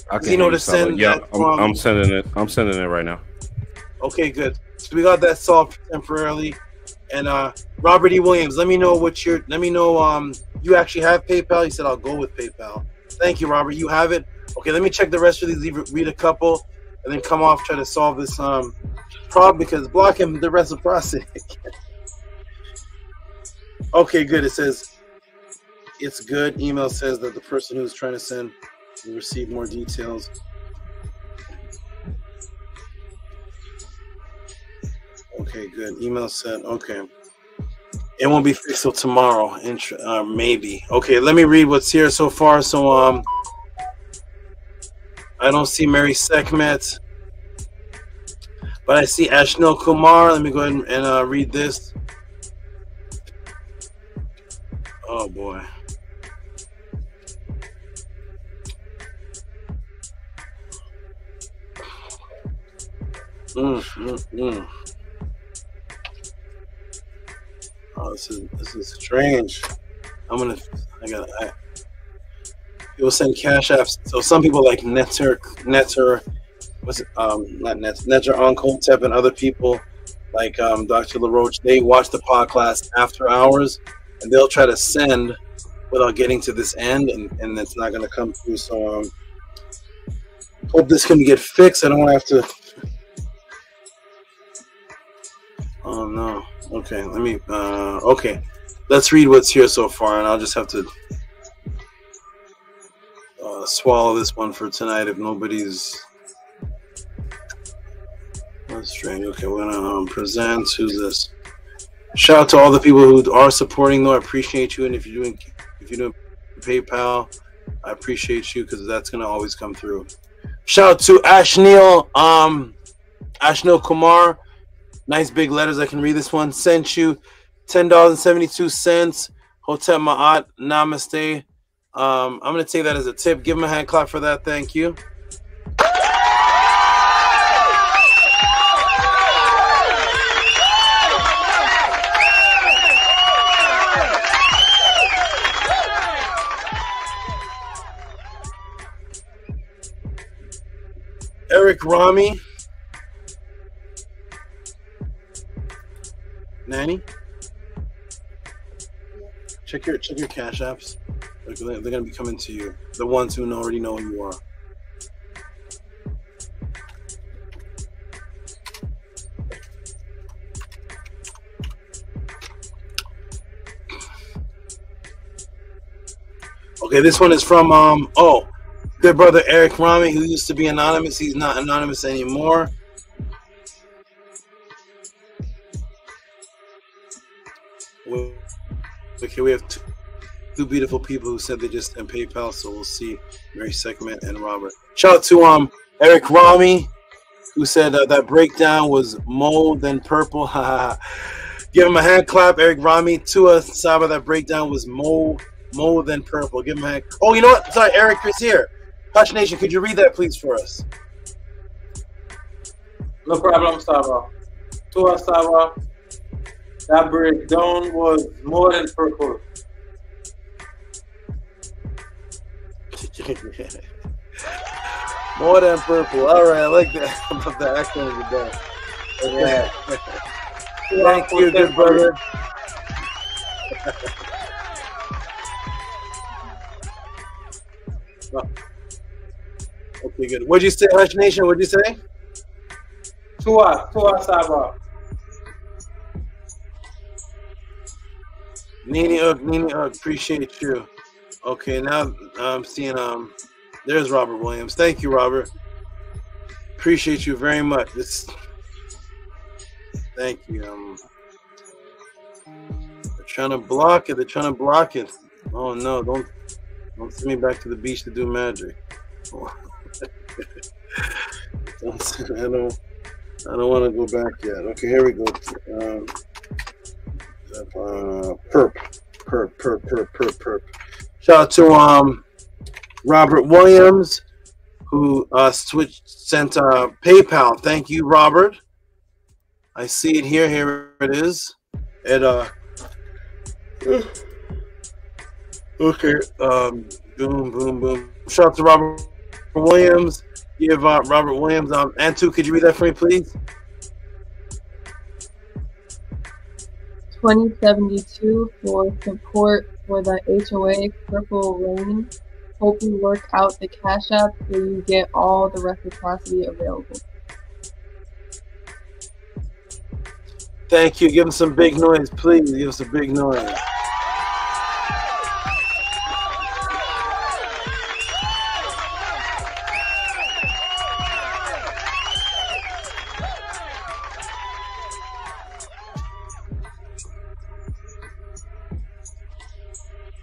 I Does he know to send? Yeah, I'm sending it. I'm sending it right now. Okay, good. So we got that solved temporarily. And Robert E. Williams, let me know you actually have PayPal. He said I'll go with PayPal. Thank you, Robert. You have it. Okay, let me check the rest of these. Read a couple, and then come off try to solve this problem because blocking the reciprocity. Okay, good. It says it's good. Email says that the person who's trying to send will receive more details. Okay, good. Email sent. Okay. It won't be fixed till tomorrow. Maybe. Okay, let me read what's here so far. So, I don't see Mary Sekhmet, but I see Ashnil Kumar. Let me go ahead and read this. Oh, boy. Oh, this is strange. People send cash apps. So some people like Netter, what's it? Not Netter Uncotep, and other people like Dr. LaRoche. They watch the podcast after hours, and they'll try to send without getting to this end, and it's not going to come through. So hope this can get fixed. I don't want to have to. Oh no. Okay, let me. Okay, let's read what's here so far, and I'll just have to swallow this one for tonight if nobody's. That's strange. Okay, we're gonna present. Who's this? Shout out to all the people who are supporting, though. I appreciate you, and if you're doing PayPal, I appreciate you because that's gonna always come through. Shout out to Ashneel Kumar. Nice big letters. I can read this one. Sent you $10.72. Hotep Maat. Namaste. I'm gonna take that as a tip. Give him a hand clap for that. Thank you. Eric Rami. Nanny, check your cash apps. They're gonna be coming to you. The ones who already know who you are. Okay, this one is from good brother Eric Rami, who used to be anonymous. He's not anonymous anymore. Okay, we have two beautiful people who said they just sent PayPal, so we'll see. Mary Segment and Robert. Shout out to Eric Rami, who said that breakdown was Mo then Purple. Give him a hand clap, Eric Rami. Tua Saba, that breakdown was Mo then Purple. Give him a hand. Oh, you know what? Sorry, Eric is here. Hush Nation, could you read that please for us? No problem, Saba. Tua Saba. That breakdown was more than purple. More than purple. All right, I like that. I love the accent of the dog. Yeah. Thank you, good brother. Okay, good. What'd you say, Hush Nation? What'd you say? Tua Saba. Nini Ugg, appreciate you. Okay, now I'm seeing there's Robert Williams. Thank you, Robert. Appreciate you very much. Thank you. They're trying to block it. Oh no, don't send me back to the beach to do magic. I don't want to go back yet. Okay, here we go. Perp. Shout out to Robert Williams, who sent PayPal. Thank you, Robert. I see it here. Here it is. Okay. Boom. Shout out to Robert Williams. Give Robert Williams. Antu, could you read that for me, please? 2072 for support for the HOA Purple Rain. Hope you work out the Cash App so you get all the reciprocity available. Thank you. Give him some big noise, please. Give us a big noise.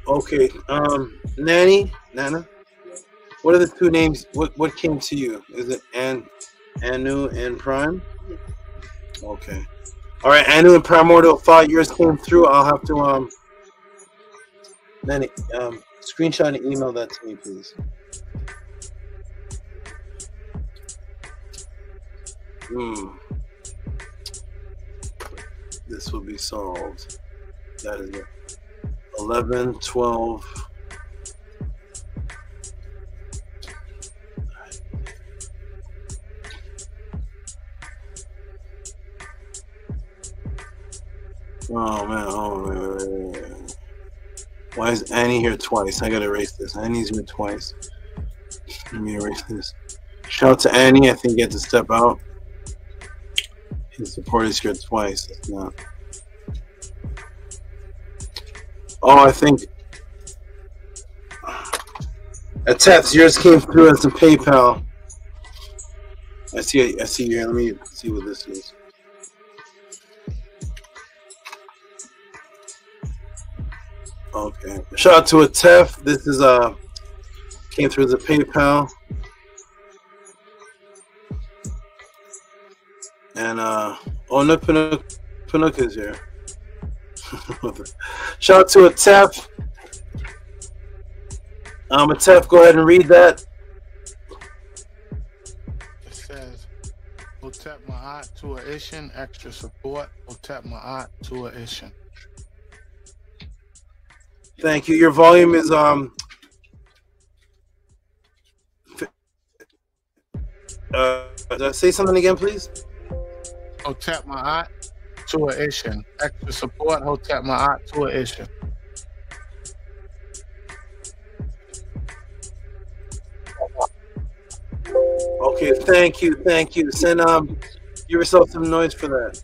Okay, Nana, what are the two names? What came to you? Is it Anu and Prime? Okay. All right, Anu and Primordial thought yours came through. I'll have to Nani, screenshot and email that to me, please. this will be solved. That is it. 11, 12. Oh man, wait. Why is Annie here twice? I gotta erase this. Annie's here twice. Let me erase this. Shout out to Annie. I think he had to step out. His support is here twice. That's not. Oh, I think. Attest, yours came through as a PayPal. I see here. Let me see what this is. Okay. Shout out to Atef. This is came through as a PayPal. And oh no, Pinnock is here. Shout out to Atef. Atef, go ahead and read that. It says, Hotep Maat tuition, extra support. Hotep Maat tuition. Thank you. Your volume is did I say something again, please? Hotep Maat tuition, extra support. Hotep Maat tuition. Okay, thank you. Send give yourself some noise for that.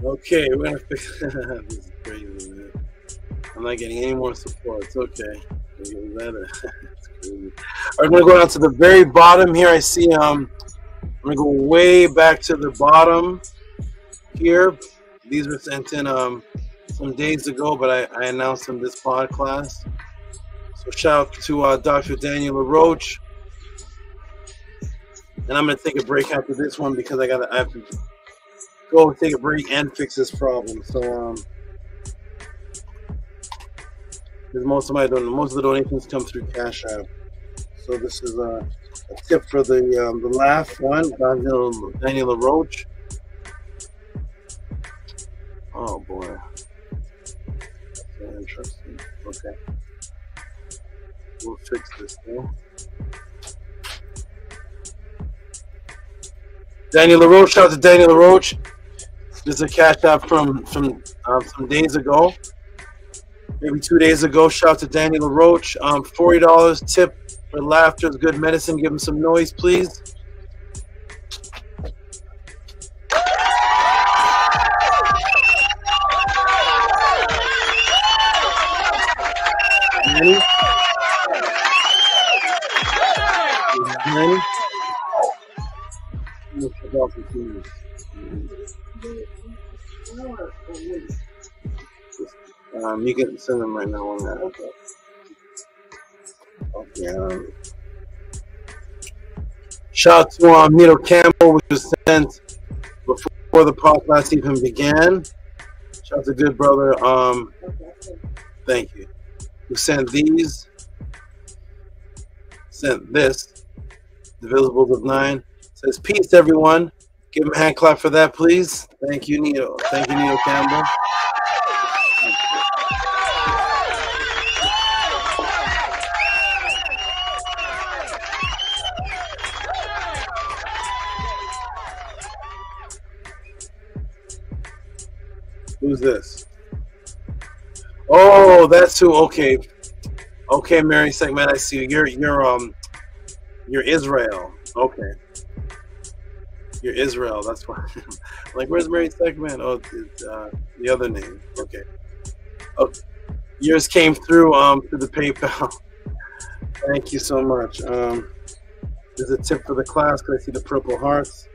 Okay, we're gonna fix this is crazy, man. I'm not getting any more support. It's okay. It's crazy. We're gonna go down to the very bottom here. I see I'm gonna go way back to the bottom here. These were sent in some days ago, but I announced them this pod class. So shout out to Dr. Daniel LaRoche. And I'm gonna take a break after this one because I have to go take a break and fix this problem. So because most of the donations come through Cash App. So this is a tip for the last one, Daniel LaRoche. Oh boy, that's so interesting. Okay, we'll fix this now. Daniel LaRoche, shout out to Daniel LaRoche. This is a Cash App from some days ago, maybe 2 days ago. Shout out to Daniel LaRoche. $40 tip for laughter is good medicine. Give him some noise, please. You can send them right now on that. Okay. Shout out to Nito Campbell, which was sent before the podcast even began. Shout out to good brother. Thank you. Who sent these? Sent this. Divisibles of 9. Says peace, everyone. Give him a hand clap for that, please. Thank you, Nito. Thank you, Nito Campbell. Who's this? Oh, that's who. Okay, okay, Mary Segment. I see you. You're Israel. Okay, you're Israel. That's why. Like, where's Mary Segment? Oh, it's the other name. Okay. Oh, yours came through through the PayPal. Thank you so much. There's a tip for the class because I see the purple hearts.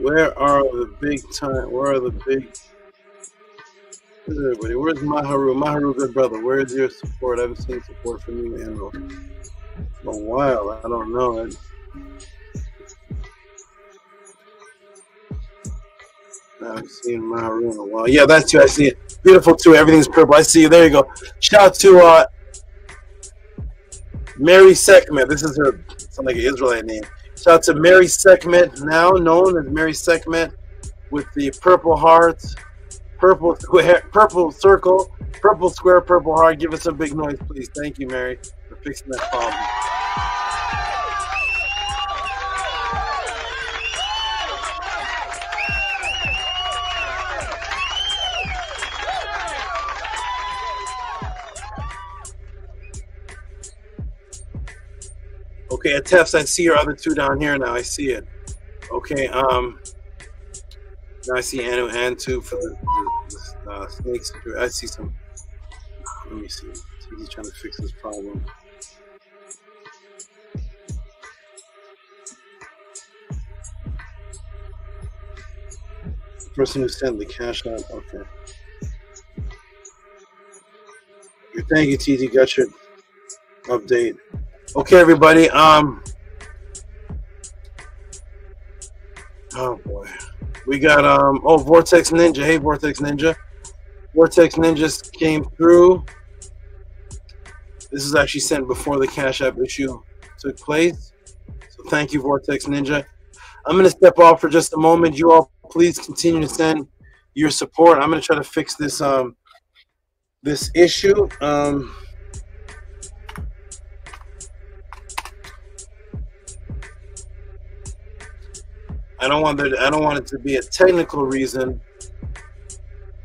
Where are the big time? Where are the big? everybody. Where's Maharu? Maharu, good brother. Where's your support? I haven't seen support from you in a while. I don't know. I haven't seen Maharu in a while. Yeah, that's you. I see it. Beautiful too. Everything's purple. I see you. There you go. Shout out to Mary Sekhmet. This is her. Sounds like an Israelite name. Shout out to Mary Sekhmet, now known as Mary Sekhmet, with the purple hearts, purple square, purple circle, purple square, purple heart. Give us a big noise, please. Thank you, Mary, for fixing that problem. Okay, at Tefs, I see your other two down here now. I see it. Okay, now I see Antu for the snakes. I see some. Let me see. He's trying to fix this problem. The person who sent the cash out. Okay. Thank you, TT. Got your update. Okay, everybody. Oh boy, we got Vortex Ninja. Hey, Vortex Ninja. Vortex Ninja came through. This is actually sent before the Cash App issue took place. So thank you, Vortex Ninja. I'm gonna step off for just a moment. You all, please continue to send your support. I'm gonna try to fix this this issue. I don't want it to be a technical reason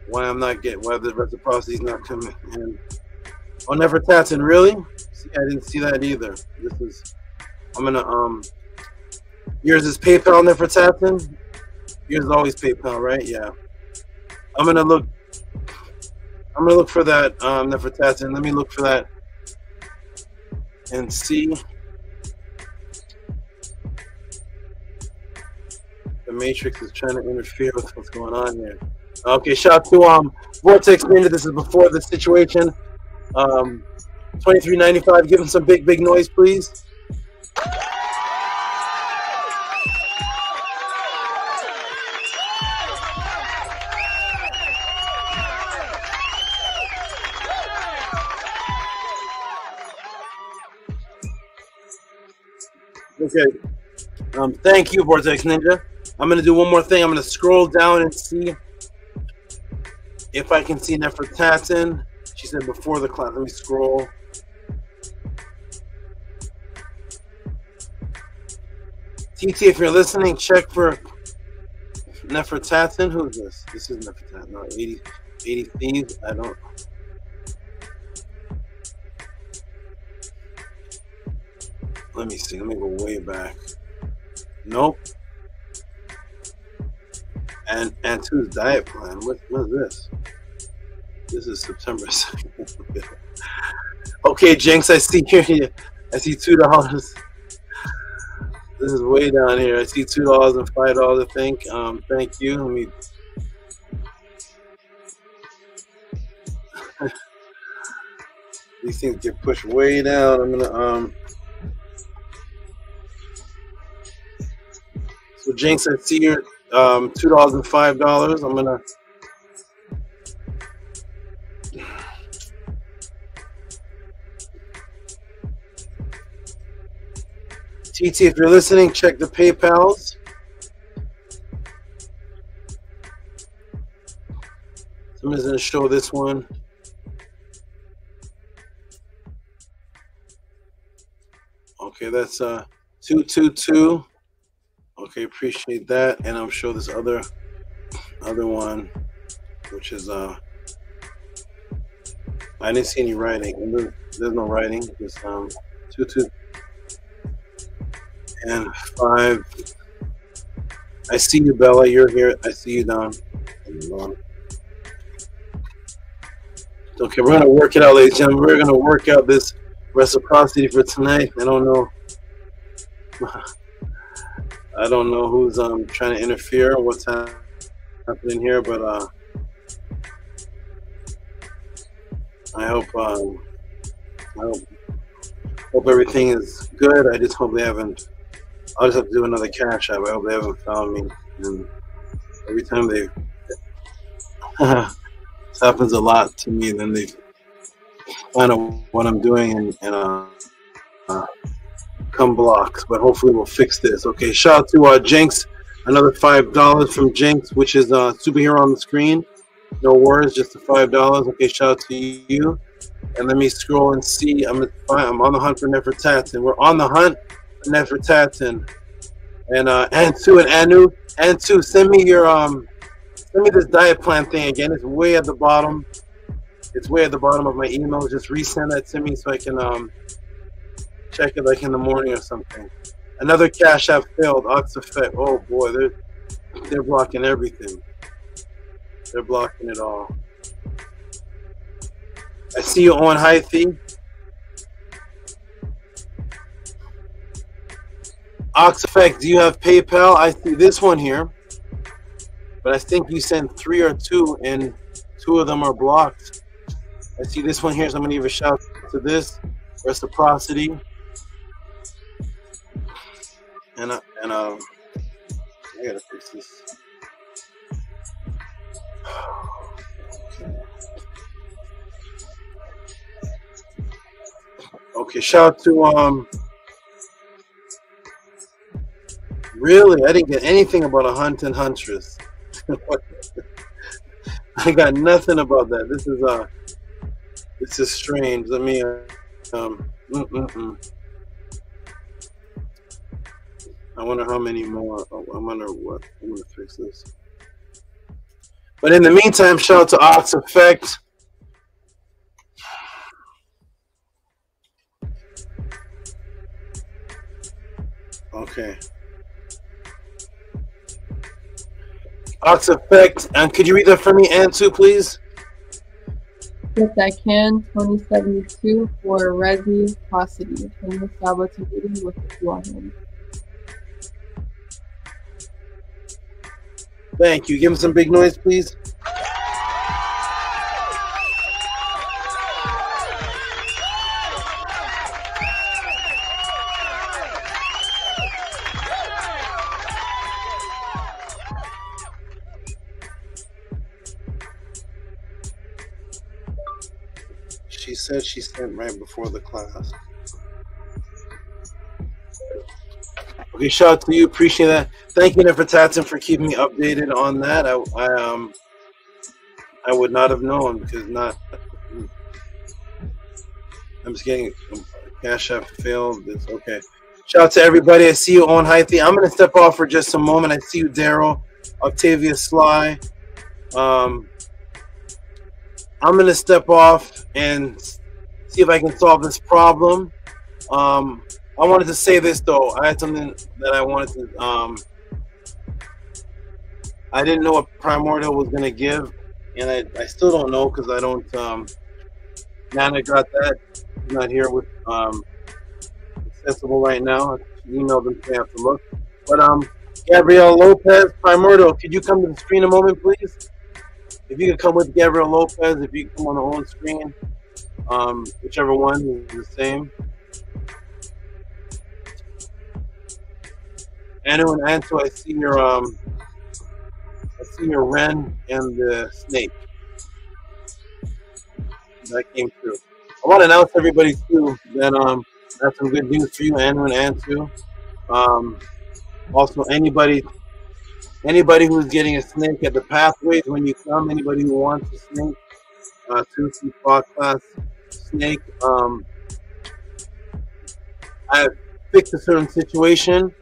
why I'm not getting, why the reciprocity is not coming in. Oh, Nefertatsin, really? See, I didn't see that either. This is, I'm gonna yours is PayPal, Nefertatsin. Yours is always PayPal, right? Yeah. I'm gonna look for that, Nefertatsin. Let me look for that and see. The Matrix is trying to interfere with what's going on here. Okay, shout out to Vortex Ninja. This is before the situation. $23.95. Give him some big noise, please. Okay. Thank you, Vortex Ninja. I'm going to do one more thing. I'm going to scroll down and see if I can see Nefertatsin. She said before the class. Let me scroll. TT, if you're listening, check for Nefertatsin. Who is this? This is Nefertatsin. No, 80 Thieves. I don't. Let me see. Let me go way back. Nope. And Two's diet plan. What is this? This is September 2nd. Okay, Jinx, I see here. I see $2. This is way down here. I see $2 and $5. I think. Thank you. Let me. These things get pushed way down. I'm gonna So Jinx, I see your $2 and $5. I'm gonna TT, if you're listening, check the PayPals. Somebody's gonna show this one. Okay, that's 222. Okay, appreciate that. And I'll show this other one, which is I didn't see any writing. There's no writing. Just 22 and 5. I see you, Bella. You're here. I see you down. Okay, we're gonna work it out, ladies and gentlemen. We're gonna work out this reciprocity for tonight. I don't know. I don't know who's trying to interfere or what's happening here, but I hope everything is good. I just hope they haven't. I'll just have to do another cash app. I hope they haven't found me. And every time they, this happens a lot to me. Then they find out what I'm doing and come blocks. But hopefully we'll fix this. Okay. Shout out to Jinx. Another $5 from Jinx, which is superhero on the screen. No words, just the $5. Okay. Shout out to you. And let me scroll and see. I'm on the hunt for Nefertatan. We're on the hunt for Nefertatan. And Antu and Anu. Antu, send me your send me this diet plan thing again. It's way at the bottom. It's way at the bottom of my email. Just resend that to me so I can check it like in the morning or something. Another Cash App failed. Ox Effect. Oh boy, they're blocking everything. They're blocking it all. I see you on Hythe. Ox Effect, do you have PayPal? I see this one here, but I think you sent 3 or 2, and 2 of them are blocked. I see this one here, so I'm gonna give a shout out to this Reciprocity, and I gotta fix this. Okay, shout out to really, I didn't get anything about a hunt and huntress. I got nothing about that. This is strange. Let me I wonder how many more. I wonder what. I'm gonna fix this. But in the meantime, shout out to Ox Effect. Okay. Ox Effect, and could you read that for me, Antu, please? Yes, I can. 2072 for Reciprocity from the SABA Tehuti with the PLOUGH. Thank you. Give him some big noise, please. She said she sent right before the class. Okay, shout out to you. Appreciate that. Thank you, Nefertatan, for keeping me updated on that. I would not have known because I'm just getting Cash App failed. It's okay. Shout out to everybody. I see you on Hythe. I'm gonna step off for just a moment. I see you, Daryl, Octavia Sly. I'm gonna step off and see if I can solve this problem. I wanted to say this though. I had something that I wanted to. I didn't know what Primordial was gonna give, and I still don't know because I don't. Nana got that. He's not here with accessible right now. I emailed them. They have to look. But Gabrielle Lopez, Primordial, could you come to the screen a moment, please? If you could come with Gabrielle Lopez, if you come on the own screen, whichever one is the same. Anu and Anto, I see your wren and the snake. That came through. I want to announce to everybody too that I have some good news for you, Anu and Anto. Also, anybody who's getting a snake at the pathways when you come, anybody who wants a snake, Tehuti Podclass snake. I fixed a certain situation,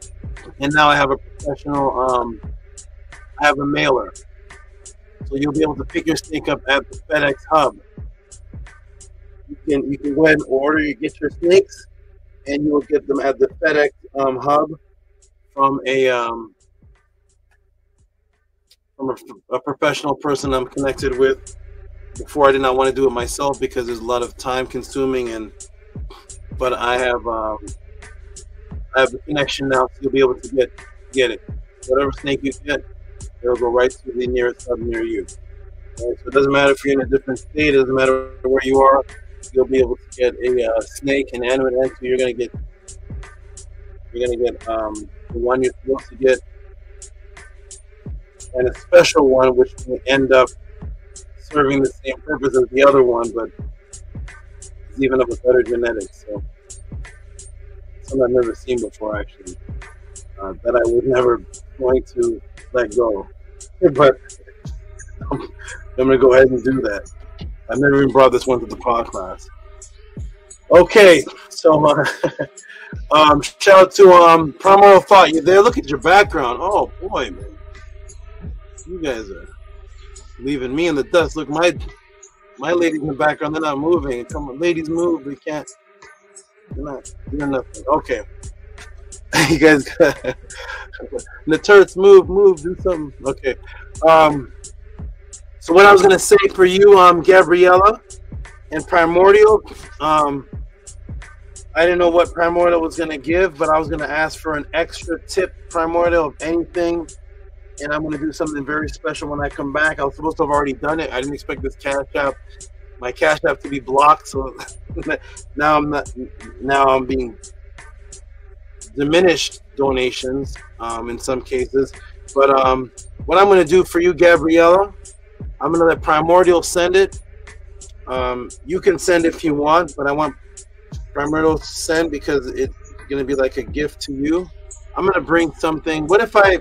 and now I have a professional. I have a mailer, so you'll be able to pick your snake up at the FedEx hub. You can go ahead and order. Get your snakes, and you will get them at the FedEx hub from a professional person I'm connected with. Before I did not want to do it myself because there's a lot of time consuming, but I have a connection now, so you'll be able to get it. Whatever snake you get, it'll go right to the nearest hub near you. Right? So it doesn't matter if you're in a different state. It doesn't matter where you are. You'll be able to get a snake, an animate entity. You're gonna get the one you're supposed to get, and a special one which will end up serving the same purpose as the other one, but it's even of a better genetics. So something I've never seen before, actually, that I was never going to let go. But I'm gonna go ahead and do that. I've never even brought this one to the podcast. Okay, so shout out to Primal Thought. You there? Look at your background. Oh boy, man, you guys are leaving me in the dust. Look, my ladies in the background, they're not moving. Come on, ladies, move. They can't. They're not doing nothing. Okay, you guys. The turrets, move, do something. Okay. So what I was gonna say for you, Gabriella and Primordial, I didn't know what Primordial was gonna give, but I was gonna ask for an extra tip, Primordial, of anything, and I'm gonna do something very special when I come back. I was supposed to have already done it. I didn't expect this my Cash App to be blocked, so now I'm being diminished donations in some cases. But what I'm gonna do for you, Gabriella, I'm gonna let Primordial send it. You can send if you want, but I want Primordial to send because it's gonna be like a gift to you. I'm gonna bring something. What if I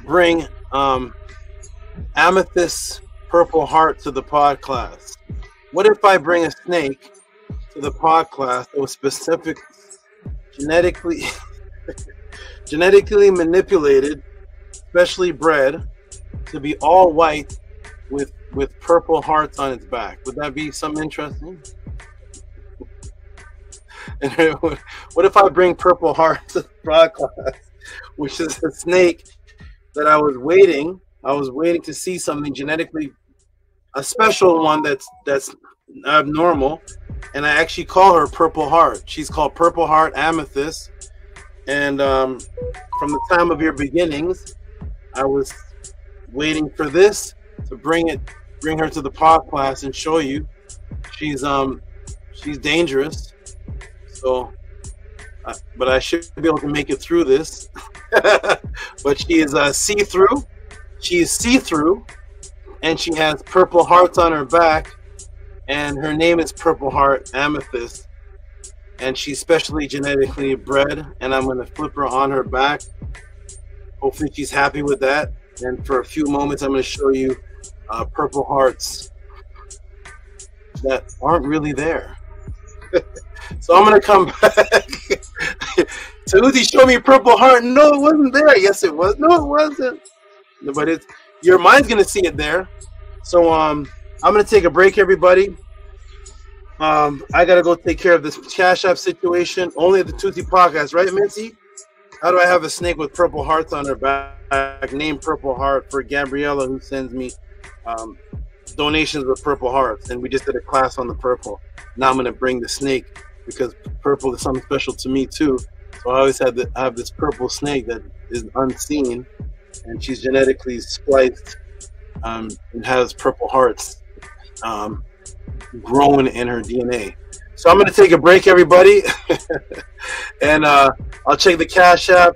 bring Amethyst Purple Heart to the Podclass? What if I bring a snake to the Podclass that was genetically manipulated, specially bred to be all white with purple hearts on its back? Would that be something interesting? And what if I bring Purple Heart to the Podclass, which is a snake that I was waiting to see something genetically, a special one that's abnormal, and I actually call her Purple Heart. She's called Purple Heart Amethyst. And from the time of your beginnings, I was waiting for this to bring her to the Podclass and show you she's dangerous. So, but I should be able to make it through this. But she is see-through. She is see-through, and she has purple hearts on her back, and her name is Purple Heart Amethyst. And she's specially genetically bred, and I'm going to flip her on her back. Hopefully she's happy with that. And for a few moments, I'm going to show you purple hearts that aren't really there. So I'm going to come back. Tehuti, show me a purple heart. No, it wasn't there. Yes, it was. No, it wasn't. But your mind's going to see it there. So I'm going to take a break, everybody. I gotta go take care of this Cash App situation. Only at the Tehuti Podcast, right, Mincy? How do I have a snake with purple hearts on her back, named Purple Heart, for Gabriella, who sends me donations with purple hearts? And we just did a class on the purple. Now I'm gonna bring the snake because purple is something special to me too. So I always have this purple snake that is unseen, and she's genetically spliced and has purple hearts. Grown in her DNA. So I'm going to take a break, everybody, and I'll check the Cash App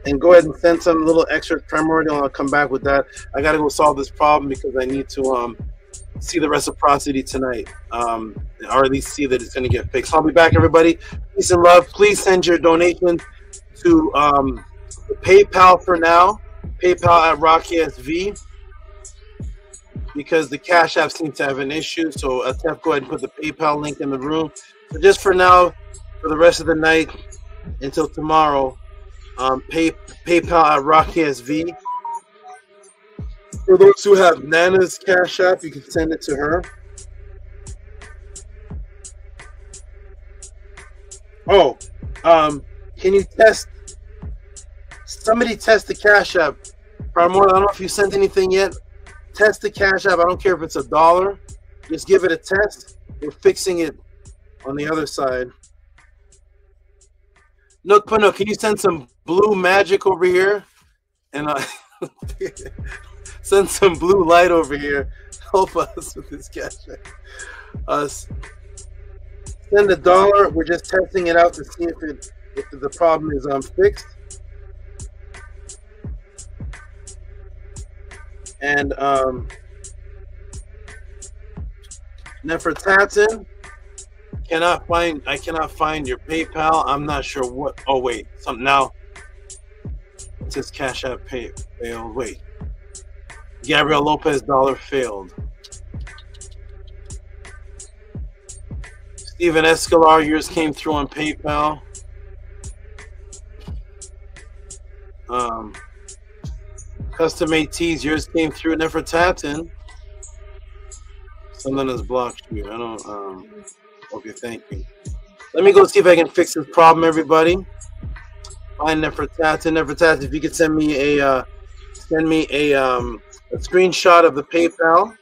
and go ahead and send some little extra Primordial, and I'll come back with that. I got to go solve this problem because I need to see the reciprocity tonight, or at least see that it's going to get fixed. So I'll be back, everybody. Peace and love. Please send your donation to the PayPal for now, PayPal at RockSV. Because the Cash App seems to have an issue, so Atef, go ahead and put the PayPal link in the room. So just for now, for the rest of the night until tomorrow, PayPal at RockSV. For those who have Nana's Cash App, you can send it to her. Oh, can you test? Somebody test the Cash App. Primordial, I don't know if you sent anything yet. Test the Cash App. I don't care if it's $1. Just give it a test. We're fixing it on the other side. Nook Panook, can you send some blue magic over here? And send some blue light over here. Help us with this cash app. Send $1. We're just testing it out to see if the problem is fixed. And Nefertatin, I cannot find your PayPal. I'm not sure what. Oh wait, something now. It says Cash App failed. Wait, Gabriel Lopez dollar failed. Steven Escalar, yours came through on PayPal. Custom ATs, yours came through Nefertatin. Someone has blocked you. I don't. Okay, thank you. Let me go see if I can fix this problem, everybody. Find Nefertatin. Nefertatin, if you could send me a screenshot of the PayPal,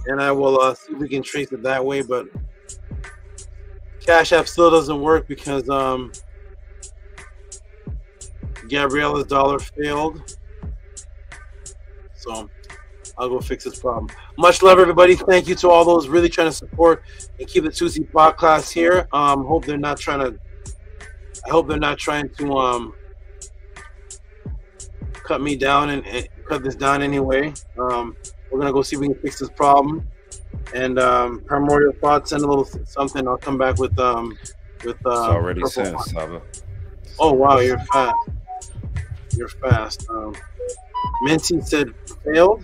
and I will see if we can trace it that way. But Cash App still doesn't work because Gabriela's dollar failed. So I'll go fix this problem. Much love, everybody. Thank you to all those really trying to support and keep the Tuesday podcast here. Hope they're not trying to. I hope they're not trying to cut me down and cut this down anyway. We're gonna go see if we can fix this problem. And Primordial Thoughts, send a little something. I'll come back with it's already sent, Saba. Oh wow, you're fast. You're fast. Minty said failed.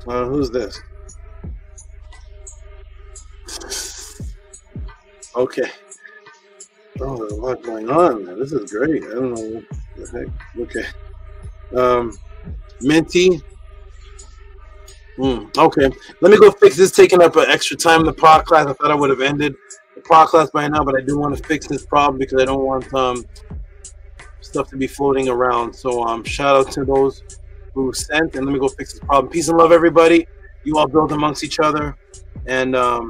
Who's this? Okay. Oh, there's a lot going on, man. This is great. I don't know what the heck. Okay. Minty. Okay. Let me go fix this. Taking up an extra time in the podcast. I thought I would have ended the podcast by now, but I do want to fix this problem because I don't want stuff to be floating around. So shout out to those who sent, and let me go fix this problem. Peace and love, everybody. You all build amongst each other, and let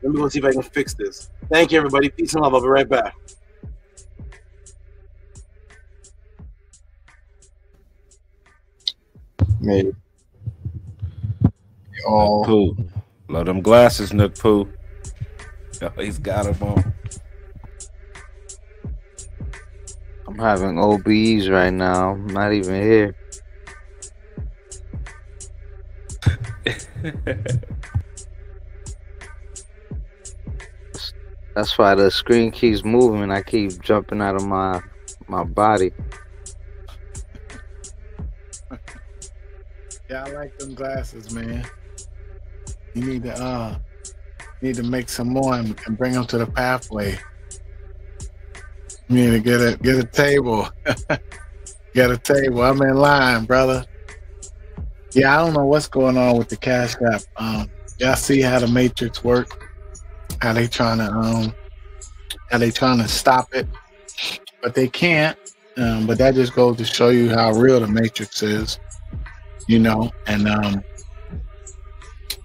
me go see if I can fix this. Thank you, everybody. Peace and love. I'll be right back. Maybe. Nook Poo. Love them glasses, Nook Poo. Oh, he's got them on. I'm having OBs right now. I'm not even here. That's why the screen keeps moving. I keep jumping out of my body. Yeah, I like them glasses, man. You need to make some more and bring them to the pathway. You need to get a table. Get a table. I'm in line, brother. Yeah, I don't know what's going on with the Cash App. Y'all see how the Matrix work? How they trying to stop it, but they can't. But that just goes to show you how real the Matrix is, you know. And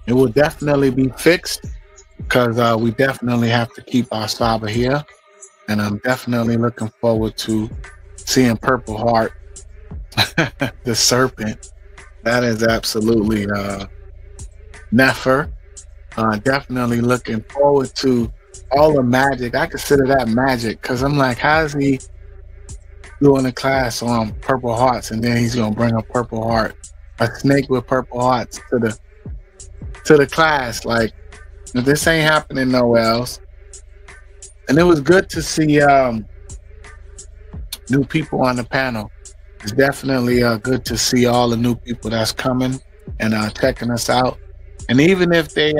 it will definitely be fixed because we definitely have to keep our SABA here. And I'm definitely looking forward to seeing Purple Heart, the serpent. That is absolutely Nefer. Definitely looking forward to all the magic. I consider that magic because I'm like, how is he doing a class on Purple Hearts and then he's gonna bring a Purple Heart, a snake with Purple Hearts to the class? Like, this ain't happening nowhere else. And it was good to see new people on the panel. It's definitely good to see all the new people that's coming and checking us out. And even if their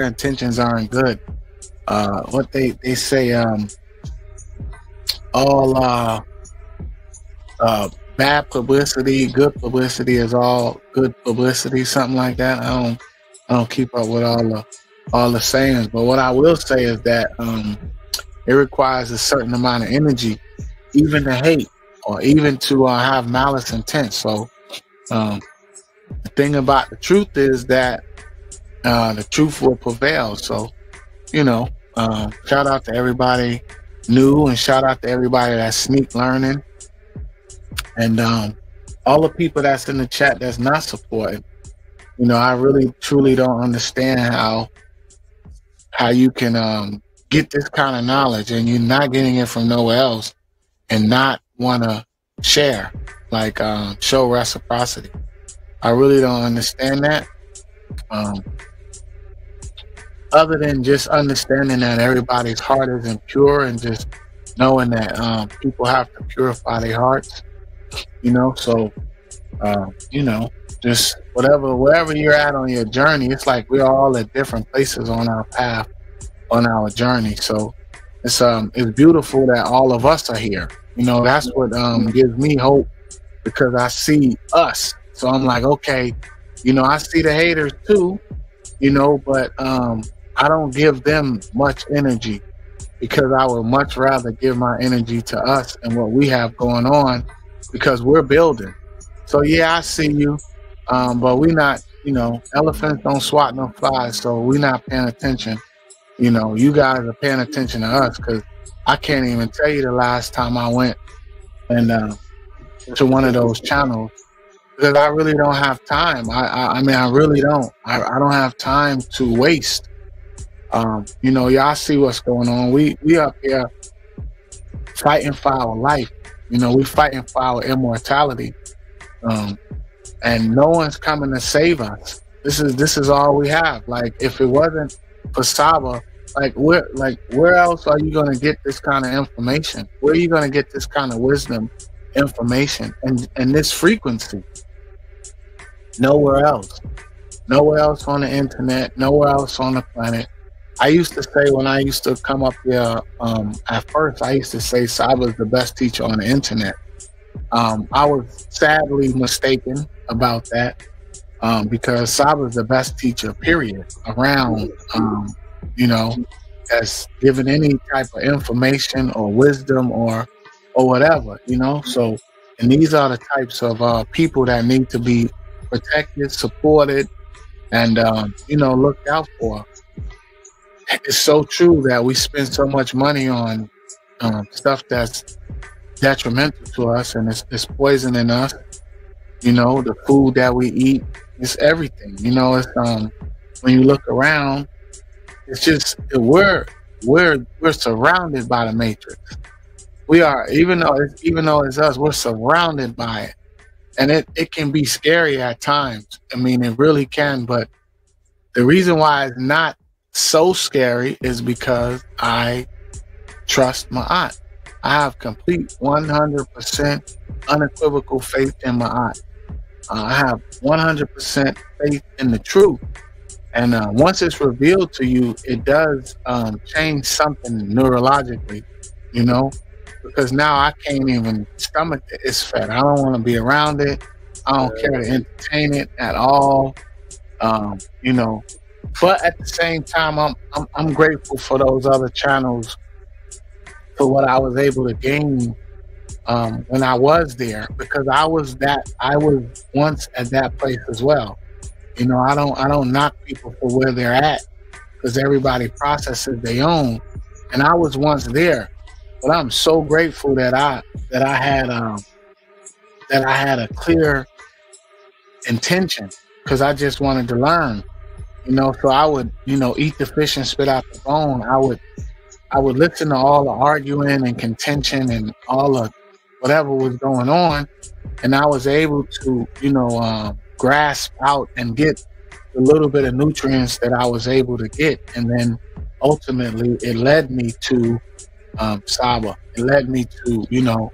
intentions aren't good, what they say, all bad publicity, good publicity is all good publicity, something like that. I don't keep up with all the sayings, but what I will say is that it requires a certain amount of energy, even to hate or even to have malice intent. So the thing about the truth is that the truth will prevail. So, you know, shout out to everybody new, and shout out to everybody that's sneak learning, and all the people that's in the chat that's not supporting. You know, I really truly don't understand how you can get this kind of knowledge and you're not getting it from nowhere else and not want to share, like show reciprocity. I really don't understand that. Other than just understanding that everybody's heart isn't pure, and just knowing that people have to purify their hearts, you know. So, you know, just wherever you're at on your journey, it's like we're all at different places on our path, on our journey. So it's beautiful that all of us are here. You know, that's what gives me hope, because I see us. So I'm like, okay, you know, I see the haters too, you know, but I don't give them much energy, because I would much rather give my energy to us and what we have going on, because we're building. So yeah, I see you, but we not, you know, elephants don't swat no flies, so we not paying attention. You know, you guys are paying attention to us, because I can't even tell you the last time I went and to one of those channels, because I really don't have time. I mean, I really don't. I don't have time to waste. You know, y'all see what's going on. We up here fighting for our life. You know, we fighting for our immortality. And no one's coming to save us. This is all we have. Like, if it wasn't for SABA, where else are you gonna get this kind of information? Where are you gonna get this kind of wisdom, information, and this frequency? Nowhere else. Nowhere else on the internet, nowhere else on the planet. I used to say, when I used to come up here, at first, I used to say SABA is the best teacher on the internet. I was sadly mistaken about that, because SABA is the best teacher, period, around, you know, that's given any type of information or wisdom or whatever, you know. So, and these are the types of people that need to be protected, supported, and you know, looked out for. It's so true that we spend so much money on stuff that's detrimental to us, and it's poisoning us. You know, the food that we eat, it's everything. You know, it's when you look around, it's just we're surrounded by the matrix. We are, even though it's us, we're surrounded by it, and it can be scary at times. I mean, it really can. But the reason why it's not so scary is because I trust Maat. I have complete 100% unequivocal faith in Maat. I have 100% faith in the truth. And once it's revealed to you, it does change something neurologically, you know, because now I can't even stomach the isfet. I don't want to be around it. I don't care to entertain it at all, you know. But at the same time, I'm grateful for those other channels, for what I was able to gain when I was there, because I was once at that place as well. You know, I don't knock people for where they're at, because everybody processes their own, and I was once there. But I'm so grateful that I had a clear intention, because I just wanted to learn. You know, so I would, you know, eat the fish and spit out the bone. I would listen to all the arguing and contention and all the whatever was going on, and I was able to, you know, grasp out and get the little bit of nutrients that I was able to get, and then ultimately it led me to SABA. It led me to, you know,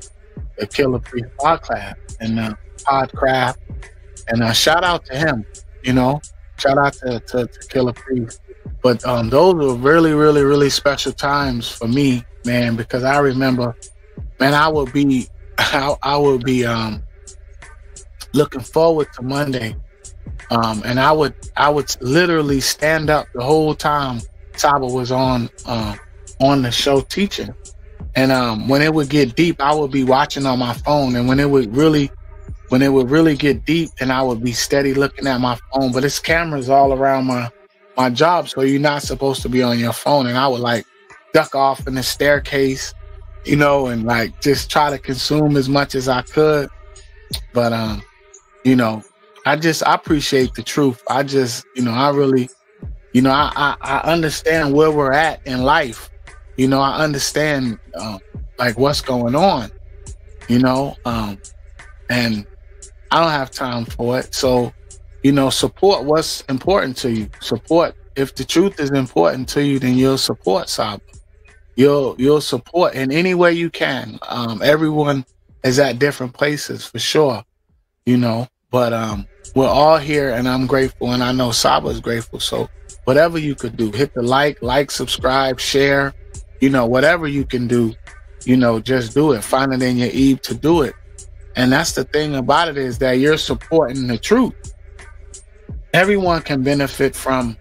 the Killer Priest Podclass and Podcraft, and shout out to him, you know. Shout out to Killer Priest. But those were really, really, really special times for me, man, because I remember, man, I would be looking forward to Monday, and I would literally stand up the whole time SABA was on the show teaching, and when it would get deep, I would be watching on my phone, and when it would really get deep, and I would be steady looking at my phone, but it's cameras all around my job, so you're not supposed to be on your phone. And I would like duck off in the staircase, you know, and like just try to consume as much as I could. But you know, I appreciate the truth. I just, you know, I really, you know, I understand where we're at in life. You know, I understand like what's going on, you know, and I don't have time for it. So, you know, support what's important to you. Support, if the truth is important to you, then you'll support SABA. You'll support in any way you can. Everyone is at different places for sure, you know, but we're all here, and I'm grateful, and I know SABA is grateful. So whatever you could do, hit the like, subscribe, share, you know, whatever you can do, you know, just do it. Find it in your eve to do it. And that's the thing about it, is that you're supporting the truth. Everyone can benefit from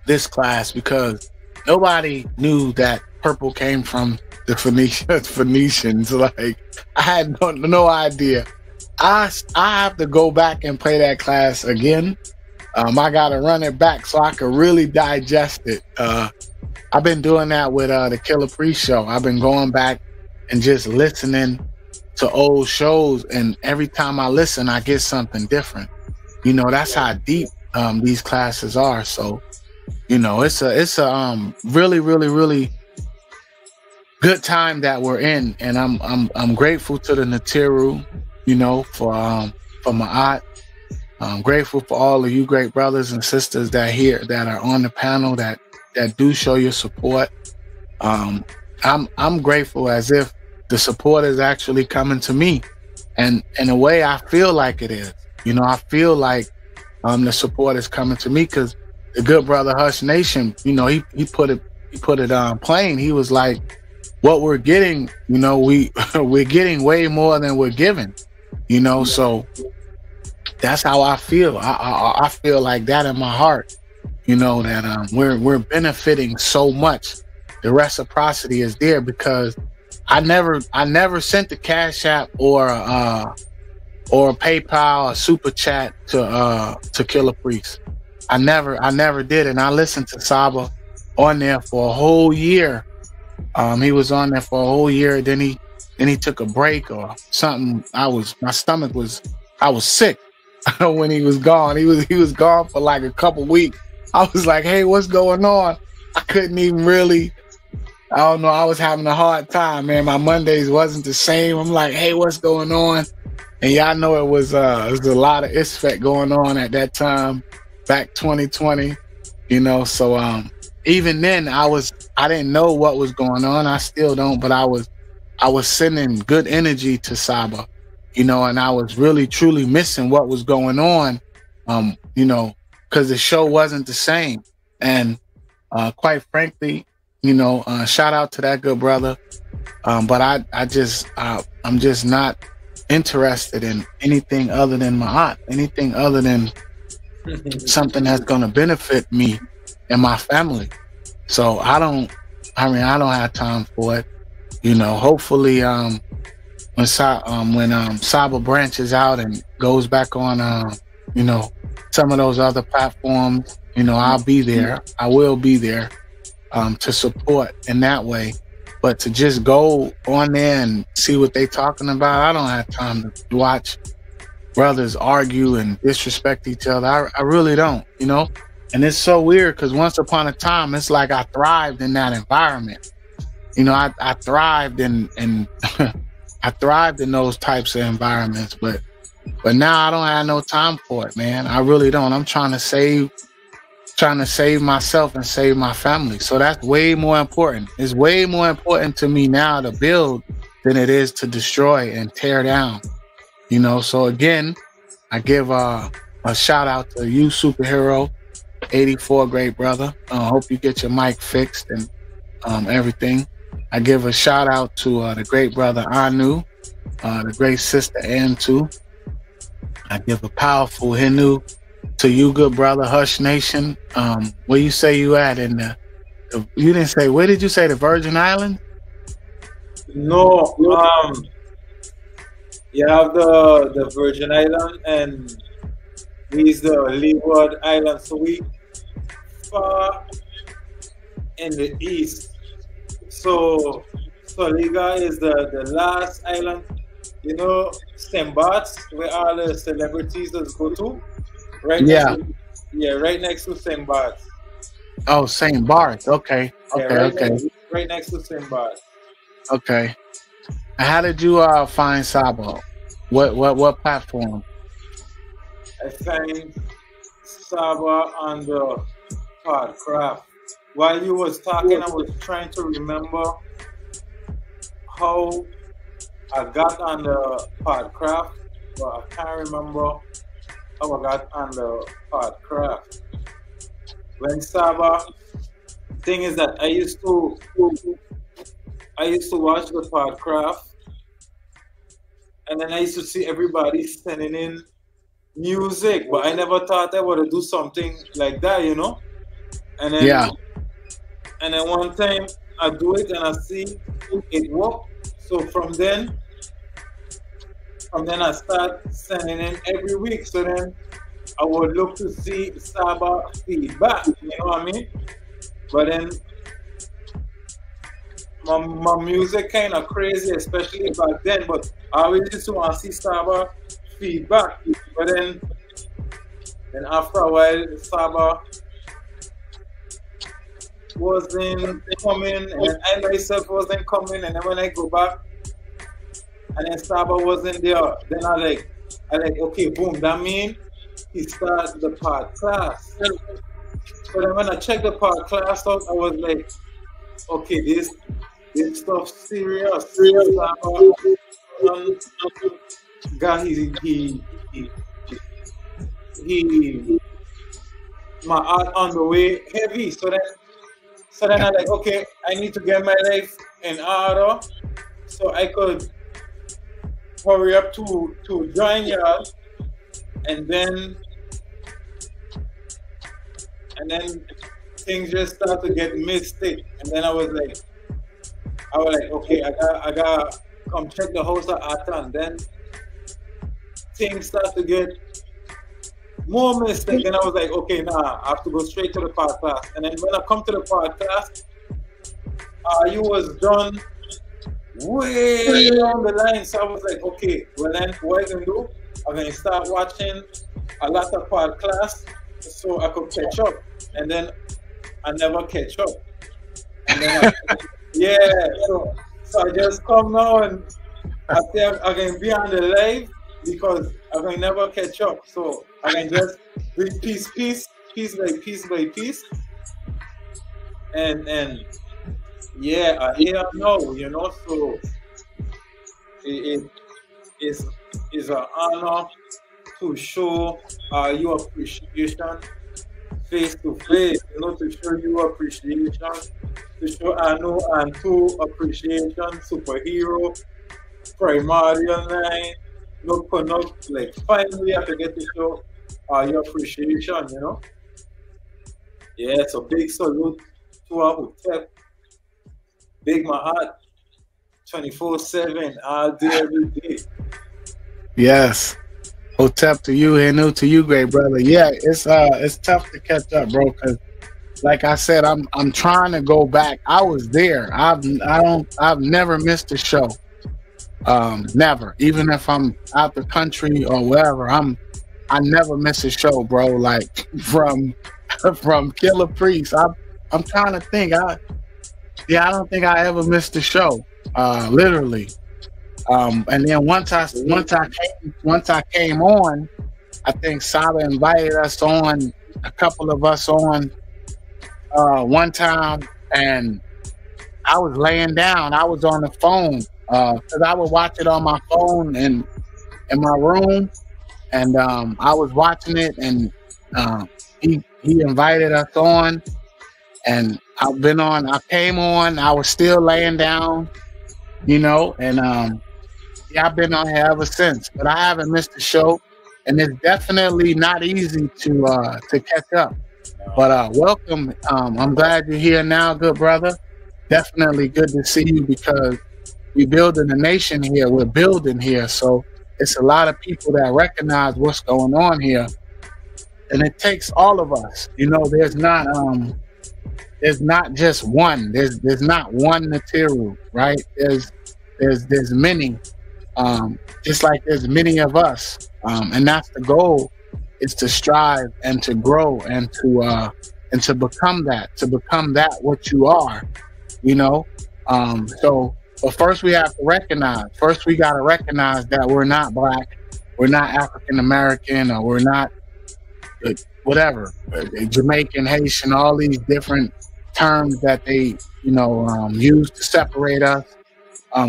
this class, because nobody knew that purple came from the Phoenicians. Like, I had no idea. I have to go back and play that class again. I gotta run it back so I can really digest it. I've been doing that with the Killer Pre-Show. I've been going back and just listening to old shows, and every time I listen, I get something different. You know, that's how deep these classes are. So, you know, it's a really, really, really good time that we're in, and I'm grateful to the Natiru, you know, for Maat. I'm grateful for all of you great brothers and sisters that are on the panel that do show your support. I'm grateful as if the support is actually coming to me, and in a way I feel like it is. You know, I feel like the support is coming to me, because the good brother Hush Nation, you know, he put it plain. He was like, what we're getting, you know, we're getting way more than we're giving, you know. So that's how I feel. I feel like that in my heart, you know, that we're benefiting so much. The reciprocity is there, because I never sent the Cash App or PayPal or Super Chat to Killer Priest. I never did, and I listened to Saba on there for a whole year. He was on there for a whole year. Then he took a break or something. I was sick when he was gone. He was gone for like a couple weeks. I was like, hey, what's going on? I couldn't even really. I don't know. I was having a hard time, man. My Mondays wasn't the same. I'm like, hey, what's going on? And y'all know it was a lot of ISFET going on at that time, back 2020, you know. So even then I didn't know what was going on. I still don't, but I was sending good energy to Saba, you know, and I was really truly missing what was going on, you know, because the show wasn't the same. And quite frankly, you know, shout out to that good brother. But I'm just not interested in anything other than Maat, anything other than something that's going to benefit me and my family. So I don't have time for it. You know, hopefully when Saba branches out and goes back on you know, some of those other platforms, you know, I'll be there. I will be there to support in that way. But to just go on there and see what they talking about, I don't have time to watch brothers argue and disrespect each other. I really don't, you know? And it's so weird, because once upon a time, it's like I thrived in that environment. You know, I thrived in I thrived in those types of environments, but now I don't have no time for it, man. I really don't. I'm trying to save myself and save my family. So that's way more important. It's way more important to me now to build than it is to destroy and tear down. You know, so again, I give a shout out to you, Superhero 84, great brother. Hope you get your mic fixed and everything. I give a shout out to the great brother Anu, the great sister Antu. I give a powerful Hindu to you, good brother Hush Nation. Where you say you at in you didn't say, where did you say, the Virgin Islands? No, you have the Virgin Island, and these the Leeward Island Suite. far in the east. So Soliga is the last island, you know, St. Bart's, where all the celebrities just go to. Right right next to St. Bart's. Oh, St. Bart's. Okay. Right next to St. Bart's. Okay. How did you find SABA? What platform? I find SABA on the Podclass. While you was talking, I was trying to remember how I got on the Podclass, but I can't remember how I got on the Podclass. When SABA, thing is that I used to watch the Podclass, and then I used to see everybody sending in music, but I never thought I would do something like that, you know. And then and then one time I do it and I see it work. So from then I start sending in every week. So then I would look to see SABA feedback, you know what I mean? But then my music kind of crazy, especially back then, but I always used to want to see SABA feedback. But then after a while, SABA wasn't coming, and I myself wasn't coming, and then when I go back, and then SABA wasn't there, then I like, okay, boom, that means he started the Podclass. So then when I checked the Podclass out, I was like, okay, this stuff serious. SABA got my art on the way heavy. So then I'm like, okay, I need to get my life in order so I could hurry up to join y'all, and then things just start to get mystic, and then I was like, okay, I got come check the house at ATTON. Then things start to get more mystic, and I was like, okay, nah, I have to go straight to the Podclass. And then when I come to the Podclass, you was done way down the line. So I was like, okay, well then what I can do, I'm going to start watching a lot of Podclass so I could catch up. And then I never catch up. And then so I just come now and I say I can be on the live because I can never catch up. So I can just read piece by piece. And I hear now, you know, so it is an honor to show your appreciation face to face, you know, to show you appreciation, to show Anu and two appreciation, superhero, primordial line, no, like finally I can get to show your appreciation, you know. Yeah, so big salute to our hotel. Big Maat, 24/7, all day, every day. Yes. Hotep to you, Henu to you, great brother. Yeah, it's tough to catch up, bro, because like I said, I'm trying to go back. I was there. I've never missed a show. Never. Even if I'm out the country or wherever, I never miss a show, bro. Like from Killer Priest. I'm trying to think. I don't think I ever missed a show. Literally. And then once I came on, I think SABA invited us on, a couple of us on one time, and I was laying down. I was on the phone because I would watch it on my phone in my room, and I was watching it, and he invited us on, and I came on. I was still laying down, you know, and I've been on here ever since, but I haven't missed a show, and it's definitely not easy to catch up. But welcome. I'm glad you're here now, good brother. Definitely good to see you because we're building a nation here. We're building here, so it's a lot of people that recognize what's going on here. and it takes all of us. You know, there's not just one. There's not one Natiru, right? There's many. Just like there's many of us, and that's the goal, is to strive and to grow and to become that what you are, you know. But first we have to recognize. First we got to recognize that we're not Black, we're not African American, or we're not whatever, Jamaican, Haitian, all these different terms that they, you know, use to separate us.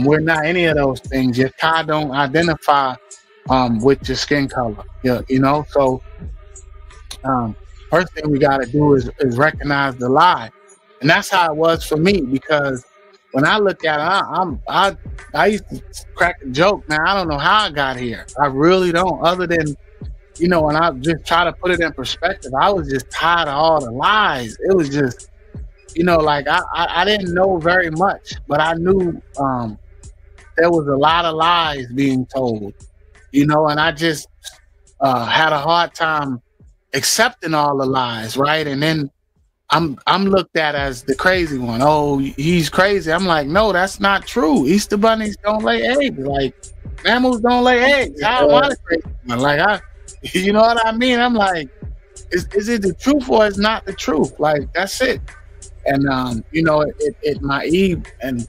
We're not any of those things. Your tie don't identify with your skin color. You know, so first thing we got to do is recognize the lie, and that's how it was for me. Because when I look at it, I used to crack a joke, man. I don't know how I got here. I really don't. Other than, you know, when I just try to put it in perspective, I was just tired of all the lies. It was just, you know, like I didn't know very much, but I knew there was a lot of lies being told, you know, and I just had a hard time accepting all the lies, right? And then I'm looked at as the crazy one. Oh, he's crazy. I'm like, no, that's not true. Easter bunnies don't lay eggs. Like, mammals don't lay eggs. How am I the crazy one? Like, you know what I mean? I'm like, is it the truth or is not the truth? Like, that's it. And you know, it naive, and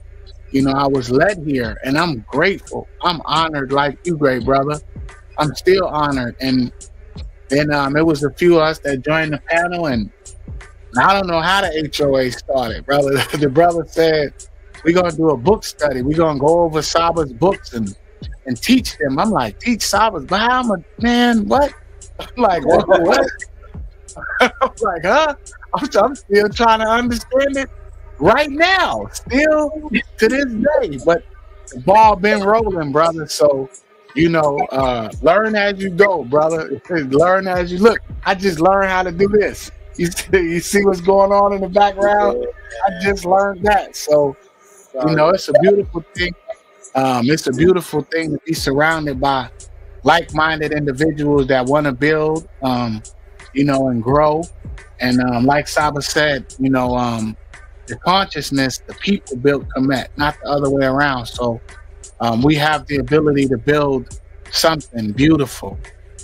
you know, I was led here, and I'm grateful. I'm honored, like you, great brother. I'm still honored. And then it was a few of us that joined the panel, and I don't know how the HOA started, brother. The brother said, we're gonna do a book study. We're gonna go over SABA's books and teach them. I'm like, teach SABA's, but how am I, man, what? I'm like, what? I'm like, huh? I'm still trying to understand it right now, still to this day. But the ball been rolling, brother. So, you know, learn as you go, brother. Learn as you look. I just learned how to do this. You see what's going on in the background? I just learned that. So, you know, it's a beautiful thing. It's a beautiful thing to be surrounded by like-minded individuals that want to build, you know, and grow. And like Saba said, you know, the consciousness, the people built Kemet, not the other way around. So we have the ability to build something beautiful.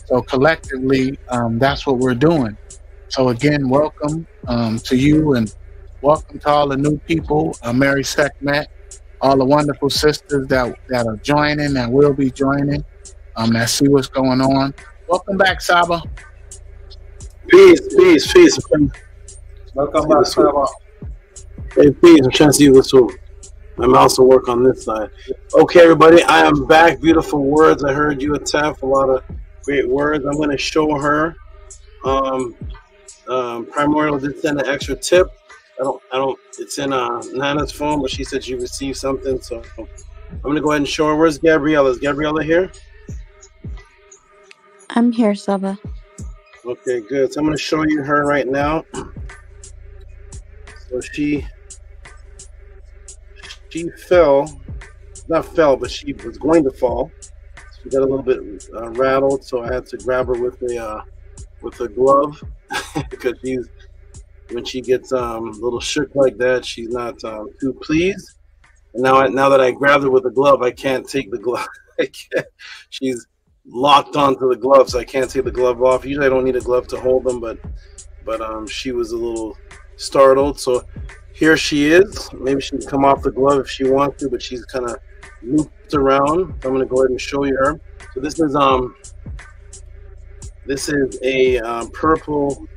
So collectively, that's what we're doing. So again, welcome to you, and welcome to all the new people, Mary Sekhmet, all the wonderful sisters that are joining, that will be joining, that see what's going on. Welcome back, Saba. Peace. Welcome back, Saba. Hey, peace. I'm trying to see what's up. I'm also work on this side. Okay, everybody, I am back. Beautiful words. I heard you, Ataf, a lot of great words. I'm going to show her. Primordial did send an extra tip. I don't. It's in Nana's phone, but she said she received something. So I'm going to go ahead and show her. Where's Gabriella? Is Gabriella here? I'm here, Saba. Okay, good. So I'm going to show you her right now. So she but she was going to fall. She got a little bit rattled, so I had to grab her with a glove because when she gets a little shook like that, she's not too pleased. And now that I grabbed her with a glove, I can't take the glove. She's locked onto the glove, so I can't take the glove off. Usually I don't need a glove to hold them, but she was a little startled. So here she is. Maybe she can come off the glove if she wants to, but she's kind of looped around. So I'm going to go ahead and show you her. So this is a purple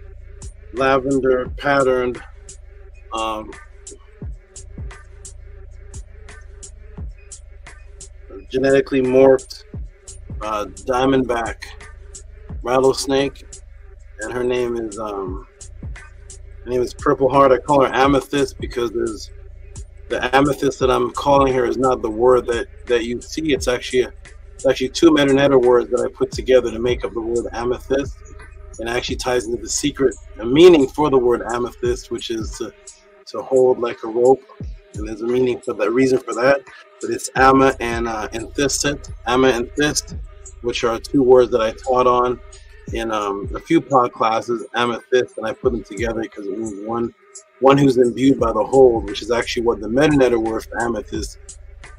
lavender patterned genetically morphed diamondback rattlesnake, and her name is Purple Heart. I call her Amethyst because the amethyst that I'm calling her is not the word that you see. It's actually two Metaneta words that I put together to make up the word amethyst, and actually ties into the secret meaning for the word amethyst, which is to hold like a rope. And there's a meaning for that, reason for that. But it's Ama and Thisset, Ama and Thist, which are two words that I taught on. in a few pod classes, Amethyst, and I put them together because it means one who's imbued by the whole, which is actually what the meta word for amethyst,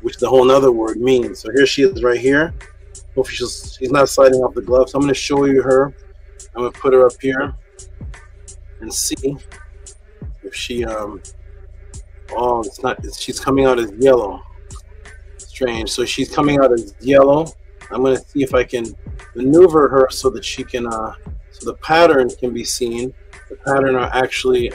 which the whole other word means. So here she is right here. Hopefully she's not sliding off the glove. So I'm going to show you her. I'm going to put her up here and see if she oh, it's not, she's coming out as yellow. Strange. So she's coming out as yellow. I'm going to see if I can maneuver her so that she can so the pattern can be seen. The pattern are actually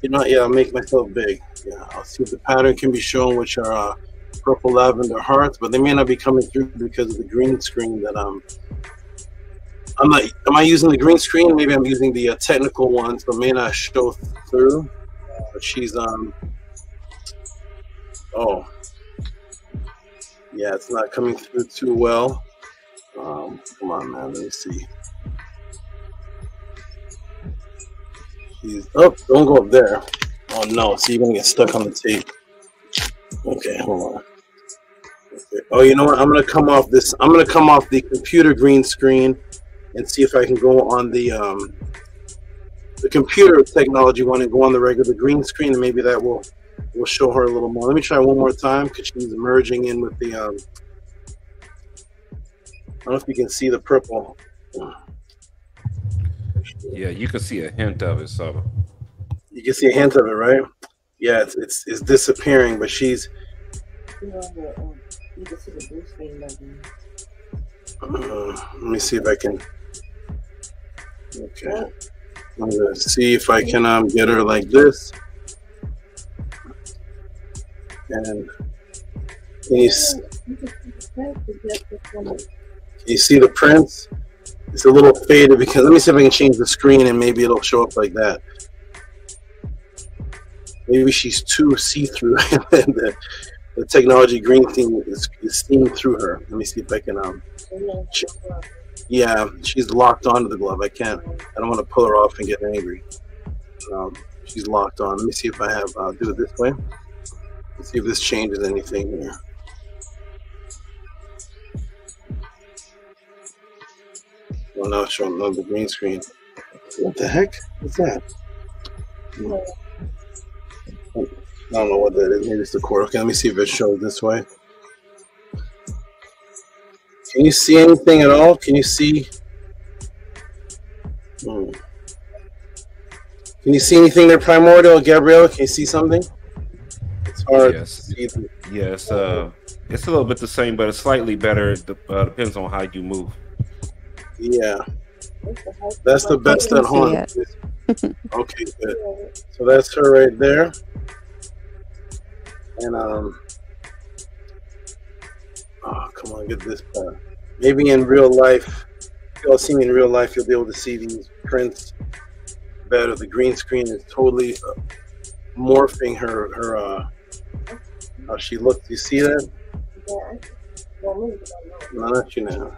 you know, yeah, I'll make myself big. Yeah, I'll see if the pattern can be shown, which are purple lavender hearts, but they may not be coming through because of the green screen that I'm not. Am I using the green screen? Maybe I'm using the technical one, so it may not show through. But she's oh, yeah, it's not coming through too well. Come on, man. Let me see. She's oh, don't go up there. Oh no, so you're gonna get stuck on the tape. Okay, hold on. Okay. Oh, you know what? I'm gonna come off this. I'm gonna come off the computer green screen and see if I can go on the computer technology one and go on the regular green screen, and maybe that will show her a little more. Let me try one more time because she's merging in with the. I don't know if you can see the purple. Yeah, you can see a hint of it, Saba. You can see a hint of it, right? Yeah, it's disappearing, but she's. Let me see if I can. Okay, I'm gonna see if I can get her like this. And can you see the prints? It's a little faded because let me see if I can change the screen and maybe it'll show up like that. Maybe she's too see-through. the technology green thing is seen through her. Let me see if I can. Yeah, she's locked onto the glove. I can't. I don't want to pull her off and get angry. She's locked on. Let me see if I have. Do it this way. Let's see if this changes anything here. Well, now it's showing on the green screen. What the heck? What's that? I don't know what that is. Maybe it's the cord. Okay, let me see if it shows this way. Can you see anything at all? Can you see? Can you see anything there, Primordial? Gabriella, can you see something? It's hard. Yes. Yeah, it's a little bit the same, but it's slightly better. It depends on how you move. Yeah, that's the best at home. Okay, good. So that's her right there. And oh, come on, get this part. Maybe in real life, if y'all see me in real life, you'll be able to see these prints better. The green screen is totally morphing her how she looks. You see that? No, not you now.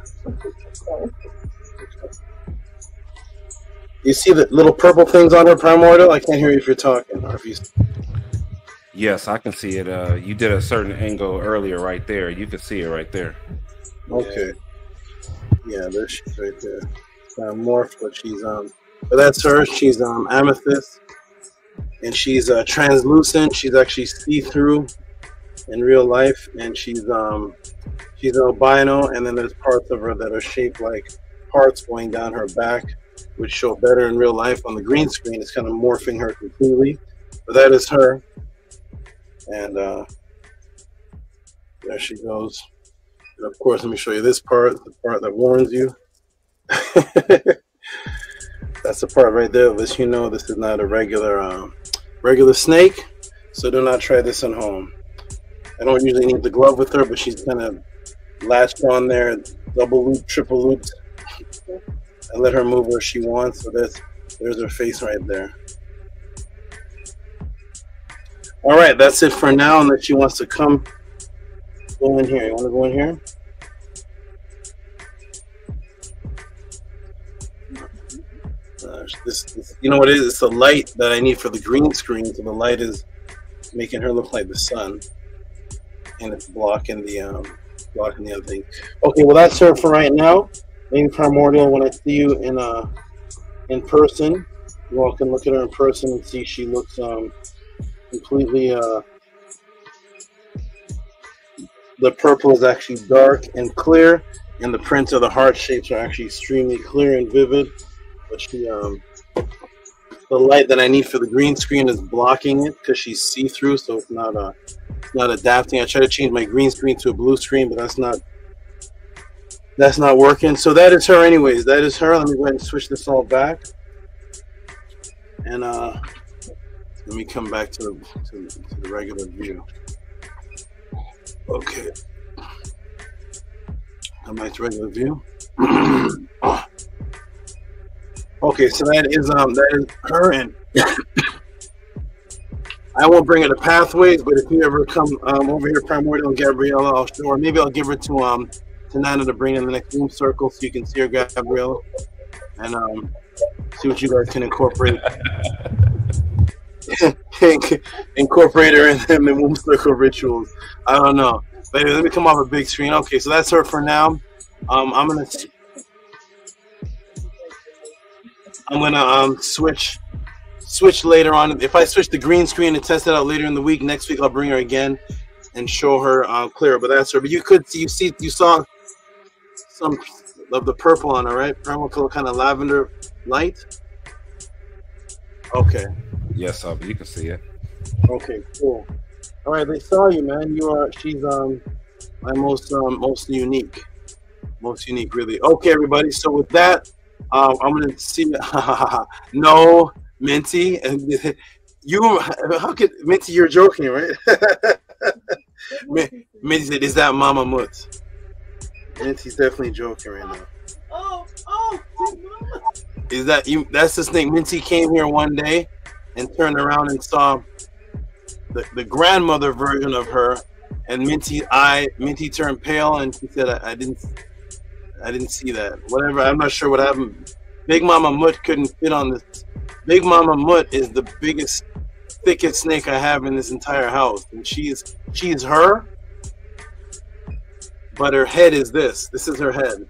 You see the little purple things on her, Primordial? I can't hear you if you're talking. Or if you... Yes, I can see it. You did a certain angle earlier right there. You can see it right there. Okay. Yeah, there she's right there. Morphed, but she's but that's her. She's amethyst, and she's translucent. She's actually see-through in real life, and she's albino. And then there's parts of her that are shaped like hearts going down her back, which show better in real life. On the green screen, it's kind of morphing her completely, but that is her. And there she goes. And of course, let me show you this part, the part that warns you. That's the part right there that lets you know this is not a regular snake, so do not try this at home. I don't usually need the glove with her, but she's kind of latched on there, double loop, triple looped. I let her move where she wants, so there's her face right there. All right, that's it for now, unless she wants to go in here. You want to go in here? This, you know what it is? It's the light that I need for the green screen, so the light is making her look like the sun, and it's blocking the other thing. Okay, well that's her for right now. Lady Primordial, when I see you in person, you all can look at her in person and see she looks completely. The purple is actually dark and clear, and the prints of the heart shapes are actually extremely clear and vivid. But she, the light that I need for the green screen is blocking it because she's see-through, so it's not adapting. I try to change my green screen to a blue screen, but that's not working. So that is her, anyways. That is her. Let me go ahead and switch this all back, and let me come back to the regular view. Okay. Come back to regular view. Okay, so that is her, and I won't bring her to Pathways, but if you ever come over here, Primordial and Gabriella, I'll show her. Maybe I'll give her to Nana to bring in the next room circle so you can see her, Gabriella, and see what you guys can incorporate. Incorporate her in the womb circle rituals. I don't know. But anyway, let me come off a big screen. Okay, so that's her for now. I'm gonna switch later on. If I switch the green screen and test it out later in the week, next week I'll bring her again and show her clearer. But that's her. But you saw some of the purple on her, right? Purple kind of lavender light. Okay. Yes, you can see it. Okay, cool. All right, they saw you, man. She's my most unique, really. Okay, everybody. So with that, I'm gonna see. No, Minty, and how could Minty? You're joking, right? Minty said, "Is that Mama Mut?" Minty's definitely joking right now. Oh, Is that you? That's the snake. Minty came here one day and turned around and saw the grandmother version of her, and Minty turned pale, and she said, I didn't see that. Whatever, I'm not sure what happened. Big Mama Mut couldn't fit on this. Big Mama Mut is the biggest, thickest snake I have in this entire house, and she's her, but her head is this. This is her head.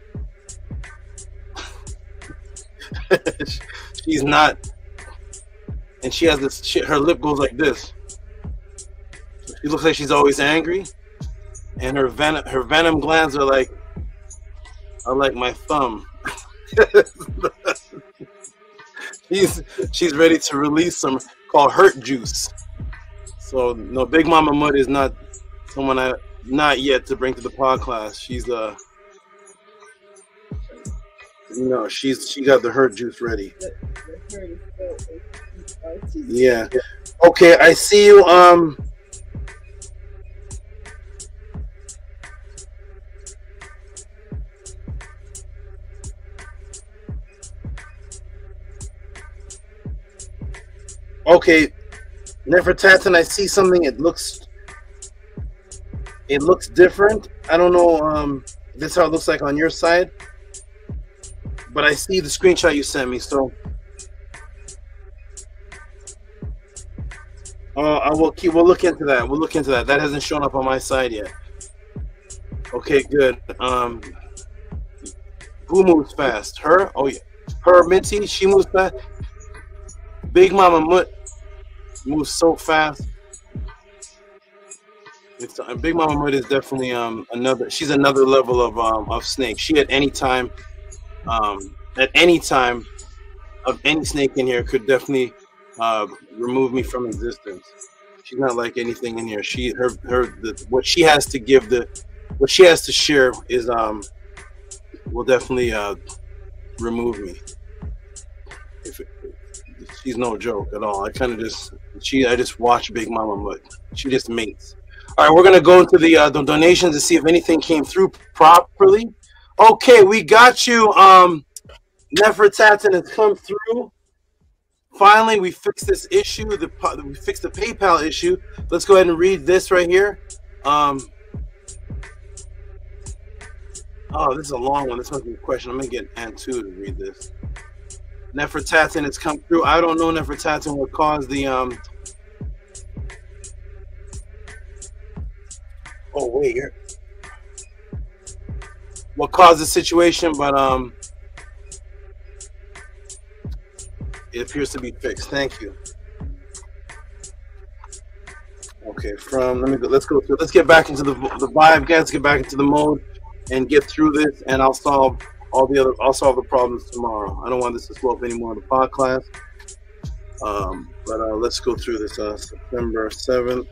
She's not. And she has this shit, her lip goes like this. She looks like she's always angry. And her venom glands are like my thumb. she's ready to release some called hurt juice. So no, Big Mama Mud is not someone not yet to bring to the podcast. She's she got the hurt juice ready. Yeah. Okay, I see you. Okay, Nefertatan, I see something. It looks different. I don't know. This is how it looks like on your side, but I see the screenshot you sent me. So. We'll look into that. We'll look into that. That hasn't shown up on my side yet. Okay, good. Who moves fast? Her? Oh yeah. Her, Minty, she moves fast. Big Mama Mut moves so fast. Big Mama Mut is definitely she's another level of snake. She at any time of any snake in here could definitely remove me from existence. She's not like anything in here. What she has to give, what she has to share is will definitely remove me. She's no joke at all. I just watch Big Mama Mud. She just mates. All right, we're gonna go into the donations to see if anything came through properly. Okay, we got you. Nefertatan has come through. Finally, we fixed this issue. We fixed the PayPal issue. Let's go ahead and read this right here. Oh, this is a long one. This must be a question. I'm gonna get Antu to read this. Nefertatan has come through. I don't know Nefertatan what caused the Oh wait, what caused the situation, but it appears to be fixed. Thank you. Okay, let's go through. Let's get back into the vibe, guys. Get back into the mode and get through this, and I'll solve I'll solve the problems tomorrow. I don't want this to slow up anymore in the pod class. But let's go through this. September 7th.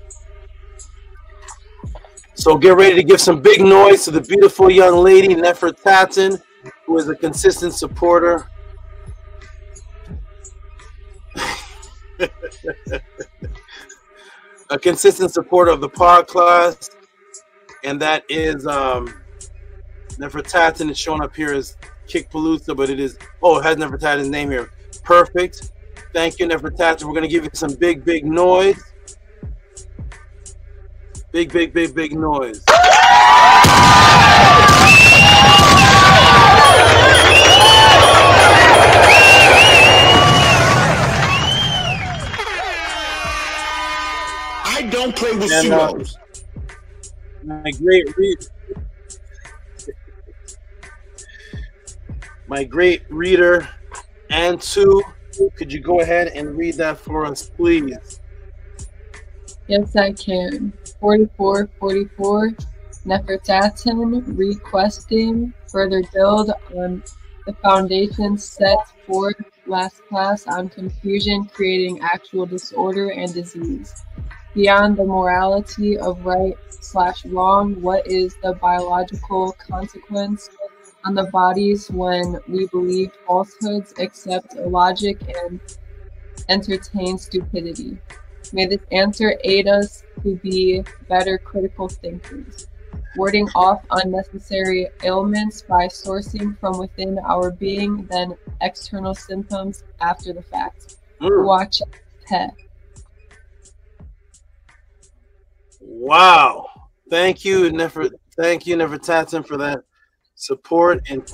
So get ready to give some big noise to the beautiful young lady, Nefertatin, who is a consistent supporter. A consistent supporter of the podcast, and that is Nefertatin. Is shown up here as Kickpalooza, but it is it has Nefertatin's name here. Perfect. Thank you, Nefertatin. We're gonna give you some big noise. Big noise. I don't play with pseudos. My great reader, Antu, could you go ahead and read that for us, please? Yes, I can. 4444, Nefertatin requesting further build on the foundation set forth last class on confusion creating actual disorder and disease. Beyond the morality of right/wrong, what is the biological consequence on the bodies when we believe falsehoods, accept illogic, and entertain stupidity? May this answer aid us to be better critical thinkers, warding off unnecessary ailments by sourcing from within our being, then external symptoms after the fact. Watch pet. Wow! Thank you, Nefertatin, for that support and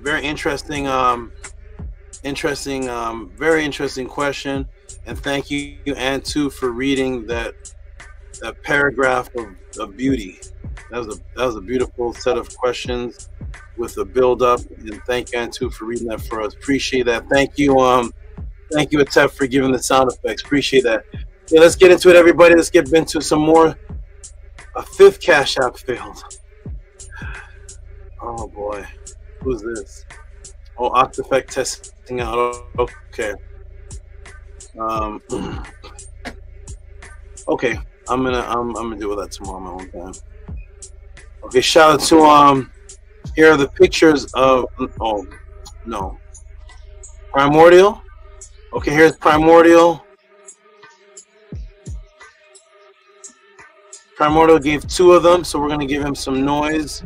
very interesting, very interesting question. And thank you, Antu, for reading that paragraph of beauty. That was a beautiful set of questions with a build up. And thank you, Antu, for reading that for us. Appreciate that. Thank you, Atef, for giving the sound effects. Appreciate that. Yeah, let's get into it, everybody. Let's get into some more. A fifth Cash App failed. Oh boy, who's this? Oh, Octafect testing out. Okay. Okay, I'm gonna deal with that tomorrow on my own time. Okay, shout out to here are the pictures of Primordial. Okay, here's Primordial. Primordial gave 2 of them, so we're gonna give him some noise.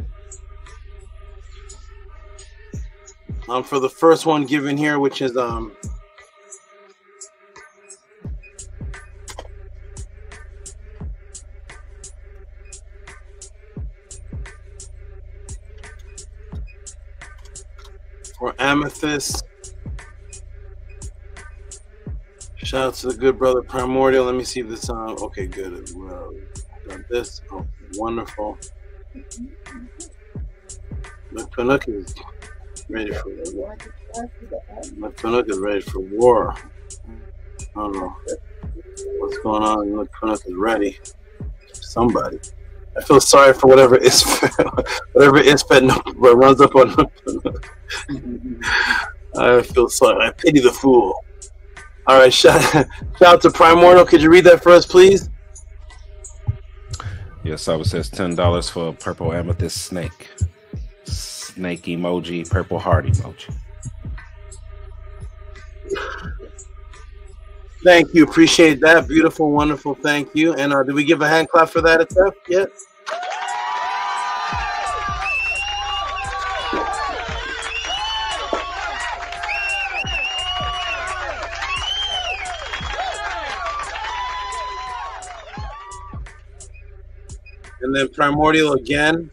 For the first one given here, which is for Amethyst. Shout out to the good brother Primordial. Let me see if this okay, good. Well, got this. Oh, wonderful. Canuck is ready for war. Canuck is ready for war. I don't know what's going on. Canuck is ready. Somebody. I feel sorry for whatever Ispet runs up on. I feel sorry. I pity the fool. All right, shout out to Primordial. Could you read that for us, please? Yes, SABA says $10 for a purple amethyst snake. Snake emoji, purple heart emoji. Thank you. Appreciate that. Beautiful, wonderful. Thank you. And did we give a hand clap for that attempt yet? And then Primordial again.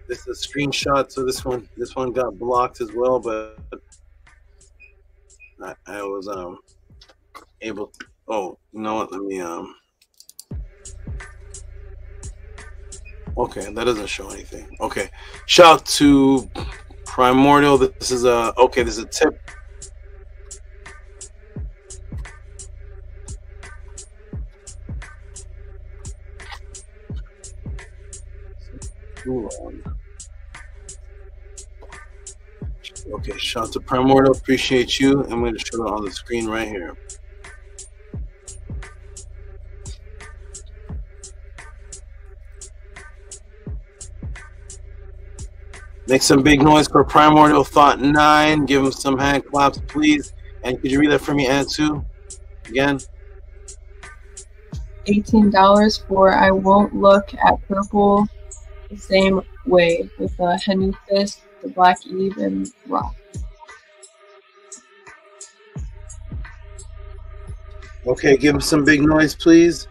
This is a screenshot, so this one got blocked as well, but I was able to, oh, you know what, let me Okay, that doesn't show anything. Okay, shout out to Primordial. This is a This is a tip. Okay, shout out to Primordial. Appreciate you. I'm going to show it on the screen right here. Make some big noise for Primordial Thought 9. Give him some hand claps, please. And could you read that for me, Antu? Again? $18 for I Won't Look at Purple the Same Way with AMETHYST, the Black Eve, and Rock. Okay, give him some big noise, please.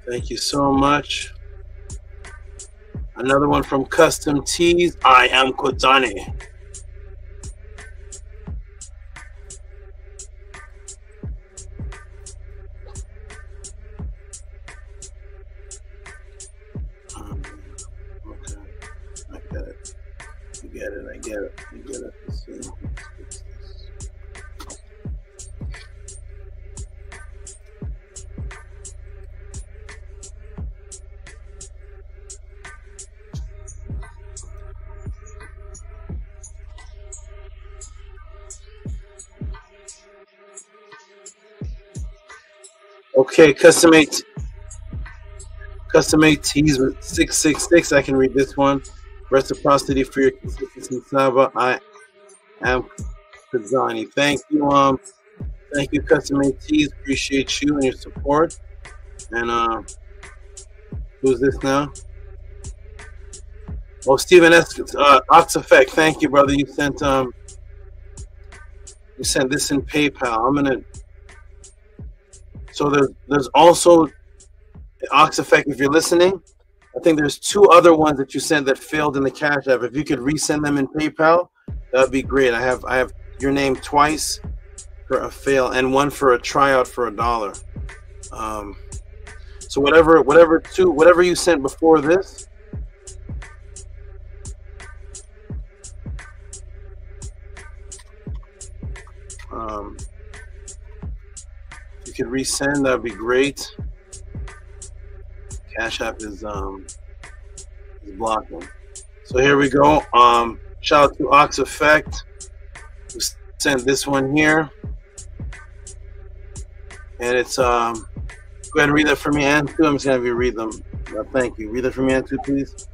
Thank you so much. Another one from Custom Tees. I am Kotane. Okay. I get it. You get it. I get it. You get it. Let's see. Okay, custom made tees with 666. I can read this one. Reciprocity for your consistency, SABA. I am Kazani. Thank you, custom made tees. Appreciate you and your support. And who's this now? Oh, Stephen S. Ox Effect. Thank you, brother. You sent this in PayPal. I'm gonna. So there's also Ox Effect. If you're listening, I think there's 2 other ones that you sent that failed in the Cash App. If you could resend them in PayPal, that would be great. I have your name twice for a fail and one for a tryout for $1. So whatever you sent before this. If you could resend, that would be great. Cash App is blocking. So here we go. Shout out to Ox Effect, who sent this one here. And it's go ahead and read that for me, Antu. I'm just gonna have you read them. Thank you. Read that for me, Antu, please.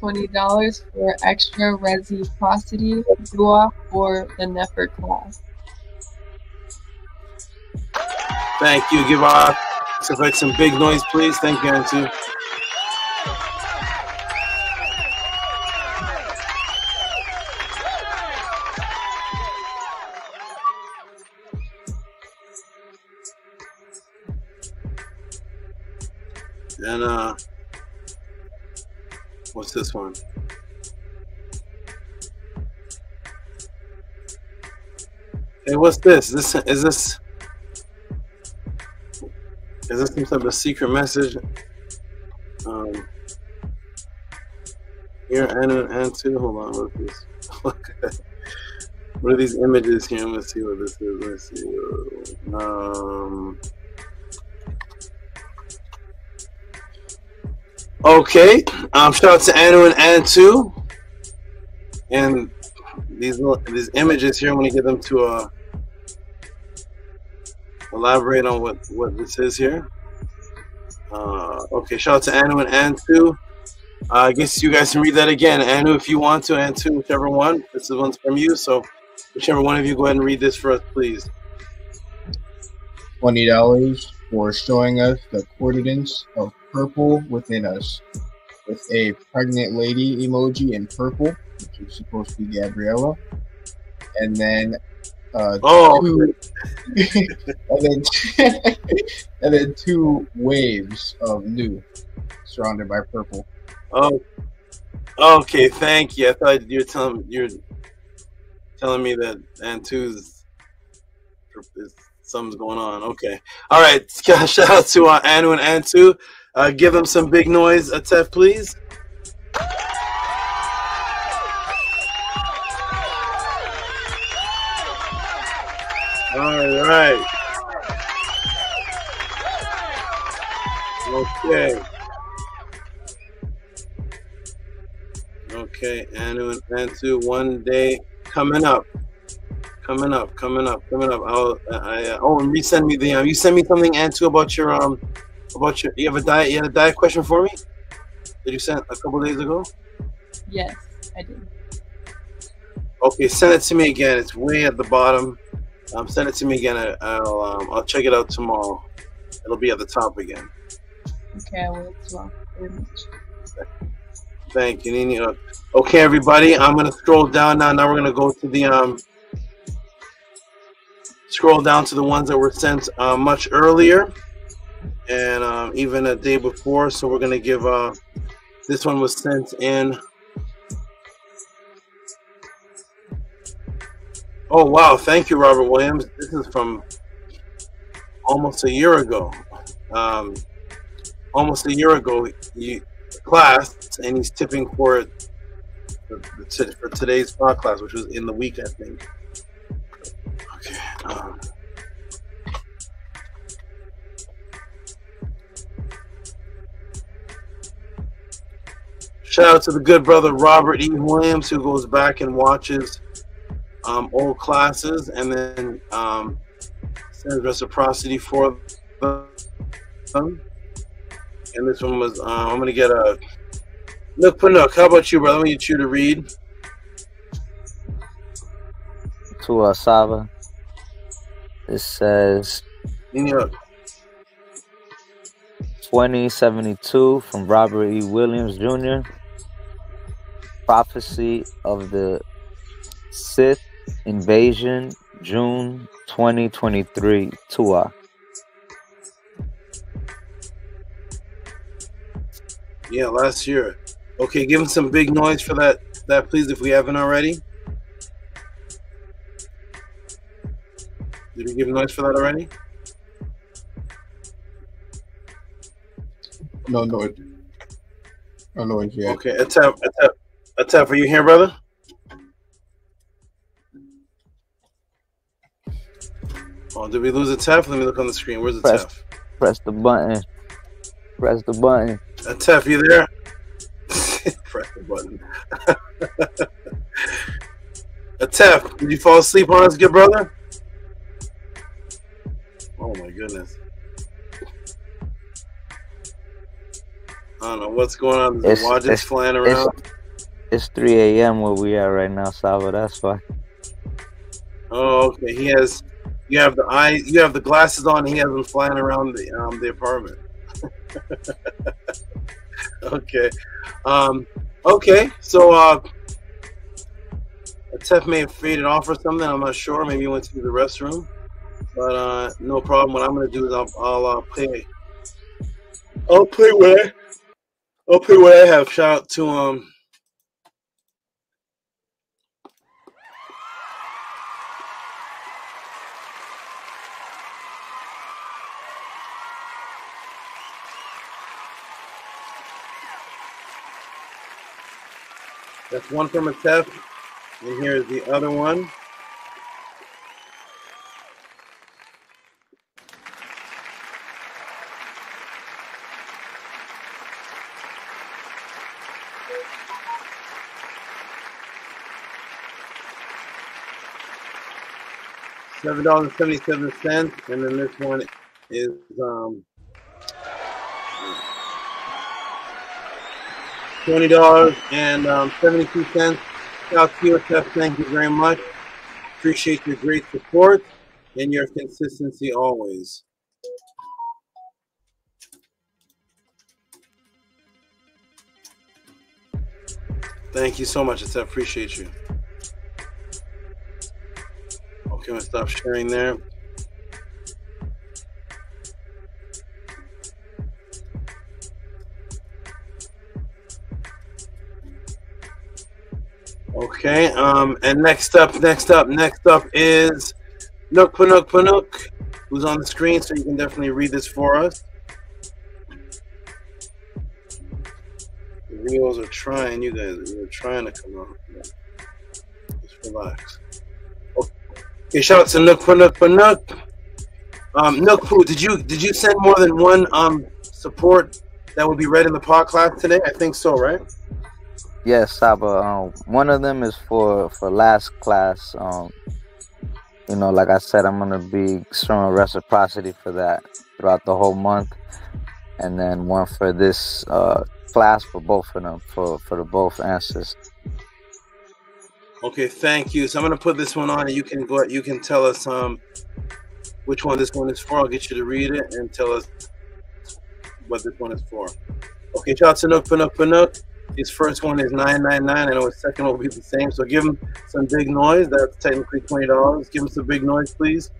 $20 for extra reciprocity dua for the Nefer class. Thank you. Give Ox Effect some big noise, please. Thank you, Antu. And what's this one? Hey, what's this? Is this some type of secret message? Here, Antu, hold on, what is this? What are these images here? Let's see what this is. Let's see. Okay. Shout out to Anu and Antu. And these images here, I'm going to get them to elaborate on what this is here. Okay, shout out to Anu and Antu. I guess you guys can read that again. Anu, if you want to, Antu, whichever one. This one's from you, so whichever one of you, go ahead and read this for us, please. $20 for showing us the coordinates of purple within us, with a pregnant lady emoji in purple, which is supposed to be Gabriella, and then Two, and then 2 waves of new, surrounded by purple. Oh, okay. Thank you. I thought you're telling me that Antu's something's going on. Okay. All right. Shout out to Anu and Antu. Give them some big noise, Tef, please. All right. Okay. Okay, Anu and Antu, one day coming up. I'll and resend me the you send me something, Antu, about your you had a diet question for me? Did you send a couple days ago? Yes, I did. Okay, send it to me again. It's way at the bottom. Send it to me again. I'll check it out tomorrow. It'll be at the top again. Okay, I will as well. Very much. Thank you, Nini. Okay, everybody, I'm gonna scroll down now. Now we're gonna go to the scroll down to the ones that were sent much earlier, and even a day before. So we're gonna give this one was sent in. Oh wow! Thank you, Robert Williams. This is from almost a year ago. Almost a year ago, class, and he's tipping for it for today's podcast, which was in the week, I think. Okay. Shout out to the good brother Robert E. Williams, who goes back and watches old classes and then sends reciprocity for them. And this one was, I'm going to get a Nook Panook. How about you, brother? Let me get you to read. To SABA. It says 2072 from Robert E. Williams Jr. Prophecy of the Sith Invasion, June 2023. Tua. Yeah, last year. Okay, give him some big noise for that please, if we haven't already. Did we give noise for that already? No, no. Oh, no, yeah. Okay, Atef, are you here, brother? Oh, did we lose Atef? Let me look on the screen. Where's Atef? Press the button. Press the button. Atef, you there? Press the button. Atef, did you fall asleep on us, good brother? Oh my goodness. I don't know what's going on. There's watches flying around. It's 3 a.m. where we are right now, Saba. That's why. Oh, okay. You have the glasses on. He has them flying around the apartment. Okay. Okay. So Tef may have faded off or something. I'm not sure. Maybe he went to the restroom. But no problem. What I'm gonna do is I'll play what I have. Shout out to that's one from Atef, and here's the other one. $7.77, and then this one is $20.72. Shout out to you, Tef. Thank you very much. Appreciate your great support and your consistency always. Thank you so much, Tef. Appreciate you. Okay, I'm gonna stop sharing there. Okay, and next up is Nook Panook, who's on the screen, so you can definitely read this for us. The Rios are trying, you guys are trying to come on. Just relax. Okay, shout out to Nook Panook. Nook Poo, did you send more than one support that would be read in the podcast today? I think so, right? Yes, Saba. One of them is for last class. You know, like I said, I'm gonna be showing reciprocity for that throughout the whole month, and then one for this class for both of them, for the both answers. Okay, thank you. So I'm gonna put this one on, and you can go. You can tell us which one this one is for. I'll get you to read it and tell us what this one is for. Okay, shout out to Nook Panook. His first one is $9.99. I know his second will be the same. So give him some big noise. That's technically $20. Give him some big noise, please.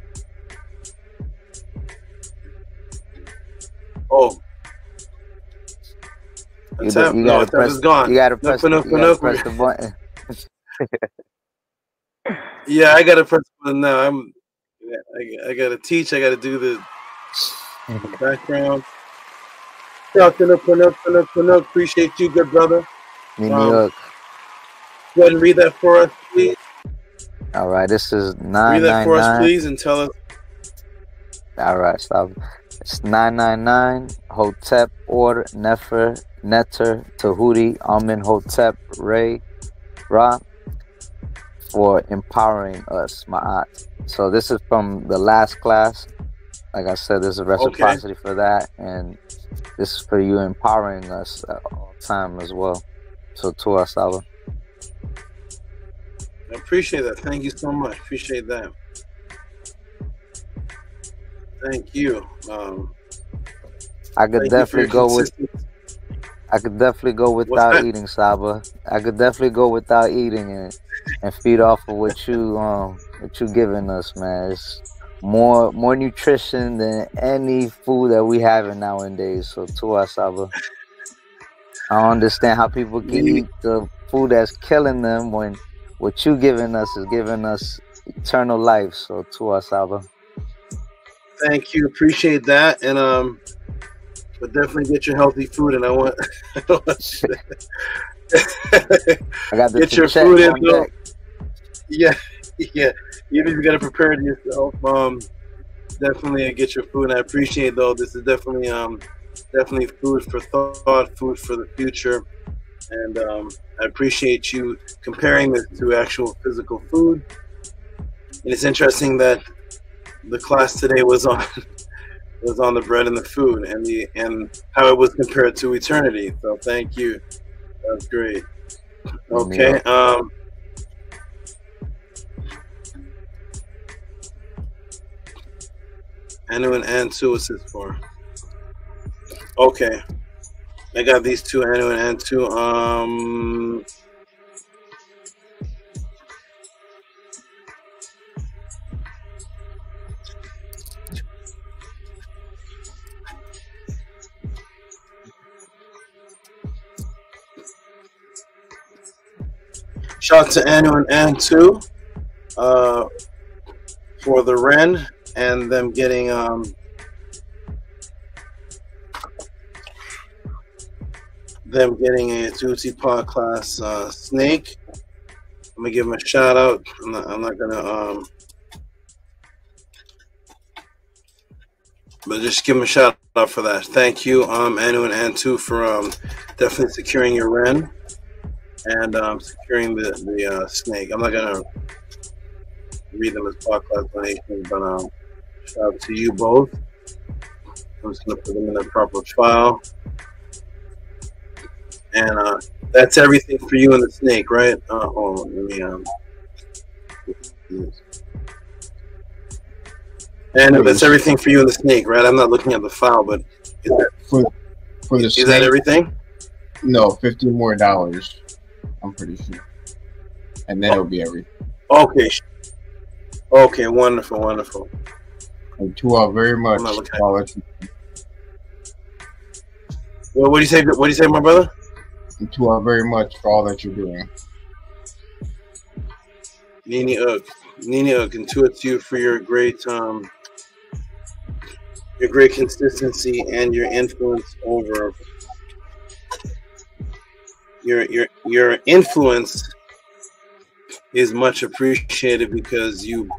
Oh. You gotta press the button. Yeah, I gotta press the button now. I gotta teach. I gotta do the background. Shout out to Nook. Appreciate you, good brother. New York. Go ahead and read that for us, please. All right, this is $9.99. Read that for us, please, and tell us. All right, stop. It's $9.99. Hotep, Order, Nefer, Neter, Tehuti, Amen, Hotep, Ray, Ra, for empowering us, Maat. So this is from the last class. Like I said, there's a reciprocity for that, and this is for you empowering us at all time as well. So to us, Saba. I appreciate that. Thank you so much. Appreciate that. Thank you. I could definitely go without eating, Saba. I could definitely go without eating and feed off of what you giving us, man. It's more nutrition than any food that we having nowadays. So to us, Saba. I don't understand how people can eat the food that's killing them when what you giving us is giving us eternal life. So to us, Saba. Thank you. Appreciate that. And but definitely get your healthy food. And I want I got get your food in though. Yeah. You just gotta prepare it yourself. Definitely get your food. And I appreciate though. This is definitely definitely food for thought, food for the future. And I appreciate you comparing this to actual physical food. And it's interesting that the class today was on the bread and the food and how it was compared to eternity. So thank you. That's great. Okay. Anu and Antu, what's this for? Okay. I got these two, Anu and Antu. Shout out to Anu and Antu for the Ren and them getting a Tehuti Podclass snake. I'm gonna give them a shout out. I'm not gonna but just give them a shout out for that. Thank you, Anu and Antu, for definitely securing your Ren and securing the snake. I'm not gonna read them as podcast donations, but shout out to you both. I'm just gonna put them in the proper file. And that's everything for you and the snake, right? Hold on, let me and that's everything for you and the snake, right? I'm not looking at the file, but is that for the snake, is that everything? No, $50 more. I'm pretty sure, and then it'll be everything. Okay. Okay, wonderful, wonderful. Thank you all very much. Well, what do you say? What do you say, my brother? Thank you all very much for all that you're doing. Nini Uk, and to you for your great consistency and your influence over your influence is much appreciated because you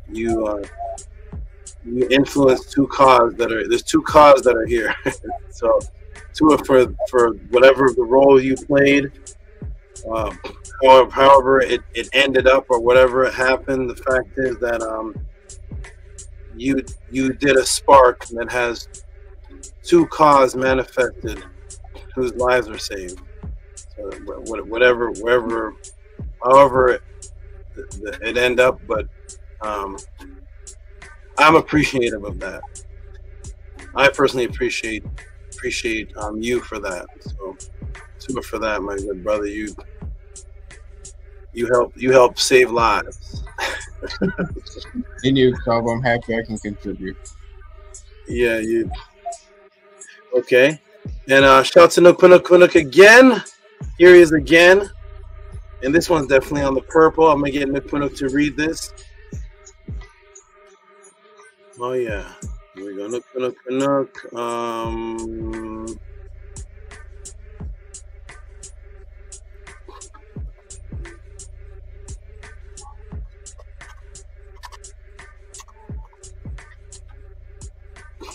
influence two cause that are here. So two are for whatever the role you played, however it ended up or whatever it happened. The fact is that you did a spark that has two cause manifested whose lives are saved. So whatever, wherever, however it end up, but I'm appreciative of that. I personally appreciate you for that. So super for that, my good brother. You help save lives. In you, Saba, I'm happy I can contribute. Yeah, you. Okay, and shout to Nook again. Here he is again, and this one's definitely on the purple. I'm gonna get Nook to read this. Oh yeah, here we go. Nook.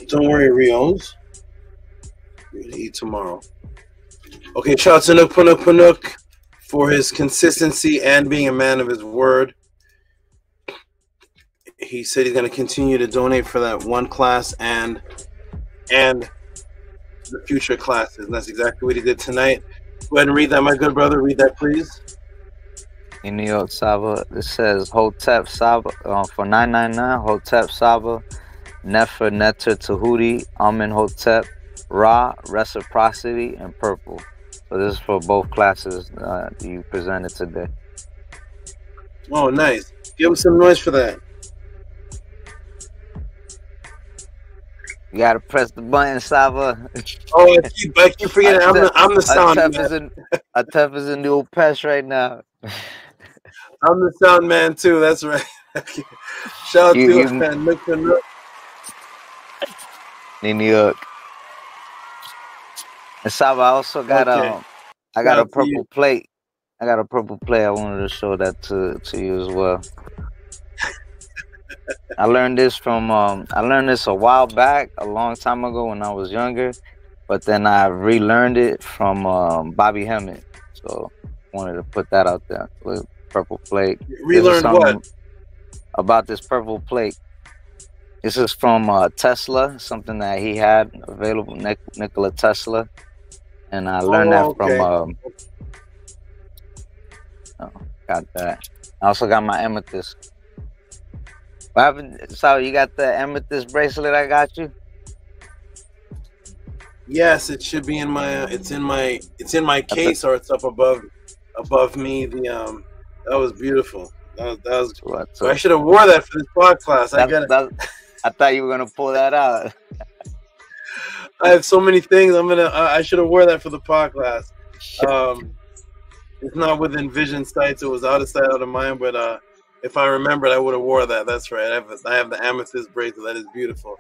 Don't worry, Rios. We're gonna eat tomorrow. Okay, shout out to Nook for his consistency and being a man of his word. He said he's going to continue to donate for that one class and the future classes. And that's exactly what he did tonight. Go ahead and read that, my good brother. Read that, please. In New York, Saba, it says Hotep Saba for $9.99. Hotep Saba, Nefer Neter Tehuti, Amen Hotep, Ra, Reciprocity, and Purple. So this is for both classes you presented today. Oh, nice. Give him some noise for that. You gotta press the button, Saba. Oh, I keep forgetting. I'm the sound man. Atef is a new pest right now. I'm the sound man too. That's right. Shout out to Nook. In New York. And Saba, I also got I got a purple plate. I got a purple plate. I wanted to show that to you as well. I learned this from a while back, a long time ago when I was younger, but then I relearned it from Bobby Hemmett. So I wanted to put that out there with purple plate. Relearned what? About this purple plate. This is from Tesla, something that he had available, Nikola Tesla. And I learned that from got that. I also got my amethyst. What happened? So you got the amethyst bracelet I got you? Yes, it should be in my it's in my case, or it's up above me. That was beautiful. That was so I should have wore that for this podcast. I thought you were gonna pull that out. I have so many things. I should have wore that for the podcast. It's not within vision sight, so it was out of sight, out of mind. But if I remembered, I would have wore that. That's right. I have the amethyst bracelet. That is beautiful.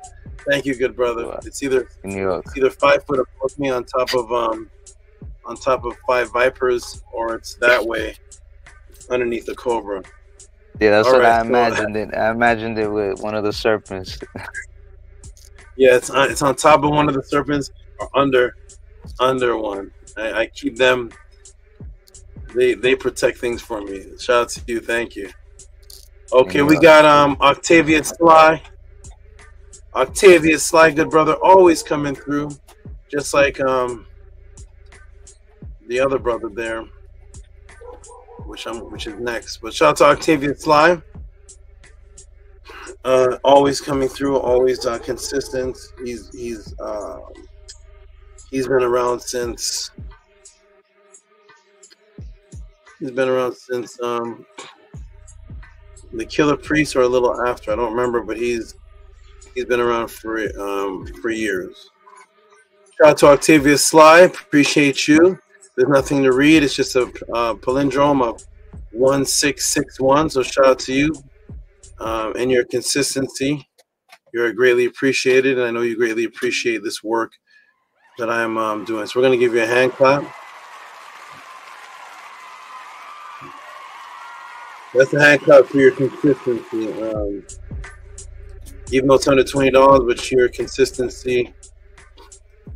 Thank you, good brother. It's either 5 foot above me on top of 5 vipers, or it's that way underneath the cobra. Yeah, that's what I imagined it. I imagined it with one of the serpents. Yeah, it's on top of one of the serpents, or under one. I keep them. They protect things for me. Shout out to you. Thank you. Okay, we got Octavius Sly. Octavius Sly, good brother, always coming through, just like the other brother there, which is next. But shout out to Octavius Sly. Always coming through, always consistent. He's been around since the Killer Priest or a little after. I don't remember, but he's been around for years. Shout out to Octavia Sly. Appreciate you. There's nothing to read. It's just a palindrome of 1661. So shout out to you and your consistency. You're greatly appreciated, and I know you greatly appreciate this work that I'm doing. So we're going to give you a hand clap. That's a hand clap for your consistency. Even though it's under $20, but your consistency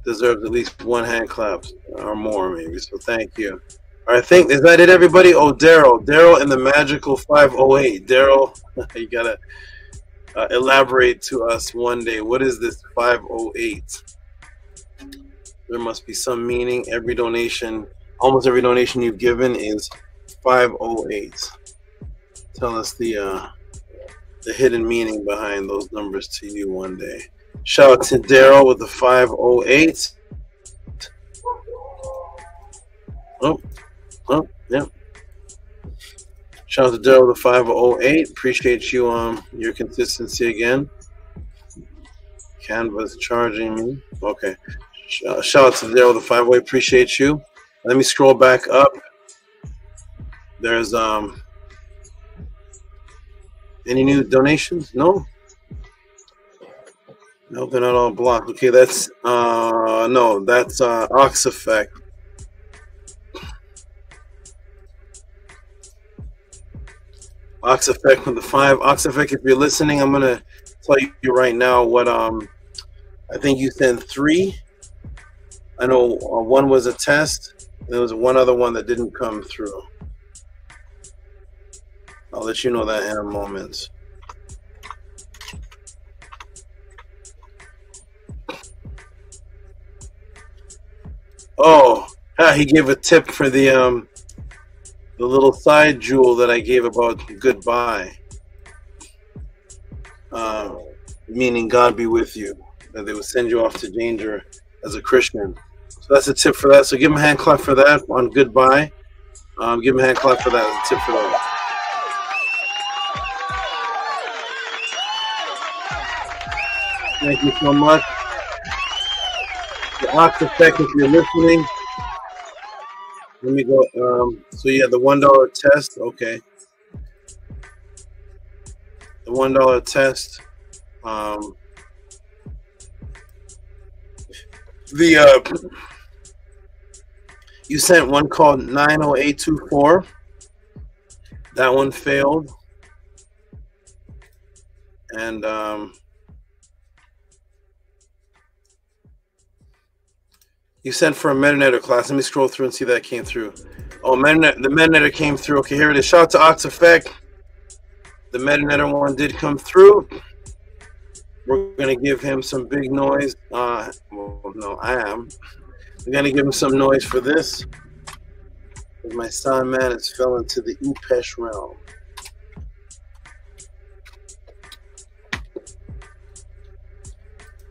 deserves at least one hand clap or more, maybe. So thank you. All right, is that it, everybody? Oh, Daryl and the magical 508. Daryl, you gotta elaborate to us one day. What is this 508? There must be some meaning. Every donation, almost every donation you've given is 508. Tell us the hidden meaning behind those numbers to you one day. Shout out to Daryl with the 508. Yeah. Shout out to Daryl with the 508. Appreciate you your consistency again. Canva's charging me. Okay. Shout out to Daryl with the 508. Appreciate you. Let me scroll back up. There's any new donations? No? No, they're not all blocked. Okay, that's no, that's Ox Effect. Ox Effect with the 5. Ox Effect, if you're listening, I'm gonna tell you right now what I think you sent 3. I know one was a test. There was one other one that didn't come through. I'll let you know that in a moment. Oh, he gave a tip for the little side jewel that I gave about goodbye. Meaning God be with you. That they would send you off to danger as a Christian. So that's a tip for that. So give him a hand clap for that on goodbye. Give him a hand clap for that. That's a tip for that. Thank you so much. The Ox Effect, if you're listening. Let me go. So yeah, the $1 test. Okay. The $1 test. You sent one called 90824. That one failed. And you sent for a Metanetter class. Let me scroll through and see that came through. Oh, the Metanetter came through. Okay, here it is. Shout out to Ox Effect. The Metanetter one did come through. We're going to give him some big noise. Well, no, I am. We're going to give him some noise for this. My sound man has fell into the Upesh realm.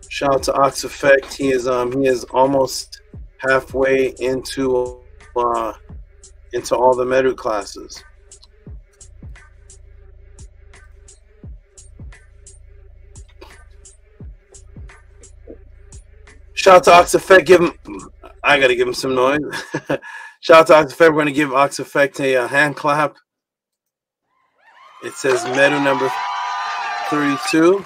Shout out to Ox Effect. He is almost halfway into all the Medu classes. Shout out to Ox Effect. I gotta give him some noise. Shout out to Ox Effect. We're gonna give Ox Effect a hand clap. It says Medu number 32.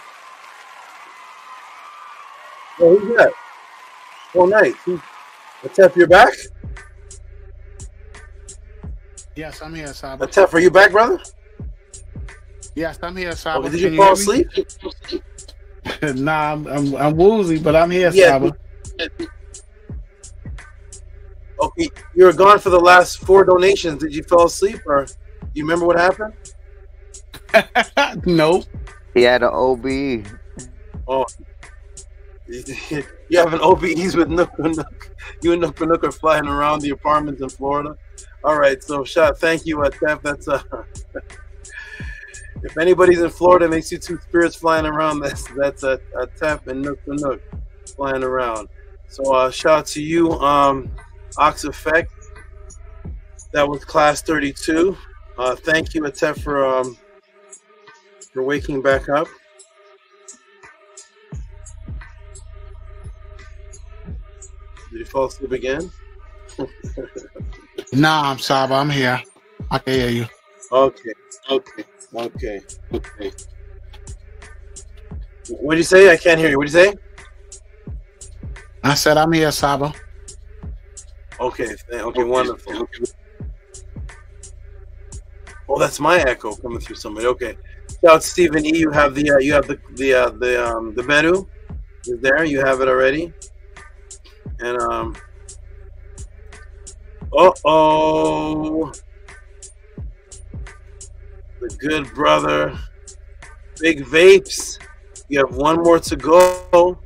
Oh, who's that? Oh, nice. Atef, you're back? Yes, I'm here, Saba. Atef, are you back, brother? Yes, I'm here, Saba. Oh, did you fall asleep? Nah, I'm woozy, but I'm here, Saba. Okay, you were gone for the last 4 donations. Did you fall asleep, or do you remember what happened? Nope. He had an OBE. Oh. You have an OBEs with Nook and Nook. You and Nook and Nook are flying around the apartments in Florida. All right, so thank you, Atef. That's if anybody's in Florida and they see 2 spirits flying around, that's Atef and Nook and Nook flying around. So shout out to you, Ox Effect. That was class 32. Thank you, Atef, for waking back up. Did you fall asleep again? Nah, I'm Saba. I'm here. I can hear you. Okay. What did you say? I can't hear you. What did you say? I said I'm here, Saba. Okay, wonderful. Oh, that's my echo coming through somebody. Okay. Shout out Stephen E. You have the menu is there. You have it already. And the good brother, Big Vapes. You have one more to go,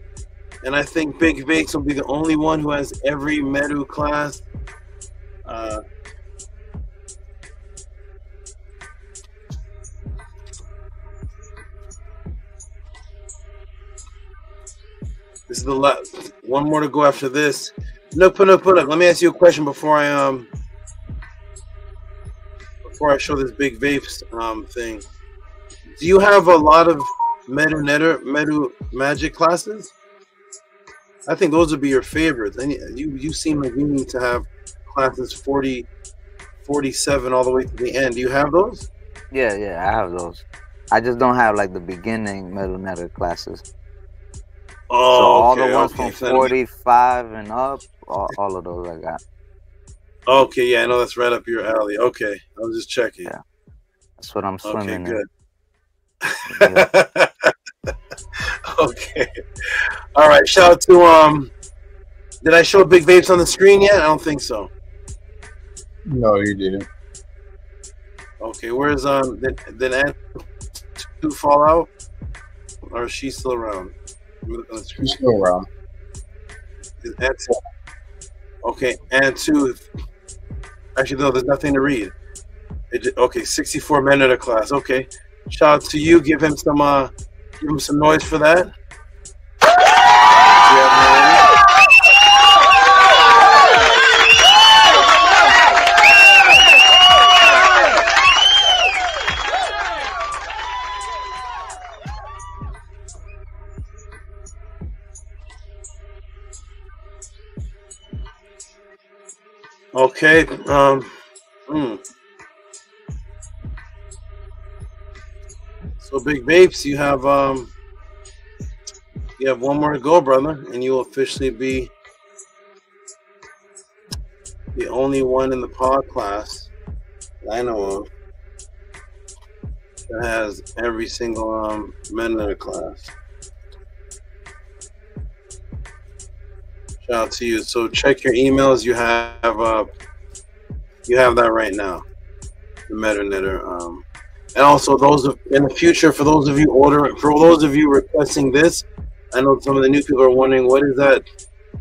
and I think Big Vapes will be the only one who has every Medu class. This is the last one more to go after this. Look. Let me ask you a question before I show this Big Vapes thing. Do you have a lot of Medu magic classes? I think those would be your favorites. And you seem like you need to have classes 40, 47 all the way to the end. Do you have those? Yeah, I have those. I just don't have like the beginning Medu classes. Oh, so all okay, the ones from 45 and up, all of those I got. Okay, yeah, I know that's right up your alley. Okay, I was just checking. Yeah, that's what I'm swimming in. Yeah. Okay. All right. Shout out to did I show Big Vapes on the screen yet? I don't think so. No, you didn't. Okay. Where's did Aunt 2 fall out, or is she still around? She's still around. Is Aunt 2? Okay, Aunt 2. Actually, no, there's nothing to read. Okay, 64 minute class. Okay. Shout out to you. Give him some noise for that. Okay. So Big Vapes, you have one more to go, brother, and you will officially be the only one in the pod class that I know of that has every single Mennonite class. Shout out to you. So check your emails. You have that right now, the Mennonite. And also, in the future, for those of you requesting this, I know some of the new people are wondering, what is that?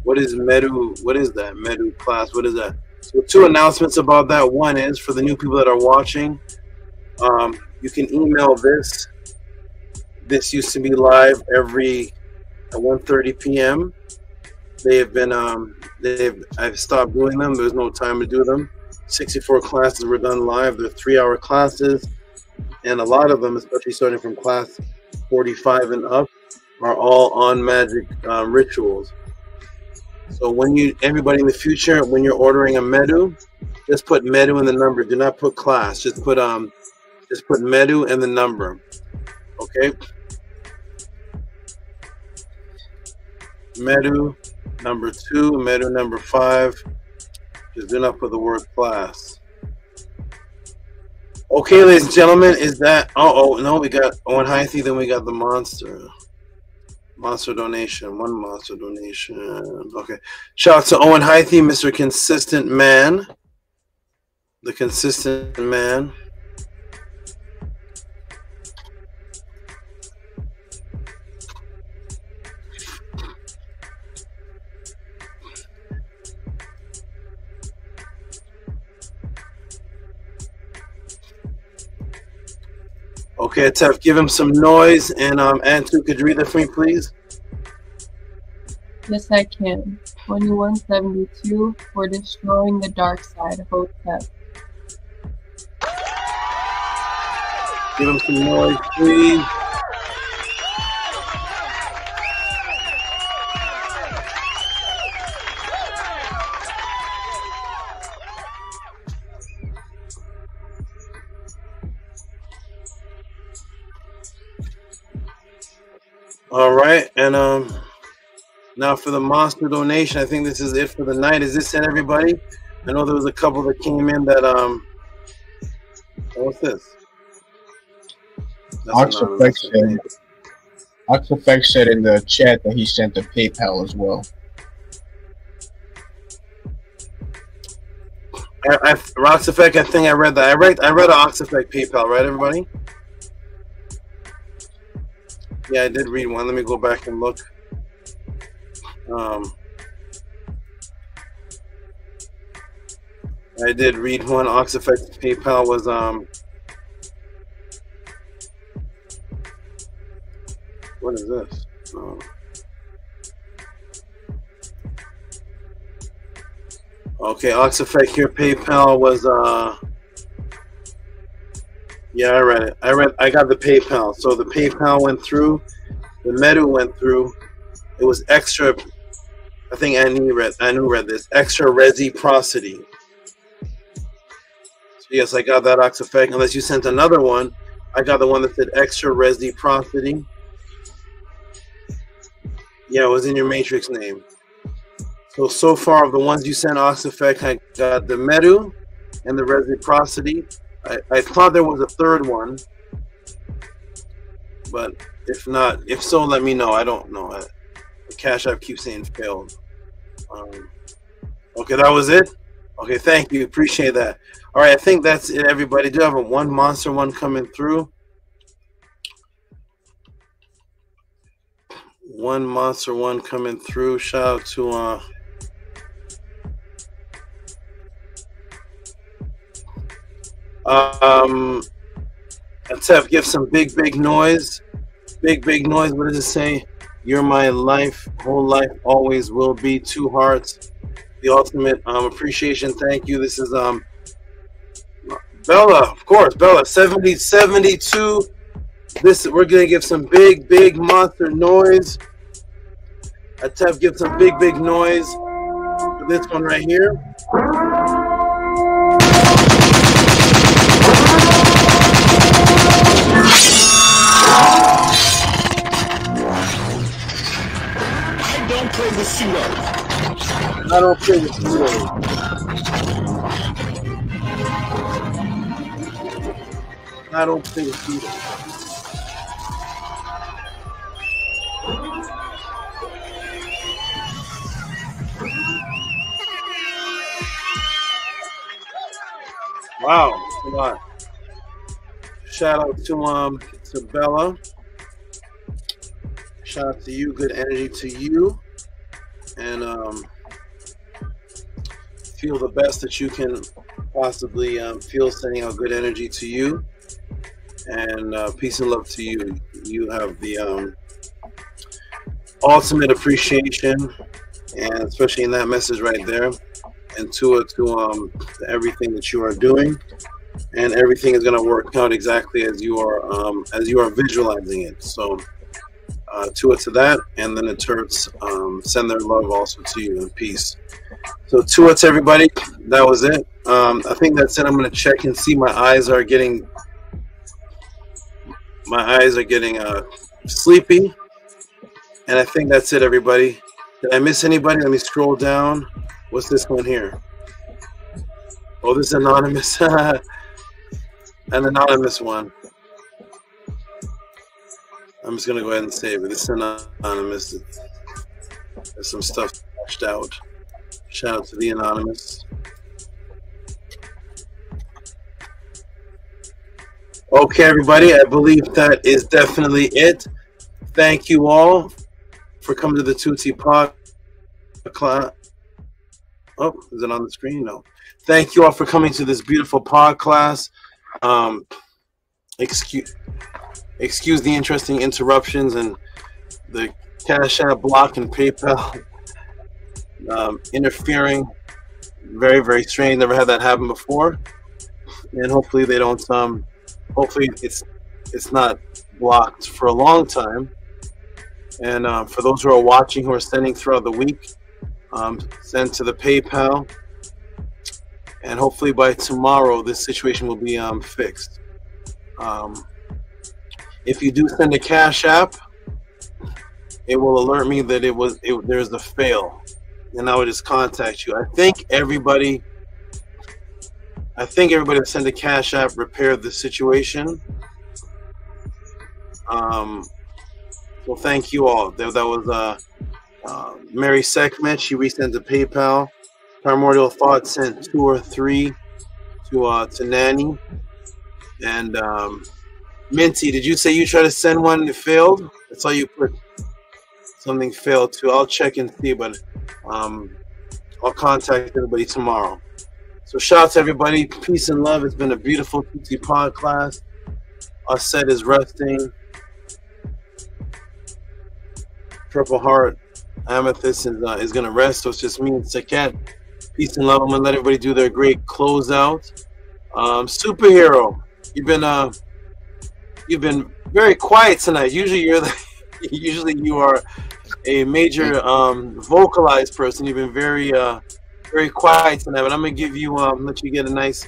What is Medu? What is that Medu class? What is that? So 2 announcements about that. One is for the new people that are watching, you can email this. This used to be live at 1:30 p.m. I've stopped doing them. There's no time to do them. 64 classes were done live. They're 3-hour classes. And a lot of them, especially starting from class 45 and up, are all on magic rituals. So everybody in the future, when you're ordering a Medu, just put Medu in the number. Do not put class. Just put Medu and the number. Okay. Medu number 2, Medu number 5. Just do not put the word class. Okay, ladies and gentlemen, is that... no, we got Owen Hythe, then we got the monster donation. One monster donation. Okay. Shout out to Owen Hythe, Mr. Consistent Man. The Consistent Man. Okay, Tef, give him some noise, and Antu, could you read that for me, please? Yes, I can. 2172 for destroying the dark side. Hotep. Give him some noise, please. All right, and now for the monster donation, I think this is it for the night. Is this it, everybody? I know there was a couple that came in that what's this? Oxfect said in the chat that he sent a PayPal as well. Roxafect, I think I read that. I read an Oxafect PayPal, right, everybody? Yeah, I did read one. Let me go back and look. I did read one. Oxafect PayPal was what is this? Okay, Oxafect here. PayPal was yeah, I read it. I got the PayPal. So the PayPal went through, the Medu went through. It was extra. I think Anu read this. Extra reciprocity. So yes, I got that Oxafect. Unless you sent another one, I got the one that said extra reciprocity. Yeah, it was in your matrix name. So far of the ones you sent Oxafect, I got the Medu and the reciprocity. I thought there was a third one, but if not, if so, let me know. I don't know. The Cash App keeps saying failed. Okay, that was it. Okay, thank you. Appreciate that. All right, I think that's it, everybody. Do have one monster one coming through. One monster one coming through. Shout out to Atef, give some big noise. Big noise. What does it say? You're my life, whole life, always will be. 2 hearts. The ultimate appreciation. Thank you. This is Bella, of course. Bella, 72. This we're gonna give some big monster noise. Atef, give some big noise for this one right here. I don't play with pseudos. I don't play with pseudos. I don't play with pseudos. Wow, that's a lot. Shout out to Bella. Shout out to you. Good energy to you. And feel the best that you can possibly feel, sending out good energy to you. And peace and love to you. You have the ultimate appreciation, and especially in that message right there. And to everything that you are doing, and everything is going to work out exactly as you are visualizing it. So to that, and then the Turks send their love also to you and peace. So to everybody, that was it. I think that's it. I'm going to check and see. My eyes are getting sleepy, and I think that's it, everybody. Did I miss anybody? Let me scroll down. What's this one here? Oh, this is anonymous. An anonymous one. I'm just going to go ahead and save it. This is anonymous. There's some stuff flashed out. Shout out to the anonymous. Okay, everybody. I believe that is definitely it. Thank you all for coming to the Tehuti Podclass. Oh, is it on the screen? No. Thank you all for coming to this beautiful Podclass. Excuse the interesting interruptions and the Cash App block and PayPal interfering. Very strange. Never had that happen before. And hopefully they don't. Hopefully it's it's not blocked for a long time. And for those who are watching, who are sending throughout the week, send to the PayPal. And hopefully by tomorrow, this situation will be fixed. If you do send a Cash App, it will alert me that there's a fail, and I will just contact you. I think everybody that sent a Cash App repaired the situation. So thank you all. That was Mary Sekhmet. She resent to PayPal. Primordial Thought sent 2 or 3 to Nanny. And Minty, did you say you tried to send one and it failed? I saw you put something failed too. I'll check and see, but I'll contact everybody tomorrow. So shout out to everybody. Peace and love. It's been a beautiful Tehuti pod class. Our set is resting. Purple Heart, Amethyst is going to rest. So it's just me and Saket. Peace and love. I'm going to let everybody do their great closeout. Superhero, you've been very quiet tonight. Usually you are a major vocalized person. You've been very very quiet tonight, but I'm gonna give you let you get a nice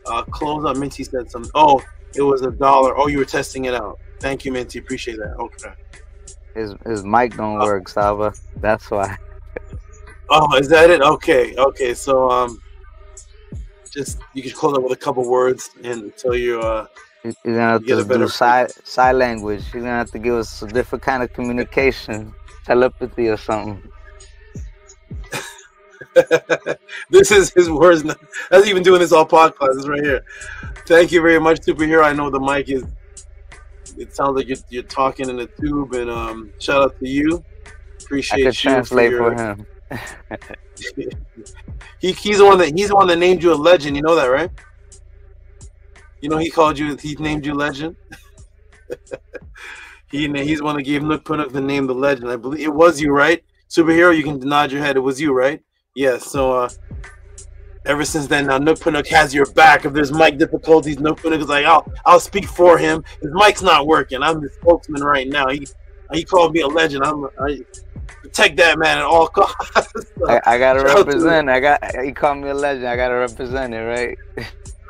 closeout. Minty said something. Oh, it was $1. Oh, you were testing it out. Thank you, Minty. Appreciate that. Okay. His mic don't work, Saba. That's why. Oh, is that it? Okay. Okay. So just you can close up with a couple words and tell you you're gonna have to do sign language. You're gonna have to give us a different kind of communication, telepathy or something. This is his words. That's even doing this all podcast. This right here. Thank you very much, Superhero. I know the mic is. It sounds like you're talking in a tube, and shout out to you. Appreciate you. I could translate for him. He's the one that named you a legend. You know that, right? You know he named you legend. He's the one that gave Nook Punuk the name the legend. I believe it was you, right? Superhero, you can nod your head. It was you, right? Yes. So ever since then, now Nook Punuk has your back. If there's mic difficulties, Nook Punuk is like, I'll speak for him. His mic's not working. I'm the spokesman right now. He called me a legend. I protect that man at all costs. I gotta represent. He called me a legend. I gotta represent it, right?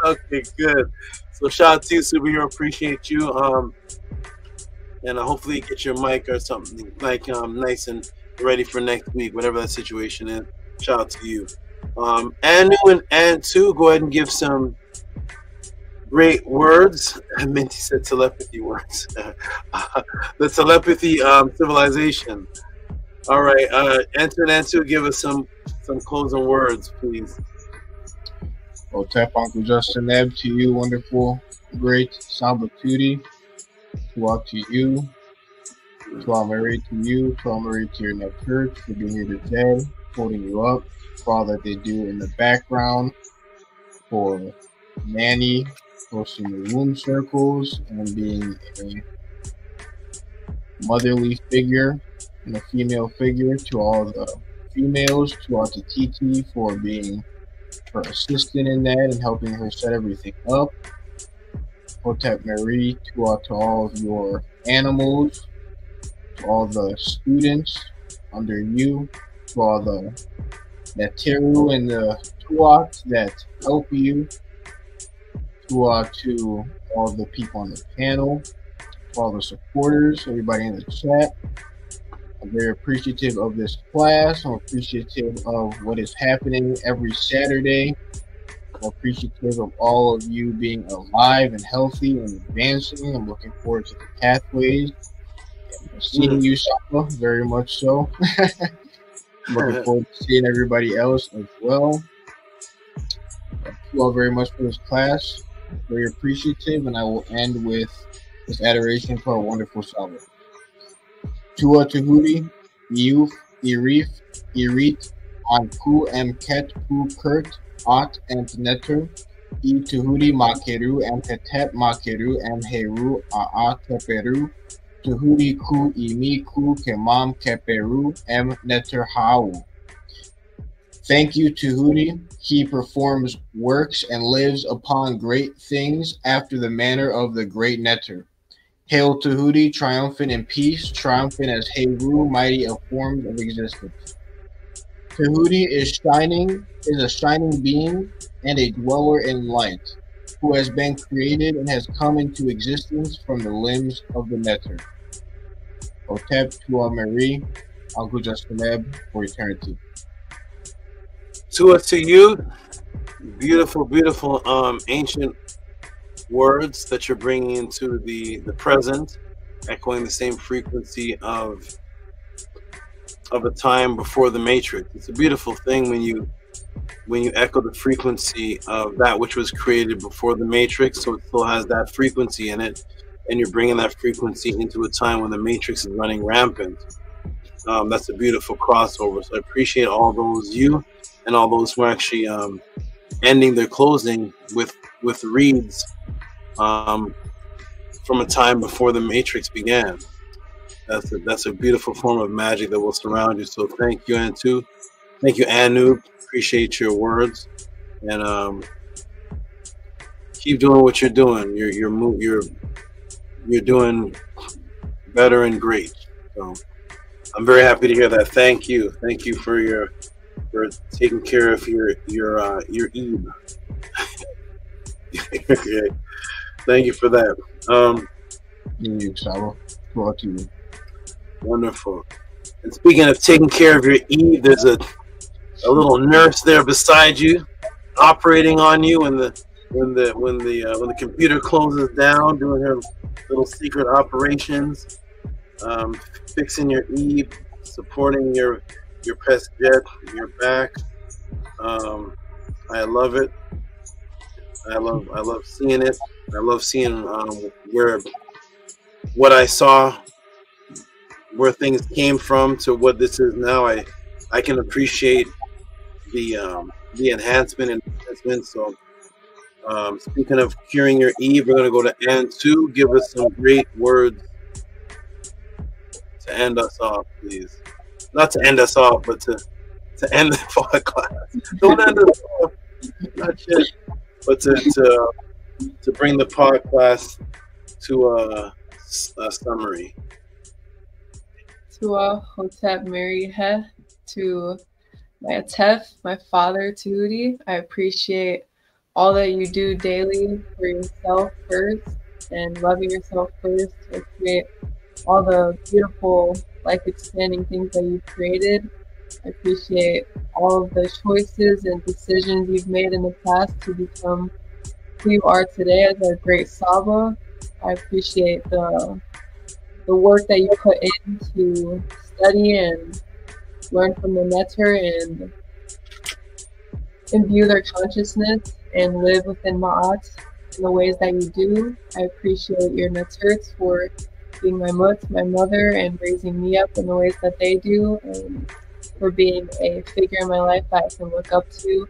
Okay, good. So shout out to you, Superhero. Appreciate you. And hopefully you get your mic or something like nice and ready for next week, whatever that situation is. Shout out to you. Anu and Antu, go ahead and give some great words. I meant he said telepathy words. The telepathy civilization. All right, Antu and Antu, give us some closing words, please. Well, tap Uncle Justin Ebb to you, wonderful, great Samba Tutti. To you, to our Mary, to you, to our Mary, to your neck church for being here today, holding you up, for all that they do in the background, for Nanny hosting the womb circles and being a motherly figure and a female figure, to all the females, to our Titi for being her assistant in that and helping her set everything up. Hotep Marie, to all of your animals, to all the students under you, to all the Neteru and the Tuat that help you, to all the people on the panel, to all the supporters, everybody in the chat. I'm very appreciative of this class. I'm appreciative of what is happening every Saturday. I'm appreciative of all of you being alive and healthy and advancing. I'm looking forward to the pathways. And seeing you, Sapa, very much so. I'm looking forward to seeing everybody else as well. Thank you all very much for this class. Very appreciative, and I will end with this adoration for our wonderful Saba. Tua Tehuti, Iuf, Irif, Irit, Anku, Mket, Pu, Kurt, At, and Netter, E Tehuti, Makeru, Mketet, Makeru, Mheru, Aa, Teperu, Tehuti, Ku, Imi, Ku, Kemam, Keperu, M, Netter, Hau. Thank you, Tehuti. He performs works and lives upon great things after the manner of the great Netter. Hail Tehuti, triumphant in peace, triumphant as Heru, mighty of forms of existence. Tehuti is a shining being and a dweller in light, who has been created and has come into existence from the limbs of the Netter. Otep Tua Meri, Uncle Justineb, for eternity. To us, to you, beautiful, beautiful, ancient words that you're bringing into the present, echoing the same frequency of a time before the Matrix. It's a beautiful thing when you echo the frequency of that which was created before the Matrix, so it still has that frequency in it, and you're bringing that frequency into a time when the Matrix is running rampant. That's a beautiful crossover. So I appreciate all those, you and all those who are actually ending their closing with reads from a time before the Matrix began. That's a beautiful form of magic that will surround you. So thank you, Antu. Thank you, Anu. Appreciate your words, and keep doing what you're doing. You're doing better and great. So I'm very happy to hear that. Thank you for taking care of your Eve. Okay. Thank you for that. Wonderful. And speaking of taking care of your Eve, there's a little nurse there beside you, operating on you when the computer closes down, doing her little secret operations, fixing your Eve, supporting your press jet, your back. I love it. I love seeing it. I love seeing what I saw, where things came from to what this is now. I can appreciate the enhancement and enhancement. So speaking of curing your Eve, we're going to go to Antu. Give us some great words to end us off, please. Not to end us off, but to end the podcast. Don't end us off. Not yet. But to bring the podcast to a summary. To Hotep Mary He, to my Atef, my father, Tehuti, I appreciate all that you do daily for yourself first and loving yourself first to create all the beautiful life-expanding things that you've created. I appreciate all of the choices and decisions you've made in the past to become who you are today as a great Saba. I appreciate the work that you put in to study and learn from the Netter and imbue their consciousness and live within Maat in the ways that you do. I appreciate your Netters for being my Mut, my mother, and raising me up in the ways that they do, and for being a figure in my life that I can look up to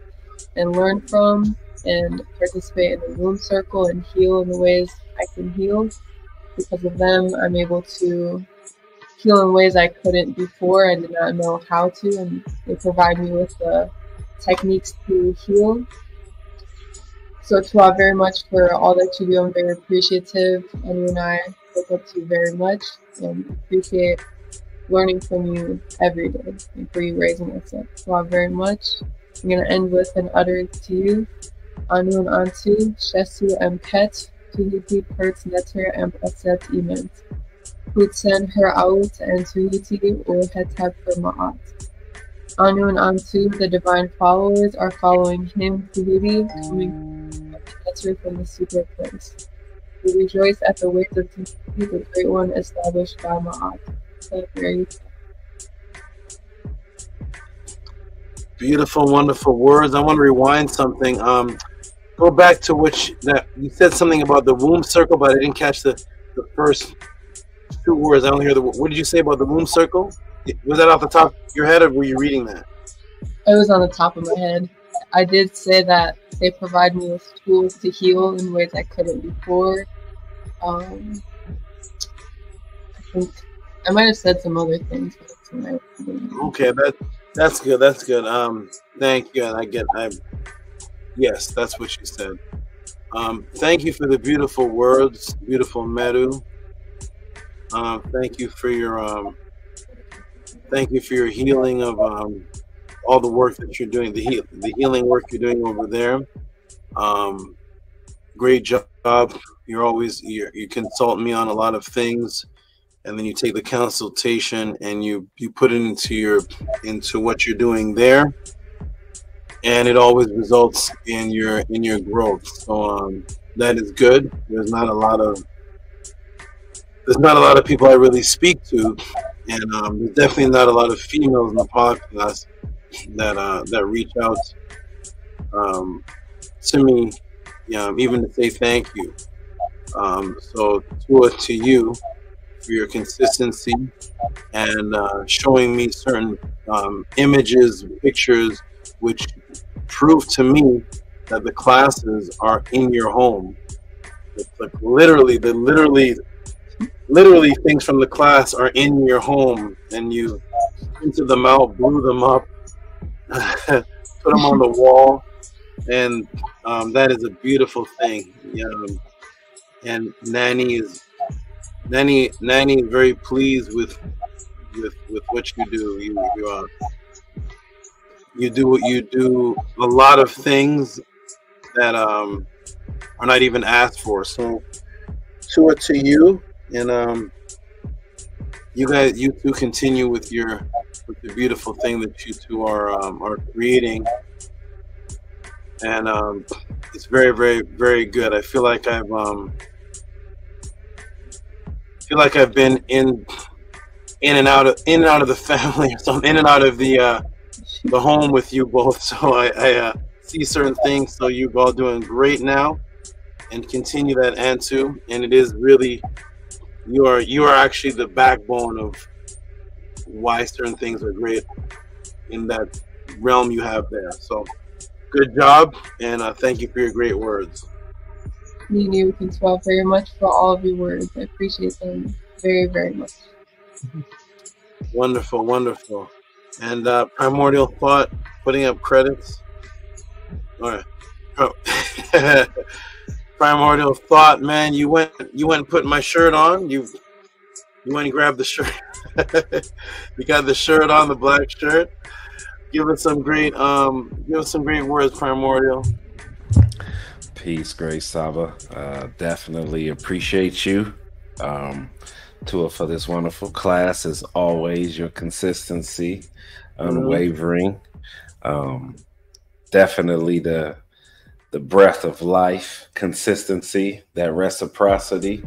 and learn from and participate in the womb circle and heal in the ways I can heal. Because of them, I'm able to heal in ways I couldn't before. I did not know how to, and they provide me with the techniques to heal. So Tua, very much for all that you do. I'm very appreciative, and you and I look up to you very much and appreciate learning from you every day and for you raising us up. Tua, very much. I'm going to end with an utterance to you. Anu and Antu, Shesu Mket, Tehuti Perts Netter and Aset Ement. Hutsen her out and Tehuti or Hetep for Maat. Anu and Antu, the divine followers, are following him, Tehuti, coming from the secret place. We rejoice at the ways of Tehuti, the great one established by Maat. So very beautiful, wonderful words. I want to rewind something. Go back to that you said something about the womb circle, but I didn't catch the first two words. I don't hear what did you say about the womb circle? Was that off the top of your head, or were you reading that? It was on the top of my head. I did say that they provide me with tools to heal in ways I couldn't before. I think I might have said some other things. Okay, That's good. That's good. Thank you. Yes, that's what you said. Thank you for the beautiful words, beautiful Meru. Thank you for your healing of all the work that you're doing, the healing work you're doing over there. Great job. You consult me on a lot of things, and then you take the consultation and you put it into what you're doing there, and it always results in your growth. So that is good. There's not a lot of people I really speak to, and there's definitely not a lot of females in the podcast that reach out to me, even to say thank you. So to you for your consistency and showing me certain images, pictures, which prove to me that the classes are in your home. It's like literally things from the class are in your home, and you printed them out, blew them up, put them on the wall, and that is a beautiful thing. And Nani is very pleased with what you do. You do a lot of things that are not even asked for. So to you, and you two continue with the beautiful thing that you two are creating, and it's very, very, very good. I feel like I've been in and out of the family, or something, in and out of the home with you both. So I see certain things. So you all doing great now, and continue that, Antu. And it is really, you are actually the backbone of why certain things are great in that realm you have there. So good job, and thank you for your great words. You can swell very much for all of your words. I appreciate them very, very much. Wonderful, wonderful. And Primordial Thought putting up credits. All right. Oh. Primordial Thought, man, you went and put my shirt on. You went and grabbed the shirt. You got the shirt on, the black shirt. Give us some great words, Primordial. Peace, great Saba. Definitely appreciate you. Tua, for this wonderful class, as always, your consistency, unwavering. Definitely the breath of life, consistency, that reciprocity.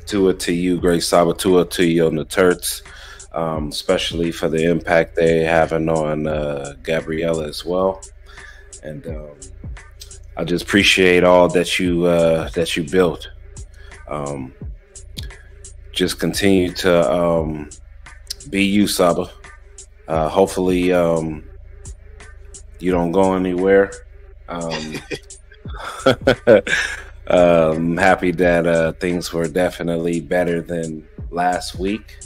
Tua to you, great Saba. Tua to you on the Turks, especially for the impact they having on Gabriella as well. And I just appreciate all that you built. Just continue to be you, Saba. Hopefully you don't go anywhere. I'm happy that things were definitely better than last week.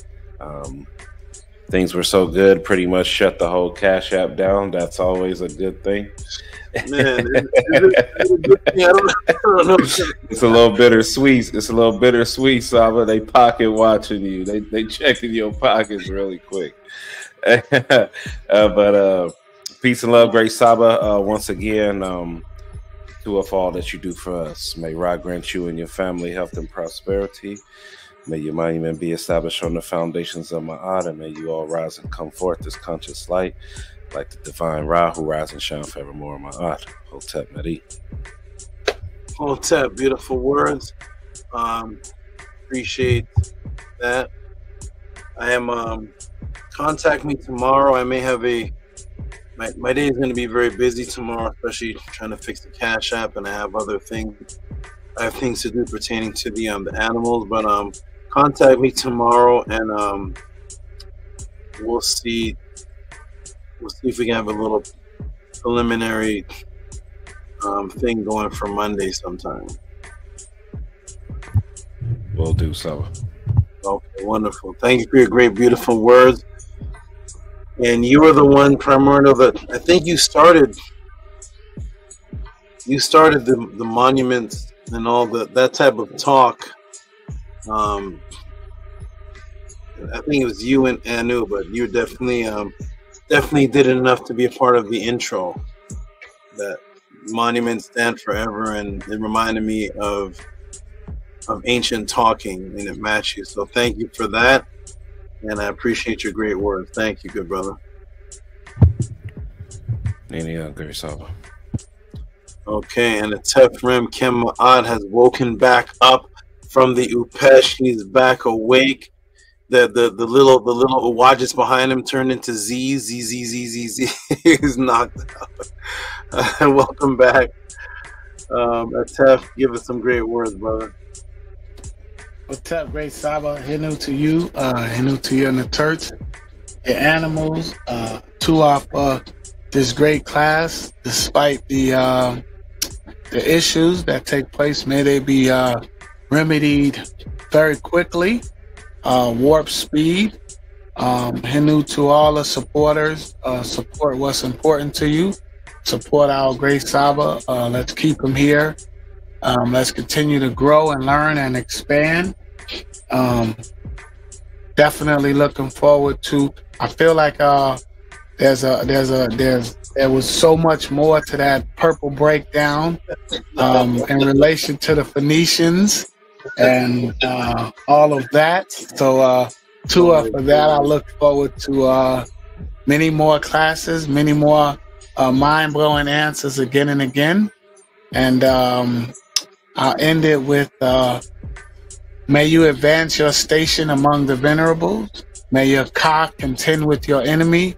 Things were so good, pretty much shut the whole Cash App down. That's always a good thing. Man, it's a little bittersweet. It's a little bittersweet, Saba. They pocket watching you. They checking your pockets really quick. But peace and love, great Saba. Once again, to all that you do for us. May Ra grant you and your family health and prosperity. May your monument be established on the foundations of Maat, and may you all rise and come forth as conscious light, like the divine Ra who rise and shine forevermore in Maat. Hotep Meri. Hotep, beautiful words. Appreciate that. I am contact me tomorrow. I may have my day is going to be very busy tomorrow, especially trying to fix the Cash App, and I have other things. I have things to do pertaining to the animals, but contact me tomorrow, and we'll see if we can have a little preliminary thing going for Monday sometime. Will do so. Okay, wonderful. Thank you for your great, beautiful words. And you were the one primordial that I think you started the monuments and all that type of talk. I think it was you and Anu, but you definitely did enough to be a part of the intro. That monuments stand forever, and it reminded me of ancient talking, and it matched you. So thank you for that, and I appreciate your great words. Thank you, good brother. Great Saba. Okay, and the Tefrem Kem Maat has woken back up from the Upesh. He's back awake. The little Uwajas behind him turned into Z's. He's knocked out. Welcome back. Tef, give us some great words, brother. What's up, great Saba? Hinu to you. Hinu to you and the church. Your animals. Two off this great class, despite the issues that take place, may they be remedied very quickly. Warp speed. Hinu to all the supporters. Support what's important to you. Support our great Saba. Let's keep him here. Let's continue to grow and learn and expand. Definitely looking forward to. I feel like there was so much more to that purple breakdown in relation to the Phoenicians and all of that. So for that, I look forward to many more classes, many more mind-blowing answers again and again. And I'll end it with may you advance your station among the venerables. May your Ka contend with your enemy.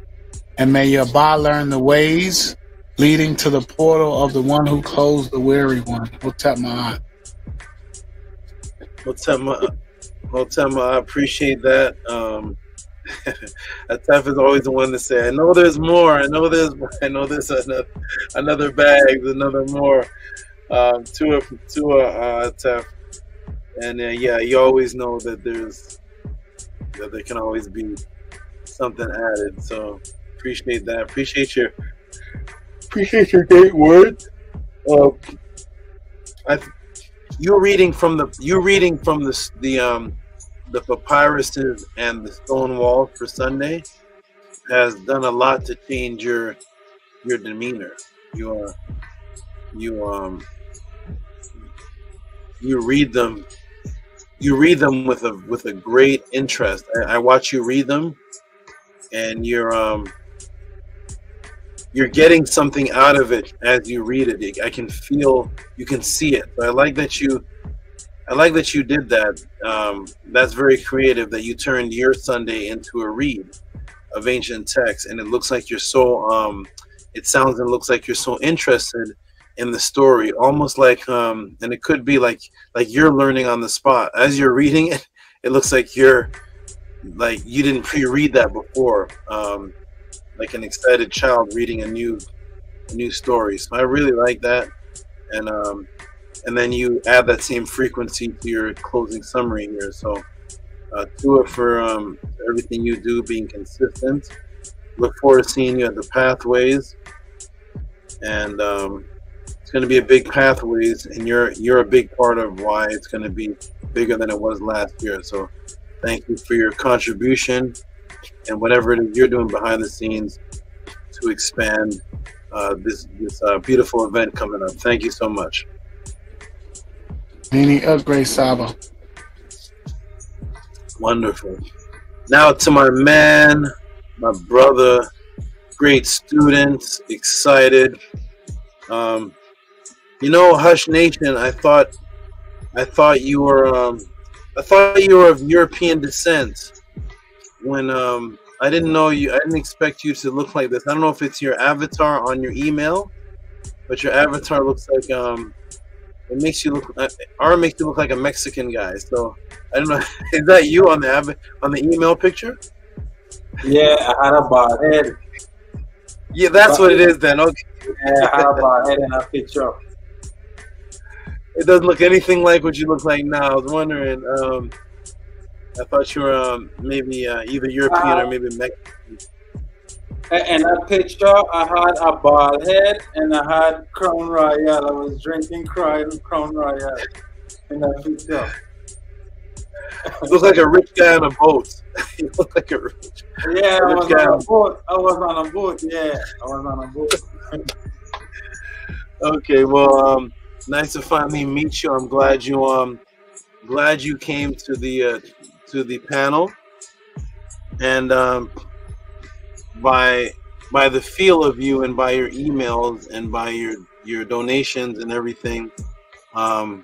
And may your Ba learn the ways leading to the portal of the one who closed the weary one. Hotep Ma'at. Hotep Ma'at, I appreciate that. Atef is always the one to say, I know there's more. I know there's another bag, another more. To Atef. And yeah, you always know that there can always be something added. So appreciate that. Appreciate your great words. You're reading from the papyruses and the stone wall for Sunday has done a lot to change your demeanor. You read them. You read them with a great interest. I watch you read them, and you're getting something out of it as you read it. I can feel, you can see it. So I like that you did that. That's very creative that you turned your Sunday into a read of ancient texts, and it looks like you're so it sounds and looks like you're so interested in the story, almost like and it could be like you're learning on the spot as you're reading it. It looks like you didn't pre-read that before, like an excited child reading a new story. So I really like that, and then you add that same frequency to your closing summary here. So to it for everything you do, being consistent. Look forward to seeing you at the Pathways, and it's going to be a big Pathways, and you're a big part of why it's going to be bigger than it was last year. So thank you for your contribution and whatever it is you're doing behind the scenes to expand this beautiful event coming up. Thank you so much. Any upgrade, Saba. Wonderful. Now to my man, my brother, great students, excited. Hush Nation, I thought you were of European descent when I didn't know you. I didn't expect you to look like this. I don't know if it's your avatar on your email, but your avatar looks like it makes you look like a Mexican guy. So I don't know. Is that you on the email picture? Yeah, I had a bald head. Yeah, that's what it is then. Okay. Yeah, I had a bald head in that picture. It doesn't look anything like what you look like now. I was wondering. I thought you were maybe either European or maybe Mexican. In that picture, I had a bald head and I had Crown Royal. I was drinking Crown Royal in that picture. You look like a rich guy on a boat. You look like a rich. Yeah, I was guy on a boat. I was on a boat. Yeah, I was on a boat. Okay, well, nice to finally meet you. I'm glad you came to the panel, and by the feel of you and by your emails and by your donations and everything, I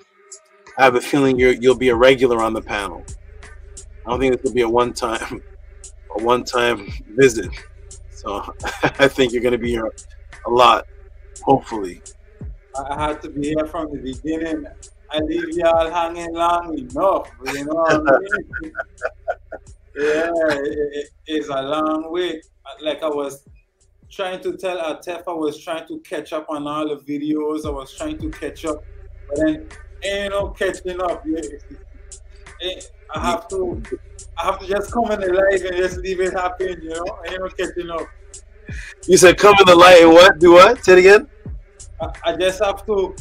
have a feeling you'll be a regular on the panel. I don't think this will be a one-time visit. So I think you're going to be here a lot, hopefully. I had to be here from the beginning. I leave y'all hanging long enough, you know what I mean? Yeah, it's a long way. Like I was trying to tell Atef, I was trying to catch up on all the videos. I was trying to catch up, but then ain't no catching up. I have to just come in the live and just leave it happen, you know? Ain't no catching up. You said come in the light and what? Do what? Say it again? I just have to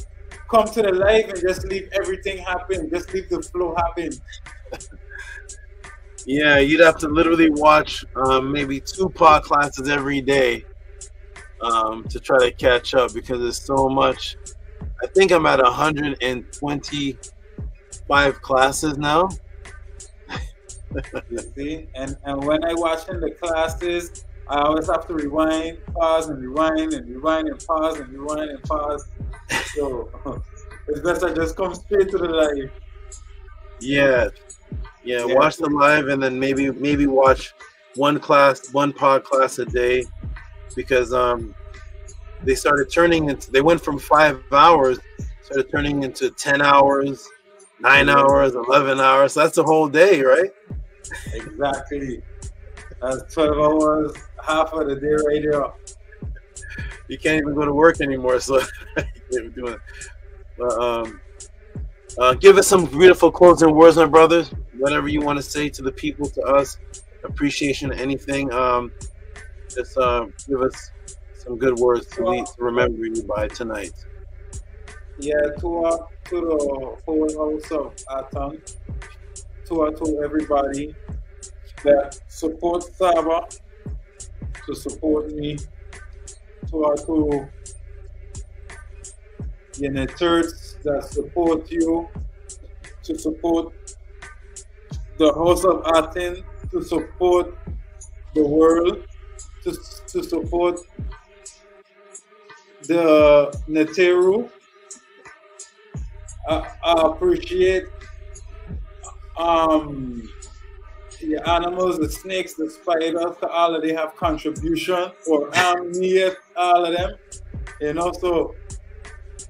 come to the live and just leave everything happen. Just leave the flow happen. Yeah, you'd have to literally watch maybe 2 Podclasses every day to try to catch up because there's so much. I think I'm at 125 classes now. You see? And when I watching the classes, I always have to rewind, pause, and rewind, and rewind, and pause, and rewind, and pause. So it's best I just come straight to the live. Yeah, watch the live and then maybe watch one Podclass a day because they started turning into. They went from 5 hours, started turning into 10 hours, 9 hours, 11 hours. So that's a whole day, right? Exactly. That's 12 hours, half of the day right there. You can't even go to work anymore, so you can't even do it. But give us some beautiful closing words, my brothers. Whatever you want to say to the people, to us, appreciation, anything. Just give us some good words to remember you by tonight. Yeah, to the whole house of ATTON, to everybody that supports SABA, to support me, to the church that support you, to support the house of ATTON, to support the world, to support the Neteru. I appreciate the animals, the snakes, the spiders, all of they have contribution, or me, all of them. And also,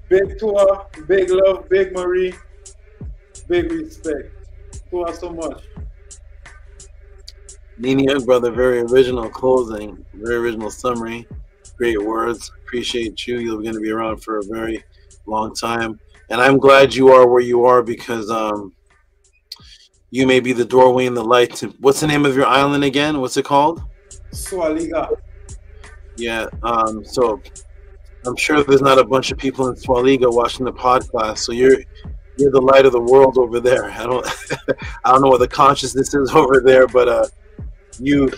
big tour, big love, big Marie, big respect. Tour so much. Nini Young, brother, very original closing, very original summary, great words. Appreciate you. You're going to be around for a very long time. And I'm glad you are where you are because you may be the doorway and the light to, what's the name of your island again? What's it called? Swaliga. Yeah. So I'm sure there's not a bunch of people in Swaliga watching the podcast. So you're the light of the world over there. I don't know what the consciousness is over there, but you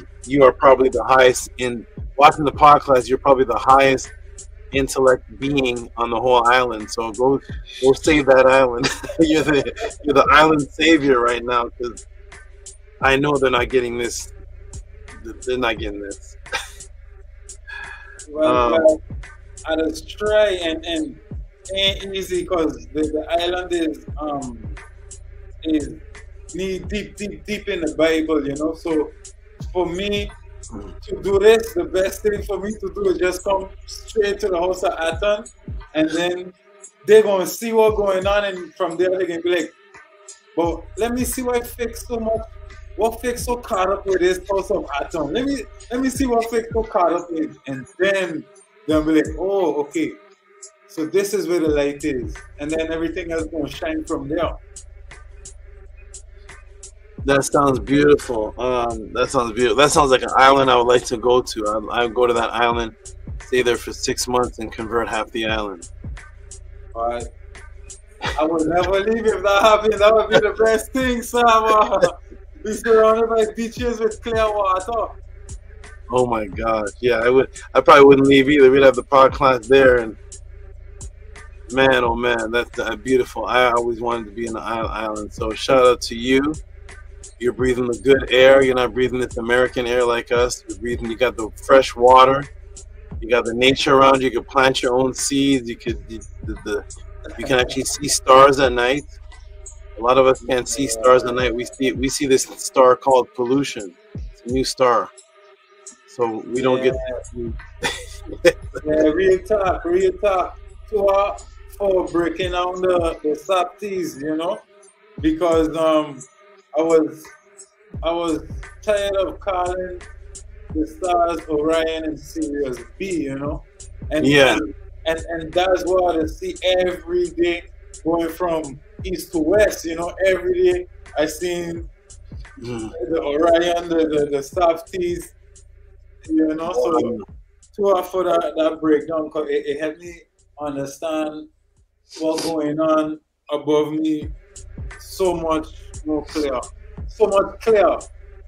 are probably the highest in watching the podcast. You're probably the highest intellect being on the whole island. So go save that island. you're the island savior right now because I know they're not getting this. They're not getting this. Well, I just try and ain't easy because the island is knee deep in the Bible, you know. So for me to do this, the best thing for me to do is just come straight to the house of ATTON, and then they're gonna see what's going on, and from there they can be like, but let me see what fixed so much. What fixed so caught up with this house of ATTON? Let me see what fixed so caught up with, and then they'll be like, oh, okay. So this is where the light is, and then everything else gonna shine from there. That sounds beautiful. That sounds beautiful. That sounds like an island I would like to go to. I would go to that island, stay there for 6 months, and convert half the island. All right. I would never leave if that happened. That would be the best thing, Sam. Be surrounded by beaches with clear water. Oh my gosh, yeah, I would. I probably wouldn't leave either. We'd have the podcast there, and man, oh man, that's beautiful. I always wanted to be in the island. So shout out to you. You're breathing the good air. You're not breathing this American air like us. You're breathing. You got the fresh water. You got the nature around you. You can plant your own seeds. You could. You can actually see stars at night. A lot of us can't see stars at night. We see this star called pollution. It's a new star. So we don't get. Yeah, real talk. For breaking down the SABTs, you know, because I was tired of calling the stars Orion and Sirius B, you know, and yeah, and that's what I see every day going from east to west, you know. Every day I seen the Orion, the SABTs, you know. So for that breakdown, because it helped me understand what's going on above me so much more clear, because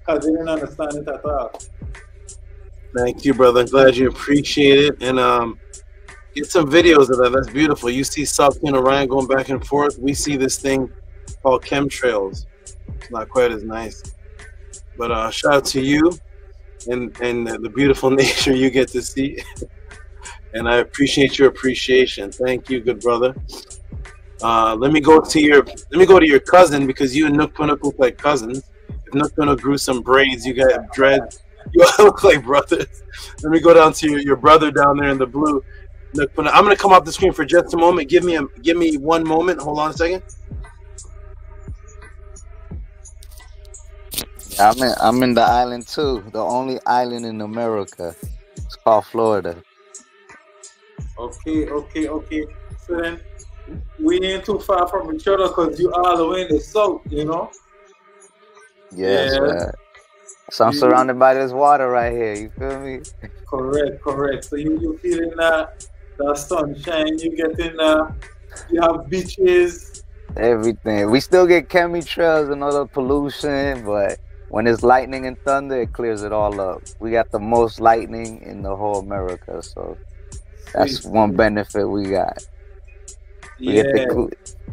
I didn't understand it at all. Thank you, brother. I'm glad you appreciate it, and get some videos of that. That's beautiful. You see SABT and Orion going back and forth. We see this thing called chemtrails. It's not quite as nice, but shout out to you and the beautiful nature you get to see. And I appreciate your appreciation. Thank you, good brother. Let me go to your cousin, because you and Nook Punuk look like cousins. If Nook Punuk grew some braids, you got dreads. You all look like brothers. Let me go down to your brother down there in the blue. Nook Punuk. I'm gonna come off the screen for just a moment. Give me 1 moment. Hold on a second. I'm in the island too. The only island in America. It's called Florida. Okay. So then we ain't too far from each other, because you all the way in the south, you know. Yes, yeah. So I'm surrounded by this water right here. You feel me? Correct. So you feeling that sunshine? You getting you have beaches. Everything. We still get chemtrails and other pollution, but when it's lightning and thunder, it clears it all up. We got the most lightning in the whole America, so that's one benefit we got. We get the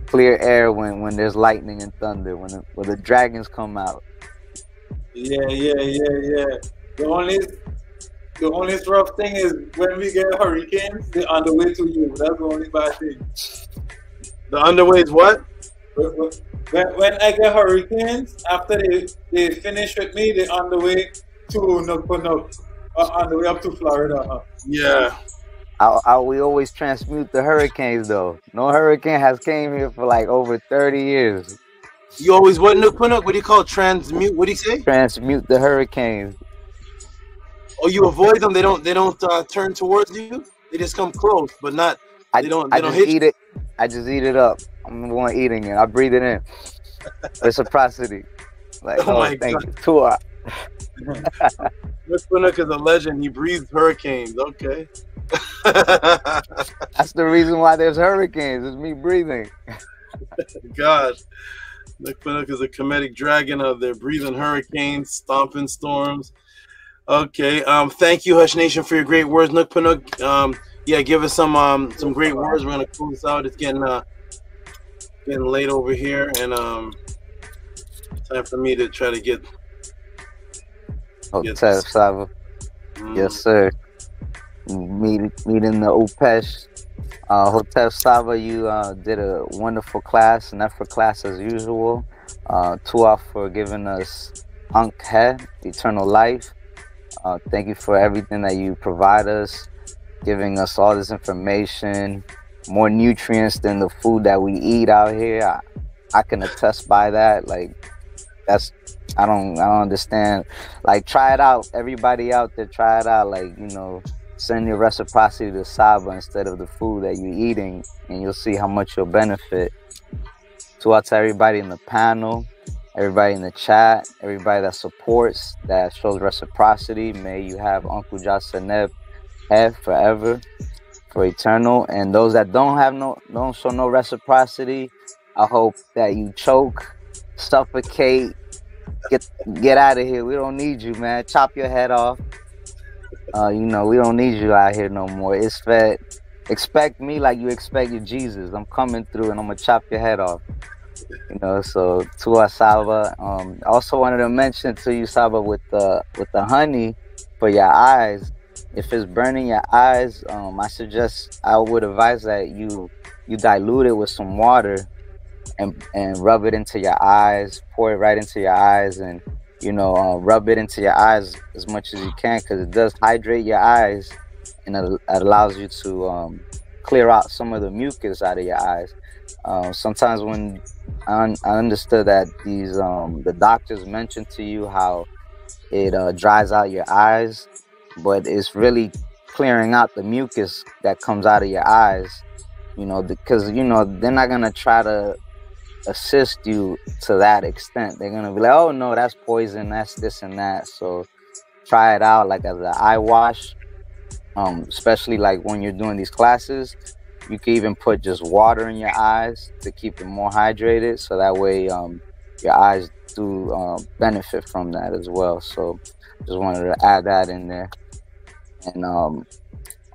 clear air when there's lightning and thunder, when the dragons come out. Yeah. The only rough thing is when we get hurricanes, they're on the way to you. That's the only bad thing. The underway is what? When I get hurricanes, after they finish with me, they're on the way to Nook Punuk, on the way up to Florida. Yeah. We always transmute the hurricanes, though. No hurricane has came here for like over 30 years. You always what, Nook Punuk? What do you call it? Transmute? What do you say? Transmute the hurricanes. Oh, you avoid them. They don't turn towards you. They just come close, but not. They don't hit eat it. I just eat it up. I'm the one eating it. I breathe it in. Reciprocity. Like, oh my thank God. you. Tua. Nook Punuk is a legend. He breathes hurricanes. Okay. That's the reason why there's hurricanes. It's me breathing. Gosh. Nook Punuk is a comedic dragon out there, breathing hurricanes, stomping storms. Okay. Thank you, Hush Nation, for your great words, Nook Punuk. Yeah, give us some great words. We're gonna close this out. It's getting late over here, and time for me to try to get. SABA. Yes, sir. Meeting the UPESH. Hotel SABA, you did a wonderful class, an effort class as usual. Tua for giving us Ankh He, eternal life. Thank you for everything that you provide us, giving us all this information, more nutrients than the food that we eat out here. I can attest by that. Like, I don't understand. Like, try it out. Everybody out there, try it out. Like, you know, send your reciprocity to SABA instead of the food that you're eating, and you'll see how much you'll benefit. To everybody in the panel, everybody in the chat, everybody that supports, that shows reciprocity. May you have Uncle Jasaneb have forever, for eternal. And those that don't show no reciprocity, I hope that you choke, suffocate, get out of here. We don't need you, man. Chop your head off. You know, we don't need you out here no more. It's fed. Expect me like you expected Jesus. I'm coming through and I'm gonna chop your head off. You know, so to us, Saba. I also wanted to mention to you, Saba, with the honey for your eyes. If it's burning your eyes, I would advise that you dilute it with some water and rub it into your eyes, pour it right into your eyes, and you know, rub it into your eyes as much as you can, because it does hydrate your eyes, and it allows you to clear out some of the mucus out of your eyes. Sometimes when I understood that these the doctors mentioned to you how it dries out your eyes, but it's really clearing out the mucus that comes out of your eyes, you know, because you know they're not gonna try to assist you to that extent. They're gonna be like, oh no, that's poison, that's this and that. So try it out like as an eye wash, especially like when you're doing these classes. You can even put just water in your eyes to keep it more hydrated, so that way your eyes do benefit from that as well. So just wanted to add that in there. And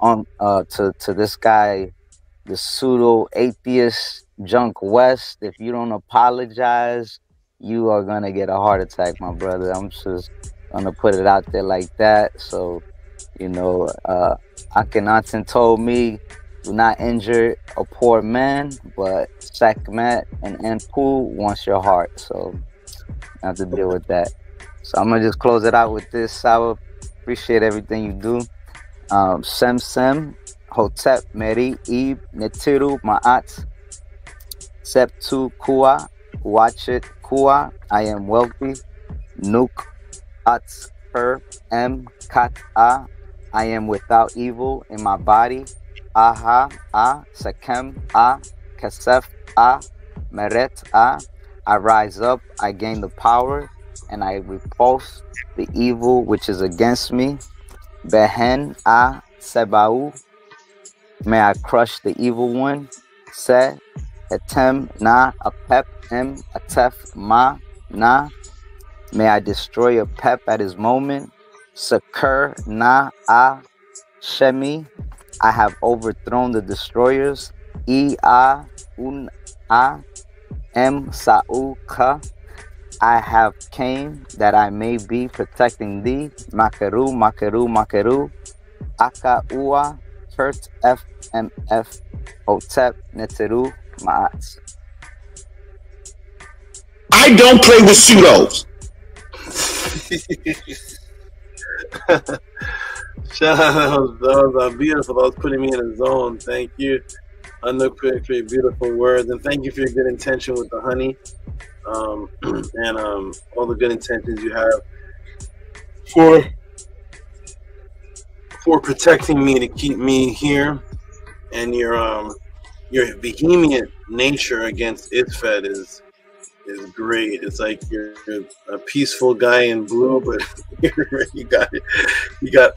to this guy, the pseudo atheist Junk West, if you don't apologize, you are gonna get a heart attack, my brother. I'm just gonna put it out there like that. So, you know, Akhenaten told me, do not injure a poor man, but Sekhmet and Anpu wants your heart. So I have to deal with that. So I'm gonna just close it out with this. I appreciate everything you do. Sem Sem, Hotep, Meri, Ib, Netiru, Maat, Septu, Kua, Wachet, Kua, I am wealthy, Nuk, At, Per, M, Kat, A, I am without evil in my body, Aha, A, Sekem, A, Kesef, A, Meret, A, I rise up, I gain the power, and I repulse the evil which is against me. Behen, A, Sebau, may I crush the evil one. Se, Etem, Na, Apep, M, Atef, Ma, Na, may I destroy a pep at his moment. Sekur, Na, A, Shemi, I have overthrown the destroyers. E, A, Un, A, M, Sa'u, Ka, I have came that I may be protecting thee. Makeru, Makeru, Makeru, Aka, Ua, Kurt, F, M, F, Hotep, Neteru, Maat. I don't play with pseudos. Shout out, that was beautiful. That was putting me in a zone. Thank you. Anouk for your beautiful words, and thank you for your good intention with the honey, and all the good intentions you have for protecting me, to keep me here, and your vehement nature against Isfed is great. It's like you're a peaceful guy in blue, but you got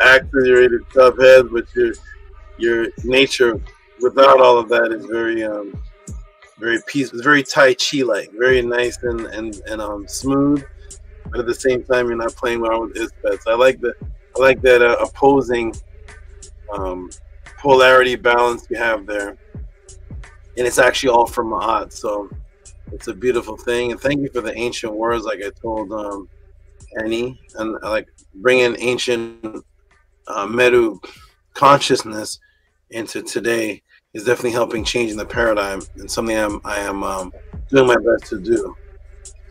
actors, you're ready to tough heads, but your nature without all of that is very peaceful, very Tai Chi like, very nice and smooth, but at the same time you're not playing around with Isfed. So I like that opposing polarity balance you have there, and it's actually all from Maat. So it's a beautiful thing, and thank you for the ancient words. Like I told Annie, and I like bringing ancient Meru consciousness into today is definitely helping changing the paradigm, and something I am doing my best to do.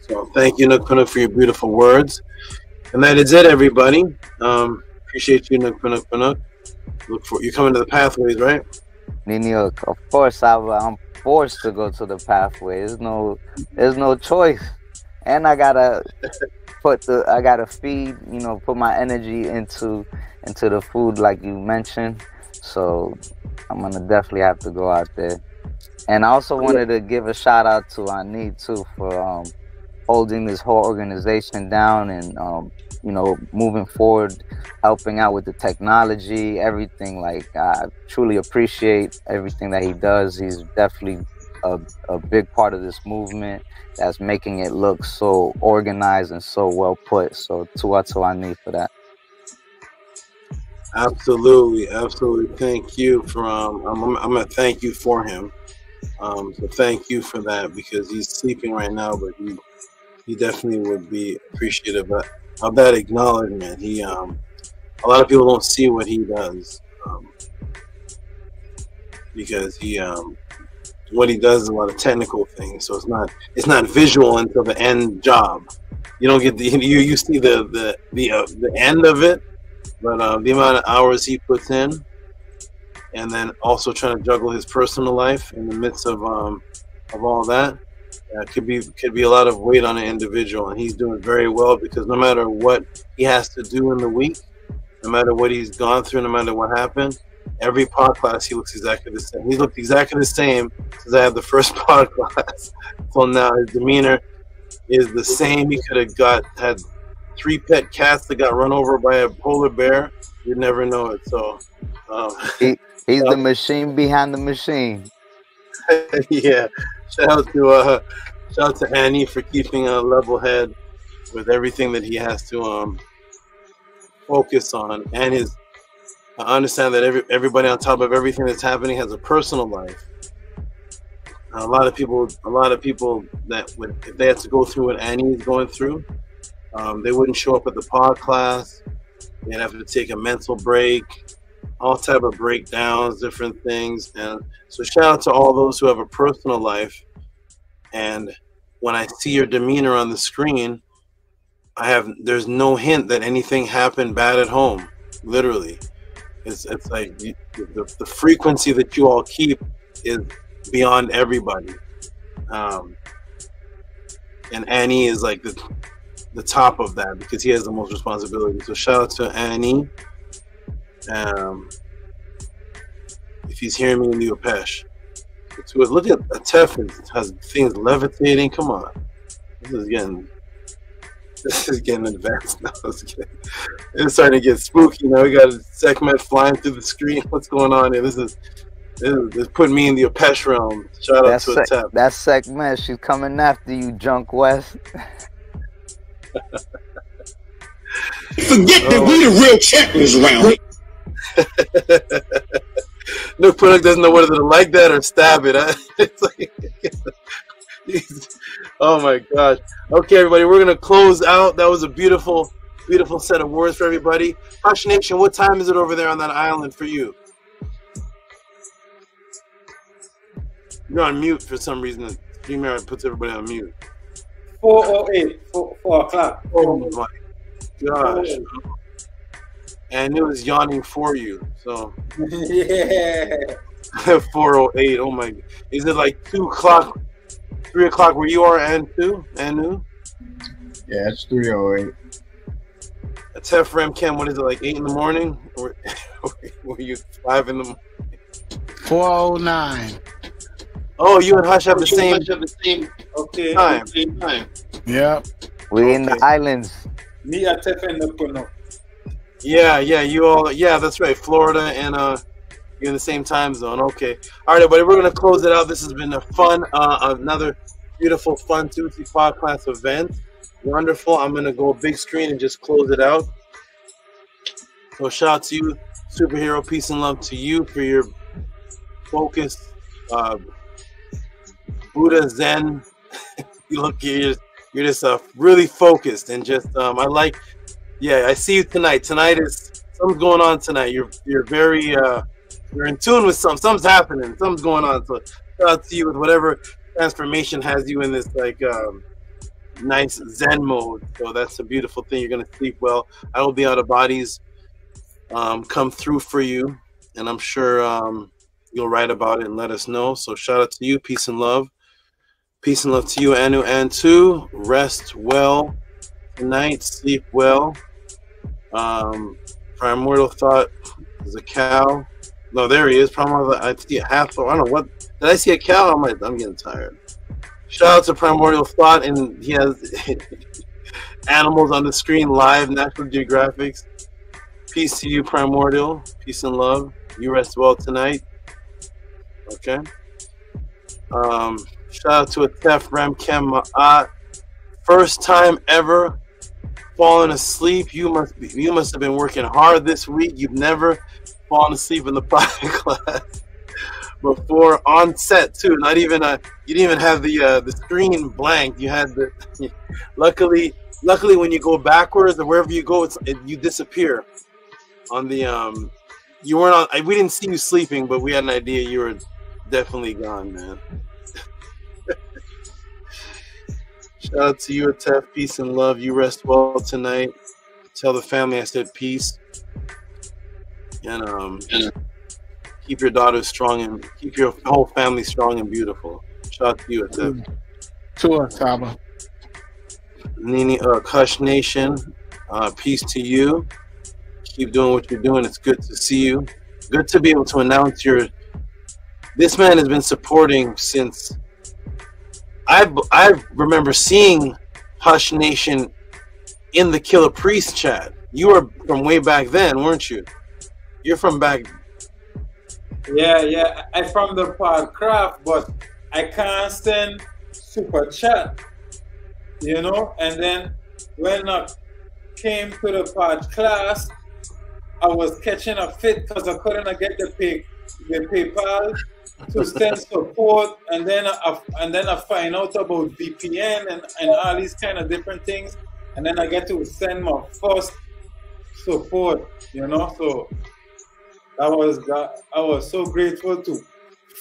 So thank you, Nook, for your beautiful words, and that is it, everybody. Appreciate you, Nook. Look for you coming to the pathways, right? Nini, of course, I'm forced to go to the pathway. There's no choice, and I gotta feed, put my energy into the food like you mentioned. So I'm gonna definitely have to go out there. And I also wanted to give a shout out to Ani too holding this whole organization down and you know, moving forward, helping out with the technology, everything. Like, I truly appreciate everything that he does. He's definitely a big part of this movement that's making it look so organized and so well put. So Tuatawani for that. Absolutely, absolutely. Thank you for I'm gonna thank you for him. So thank you for that, because he's sleeping right now, but he definitely would be appreciative of that acknowledgement. He a lot of people don't see what he does, because he what he does is a lot of technical things, so it's not visual until the end job. You don't get you see the end of it, but the amount of hours he puts in, and then also trying to juggle his personal life in the midst of all that, could be a lot of weight on an individual, and he's doing very well, because no matter what he has to do in the week, no matter what he's gone through, no matter what happened, every podcast he looks exactly the same. He looked exactly the same since I had the first podcast. So now his demeanor is the same. He could have had 3 pet cats that got run over by a polar bear. You'd never know it. So he's the machine behind the machine. Yeah. Shout out to Annie for keeping a level head with everything that he has to focus on, and I understand that everybody on top of everything that's happening has a personal life. A lot of people that if they had to go through what Annie is going through, they wouldn't show up at the Podclass. They'd have to take a mental break, all type of breakdowns, different things. And so shout out to all those who have a personal life. And when I see your demeanor on the screen, there's no hint that anything happened bad at home. Literally, it's like the frequency that you all keep is beyond everybody. And Annie is like the top of that, because he has the most responsibility. So shout out to Annie. If he's hearing me in the Apesh. Look at Atef has things levitating. Come on. This is getting advanced now. It's starting to get spooky now. We got a segment flying through the screen. What's going on here? This is putting me in the Apesh realm. Shout out to Atef. That segment, she's coming after you, Junk West. Forget that we the real champions around. Nook Product doesn't know whether to like that or stab it. It's like, oh my gosh. Okay, everybody, we're gonna close out. That was a beautiful, beautiful set of words for everybody. Hush Nation, what time is it over there on that island for you? You're on mute for some reason. Gmail puts everybody on mute. 4:08, 4 o'clock. Oh my gosh. And it was yawning for you, so yeah. 4:08. Oh my! Is it like 2 o'clock, 3 o'clock where you are, and Anu? Yeah, it's 3:08. That's Ephraim Kem. What is it, like 8 in the morning, or were you 5 in the morning? 4:09. Oh, you and Hush have the same okay time. Yep. We in the islands. Me at Tehuti. Yeah, you all. Yeah, that's right. Florida and you're in the same time zone. Okay. All right, everybody. We're gonna close it out. This has been a fun, another beautiful, fun Tehuti Podclass event. Wonderful. I'm gonna go big screen and just close it out. So shout out to you, Superhero. Peace and love to you for your focus, Buddha Zen. You look, you're just really focused and just Yeah, I see you tonight. Tonight is something's going on tonight. You're very you're in tune with something's happening. Something's going on. So shout out to you with whatever transformation has you in this like nice Zen mode. So that's a beautiful thing. You're gonna sleep well. I hope the out of bodies come through for you, and I'm sure you'll write about it and let us know. So shout out to you. Peace and love. Peace and love to you, Anu Antu. Rest well tonight. Sleep well. Primordial Thought is a cow. No, there he is. Primordial, I see a half. I don't know what. Did I see a cow? I'm getting tired. Shout out to Primordial Thought, and he has animals on the screen live, National Geographics. Peace to you, Primordial. Peace and love. You rest well tonight. Okay. Shout out to Atef Ramkem Maat. First time ever falling asleep. You must have been working hard this week. You've never fallen asleep in the private class before, on set too. Not even you didn't even have the screen blank. You had the luckily when you go backwards or wherever you go, you disappear on the you weren't on. We didn't see you sleeping, but we had an idea you were definitely gone, man. Shout out to you, Atef. Peace and love. You rest well tonight. Tell the family I said peace. And keep your daughters strong and keep your whole family strong and beautiful. Shout out to you, Atef. To us, Saba. Nini, Kush Nation. Peace to you. Keep doing what you're doing. It's good to see you. Good to be able to announce this man has been supporting since I remember seeing Hush Nation in the Killer Priest chat. You were from way back then, weren't you? You're from back. Yeah. I'm from the Podcraft, but I can't send super chat, you know. And then when I came to the Podclass, I was catching a fit because I couldn't get the PayPal to send support, and then I find out about VPN and all these kind of different things, and then I get to send my first support, you know. So I was so grateful to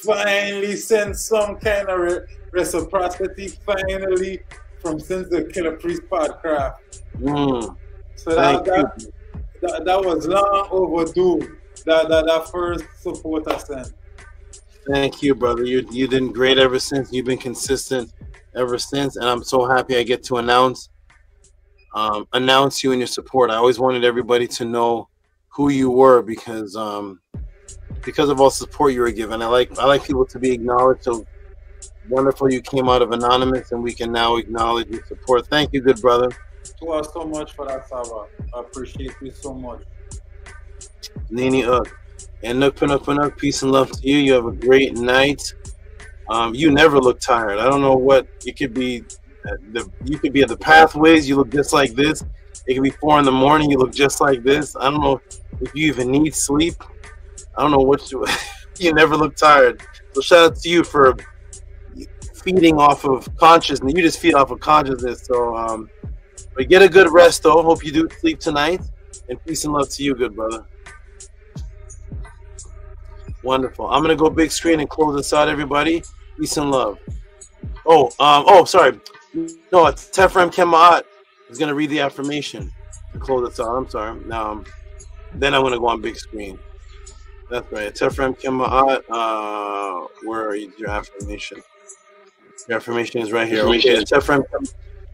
finally send some kind of reciprocity finally from since the Killer Priest Podcraft. So that was long overdue. That first support I sent. Thank you, brother. You've been great ever since. You've been consistent ever since, and I'm so happy I get to announce you and your support. I always wanted everybody to know who you were because of all the support you were given. I like people to be acknowledged. So wonderful you came out of Anonymous, and we can now acknowledge your support. Thank you, good brother. You are so much for that, Saba. I appreciate you so much. Nini and Nook, peace and love to you. You have a great night. You never look tired. I don't know what you could be. You could be at the Pathways. You look just like this. It could be 4 in the morning. You look just like this. I don't know if you even need sleep. I don't know what you never look tired. So shout out to you for feeding off of consciousness. You just feed off of consciousness. So but get a good rest though. Hope you do sleep tonight. And peace and love to you, good brother. Wonderful. I'm gonna go big screen and close this out, everybody. Peace and love. Sorry. No, it's Tefrem Kemaat is gonna read the affirmation to close this out. I'm sorry. Now, then I'm gonna go on big screen. That's right. Tefrem Kemaat. Where is your affirmation? Your affirmation is right here. Okay, Tefrem.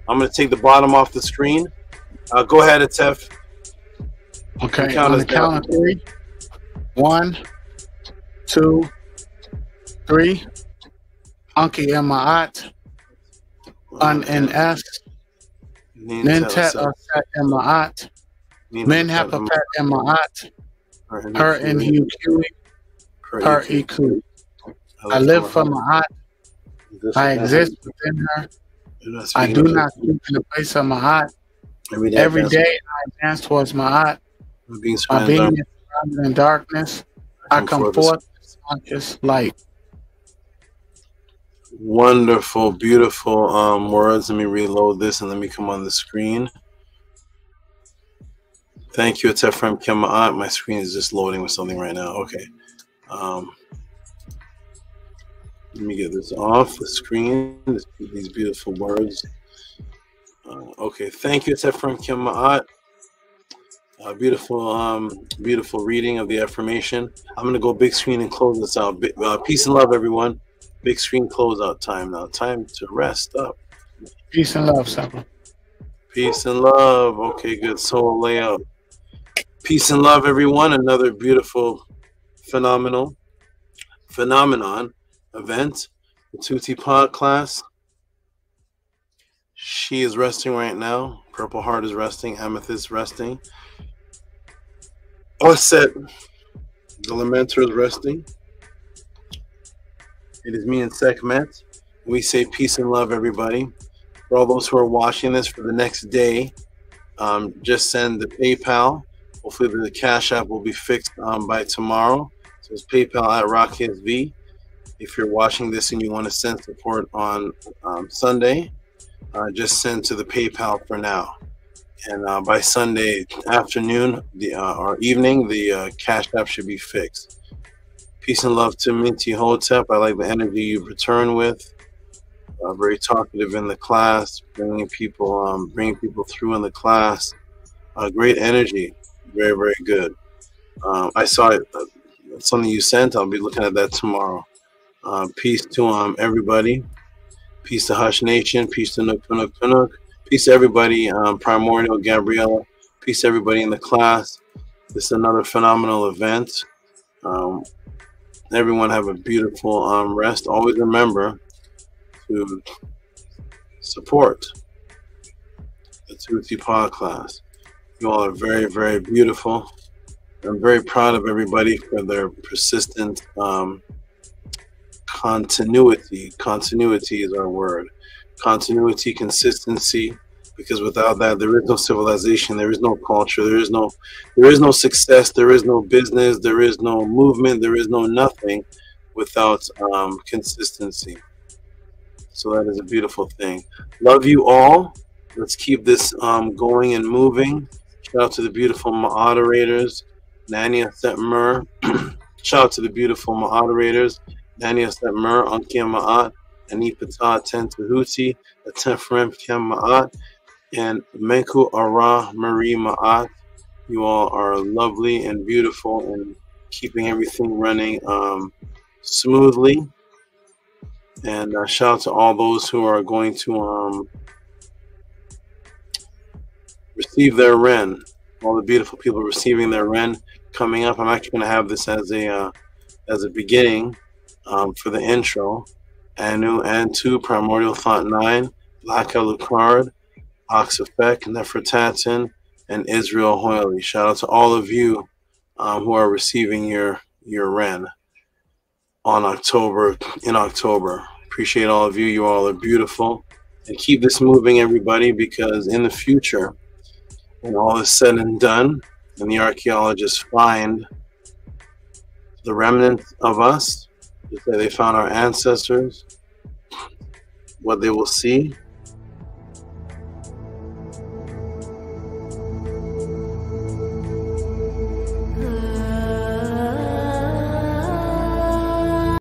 I'm gonna take the bottom off the screen. Go ahead, Tef. Okay. On the count of 3. 1, 2, 3. Anki Maat. NS. Nintet Aset Maat. Min Hapapet Maat. Her in Hukui. Her Iku. I live for Maat. I exist within her. I do not sleep in the place of Maat. Every day I advance towards Maat. My being surrounded in darkness, I come forth as conscious light. Wonderful, beautiful words. Let me reload this and let me come on the screen. Thank you, Tefrem Kemaat. My screen is just loading with something right now. Okay. Let me get this off the screen. These beautiful words. Okay, thank you, Tefrem Kemaat. Beautiful reading of the affirmation. I'm gonna go big screen and close this out. Peace and love, everyone. Big screen closeout time now. Time to rest up. Peace and love, Saba. Peace and love. Okay, good soul layout. Peace and love, everyone. Another beautiful, phenomenon event. The Tehuti Podclass. She is resting right now. Purple Heart is resting. Amethyst resting. Offset, the Lamenter is resting. It is me and Sekhmet. We say peace and love, everybody. For all those who are watching this for the next day, just send the PayPal. Hopefully the Cash App will be fixed by tomorrow. So it's PayPal at RockSV. If you're watching this and you want to send support on Sunday, just send to the PayPal for now. And by Sunday afternoon or evening, the Cash App should be fixed. Peace and love to Minty Hotep. I like the energy you return with. Very talkative in the class, bringing people through in the class. Great energy, very, very good. I saw it, something you sent. I'll be looking at that tomorrow. Peace to everybody. Peace to Hush Nation. Peace to Nook Nook Nook. Peace to everybody. Primordial, Gabriella. Peace to everybody in the class. This is another phenomenal event. Everyone have a beautiful rest. Always remember to support the Tehuti Podclass. You all are very, very beautiful. I'm very proud of everybody for their persistent continuity. Continuity is our word. Continuity, consistency, because without that, there is no civilization, there is no culture, there is no success, there is no business, there is no movement, there is no nothing without consistency. So that is a beautiful thing. Love you all. Let's keep this going and moving. Shout out to the beautiful moderators, Nania Setmer. Shout out to the beautiful moderators, Nania Setmer, Ankia Maat, Anipata Ten Tehuti, Atefrem Kem Maat, and Menku Ara Marie Maat. You all are lovely and beautiful and keeping everything running smoothly. And shout out to all those who are going to receive their Ren. All the beautiful people receiving their Ren coming up. I'm actually going to have this as a beginning for the intro. Anu and 2, Primordial Thought 9, Black Alucard, Ox Effect, Nefertatan, and Israel Hoyley. Shout out to all of you who are receiving your Ren in October. Appreciate all of you. You all are beautiful. And keep this moving, everybody, because in the future, when all is said and done, and the archaeologists find the remnants of us, they found our ancestors, what they will see